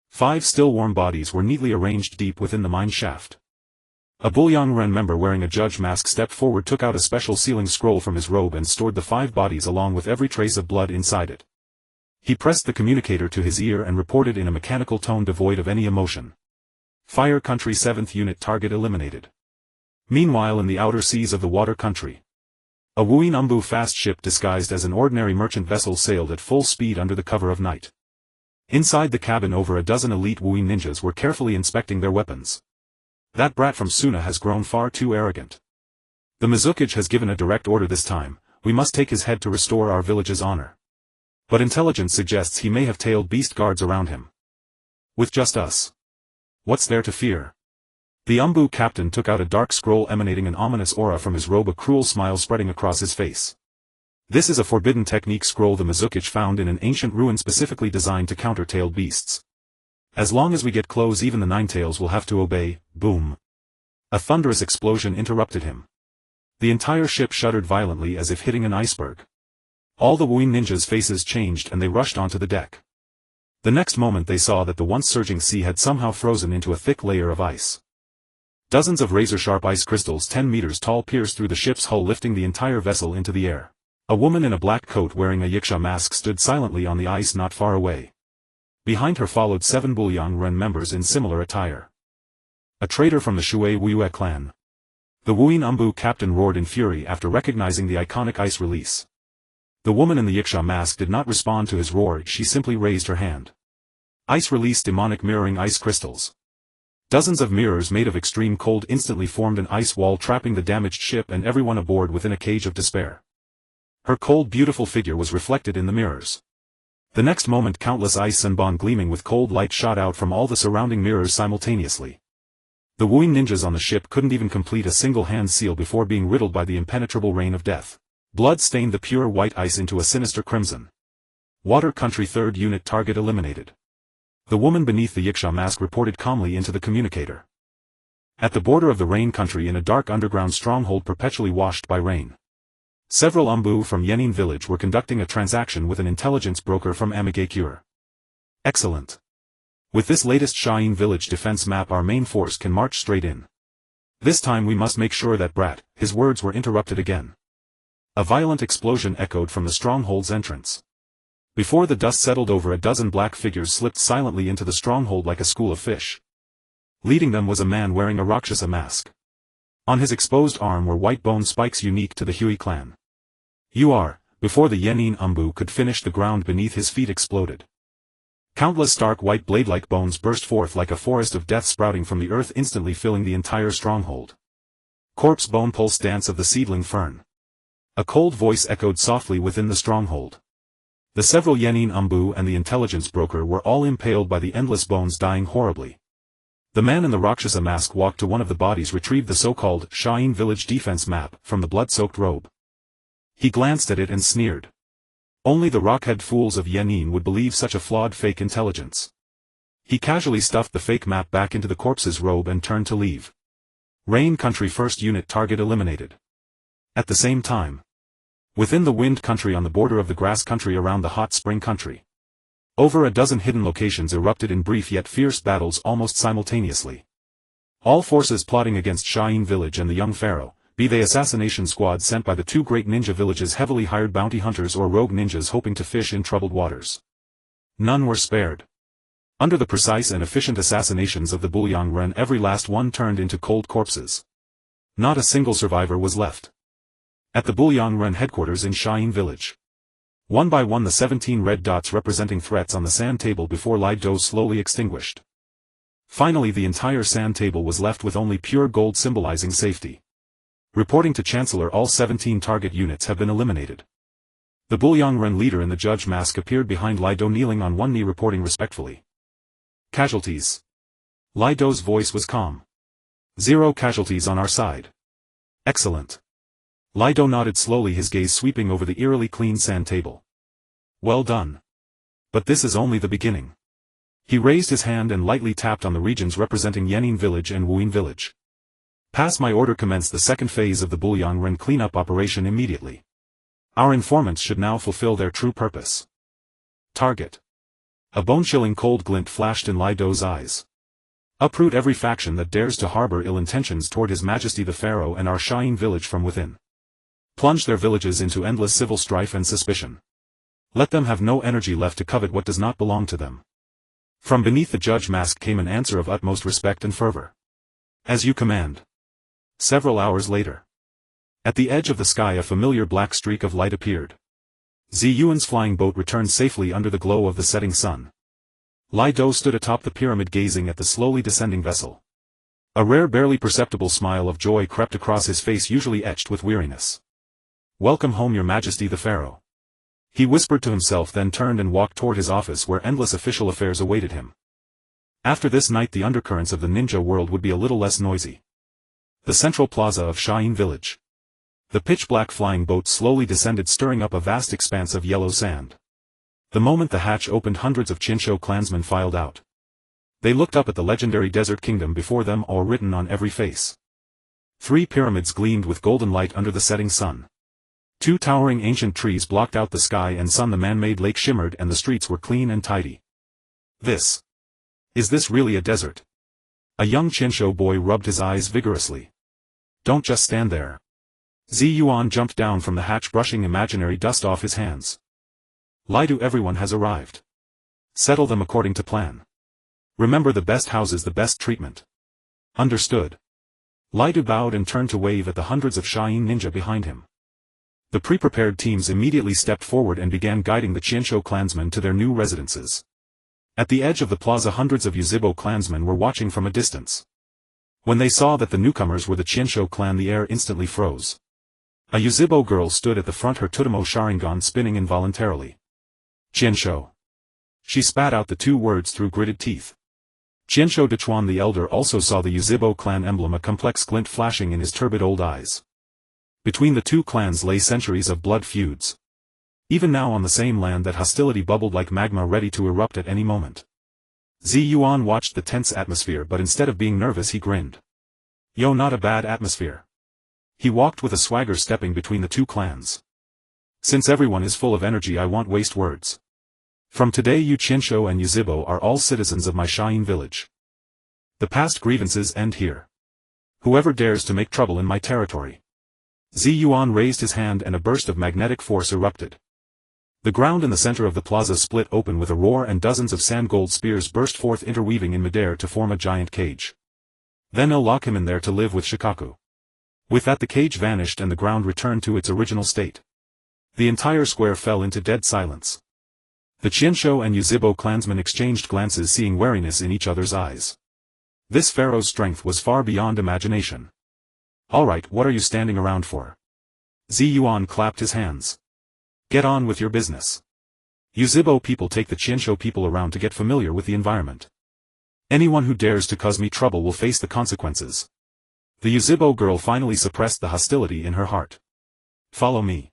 5 still warm bodies were neatly arranged deep within the mine shaft. A Bulyang member wearing a judge mask stepped forward, took out a special sealing scroll from his robe and stored the 5 bodies along with every trace of blood inside it. He pressed the communicator to his ear and reported in a mechanical tone devoid of any emotion. Fire Country 7th Unit target eliminated. Meanwhile, in the outer seas of the Water Country, a Wuin Umbu fast ship disguised as an ordinary merchant vessel sailed at full speed under the cover of night. Inside the cabin, over a dozen elite Wuin ninjas were carefully inspecting their weapons. That brat from Suna has grown far too arrogant. The Mizukage has given a direct order this time: we must take his head to restore our village's honor. But intelligence suggests he may have tailed beast guards around him. With just us, what's there to fear? The Umbu captain took out a dark scroll emanating an ominous aura from his robe, a cruel smile spreading across his face. This is a forbidden technique scroll the Mizukage found in an ancient ruin specifically designed to counter tailed beasts. As long as we get close, even the Ninetails will have to obey. Boom. A thunderous explosion interrupted him. The entire ship shuddered violently as if hitting an iceberg. All the Wuin ninjas' faces changed and they rushed onto the deck. The next moment they saw that the once surging sea had somehow frozen into a thick layer of ice. Dozens of razor-sharp ice crystals 10 meters tall pierced through the ship's hull, lifting the entire vessel into the air. A woman in a black coat wearing a yiksha mask stood silently on the ice not far away. Behind her followed 7 Bulyang members in similar attire. A traitor from the Shui Wuyue clan. The Wuin Umbu captain roared in fury after recognizing the iconic ice release. The woman in the yiksha mask did not respond to his roar, she simply raised her hand. Ice release, demonic mirroring ice crystals. Dozens of mirrors made of extreme cold instantly formed an ice wall, trapping the damaged ship and everyone aboard within a cage of despair. Her cold, beautiful figure was reflected in the mirrors. The next moment countless ice sunbon gleaming with cold light shot out from all the surrounding mirrors simultaneously. The Wuin ninjas on the ship couldn't even complete a single hand seal before being riddled by the impenetrable rain of death. Blood stained the pure white ice into a sinister crimson. Water Country 3rd Unit target eliminated. The woman beneath the yiksha mask reported calmly into the communicator. At the border of the Rain Country, in a dark underground stronghold perpetually washed by rain, several Umbu from Yenin village were conducting a transaction with an intelligence broker from Amigakure. Excellent. With this latest Shain village defense map, our main force can march straight in. This time we must make sure that brat. His words were interrupted again. A violent explosion echoed from the stronghold's entrance. Before the dust settled over, a dozen black figures slipped silently into the stronghold like a school of fish. Leading them was a man wearing a Rakshasa mask. On his exposed arm were white bone spikes unique to the Hui clan. You are. Before the Yenin Umbu could finish, the ground beneath his feet exploded. Countless stark white blade-like bones burst forth like a forest of death sprouting from the earth, instantly filling the entire stronghold. Corpse bone pulse dance of the seedling fern. A cold voice echoed softly within the stronghold. The several Yenin Umbu and the intelligence broker were all impaled by the endless bones, dying horribly. The man in the Rakshasa mask walked to one of the bodies, retrieved the so-called Shain village defense map from the blood-soaked robe. He glanced at it and sneered. Only the rockhead fools of Yenin would believe such a flawed fake intelligence. He casually stuffed the fake map back into the corpse's robe and turned to leave. Rain Country First Unit target eliminated. At the same time, within the Wind Country on the border of the Grass Country around the Hot Spring Country, over a dozen hidden locations erupted in brief yet fierce battles almost simultaneously. All forces plotting against Shain village and the young pharaoh, be they assassination squads sent by the two great ninja villages, heavily hired bounty hunters, or rogue ninjas hoping to fish in troubled waters. None were spared. Under the precise and efficient assassinations of the Bulyang-ren, every last one turned into cold corpses. Not a single survivor was left. At the Bulyang-ren headquarters in Shain village, one by one the 17 red dots representing threats on the sand table before Lido slowly extinguished. Finally the entire sand table was left with only pure gold symbolizing safety. Reporting to Chancellor, all 17 target units have been eliminated. The Bulyang-ren leader in the judge mask appeared behind Lido, kneeling on one knee, reporting respectfully. Casualties. Lido's voice was calm. 0 casualties on our side. Excellent. Lido nodded slowly, his gaze sweeping over the eerily clean sand table. Well done. But this is only the beginning. He raised his hand and lightly tapped on the regions representing Yenin village and Wuin village. Pass my order. Commence the second phase of the Bulyang-ren cleanup operation immediately. Our informants should now fulfill their true purpose. Target. A bone-chilling cold glint flashed in Lido's eyes. Uproot every faction that dares to harbor ill intentions toward His Majesty the Pharaoh and our Shain village from within. Plunge their villages into endless civil strife and suspicion. Let them have no energy left to covet what does not belong to them. From beneath the judge mask came an answer of utmost respect and fervor. As you command. Several hours later. At the edge of the sky a familiar black streak of light appeared. Yuan's flying boat returned safely under the glow of the setting sun. Lido stood atop the pyramid gazing at the slowly descending vessel. A rare, barely perceptible smile of joy crept across his face, usually etched with weariness. Welcome home, Your Majesty the Pharaoh. He whispered to himself, then turned and walked toward his office where endless official affairs awaited him. After this night the undercurrents of the ninja world would be a little less noisy. The central plaza of Shain village. The pitch-black flying boat slowly descended, stirring up a vast expanse of yellow sand. The moment the hatch opened, hundreds of Chinsho clansmen filed out. They looked up at the legendary desert kingdom before them, all written on every face. 3 pyramids gleamed with golden light under the setting sun. 2 towering ancient trees blocked out the sky and sun. The man-made lake shimmered and the streets were clean and tidy. Is this really a desert? A young Chinsho boy rubbed his eyes vigorously. Don't just stand there. Yuan jumped down from the hatch, brushing imaginary dust off his hands. Lido, everyone has arrived. Settle them according to plan. Remember, the best houses, the best treatment. Understood. Lido bowed and turned to wave at the hundreds of Shain ninja behind him. The pre-prepared teams immediately stepped forward and began guiding the Chinsho clansmen to their new residences. At the edge of the plaza hundreds of Yuzhibo clansmen were watching from a distance. When they saw that the newcomers were the Chinsho clan, the air instantly froze. A Yuzhibo girl stood at the front, her Tutamo Sharingan spinning involuntarily. Chinsho. She spat out the 2 words through gritted teeth. Chinsho Dechuan the elder also saw the Yuzhibo clan emblem, a complex glint flashing in his turbid old eyes. Between the 2 clans lay centuries of blood feuds. Even now, on the same land, that hostility bubbled like magma, ready to erupt at any moment. Yuan watched the tense atmosphere, but instead of being nervous he grinned. Yo, not a bad atmosphere. He walked with a swagger, stepping between the 2 clans. Since everyone is full of energy, I won't waste words. From today you Chinsho and Yuzhibo are all citizens of my Shain village. The past grievances end here. Whoever dares to make trouble in my territory. Yuan raised his hand and a burst of magnetic force erupted. The ground in the center of the plaza split open with a roar and dozens of sand gold spears burst forth, interweaving in midair to form a giant cage. Then I'll lock him in there to live with Shikaku. With that the cage vanished and the ground returned to its original state. The entire square fell into dead silence. The Chinsho and Yuzhibo clansmen exchanged glances, seeing wariness in each other's eyes. This pharaoh's strength was far beyond imagination. Alright, what are you standing around for? Yuan clapped his hands. Get on with your business. Yuzhibo people take the Chinsho people around to get familiar with the environment. Anyone who dares to cause me trouble will face the consequences. The Yuzhibo girl finally suppressed the hostility in her heart. Follow me.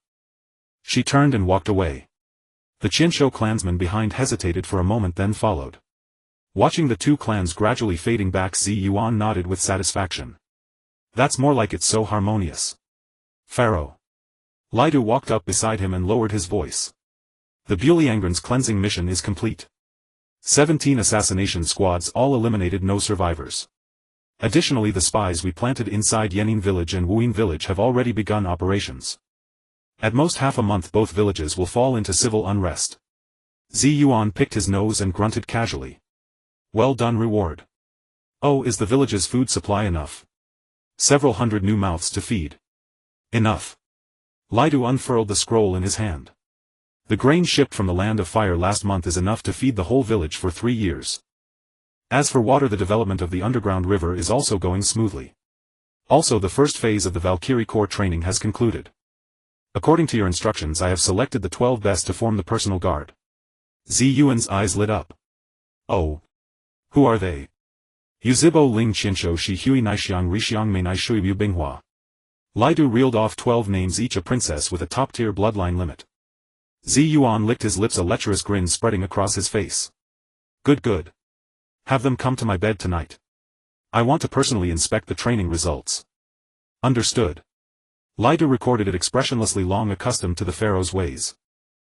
She turned and walked away. The Qinsho clansmen behind hesitated for a moment then followed. Watching the two clans gradually fading back, Yuan nodded with satisfaction. That's more like it's so harmonious. Pharaoh. Lidu walked up beside him and lowered his voice. The Buliangren's cleansing mission is complete. 17 assassination squads all eliminated, no survivors. Additionally, the spies we planted inside Yenin village and Wuyin village have already begun operations. At most half a month both villages will fall into civil unrest. Yuan picked his nose and grunted casually. Well done, reward. Oh, is the village's food supply enough? Several hundred new mouths to feed. Enough. Lidu unfurled the scroll in his hand. The grain shipped from the Land of Fire last month is enough to feed the whole village for 3 years. As for water, the development of the underground river is also going smoothly. Also, the first phase of the Valkyrie Corps training has concluded. According to your instructions, I have selected the 12 best to form the personal guard. Yuan's eyes lit up. Oh. Who are they? Yuzhibo Ling Qinsho Shi Hui Naixiang Rixiang Mei Nai Shui Yu Binghua. Lidu reeled off 12 names, each a princess with a top-tier bloodline limit. Yuan licked his lips, a lecherous grin spreading across his face. Good. Have them come to my bed tonight. I want to personally inspect the training results. Understood. Lidu recorded it expressionlessly, long accustomed to the pharaoh's ways.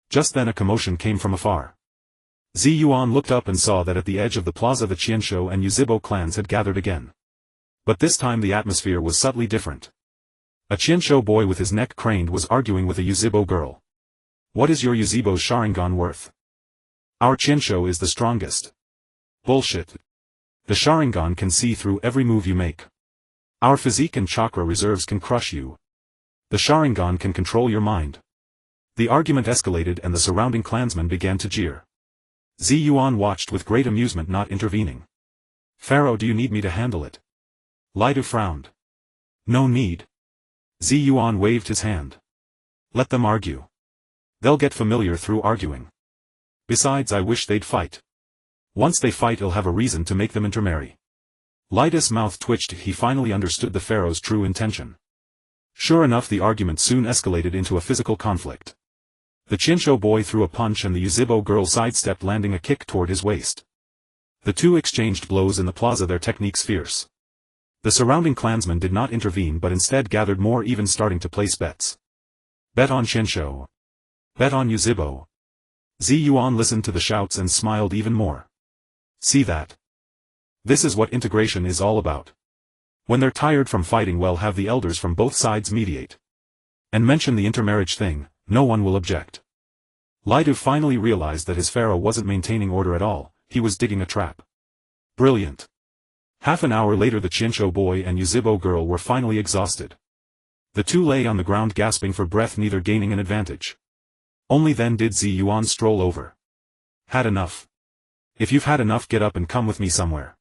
Just then a commotion came from afar. Yuan looked up and saw that at the edge of the plaza the Qinsho and Yuzhibo clans had gathered again. But this time the atmosphere was subtly different. A Qinsho boy with his neck craned was arguing with a Yuzhibo girl. What is your Yuzhibo's Sharingan worth? Our Qinsho is the strongest. Bullshit. The Sharingan can see through every move you make. Our physique and chakra reserves can crush you. The Sharingan can control your mind. The argument escalated and the surrounding clansmen began to jeer. Yuan watched with great amusement, not intervening. Pharaoh, do you need me to handle it? Lidu frowned. No need. Yuan waved his hand. Let them argue. They'll get familiar through arguing. Besides, I wish they'd fight. Once they fight, I'll have a reason to make them intermarry. Lidu's mouth twitched. He finally understood the pharaoh's true intention. Sure enough, the argument soon escalated into a physical conflict. The Qinsho boy threw a punch and the Yuzhibo girl sidestepped, landing a kick toward his waist. The two exchanged blows in the plaza, their techniques fierce. The surrounding clansmen did not intervene but instead gathered more, even starting to place bets. Bet on Qinsho. Bet on Yuzhibo. Yuan listened to the shouts and smiled even more. See that? This is what integration is all about. When they're tired from fighting, well, have the elders from both sides mediate. And mention the intermarriage thing, no one will object. Lidu finally realized that his pharaoh wasn't maintaining order at all, he was digging a trap. Brilliant. Half an hour later the Qinsho boy and Yuzhibo girl were finally exhausted. The two lay on the ground gasping for breath, neither gaining an advantage. Only then did Yuan stroll over. Had enough. If you've had enough, get up and come with me somewhere.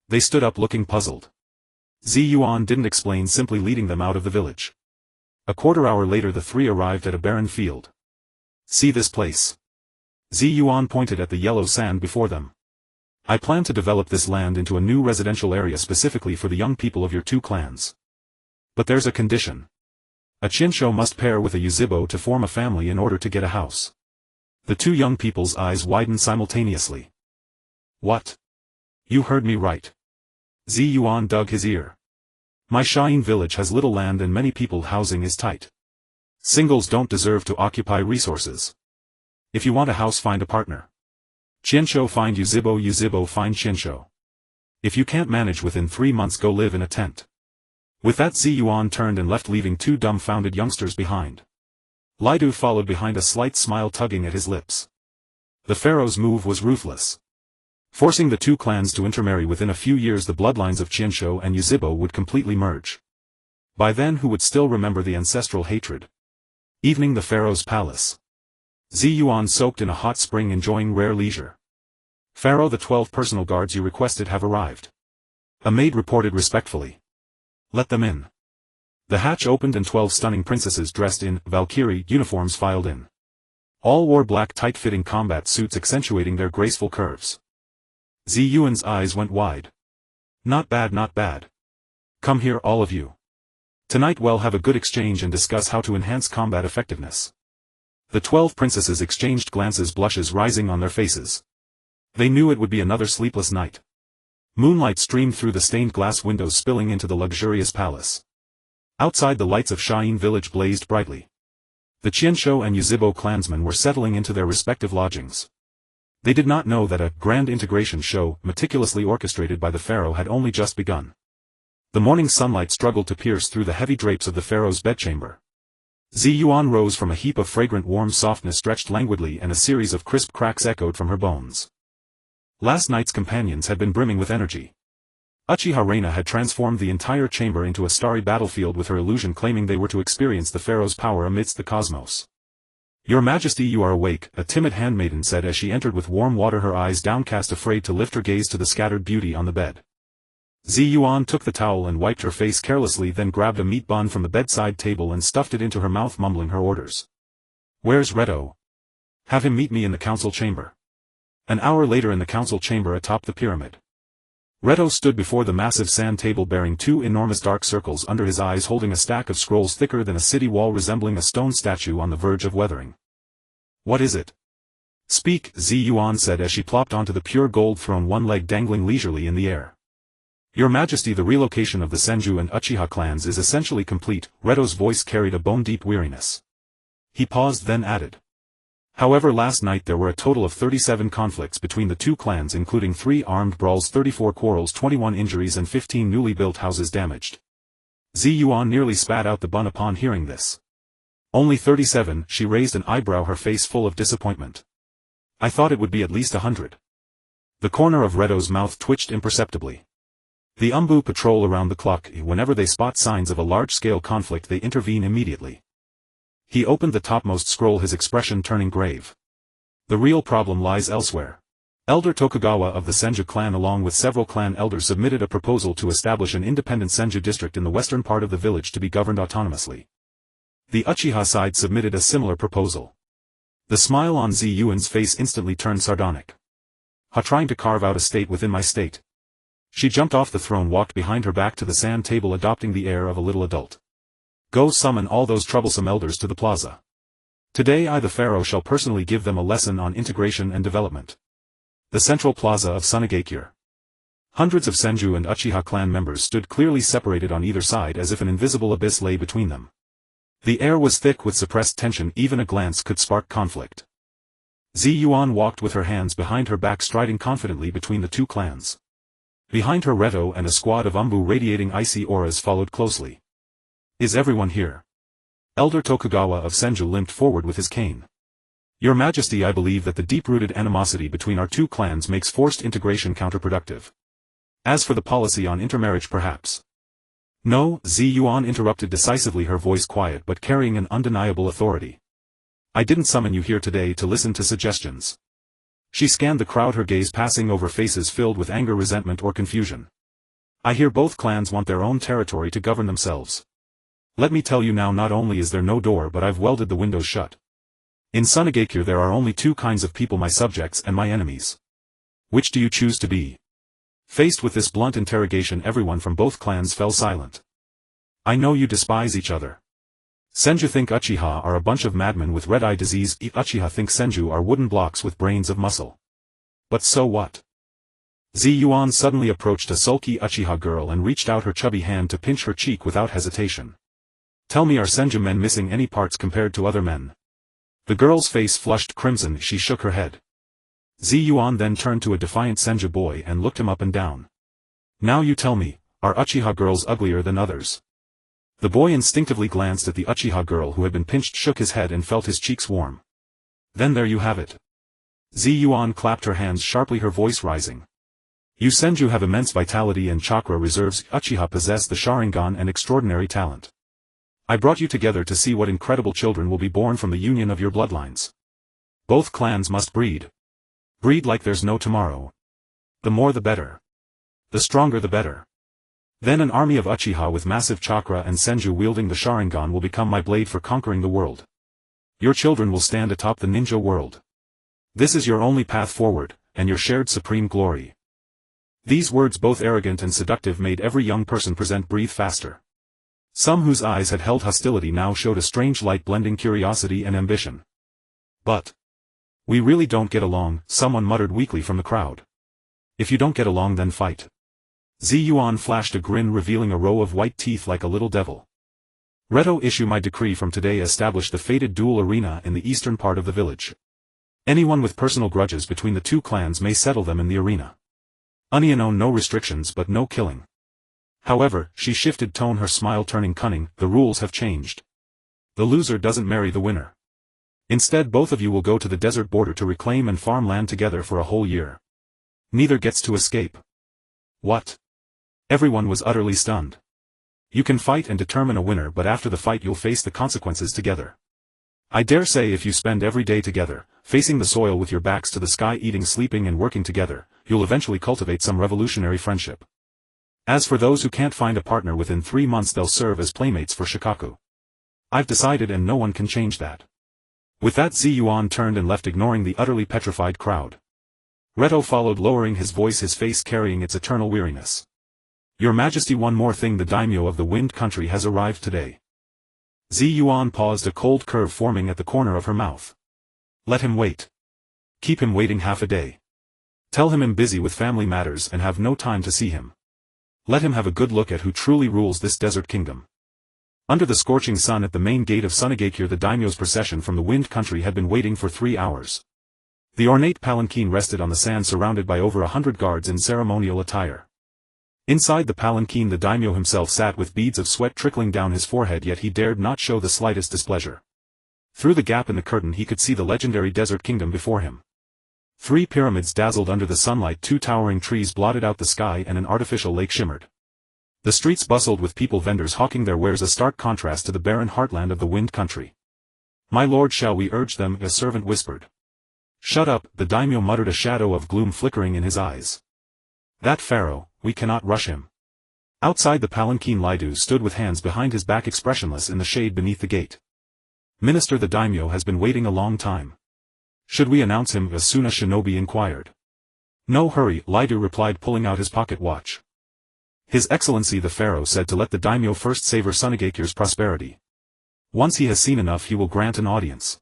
They stood up looking puzzled. Yuan didn't explain, simply leading them out of the village. A quarter hour later the three arrived at a barren field. See this place? Yuan pointed at the yellow sand before them. I plan to develop this land into a new residential area specifically for the young people of your two clans. But there's a condition. A Qinsho must pair with a Yuzhibo to form a family in order to get a house. The two young people's eyes widened simultaneously. What? You heard me right. Yuan dug his ear. My Shayin village has little land and many people, housing is tight. Singles don't deserve to occupy resources. If you want a house, find a partner. Qinsho find Yuzhibo, Yuzhibo find Qinsho. If you can't manage within 3 months, go live in a tent. With that Yuan turned and left, leaving two dumbfounded youngsters behind. Lidu followed behind, a slight smile tugging at his lips. The pharaoh's move was ruthless. Forcing the two clans to intermarry, within a few years the bloodlines of Qinsho and Yuzhibo would completely merge. By then who would still remember the ancestral hatred? Evening, the pharaoh's palace. Yuan soaked in a hot spring, enjoying rare leisure. Pharaoh, the 12 personal guards you requested have arrived. A maid reported respectfully. Let them in. The hatch opened and 12 stunning princesses dressed in Valkyrie uniforms filed in. All wore black tight-fitting combat suits, accentuating their graceful curves. Yuan's eyes went wide. Not bad, not bad. Come here, all of you. Tonight we'll have a good exchange and discuss how to enhance combat effectiveness. The 12 princesses exchanged glances, blushes rising on their faces. They knew it would be another sleepless night. Moonlight streamed through the stained glass windows, spilling into the luxurious palace. Outside, the lights of Shain village blazed brightly. The Qianshou and Yuzibo clansmen were settling into their respective lodgings. They did not know that a grand integration show, meticulously orchestrated by the pharaoh, had only just begun. The morning sunlight struggled to pierce through the heavy drapes of the pharaoh's bedchamber. Yuan rose from a heap of fragrant warm softness, stretched languidly, and a series of crisp cracks echoed from her bones. Last night's companions had been brimming with energy. Uchiha Reina had transformed the entire chamber into a starry battlefield with her illusion, claiming they were to experience the pharaoh's power amidst the cosmos. "Your Majesty, you are awake," a timid handmaiden said as she entered with warm water, her eyes downcast, afraid to lift her gaze to the scattered beauty on the bed. Yuan took the towel and wiped her face carelessly, then grabbed a meat bun from the bedside table and stuffed it into her mouth, mumbling her orders. "Where's Reto? Have him meet me in the council chamber." An hour later, in the council chamber atop the pyramid, Reto stood before the massive sand table, bearing 2 enormous dark circles under his eyes, holding a stack of scrolls thicker than a city wall, resembling a stone statue on the verge of weathering. "What is it? Speak," Yuan said as she plopped onto the pure gold throne, one leg dangling leisurely in the air. "Your Majesty, the relocation of the Senju and Uchiha clans is essentially complete." Reto's voice carried a bone-deep weariness. He paused, then added. "However, last night there were a total of 37 conflicts between the two clans, including 3 armed brawls, 34 quarrels, 21 injuries, and 15 newly built houses damaged." Yuan nearly spat out the bun upon hearing this. "Only 37, she raised an eyebrow, her face full of disappointment. "I thought it would be at least 100. The corner of Reto's mouth twitched imperceptibly. "The Umbu patrol around the clock. Whenever they spot signs of a large-scale conflict, they intervene immediately." He opened the topmost scroll, his expression turning grave. "The real problem lies elsewhere." Elder Tokugawa of the Senju clan, along with several clan elders, submitted a proposal to establish an independent Senju district in the western part of the village to be governed autonomously. The Uchiha side submitted a similar proposal. The smile on Yuan's face instantly turned sardonic. "Ha, trying to carve out a state within my state." She jumped off the throne, walked behind her back to the sand table, adopting the air of a little adult. "Go summon all those troublesome elders to the plaza. Today I, the pharaoh, shall personally give them a lesson on integration and development." The central plaza of Sunagakure. Hundreds of Senju and Uchiha clan members stood clearly separated on either side, as if an invisible abyss lay between them. The air was thick with suppressed tension, even a glance could spark conflict. Yuan walked with her hands behind her back, striding confidently between the two clans. Behind her, Reto and a squad of Umbu radiating icy auras followed closely. "Is everyone here?" Elder Tokugawa of Senju limped forward with his cane. "Your Majesty, I believe that the deep-rooted animosity between our two clans makes forced integration counterproductive. As for the policy on intermarriage, perhaps—" "No," Yuan interrupted decisively, her voice quiet but carrying an undeniable authority. "I didn't summon you here today to listen to suggestions." She scanned the crowd, her gaze passing over faces filled with anger, resentment, or confusion. "I hear both clans want their own territory to govern themselves. Let me tell you now, not only is there no door, but I've welded the windows shut. In Sunagakure there are only 2 kinds of people, my subjects and my enemies. Which do you choose to be?" Faced with this blunt interrogation, everyone from both clans fell silent. "I know you despise each other. Senju think Uchiha are a bunch of madmen with red-eye disease. Uchiha think Senju are wooden blocks with brains of muscle. But so what?" Yuan suddenly approached a sulky Uchiha girl and reached out her chubby hand to pinch her cheek without hesitation. "Tell me, are Senju men missing any parts compared to other men?" The girl's face flushed crimson, she shook her head. Yuan then turned to a defiant Senju boy and looked him up and down. "Now you tell me, are Uchiha girls uglier than others?" The boy instinctively glanced at the Uchiha girl who had been pinched, shook his head and felt his cheeks warm. "Then there you have it." Yuan clapped her hands sharply, her voice rising. "You Senju have immense vitality and chakra reserves. Uchiha possess the Sharingan and extraordinary talent. I brought you together to see what incredible children will be born from the union of your bloodlines. Both clans must breed. Breed like there's no tomorrow. The more the better. The stronger the better. Then an army of Uchiha with massive chakra and Senju wielding the Sharingan will become my blade for conquering the world. Your children will stand atop the ninja world. This is your only path forward, and your shared supreme glory." These words, both arrogant and seductive, made every young person present breathe faster. Some whose eyes had held hostility now showed a strange light blending curiosity and ambition. But we really don't get along, someone muttered weakly from the crowd. If you don't get along, then fight. Yuan flashed a grin, revealing a row of white teeth like a little devil. Reto, issue my decree from today, establish the fated duel arena in the eastern part of the village. Anyone with personal grudges between the two clans may settle them in the arena. Onion, no restrictions but no killing. However, she shifted tone, her smile turning cunning, the rules have changed. The loser doesn't marry the winner. Instead, both of you will go to the desert border to reclaim and farm land together for a whole year. Neither gets to escape. What? Everyone was utterly stunned. You can fight and determine a winner, but after the fight you'll face the consequences together. I dare say if you spend every day together, facing the soil with your backs to the sky, eating, sleeping and working together, you'll eventually cultivate some revolutionary friendship. As for those who can't find a partner within 3 months, they'll serve as playmates for Shikaku. I've decided and no one can change that. With that, Yuan turned and left, ignoring the utterly petrified crowd. Reto followed, lowering his voice, his face carrying its eternal weariness. Your Majesty, one more thing, the daimyo of the Wind Country has arrived today. Yuan paused, a cold curve forming at the corner of her mouth. Let him wait. Keep him waiting half a day. Tell him I'm busy with family matters and have no time to see him. Let him have a good look at who truly rules this desert kingdom. Under the scorching sun at the main gate of Sunagakure, the daimyo's procession from the Wind Country had been waiting for 3 hours. The ornate palanquin rested on the sand, surrounded by over 100 guards in ceremonial attire. Inside the palanquin, the daimyo himself sat with beads of sweat trickling down his forehead, yet he dared not show the slightest displeasure. Through the gap in the curtain he could see the legendary desert kingdom before him. 3 pyramids dazzled under the sunlight, 2 towering trees blotted out the sky, and an artificial lake shimmered. The streets bustled with people, vendors hawking their wares, a stark contrast to the barren heartland of the Wind Country. My lord, shall we urge them? A servant whispered. Shut up, the daimyo muttered, a shadow of gloom flickering in his eyes. That pharaoh, we cannot rush him. Outside the palanquin, Lidu stood with hands behind his back, expressionless in the shade beneath the gate. Minister, the daimyo has been waiting a long time. Should we announce him? A Suna shinobi inquired. No hurry, Lidu replied, pulling out his pocket watch. His Excellency the pharaoh said to let the daimyo first savor Sunagakure's prosperity. Once he has seen enough, he will grant an audience.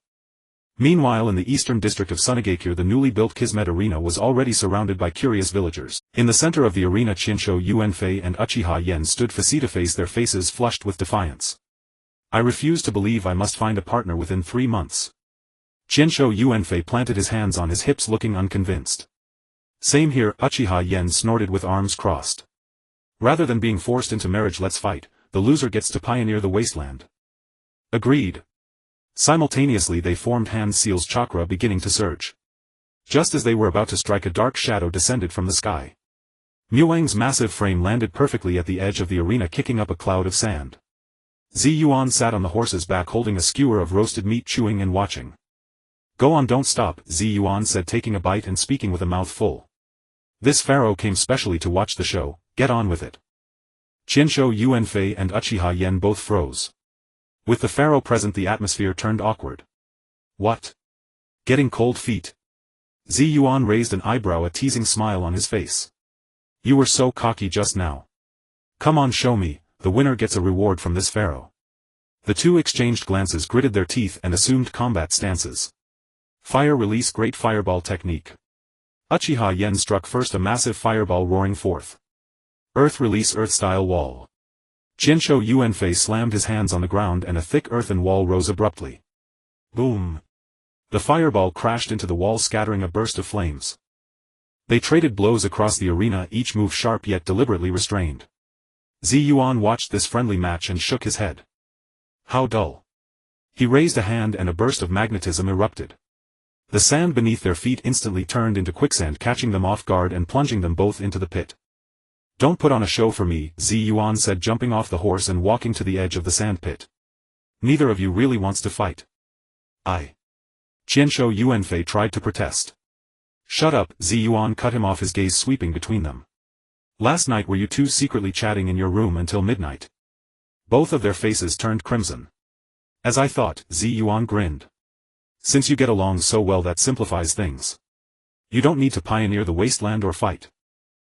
Meanwhile, in the eastern district of Sunagakure, the newly built Kismet Arena was already surrounded by curious villagers. In the center of the arena, Chinsho Yuanfei and Uchiha Yen stood face-to-face, their faces flushed with defiance. I refuse to believe I must find a partner within 3 months. Chinsho Yuanfei planted his hands on his hips, looking unconvinced. Same here, Uchiha Yen snorted with arms crossed. Rather than being forced into marriage, let's fight. The loser gets to pioneer the wasteland. Agreed. Simultaneously they formed hand seals, chakra beginning to surge. Just as they were about to strike, a dark shadow descended from the sky. Muang's massive frame landed perfectly at the edge of the arena, kicking up a cloud of sand. Yuan sat on the horse's back, holding a skewer of roasted meat, chewing and watching. Go on, don't stop, Yuan said, taking a bite and speaking with a mouth full. This pharaoh came specially to watch the show, get on with it. Chinsho Yuanfei and Uchiha Yen both froze. With the pharaoh present, the atmosphere turned awkward. What? Getting cold feet? Yuan raised an eyebrow, a teasing smile on his face. You were so cocky just now. Come on, show me, the winner gets a reward from this pharaoh. The two exchanged glances, gritted their teeth and assumed combat stances. Fire release, great fireball technique. Uchiha Yen struck first, a massive fireball roaring forth. Earth release, earth-style wall. Chinsho Yuanfei slammed his hands on the ground and a thick earthen wall rose abruptly. Boom! The fireball crashed into the wall, scattering a burst of flames. They traded blows across the arena, each move sharp yet deliberately restrained. Yuan watched this friendly match and shook his head. How dull. He raised a hand and a burst of magnetism erupted. The sand beneath their feet instantly turned into quicksand, catching them off guard and plunging them both into the pit. Don't put on a show for me, Yuan said, jumping off the horse and walking to the edge of the sand pit. Neither of you really wants to fight. Chinsho Yuanfei tried to protest. Shut up, Yuan cut him off, his gaze sweeping between them. Last night were you two secretly chatting in your room until midnight? Both of their faces turned crimson. As I thought, Yuan grinned. Since you get along so well, that simplifies things. You don't need to pioneer the wasteland or fight.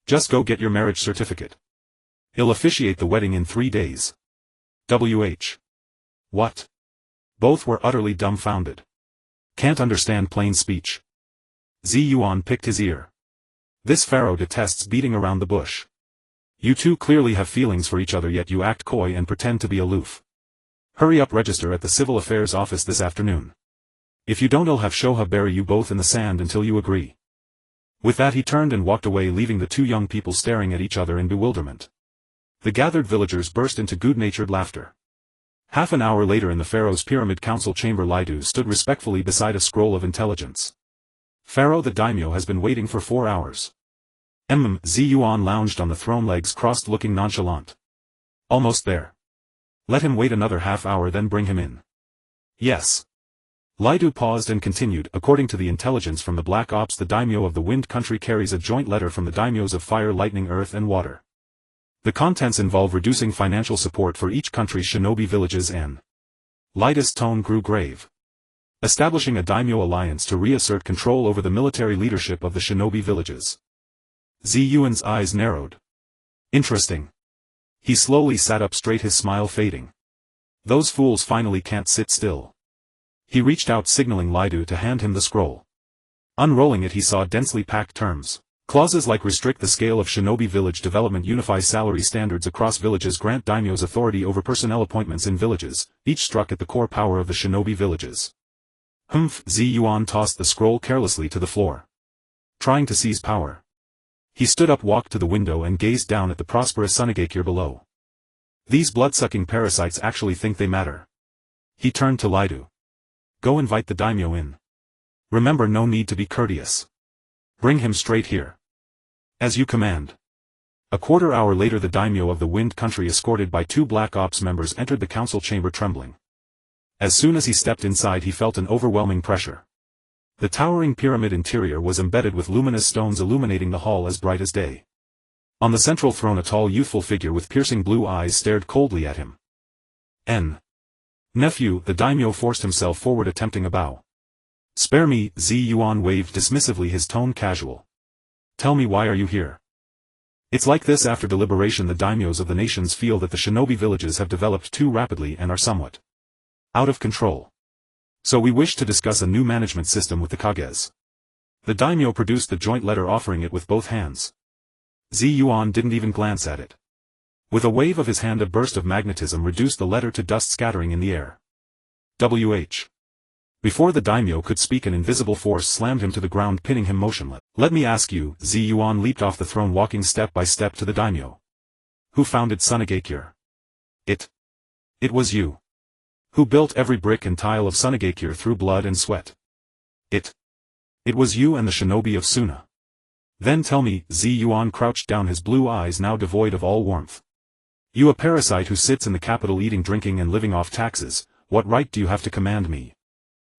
Just go get your marriage certificate. He'll officiate the wedding in 3 days. What? Both were utterly dumbfounded. Can't understand plain speech. Yuan picked his ear. This pharaoh detests beating around the bush. You two clearly have feelings for each other, yet you act coy and pretend to be aloof. Hurry up, register at the civil affairs office this afternoon. If you don't, I'll have Shoha bury you both in the sand until you agree. With that he turned and walked away, leaving the two young people staring at each other in bewilderment. The gathered villagers burst into good-natured laughter. Half an hour later in the pharaoh's pyramid council chamber, Lidu stood respectfully beside a scroll of intelligence. Pharaoh, the daimyo has been waiting for 4 hours. Yuan lounged on the throne, legs crossed, looking nonchalant. Almost there. Let him wait another half hour, then bring him in. Yes. Lidu paused and continued. According to the intelligence from the Black Ops, the daimyo of the Wind Country carries a joint letter from the daimyos of Fire, Lightning, Earth and Water. The contents involve reducing financial support for each country's shinobi villages and... Lidu's tone grew grave. Establishing a daimyo alliance to reassert control over the military leadership of the shinobi villages. Yuan's eyes narrowed. Interesting. He slowly sat up straight, his smile fading. Those fools finally can't sit still. He reached out, signaling Lidu to hand him the scroll. Unrolling it, he saw densely packed terms. Clauses like restrict the scale of shinobi village development, unify salary standards across villages, grant daimyos authority over personnel appointments in villages, each struck at the core power of the shinobi villages. Yuan tossed the scroll carelessly to the floor. Trying to seize power. He stood up, walked to the window and gazed down at the prosperous Sunagakure below. These blood-sucking parasites actually think they matter. He turned to Lidu. Go invite the daimyo in. Remember, no need to be courteous. Bring him straight here. As you command. A quarter hour later, the daimyo of the Wind Country, escorted by 2 Black Ops members, entered the council chamber trembling. As soon as he stepped inside, he felt an overwhelming pressure. The towering pyramid interior was embedded with luminous stones, illuminating the hall as bright as day. On the central throne, a tall youthful figure with piercing blue eyes stared coldly at him. Nephew, the daimyo forced himself forward, attempting a bow. Spare me, Yuan waved dismissively, his tone casual. Tell me, why are you here? It's like this. After deliberation, the daimyos of the nations feel that the shinobi villages have developed too rapidly and are somewhat out of control. So we wish to discuss a new management system with the Kages. The daimyo produced the joint letter, offering it with both hands. Yuan didn't even glance at it. With a wave of his hand, a burst of magnetism reduced the letter to dust, scattering in the air. Before the daimyo could speak, an invisible force slammed him to the ground, pinning him motionless. Let me ask you. Yuan leaped off the throne, walking step by step to the daimyo. Who founded Sunagakure? It was you. Who built every brick and tile of Sunagakure through blood and sweat? It was you and the shinobi of Suna. Then tell me. Yuan crouched down, his blue eyes now devoid of all warmth. You, a parasite who sits in the capital eating, drinking and living off taxes, what right do you have to command me?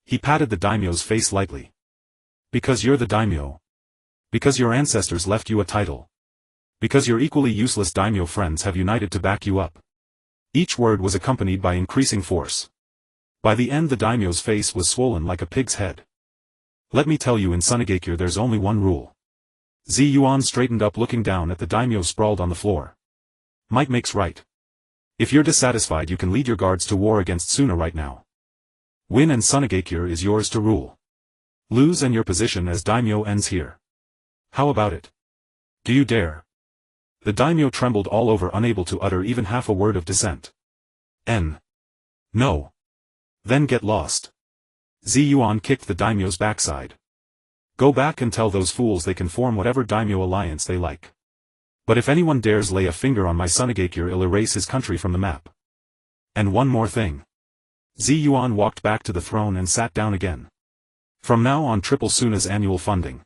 He patted the daimyo's face lightly. Because you're the daimyo. Because your ancestors left you a title. Because your equally useless daimyo friends have united to back you up. Each word was accompanied by increasing force. By the end, the daimyo's face was swollen like a pig's head. Let me tell you, in Sunagakure there's only one rule. Yuan straightened up, looking down at the daimyo sprawled on the floor. Might makes right. If you're dissatisfied, you can lead your guards to war against Suna right now. Win and Sunagakure is yours to rule. Lose and your position as daimyo ends here. How about it? Do you dare? The daimyo trembled all over, unable to utter even half a word of dissent. No. Then get lost. Yuan kicked the daimyo's backside. Go back and tell those fools they can form whatever daimyo alliance they like. But if anyone dares lay a finger on my Sunagakure, I'll erase his country from the map. And one more thing. Yuan walked back to the throne and sat down again. From now on, triple Suna's annual funding.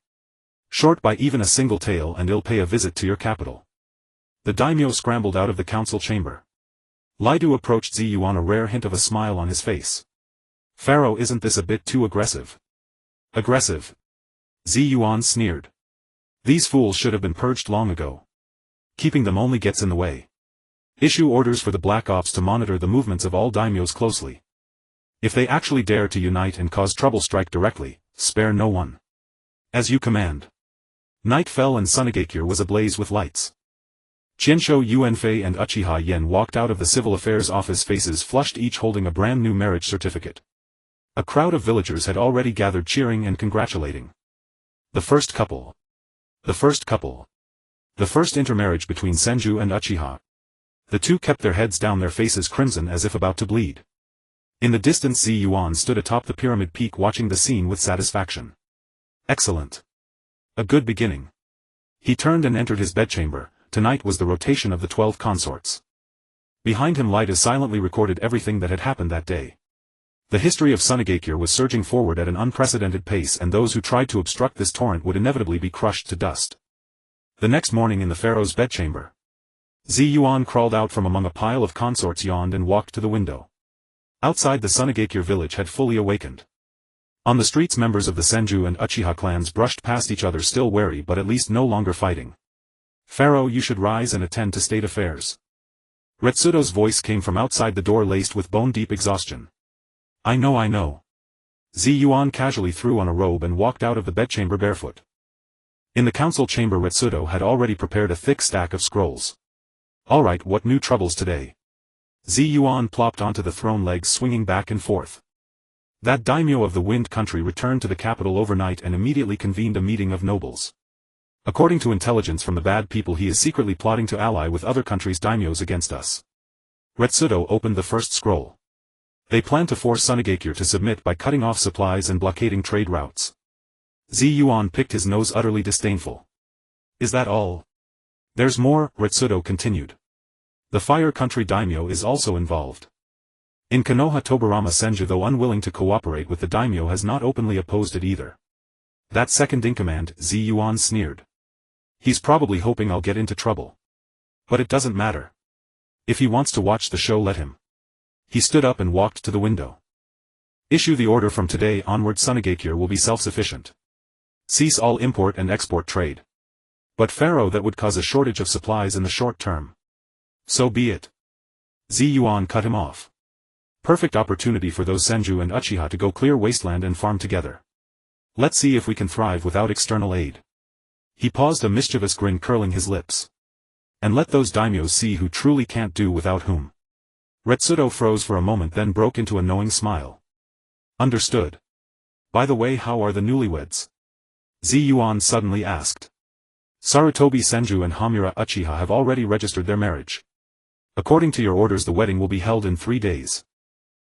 Short by even a single tael, and I'll pay a visit to your capital. The daimyo scrambled out of the council chamber. Lidu approached Yuan, a rare hint of a smile on his face. Pharaoh, isn't this a bit too aggressive? Aggressive? Yuan sneered. These fools should have been purged long ago. Keeping them only gets in the way. Issue orders for the Black Ops to monitor the movements of all daimyos closely. If they actually dare to unite and cause trouble, strike directly, spare no one. As you command. Night fell and Sunagakure was ablaze with lights. Qianshou Yuanfei and Uchiha Yen walked out of the civil affairs office, faces flushed, each holding a brand new marriage certificate. A crowd of villagers had already gathered, cheering and congratulating. The first couple. The first couple. The first intermarriage between Senju and Uchiha. The two kept their heads down, their faces crimson as if about to bleed. In the distance Yuan stood atop the pyramid peak, watching the scene with satisfaction. Excellent. A good beginning. He turned and entered his bedchamber. Tonight was the rotation of the 12 consorts. Behind him Light silently recorded everything that had happened that day. The history of Sunagakure was surging forward at an unprecedented pace, and those who tried to obstruct this torrent would inevitably be crushed to dust. The next morning in the pharaoh's bedchamber, Yuan crawled out from among a pile of consorts, yawned and walked to the window. Outside, the Sunagakure village had fully awakened. On the streets, members of the Senju and Uchiha clans brushed past each other, still wary but at least no longer fighting. "Pharaoh, you should rise and attend to state affairs." Retsudo's voice came from outside the door, laced with bone-deep exhaustion. I know. Yuan casually threw on a robe and walked out of the bedchamber barefoot. In the council chamber, Retsudo had already prepared a thick stack of scrolls. Alright, what new troubles today? Yuan plopped onto the throne, legs swinging back and forth. That daimyo of the Wind Country returned to the capital overnight and immediately convened a meeting of nobles. According to intelligence from the bad people, he is secretly plotting to ally with other countries' daimyos against us. Retsudo opened the first scroll. They plan to force Sunagakure to submit by cutting off supplies and blockading trade routes. Yuan picked his nose, utterly disdainful. Is that all? There's more, Retsudo continued. The Fire Country daimyo is also involved. In Konoha Tobarama, Senju, though unwilling to cooperate with the daimyo, has not openly opposed it either. That second-in-command, Yuan sneered. He's probably hoping I'll get into trouble. But it doesn't matter. If he wants to watch the show, let him. He stood up and walked to the window. Issue the order: from today onward Sunagakure will be self-sufficient. Cease all import and export trade. But Pharaoh, that would cause a shortage of supplies in the short term. So be it. Yuan cut him off. Perfect opportunity for those Senju and Uchiha to go clear wasteland and farm together. Let's see if we can thrive without external aid. He paused, a mischievous grin curling his lips. And let those daimyos see who truly can't do without whom. Retsudo froze for a moment, then broke into a knowing smile. Understood. By the way, how are the newlyweds? Yuan suddenly asked. Sarutobi Senju and Hamura Uchiha have already registered their marriage. According to your orders, the wedding will be held in 3 days.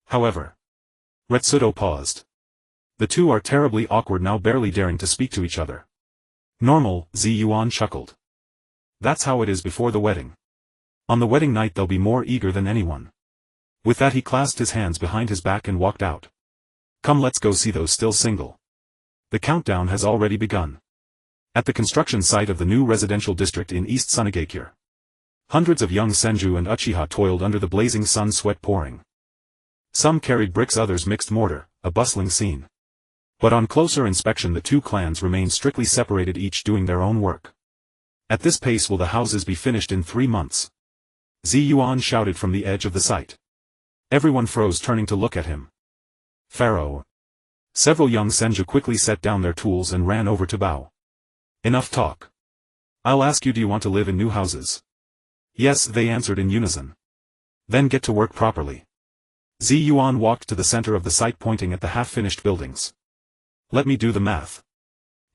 However. Retsudo paused. The two are terribly awkward now, barely daring to speak to each other. Normal, Yuan chuckled. That's how it is before the wedding. On the wedding night they'll be more eager than anyone. With that he clasped his hands behind his back and walked out. Come, let's go see those still single. The countdown has already begun. At the construction site of the new residential district in East Sunagakure, hundreds of young Senju and Uchiha toiled under the blazing sun, sweat pouring. Some carried bricks, others mixed mortar, a bustling scene. But on closer inspection the two clans remained strictly separated, each doing their own work. At this pace will the houses be finished in 3 months? Yuan shouted from the edge of the site. Everyone froze, turning to look at him. Pharaoh. Several young Senju quickly set down their tools and ran over to bow. Enough talk. I'll ask you, do you want to live in new houses? Yes, they answered in unison. Then get to work properly. Yuan walked to the center of the site, pointing at the half-finished buildings. Let me do the math.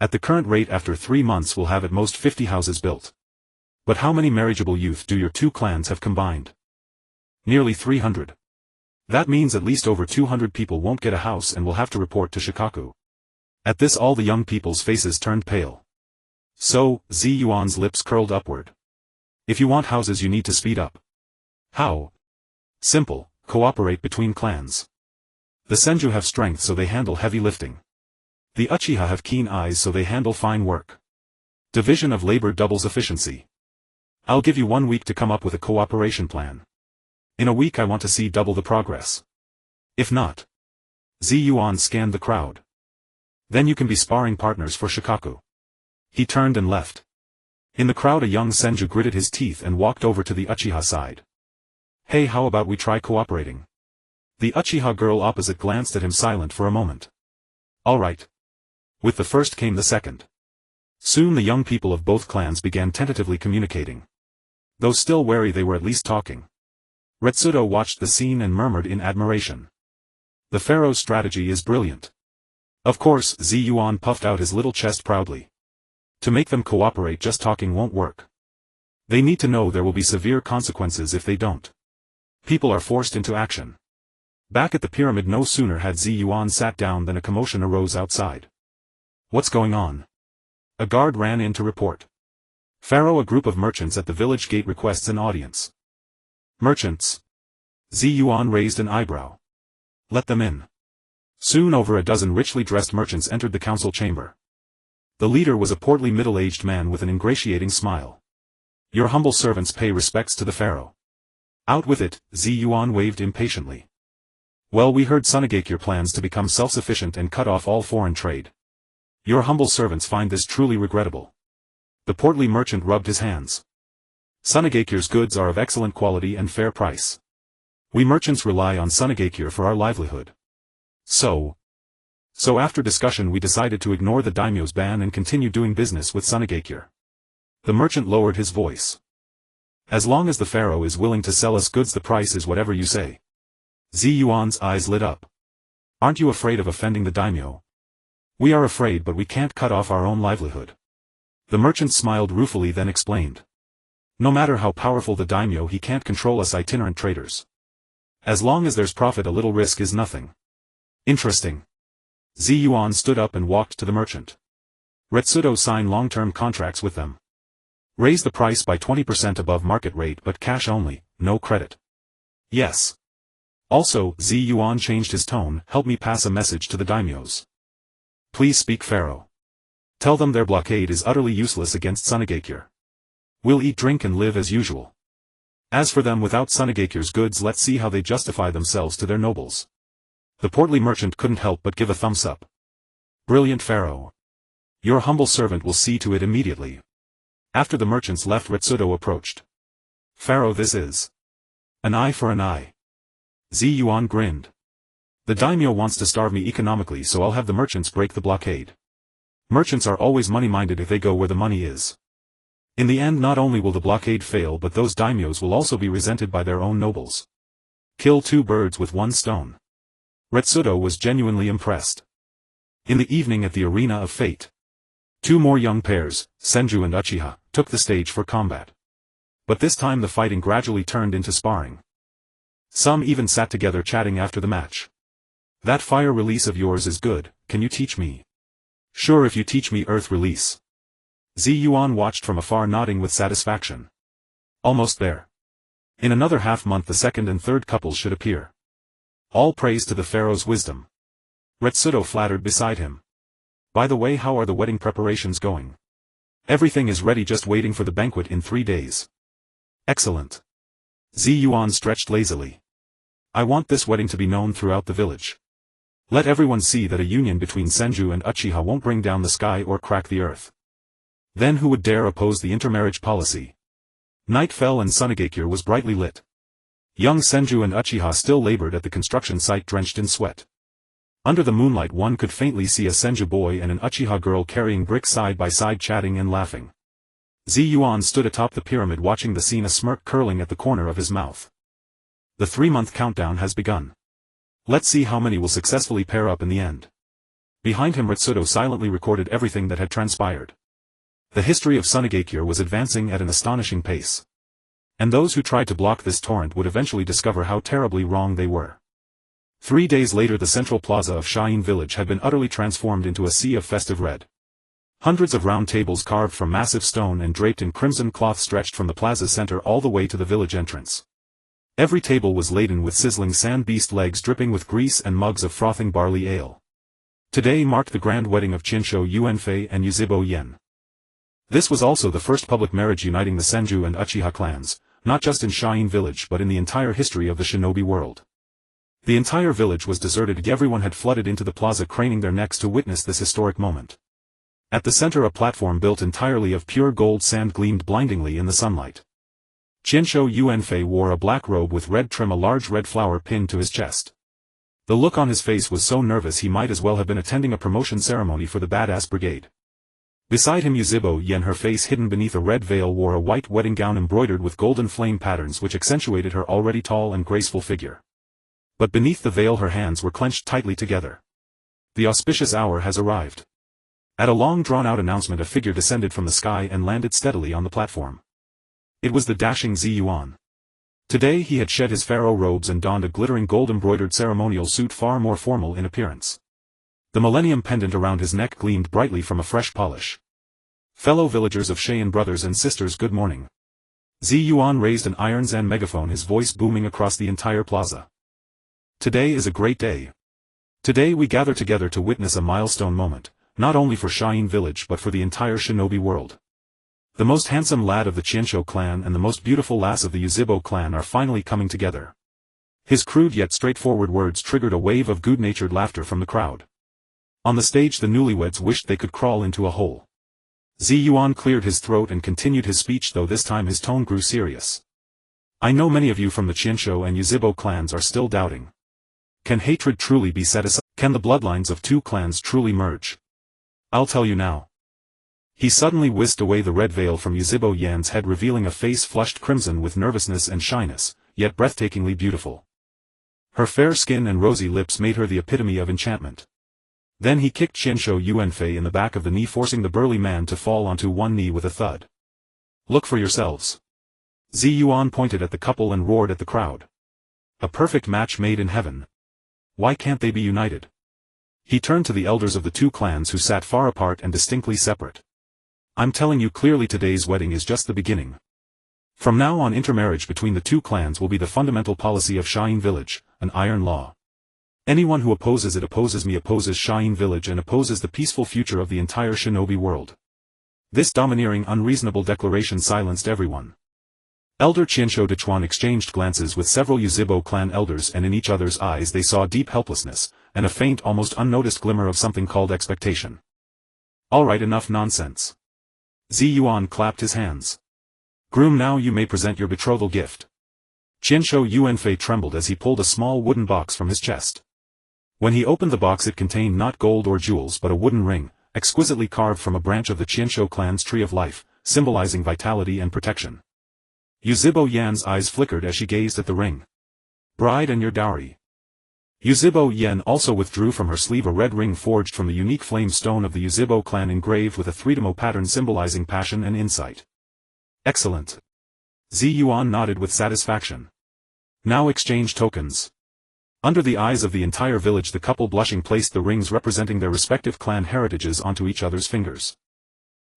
At the current rate, after 3 months we'll have at most 50 houses built. But how many marriageable youth do your two clans have combined? Nearly 300. That means at least over 200 people won't get a house and will have to report to Shikaku. At this all the young people's faces turned pale. So, Yuan's lips curled upward. If you want houses you need to speed up. How? Simple, cooperate between clans. The Senju have strength so they handle heavy lifting. The Uchiha have keen eyes so they handle fine work. Division of labor doubles efficiency. I'll give you 1 week to come up with a cooperation plan. In a week I want to see double the progress. If not. Yuan scanned the crowd. Then you can be sparring partners for Shikaku. He turned and left. In the crowd a young Senju gritted his teeth and walked over to the Uchiha side. Hey, how about we try cooperating? The Uchiha girl opposite glanced at him, silent for a moment. Alright. With the first came the second. Soon the young people of both clans began tentatively communicating. Though still wary, they were at least talking. Retsudo watched the scene and murmured in admiration. The pharaoh's strategy is brilliant. Of course, Yuan puffed out his little chest proudly. To make them cooperate, just talking won't work. They need to know there will be severe consequences if they don't. People are forced into action. Back at the pyramid, no sooner had Yuan sat down than a commotion arose outside. What's going on? A guard ran in to report. Pharaoh, a group of merchants at the village gate requests an audience. Merchants? Yuan raised an eyebrow. Let them in. Soon over a dozen richly dressed merchants entered the council chamber. The leader was a portly middle-aged man with an ingratiating smile. Your humble servants pay respects to the pharaoh. Out with it, Yuan waved impatiently. Well, we heard Sunagakure plans to become self-sufficient and cut off all foreign trade. Your humble servants find this truly regrettable. The portly merchant rubbed his hands. Sunagakure's goods are of excellent quality and fair price. We merchants rely on Sunagakure for our livelihood. So after discussion we decided to ignore the daimyo's ban and continue doing business with Sunagakure. The merchant lowered his voice. As long as the pharaoh is willing to sell us goods, the price is whatever you say. Yuan's eyes lit up. Aren't you afraid of offending the daimyo? We are afraid, but we can't cut off our own livelihood. The merchant smiled ruefully, then explained. No matter how powerful the daimyo, he can't control us itinerant traders. As long as there's profit, a little risk is nothing. Interesting. Yuan stood up and walked to the merchant. Retsudo sign long-term contracts with them. Raise the price by 20% above market rate, but cash only, no credit. Yes. Also, Yuan changed his tone, help me pass a message to the daimyos. Please speak, Pharaoh. Tell them their blockade is utterly useless against Sunagakure. We'll eat, drink and live as usual. As for them, without Sunagakure's goods, let's see how they justify themselves to their nobles. The portly merchant couldn't help but give a thumbs up. Brilliant, Pharaoh. Your humble servant will see to it immediately. After the merchants left, Retsudo approached. Pharaoh, this is an eye for an eye. Yuan grinned. The daimyo wants to starve me economically, so I'll have the merchants break the blockade. Merchants are always money-minded if they go where the money is. In the end, not only will the blockade fail, but those daimyos will also be resented by their own nobles. Kill two birds with one stone. Retsudo was genuinely impressed. In the evening at the arena of fate, two more young pairs, Senju and Uchiha, took the stage for combat. But this time the fighting gradually turned into sparring. Some even sat together chatting after the match. That fire release of yours is good, can you teach me? Sure, if you teach me earth release. Yuan watched from afar, nodding with satisfaction. Almost there. In another half-month the second and third couples should appear. All praise to the pharaoh's wisdom. Retsudo flattered beside him. By the way, how are the wedding preparations going? Everything is ready, just waiting for the banquet in 3 days. Excellent. Yuan stretched lazily. I want this wedding to be known throughout the village. Let everyone see that a union between Senju and Uchiha won't bring down the sky or crack the earth. Then who would dare oppose the intermarriage policy? Night fell and Sunagakure was brightly lit. Young Senju and Uchiha still labored at the construction site, drenched in sweat. Under the moonlight one could faintly see a Senju boy and an Uchiha girl carrying bricks side by side, chatting and laughing. Yuan stood atop the pyramid watching the scene, a smirk curling at the corner of his mouth. The 3-month countdown has begun. Let's see how many will successfully pair up in the end. Behind him Retsudo silently recorded everything that had transpired. The history of Sunagakure was advancing at an astonishing pace. And those who tried to block this torrent would eventually discover how terribly wrong they were. 3 days later the central plaza of Shain village had been utterly transformed into a sea of festive red. Hundreds of round tables carved from massive stone and draped in crimson cloth stretched from the plaza's center all the way to the village entrance. Every table was laden with sizzling sand beast legs dripping with grease and mugs of frothing barley ale. Today marked the grand wedding of Chinsho Yuanfei and Yuzibo Yen. This was also the first public marriage uniting the Senju and Uchiha clans, not just in Shain village but in the entire history of the shinobi world. The entire village was deserted, everyone had flooded into the plaza, craning their necks to witness this historic moment. At the center a platform built entirely of pure gold sand gleamed blindingly in the sunlight. Chinsho Yuanfei wore a black robe with red trim, a large red flower pinned to his chest. The look on his face was so nervous he might as well have been attending a promotion ceremony for the badass brigade. Beside him Yuzhibo Yen, her face hidden beneath a red veil, wore a white wedding gown embroidered with golden flame patterns which accentuated her already tall and graceful figure. But beneath the veil her hands were clenched tightly together. The auspicious hour has arrived. At a long drawn-out announcement a figure descended from the sky and landed steadily on the platform. It was the dashing Yuan. Today he had shed his pharaoh robes and donned a glittering gold-embroidered ceremonial suit far more formal in appearance. The millennium pendant around his neck gleamed brightly from a fresh polish. Fellow villagers of Cheyenne, brothers and sisters, good morning. Yuan raised an iron Zen megaphone, his voice booming across the entire plaza. Today is a great day. Today we gather together to witness a milestone moment, not only for Cheyenne village but for the entire shinobi world. The most handsome lad of the Qianshu clan and the most beautiful lass of the Yuzhibo clan are finally coming together. His crude yet straightforward words triggered a wave of good-natured laughter from the crowd. On the stage the newlyweds wished they could crawl into a hole. Yuan cleared his throat and continued his speech, though this time his tone grew serious. I know many of you from the Qianshu and Yuzhibo clans are still doubting. Can hatred truly be set aside? Can the bloodlines of two clans truly merge? I'll tell you now. He suddenly whisked away the red veil from Yuzhibo Yan's head, revealing a face flushed crimson with nervousness and shyness, yet breathtakingly beautiful. Her fair skin and rosy lips made her the epitome of enchantment. Then he kicked Qianshu Yuanfei in the back of the knee, forcing the burly man to fall onto one knee with a thud. Look for yourselves. Yuan pointed at the couple and roared at the crowd. A perfect match made in heaven. Why can't they be united? He turned to the elders of the two clans who sat far apart and distinctly separate. I'm telling you clearly, today's wedding is just the beginning. From now on, intermarriage between the two clans will be the fundamental policy of Cheyenne village, an iron law. Anyone who opposes it opposes me, opposes Cheyenne village, and opposes the peaceful future of the entire shinobi world. This domineering, unreasonable declaration silenced everyone. Elder Qianshu Dechuan exchanged glances with several Yuzhibo clan elders, and in each other's eyes they saw deep helplessness, and a faint, almost unnoticed glimmer of something called expectation. All right, enough nonsense. Yuan clapped his hands. Groom, now you may present your betrothal gift. Qianshu Yuanfei trembled as he pulled a small wooden box from his chest. When he opened the box, it contained not gold or jewels but a wooden ring, exquisitely carved from a branch of the Qianshu clan's tree of life, symbolizing vitality and protection. Yuzhibo Yan's eyes flickered as she gazed at the ring. Bride and your dowry. Yuzhibo Yan also withdrew from her sleeve a red ring forged from the unique flame stone of the Yuzhibo clan, engraved with a three-demo pattern symbolizing passion and insight. Excellent. Yuan nodded with satisfaction. Now exchange tokens. Under the eyes of the entire village, the couple, blushing, placed the rings representing their respective clan heritages onto each other's fingers.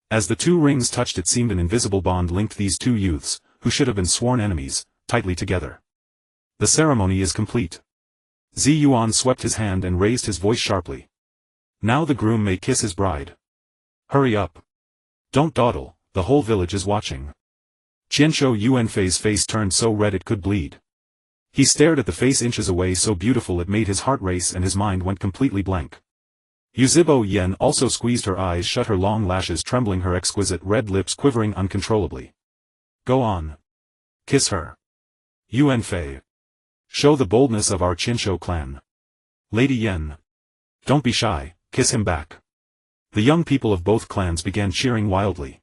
As the two rings touched, it seemed an invisible bond linked these two youths, who should have been sworn enemies, tightly together. The ceremony is complete. Yuan swept his hand and raised his voice sharply. Now the groom may kiss his bride. Hurry up. Don't dawdle, the whole village is watching. Qianshu Yuanfei's face turned so red it could bleed. He stared at the face inches away, so beautiful it made his heart race and his mind went completely blank. Yuzhibo Yan also squeezed her eyes shut, her long lashes trembling, her exquisite red lips quivering uncontrollably. Go on. Kiss her. Yuanfei. Show the boldness of our Qianshu clan. Lady Yan. Don't be shy, kiss him back. The young people of both clans began cheering wildly.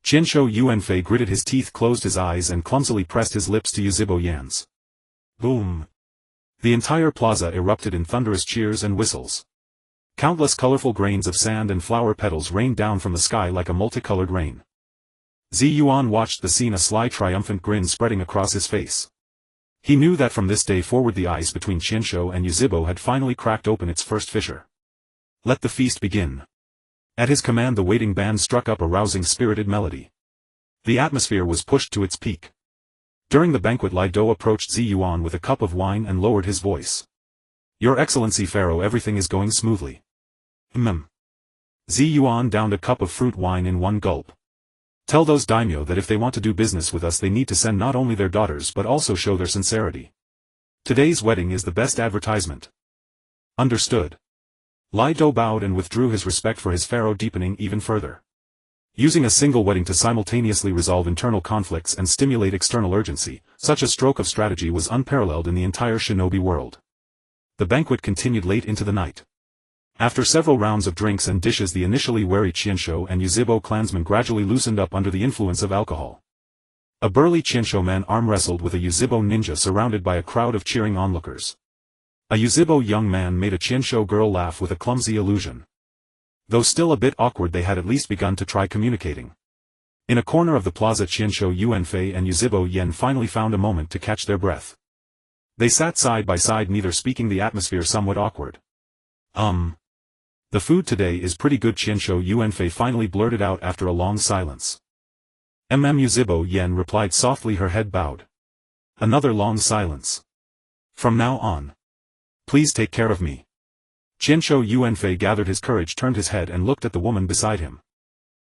Qianshu Yuanfei gritted his teeth, closed his eyes and clumsily pressed his lips to Yuzhibo Yan's. Boom. The entire plaza erupted in thunderous cheers and whistles. Countless colorful grains of sand and flower petals rained down from the sky like a multicolored rain. Yuan watched the scene, a sly triumphant grin spreading across his face. He knew that from this day forward the ice between Qianshu and Yuzhibo had finally cracked open its first fissure. Let the feast begin. At his command the waiting band struck up a rousing, spirited melody. The atmosphere was pushed to its peak. During the banquet, Lido approached Yuan with a cup of wine and lowered his voice. Your Excellency Pharaoh, everything is going smoothly. Yuan downed a cup of fruit wine in one gulp. Tell those daimyo that if they want to do business with us they need to send not only their daughters but also show their sincerity. Today's wedding is the best advertisement. Understood. Lido bowed and withdrew, his respect for his pharaoh deepening even further. Using a single wedding to simultaneously resolve internal conflicts and stimulate external urgency, such a stroke of strategy was unparalleled in the entire shinobi world. The banquet continued late into the night. After several rounds of drinks and dishes, the initially wary Chinsho and Yuzhibo clansmen gradually loosened up under the influence of alcohol. A burly Chinsho man arm wrestled with a Yuzhibo ninja surrounded by a crowd of cheering onlookers. A Yuzhibo young man made a Chinsho girl laugh with a clumsy illusion. Though still a bit awkward, they had at least begun to try communicating. In a corner of the plaza, Chinsho Yuanfei and Yuzhibo Yen finally found a moment to catch their breath. They sat side by side, neither speaking, the atmosphere somewhat awkward. The food today is pretty good, Chinsho Yuanfei finally blurted out after a long silence. Yuzhibo Yen replied softly, her head bowed. Another long silence. From now on, please take care of me. Chinsho Yuanfei gathered his courage, turned his head and looked at the woman beside him.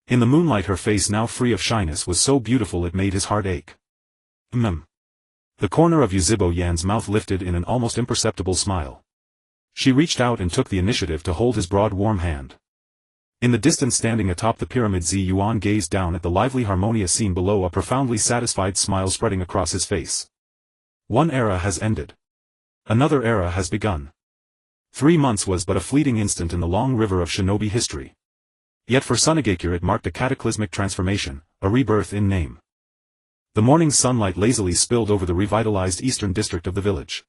In the moonlight, her face, now free of shyness, was so beautiful it made his heart ache. The corner of Yuzhibo Yan's mouth lifted in an almost imperceptible smile. She reached out and took the initiative to hold his broad warm hand. In the distance, standing atop the pyramid, Yuan gazed down at the lively harmonious scene below, a profoundly satisfied smile spreading across his face. One era has ended. Another era has begun. 3 months was but a fleeting instant in the long river of shinobi history. Yet for Sunagakure it marked a cataclysmic transformation, a rebirth in name. The morning sunlight lazily spilled over the revitalized eastern district of the village.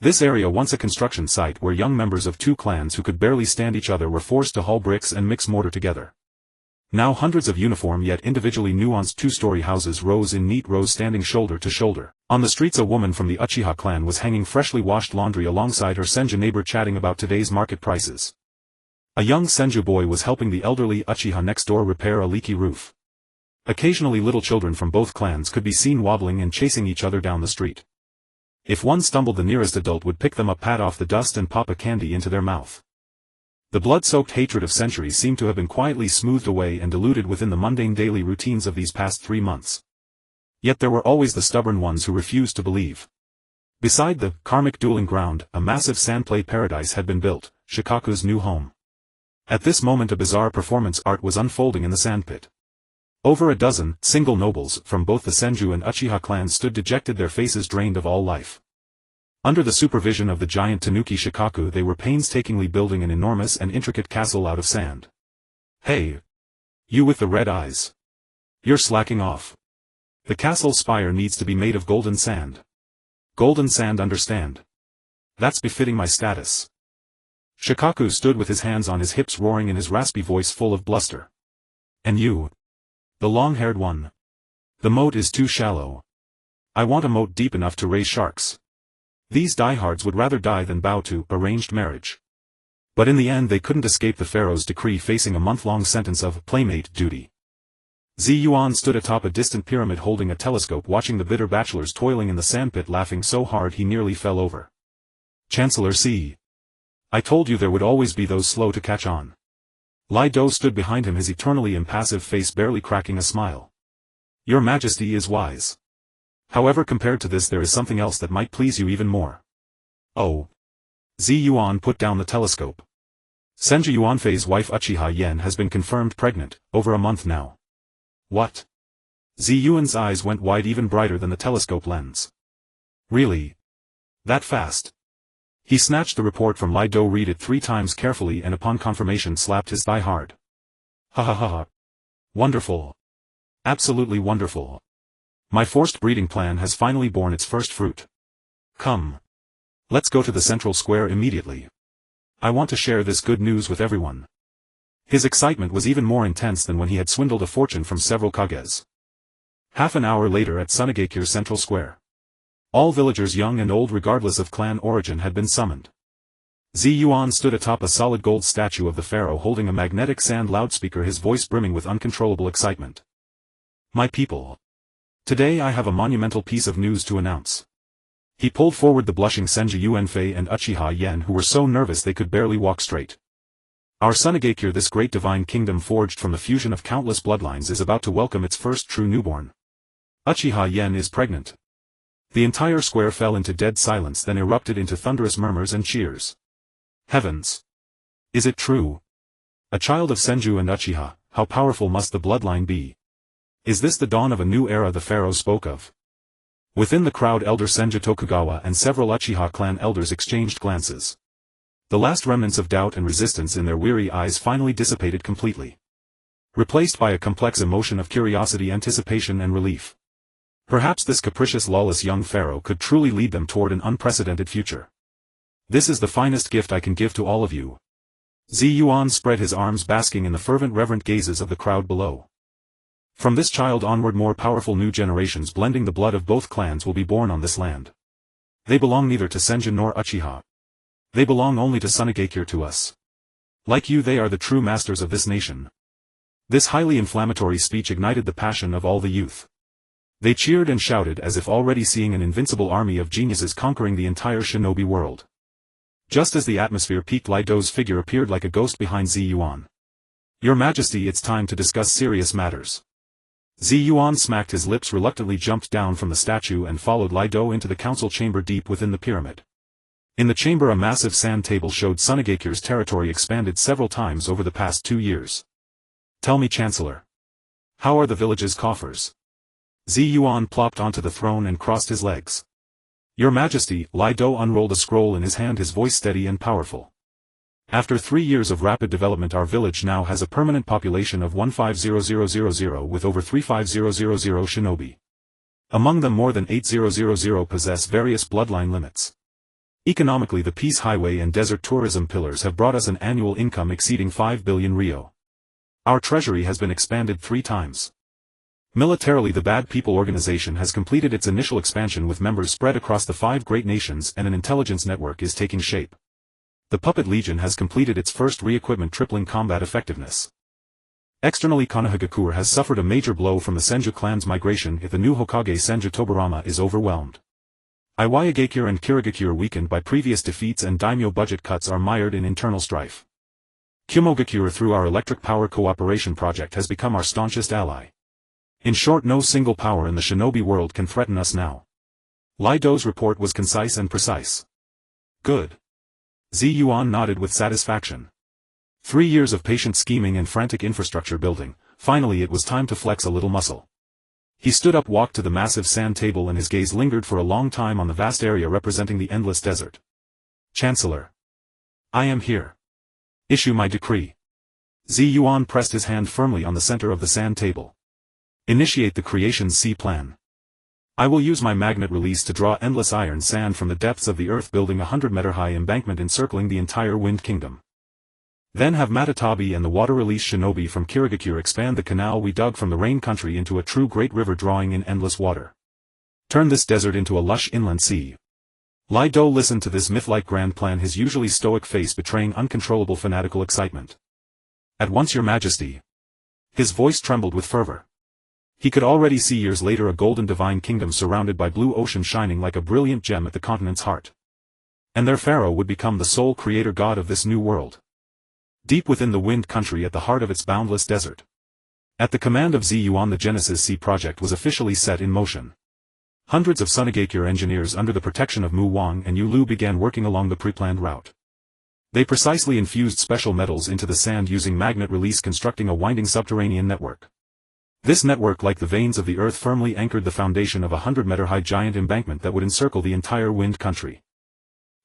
This area, once a construction site where young members of 2 clans who could barely stand each other were forced to haul bricks and mix mortar together. Now hundreds of uniform yet individually nuanced 2-story houses rose in neat rows, standing shoulder to shoulder. On the streets, a woman from the Uchiha clan was hanging freshly washed laundry alongside her Senju neighbor, chatting about today's market prices. A young Senju boy was helping the elderly Uchiha next door repair a leaky roof. Occasionally little children from both clans could be seen wobbling and chasing each other down the street. If one stumbled, the nearest adult would pick them up, pat off the dust and pop a candy into their mouth. The blood-soaked hatred of centuries seemed to have been quietly smoothed away and diluted within the mundane daily routines of these past 3 months. Yet there were always the stubborn ones who refused to believe. Beside the karmic dueling ground, a massive sandplay paradise had been built, Shikaku's new home. At this moment a bizarre performance art was unfolding in the sandpit. Over a dozen single nobles from both the Senju and Uchiha clans stood dejected, their faces drained of all life. Under the supervision of the giant Tanuki Shikaku, they were painstakingly building an enormous and intricate castle out of sand. Hey! You with the red eyes. You're slacking off. The castle's spire needs to be made of golden sand. Golden sand, understand? That's befitting my status. Shikaku stood with his hands on his hips, roaring in his raspy voice full of bluster. And you? The long-haired one. The moat is too shallow. I want a moat deep enough to raise sharks. These diehards would rather die than bow to arranged marriage. But in the end they couldn't escape the pharaoh's decree, facing a month-long sentence of playmate duty. Yuan stood atop a distant pyramid holding a telescope, watching the bitter bachelors toiling in the sandpit, laughing so hard he nearly fell over. Chancellor C. I told you there would always be those slow to catch on. Lai Do stood behind him, his eternally impassive face barely cracking a smile. Your Majesty is wise. However, compared to this there is something else that might please you even more. Oh. Yuan put down the telescope. Senju Yuanfei's wife Uchiha Yen has been confirmed pregnant, over a month now. What? Yuan's eyes went wide, even brighter than the telescope lens. Really? That fast? He snatched the report from Lai Do, read it 3 times carefully, and upon confirmation slapped his thigh hard. Ha ha ha ha. Wonderful. Absolutely wonderful. My forced breeding plan has finally borne its first fruit. Come. Let's go to the central square immediately. I want to share this good news with everyone. His excitement was even more intense than when he had swindled a fortune from several kages. Half an hour later, at Sunagakure Central Square. All villagers, young and old regardless of clan origin, had been summoned. Yuan stood atop a solid gold statue of the pharaoh holding a magnetic sand loudspeaker, his voice brimming with uncontrollable excitement. My people. Today I have a monumental piece of news to announce. He pulled forward the blushing Senju Yuanfei and Uchiha Yen, who were so nervous they could barely walk straight. Our Sunagakure, this great divine kingdom forged from the fusion of countless bloodlines, is about to welcome its first true newborn. Uchiha Yen is pregnant. The entire square fell into dead silence, then erupted into thunderous murmurs and cheers. Heavens! Is it true? A child of Senju and Uchiha, how powerful must the bloodline be? Is this the dawn of a new era the pharaoh spoke of? Within the crowd, Elder Senju Tokugawa and several Uchiha clan elders exchanged glances. The last remnants of doubt and resistance in their weary eyes finally dissipated completely, replaced by a complex emotion of curiosity, anticipation and relief. Perhaps this capricious, lawless young pharaoh could truly lead them toward an unprecedented future. This is the finest gift I can give to all of you. Yuan spread his arms, basking in the fervent, reverent gazes of the crowd below. From this child onward, more powerful new generations blending the blood of both clans will be born on this land. They belong neither to Senjin nor Uchiha. They belong only to Sunagakure, to us. Like you, they are the true masters of this nation. This highly inflammatory speech ignited the passion of all the youth. They cheered and shouted as if already seeing an invincible army of geniuses conquering the entire shinobi world. Just as the atmosphere peaked, Lai Dou's figure appeared like a ghost behind Yuan. Your Majesty, it's time to discuss serious matters. Yuan smacked his lips, reluctantly jumped down from the statue and followed Lai Dou into the council chamber deep within the pyramid. In the chamber, a massive sand table showed Sunagakure's territory expanded several times over the past 2 years. Tell me, Chancellor. How are the village's coffers? Yuan plopped onto the throne and crossed his legs. Your Majesty, Lai Dou unrolled a scroll in his hand, his voice steady and powerful. After 3 years of rapid development, our village now has a permanent population of 150000 with over 35000 shinobi. Among them, more than 8000 possess various bloodline limits. Economically, the Peace Highway and desert tourism pillars have brought us an annual income exceeding 5 billion ryo. Our treasury has been expanded 3 times. Militarily, the Bad People organization has completed its initial expansion with members spread across the 5 great nations, and an intelligence network is taking shape. The Puppet Legion has completed its first re-equipment, tripling combat effectiveness. Externally, Kumogakure has suffered a major blow from the Senju clan's migration. If the new Hokage Senju Tobarama is overwhelmed. Iwayagakure and Kirigakure, weakened by previous defeats and daimyo budget cuts, are mired in internal strife. Kumogakure, through our electric power cooperation project, has become our staunchest ally. In short, no single power in the shinobi world can threaten us now. Lai Dou's report was concise and precise. Good. Yuan nodded with satisfaction. 3 years of patient scheming and frantic infrastructure building, finally it was time to flex a little muscle. He stood up, walked to the massive sand table, and his gaze lingered for a long time on the vast area representing the endless desert. Chancellor. I am here. Issue my decree. Yuan pressed his hand firmly on the center of the sand table. Initiate the Creation's Sea Plan. I will use my magnet release to draw endless iron sand from the depths of the earth, building a 100-meter-high embankment encircling the entire Wind Kingdom. Then have Matatabi and the water-release shinobi from Kirigakure expand the canal we dug from the Rain Country into a true great river, drawing in endless water. Turn this desert into a lush inland sea. Lai Dou listened to this myth-like grand plan, his usually stoic face betraying uncontrollable fanatical excitement. At once, Your Majesty. His voice trembled with fervor. He could already see years later a golden divine kingdom surrounded by blue ocean, shining like a brilliant gem at the continent's heart. And their pharaoh would become the sole creator god of this new world. Deep within the Wind Country, at the heart of its boundless desert. At the command of Yuan, the Genesis Sea project was officially set in motion. Hundreds of Sunagakure engineers under the protection of Mu Wang and Yu Lu began working along the pre-planned route. They precisely infused special metals into the sand using magnet release, constructing a winding subterranean network. This network, like the veins of the earth, firmly anchored the foundation of a 100-meter-high giant embankment that would encircle the entire Wind Country.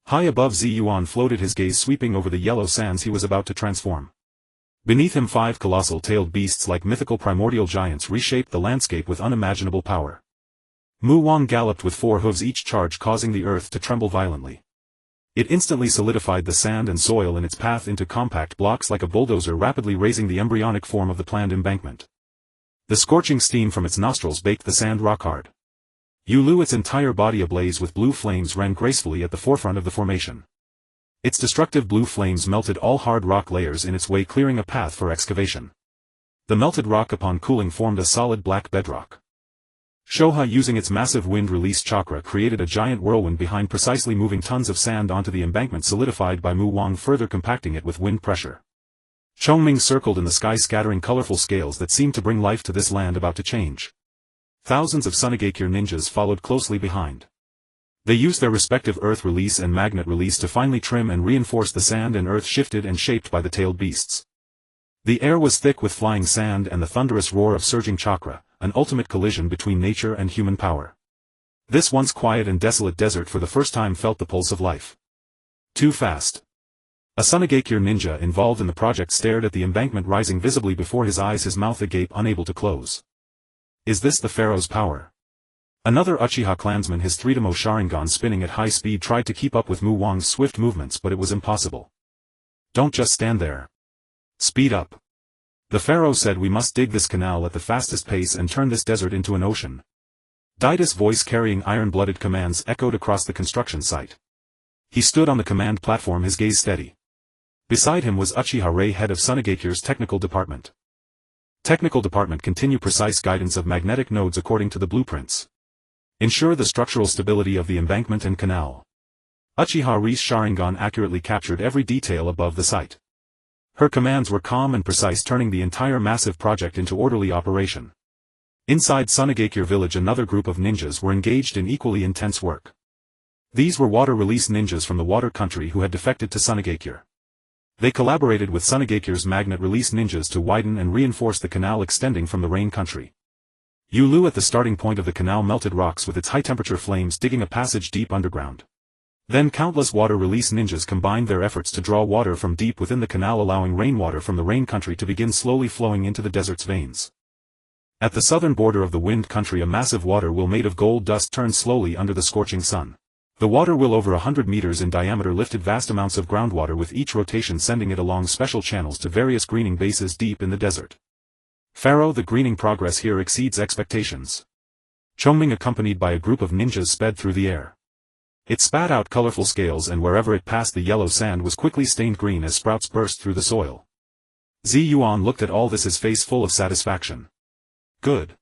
High above, Yuan floated, his gaze sweeping over the yellow sands he was about to transform. Beneath him, 5 colossal-tailed beasts like mythical primordial giants reshaped the landscape with unimaginable power. Mu Wang galloped with 4 hooves, each charge causing the earth to tremble violently. It instantly solidified the sand and soil in its path into compact blocks like a bulldozer, rapidly raising the embryonic form of the planned embankment. The scorching steam from its nostrils baked the sand rock hard. Yu Lu, its entire body ablaze with blue flames, ran gracefully at the forefront of the formation. Its destructive blue flames melted all hard rock layers in its way, clearing a path for excavation. The melted rock, upon cooling, formed a solid black bedrock. Shoha, using its massive wind release chakra, created a giant whirlwind behind, precisely moving tons of sand onto the embankment solidified by Mu Wang, further compacting it with wind pressure. Chongming circled in the sky, scattering colorful scales that seemed to bring life to this land about to change. Thousands of Sunagakure ninjas followed closely behind. They used their respective earth release and magnet release to finely trim and reinforce the sand and earth shifted and shaped by the tailed beasts. The air was thick with flying sand and the thunderous roar of surging chakra, an ultimate collision between nature and human power. This once quiet and desolate desert for the first time felt the pulse of life. Too fast. A Sunagakure ninja involved in the project stared at the embankment rising visibly before his eyes, his mouth agape, unable to close. Is this the pharaoh's power? Another Uchiha clansman, his 3-tomo Sharingan spinning at high speed, tried to keep up with Mu Wang's swift movements, but it was impossible. Don't just stand there. Speed up. The pharaoh said, we must dig this canal at the fastest pace and turn this desert into an ocean. Daida's voice carrying iron-blooded commands echoed across the construction site. He stood on the command platform, his gaze steady. Beside him was Uchiha Rei, head of Sunagakure's technical department. Technical department: continue precise guidance of magnetic nodes according to the blueprints. Ensure the structural stability of the embankment and canal. Uchiha Rei's Sharingan accurately captured every detail above the site. Her commands were calm and precise, turning the entire massive project into orderly operation. Inside Sunagakure village, another group of ninjas were engaged in equally intense work. These were water release ninjas from the water country who had defected to Sunagakure. They collaborated with Sunagakure's magnet release ninjas to widen and reinforce the canal extending from the rain country. Yulu, at the starting point of the canal, melted rocks with its high-temperature flames, digging a passage deep underground. Then countless water release ninjas combined their efforts to draw water from deep within the canal, allowing rainwater from the rain country to begin slowly flowing into the desert's veins. At the southern border of the wind country, a massive water wheel made of gold dust turned slowly under the scorching sun. The water wheel, over 100 meters in diameter, lifted vast amounts of groundwater with each rotation, sending it along special channels to various greening bases deep in the desert. Pharaoh, the greening progress here exceeds expectations. Chongming, accompanied by a group of ninjas, sped through the air. It spat out colorful scales, and wherever it passed, the yellow sand was quickly stained green as sprouts burst through the soil. Yuan looked at all this, his face full of satisfaction. Good.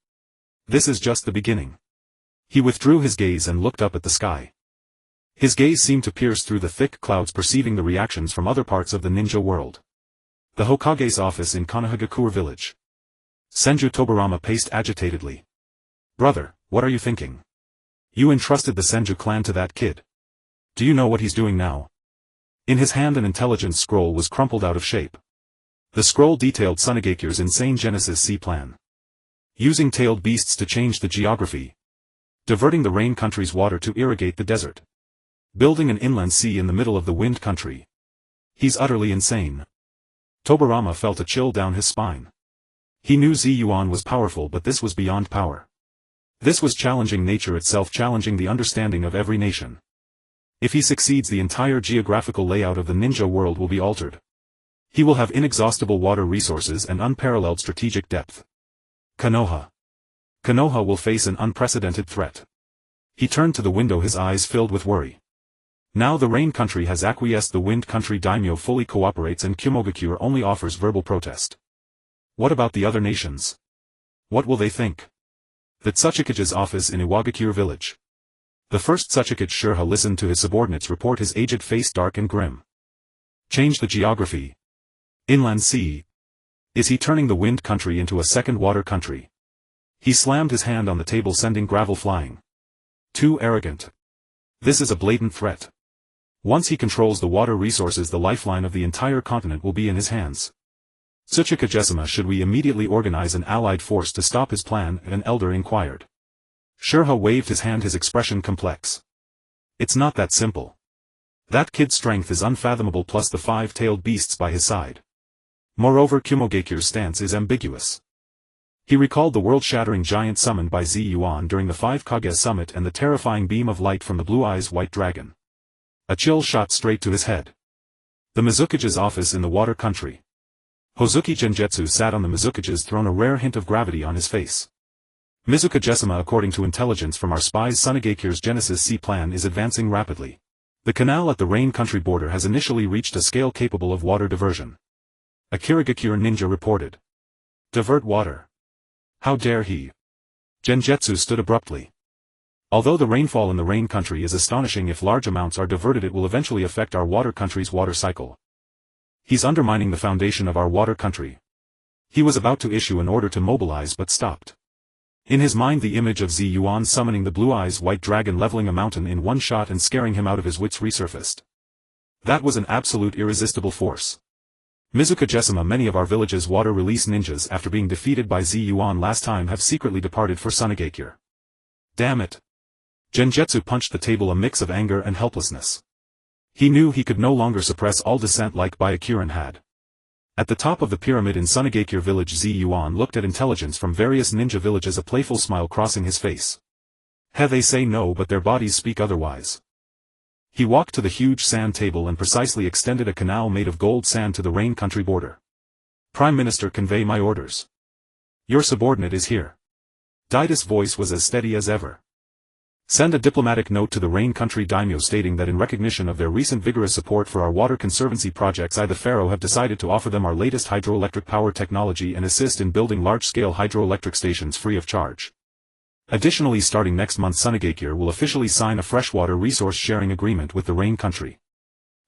This is just the beginning. He withdrew his gaze and looked up at the sky. His gaze seemed to pierce through the thick clouds, perceiving the reactions from other parts of the ninja world. The Hokage's office in Kumogakure village. Senju Tobarama paced agitatedly. Brother, what are you thinking? You entrusted the Senju clan to that kid. Do you know what he's doing now? In his hand an intelligence scroll was crumpled out of shape. The scroll detailed Sunagakure's insane Genesis C plan. Using tailed beasts to change the geography. Diverting the rain country's water to irrigate the desert. Building an inland sea in the middle of the wind country. He's utterly insane. Tobarama felt a chill down his spine. He knew Yuan was powerful, but this was beyond power. This was challenging nature itself, challenging the understanding of every nation. If he succeeds, the entire geographical layout of the ninja world will be altered. He will have inexhaustible water resources and unparalleled strategic depth. Konoha. Konoha will face an unprecedented threat. He turned to the window, his eyes filled with worry. Now the rain country has acquiesced, the wind country daimyo fully cooperates, and Kumogakure only offers verbal protest. What about the other nations? What will they think? The Tsuchikage's office in Iwagakure village. The first Tsuchikage Shurha listened to his subordinates report, his aged face dark and grim. Change the geography. Inland sea. Is he turning the wind country into a second water country? He slammed his hand on the table, sending gravel flying. Too arrogant. This is a blatant threat. Once he controls the water resources, the lifeline of the entire continent will be in his hands. Tsuchikagesima, should we immediately organize an allied force to stop his plan? An elder inquired. Shurha waved his hand, his expression complex. It's not that simple. That kid's strength is unfathomable, plus the 5-tailed beasts by his side. Moreover, Kumogakure's stance is ambiguous. He recalled the world-shattering giant summoned by Yuan during the 5 Kage summit and the terrifying beam of light from the Blue Eyes White Dragon. A chill shot straight to his head. The Mizukage's office in the water country. Hozuki Genjetsu sat on the Mizukage's throne, a rare hint of gravity on his face. Mizukagesima, according to intelligence from our spies, Sunagakure's Genesis C plan is advancing rapidly. The canal at the rain country border has initially reached a scale capable of water diversion. A Kirigakure ninja reported. Divert water. How dare he? Genjetsu stood abruptly. Although the rainfall in the rain country is astonishing, if large amounts are diverted it will eventually affect our water country's water cycle. He's undermining the foundation of our water country. He was about to issue an order to mobilize but stopped. In his mind the image of Yuan summoning the Blue Eyes White Dragon, leveling a mountain in one shot and scaring him out of his wits, resurfaced. That was an absolute irresistible force. Mizukagesima, many of our village's water release ninjas, after being defeated by Yuan last time, have secretly departed for Sunagakure. Damn it. Genjetsu punched the table, a mix of anger and helplessness. He knew he could no longer suppress all dissent like Byakuren had. At the top of the pyramid in Sunagakure village, Yuan looked at intelligence from various ninja villages, a playful smile crossing his face. They say no, but their bodies speak otherwise. He walked to the huge sand table and precisely extended a canal made of gold sand to the Rain country border. Prime Minister, convey my orders. Your subordinate is here. Daida's voice was as steady as ever. Send a diplomatic note to the Rain country daimyo stating that in recognition of their recent vigorous support for our water conservancy projects, I the Pharaoh have decided to offer them our latest hydroelectric power technology and assist in building large-scale hydroelectric stations free of charge. Additionally, starting next month, Sunagakure will officially sign a freshwater resource sharing agreement with the Rain country.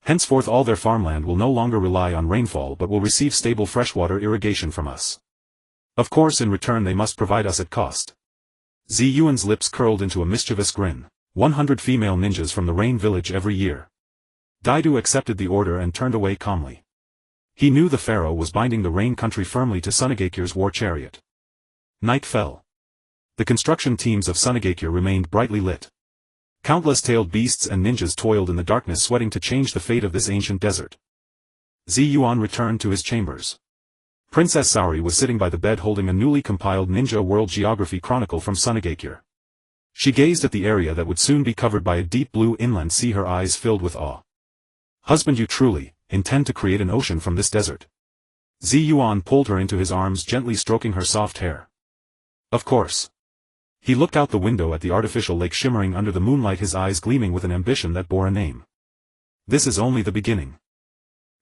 Henceforth all their farmland will no longer rely on rainfall but will receive stable freshwater irrigation from us. Of course, in return they must provide us at cost. Yuan's lips curled into a mischievous grin. 100 female ninjas from the Rain village every year. Daidu accepted the order and turned away calmly. He knew the Pharaoh was binding the Rain country firmly to Sunagakure's war chariot. Night fell. The construction teams of Sunagakure remained brightly lit. Countless tailed beasts and ninjas toiled in the darkness, sweating to change the fate of this ancient desert. Yuan returned to his chambers. Princess Saori was sitting by the bed holding a newly compiled Ninja World Geography Chronicle from Sunagakure. She gazed at the area that would soon be covered by a deep blue inland sea, her eyes filled with awe. Husband, you truly intend to create an ocean from this desert? Yuan pulled her into his arms, gently stroking her soft hair. Of course. He looked out the window at the artificial lake shimmering under the moonlight, his eyes gleaming with an ambition that bore a name. This is only the beginning.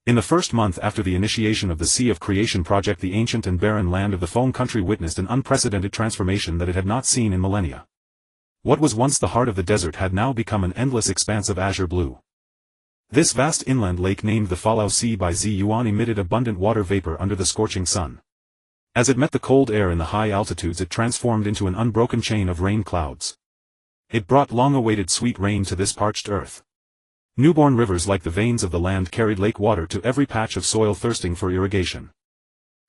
In the first month after the initiation of the Sea of Creation project, the ancient and barren land of the Foam country witnessed an unprecedented transformation that it had not seen in millennia. What was once the heart of the desert had now become an endless expanse of azure blue. This vast inland lake, named the Falao Sea by Yuan, emitted abundant water vapor under the scorching sun. As it met the cold air in the high altitudes, it transformed into an unbroken chain of rain clouds. It brought long-awaited sweet rain to this parched earth. Newborn rivers like the veins of the land carried lake water to every patch of soil thirsting for irrigation.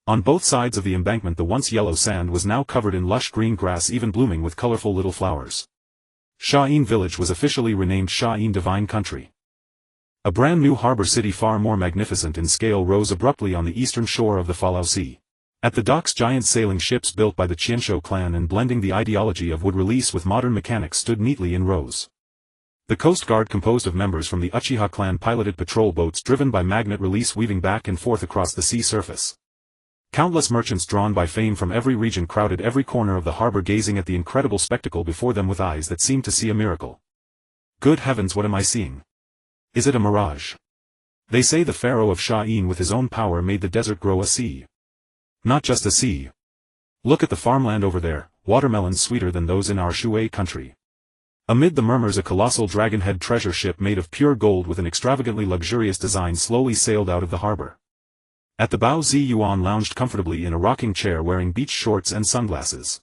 On both sides of the embankment, the once yellow sand was now covered in lush green grass, even blooming with colorful little flowers. Sha'in village was officially renamed Sha'in Divine Country. A brand new harbor city, far more magnificent in scale, rose abruptly on the eastern shore of the Falao Sea. At the docks, giant sailing ships built by the Qianshou clan and blending the ideology of wood release with modern mechanics stood neatly in rows. The Coast Guard, composed of members from the Uchiha clan, piloted patrol boats driven by magnet release, weaving back and forth across the sea surface. Countless merchants drawn by fame from every region crowded every corner of the harbor, gazing at the incredible spectacle before them with eyes that seemed to see a miracle. Good heavens, what am I seeing? Is it a mirage? They say the Pharaoh of Sha'in with his own power made the desert grow a sea. Not just a sea. Look at the farmland over there, watermelons sweeter than those in our Shui country. Amid the murmurs, a colossal dragon-head treasure ship made of pure gold with an extravagantly luxurious design slowly sailed out of the harbor. At the bow, Yuan lounged comfortably in a rocking chair, wearing beach shorts and sunglasses.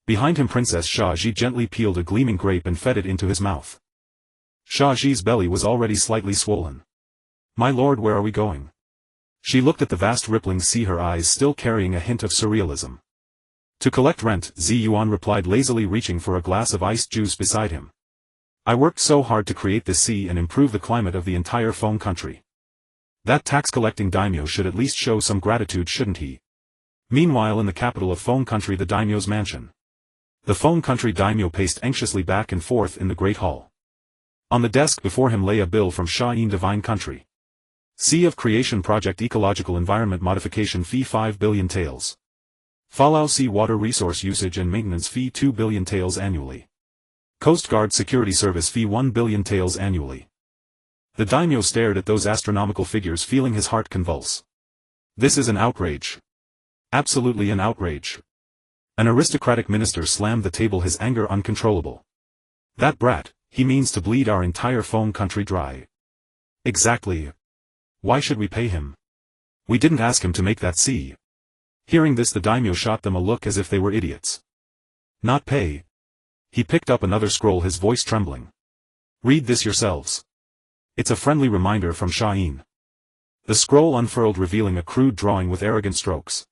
Behind him, Princess Shaji gently peeled a gleaming grape and fed it into his mouth. Shaji's belly was already slightly swollen. My lord, where are we going? She looked at the vast rippling sea, her eyes still carrying a hint of surrealism. To collect rent, Yuan replied lazily, reaching for a glass of iced juice beside him. I worked so hard to create this sea and improve the climate of the entire Foam country. That tax-collecting daimyo should at least show some gratitude, shouldn't he? Meanwhile, in the capital of Foam country, the daimyo's mansion. The Foam country daimyo paced anxiously back and forth in the great hall. On the desk before him lay a bill from Sha'in Divine Country. Sea of Creation Project Ecological Environment Modification Fee 5 billion taels. Falao Sea Water Resource Usage and Maintenance Fee 2 billion taels annually. Coast Guard Security Service Fee 1 billion taels annually. The daimyo stared at those astronomical figures, feeling his heart convulse. This is an outrage. Absolutely an outrage. An aristocratic minister slammed the table, his anger uncontrollable. That brat, he means to bleed our entire Foam country dry. Exactly. Why should we pay him? We didn't ask him to make that sea. Hearing this, the daimyo shot them a look as if they were idiots. Not pay. He picked up another scroll, his voice trembling. Read this yourselves. It's a friendly reminder from Sha'in. The scroll unfurled, revealing a crude drawing with arrogant strokes.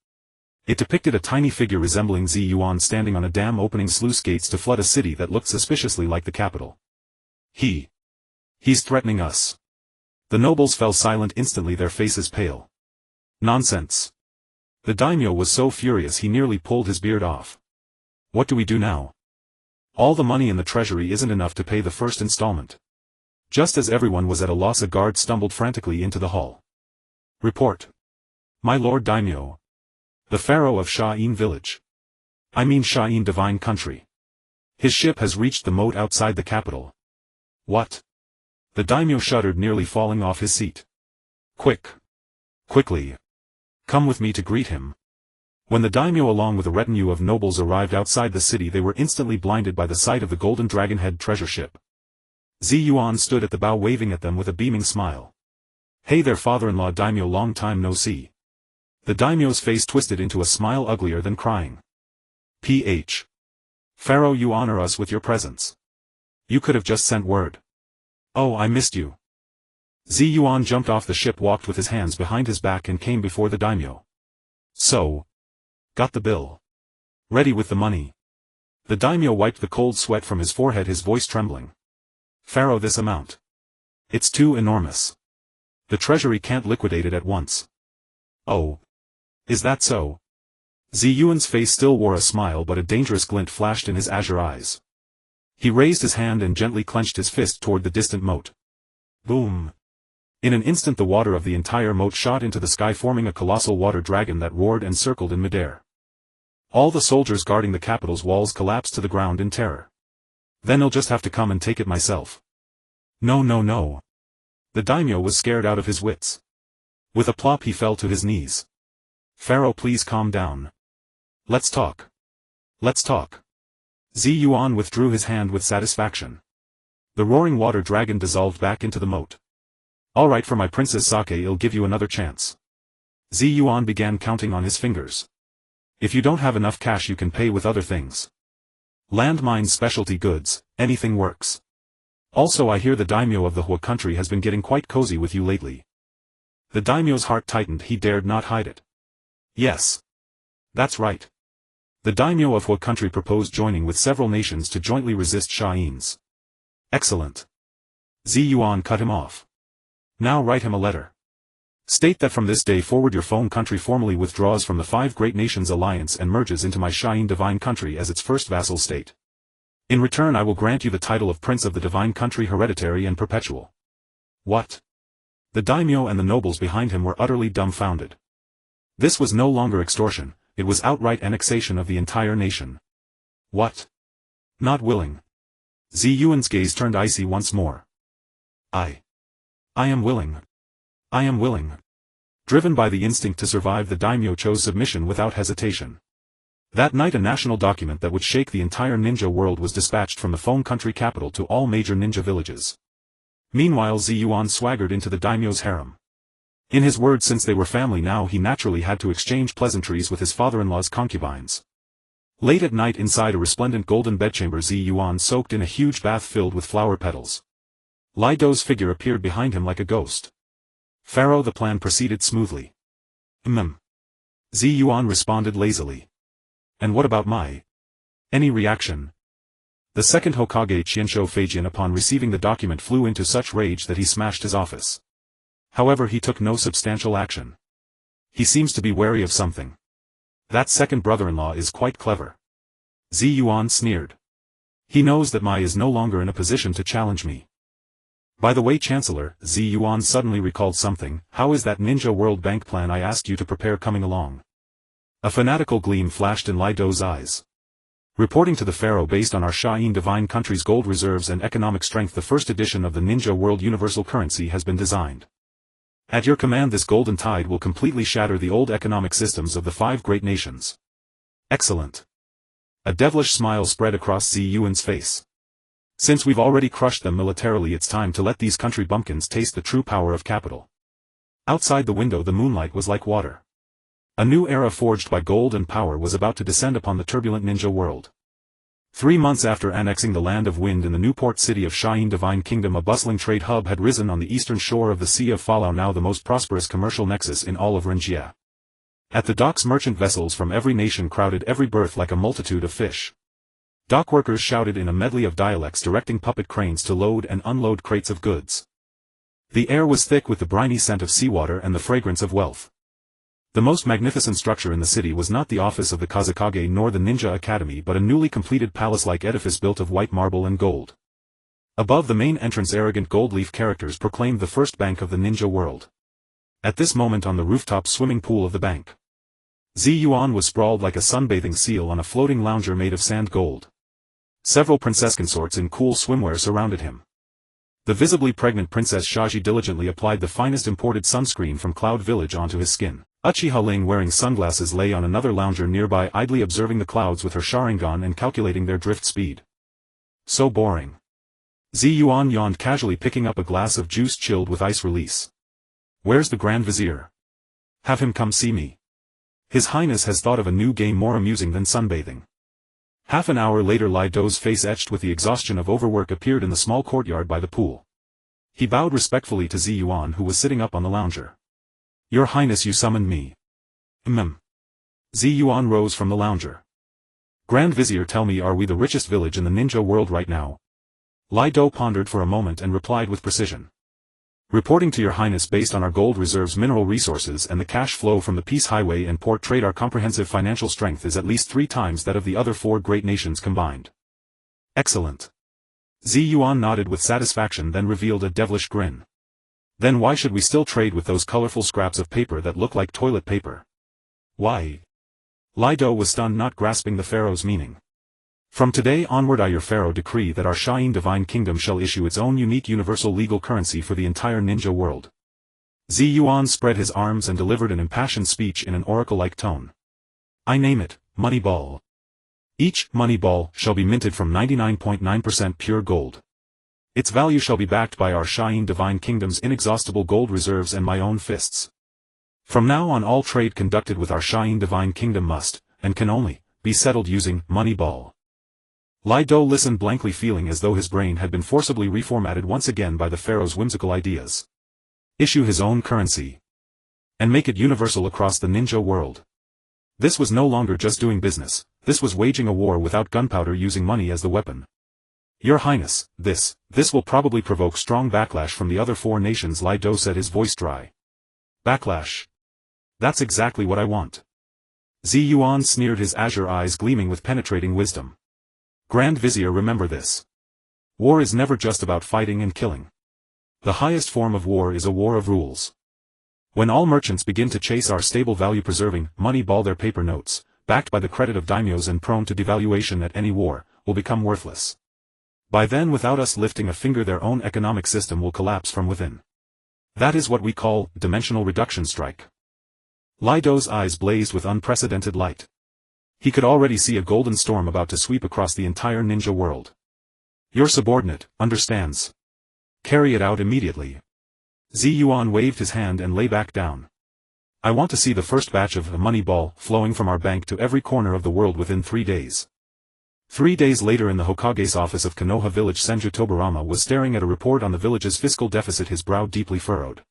It depicted a tiny figure resembling Yuan standing on a dam opening sluice gates to flood a city that looked suspiciously like the capital. He's threatening us. The nobles fell silent instantly, their faces pale. Nonsense. The daimyo was so furious he nearly pulled his beard off. What do we do now? All the money in the treasury isn't enough to pay the first installment. Just as everyone was at a loss, a guard stumbled frantically into the hall. Report. My lord daimyo. The pharaoh of Sha'in village. I mean Sha'in divine country. His ship has reached the moat outside the capital. What? The daimyo shuddered, nearly falling off his seat. Quickly. Come with me to greet him. When the daimyo along with a retinue of nobles arrived outside the city, they were instantly blinded by the sight of the golden dragon-head treasure ship. Yuan stood at the bow waving at them with a beaming smile. Hey there, father-in-law daimyo, long time no see. The daimyo's face twisted into a smile uglier than crying. Pharaoh, you honor us with your presence. You could have just sent word. Oh, I missed you. Yuan jumped off the ship, walked with his hands behind his back and came before the daimyo. So. Got the bill. Ready with the money. The daimyo wiped the cold sweat from his forehead, his voice trembling. Pharaoh, this amount. It's too enormous. The treasury can't liquidate it at once. Oh. Is that so? Yuan's face still wore a smile, but a dangerous glint flashed in his azure eyes. He raised his hand and gently clenched his fist toward the distant moat. Boom. In an instant the water of the entire moat shot into the sky, forming a colossal water dragon that roared and circled in midair. All the soldiers guarding the capital's walls collapsed to the ground in terror. Then I'll just have to come and take it myself. No. The daimyo was scared out of his wits. With a plop he fell to his knees. Pharaoh, please calm down. Let's talk. Yuan withdrew his hand with satisfaction. The roaring water dragon dissolved back into the moat. All right, for my princess Sake, I'll give you another chance. Yuan began counting on his fingers. If you don't have enough cash, you can pay with other things. Landmines, specialty goods, anything works. Also, I hear the daimyo of the Hua country has been getting quite cozy with you lately. The daimyo's heart tightened, he dared not hide it. Yes. That's right. The daimyo of Hua country proposed joining with several nations to jointly resist Sha'in's. Excellent. Yuan cut him off. Now write him a letter. State that from this day forward your phone country formally withdraws from the Five Great Nations Alliance and merges into my Sha'in divine country as its first vassal state. In return I will grant you the title of Prince of the Divine Country, hereditary and perpetual. What? The daimyo and the nobles behind him were utterly dumbfounded. This was no longer extortion, it was outright annexation of the entire nation. What? Not willing. Yuan's gaze turned icy once more. I am willing. Driven by the instinct to survive, the daimyo chose submission without hesitation. That night a national document that would shake the entire ninja world was dispatched from the Phone country capital to all major ninja villages. Meanwhile Yuan swaggered into the daimyo's harem. In his words, since they were family now, he naturally had to exchange pleasantries with his father-in-law's concubines. Late at night inside a resplendent golden bedchamber, Yuan soaked in a huge bath filled with flower petals. Li Dou's figure appeared behind him like a ghost. Pharaoh, the plan proceeded smoothly. Yuan responded lazily. And what about any reaction? The second Hokage Qianshou Feijin upon receiving the document flew into such rage that he smashed his office. However, he took no substantial action. He seems to be wary of something. That second brother-in-law is quite clever. Yuan sneered. He knows that Mai is no longer in a position to challenge me. By the way, Chancellor, Yuan suddenly recalled something. How is that Ninja World Bank plan I asked you to prepare coming along? A fanatical gleam flashed in Li Dou's eyes. Reporting to the Pharaoh, based on our Sha'in divine country's gold reserves and economic strength, the first edition of the Ninja World Universal Currency has been designed. At your command, this golden tide will completely shatter the old economic systems of the Five Great Nations. Excellent. A devilish smile spread across Yuan's face. Since we've already crushed them militarily, it's time to let these country bumpkins taste the true power of capital. Outside the window the moonlight was like water. A new era forged by gold and power was about to descend upon the turbulent ninja world. 3 months after annexing the Land of Wind in the new port city of Sha'in Divine Kingdom, a bustling trade hub had risen on the eastern shore of the Sea of Falau, now the most prosperous commercial nexus in all of Rinjia. At the docks merchant vessels from every nation crowded every berth like a multitude of fish. Dockworkers shouted in a medley of dialects, directing puppet cranes to load and unload crates of goods. The air was thick with the briny scent of seawater and the fragrance of wealth. The most magnificent structure in the city was not the office of the Kazekage nor the Ninja Academy but a newly completed palace-like edifice built of white marble and gold. Above the main entrance arrogant gold leaf characters proclaimed the first bank of the ninja world. At this moment on the rooftop swimming pool of the bank, Yuan was sprawled like a sunbathing seal on a floating lounger made of sand gold. Several princess consorts in cool swimwear surrounded him. The visibly pregnant Princess Shaji diligently applied the finest imported sunscreen from Cloud Village onto his skin. Uchiha Ling wearing sunglasses lay on another lounger nearby idly observing the clouds with her Sharingan and calculating their drift speed. So boring. Yuan yawned casually picking up a glass of juice chilled with ice release. Where's the Grand Vizier? Have him come see me. His Highness has thought of a new game more amusing than sunbathing. Half an hour later Lai Dou's face etched with the exhaustion of overwork appeared in the small courtyard by the pool. He bowed respectfully to Yuan who was sitting up on the lounger. Your Highness, you summoned me. Yuan rose from the lounger. Grand Vizier, tell me, are we the richest village in the ninja world right now? Lai Dou pondered for a moment and replied with precision. Reporting to your Highness, based on our gold reserves, mineral resources and the cash flow from the Peace Highway and port trade, our comprehensive financial strength is at least 3 times that of the other 4 great nations combined. Excellent. Yuan nodded with satisfaction, then revealed a devilish grin. Then why should we still trade with those colorful scraps of paper that look like toilet paper? Why? Lai Dou was stunned, not grasping the pharaoh's meaning. From today onward I, your pharaoh, decree that our Shayin divine kingdom shall issue its own unique universal legal currency for the entire ninja world. Yuan spread his arms and delivered an impassioned speech in an oracle-like tone. I name it, Money Ball. Each money ball shall be minted from 99.9% pure gold. Its value shall be backed by our Shayin divine kingdom's inexhaustible gold reserves and my own fists. From now on all trade conducted with our Shayin divine kingdom must, and can only, be settled using money ball. Lai Dou listened blankly, feeling as though his brain had been forcibly reformatted once again by the pharaoh's whimsical ideas. Issue his own currency. And make it universal across the ninja world. This was no longer just doing business, this was waging a war without gunpowder, using money as the weapon. Your Highness, this will probably provoke strong backlash from the other 4 nations, Lai Dou said, his voice dry. Backlash? That's exactly what I want. Yuan sneered, his azure eyes gleaming with penetrating wisdom. Grand Vizier, remember this. War is never just about fighting and killing. The highest form of war is a war of rules. When all merchants begin to chase our stable value-preserving money ball, their paper notes, backed by the credit of daimyos and prone to devaluation at any war, will become worthless. By then, without us lifting a finger, their own economic system will collapse from within. That is what we call dimensional reduction strike. Lai Dou's eyes blazed with unprecedented light. He could already see a golden storm about to sweep across the entire ninja world. Your subordinate understands. Carry it out immediately. Yuan waved his hand and lay back down. I want to see the first batch of the money ball flowing from our bank to every corner of the world within 3 days. 3 days later, in the Hokage's office of Konoha village, Senju Tobarama was staring at a report on the village's fiscal deficit, his brow deeply furrowed.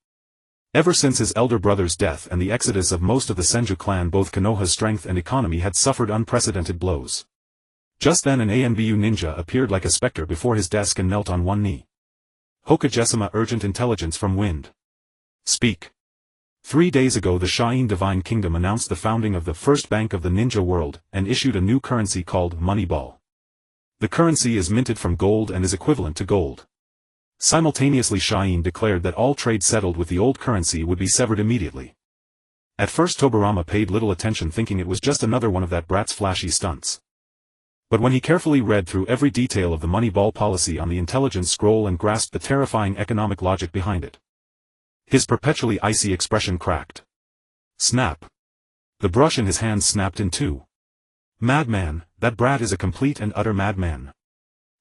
Ever since his elder brother's death and the exodus of most of the Senju clan, both Konoha's strength and economy had suffered unprecedented blows. Just then an ANBU ninja appeared like a specter before his desk and knelt on one knee. Hokage-sama, urgent intelligence from Wind. Speak. 3 days ago the Shayin Divine Kingdom announced the founding of the first bank of the ninja world, and issued a new currency called Money Ball. The currency is minted from gold and is equivalent to gold. Simultaneously Shayin declared that all trade settled with the old currency would be severed immediately. At first Tobarama paid little attention, thinking it was just another one of that brat's flashy stunts. But when he carefully read through every detail of the Money Ball policy on the intelligence scroll and grasped the terrifying economic logic behind it, his perpetually icy expression cracked. Snap. The brush in his hand snapped in two. Madman, that brat is a complete and utter madman.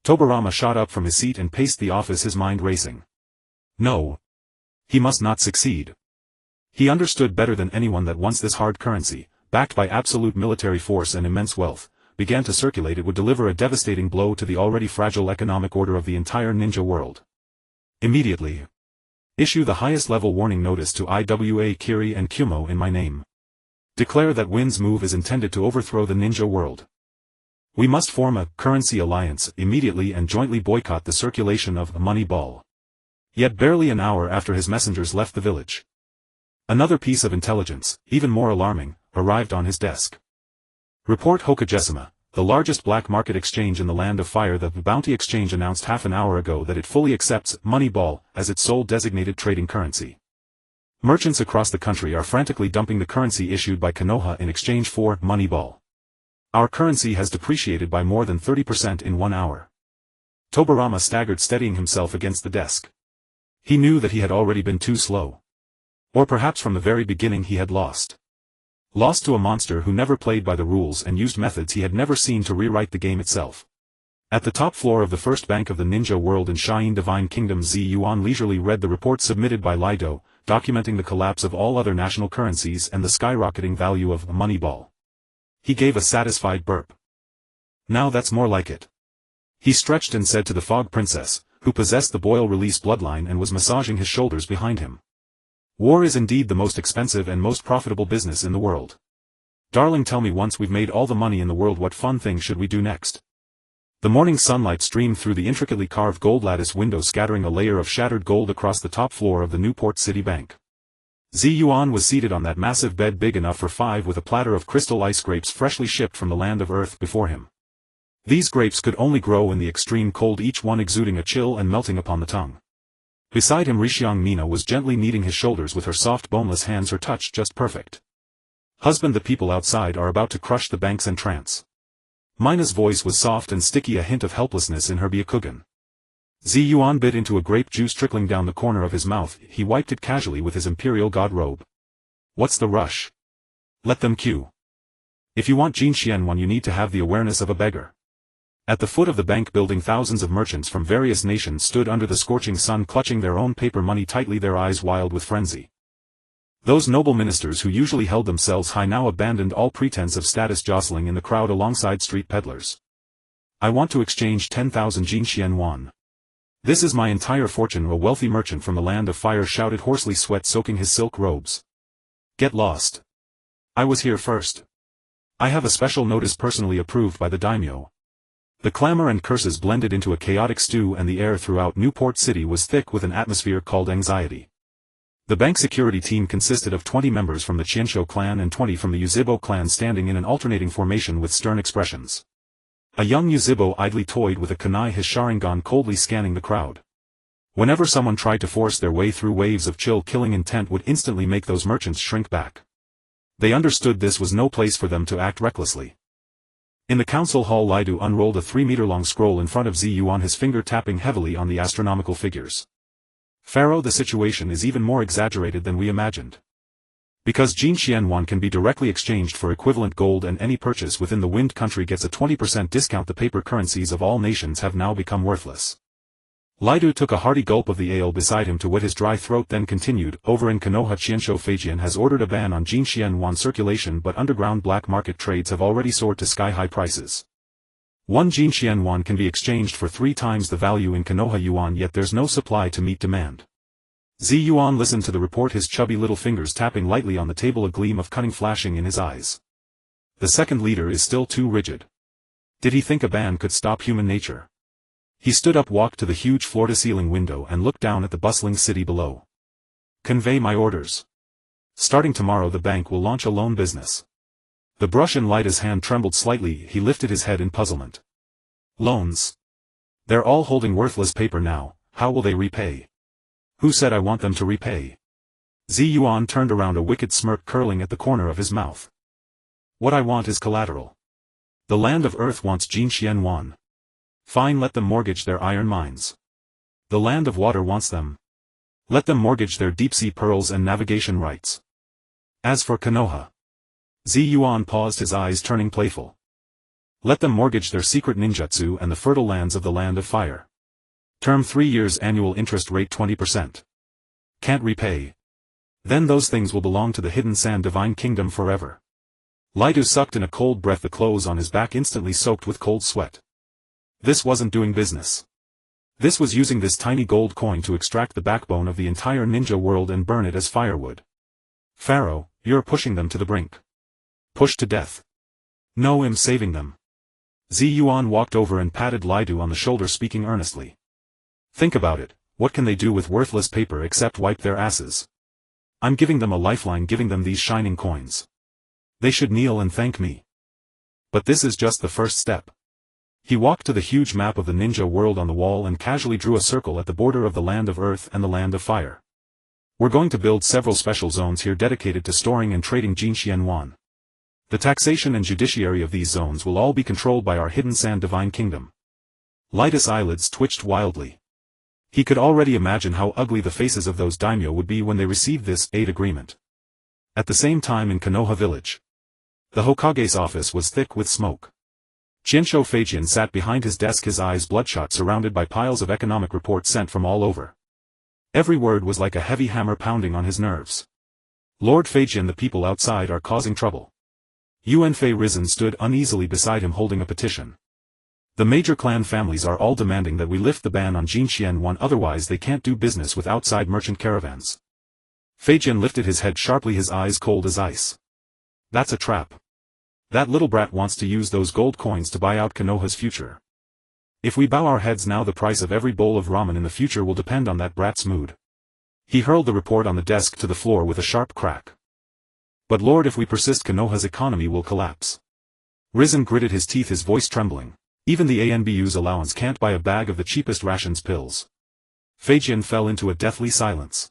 Tobarama shot up from his seat and paced the office, his mind racing. No. He must not succeed. He understood better than anyone that once this hard currency, backed by absolute military force and immense wealth, began to circulate, it would deliver a devastating blow to the already fragile economic order of the entire ninja world. Immediately. Issue the highest level warning notice to Iwa, Kiri and Kumo in my name. Declare that Wind's move is intended to overthrow the ninja world. We must form a currency alliance immediately and jointly boycott the circulation of a money ball. Yet barely an hour after his messengers left the village, another piece of intelligence, even more alarming, arrived on his desk. Report Hokagesima, the largest black market exchange in the Land of Fire. The Bounty Exchange announced half an hour ago that it fully accepts Moneyball as its sole designated trading currency. Merchants across the country are frantically dumping the currency issued by Konoha in exchange for Moneyball. Our currency has depreciated by more than 30% in 1 hour. Tobarama staggered, steadying himself against the desk. He knew that he had already been too slow. Or perhaps from the very beginning he had lost. Lost to a monster who never played by the rules and used methods he had never seen to rewrite the game itself. At the top floor of the first bank of the ninja world in Shine Divine Kingdom, Yuan leisurely read the report submitted by Lido, documenting the collapse of all other national currencies and the skyrocketing value of Moneyball. He gave a satisfied burp. Now that's more like it. He stretched and said to the Fog Princess, who possessed the boil release bloodline and was massaging his shoulders behind him. War is indeed the most expensive and most profitable business in the world. Darling, tell me, once we've made all the money in the world, what fun thing should we do next? The morning sunlight streamed through the intricately carved gold lattice window, scattering a layer of shattered gold across the top floor of the Newport City Bank. Yuan was seated on that massive bed big enough for 5 with a platter of crystal ice grapes freshly shipped from the land of Earth before him. These grapes could only grow in the extreme cold, each one exuding a chill and melting upon the tongue. Beside him Rishiang Mina was gently kneading his shoulders with her soft boneless hands, her touch just perfect. Husband, the people outside are about to crush the bank's entrance. Mina's voice was soft and sticky, a hint of helplessness in her Byakugan. Yuan bit into a grape juice trickling down the corner of his mouth. He wiped it casually with his imperial god robe. What's the rush? Let them queue. If you want Jinxian you need to have the awareness of a beggar. At the foot of the bank building, thousands of merchants from various nations stood under the scorching sun, clutching their own paper money tightly, their eyes wild with frenzy. Those noble ministers who usually held themselves high now abandoned all pretense of status, jostling in the crowd alongside street peddlers. I want to exchange 10,000 Jinxian yuan. This is my entire fortune, a wealthy merchant from the Land of Fire shouted hoarsely, sweat soaking his silk robes. Get lost. I was here first. I have a special notice personally approved by the daimyo. The clamor and curses blended into a chaotic stew, and the air throughout Newport City was thick with an atmosphere called anxiety. The bank security team consisted of 20 members from the Chiensho clan and 20 from the Yuzibo clan, standing in an alternating formation with stern expressions. A young Yuzibo idly toyed with a kunai, his Sharingan coldly scanning the crowd. Whenever someone tried to force their way through, waves of chill killing intent would instantly make those merchants shrink back. They understood this was no place for them to act recklessly. In the council hall, Lido unrolled a 3-meter-long scroll in front of Yuan, his finger tapping heavily on the astronomical figures. Pharaoh, the situation is even more exaggerated than we imagined. Because Jinxian yuan can be directly exchanged for equivalent gold, and any purchase within the Wind Country gets a 20% discount, the paper currencies of all nations have now become worthless. Lido took a hearty gulp of the ale beside him to wet his dry throat, then continued, over in Konoha, Chiensho Feijian has ordered a ban on Jinxian yuan circulation, but underground black market trades have already soared to sky-high prices. 1 Jinxian yuan can be exchanged for 3 times the value in Konoha yuan, yet there's no supply to meet demand. Yuan listened to the report, his chubby little fingers tapping lightly on the table, a gleam of cunning flashing in his eyes. The second leader is still too rigid. Did he think a ban could stop human nature? He stood up, walked to the huge floor-to-ceiling window and looked down at the bustling city below. Convey my orders. Starting tomorrow the bank will launch a loan business. The brush in Lida's hand trembled slightly, he lifted his head in puzzlement. Loans. They're all holding worthless paper now, how will they repay? Who said I want them to repay? Yuan turned around, a wicked smirk curling at the corner of his mouth. What I want is collateral. The Land of Earth wants Jinxian yuan. Fine, let them mortgage their iron mines. The Land of Water wants them. Let them mortgage their deep-sea pearls and navigation rights. As for Konoha. Yuan paused, his eyes turning playful. Let them mortgage their secret ninjutsu and the fertile lands of the Land of Fire. Term 3 years, annual interest rate 20%. Can't repay. Then those things will belong to the hidden sand divine kingdom forever. Lido sucked in a cold breath, the clothes on his back instantly soaked with cold sweat. This wasn't doing business. This was using this tiny gold coin to extract the backbone of the entire ninja world and burn it as firewood. Pharaoh, you're pushing them to the brink. Pushed to death. No, I'm saving them. Yuan walked over and patted Lido on the shoulder, speaking earnestly. Think about it, What can they do with worthless paper except wipe their asses? I'm giving them a lifeline, giving them these shining coins. They should kneel and thank me. But this is just the first step. He walked to the huge map of the ninja world on the wall and casually drew a circle at the border of the land of earth and the land of fire. We're going to build several special zones here dedicated to storing and trading Jinxian Yuan. The taxation and judiciary of these zones will all be controlled by our hidden sand divine kingdom. Light's eyelids twitched wildly. He could already imagine how ugly the faces of those daimyo would be when they received this aid agreement. At the same time in Konoha village, the Hokage's office was thick with smoke. Chinsho Feijian sat behind his desk, his eyes bloodshot, surrounded by piles of economic reports sent from all over. Every word was like a heavy hammer pounding on his nerves. Lord Feijian, the people outside are causing trouble. Yuan Fei Risen stood uneasily beside him holding a petition. The major clan families are all demanding that we lift the ban on Jinxian Yuan, otherwise they can't do business with outside merchant caravans. Feijian lifted his head sharply, his eyes cold as ice. That's a trap. That little brat wants to use those gold coins to buy out Konoha's future. If we bow our heads now, the price of every bowl of ramen in the future will depend on that brat's mood. He hurled the report on the desk to the floor with a sharp crack. But Lord, if we persist, Konoha's economy will collapse. Risen gritted his teeth, his voice trembling. Even the ANBU's allowance can't buy a bag of the cheapest rations pills. Feijian fell into a deathly silence.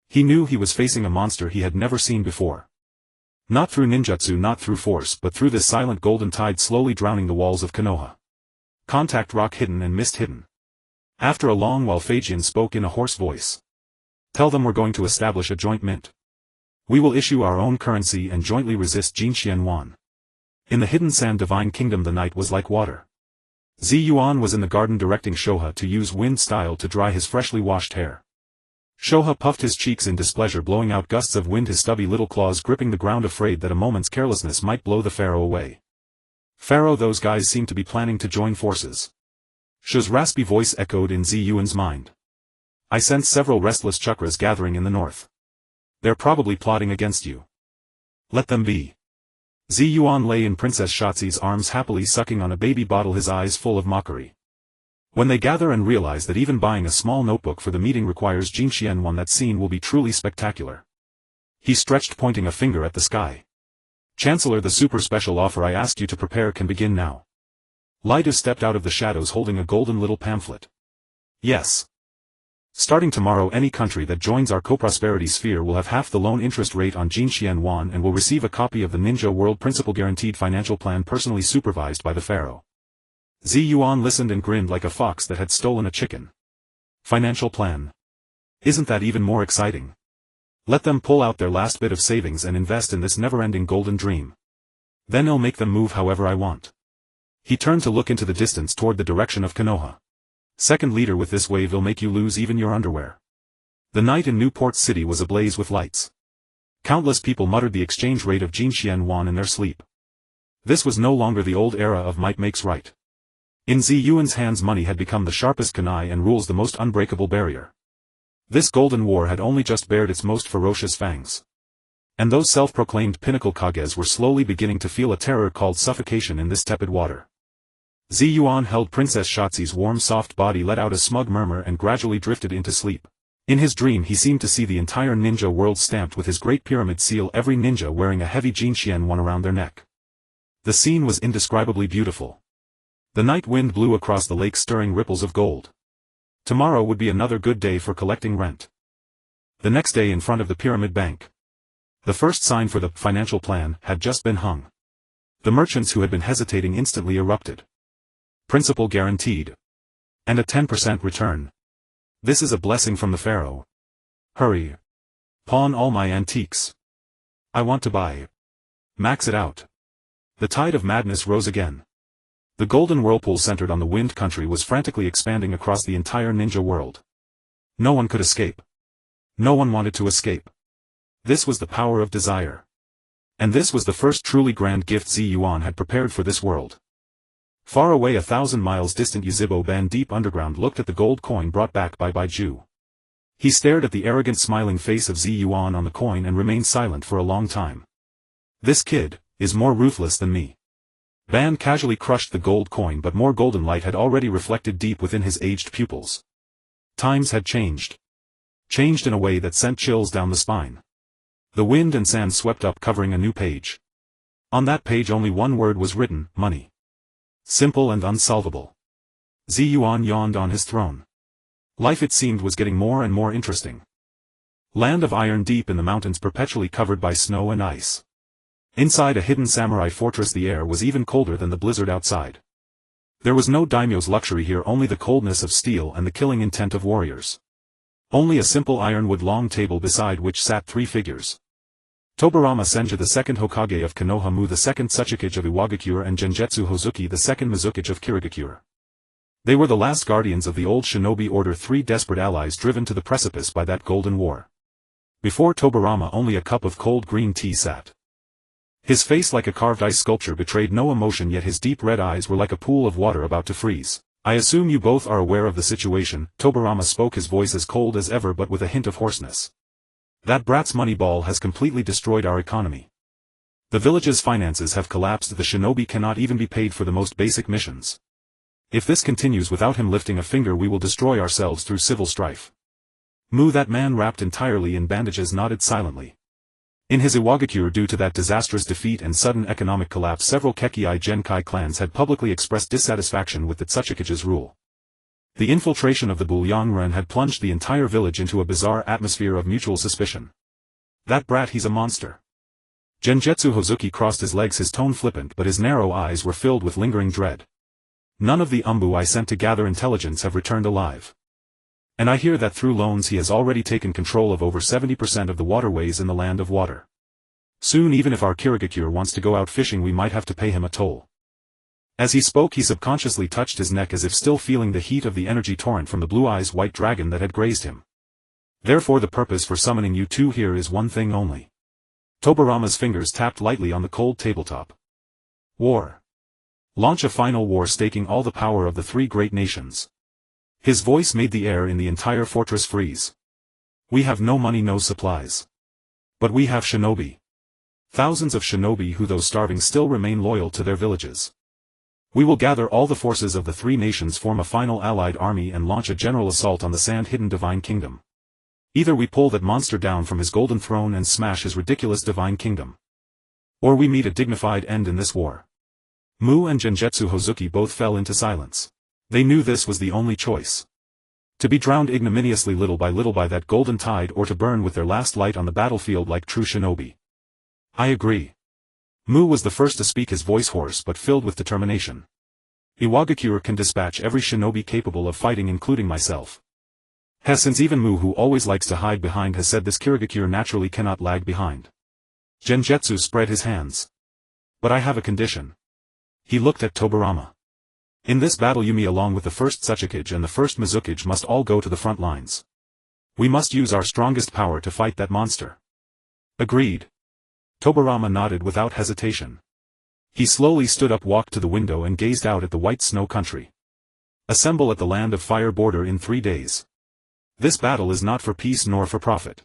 He knew he was facing a monster he had never seen before. Not through ninjutsu, not through force, but through this silent golden tide slowly drowning the walls of Konoha. Contact rock hidden and mist hidden. After a long while Feijian spoke in a hoarse voice. Tell them we're going to establish a joint mint. We will issue our own currency and jointly resist Jinxian Yuan. In the hidden sand divine kingdom the night was like water. Yuan was in the garden directing Shoha to use wind style to dry his freshly washed hair. Shoha puffed his cheeks in displeasure, blowing out gusts of wind, his stubby little claws gripping the ground, afraid that a moment's carelessness might blow the pharaoh away. Pharaoh, those guys seem to be planning to join forces. Sho's raspy voice echoed in Yuan's mind. I sense several restless chakras gathering in the north. They're probably plotting against you. Let them be. Yuan lay in Princess Shotzi's arms, happily sucking on a baby bottle, his eyes full of mockery. When they gather and realize that even buying a small notebook for the meeting requires Jinxian Yuan, that scene will be truly spectacular. He stretched, pointing a finger at the sky. Chancellor, the super special offer I asked you to prepare can begin now. Lido stepped out of the shadows holding a golden little pamphlet. Yes. Starting tomorrow, any country that joins our co-prosperity sphere will have half the loan interest rate on Jinxian Yuan and will receive a copy of the Ninja World Principal Guaranteed Financial Plan personally supervised by the Pharaoh. Yuan listened and grinned like a fox that had stolen a chicken. Financial plan. Isn't that even more exciting? Let them pull out their last bit of savings and invest in this never-ending golden dream. Then I'll make them move however I want. He turned to look into the distance toward the direction of Konoha. Second leader, with this wave will make you lose even your underwear. The night in Newport City was ablaze with lights. Countless people muttered the exchange rate of Jinxian Yuan in their sleep. This was no longer the old era of might makes right. In Yuan's hands money had become the sharpest kunai and rules the most unbreakable barrier. This golden war had only just bared its most ferocious fangs. And those self-proclaimed pinnacle kages were slowly beginning to feel a terror called suffocation in this tepid water. Yuan held Princess Shotzi's warm soft body, let out a smug murmur and gradually drifted into sleep. In his dream he seemed to see the entire ninja world stamped with his great pyramid seal, every ninja wearing a heavy Jinxian Yuan around their neck. The scene was indescribably beautiful. The night wind blew across the lake, stirring ripples of gold. Tomorrow would be another good day for collecting rent. The next day, in front of the Pyramid Bank, the first sign for the financial plan had just been hung. The merchants who had been hesitating instantly erupted. Principal guaranteed. And a 10% return. This is a blessing from the Pharaoh. Hurry. Pawn all my antiques. I want to buy. Max it out. The tide of madness rose again. The golden whirlpool centered on the wind country was frantically expanding across the entire ninja world. No one could escape. No one wanted to escape. This was the power of desire. And this was the first truly grand gift Yuan had prepared for this world. Far away, 1,000 miles distant, Yuzibo Ban, deep underground, looked at the gold coin brought back by Baiju. He stared at the arrogant smiling face of Yuan on the coin and remained silent for a long time. This kid is more ruthless than me. Ban casually crushed the gold coin, but more golden light had already reflected deep within his aged pupils. Times had changed. Changed in a way that sent chills down the spine. The wind and sand swept up, covering a new page. On that page only one word was written: money. Simple and unsolvable. Yuan yawned on his throne. Life, it seemed, was getting more and more interesting. Land of iron, deep in the mountains, perpetually covered by snow and ice. Inside a hidden samurai fortress the air was even colder than the blizzard outside. There was no daimyo's luxury here, only the coldness of steel and the killing intent of warriors. Only a simple ironwood long table beside which sat 3 figures. Tobarama Senju, the second Hokage of Konoha, the second Tsuchikage of Iwagakure, and Genjutsu Hozuki, the second Mizukage of Kirigakure. They were the last guardians of the old shinobi order, 3 desperate allies driven to the precipice by that golden war. Before Tobarama only a cup of cold green tea sat. His face, like a carved ice sculpture, betrayed no emotion, yet his deep red eyes were like a pool of water about to freeze. I assume you both are aware of the situation. Tobarama spoke, his voice as cold as ever but with a hint of hoarseness. That brat's money ball has completely destroyed our economy. The village's finances have collapsed, the shinobi cannot even be paid for the most basic missions. If this continues without him lifting a finger, we will destroy ourselves through civil strife. That man wrapped entirely in bandages nodded silently. In his Iwagakure, due to that disastrous defeat and sudden economic collapse, several Kekii Genkai clans had publicly expressed dissatisfaction with the Tsuchikage's rule. The infiltration of the Bulyangren had plunged the entire village into a bizarre atmosphere of mutual suspicion. That brat, he's a monster. Genjutsu Hozuki crossed his legs, his tone flippant, but his narrow eyes were filled with lingering dread. None of the Umbu I sent to gather intelligence have returned alive. And I hear that through loans he has already taken control of over 70% of the waterways in the land of water. Soon, even if our Kirigakure wants to go out fishing, we might have to pay him a toll. As he spoke, he subconsciously touched his neck as if still feeling the heat of the energy torrent from the blue eyes white dragon that had grazed him. Therefore the purpose for summoning you two here is one thing only. Tobarama's fingers tapped lightly on the cold tabletop. War. Launch a final war, staking all the power of the 3 great nations. His voice made the air in the entire fortress freeze. We have no money, no supplies. But we have shinobi. Thousands of shinobi who, though starving, still remain loyal to their villages. We will gather all the forces of the 3 nations, form a final allied army, and launch a general assault on the sand-hidden divine kingdom. Either we pull that monster down from his golden throne and smash his ridiculous divine kingdom. Or we meet a dignified end in this war. Mu and Genjutsu Hozuki both fell into silence. They knew this was the only choice. To be drowned ignominiously little by that golden tide, or to burn with their last light on the battlefield like true shinobi. I agree. Mu was the first to speak, his voice hoarse but filled with determination. Iwagakure can dispatch every shinobi capable of fighting, including myself. Since even Mu, who always likes to hide behind, has said this, Kirigakure naturally cannot lag behind. Genjutsu spread his hands. But I have a condition. He looked at Tobarama. In this battle, Yumi along with the first Tsuchikage and the first Mizukage must all go to the front lines. We must use our strongest power to fight that monster. Agreed. Tobarama nodded without hesitation. He slowly stood up, walked to the window and gazed out at the white snow country. Assemble at the land of fire border in 3 days. This battle is not for peace nor for profit.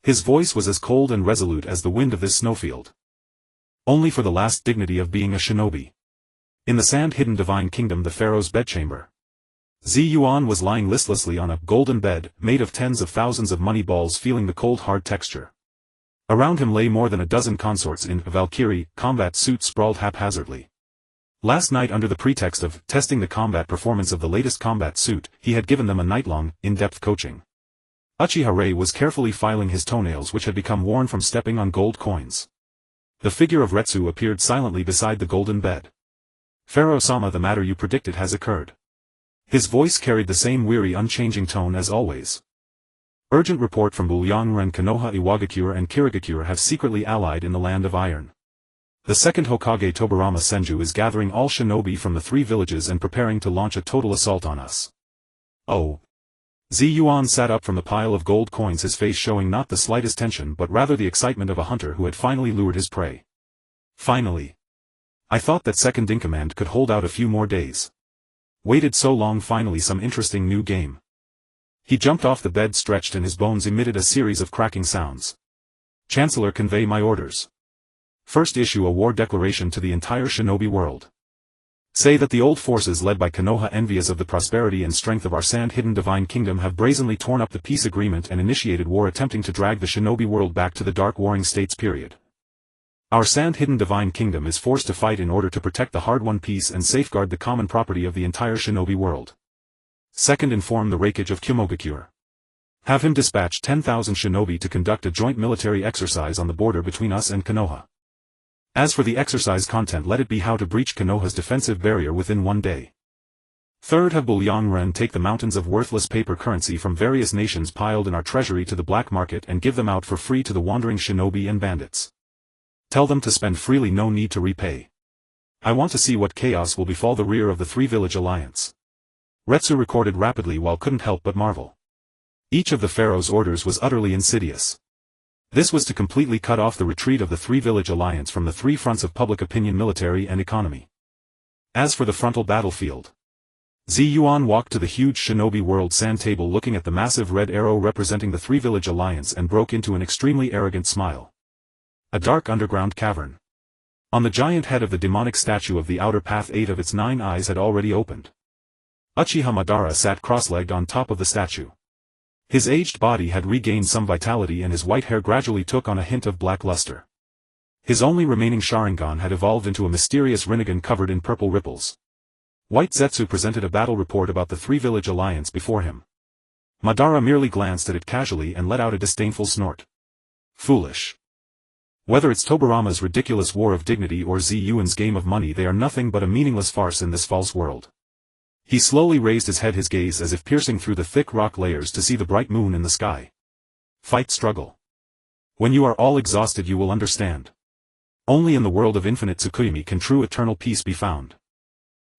His voice was as cold and resolute as the wind of this snowfield. Only for the last dignity of being a shinobi. In the sand-hidden divine kingdom, the pharaoh's bedchamber. Yuan was lying listlessly on a golden bed, made of tens of thousands of money balls, feeling the cold hard texture. Around him lay more than a dozen consorts in Valkyrie combat suits sprawled haphazardly. Last night, under the pretext of testing the combat performance of the latest combat suit, he had given them a night-long, in-depth coaching. Uchihara was carefully filing his toenails, which had become worn from stepping on gold coins. The figure of Retsu appeared silently beside the golden bed. Pharaoh-sama, the matter you predicted has occurred. His voice carried the same weary, unchanging tone as always. Urgent report from Bulyangren. Konoha, Iwagakure and Kirigakure have secretly allied in the land of iron. The second Hokage Tobarama Senju is gathering all shinobi from the 3 villages and preparing to launch a total assault on us. Oh. Yuan sat up from the pile of gold coins, his face showing not the slightest tension but rather the excitement of a hunter who had finally lured his prey. Finally. I thought that second in command could hold out a few more days. Waited so long, finally some interesting new game. He jumped off the bed, stretched, and his bones emitted a series of cracking sounds. Chancellor, convey my orders. First, issue a war declaration to the entire shinobi world. Say that the old forces led by Konoha, envious of the prosperity and strength of our sand-hidden divine kingdom, have brazenly torn up the peace agreement and initiated war, attempting to drag the shinobi world back to the dark warring states period. Our sand-hidden divine kingdom is forced to fight in order to protect the hard-won peace and safeguard the common property of the entire shinobi world. Second, inform the Raikage of Kumogakure. Have him dispatch 10,000 shinobi to conduct a joint military exercise on the border between us and Konoha. As for the exercise content, let it be how to breach Konoha's defensive barrier within 1 day. Third, have Bulyang-ren take the mountains of worthless paper currency from various nations piled in our treasury to the black market and give them out for free to the wandering shinobi and bandits. Tell them to spend freely, no need to repay. I want to see what chaos will befall the rear of the three-village alliance. Retsu recorded rapidly while couldn't help but marvel. Each of the pharaoh's orders was utterly insidious. This was to completely cut off the retreat of the three-village alliance from the three fronts of public opinion, military and economy. As for the frontal battlefield, Yuan walked to the huge shinobi world sand table looking at the massive red arrow representing the three-village alliance and broke into an extremely arrogant smile. A dark underground cavern. On the giant head of the demonic statue of the outer path, 8 of its 9 eyes had already opened. Uchiha Madara sat cross-legged on top of the statue. His aged body had regained some vitality and his white hair gradually took on a hint of black luster. His only remaining Sharingan had evolved into a mysterious Rinnegan covered in purple ripples. White Zetsu presented a battle report about the three-village alliance before him. Madara merely glanced at it casually and let out a disdainful snort. Foolish. Whether it's Tobirama's ridiculous war of dignity or Yuan's game of money, they are nothing but a meaningless farce in this false world. He slowly raised his head, his gaze as if piercing through the thick rock layers to see the bright moon in the sky. Fight, struggle. When you are all exhausted you will understand. Only in the world of infinite Tsukuyomi can true eternal peace be found.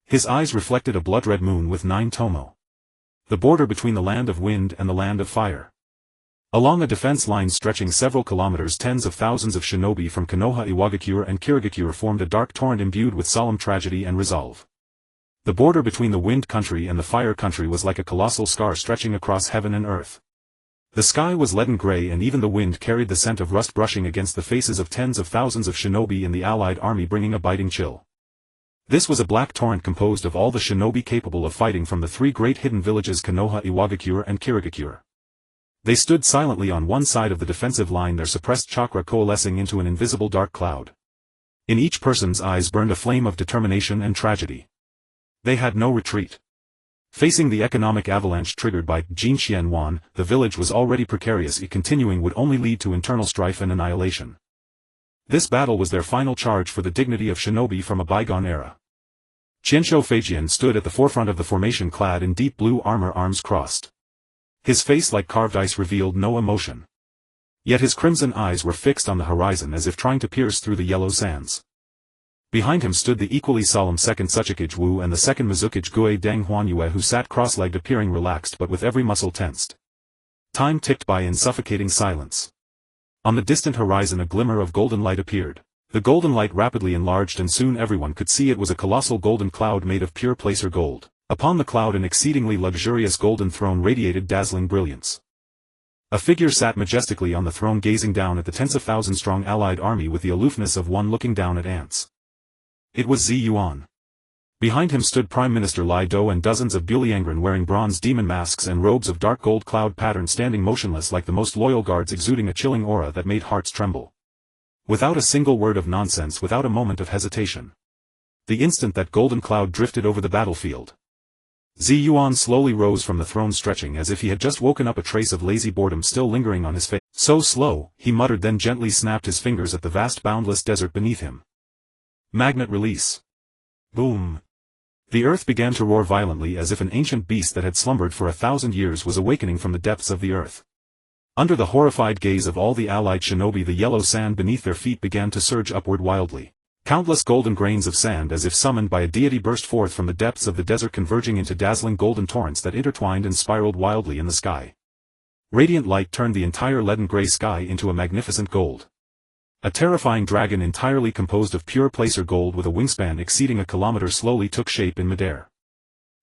His eyes reflected a blood-red moon with 9 tomo. The border between the land of wind and the land of fire. Along a defense line stretching several kilometers, tens of thousands of shinobi from Konoha, Iwagakure and Kirigakure formed a dark torrent imbued with solemn tragedy and resolve. The border between the wind country and the fire country was like a colossal scar stretching across heaven and earth. The sky was leaden gray and even the wind carried the scent of rust brushing against the faces of tens of thousands of shinobi in the allied army, bringing a biting chill. This was a black torrent composed of all the shinobi capable of fighting from the 3 great hidden villages Konoha, Iwagakure and Kirigakure. They stood silently on one side of the defensive line, their suppressed chakra coalescing into an invisible dark cloud. In each person's eyes burned a flame of determination and tragedy. They had no retreat. Facing the economic avalanche triggered by Jinxian Yuan, the village was already precarious. It continuing would only lead to internal strife and annihilation. This battle was their final charge for the dignity of shinobi from a bygone era. Qianshou Feijian stood at the forefront of the formation, clad in deep blue armor, arms crossed. His face like carved ice revealed no emotion. Yet his crimson eyes were fixed on the horizon as if trying to pierce through the yellow sands. Behind him stood the equally solemn second Tsuchikage Wu and the second Mizukage Gue Deng Huanyue, who sat cross-legged, appearing relaxed but with every muscle tensed. Time ticked by in suffocating silence. On the distant horizon a glimmer of golden light appeared. The golden light rapidly enlarged and soon everyone could see it was a colossal golden cloud made of pure placer gold. Upon the cloud an exceedingly luxurious golden throne radiated dazzling brilliance. A figure sat majestically on the throne, gazing down at the tens of thousand-strong allied army with the aloofness of one looking down at ants. It was Yuan. Behind him stood Prime Minister Lai Do and dozens of Buliangren wearing bronze demon masks and robes of dark gold cloud pattern, standing motionless like the most loyal guards, exuding a chilling aura that made hearts tremble. Without a single word of nonsense, without a moment of hesitation. The instant that golden cloud drifted over the battlefield, Yuan slowly rose from the throne, stretching as if he had just woken up, a trace of lazy boredom still lingering on his face. So slow, he muttered, then gently snapped his fingers at the vast boundless desert beneath him. Magnet release. Boom. The earth began to roar violently as if an ancient beast that had slumbered for 1,000 years was awakening from the depths of the earth. Under the horrified gaze of all the allied shinobi, the yellow sand beneath their feet began to surge upward wildly. Countless golden grains of sand, as if summoned by a deity, burst forth from the depths of the desert, converging into dazzling golden torrents that intertwined and spiraled wildly in the sky. Radiant light turned the entire leaden gray sky into a magnificent gold. A terrifying dragon entirely composed of pure placer gold with a wingspan exceeding a kilometer slowly took shape in midair.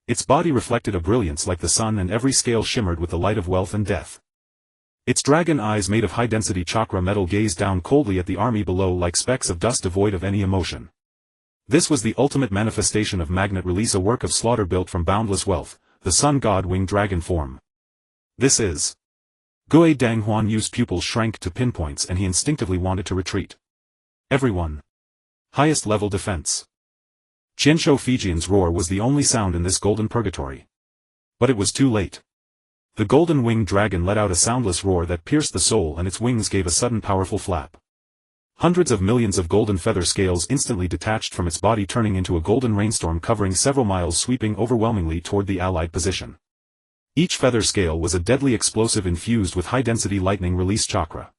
Its body reflected a brilliance like the sun and every scale shimmered with the light of wealth and death. Its dragon eyes made of high-density chakra metal gazed down coldly at the army below like specks of dust devoid of any emotion. This was the ultimate manifestation of magnet release, a work of slaughter built from boundless wealth, the sun god winged dragon form. This is. Gue Danghuan Yu's pupils shrank to pinpoints and he instinctively wanted to retreat. Everyone. Highest level defense. Qianshou Fijian's roar was the only sound in this golden purgatory. But it was too late. The golden winged dragon let out a soundless roar that pierced the soul and its wings gave a sudden powerful flap. Hundreds of millions of golden feather scales instantly detached from its body, turning into a golden rainstorm covering several miles, sweeping overwhelmingly toward the allied position. Each feather scale was a deadly explosive infused with high-density lightning release chakra.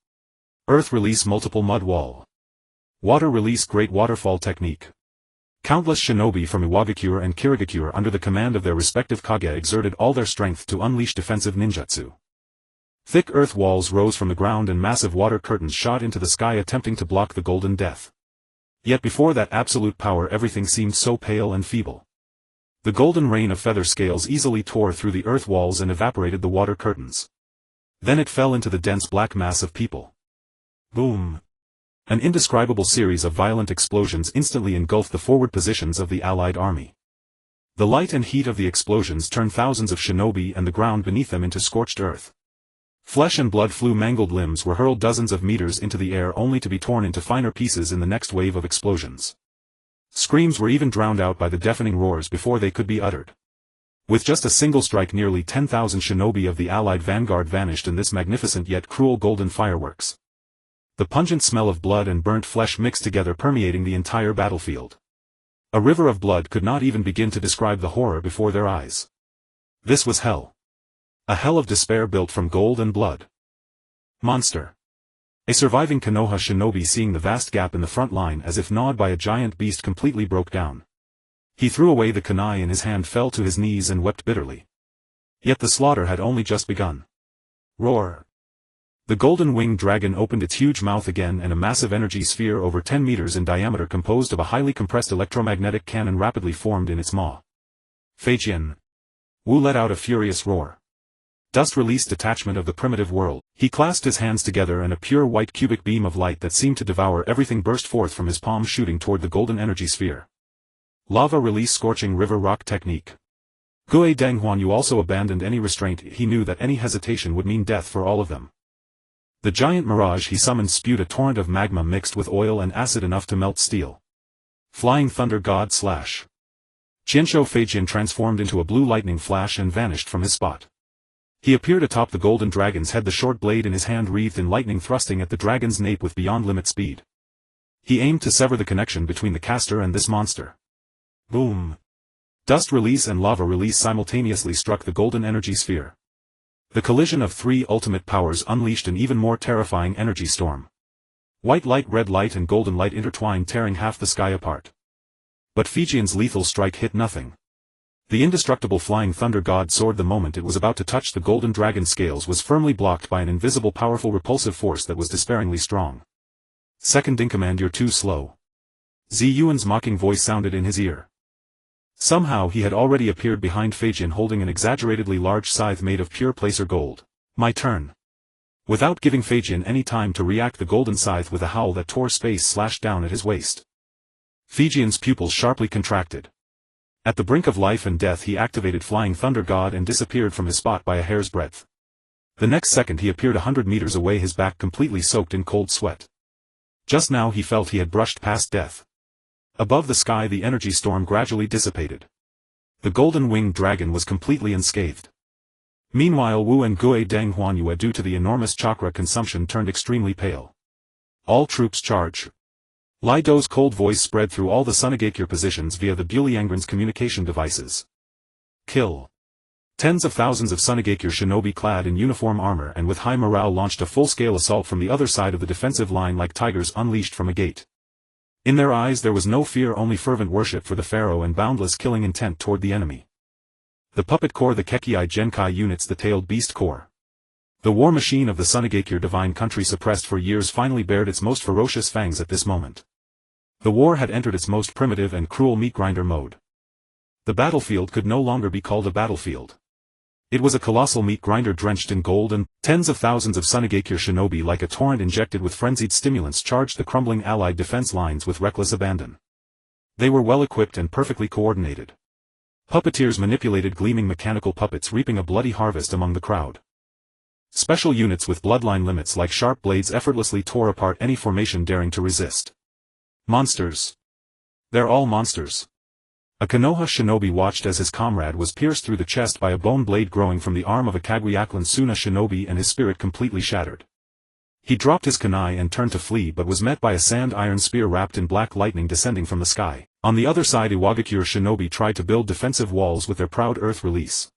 Earth release multiple mud wall. Water release great waterfall technique. Countless shinobi from Iwagakure and Kirigakure under the command of their respective kage exerted all their strength to unleash defensive ninjutsu. Thick earth walls rose from the ground and massive water curtains shot into the sky attempting to block the golden death. Yet before that absolute power everything seemed so pale and feeble. The golden rain of feather scales easily tore through the earth walls and evaporated the water curtains. Then it fell into the dense black mass of people. Boom! An indescribable series of violent explosions instantly engulfed the forward positions of the allied army. The light and heat of the explosions turned thousands of shinobi and the ground beneath them into scorched earth. Flesh and blood flew, mangled limbs were hurled dozens of meters into the air only to be torn into finer pieces in the next wave of explosions. Screams were even drowned out by the deafening roars before they could be uttered. With just a single strike nearly 10,000 shinobi of the allied vanguard vanished in this magnificent yet cruel golden fireworks. The pungent smell of blood and burnt flesh mixed together, permeating the entire battlefield. A river of blood could not even begin to describe the horror before their eyes. This was hell. A hell of despair built from gold and blood. Monster. A surviving Konoha shinobi, seeing the vast gap in the front line as if gnawed by a giant beast, completely broke down. He threw away the kunai in his hand, fell to his knees and wept bitterly. Yet the slaughter had only just begun. Roar. The golden winged dragon opened its huge mouth again and a massive energy sphere over 10 meters in diameter composed of a highly compressed electromagnetic cannon rapidly formed in its maw. Feijian. Wu let out a furious roar. Dust released detachment of the primitive world. He clasped his hands together and a pure white cubic beam of light that seemed to devour everything burst forth from his palm, shooting toward the golden energy sphere. Lava release scorching river rock technique. Gue Danghuanyu also abandoned any restraint. He knew that any hesitation would mean death for all of them. The giant mirage he summoned spewed a torrent of magma mixed with oil and acid enough to melt steel. Flying thunder god slash. Qianshou Feijian transformed into a blue lightning flash and vanished from his spot. He appeared atop the golden dragon's head, the short blade in his hand wreathed in lightning, thrusting at the dragon's nape with beyond limit speed. He aimed to sever the connection between the caster and this monster. Boom! Dust release and lava release simultaneously struck the golden energy sphere. The collision of three ultimate powers unleashed an even more terrifying energy storm. White light, red light and golden light intertwined, tearing half the sky apart. But Fijian's lethal strike hit nothing. The indestructible flying thunder god sword, the moment it was about to touch the golden dragon's scales, was firmly blocked by an invisible powerful repulsive force that was despairingly strong. Second in command, you're too slow. Zi Yuan's mocking voice sounded in his ear. Somehow he had already appeared behind Feijian holding an exaggeratedly large scythe made of pure placer gold. My turn. Without giving Feijian any time to react, the golden scythe with a howl that tore space slashed down at his waist. Feijian's pupils sharply contracted. At the brink of life and death he activated Flying Thunder God and disappeared from his spot by a hair's breadth. The next second he appeared 100 meters away, his back completely soaked in cold sweat. Just now he felt he had brushed past death. Above the sky the energy storm gradually dissipated. The golden winged dragon was completely unscathed. Meanwhile Wu and Gue Danghuanyue, due to the enormous chakra consumption, turned extremely pale. All troops charge. Lai Dou's cold voice spread through all the Sunagakure positions via the Buliangren's communication devices. Kill. Tens of thousands of Sunagakure shinobi clad in uniform armor and with high morale launched a full-scale assault from the other side of the defensive line like tigers unleashed from a gate. In their eyes there was no fear, only fervent worship for the pharaoh and boundless killing intent toward the enemy. The puppet corps, the Kekkei Genkai units, the tailed beast corps. The war machine of the Sunagakure divine country, suppressed for years, finally bared its most ferocious fangs at this moment. The war had entered its most primitive and cruel meat grinder mode. The battlefield could no longer be called a battlefield. It was a colossal meat grinder drenched in gold, and tens of thousands of Sunagakure shinobi, like a torrent injected with frenzied stimulants, charged the crumbling allied defense lines with reckless abandon. They were well-equipped and perfectly coordinated. Puppeteers manipulated gleaming mechanical puppets reaping a bloody harvest among the crowd. Special units with bloodline limits like sharp blades effortlessly tore apart any formation daring to resist. Monsters. They're all monsters. A Konoha shinobi watched as his comrade was pierced through the chest by a bone blade growing from the arm of a Kaguya-clan Suna shinobi and his spirit completely shattered. He dropped his kunai and turned to flee but was met by a sand iron spear wrapped in black lightning descending from the sky. On the other side, Iwagakure shinobi tried to build defensive walls with their proud earth release.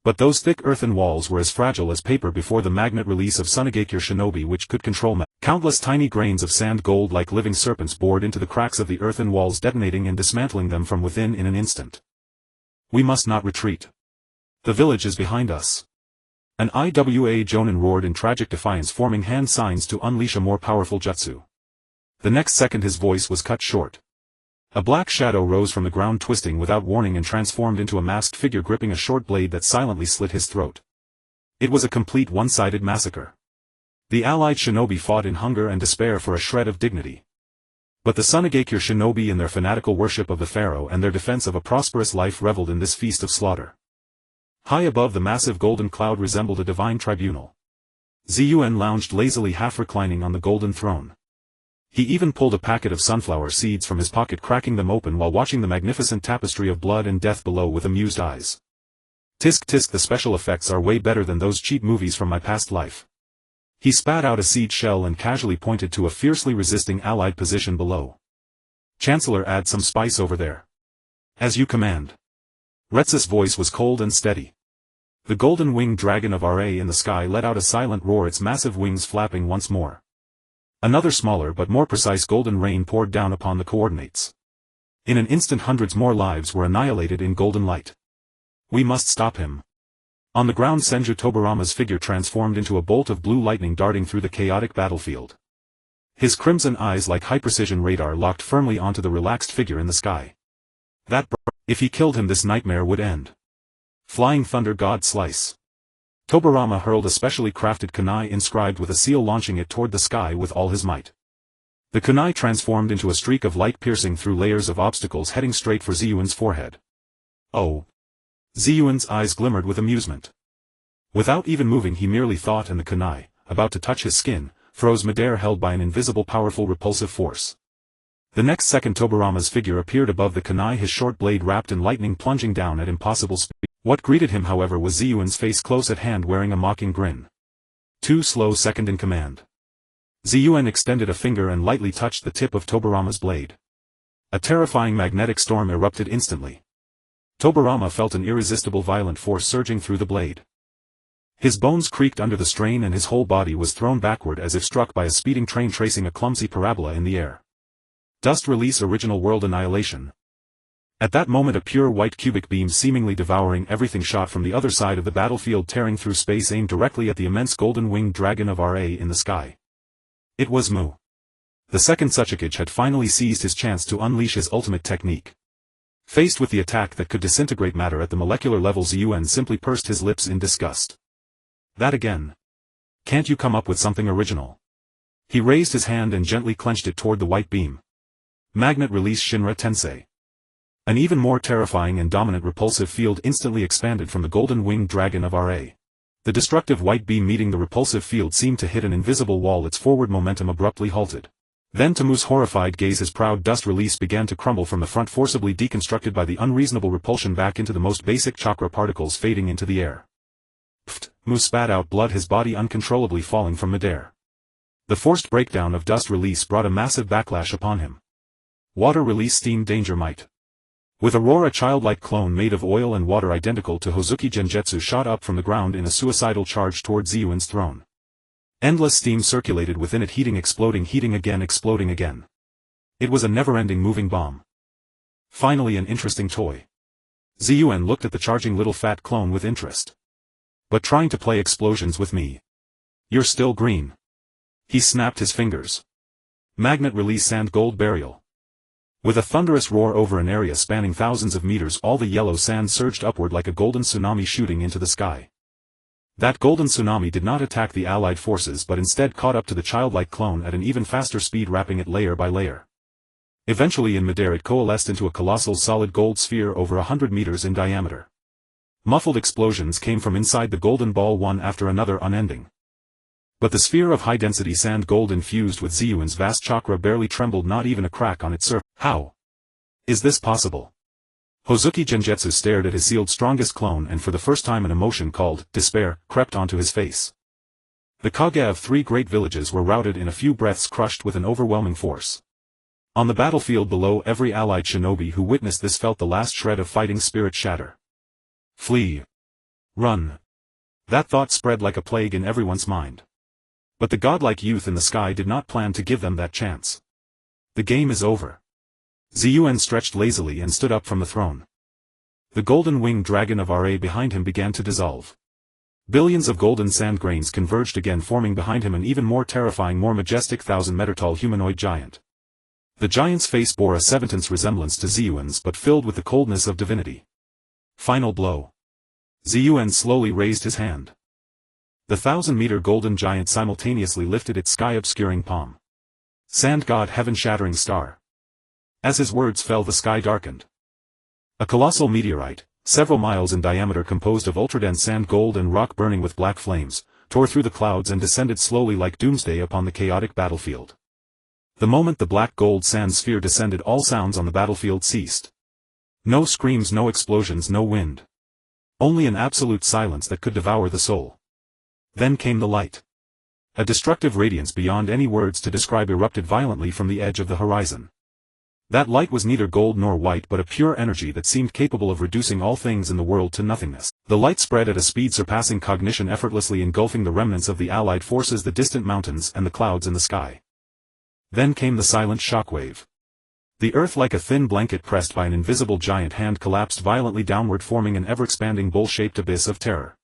But those thick earthen walls were as fragile as paper before the magnet release of Sunagakure shinobi, which could control countless tiny grains of sand gold like living serpents bored into the cracks of the earthen walls, detonating and dismantling them from within in an instant. We must not retreat. The village is behind us. An Iwa Jonin roared in tragic defiance, forming hand signs to unleash a more powerful jutsu. The next second his voice was cut short. A black shadow rose from the ground, twisting without warning, and transformed into a masked figure gripping a short blade that silently slit his throat. It was a complete one-sided massacre. The allied shinobi fought in hunger and despair for a shred of dignity. But the Sunagakure shinobi, in their fanatical worship of the pharaoh and their defense of a prosperous life, reveled in this feast of slaughter. High above, the massive golden cloud resembled a divine tribunal. Yuan lounged lazily, half reclining on the golden throne. He even pulled a packet of sunflower seeds from his pocket, cracking them open while watching the magnificent tapestry of blood and death below with amused eyes. Tisk tisk, the special effects are way better than those cheap movies from my past life. He spat out a seed shell and casually pointed to a fiercely resisting allied position below. Chancellor, add some spice over there. As you command. Retsu's voice was cold and steady. The golden winged dragon of Ra in the sky let out a silent roar, its massive wings flapping once more. Another smaller but more precise golden rain poured down upon the coordinates. In an instant hundreds more lives were annihilated in golden light. We must stop him. On the ground, Senju Tobarama's figure transformed into a bolt of blue lightning darting through the chaotic battlefield. His crimson eyes, like high-precision radar, locked firmly onto the relaxed figure in the sky. If he killed him, this nightmare would end. Flying Thunder God Slice. Tobarama hurled a specially crafted kunai inscribed with a seal, launching it toward the sky with all his might. The kunai transformed into a streak of light piercing through layers of obstacles, heading straight for Yuan's forehead. Oh! Yuan's eyes glimmered with amusement. Without even moving, he merely thought, and the kunai, about to touch his skin, froze midair, held by an invisible, powerful, repulsive force. The next second Tobarama's figure appeared above the kunai, his short blade wrapped in lightning plunging down at impossible speed. What greeted him, however, was Yuan's face close at hand, wearing a mocking grin. Too slow, second in command. Yuan extended a finger and lightly touched the tip of Tobarama's blade. A terrifying magnetic storm erupted instantly. Tobarama felt an irresistible violent force surging through the blade. His bones creaked under the strain and his whole body was thrown backward as if struck by a speeding train tracing a clumsy parabola in the air. Dust release, original world annihilation. At that moment, a pure white cubic beam seemingly devouring everything shot from the other side of the battlefield, tearing through space, aimed directly at the immense golden-winged dragon of Ra in the sky. It was Mu. The second Tsuchikage had finally seized his chance to unleash his ultimate technique. Faced with the attack that could disintegrate matter at the molecular level, Yuan simply pursed his lips in disgust. That again? Can't you come up with something original? He raised his hand and gently clenched it toward the white beam. Magnet release Shinra Tensei. An even more terrifying and dominant repulsive field instantly expanded from the golden-winged dragon of Ra. The destructive white beam meeting the repulsive field seemed to hit an invisible wall, its forward momentum abruptly halted. Then, to Mu's horrified gaze, his proud dust release began to crumble from the front, forcibly deconstructed by the unreasonable repulsion back into the most basic chakra particles, fading into the air. Pfft! Mu spat out blood, his body uncontrollably falling from midair. The forced breakdown of dust release brought a massive backlash upon him. Water release steam danger might. With a roar, a childlike clone made of oil and water identical to Hozuki Genjutsu shot up from the ground in a suicidal charge towards Yuan's throne. Endless steam circulated within it, heating, exploding, heating again, exploding again. It was a never-ending moving bomb. Finally, an interesting toy. Yuan looked at the charging little fat clone with interest. But trying to play explosions with me? You're still green. He snapped his fingers. Magnet release sand gold burial. With a thunderous roar over an area spanning thousands of meters, all the yellow sand surged upward like a golden tsunami shooting into the sky. That golden tsunami did not attack the allied forces but instead caught up to the childlike clone at an even faster speed, wrapping it layer by layer. Eventually in midair it coalesced into a colossal solid gold sphere over 100 meters in diameter. Muffled explosions came from inside the golden ball one after another unending. But the sphere of high-density sand gold infused with Ziyuan's vast chakra barely trembled, not even a crack on its surface. How is this possible? Hozuki Genjutsu stared at his sealed strongest clone, and for the first time an emotion called despair crept onto his face. The Kage of 3 great villages were routed in a few breaths, crushed with an overwhelming force. On the battlefield below, every allied shinobi who witnessed this felt the last shred of fighting spirit shatter. Flee. Run. That thought spread like a plague in everyone's mind. But the godlike youth in the sky did not plan to give them that chance. The game is over. Ziyuan stretched lazily and stood up from the throne. The golden winged dragon of Ra behind him began to dissolve. Billions of golden sand grains converged again, forming behind him an even more terrifying, more majestic 1,000-meter-tall humanoid giant. The giant's face bore a seventen's resemblance to Ziyuan's, but filled with the coldness of divinity. Final blow. Ziyuan slowly raised his hand. The 1,000-meter golden giant simultaneously lifted its sky-obscuring palm. Sand god, heaven-shattering star. As his words fell, the sky darkened. A colossal meteorite, several miles in diameter, composed of ultradense sand, gold and rock burning with black flames, tore through the clouds and descended slowly like doomsday upon the chaotic battlefield. The moment the black gold sand sphere descended, all sounds on the battlefield ceased. No screams, no explosions, no wind. Only an absolute silence that could devour the soul. Then came the light. A destructive radiance beyond any words to describe erupted violently from the edge of the horizon. That light was neither gold nor white, but a pure energy that seemed capable of reducing all things in the world to nothingness. The light spread at a speed surpassing cognition, effortlessly engulfing the remnants of the allied forces, the distant mountains and the clouds in the sky. Then came the silent shockwave. The earth, like a thin blanket pressed by an invisible giant hand, collapsed violently downward, forming an ever-expanding bowl-shaped abyss of terror.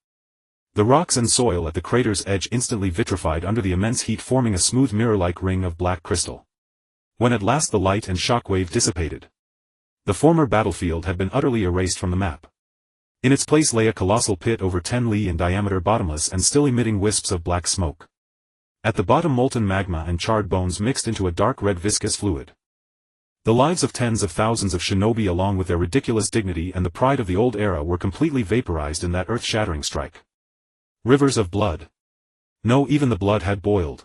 The rocks and soil at the crater's edge instantly vitrified under the immense heat, forming a smooth mirror-like ring of black crystal. When at last the light and shockwave dissipated, the former battlefield had been utterly erased from the map. In its place lay a colossal pit over 10 li in diameter, bottomless and still emitting wisps of black smoke. At the bottom, molten magma and charred bones mixed into a dark red viscous fluid. The lives of tens of thousands of shinobi, along with their ridiculous dignity and the pride of the old era, were completely vaporized in that earth-shattering strike. Rivers of blood. No, even the blood had boiled.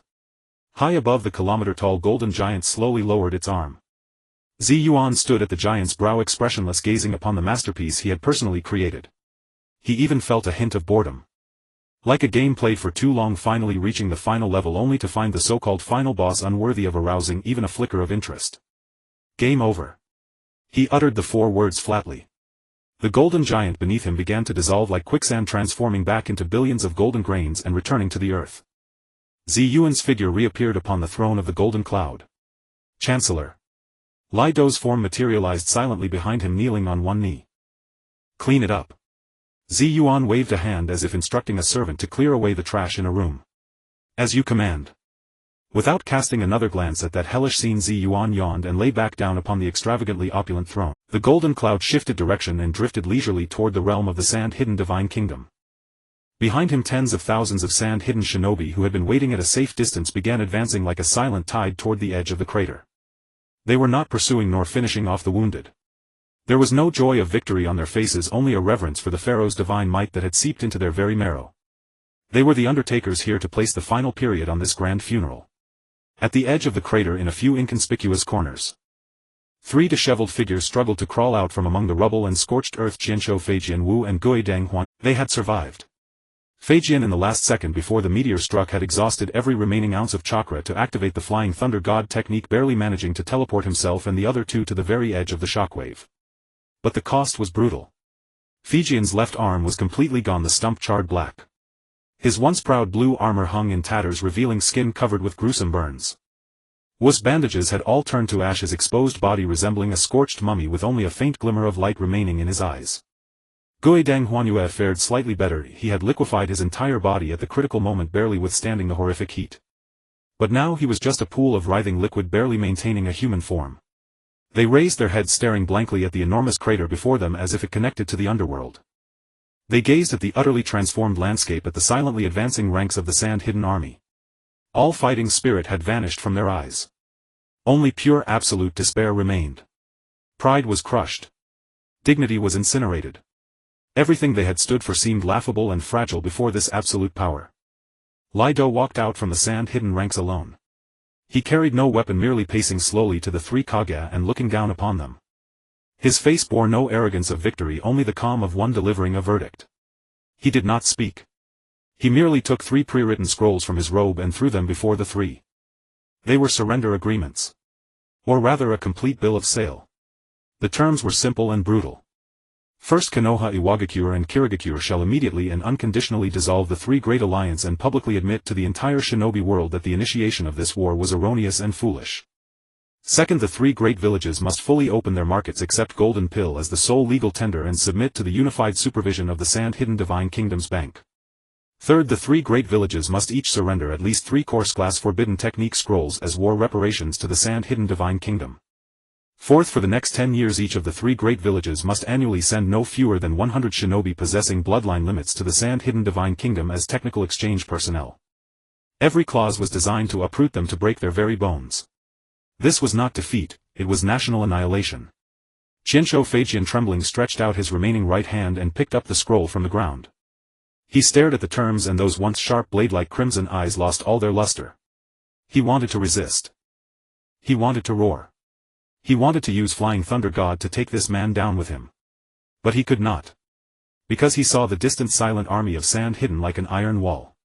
High above the kilometer-tall golden giant slowly lowered its arm. Yuan stood at the giant's brow, expressionless, gazing upon the masterpiece he had personally created. He even felt a hint of boredom. Like a game played for too long, finally reaching the final level only to find the so-called final boss unworthy of arousing even a flicker of interest. Game over. He uttered the 4 words flatly. The golden giant beneath him began to dissolve like quicksand, transforming back into billions of golden grains and returning to the earth. Ziyuan's figure reappeared upon the throne of the golden cloud. Chancellor. Li Dou's form materialized silently behind him, kneeling on one knee. Clean it up. Yuan waved a hand as if instructing a servant to clear away the trash in a room. As you command. Without casting another glance at that hellish scene, Yuan yawned and lay back down upon the extravagantly opulent throne. The golden cloud shifted direction and drifted leisurely toward the realm of the sand-hidden divine kingdom. Behind him, tens of thousands of sand-hidden shinobi who had been waiting at a safe distance began advancing like a silent tide toward the edge of the crater. They were not pursuing nor finishing off the wounded. There was no joy of victory on their faces, only a reverence for the pharaoh's divine might that had seeped into their very marrow. They were the undertakers here to place the final period on this grand funeral. At the edge of the crater, in a few inconspicuous corners, 3 disheveled figures struggled to crawl out from among the rubble and scorched earth. Jianshou, Feijian Wu and Guidang Huan. They had survived. Feijian, in the last second before the meteor struck, had exhausted every remaining ounce of chakra to activate the Flying Thunder God technique, barely managing to teleport himself and the other 2 to the very edge of the shockwave. But the cost was brutal. Feijian's left arm was completely gone, the stump charred black. His once proud blue armor hung in tatters, revealing skin covered with gruesome burns. Wu's bandages had all turned to ash, his exposed body resembling a scorched mummy with only a faint glimmer of light remaining in his eyes. Guidang Huanyue fared slightly better. He had liquefied his entire body at the critical moment, barely withstanding the horrific heat. But now he was just a pool of writhing liquid, barely maintaining a human form. They raised their heads, staring blankly at the enormous crater before them as if it connected to the underworld. They gazed at the utterly transformed landscape, at the silently advancing ranks of the sand-hidden army. All fighting spirit had vanished from their eyes. Only pure absolute despair remained. Pride was crushed. Dignity was incinerated. Everything they had stood for seemed laughable and fragile before this absolute power. Lido walked out from the sand-hidden ranks alone. He carried no weapon, merely pacing slowly to the three Kage and looking down upon them. His face bore no arrogance of victory, only the calm of one delivering a verdict. He did not speak. He merely took 3 pre-written scrolls from his robe and threw them before the three. They were surrender agreements. Or rather a complete bill of sale. The terms were simple and brutal. First, Konoha Iwagakure and Kirigakure shall immediately and unconditionally dissolve the 3 Great Alliance and publicly admit to the entire shinobi world that the initiation of this war was erroneous and foolish. Second, the 3 great villages must fully open their markets except Golden Pill as the sole legal tender and submit to the unified supervision of the Sand-Hidden Divine Kingdom's Bank. Third, the 3 great villages must each surrender at least 3 course-class forbidden technique scrolls as war reparations to the Sand-Hidden Divine Kingdom. Fourth, for the next 10 years each of the 3 great villages must annually send no fewer than 100 shinobi possessing bloodline limits to the Sand-Hidden Divine Kingdom as technical exchange personnel. Every clause was designed to uproot them, to break their very bones. This was not defeat, it was national annihilation. Qianshou Feijian trembling stretched out his remaining right hand and picked up the scroll from the ground. He stared at the terms, and those once sharp blade-like crimson eyes lost all their luster. He wanted to resist. He wanted to roar. He wanted to use Flying Thunder God to take this man down with him. But he could not. Because he saw the distant silent army of sand hidden like an iron wall.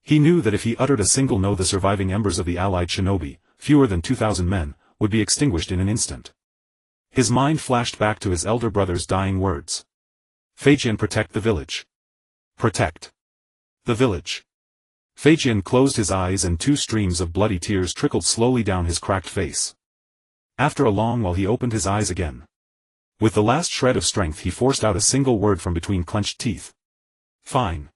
He knew that if he uttered a single no, the surviving embers of the allied shinobi, fewer than 2,000 men, would be extinguished in an instant. His mind flashed back to his elder brother's dying words. Feijian, protect the village. Protect the village. Feijian closed his eyes and 2 streams of bloody tears trickled slowly down his cracked face. After a long while he opened his eyes again. With the last shred of strength he forced out a single word from between clenched teeth. Fine.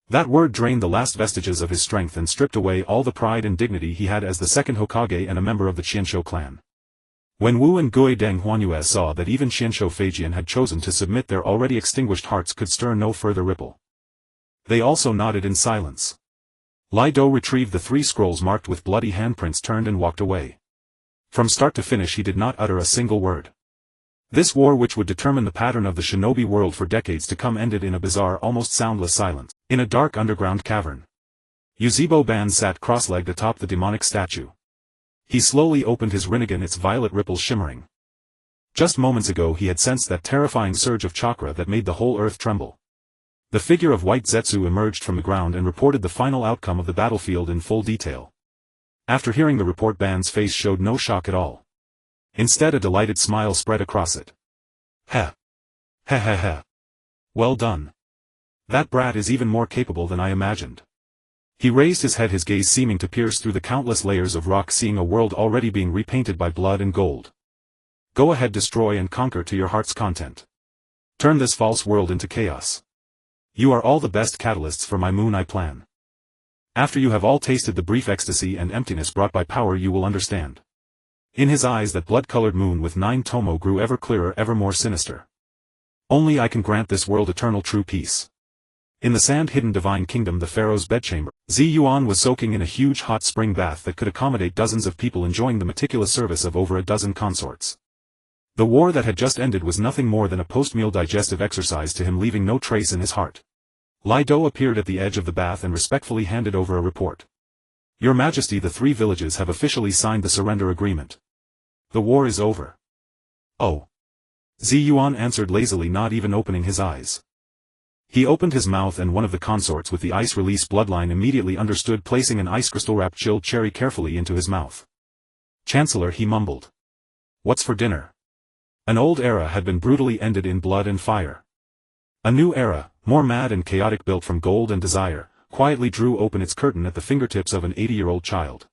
That word drained the last vestiges of his strength and stripped away all the pride and dignity he had as the second Hokage and a member of the Qianshou clan. When Wu and Gui Deng Huanyue saw that even Qianshou Feijian had chosen to submit, their already extinguished hearts could stir no further ripple. They also nodded in silence. Lai Do retrieved the 3 scrolls marked with bloody handprints, turned and walked away. From start to finish he did not utter a single word. This war, which would determine the pattern of the shinobi world for decades to come, ended in a bizarre, almost soundless silence, in a dark underground cavern. Yuzebo Ban sat cross-legged atop the demonic statue. He slowly opened his rinnegan, its violet ripples shimmering. Just moments ago he had sensed that terrifying surge of chakra that made the whole earth tremble. The figure of White Zetsu emerged from the ground and reported the final outcome of the battlefield in full detail. After hearing the report, Ban's face showed no shock at all. Instead, a delighted smile spread across it. Heh. Heh heh heh. Well done. That brat is even more capable than I imagined. He raised his head, his gaze seeming to pierce through the countless layers of rock, seeing a world already being repainted by blood and gold. Go ahead, destroy and conquer to your heart's content. Turn this false world into chaos. You are all the best catalysts for my Moon Eye plan. After you have all tasted the brief ecstasy and emptiness brought by power, you will understand. In his eyes that blood-colored moon with 9 tomo grew ever clearer, ever more sinister. Only I can grant this world eternal true peace. In the sand-hidden divine kingdom, the pharaoh's bedchamber, Yuan was soaking in a huge hot spring bath that could accommodate dozens of people, enjoying the meticulous service of over a dozen consorts. The war that had just ended was nothing more than a post-meal digestive exercise to him, leaving no trace in his heart. Lai Do appeared at the edge of the bath and respectfully handed over a report. Your Majesty, the 3 villages have officially signed the surrender agreement. The war is over. Oh. Yuan answered lazily, not even opening his eyes. He opened his mouth, and one of the consorts with the ice release bloodline immediately understood, placing an ice crystal-wrapped chilled cherry carefully into his mouth. Chancellor, he mumbled. What's for dinner? An old era had been brutally ended in blood and fire. A new era, more mad and chaotic, built from gold and desire, quietly drew open its curtain at the fingertips of an 80-year-old child.